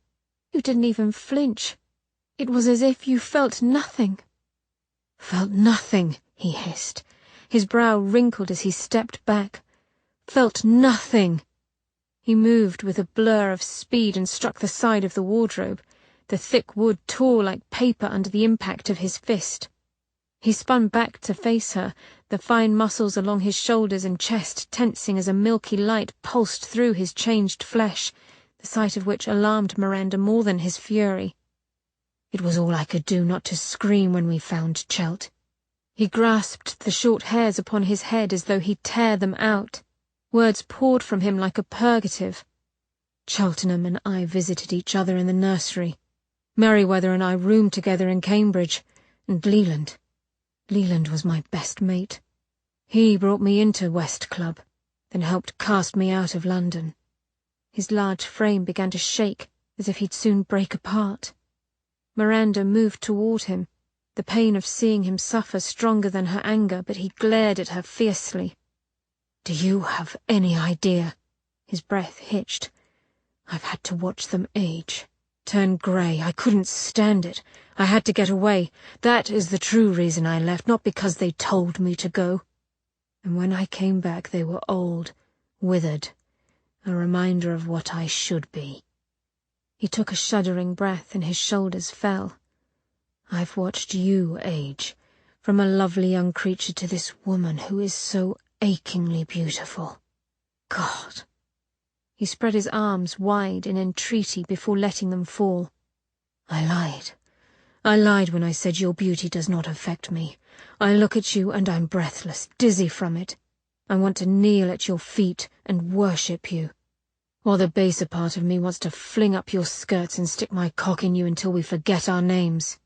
you didn't even flinch. It was as if you felt nothing." "Felt nothing," he hissed. His brow wrinkled as he stepped back. "Felt nothing." He moved with a blur of speed and struck the side of the wardrobe. The thick wood tore like paper under the impact of his fist. He spun back to face her, the fine muscles along his shoulders and chest tensing as a milky light pulsed through his changed flesh, the sight of which alarmed Miranda more than his fury. "It was all I could do not to scream when we found Chelt." He grasped the short hairs upon his head as though he'd tear them out. Words poured from him like a purgative. "Cheltenham and I visited each other in the nursery. Merryweather and I roomed together in Cambridge, and Leland was my best mate. He brought me into West Club, then helped cast me out of London." His large frame began to shake, as if he'd soon break apart. Miranda moved toward him, the pain of seeing him suffer stronger than her anger, but he glared at her fiercely. "Do you have any idea?" His breath hitched. "I've had to watch them age, turn grey. I couldn't stand it. I had to get away. That is the true reason I left, not because they told me to go. And when I came back they were old, withered, a reminder of what I should be." He took a shuddering breath and his shoulders fell. "I've watched you age, from a lovely young creature to this woman who is so achingly beautiful. God!" He spread his arms wide in entreaty before letting them fall. "I lied. I lied when I said your beauty does not affect me. I look at you and I'm breathless, dizzy from it. I want to kneel at your feet and worship you, while the baser part of me wants to fling up your skirts and stick my cock in you until we forget our names."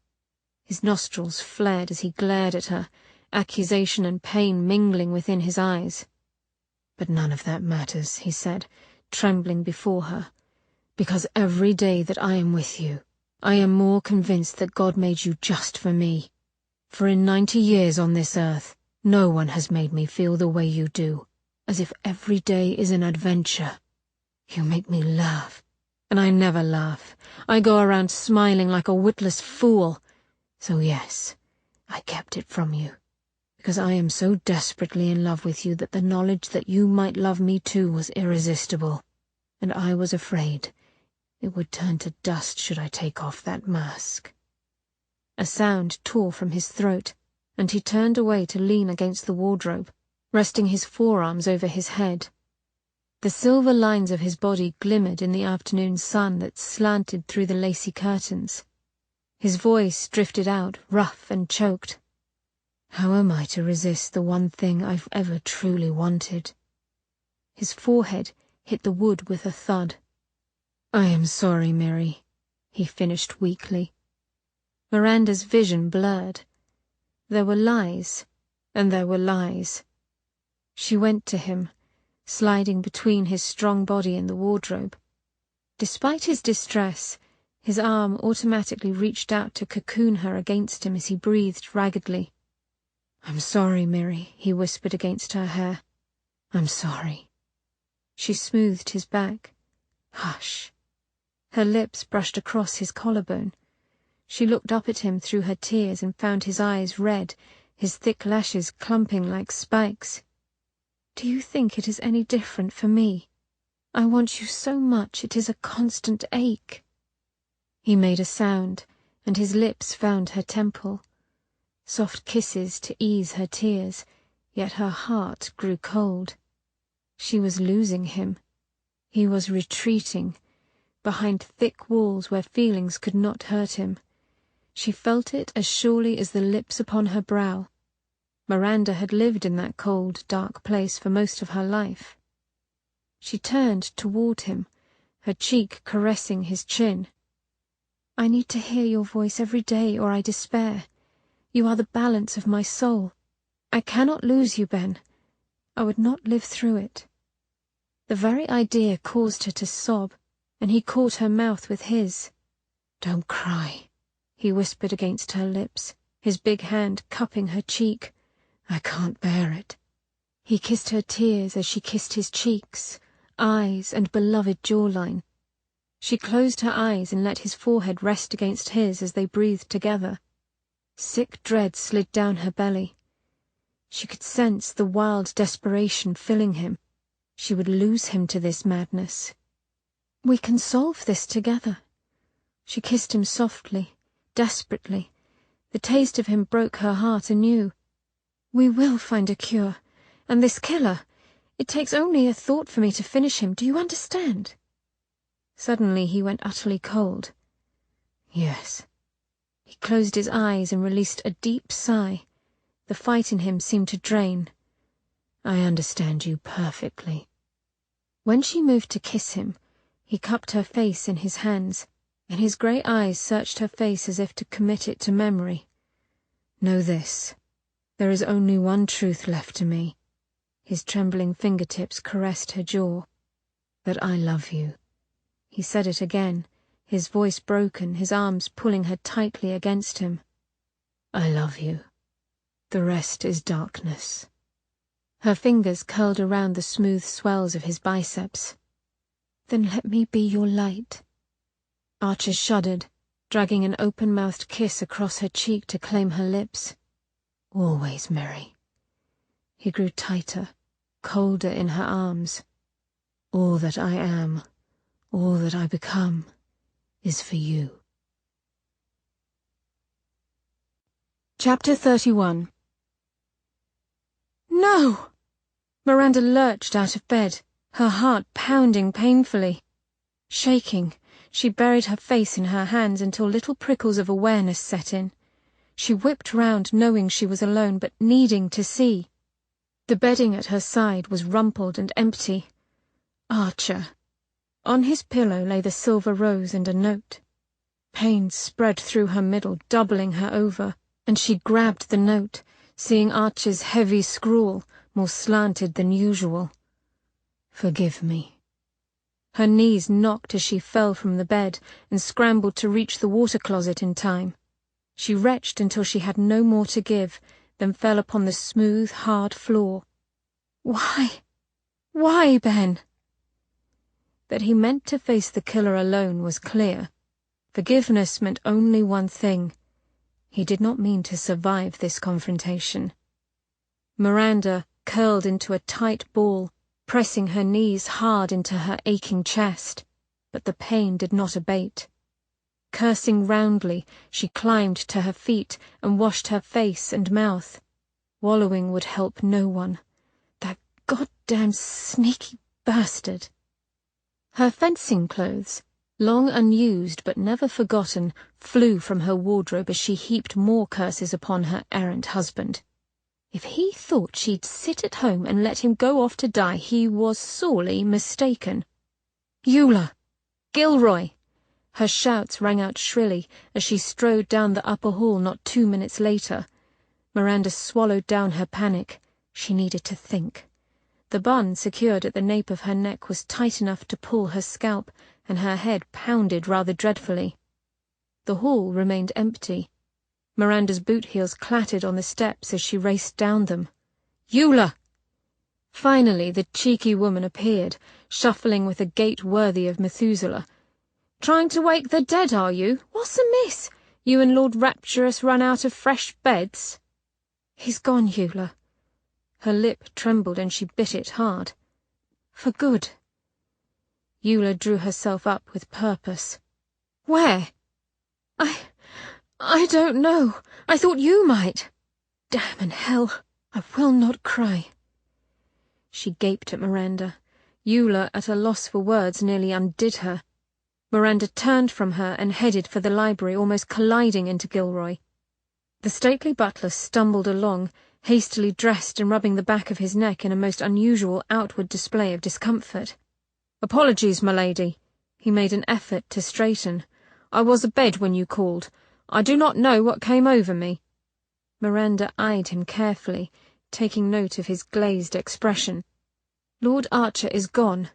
His nostrils flared as he glared at her, accusation and pain mingling within his eyes. "But none of that matters," he said, trembling before her, "because every day that I am with you, I am more convinced that God made you just for me. For in 90 years on this earth, no one has made me feel the way you do, as if every day is an adventure. You make me laugh, and I never laugh. I go around smiling like a witless fool. So yes, I kept it from you, because I am so desperately in love with you that the knowledge that you might love me too was irresistible, and I was afraid it would turn to dust should I take off that mask." A sound tore from his throat, and he turned away to lean against the wardrobe, resting his forearms over his head. The silver lines of his body glimmered in the afternoon sun that slanted through the lacy curtains. His voice drifted out, rough and choked. "How am I to resist the one thing I've ever truly wanted?" His forehead hit the wood with a thud. "I am sorry, Mary," he finished weakly. Miranda's vision blurred. There were lies, and there were lies. She went to him, sliding between his strong body and the wardrobe. Despite his distress, his arm automatically reached out to cocoon her against him as he breathed raggedly. "I'm sorry, Mary," he whispered against her hair. "I'm sorry." She smoothed his back. "Hush." Her lips brushed across his collarbone. She looked up at him through her tears and found his eyes red, his thick lashes clumping like spikes. "Do you think it is any different for me? I want you so much it is a constant ache." He made a sound, and his lips found her temple. Soft kisses to ease her tears, yet her heart grew cold. She was losing him. He was retreating, behind thick walls where feelings could not hurt him. She felt it as surely as the lips upon her brow. Miranda had lived in that cold, dark place for most of her life. She turned toward him, her cheek caressing his chin. "I need to hear your voice every day or I despair. You are the balance of my soul. I cannot lose you, Ben. I would not live through it." The very idea caused her to sob, and he caught her mouth with his. "Don't cry," he whispered against her lips, his big hand cupping her cheek. "I can't bear it." He kissed her tears as she kissed his cheeks, eyes, and beloved jawline. She closed her eyes and let his forehead rest against his as they breathed together. Sick dread slid down her belly. She could sense the wild desperation filling him. She would lose him to this madness. "We can solve this together." She kissed him softly, desperately. The taste of him broke her heart anew. "We will find a cure. And this killer, it takes only a thought for me to finish him. Do you understand?" Suddenly he went utterly cold. "Yes." He closed his eyes and released a deep sigh. The fight in him seemed to drain. "I understand you perfectly." When she moved to kiss him, he cupped her face in his hands, and his grey eyes searched her face as if to commit it to memory. "Know this. There is only one truth left to me." His trembling fingertips caressed her jaw. "That I love you." He said it again, his voice broken, his arms pulling her tightly against him. "I love you. The rest is darkness." Her fingers curled around the smooth swells of his biceps. "Then let me be your light." Archer shuddered, dragging an open-mouthed kiss across her cheek to claim her lips. "Always, Mary." He grew tighter, colder in her arms. "All that I am, all that I become, is for you." Chapter 31. "No!" Miranda lurched out of bed, her heart pounding painfully. Shaking, she buried her face in her hands until little prickles of awareness set in. She whipped round, knowing she was alone, but needing to see. The bedding at her side was rumpled and empty. Archer. On his pillow lay the silver rose and a note. Pain spread through her middle, doubling her over, and she grabbed the note, seeing Archer's heavy scrawl, more slanted than usual. "Forgive me." Her knees knocked as she fell from the bed and scrambled to reach the water closet in time. She retched until she had no more to give, then fell upon the smooth, hard floor. Why? Why, Ben? That he meant to face the killer alone was clear. Forgiveness meant only one thing. He did not mean to survive this confrontation. Miranda curled into a tight ball, pressing her knees hard into her aching chest, but the pain did not abate. Cursing roundly, she climbed to her feet and washed her face and mouth. Wallowing would help no one. That goddamn sneaky bastard. Her fencing clothes, long unused but never forgotten, flew from her wardrobe as she heaped more curses upon her errant husband. If he thought she'd sit at home and let him go off to die, he was sorely mistaken. "Eula! Gilroy!" Her shouts rang out shrilly as she strode down the upper hall not 2 minutes later. Miranda swallowed down her panic. She needed to think. The bun secured at the nape of her neck was tight enough to pull her scalp, and her head pounded rather dreadfully. The hall remained empty. Miranda's boot heels clattered on the steps as she raced down them. "Eula!" Finally the cheeky woman appeared, shuffling with a gait worthy of Methuselah. "Trying to wake the dead, are you? What's amiss? You and Lord Rapturous run out of fresh beds?" "He's gone, Eula." Her lip trembled and she bit it hard. "For good." Eula drew herself up with purpose. "Where?" I don't know. I thought you might." "Damn and hell, I will not cry." She gaped at Miranda. Eula, at a loss for words, nearly undid her. Miranda turned from her and headed for the library, almost colliding into Gilroy. The stately butler stumbled along, hastily dressed and rubbing the back of his neck in a most unusual outward display of discomfort. "Apologies, my lady." He made an effort to straighten. "I was abed when you called. I do not know what came over me." Miranda eyed him carefully, taking note of his glazed expression. "Lord Archer is gone.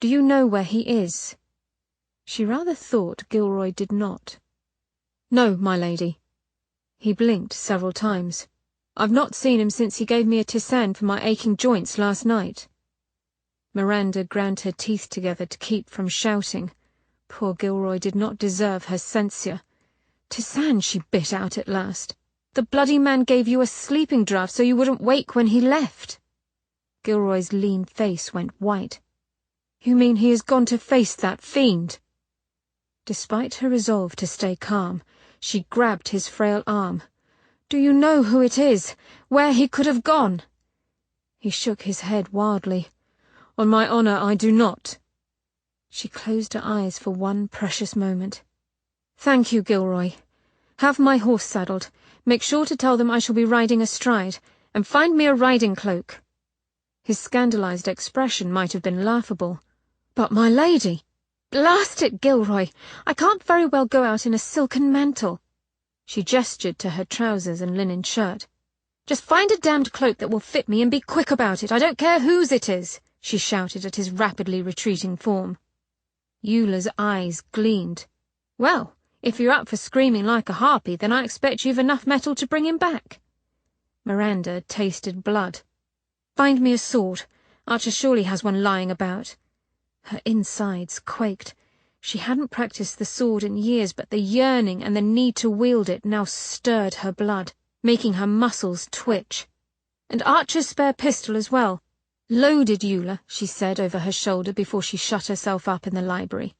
Do you know where he is?" She rather thought Gilroy did not. "No, my lady." He blinked several times. "I've not seen him since he gave me a tisane for my aching joints last night." Miranda ground her teeth together to keep from shouting. Poor Gilroy did not deserve her censure. "Tisane," she bit out at last. "The bloody man gave you a sleeping draught so you wouldn't wake when he left." Gilroy's lean face went white. "You mean he has gone to face that fiend?" Despite her resolve to stay calm, she grabbed his frail arm. "Do you know who it is? Where he could have gone?" He shook his head wildly. "On my honor, I do not." She closed her eyes for one precious moment. "Thank you, Gilroy. Have my horse saddled. Make sure to tell them I shall be riding astride, and find me a riding cloak." His scandalized expression might have been laughable. "But my lady—" "Blast it, Gilroy! I can't very well go out in a silken mantle." She gestured to her trousers and linen shirt. "Just find a damned cloak that will fit me and be quick about it. I don't care whose it is," she shouted at his rapidly retreating form. Eula's eyes gleamed. "Well, if you're up for screaming like a harpy, then I expect you've enough metal to bring him back." Miranda tasted blood. "Find me a sword. Archer surely has one lying about." Her insides quaked. She hadn't practiced the sword in years, but the yearning and the need to wield it now stirred her blood, making her muscles twitch. "And Archer's spare pistol as well." "Loaded, Eula," she said over her shoulder before she shut herself up in the library.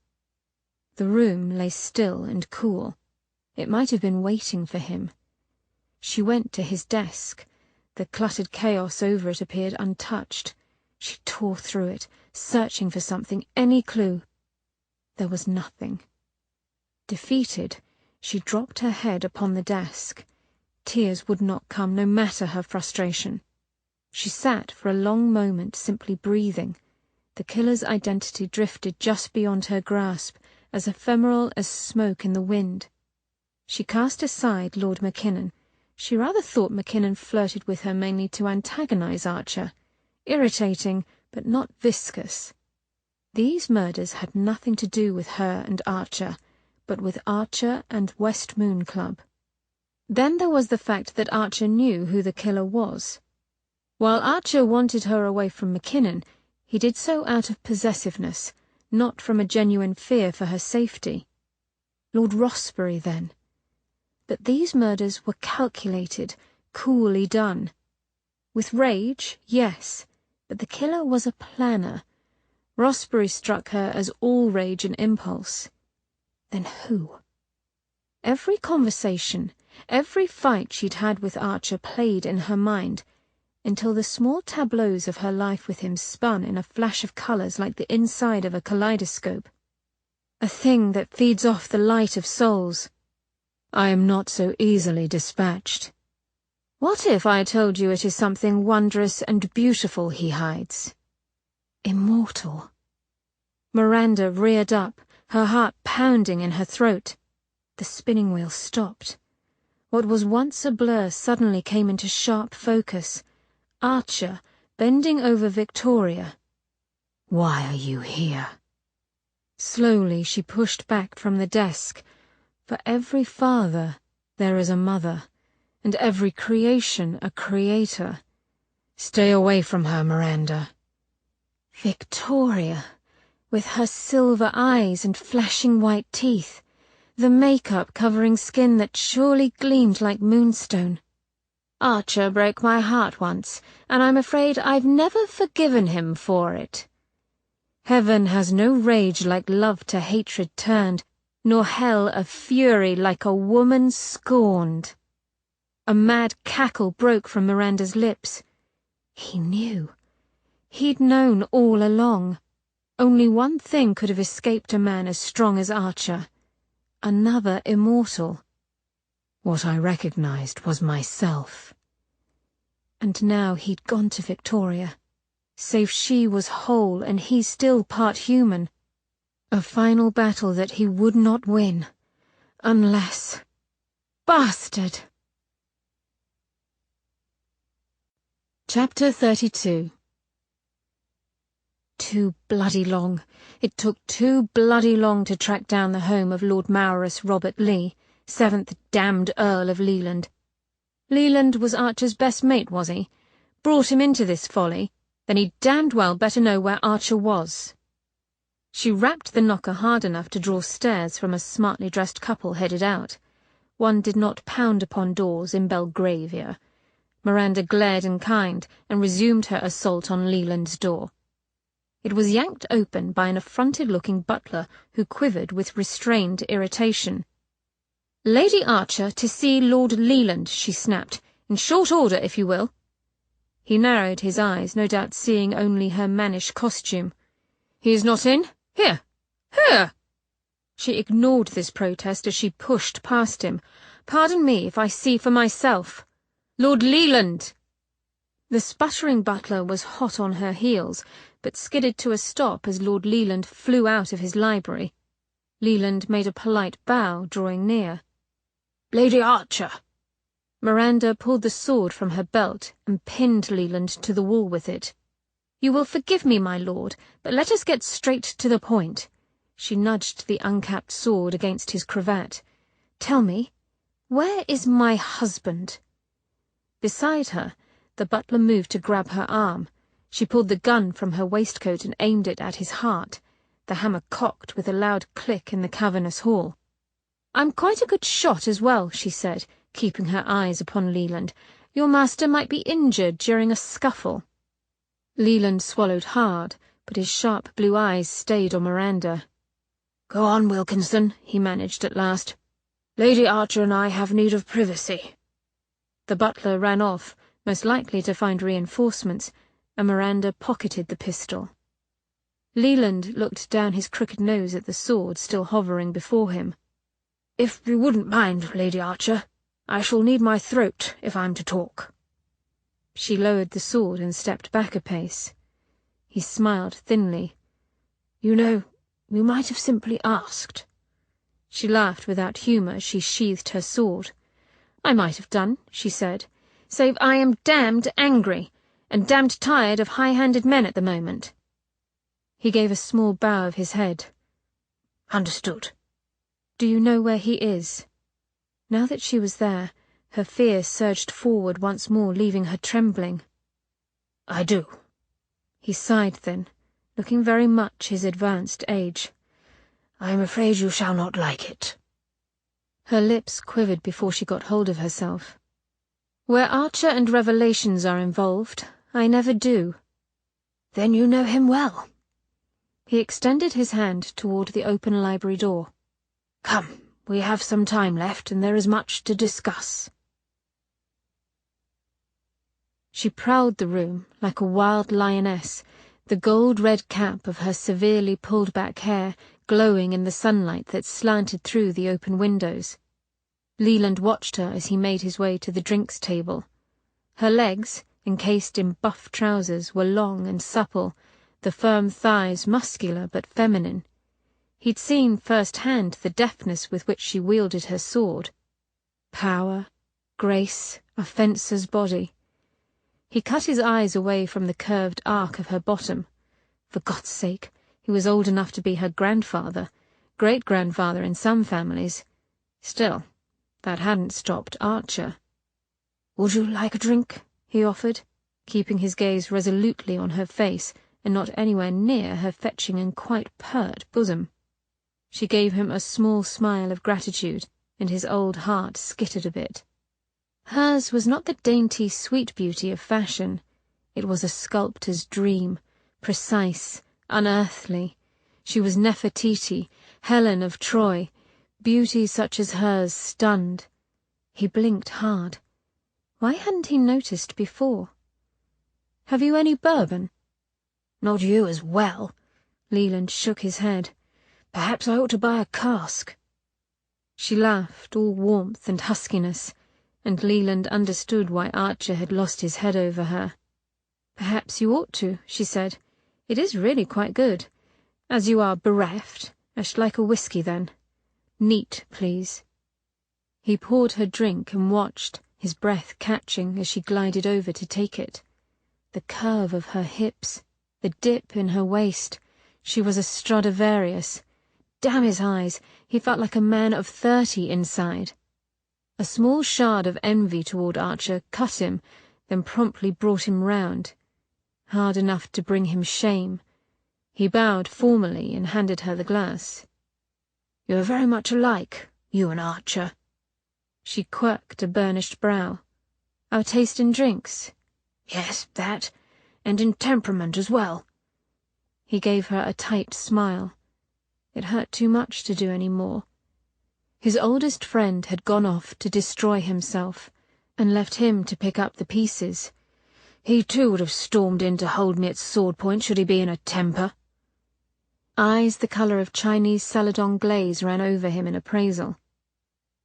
The room lay still and cool. It might have been waiting for him. She went to his desk. The cluttered chaos over it appeared untouched. She tore through it, searching for something, any clue. There was nothing. Defeated, she dropped her head upon the desk. Tears would not come, no matter her frustration. She sat for a long moment, simply breathing. The killer's identity drifted just beyond her grasp, as ephemeral as smoke in the wind. She cast aside Lord Mackinnon. She rather thought Mackinnon flirted with her mainly to antagonize Archer. Irritating, but not viscous. These murders had nothing to do with her and Archer, but with Archer and West Moon Club. Then there was the fact that Archer knew who the killer was. While Archer wanted her away from Mackinnon, he did so out of possessiveness, not from a genuine fear for her safety. Lord Rossbury, then. But these murders were calculated, coolly done. With rage, yes, but the killer was a planner. Rossbury struck her as all rage and impulse. Then who? Every conversation, every fight she'd had with Archer played in her mind, until the small tableaus of her life with him spun in a flash of colours like the inside of a kaleidoscope. A thing that feeds off the light of souls. "I am not so easily dispatched." What if I told you it is something wondrous and beautiful he hides? Immortal. Miranda reared up, her heart pounding in her throat. The spinning wheel stopped. What was once a blur suddenly came into sharp focus. Archer, bending over Victoria. "Why are you here?" Slowly she pushed back from the desk. For every father there is a mother, and every creation a creator. "Stay away from her, Miranda." Victoria, with her silver eyes and flashing white teeth, the makeup covering skin that surely gleamed like moonstone. Archer broke my heart once, and I'm afraid I've never forgiven him for it. Heaven has no rage like love to hatred turned, nor hell a fury like a woman scorned. A mad cackle broke from Miranda's lips. He knew. He'd known all along. Only one thing could have escaped a man as strong as Archer. Another immortal. What I recognized was myself. And now he'd gone to Victoria. Save she was whole and he still part human. A final battle that he would not win. Unless... Bastard! Chapter 32. Too bloody long. It took too bloody long to track down the home of Lord Maurus Robert Lee, 7th damned Earl of Leland. Leland was Archer's best mate, was he? Brought him into this folly? Then he'd damned well better know where Archer was. She rapped the knocker hard enough to draw stares from a smartly dressed couple headed out. One did not pound upon doors in Belgravia. Miranda glared in kind and resumed her assault on Leland's door. It was yanked open by an affronted-looking butler who quivered with restrained irritation. "Lady Archer to see Lord Leland," she snapped. "In short order, if you will." He narrowed his eyes, no doubt seeing only her mannish costume. "He is not in? Here! Here!" She ignored this protest as she pushed past him. "Pardon me if I see for myself. Lord Leland!" The sputtering butler was hot on her heels, but skidded to a stop as Lord Leland flew out of his library. Leland made a polite bow, drawing near. "Lady Archer!" Miranda pulled the sword from her belt and pinned Leland to the wall with it. "You will forgive me, my lord, but let us get straight to the point." She nudged the uncapped sword against his cravat. "Tell me, where is my husband?" Beside her, the butler moved to grab her arm. She pulled the gun from her waistcoat and aimed it at his heart. The hammer cocked with a loud click in the cavernous hall. "I'm quite a good shot as well," she said, keeping her eyes upon Leland. "Your master might be injured during a scuffle." Leland swallowed hard, but his sharp blue eyes stayed on Miranda. "Go on, Wilkinson," he managed at last. "Lady Archer and I have need of privacy." The butler ran off, most likely to find reinforcements, and Miranda pocketed the pistol. Leland looked down his crooked nose at the sword still hovering before him. "If you wouldn't mind, Lady Archer, I shall need my throat if I'm to talk." She lowered the sword and stepped back a pace. He smiled thinly. "You know, you might have simply asked." She laughed without humour as she sheathed her sword. "I might have done," she said, "save I am damned angry, and damned tired of high-handed men at the moment." He gave a small bow of his head. "Understood." "Do you know where he is?" Now that she was there, her fear surged forward once more, leaving her trembling. "I do." He sighed then, looking very much his advanced age. "I am afraid you shall not like it." Her lips quivered before she got hold of herself. "Where Archer and revelations are involved, I never do." "Then you know him well." He extended his hand toward the open library door. "Come, we have some time left, and there is much to discuss." She prowled the room like a wild lioness, the gold-red cap of her severely pulled-back hair glowing in the sunlight that slanted through the open windows. Leland watched her as he made his way to the drinks table. Her legs, encased in buff trousers, were long and supple, the firm thighs muscular but feminine. He'd seen first-hand the deftness with which she wielded her sword. Power, grace, a fencer's body. He cut his eyes away from the curved arc of her bottom. For God's sake, he was old enough to be her grandfather, great-grandfather in some families. Still, that hadn't stopped Archer. "Would you like a drink?" he offered, keeping his gaze resolutely on her face and not anywhere near her fetching and quite pert bosom. She gave him a small smile of gratitude, and his old heart skittered a bit. Hers was not the dainty, sweet beauty of fashion. It was a sculptor's dream, precise, unearthly. She was Nefertiti, Helen of Troy. Beauty such as hers stunned. He blinked hard. Why hadn't he noticed before? "Have you any bourbon?" "Not you as well." Leland shook his head. "Perhaps I ought to buy a cask." She laughed, all warmth and huskiness, and Leland understood why Archer had lost his head over her. "Perhaps you ought to," she said. "It is really quite good. As you are bereft, I should like a whiskey then. Neat, please." He poured her drink and watched, his breath catching as she glided over to take it. The curve of her hips, the dip in her waist. She was a Stradivarius. Damn his eyes, he felt like a man of 30 inside. A small shard of envy toward Archer cut him, then promptly brought him round. Hard enough to bring him shame. He bowed formally and handed her the glass. "You're very much alike, you and Archer." She quirked a burnished brow. "Our taste in drinks?" "Yes, that, and in temperament as well." He gave her a tight smile. It hurt too much to do any more. His oldest friend had gone off to destroy himself, and left him to pick up the pieces. He too would have stormed in to hold me at sword point should he be in a temper. Eyes the colour of Chinese celadon glaze ran over him in appraisal.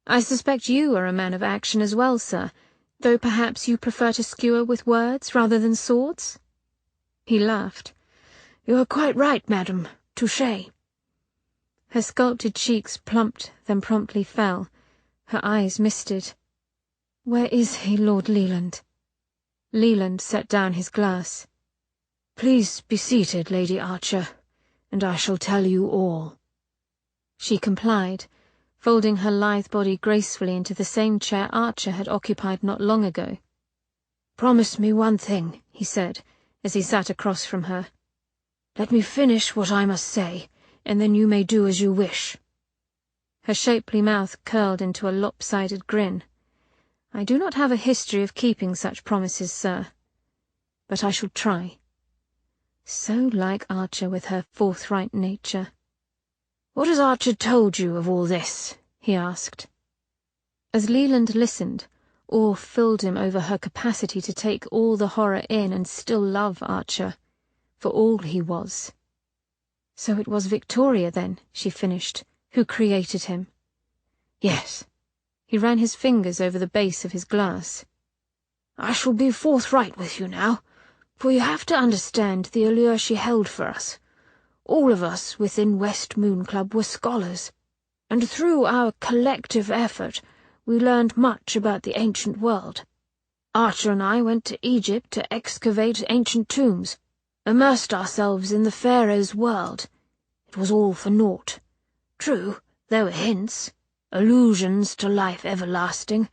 "I suspect you are a man of action as well, sir, though perhaps you prefer to skewer with words rather than swords?" He laughed. "You are quite right, madam. Touché." Her sculpted cheeks plumped, then promptly fell. Her eyes misted. "Where is he, Lord Leland?" Leland set down his glass. "Please be seated, Lady Archer, and I shall tell you all." She complied, folding her lithe body gracefully into the same chair Archer had occupied not long ago. "Promise me one thing," he said, as he sat across from her. "Let me finish what I must say, and then you may do as you wish." Her shapely mouth curled into a lopsided grin. "I do not have a history of keeping such promises, sir. But I shall try." So like Archer with her forthright nature. "What has Archer told you of all this?" he asked. As Leland listened, awe filled him over her capacity to take all the horror in and still love Archer, for all he was. "So it was Victoria, then," she finished, "who created him?" "Yes." He ran his fingers over the base of his glass. "I shall be forthright with you now, for you have to understand the allure she held for us. All of us within West Moon Club were scholars, and through our collective effort we learned much about the ancient world. Archer and I went to Egypt to excavate ancient tombs, immersed ourselves in the Pharaoh's world. It was all for naught. True, there were hints, allusions to life everlasting.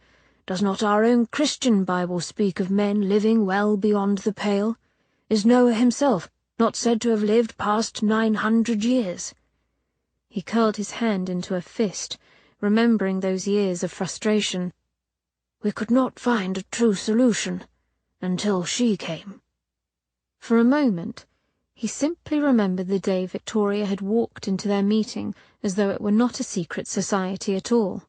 Does not our own Christian Bible speak of men living well beyond the pale? Is Noah himself not said to have lived past 900 years? He curled his hand into a fist, remembering those years of frustration. We could not find a true solution until she came. For a moment, he simply remembered the day Victoria had walked into their meeting as though it were not a secret society at all.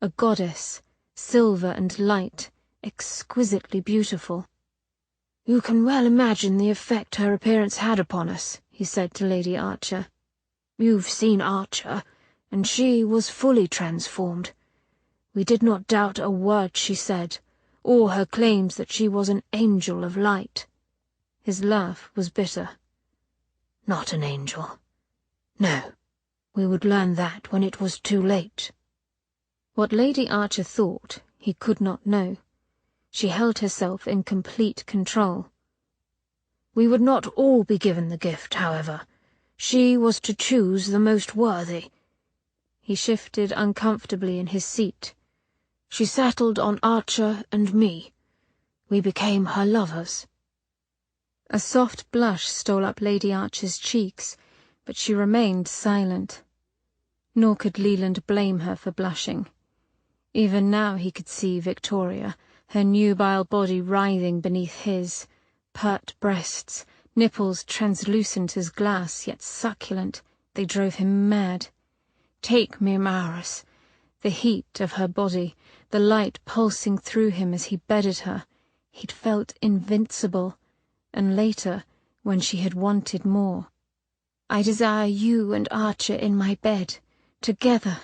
A goddess, silver and light, exquisitely beautiful. "You can well imagine the effect her appearance had upon us," he said to Lady Archer. "You've seen Archer, and she was fully transformed. We did not doubt a word she said, or her claims that she was an angel of light. His laugh was bitter. Not an angel. No, we would learn that when it was too late. What Lady Archer thought, he could not know. She held herself in complete control. We would not all be given the gift, however. She was to choose the most worthy. He shifted uncomfortably in his seat. She settled on Archer and me. We became her lovers. A soft blush stole up Lady Archer's cheeks, but she remained silent. Nor could Leland blame her for blushing. Even now he could see Victoria, her nubile body writhing beneath his, pert breasts, nipples translucent as glass, yet succulent. They drove him mad. Take me, Maurus. The heat of her body, the light pulsing through him as he bedded her. He'd felt invincible, and later, when she had wanted more. I desire you and Archer in my bed, together.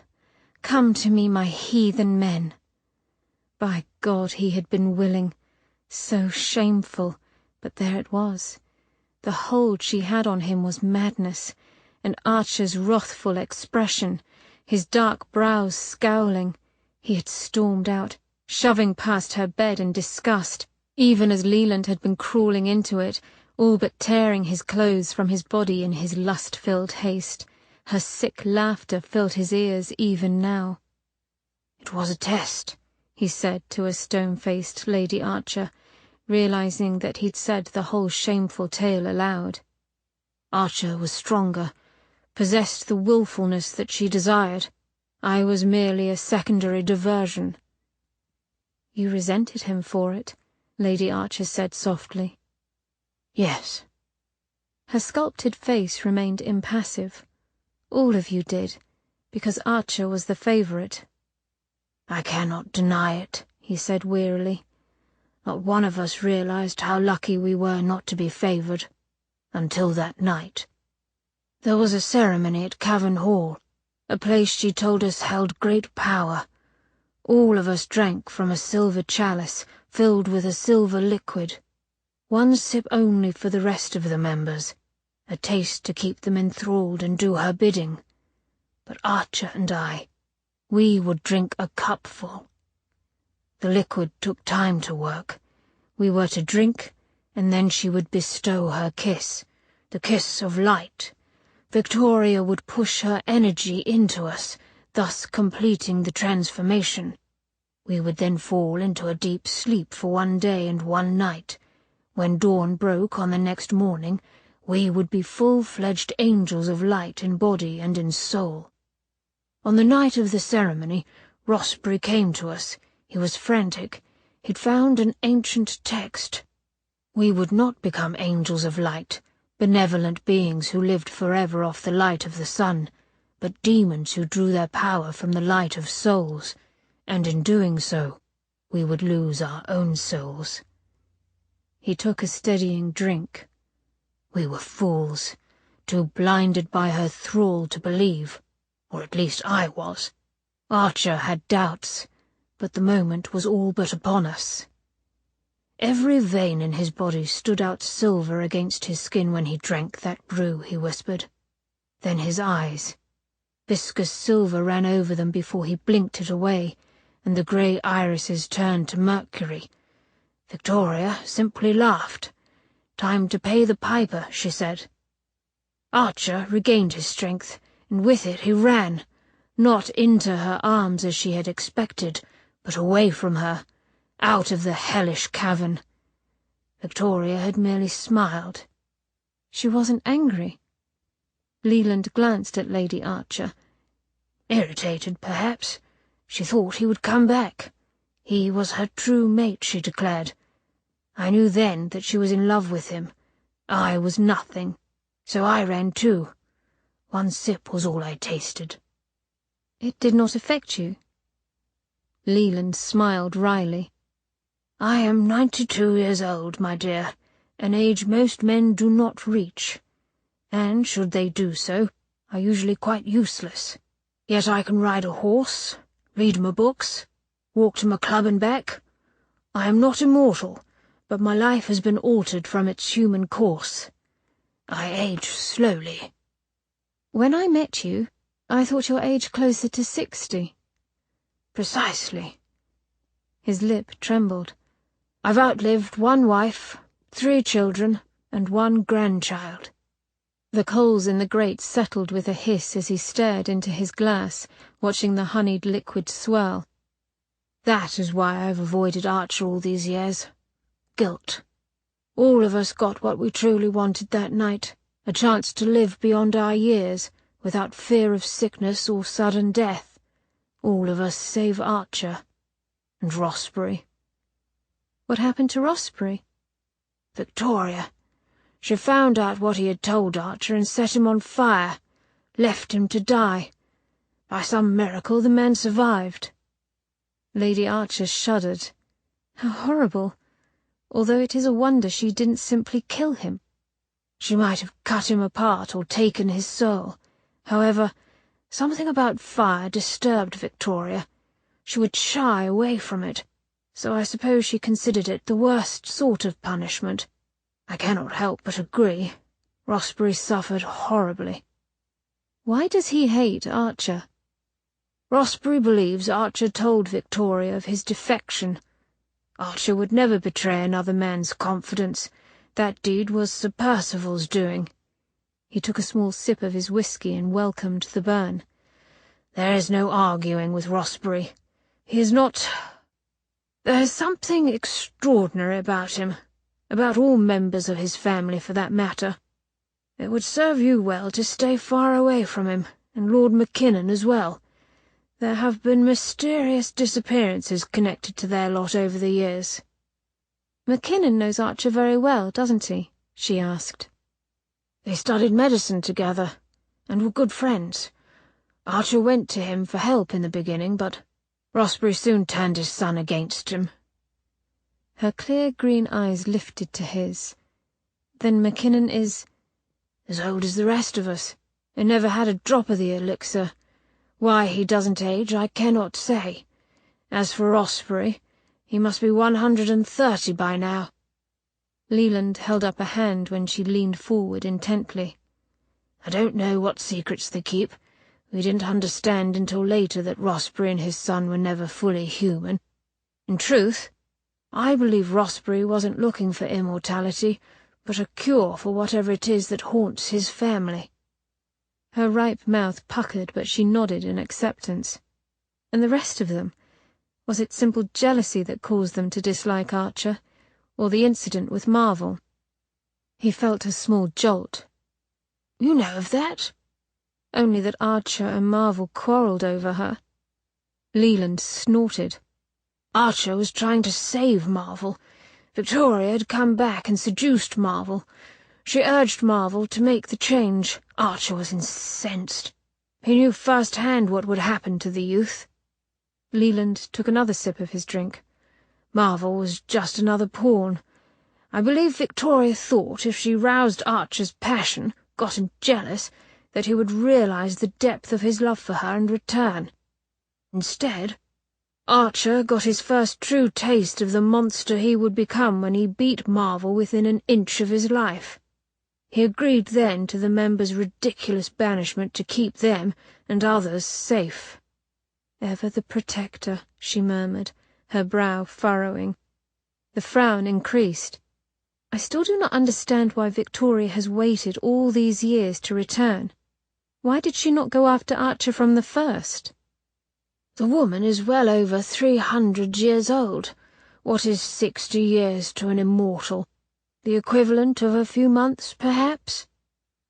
Come to me, my heathen men. By God, he had been willing. So shameful, but there it was. The hold she had on him was madness, and Archer's wrathful expression, his dark brows scowling. He had stormed out, shoving past her bed in disgust, even as Leland had been crawling into it, all but tearing his clothes from his body in his lust-filled haste. Her sick laughter filled his ears even now. It was a test, he said to a stone-faced Lady Archer, realizing that he'd said the whole shameful tale aloud. Archer was stronger, possessed the willfulness that she desired. I was merely a secondary diversion. You resented him for it, Lady Archer said softly. Yes. Her sculpted face remained impassive. All of you did, because Archer was the favourite. I cannot deny it, he said wearily. Not one of us realized how lucky we were not to be favoured, until that night. There was a ceremony at Cavern Hall, a place she told us held great power. All of us drank from a silver chalice filled with a silver liquid. One sip only for the rest of the members, a taste to keep them enthralled and do her bidding. But Archer and I, we would drink a cupful. The liquid took time to work. We were to drink, and then she would bestow her kiss, the kiss of light. Victoria would push her energy into us, thus completing the transformation. We would then fall into a deep sleep for 1 day and 1 night. When dawn broke on the next morning, we would be full-fledged angels of light in body and in soul. On the night of the ceremony, Rossbury came to us. He was frantic. He'd found an ancient text. We would not become angels of light, benevolent beings who lived forever off the light of the sun, but demons who drew their power from the light of souls, and in doing so, we would lose our own souls. He took a steadying drink. We were fools, too blinded by her thrall to believe, or at least I was. Archer had doubts, but the moment was all but upon us. Every vein in his body stood out silver against his skin when he drank that brew, he whispered. Then his eyes. Viscous silver ran over them before he blinked it away, and the grey irises turned to mercury. Victoria simply laughed. Time to pay the piper, she said. Archer regained his strength, and with it he ran, not into her arms as she had expected, but away from her, out of the hellish cavern. Victoria had merely smiled. She wasn't angry. Leland glanced at Lady Archer. Irritated, perhaps. She thought he would come back. He was her true mate, she declared. I knew then that she was in love with him. I was nothing, so I ran too. 1 sip was all I tasted. It did not affect you? Leland smiled wryly. I am 92 years old, my dear, an age most men do not reach, and, should they do so, are usually quite useless. Yet I can ride a horse, read my books, walk to my club and back, I am not immortal, but my life has been altered from its human course. I age slowly. When I met you, I thought your age closer to 60. Precisely. His lip trembled. I've outlived 1 wife, 3 children, and 1 grandchild. The coals in the grate settled with a hiss as he stared into his glass, watching the honeyed liquid swirl. That is why I've avoided Archer all these years. Guilt. All of us got what we truly wanted that night, a chance to live beyond our years, without fear of sickness or sudden death. All of us save Archer. And Rossbury. What happened to Rossbury? Victoria. She found out what he had told Archer and set him on fire, left him to die. By some miracle the man survived. Lady Archer shuddered. How horrible, although it is a wonder she didn't simply kill him. She might have cut him apart or taken his soul. However, something about fire disturbed Victoria. She would shy away from it, so I suppose she considered it the worst sort of punishment. I cannot help but agree. Rossbury suffered horribly. Why does he hate Archer? Rossbury believes Archer told Victoria of his defection. Archer would never betray another man's confidence. That deed was Sir Percival's doing. He took a small sip of his whisky and welcomed the burn. There is no arguing with Rossbury. He is not... There is something extraordinary about him, about all members of his family for that matter. It would serve you well to stay far away from him, and Lord Mackinnon as well. There have been mysterious disappearances connected to their lot over the years. Mackinnon knows Archer very well, doesn't he? She asked. They studied medicine together, and were good friends. Archer went to him for help in the beginning, but Rossbury soon turned his son against him. Her clear green eyes lifted to his. Then Mackinnon is... as old as the rest of us, and never had a drop of the elixir. Why he doesn't age I cannot say. As for Rossbury, he must be 130 by now. Leland held up a hand when she leaned forward intently. I don't know what secrets they keep. We didn't understand until later that Rossbury and his son were never fully human. In truth, I believe Rossbury wasn't looking for immortality, but a cure for whatever it is that haunts his family. Her ripe mouth puckered, but she nodded in acceptance. And the rest of them? Was it simple jealousy that caused them to dislike Archer, or the incident with Marvel? He felt a small jolt. You know of that? Only that Archer and Marvel quarrelled over her. Leland snorted. Archer was trying to save Marvel. Victoria had come back and seduced Marvel. She urged Marvel to make the change. Archer was incensed. He knew first-hand what would happen to the youth. Leland took another sip of his drink. Marvel was just another pawn. I believe Victoria thought if she roused Archer's passion, got him jealous, that he would realize the depth of his love for her and return. Instead, Archer got his first true taste of the monster he would become when he beat Marvel within an inch of his life. He agreed then to the members' ridiculous banishment to keep them and others safe. Ever the protector, she murmured, her brow furrowing. The frown increased. I still do not understand why Victoria has waited all these years to return. Why did she not go after Archer from the first? The woman is well over 300 years old. What is 60 years to an immortal? The equivalent of a few months, perhaps?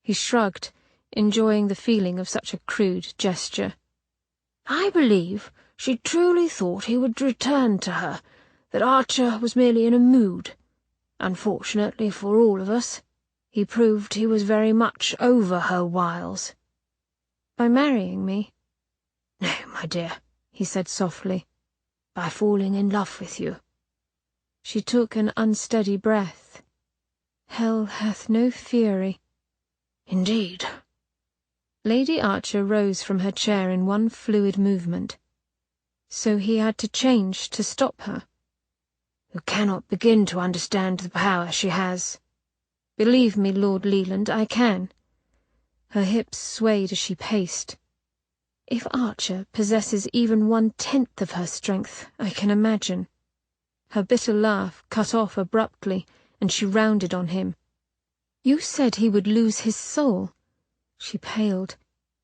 He shrugged, enjoying the feeling of such a crude gesture. I believe she truly thought he would return to her, that Archer was merely in a mood. Unfortunately for all of us, he proved he was very much over her wiles. By marrying me? No, my dear, he said softly. By falling in love with you. She took an unsteady breath. Hell hath no fury. Indeed. Lady Archer rose from her chair in one fluid movement. So he had to change to stop her. who cannot begin to understand the power she has. Believe me, Lord Leland, I can." Her hips swayed as she paced. "If Archer possesses even 1/10 of her strength, I can imagine." Her bitter laugh cut off abruptly, and she rounded on him. "You said he would lose his soul." She paled,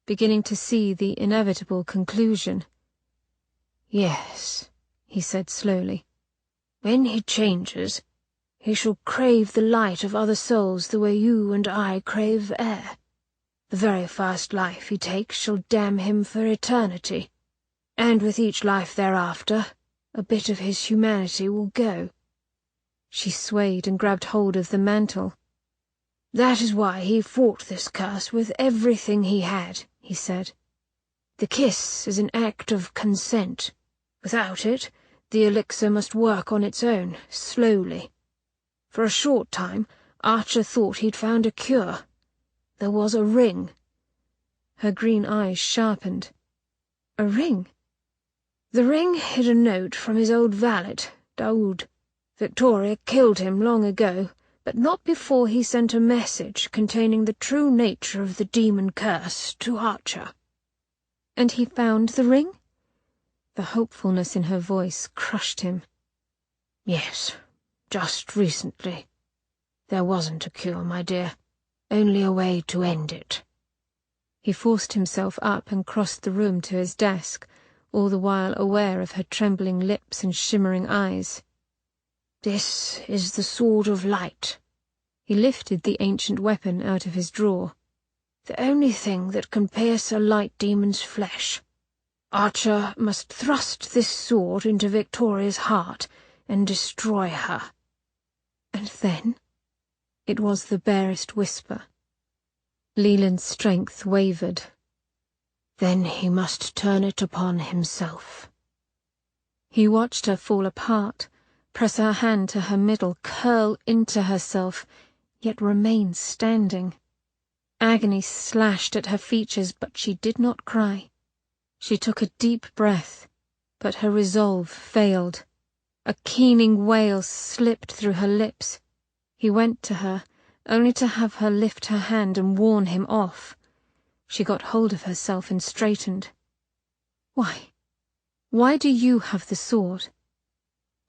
beginning to see the inevitable conclusion. "Yes," he said slowly. "When he changes, he shall crave the light of other souls the way you and I crave air. The very first life he takes shall damn him for eternity, and with each life thereafter, a bit of his humanity will go." She swayed and grabbed hold of the mantle. "That is why he fought this curse with everything he had," he said. "The kiss is an act of consent. Without it, the elixir must work on its own, slowly. For a short time, Archer thought he'd found a cure. There was a ring." Her green eyes sharpened. "A ring?" "The ring hid a note from his old valet, Daoud. Victoria killed him long ago, but not before he sent a message containing the true nature of the demon curse to Archer." "And he found the ring?" The hopefulness in her voice crushed him. "Yes, just recently. There wasn't a cure, my dear, only a way to end it." He forced himself up and crossed the room to his desk, all the while aware of her trembling lips and shimmering eyes. "This is the Sword of Light." He lifted the ancient weapon out of his drawer. "The only thing that can pierce a light demon's flesh. Archer must thrust this sword into Victoria's heart and destroy her." "And then?" It was the barest whisper. Leland's strength wavered. "Then he must turn it upon himself." He watched her fall apart, press her hand to her middle, curl into herself, yet remain standing. Agony slashed at her features, but she did not cry. She took a deep breath, but her resolve failed. A keening wail slipped through her lips. He went to her, only to have her lift her hand and warn him off. She got hold of herself and straightened. "Why? Why do you have the sword?"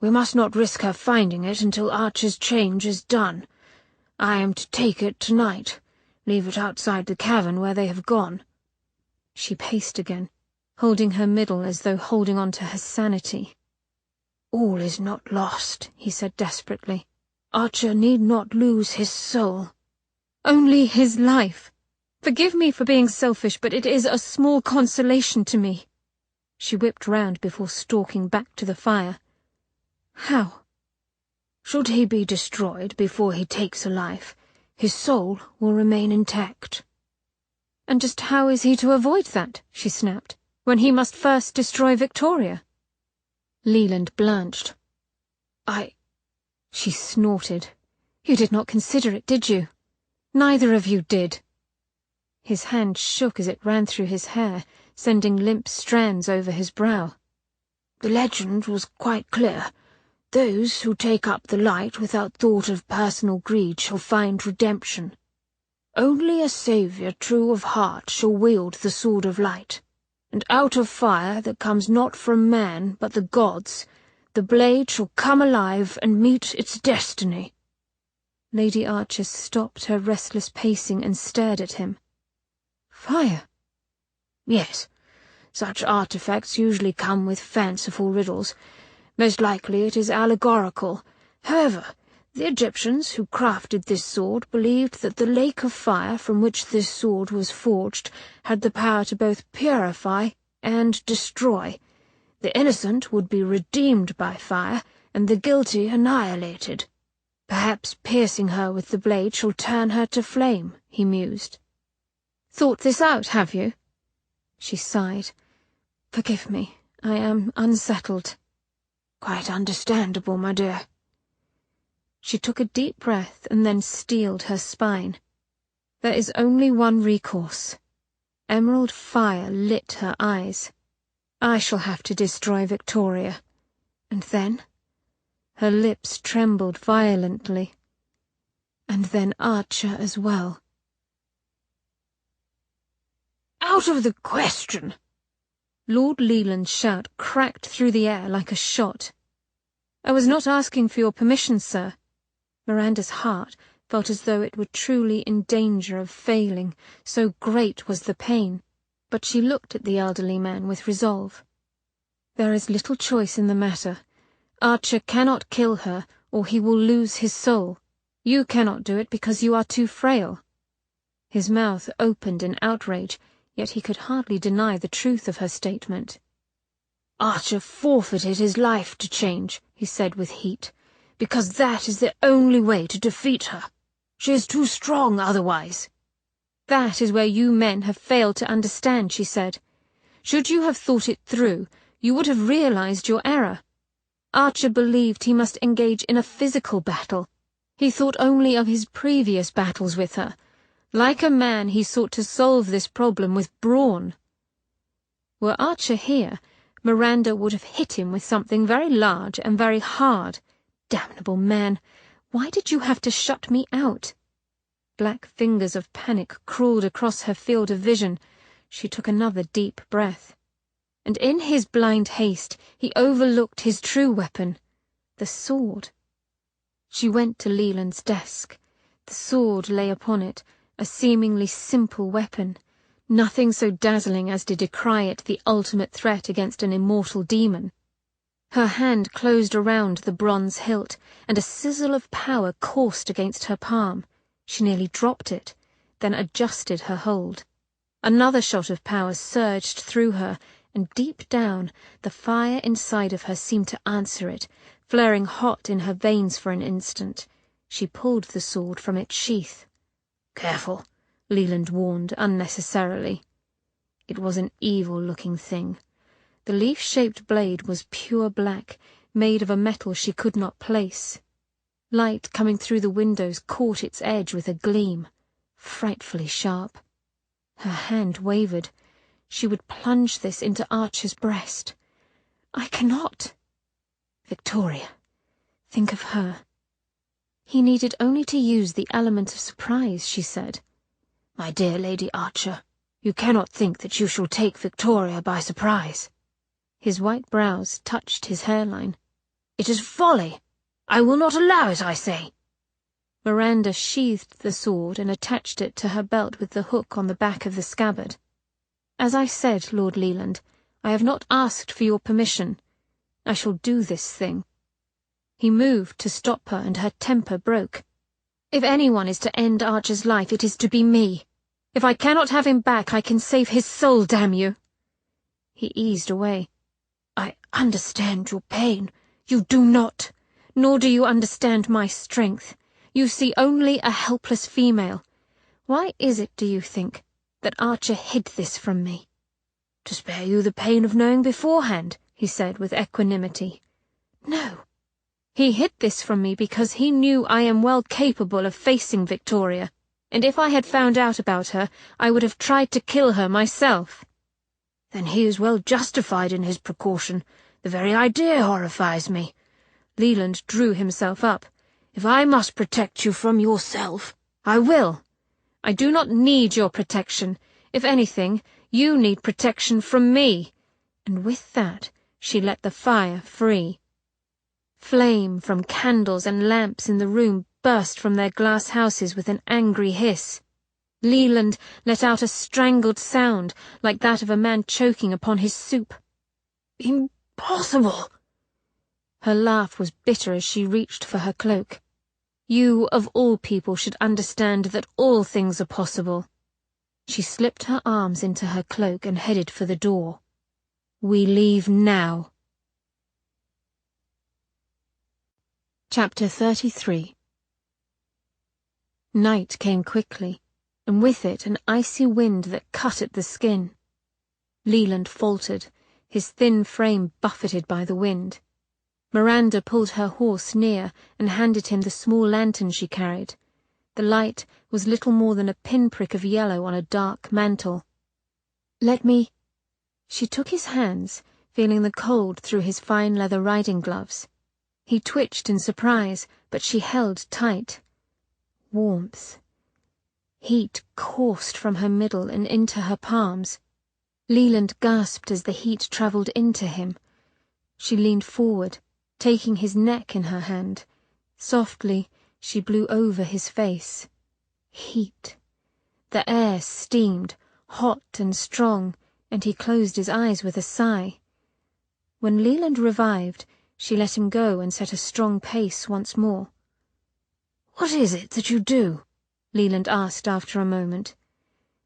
"We must not risk her finding it until Archer's change is done. I am to take it tonight, leave it outside the cavern where they have gone." She paced again, holding her middle as though holding on to her sanity. "All is not lost," he said desperately. "Archer need not lose his soul." "Only his life. Forgive me for being selfish, but it is a small consolation to me." She whipped round before stalking back to the fire. "How?" "Should he be destroyed before he takes a life, his soul will remain intact." "And just how is he to avoid that," she snapped, "when he must first destroy Victoria?" Leland blanched. She snorted. "You did not consider it, did you? Neither of you did." His hand shook as it ran through his hair, sending limp strands over his brow. "The legend was quite clear. Those who take up the light without thought of personal greed shall find redemption. Only a saviour true of heart shall wield the Sword of Light, and out of fire that comes not from man but the gods, the blade shall come alive and meet its destiny." Lady Archer stopped her restless pacing and stared at him. "Fire?" "Yes. Such artifacts usually come with fanciful riddles. Most likely it is allegorical. However, the Egyptians who crafted this sword believed that the lake of fire from which this sword was forged had the power to both purify and destroy. The innocent would be redeemed by fire, and the guilty annihilated. Perhaps piercing her with the blade shall turn her to flame," he mused. "Thought this out, have you?" She sighed. "Forgive me, I am unsettled." "Quite understandable, my dear." She took a deep breath and then steeled her spine. There is only one recourse. Emerald fire lit her eyes. I shall have to destroy Victoria. And then? Her lips trembled violently. And then Archer as well. "Out of the question!" Lord Leland's shout cracked through the air like a shot. "I was not asking for your permission, sir." Miranda's heart felt as though it were truly in danger of failing, so great was the pain, but she looked at the elderly man with resolve. "There is little choice in the matter. Archer cannot kill her, or he will lose his soul. You cannot do it because you are too frail." His mouth opened in outrage, yet he could hardly deny the truth of her statement. "Archer forfeited his life to change," he said with heat, "because that is the only way to defeat her. She is too strong otherwise." "That is where you men have failed to understand," she said. "Should you have thought it through, you would have realized your error. Archer believed he must engage in a physical battle. He thought only of his previous battles with her. Like a man, he sought to solve this problem with brawn. Were Archer here, Miranda would have hit him with something very large and very hard. Damnable man, why did you have to shut me out? Black fingers of panic crawled across her field of vision. She took another deep breath. And in his blind haste, he overlooked his true weapon, the sword. She went to Leland's desk. The sword lay upon it, a seemingly simple weapon, nothing so dazzling as to decry it the ultimate threat against an immortal demon. Her hand closed around the bronze hilt, and a sizzle of power coursed against her palm. She nearly dropped it, then adjusted her hold. Another shot of power surged through her, and deep down, the fire inside of her seemed to answer it, flaring hot in her veins for an instant. She pulled the sword from its sheath. "Careful," Leland warned unnecessarily. It was an evil-looking thing. The leaf-shaped blade was pure black, made of a metal she could not place. Light coming through the windows caught its edge with a gleam, frightfully sharp. Her hand wavered. She would plunge this into Archer's breast. "I cannot." "Victoria, think of her." He needed only to use the element of surprise, she said. "My dear Lady Archer, you cannot think that you shall take Victoria by surprise." His white brows touched his hairline. "It is folly. I will not allow it, I say." Miranda sheathed the sword and attached it to her belt with the hook on the back of the scabbard. "As I said, Lord Leland, I have not asked for your permission. I shall do this thing." He moved to stop her, and her temper broke. "If anyone is to end Archer's life, it is to be me. If I cannot have him back, I can save his soul, damn you." He eased away. "I understand your pain. You do not." "Nor do you understand my strength. You see only a helpless female. Why is it, do you think, that Archer hid this from me?" "To spare you the pain of knowing beforehand," he said with equanimity. "No. He hid this from me because he knew I am well capable of facing Victoria, and if I had found out about her, I would have tried to kill her myself." "Then he is well justified in his precaution. The very idea horrifies me." Leland drew himself up. "If I must protect you from yourself, I will." "I do not need your protection. If anything, you need protection from me." And with that, she let the fire free. Flame from candles and lamps in the room burst from their glass houses with an angry hiss. Leland let out a strangled sound, like that of a man choking upon his soup. "Impossible!" Her laugh was bitter as she reached for her cloak. "You, of all people, should understand that all things are possible." She slipped her arms into her cloak and headed for the door. "We leave now." Chapter 33. Night came quickly, and with it an icy wind that cut at the skin. Leland faltered, his thin frame buffeted by the wind. Miranda pulled her horse near and handed him the small lantern she carried. The light was little more than a pinprick of yellow on a dark mantle. "Let me—" She took his hands, feeling the cold through his fine leather riding gloves. He twitched in surprise, but she held tight. Warmth. Heat coursed from her middle and into her palms. Leland gasped as the heat travelled into him. She leaned forward, taking his neck in her hand. Softly, she blew over his face. Heat. The air steamed, hot and strong, and he closed his eyes with a sigh. When Leland revived, she let him go and set a strong pace once more. "What is it that you do?" Leland asked after a moment.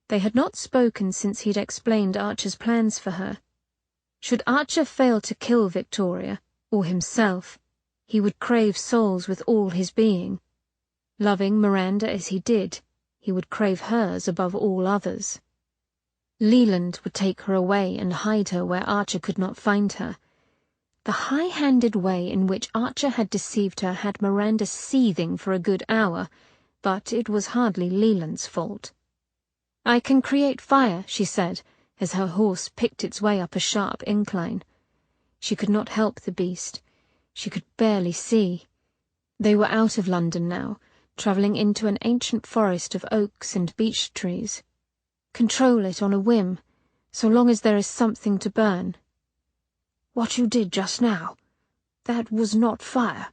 They had not spoken since he'd explained Archer's plans for her. Should Archer fail to kill Victoria, or himself, he would crave souls with all his being. Loving Miranda as he did, he would crave hers above all others. Leland would take her away and hide her where Archer could not find her. The high-handed way in which Archer had deceived her had Miranda seething for a good hour, but it was hardly Leland's fault. "I can create fire," she said, as her horse picked its way up a sharp incline. She could not help the beast. She could barely see. They were out of London now, travelling into an ancient forest of oaks and beech trees. Control it on a whim, so long as there is something to burn. "What you did just now, that was not fire."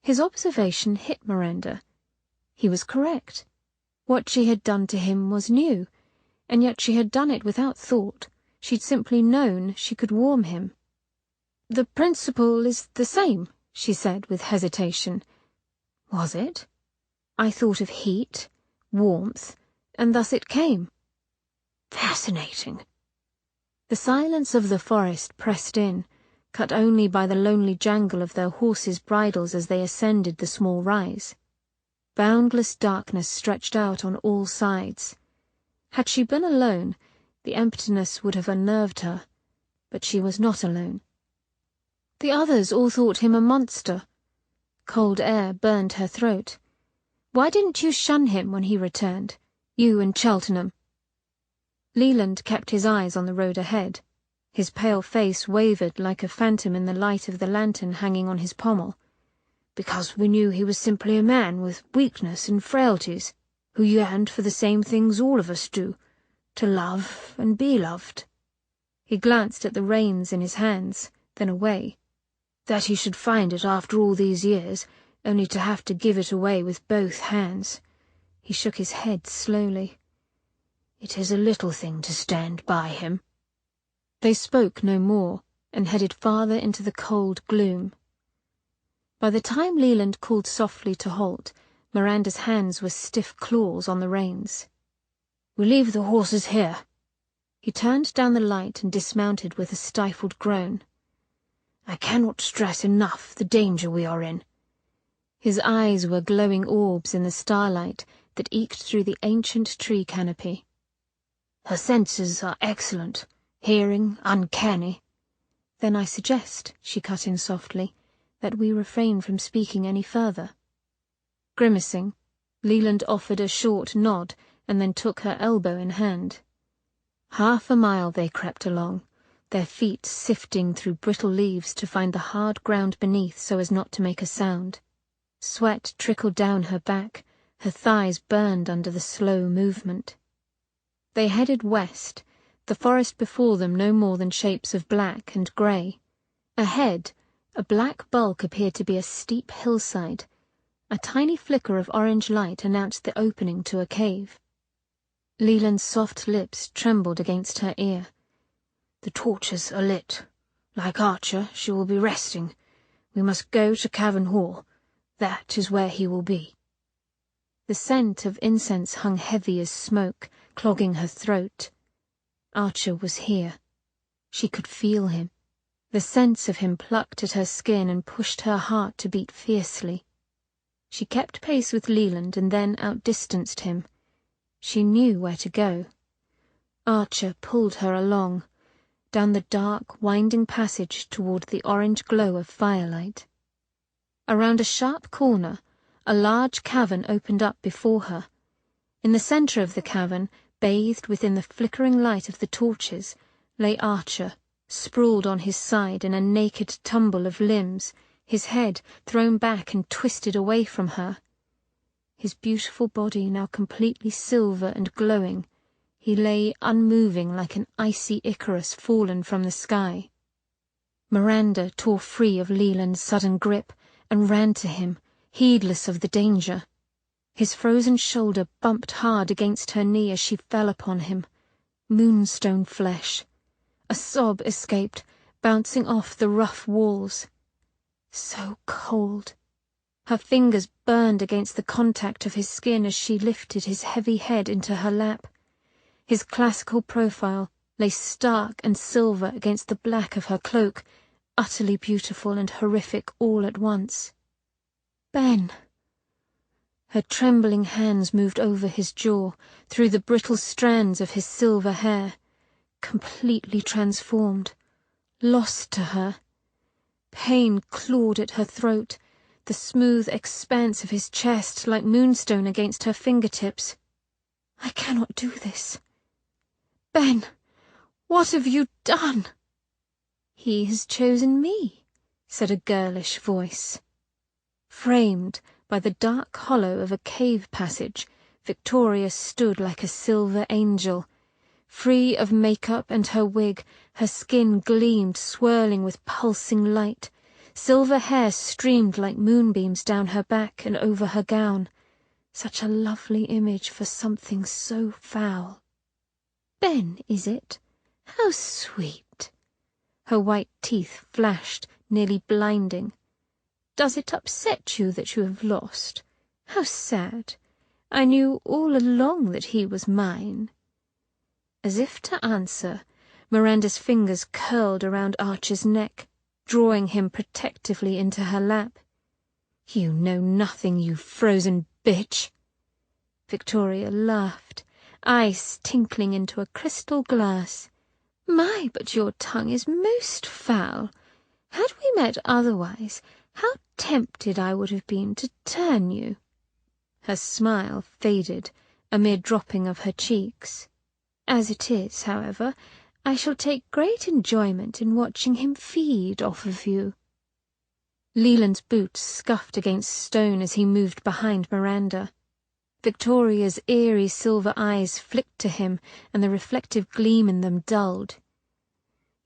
His observation hit Miranda. He was correct. What she had done to him was new, and yet she had done it without thought. She'd simply known she could warm him. "The principle is the same," she said with hesitation. "Was it? I thought of heat, warmth, and thus it came." "Fascinating." The silence of the forest pressed in, cut only by the lonely jangle of their horses' bridles as they ascended the small rise. Boundless darkness stretched out on all sides. Had she been alone, the emptiness would have unnerved her, but she was not alone. The others all thought him a monster. Cold air burned her throat. "Why didn't you shun him when he returned? You and Cheltenham?" Leland kept his eyes on the road ahead. His pale face wavered like a phantom in the light of the lantern hanging on his pommel. "Because we knew he was simply a man with weakness and frailties, who yearned for the same things all of us do, to love and be loved." He glanced at the reins in his hands, then away. "That he should find it after all these years, only to have to give it away with both hands." He shook his head slowly. "It is a little thing to stand by him." They spoke no more, and headed farther into the cold gloom. By the time Leland called softly to halt, Miranda's hands were stiff claws on the reins. "We leave the horses here." He turned down the light and dismounted with a stifled groan. "I cannot stress enough the danger we are in." His eyes were glowing orbs in the starlight that eked through the ancient tree canopy. "Her senses are excellent, hearing uncanny." "Then I suggest," she cut in softly, "that we refrain from speaking any further." Grimacing, Leland offered a short nod and then took her elbow in hand. Half a mile they crept along, their feet sifting through brittle leaves to find the hard ground beneath so as not to make a sound. Sweat trickled down her back, her thighs burned under the slow movement. They headed west, the forest before them no more than shapes of black and grey. Ahead, a black bulk appeared to be a steep hillside. A tiny flicker of orange light announced the opening to a cave. Leland's soft lips trembled against her ear. "The torches are lit. Like Archer, she will be resting. We must go to Cavern Hall. That is where he will be." The scent of incense hung heavy as smoke, clogging her throat. Archer was here. She could feel him. The sense of him plucked at her skin and pushed her heart to beat fiercely. She kept pace with Leland and then outdistanced him. She knew where to go. Archer pulled her along, down the dark, winding passage toward the orange glow of firelight. Around a sharp corner, a large cavern opened up before her. In the centre of the cavern, bathed within the flickering light of the torches, lay Archer, sprawled on his side in a naked tumble of limbs, his head thrown back and twisted away from her. His beautiful body now completely silver and glowing, he lay unmoving like an icy Icarus fallen from the sky. Miranda tore free of Leland's sudden grip and ran to him, heedless of the danger. His frozen shoulder bumped hard against her knee as she fell upon him. Moonstone flesh. A sob escaped, bouncing off the rough walls. So cold. Her fingers burned against the contact of his skin as she lifted his heavy head into her lap. His classical profile lay stark and silver against the black of her cloak, utterly beautiful and horrific all at once. Ben! Her trembling hands moved over his jaw, through the brittle strands of his silver hair, completely transformed, lost to her. Pain clawed at her throat, the smooth expanse of his chest like moonstone against her fingertips. I cannot do this. Ben, what have you done? He has chosen me, said a girlish voice. Framed by the dark hollow of a cave passage, Victoria stood like a silver angel. Free of makeup and her wig, her skin gleamed, swirling with pulsing light. Silver hair streamed like moonbeams down her back and over her gown. Such a lovely image for something so foul. Ben, is it? How sweet! Her white teeth flashed, nearly blinding. Does it upset you that you have lost? How sad! I knew all along that he was mine. As if to answer, Miranda's fingers curled around Archer's neck, drawing him protectively into her lap. You know nothing, you frozen bitch! Victoria laughed, ice tinkling into a crystal glass. My, but your tongue is most foul. Had we met otherwise, how tempted I would have been to turn you. Her smile faded, a mere dropping of her cheeks. As it is, however, I shall take great enjoyment in watching him feed off of you. Leland's boots scuffed against stone as he moved behind Miranda. Victoria's eerie silver eyes flicked to him, and the reflective gleam in them dulled.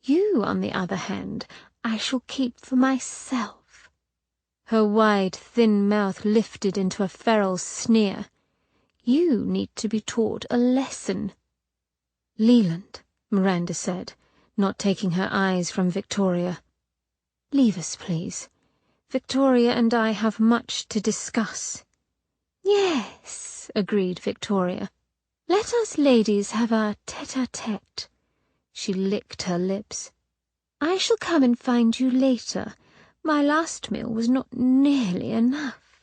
You, on the other hand, I shall keep for myself. Her wide, thin mouth lifted into a feral sneer. You need to be taught a lesson. Leland, Miranda said, not taking her eyes from Victoria. Leave us, please. Victoria and I have much to discuss. Yes, agreed Victoria. Let us ladies have our tete-a-tete. She licked her lips. I shall come and find you later. My last meal was not nearly enough.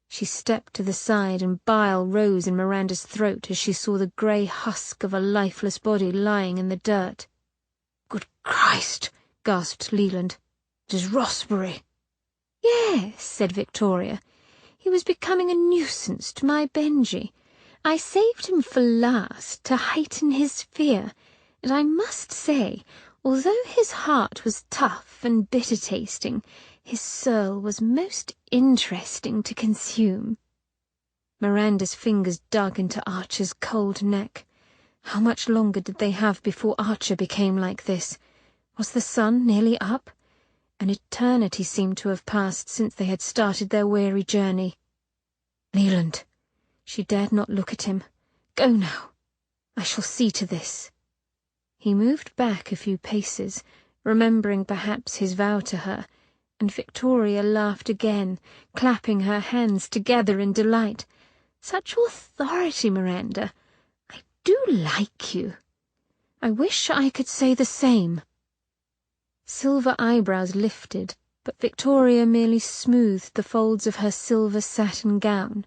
She stepped to the side and bile rose in Miranda's throat as she saw the grey husk of a lifeless body lying in the dirt. Good Christ, gasped Leland. It is Rossbury. Yes, said Victoria. He was becoming a nuisance to my Benji. I saved him for last to heighten his fear, and I must say, although his heart was tough and bitter-tasting, his soul was most interesting to consume. Miranda's fingers dug into Archer's cold neck. How much longer did they have before Archer became like this? Was the sun nearly up? An eternity seemed to have passed since they had started their weary journey. Leland. She dared not look at him. Go now. I shall see to this. He moved back a few paces, remembering perhaps his vow to her, and Victoria laughed again, clapping her hands together in delight. Such authority, Miranda. I do like you. I wish I could say the same. Silver eyebrows lifted, but Victoria merely smoothed the folds of her silver satin gown.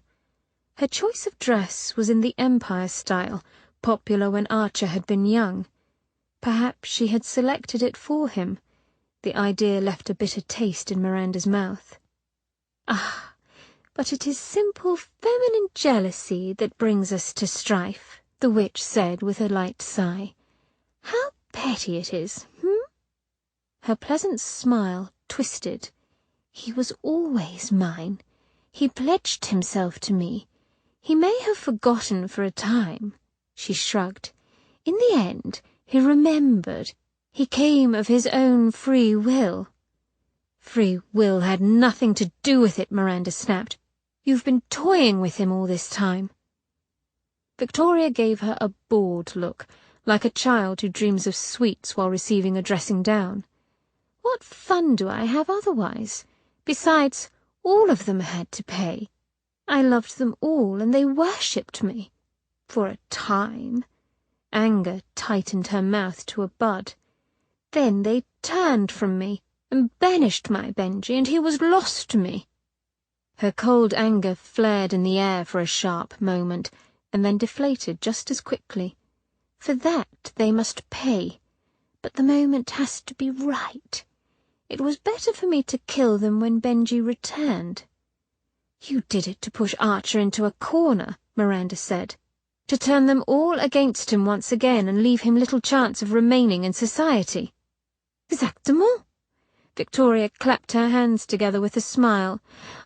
Her choice of dress was in the Empire style, popular when Archer had been young. Perhaps she had selected it for him. The idea left a bitter taste in Miranda's mouth. Ah, but it is simple feminine jealousy that brings us to strife, the witch said with a light sigh. How petty it is, Her pleasant smile twisted. He was always mine. He pledged himself to me. He may have forgotten for a time." She shrugged. "In the end, he remembered. He came of his own free will." "Free will had nothing to do with it," Miranda snapped. "You've been toying with him all this time." Victoria gave her a bored look, like a child who dreams of sweets while receiving a dressing down. "What fun do I have otherwise? Besides, all of them had to pay. I loved them all, and they worshipped me. For a time." Anger tightened her mouth to a bud. "Then they turned from me and banished my Benji, and he was lost to me." Her cold anger flared in the air for a sharp moment, and then deflated just as quickly. For that they must pay, but the moment has to be right. It was better for me to kill them when Benji returned. "You did it to push Archer into a corner," Miranda said. "To turn them all against him once again and leave him little chance of remaining in society." "Exactement." Victoria clapped her hands together with a smile.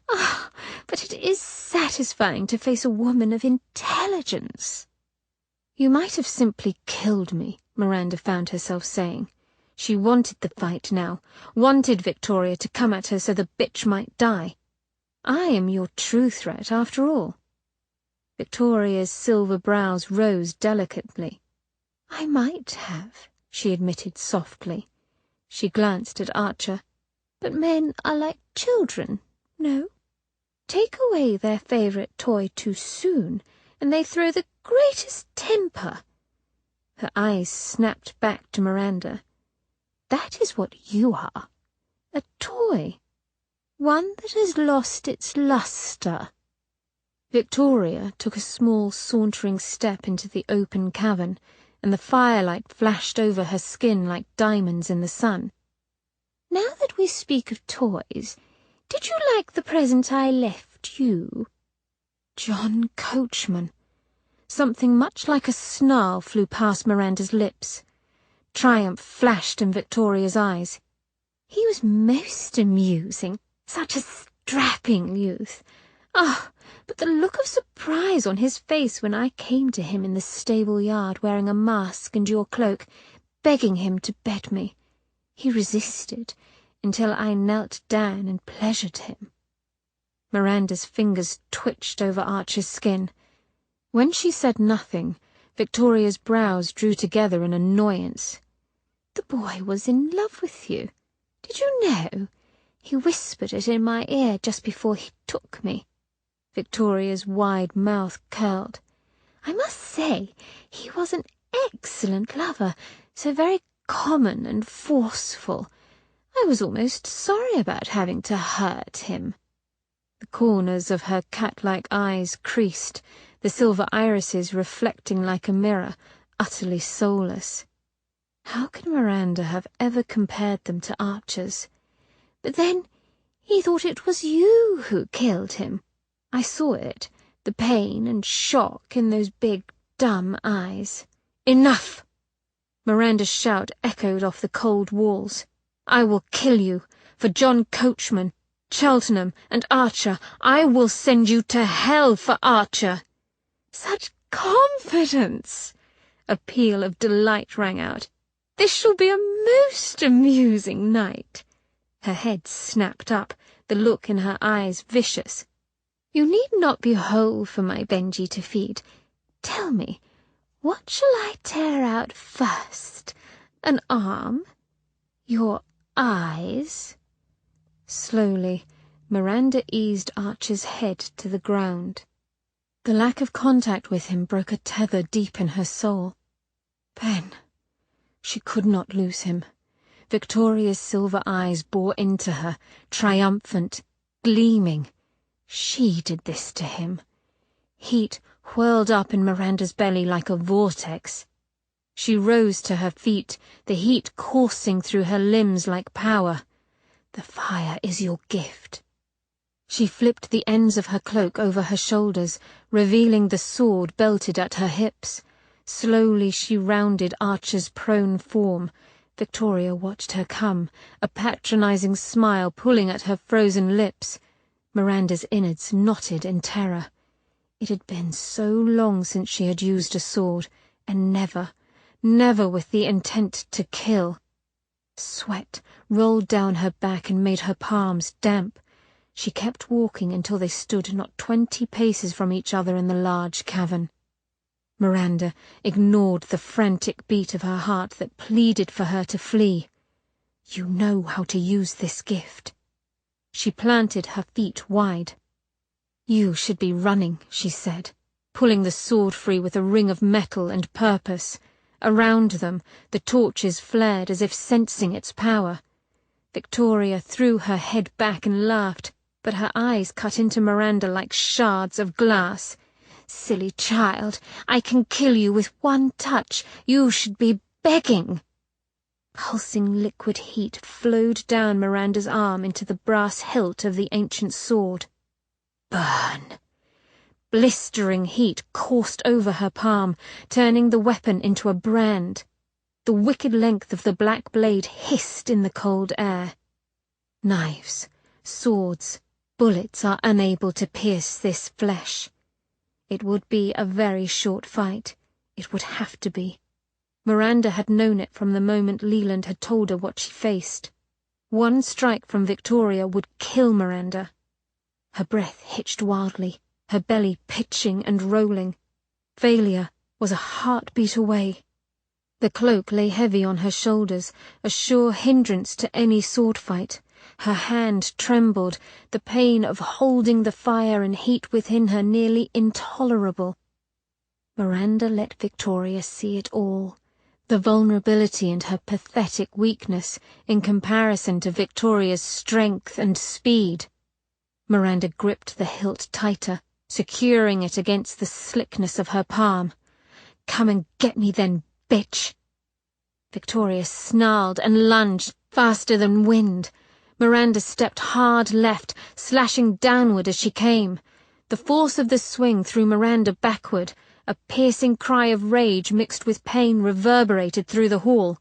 "Ah, but it is satisfying to face a woman of intelligence." "You might have simply killed me," Miranda found herself saying. She wanted the fight now, wanted Victoria to come at her so the bitch might die. "I am your true threat, after all." Victoria's silver brows rose delicately. "I might have," she admitted softly. She glanced at Archer. "But men are like children, no? Take away their favourite toy too soon, and they throw the greatest temper." Her eyes snapped back to Miranda. "That is what you are. A toy. One that has lost its lustre." Victoria took a small sauntering step into the open cavern, and the firelight flashed over her skin like diamonds in the sun. "Now that we speak of toys, did you like the present I left you?" John Coachman. Something much like a snarl flew past Miranda's lips. Triumph flashed in Victoria's eyes. "He was most amusing. Such a strapping youth. Ah, but the look of surprise on his face when I came to him in the stable yard wearing a mask and your cloak, begging him to bed me. He resisted until I knelt down and pleasured him." Miranda's fingers twitched over Archer's skin. When she said nothing, Victoria's brows drew together in annoyance. "The boy was in love with you. Did you know? He whispered it in my ear just before he took me." Victoria's wide mouth curled. "I must say, he was an excellent lover, so very common and forceful. I was almost sorry about having to hurt him." The corners of her cat-like eyes creased, the silver irises reflecting like a mirror, utterly soulless. How could Miranda have ever compared them to Archer's? "But then, he thought it was you who killed him. I saw it, the pain and shock in those big, dumb eyes." "Enough!" Miranda's shout echoed off the cold walls. "I will kill you, for John Coachman, Cheltenham, and Archer. I will send you to hell for Archer." "Such confidence!" A peal of delight rang out. "This shall be a most amusing night." Her head snapped up, the look in her eyes vicious. "You need not be whole for my Benji to feed. Tell me, what shall I tear out first? An arm? Your eyes?" Slowly, Miranda eased Archer's head to the ground. The lack of contact with him broke a tether deep in her soul. Ben. She could not lose him. Victoria's silver eyes bore into her, triumphant, gleaming. She did this to him. Heat whirled up in Miranda's belly like a vortex. She rose to her feet, the heat coursing through her limbs like power. "The fire is your gift." She flipped the ends of her cloak over her shoulders, revealing the sword belted at her hips. Slowly she rounded Archer's prone form, Victoria watched her come, a patronizing smile pulling at her frozen lips. Miranda's innards knotted in terror. It had been so long since she had used a sword, and never with the intent to kill. Sweat rolled down her back and made her palms damp. She kept walking until they stood not 20 paces from each other in the large cavern. Miranda ignored the frantic beat of her heart that pleaded for her to flee. "You know how to use this gift." She planted her feet wide. "You should be running," she said, pulling the sword free with a ring of metal and purpose. Around them, the torches flared as if sensing its power. Victoria threw her head back and laughed, but her eyes cut into Miranda like shards of glass. "Silly child, I can kill you with one touch. You should be begging." Pulsing liquid heat flowed down Miranda's arm into the brass hilt of the ancient sword. Burn! Blistering heat coursed over her palm, turning the weapon into a brand. The wicked length of the black blade hissed in the cold air. Knives, swords, bullets are unable to pierce this flesh. It would be a very short fight. It would have to be. Miranda had known it from the moment Leland had told her what she faced. One strike from Victoria would kill Miranda. Her breath hitched wildly, her belly pitching and rolling. Failure was a heartbeat away. The cloak lay heavy on her shoulders, a sure hindrance to any sword fight. Her hand trembled, the pain of holding the fire and heat within her nearly intolerable. Miranda let Victoria see it all, the vulnerability and her pathetic weakness in comparison to Victoria's strength and speed. Miranda gripped the hilt tighter, securing it against the slickness of her palm. "Come and get me then, bitch!" Victoria snarled and lunged, faster than wind. Miranda stepped hard left, slashing downward as she came. The force of the swing threw Miranda backward. A piercing cry of rage mixed with pain reverberated through the hall.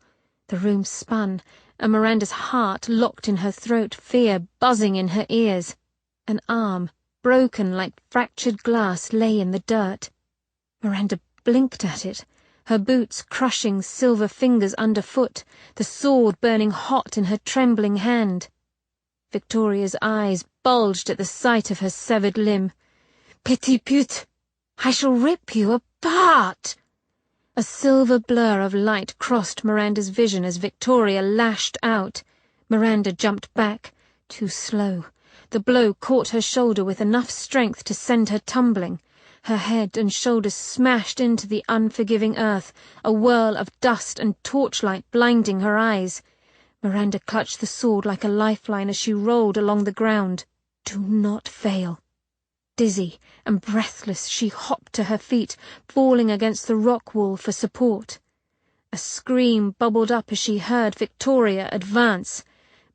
The room spun, and Miranda's heart locked in her throat, fear buzzing in her ears. An arm, broken like fractured glass, lay in the dirt. Miranda blinked at it, her boots crushing silver fingers underfoot, the sword burning hot in her trembling hand. Victoria's eyes bulged at the sight of her severed limb. "Petit pute! I shall rip you apart!" A silver blur of light crossed Miranda's vision as Victoria lashed out. Miranda jumped back, too slow. The blow caught her shoulder with enough strength to send her tumbling. Her head and shoulders smashed into the unforgiving earth, a whirl of dust and torchlight blinding her eyes. Miranda clutched the sword like a lifeline as she rolled along the ground. Do not fail. Dizzy and breathless, she hopped to her feet, falling against the rock wall for support. A scream bubbled up as she heard Victoria advance.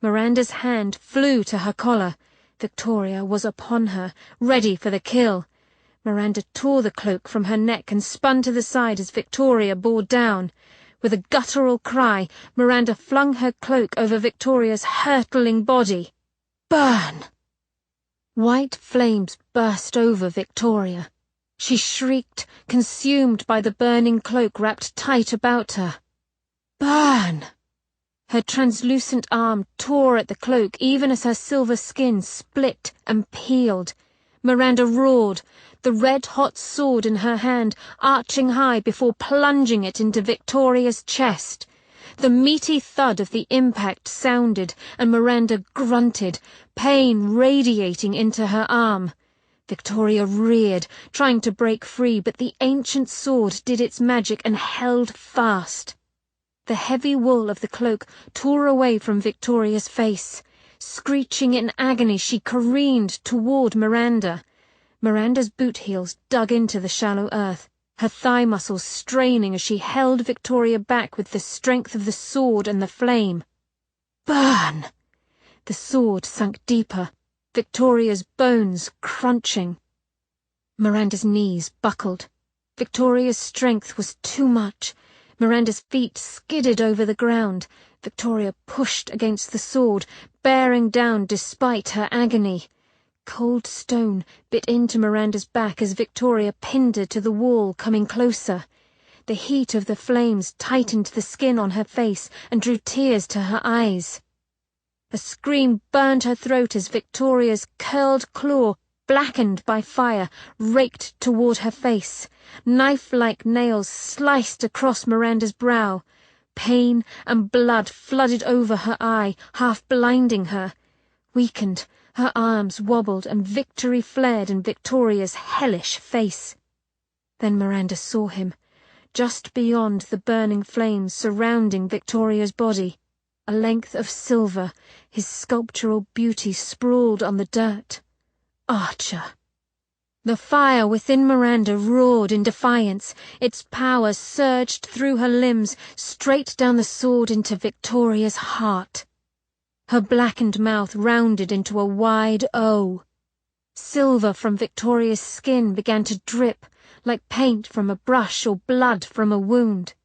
Miranda's hand flew to her collar. Victoria was upon her, ready for the kill. Miranda tore the cloak from her neck and spun to the side as Victoria bore down. With a guttural cry, Miranda flung her cloak over Victoria's hurtling body. Burn! White flames burst over Victoria. She shrieked, consumed by the burning cloak wrapped tight about her. Burn! Her translucent arm tore at the cloak even as her silver skin split and peeled. Miranda roared, the red-hot sword in her hand arching high before plunging it into Victoria's chest. The meaty thud of the impact sounded, and Miranda grunted, pain radiating into her arm. Victoria reared, trying to break free, but the ancient sword did its magic and held fast. The heavy wool of the cloak tore away from Victoria's face. Screeching in agony, she careened toward Miranda. Miranda's boot heels dug into the shallow earth, her thigh muscles straining as she held Victoria back with the strength of the sword and the flame. Burn! The sword sunk deeper, Victoria's bones crunching. Miranda's knees buckled. Victoria's strength was too much. Miranda's feet skidded over the ground. Victoria pushed against the sword, bearing down despite her agony. Cold stone bit into Miranda's back as Victoria pinned her to the wall, coming closer. The heat of the flames tightened the skin on her face and drew tears to her eyes. A scream burned her throat as Victoria's curled claw, blackened by fire, raked toward her face. Knife-like nails sliced across Miranda's brow. Pain and blood flooded over her eye, half blinding her. Weakened, her arms wobbled and victory flared in Victoria's hellish face. Then Miranda saw him, just beyond the burning flames surrounding Victoria's body. A length of silver, his sculptural beauty sprawled on the dirt. Archer! The fire within Miranda roared in defiance. Its power surged through her limbs, straight down the sword into Victoria's heart. Her blackened mouth rounded into a wide O. Silver from Victoria's skin began to drip, like paint from a brush or blood from a wound.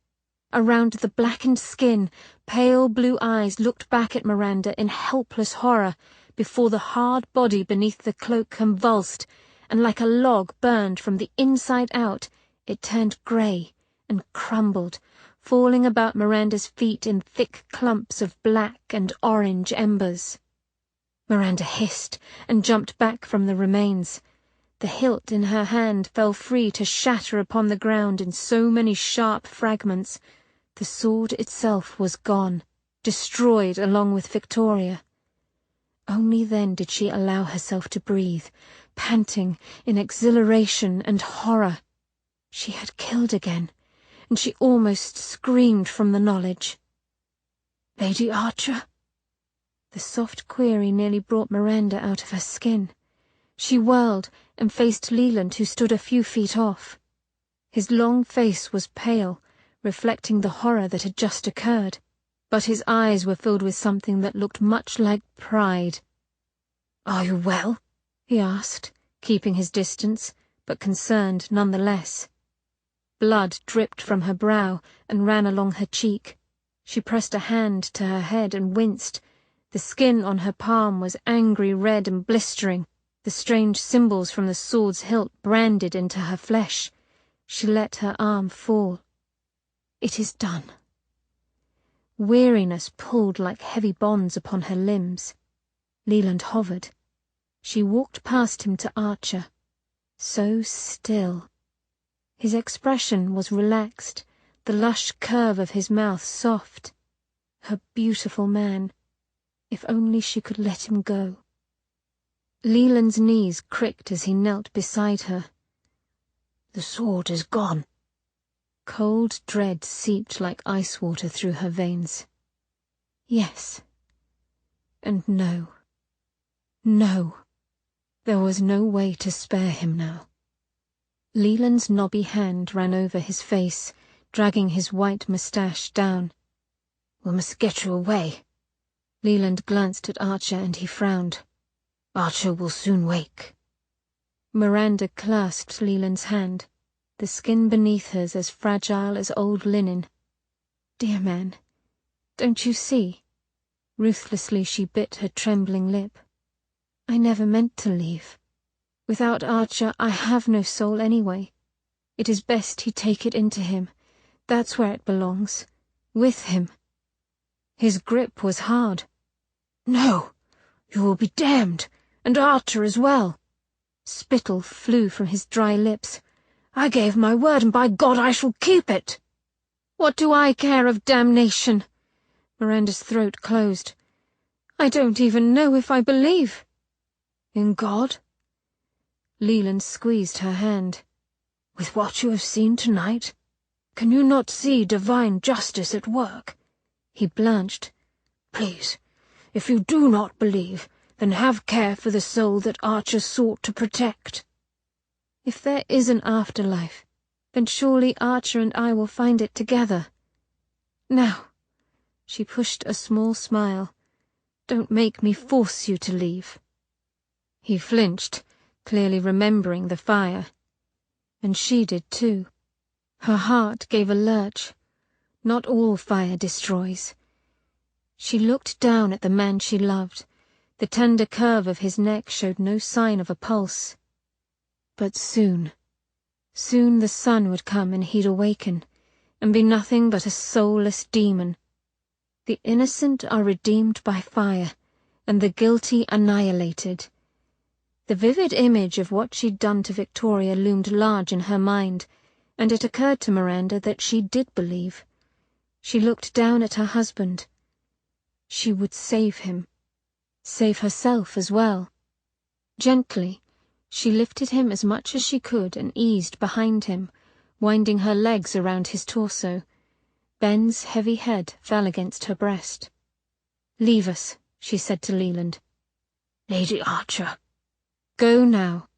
Around the blackened skin, pale blue eyes looked back at Miranda in helpless horror before the hard body beneath the cloak convulsed, and like a log burned from the inside out, it turned grey and crumbled, falling about Miranda's feet in thick clumps of black and orange embers. Miranda hissed and jumped back from the remains. The hilt in her hand fell free to shatter upon the ground in so many sharp fragments. The sword itself was gone, destroyed along with Victoria. Only then did she allow herself to breathe, panting in exhilaration and horror. She had killed again, and she almost screamed from the knowledge. "Lady Archer?" The soft query nearly brought Miranda out of her skin. She whirled and faced Leland, who stood a few feet off. His long face was pale, reflecting the horror that had just occurred, but his eyes were filled with something that looked much like pride. "Are you well?" he asked, keeping his distance, but concerned nonetheless. Blood dripped from her brow and ran along her cheek. She pressed a hand to her head and winced. The skin on her palm was angry red and blistering, the strange symbols from the sword's hilt branded into her flesh. She let her arm fall. "It is done." Weariness pulled like heavy bonds upon her limbs. Leland hovered. She walked past him to Archer. So still. His expression was relaxed, the lush curve of his mouth soft. Her beautiful man. If only she could let him go. Leland's knees cricked as he knelt beside her. "The sword is gone." Cold dread seeped like ice water through her veins. Yes. And no. No. There was no way to spare him now. Leland's knobby hand ran over his face, dragging his white moustache down. "We must get you away." Leland glanced at Archer and he frowned. "Archer will soon wake." Miranda clasped Leland's hand, the skin beneath hers as fragile as old linen. "Dear man, don't you see?" Ruthlessly she bit her trembling lip. "I never meant to leave. Without Archer, I have no soul anyway. It is best he take it into him. That's where it belongs. With him." His grip was hard. "No, you will be damned, and Archer as well." Spittle flew from his dry lips. "I gave my word, and by God I shall keep it." "What do I care of damnation?" Miranda's throat closed. "I don't even know if I believe." "In God?" Leland squeezed her hand. "With what you have seen tonight, can you not see divine justice at work?" He blanched. "Please, if you do not believe, then have care for the soul that Archer sought to protect." "If there is an afterlife, then surely Archer and I will find it together. Now," she pushed a small smile, "don't make me force you to leave." He flinched, clearly remembering the fire. And she did too. Her heart gave a lurch. Not all fire destroys. She looked down at the man she loved. The tender curve of his neck showed no sign of a pulse. But soon the sun would come and he'd awaken, and be nothing but a soulless demon. The innocent are redeemed by fire, and the guilty annihilated. The vivid image of what she'd done to Victoria loomed large in her mind, and it occurred to Miranda that she did believe. She looked down at her husband. She would save him. Save herself as well. Gently, she lifted him as much as she could and eased behind him, winding her legs around his torso. Ben's heavy head fell against her breast. "Leave us," she said to Leland. "Lady Archer." "Go now."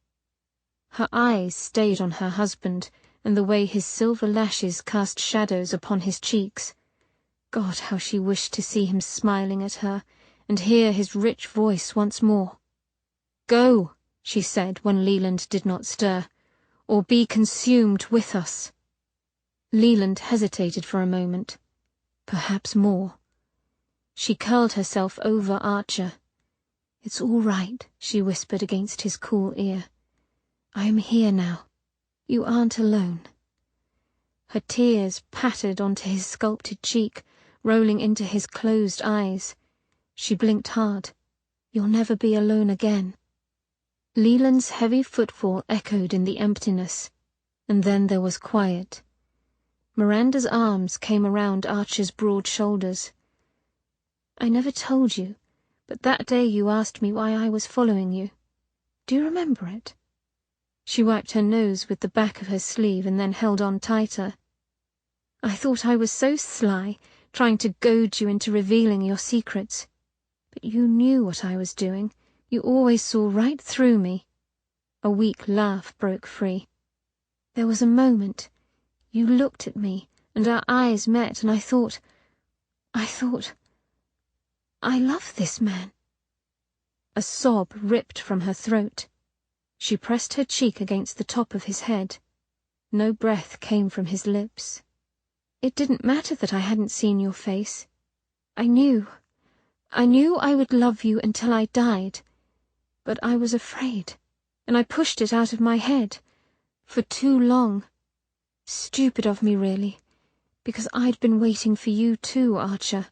Her eyes stayed on her husband, and the way his silver lashes cast shadows upon his cheeks. God, how she wished to see him smiling at her, and hear his rich voice once more. "Go," she said when Leland did not stir, "or be consumed with us." Leland hesitated for a moment. Perhaps more. She curled herself over Archer. "It's all right," she whispered against his cool ear. "I am here now. You aren't alone." Her tears pattered onto his sculpted cheek, rolling into his closed eyes. She blinked hard. "You'll never be alone again." Leland's heavy footfall echoed in the emptiness, and then there was quiet. Miranda's arms came around Archer's broad shoulders. "I never told you, but that day you asked me why I was following you. Do you remember it?" She wiped her nose with the back of her sleeve and then held on tighter. "I thought I was so sly, trying to goad you into revealing your secrets. But you knew what I was doing. You always saw right through me." A weak laugh broke free. "There was a moment. You looked at me, and our eyes met, and I thought, I love this man." A sob ripped from her throat. She pressed her cheek against the top of his head. No breath came from his lips. "It didn't matter that I hadn't seen your face. I knew I would love you until I died. But I was afraid, and I pushed it out of my head. For too long. Stupid of me, really, because I'd been waiting for you too, Archer.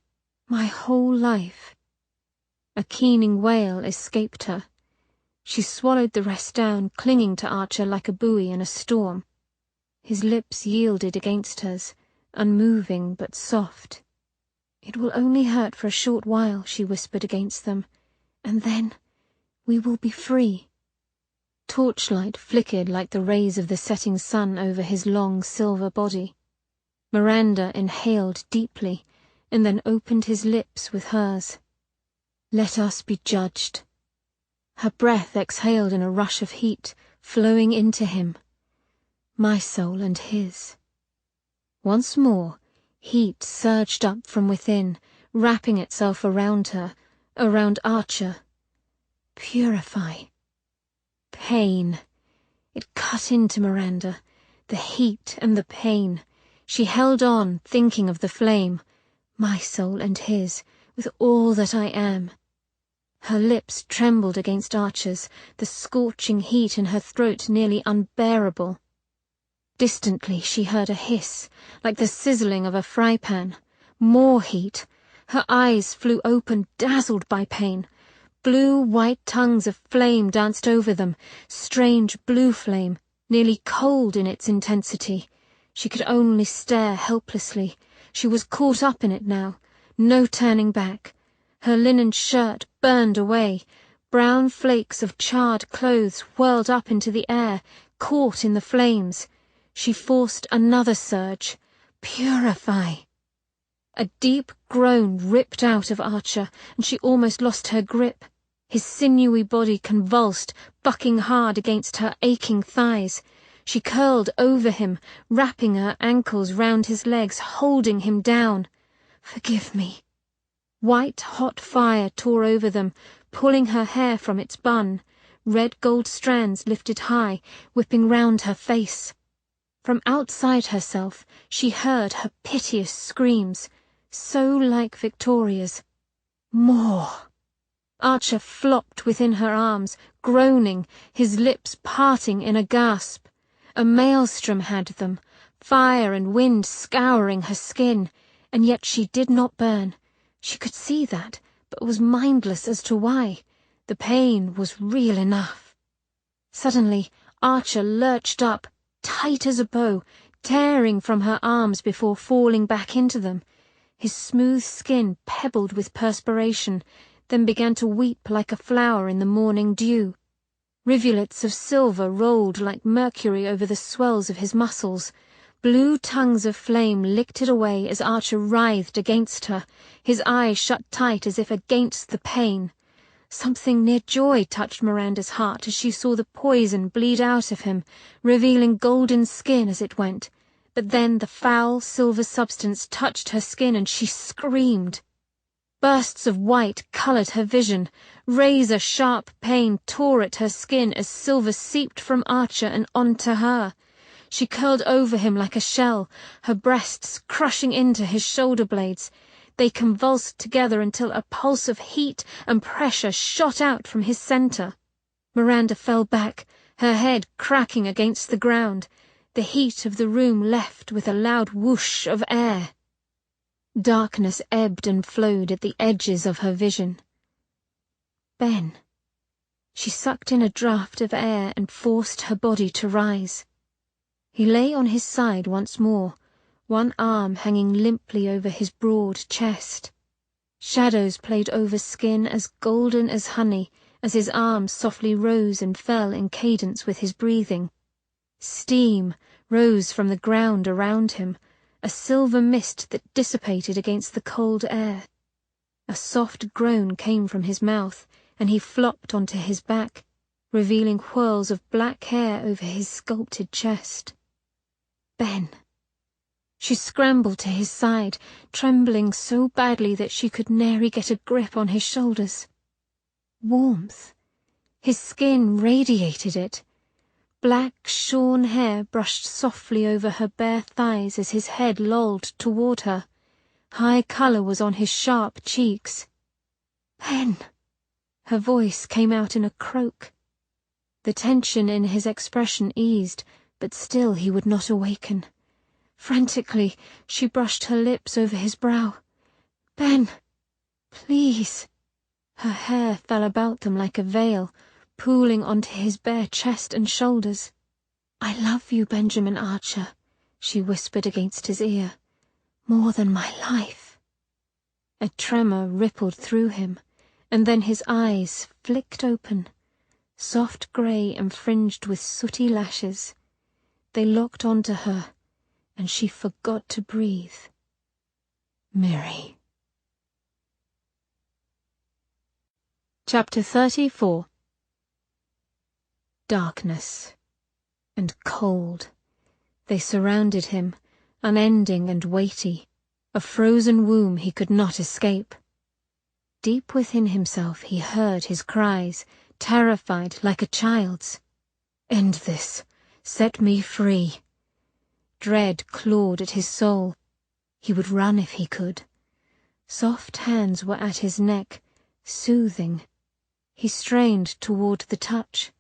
My whole life." A keening wail escaped her. She swallowed the rest down, clinging to Archer like a buoy in a storm. His lips yielded against hers, unmoving but soft. "It will only hurt for a short while," she whispered against them, "and then we will be free." Torchlight flickered like the rays of the setting sun over his long silver body. Miranda inhaled deeply, and then opened his lips with hers. "Let us be judged." Her breath exhaled in a rush of heat, flowing into him. My soul and his. Once more, heat surged up from within, wrapping itself around her, around Archer. Purify. Pain. It cut into Miranda, the heat and the pain. She held on, thinking of the flame. My soul and his, with all that I am. Her lips trembled against Archer's, the scorching heat in her throat nearly unbearable. Distantly she heard a hiss, like the sizzling of a fry pan. More heat. Her eyes flew open, dazzled by pain. Blue, white tongues of flame danced over them, strange blue flame, nearly cold in its intensity. She could only stare helplessly. She was caught up in it now. No turning back. Her linen shirt burned away. Brown flakes of charred clothes whirled up into the air, caught in the flames. She forced another surge. Purify! A deep groan ripped out of Archer, and she almost lost her grip. His sinewy body convulsed, bucking hard against her aching thighs. She curled over him, wrapping her ankles round his legs, holding him down. "Forgive me." White, hot fire tore over them, pulling her hair from its bun. Red gold strands lifted high, whipping round her face. From outside herself, she heard her piteous screams, so like Victoria's. More. Archer flopped within her arms, groaning, his lips parting in a gasp. A maelstrom had them, fire and wind scouring her skin, and yet she did not burn. She could see that, but was mindless as to why. The pain was real enough. Suddenly, Archer lurched up, tight as a bow, tearing from her arms before falling back into them. His smooth skin pebbled with perspiration, then began to weep like a flower in the morning dew. Rivulets of silver rolled like mercury over the swells of his muscles. Blue tongues of flame licked it away as Archer writhed against her, his eyes shut tight as if against the pain. Something near joy touched Miranda's heart as she saw the poison bleed out of him, revealing golden skin as it went. But then the foul silver substance touched her skin and she screamed. Bursts of white coloured her vision. Razor-sharp pain tore at her skin as silver seeped from Archer and onto her. She curled over him like a shell, her breasts crushing into his shoulder blades. They convulsed together until a pulse of heat and pressure shot out from his centre. Miranda fell back, her head cracking against the ground. The heat of the room left with a loud whoosh of air. Darkness ebbed and flowed at the edges of her vision. Ben. She sucked in a draught of air and forced her body to rise. He lay on his side once more, one arm hanging limply over his broad chest. Shadows played over skin as golden as honey as his arms softly rose and fell in cadence with his breathing. Steam rose from the ground around him, a silver mist that dissipated against the cold air. A soft groan came from his mouth, and he flopped onto his back, revealing whirls of black hair over his sculpted chest. Ben. She scrambled to his side, trembling so badly that she could nary get a grip on his shoulders. Warmth. His skin radiated it. Black, shorn hair brushed softly over her bare thighs as his head lolled toward her. High colour was on his sharp cheeks. Ben! Her voice came out in a croak. The tension in his expression eased, but still he would not awaken. Frantically, she brushed her lips over his brow. Ben! Please! Her hair fell about them like a veil, pooling onto his bare chest and shoulders. I love you, Benjamin Archer, she whispered against his ear. More than my life. A tremor rippled through him, and then his eyes flicked open, soft grey and fringed with sooty lashes. They locked onto her, and she forgot to breathe. Miri. Chapter 34. Darkness and cold. They surrounded him, unending and weighty, a frozen womb he could not escape. Deep within himself he heard his cries, terrified like a child's. End this. Set me free. Dread clawed at his soul. He would run if he could. Soft hands were at his neck, soothing. He strained toward the touch.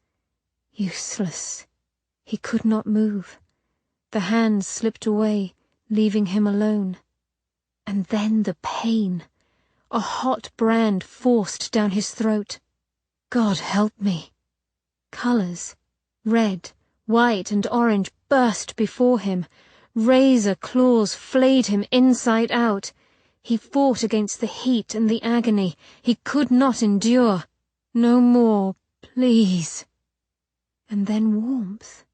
Useless. He could not move. The hands slipped away, leaving him alone. And then the pain. A hot brand forced down his throat. God help me. Colours, red, white and orange, burst before him. Razor claws flayed him inside out. He fought against the heat and the agony. He could not endure. No more, please. And then warmth.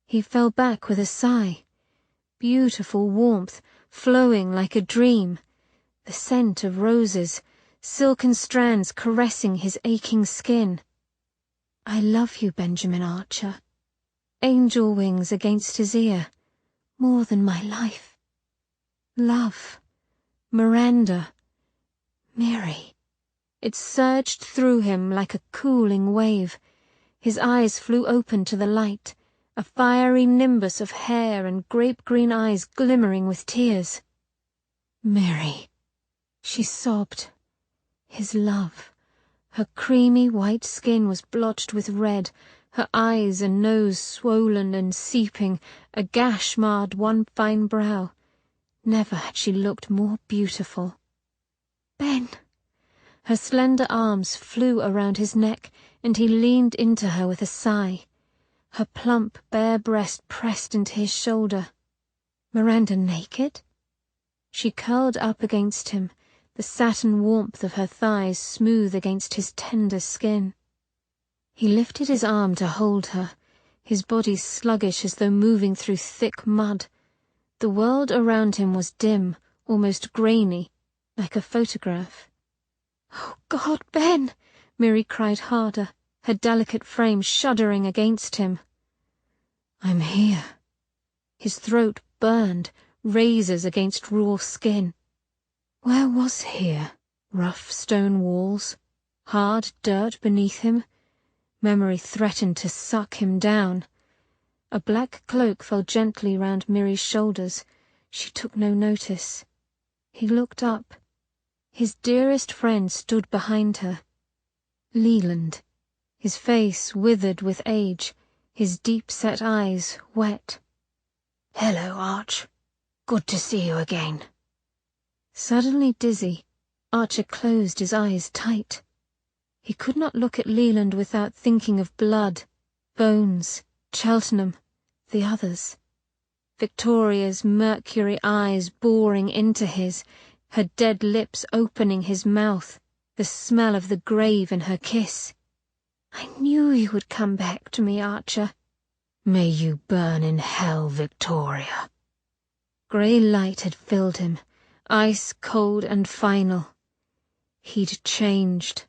He fell back with a sigh. Beautiful warmth, flowing like a dream. The scent of roses, silken strands caressing his aching skin. I love you, Benjamin Archer. Angel wings against his ear. More than my life. Love. Miranda. Miri. It surged through him like a cooling wave. His eyes flew open to the light, a fiery nimbus of hair and grape-green eyes glimmering with tears. Miri. She sobbed. His love. Her creamy white skin was blotched with red, her eyes and nose swollen and seeping, a gash marred one fine brow. Never had she looked more beautiful. "Ben!" Her slender arms flew around his neck, and he leaned into her with a sigh. Her plump, bare breast pressed into his shoulder. Miranda naked? She curled up against him, the satin warmth of her thighs smooth against his tender skin. He lifted his arm to hold her, his body sluggish as though moving through thick mud. The world around him was dim, almost grainy, like a photograph. "Oh, God, Ben!" Miri cried harder, her delicate frame shuddering against him. "I'm here." His throat burned, razors against raw skin. Where was here? Rough stone walls, hard dirt beneath him. Memory threatened to suck him down. A black cloak fell gently round Miri's shoulders. She took no notice. He looked up. His dearest friend stood behind her. Leland, his face withered with age, his deep-set eyes wet. "Hello, Arch. Good to see you again." Suddenly dizzy, Archer closed his eyes tight. He could not look at Leland without thinking of blood, bones, Cheltenham, the others. Victoria's mercury eyes boring into his, her dead lips opening his mouth, the smell of the grave in her kiss. "I knew you would come back to me, Archer." "May you burn in hell, Victoria." Grey light had filled him, ice cold and final. He'd changed.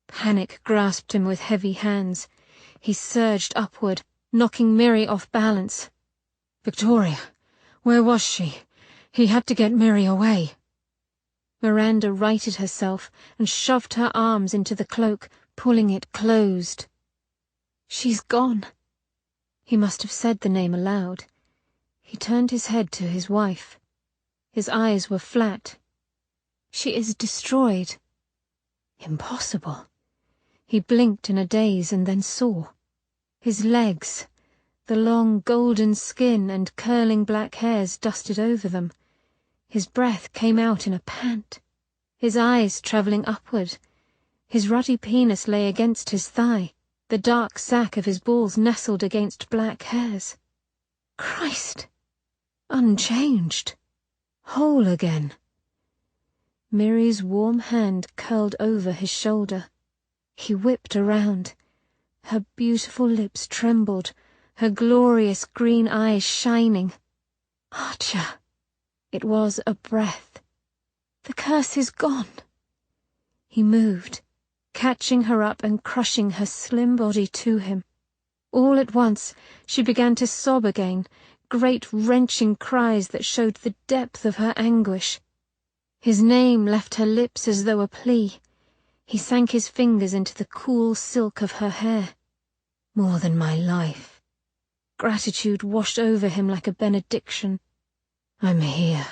Panic grasped him with heavy hands. He surged upward, knocking Miri off balance. "Victoria, where was she? He had to get Miri away." Miranda righted herself and shoved her arms into the cloak, pulling it closed. "She's gone." He must have said the name aloud. He turned his head to his wife. His eyes were flat. "She is destroyed." Impossible. He blinked in a daze and then saw. His legs, the long golden skin and curling black hairs dusted over them. His breath came out in a pant. His eyes travelling upward. His ruddy penis lay against his thigh, the dark sack of his balls nestled against black hairs. Christ! Unchanged. Whole again. Miri's warm hand curled over his shoulder. He whipped around. Her beautiful lips trembled, her glorious green eyes shining. "Archer!" It was a breath. "The curse is gone." He moved, catching her up and crushing her slim body to him. All at once she began to sob again, great wrenching cries that showed the depth of her anguish. His name left her lips as though a plea. He sank his fingers into the cool silk of her hair. "More than my life." Gratitude washed over him like a benediction. "I'm here,"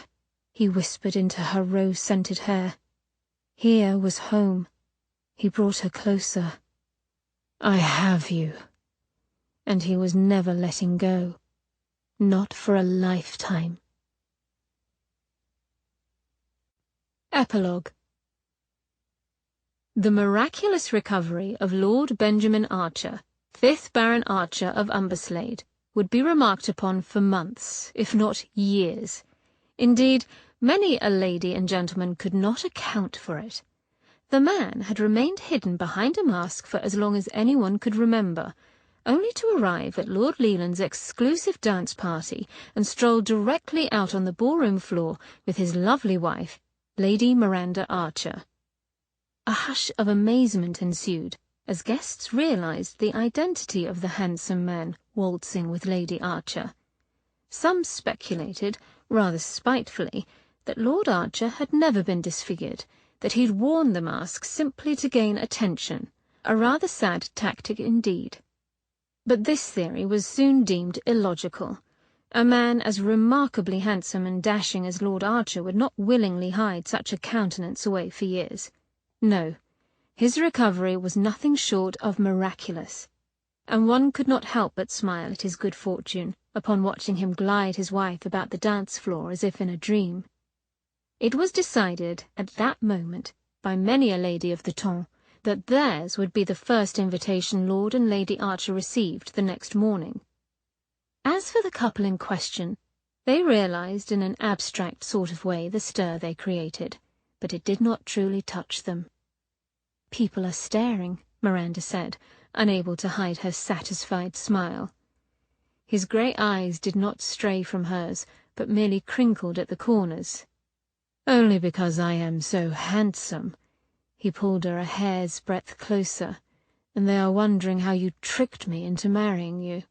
he whispered into her rose-scented hair. Here was home. He brought her closer. "I have you." And he was never letting go. Not for a lifetime. Epilogue. The miraculous recovery of Lord Benjamin Archer, 5th Baron Archer of Umberslade, would be remarked upon for months, if not years. Indeed, many a lady and gentleman could not account for it. The man had remained hidden behind a mask for as long as anyone could remember, only to arrive at Lord Leland's exclusive dance party and stroll directly out on the ballroom floor with his lovely wife, Lady Miranda Archer. A hush of amazement ensued as guests realized the identity of the handsome man waltzing with Lady Archer. Some speculated, rather spitefully, that Lord Archer had never been disfigured, that he'd worn the mask simply to gain attention, a rather sad tactic indeed. But this theory was soon deemed illogical. A man as remarkably handsome and dashing as Lord Archer would not willingly hide such a countenance away for years. No, his recovery was nothing short of miraculous, and one could not help but smile at his good fortune upon watching him glide his wife about the dance floor as if in a dream. It was decided at that moment by many a lady of the temps that theirs would be the first invitation Lord and Lady Archer received the next morning. As for the couple in question, they realized in an abstract sort of way the stir they created, but it did not truly touch them. "People are staring," Miranda said, unable to hide her satisfied smile. His grey eyes did not stray from hers, but merely crinkled at the corners. "Only because I am so handsome." He pulled her a hair's breadth closer. "And they are wondering how you tricked me into marrying you."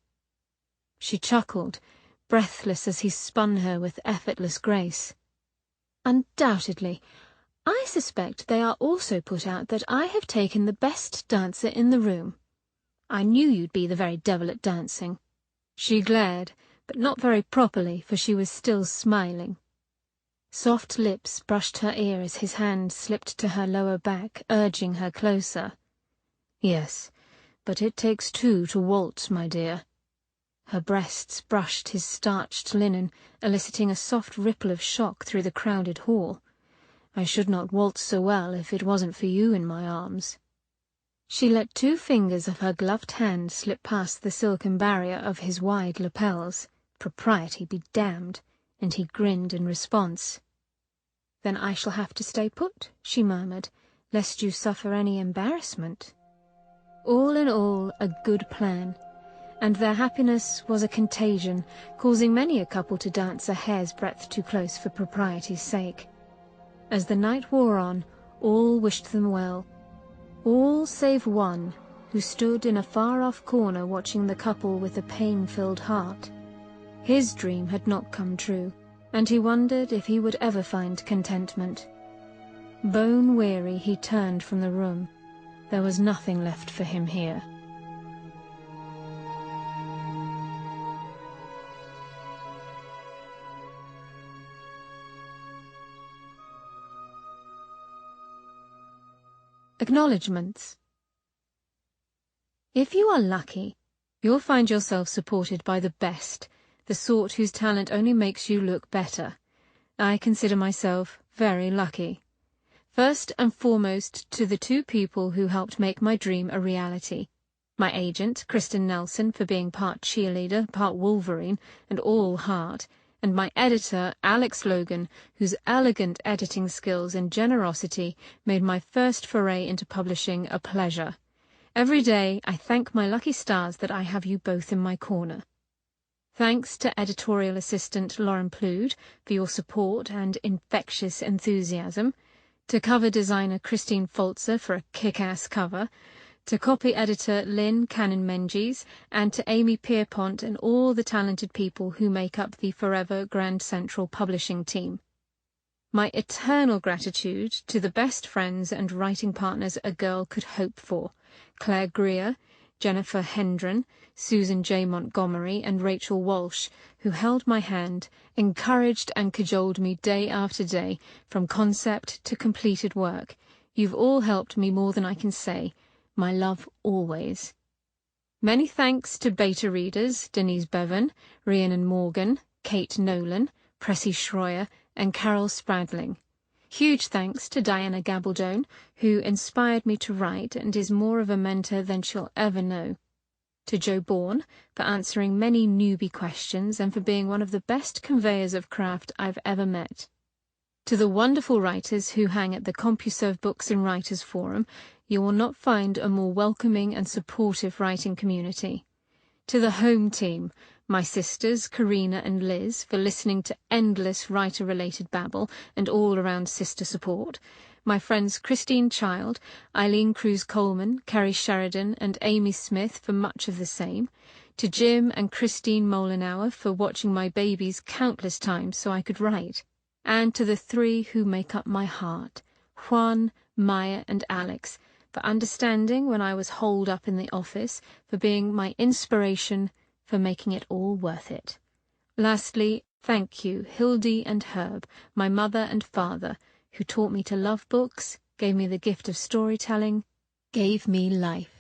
She chuckled, breathless as he spun her with effortless grace. "Undoubtedly. I suspect they are also put out that I have taken the best dancer in the room. I knew you'd be the very devil at dancing." She glared, but not very properly, for she was still smiling. Soft lips brushed her ear as his hand slipped to her lower back, urging her closer. "Yes, but it takes two to waltz, my dear." Her breasts brushed his starched linen, eliciting a soft ripple of shock through the crowded hall. "I should not waltz so well if it wasn't for you in my arms." She let 2 fingers of her gloved hand slip past the silken barrier of his wide lapels. Propriety be damned, and he grinned in response. "Then I shall have to stay put," she murmured, "lest you suffer any embarrassment." All in all, a good plan, and their happiness was a contagion, causing many a couple to dance a hair's breadth too close for propriety's sake. As the night wore on, all wished them well. All save one, who stood in a far-off corner watching the couple with a pain-filled heart. His dream had not come true, and he wondered if he would ever find contentment. Bone-weary, he turned from the room. There was nothing left for him here. Acknowledgements. If you are lucky, you'll find yourself supported by the best, the sort whose talent only makes you look better. I consider myself very lucky. First and foremost to the 2 people who helped make my dream a reality. My agent, Kristen Nelson, for being part cheerleader, part Wolverine, and all heart, and my editor, Alex Logan, whose elegant editing skills and generosity made my first foray into publishing a pleasure. Every day I thank my lucky stars that I have you both in my corner. Thanks to editorial assistant Lauren Plude for your support and infectious enthusiasm, to cover designer Christine Folzer for a kick-ass cover, to copy editor Lynn Cannon-Menges, and to Amy Pierpont and all the talented people who make up the Forever Grand Central publishing team. My eternal gratitude to the best friends and writing partners a girl could hope for, Claire Greer, Jennifer Hendren, Susan J. Montgomery, and Rachel Walsh, who held my hand, encouraged and cajoled me day after day, from concept to completed work. You've all helped me more than I can say. My love always. Many thanks to beta readers Denise Bevan, Rhiannon Morgan, Kate Nolan, Pressy Schroyer, and Carol Spradling. Huge thanks to Diana Gabaldon, who inspired me to write and is more of a mentor than she'll ever know. To Jo Bourne for answering many newbie questions and for being one of the best conveyors of craft I've ever met. To the wonderful writers who hang at the CompuServe Books and Writers Forum, you will not find a more welcoming and supportive writing community. To the home team, my sisters Karina and Liz, for listening to endless writer-related babble and all-around sister support, my friends Christine Child, Eileen Cruz-Coleman, Kerry Sheridan, and Amy Smith for much of the same, to Jim and Christine Molenauer for watching my babies countless times so I could write, and to the 3 who make up my heart, Juan, Maya, and Alex, for understanding when I was holed up in the office, for being my inspiration, for making it all worth it. Lastly, thank you, Hildy and Herb, my mother and father, who taught me to love books gave me the gift of storytelling, gave me life.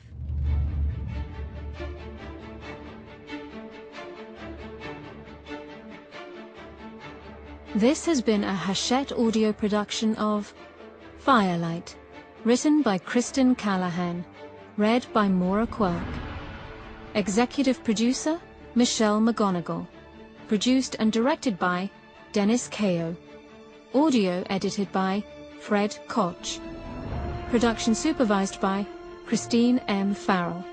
This has been a Hachette audio production of Firelight, written by Kristen Callihan, read by Maura Quirk. Executive producer, Michelle McGonigal. Produced and directed by Dennis Kao. Audio edited by Fred Koch. Production supervised by Christine M. Farrell.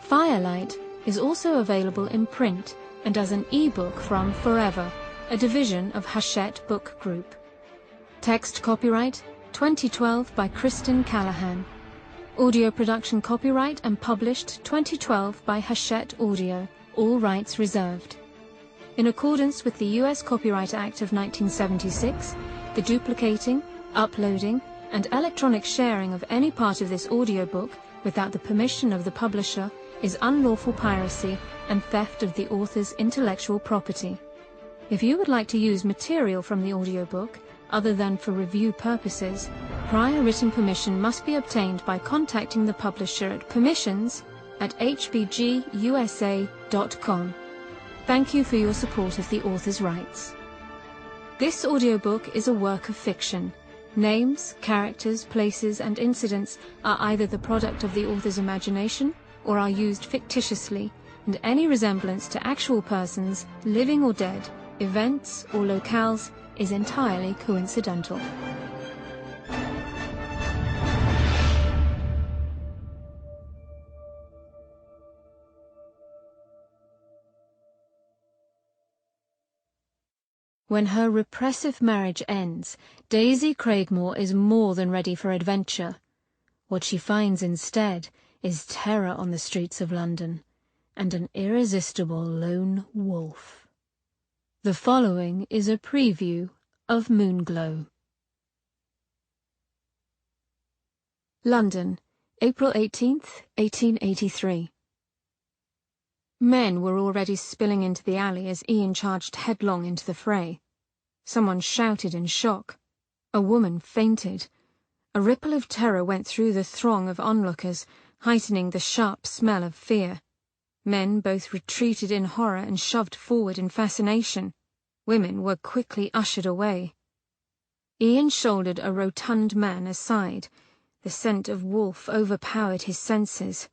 Firelight is also available in print and as an e-book from Forever, a division of Hachette Book Group. Text copyright 2012 by Kristen Callihan. Audio production copyright and published 2012 by Hachette Audio, all rights reserved. In accordance with the U.S. Copyright Act of 1976, the duplicating, uploading, and electronic sharing of any part of this audiobook without the permission of the publisher is unlawful piracy and theft of the author's intellectual property. If you would like to use material from the audiobook, other than for review purposes, prior written permission must be obtained by contacting the publisher at permissions@hbgusa.com. Thank you for your support of the author's rights. This audiobook is a work of fiction. Names, characters, places, and incidents are either the product of the author's imagination or are used fictitiously, and any resemblance to actual persons, living or dead, events or locales is entirely coincidental. When her repressive marriage ends, Daisy Craigmore is more than ready for adventure. What she finds instead is terror on the streets of London and an irresistible lone wolf. The following is a preview of Moonglow. London, April 18th, 1883. Men were already spilling into the alley as Ian charged headlong into the fray. Someone shouted in shock. A woman fainted. A ripple of terror went through the throng of onlookers, heightening the sharp smell of fear. Men both retreated in horror and shoved forward in fascination. Women were quickly ushered away. Ian shouldered a rotund man aside. The scent of wolf overpowered his senses.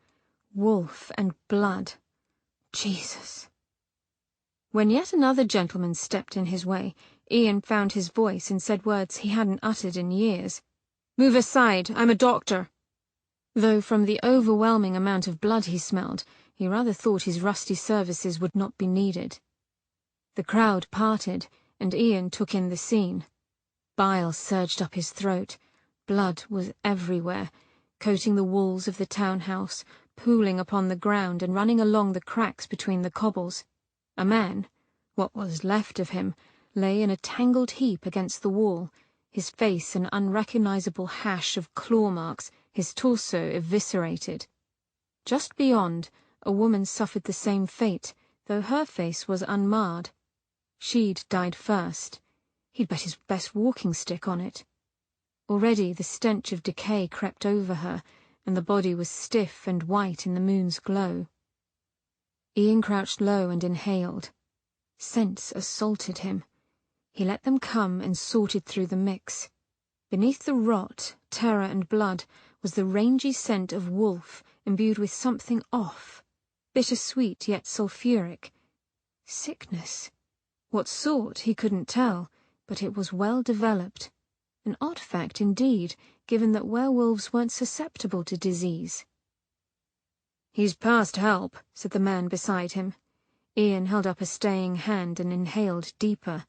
Wolf and blood. Jesus. When yet another gentleman stepped in his way, Ian found his voice and said words he hadn't uttered in years. "Move aside, I'm a doctor." Though from the overwhelming amount of blood he smelled, he rather thought his rusty services would not be needed. The crowd parted, and Ian took in the scene. Bile surged up his throat. Blood was everywhere, coating the walls of the townhouse, pooling upon the ground and running along the cracks between the cobbles. A man, what was left of him, lay in a tangled heap against the wall, his face an unrecognizable hash of claw marks, his torso eviscerated. Just beyond, a woman suffered the same fate, though her face was unmarred. She'd died first. He'd bet his best walking stick on it. Already the stench of decay crept over her, and the body was stiff and white in the moon's glow. Ian crouched low and inhaled. Scents assaulted him. He let them come and sorted through the mix. Beneath the rot, terror and blood was the rangy scent of wolf imbued with something off, bitter-sweet yet sulphuric. Sickness. What sort he couldn't tell, but it was well developed. An odd fact indeed, given that werewolves weren't susceptible to disease. "He's past help," said the man beside him. Ian held up a staying hand and inhaled deeper.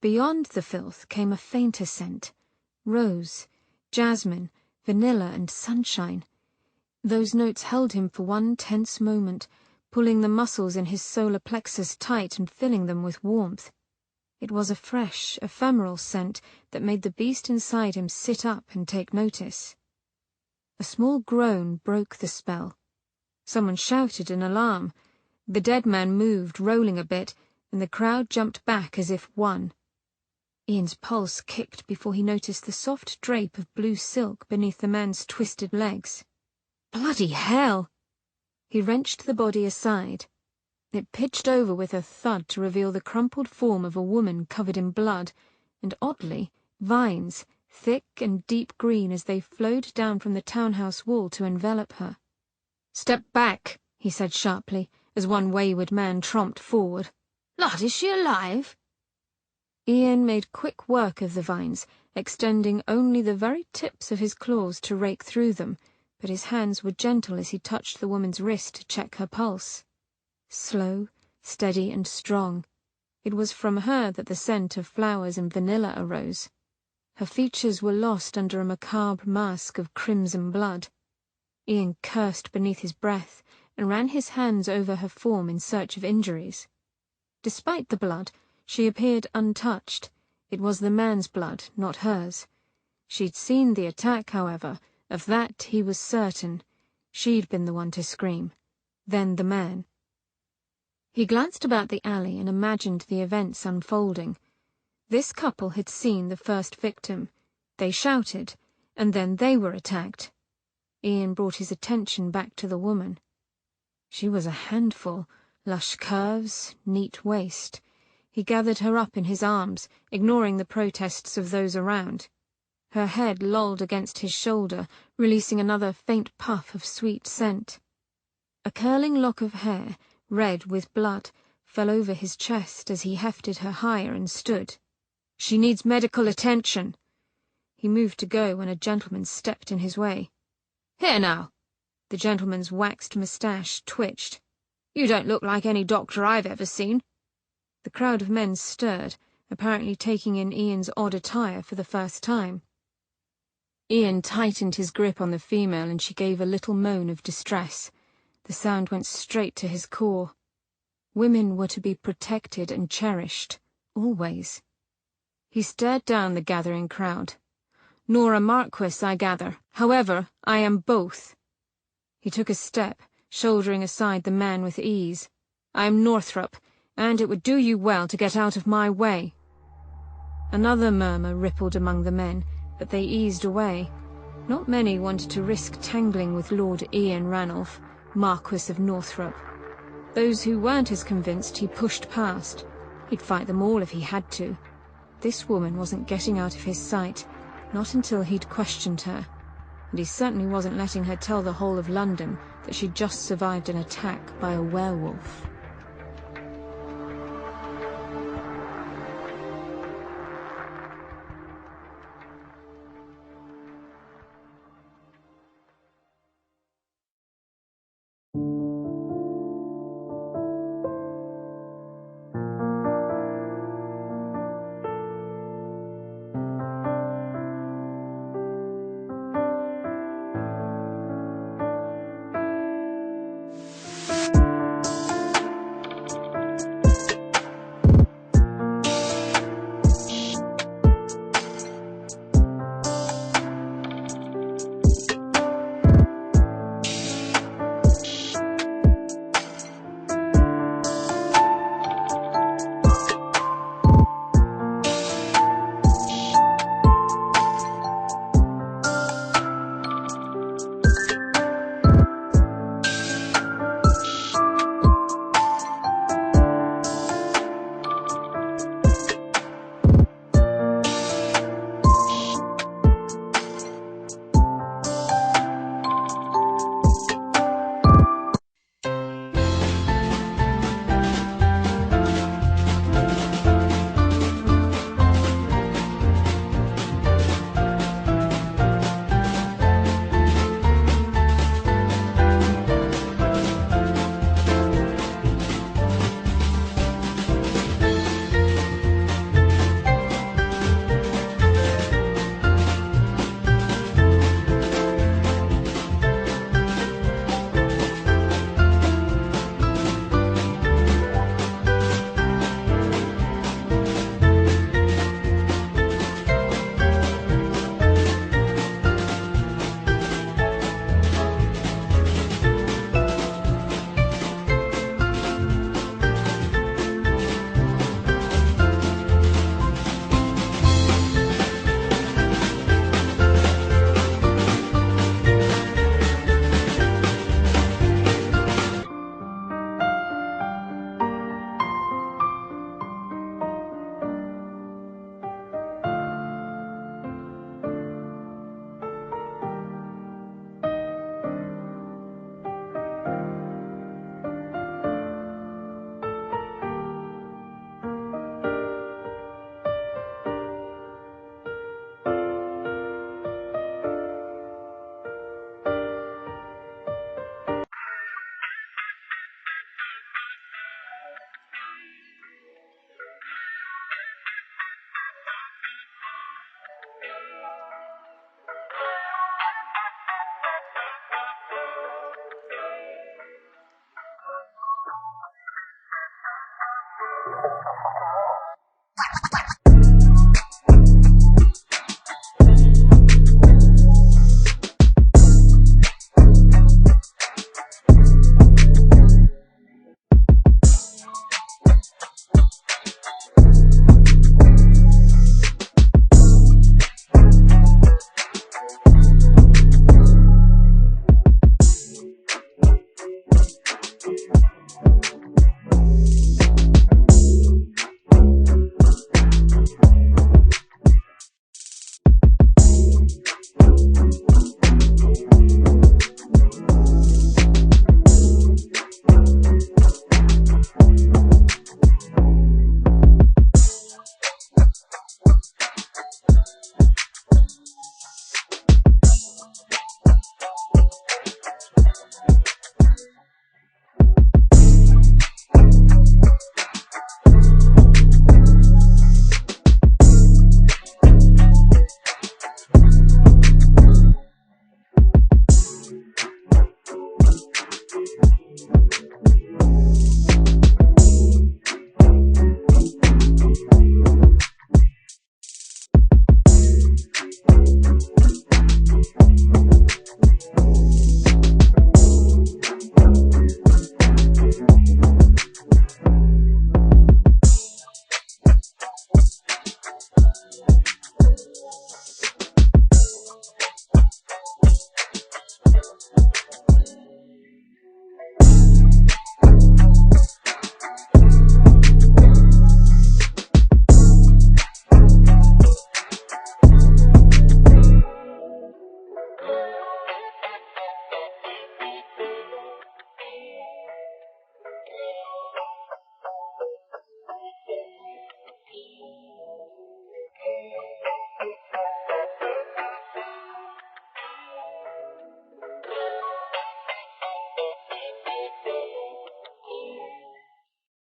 Beyond the filth came a fainter scent. Rose, jasmine, vanilla and sunshine. Those notes held him for one tense moment, pulling the muscles in his solar plexus tight and filling them with warmth. It was a fresh, ephemeral scent that made the beast inside him sit up and take notice. A small groan broke the spell. Someone shouted in alarm. The dead man moved, rolling a bit, and the crowd jumped back as if one. Ian's pulse kicked before he noticed the soft drape of blue silk beneath the man's twisted legs. Bloody hell! He wrenched the body aside. It pitched over with a thud to reveal the crumpled form of a woman covered in blood, and oddly, vines, thick and deep green as they flowed down from the townhouse wall to envelop her. "Step back," he said sharply, as one wayward man tromped forward. "Lord, is she alive?" Ian made quick work of the vines, extending only the very tips of his claws to rake through them, but his hands were gentle as he touched the woman's wrist to check her pulse. Slow, steady and strong. It was from her that the scent of flowers and vanilla arose. Her features were lost under a macabre mask of crimson blood. Ian cursed beneath his breath and ran his hands over her form in search of injuries. Despite the blood, she appeared untouched. It was the man's blood, not hers. She'd seen the attack, however. Of that he was certain. She'd been the one to scream. Then the man. He glanced about the alley and imagined the events unfolding. This couple had seen the first victim. They shouted, and then they were attacked. Ian brought his attention back to the woman. She was a handful, lush curves, neat waist. He gathered her up in his arms, ignoring the protests of those around. Her head lolled against his shoulder, releasing another faint puff of sweet scent. A curling lock of hair, red with blood, fell over his chest as he hefted her higher and stood. "She needs medical attention." He moved to go when a gentleman stepped in his way. "Here now." The gentleman's waxed moustache twitched. "You don't look like any doctor I've ever seen." The crowd of men stirred, apparently taking in Ian's odd attire for the first time. Ian tightened his grip on the female and she gave a little moan of distress. The sound went straight to his core. Women were to be protected and cherished, always. He stared down the gathering crowd. "Nora Marquis, I gather. However, I am both." He took a step, shouldering aside the man with ease. "I am Northrop, and it would do you well to get out of my way." Another murmur rippled among the men, but they eased away. Not many wanted to risk tangling with Lord Ian Ranulph, Marquis of Northrop. Those who weren't as convinced he pushed past. He'd fight them all if he had to. This woman wasn't getting out of his sight, not until he'd questioned her. And he certainly wasn't letting her tell the whole of London that she'd just survived an attack by a werewolf.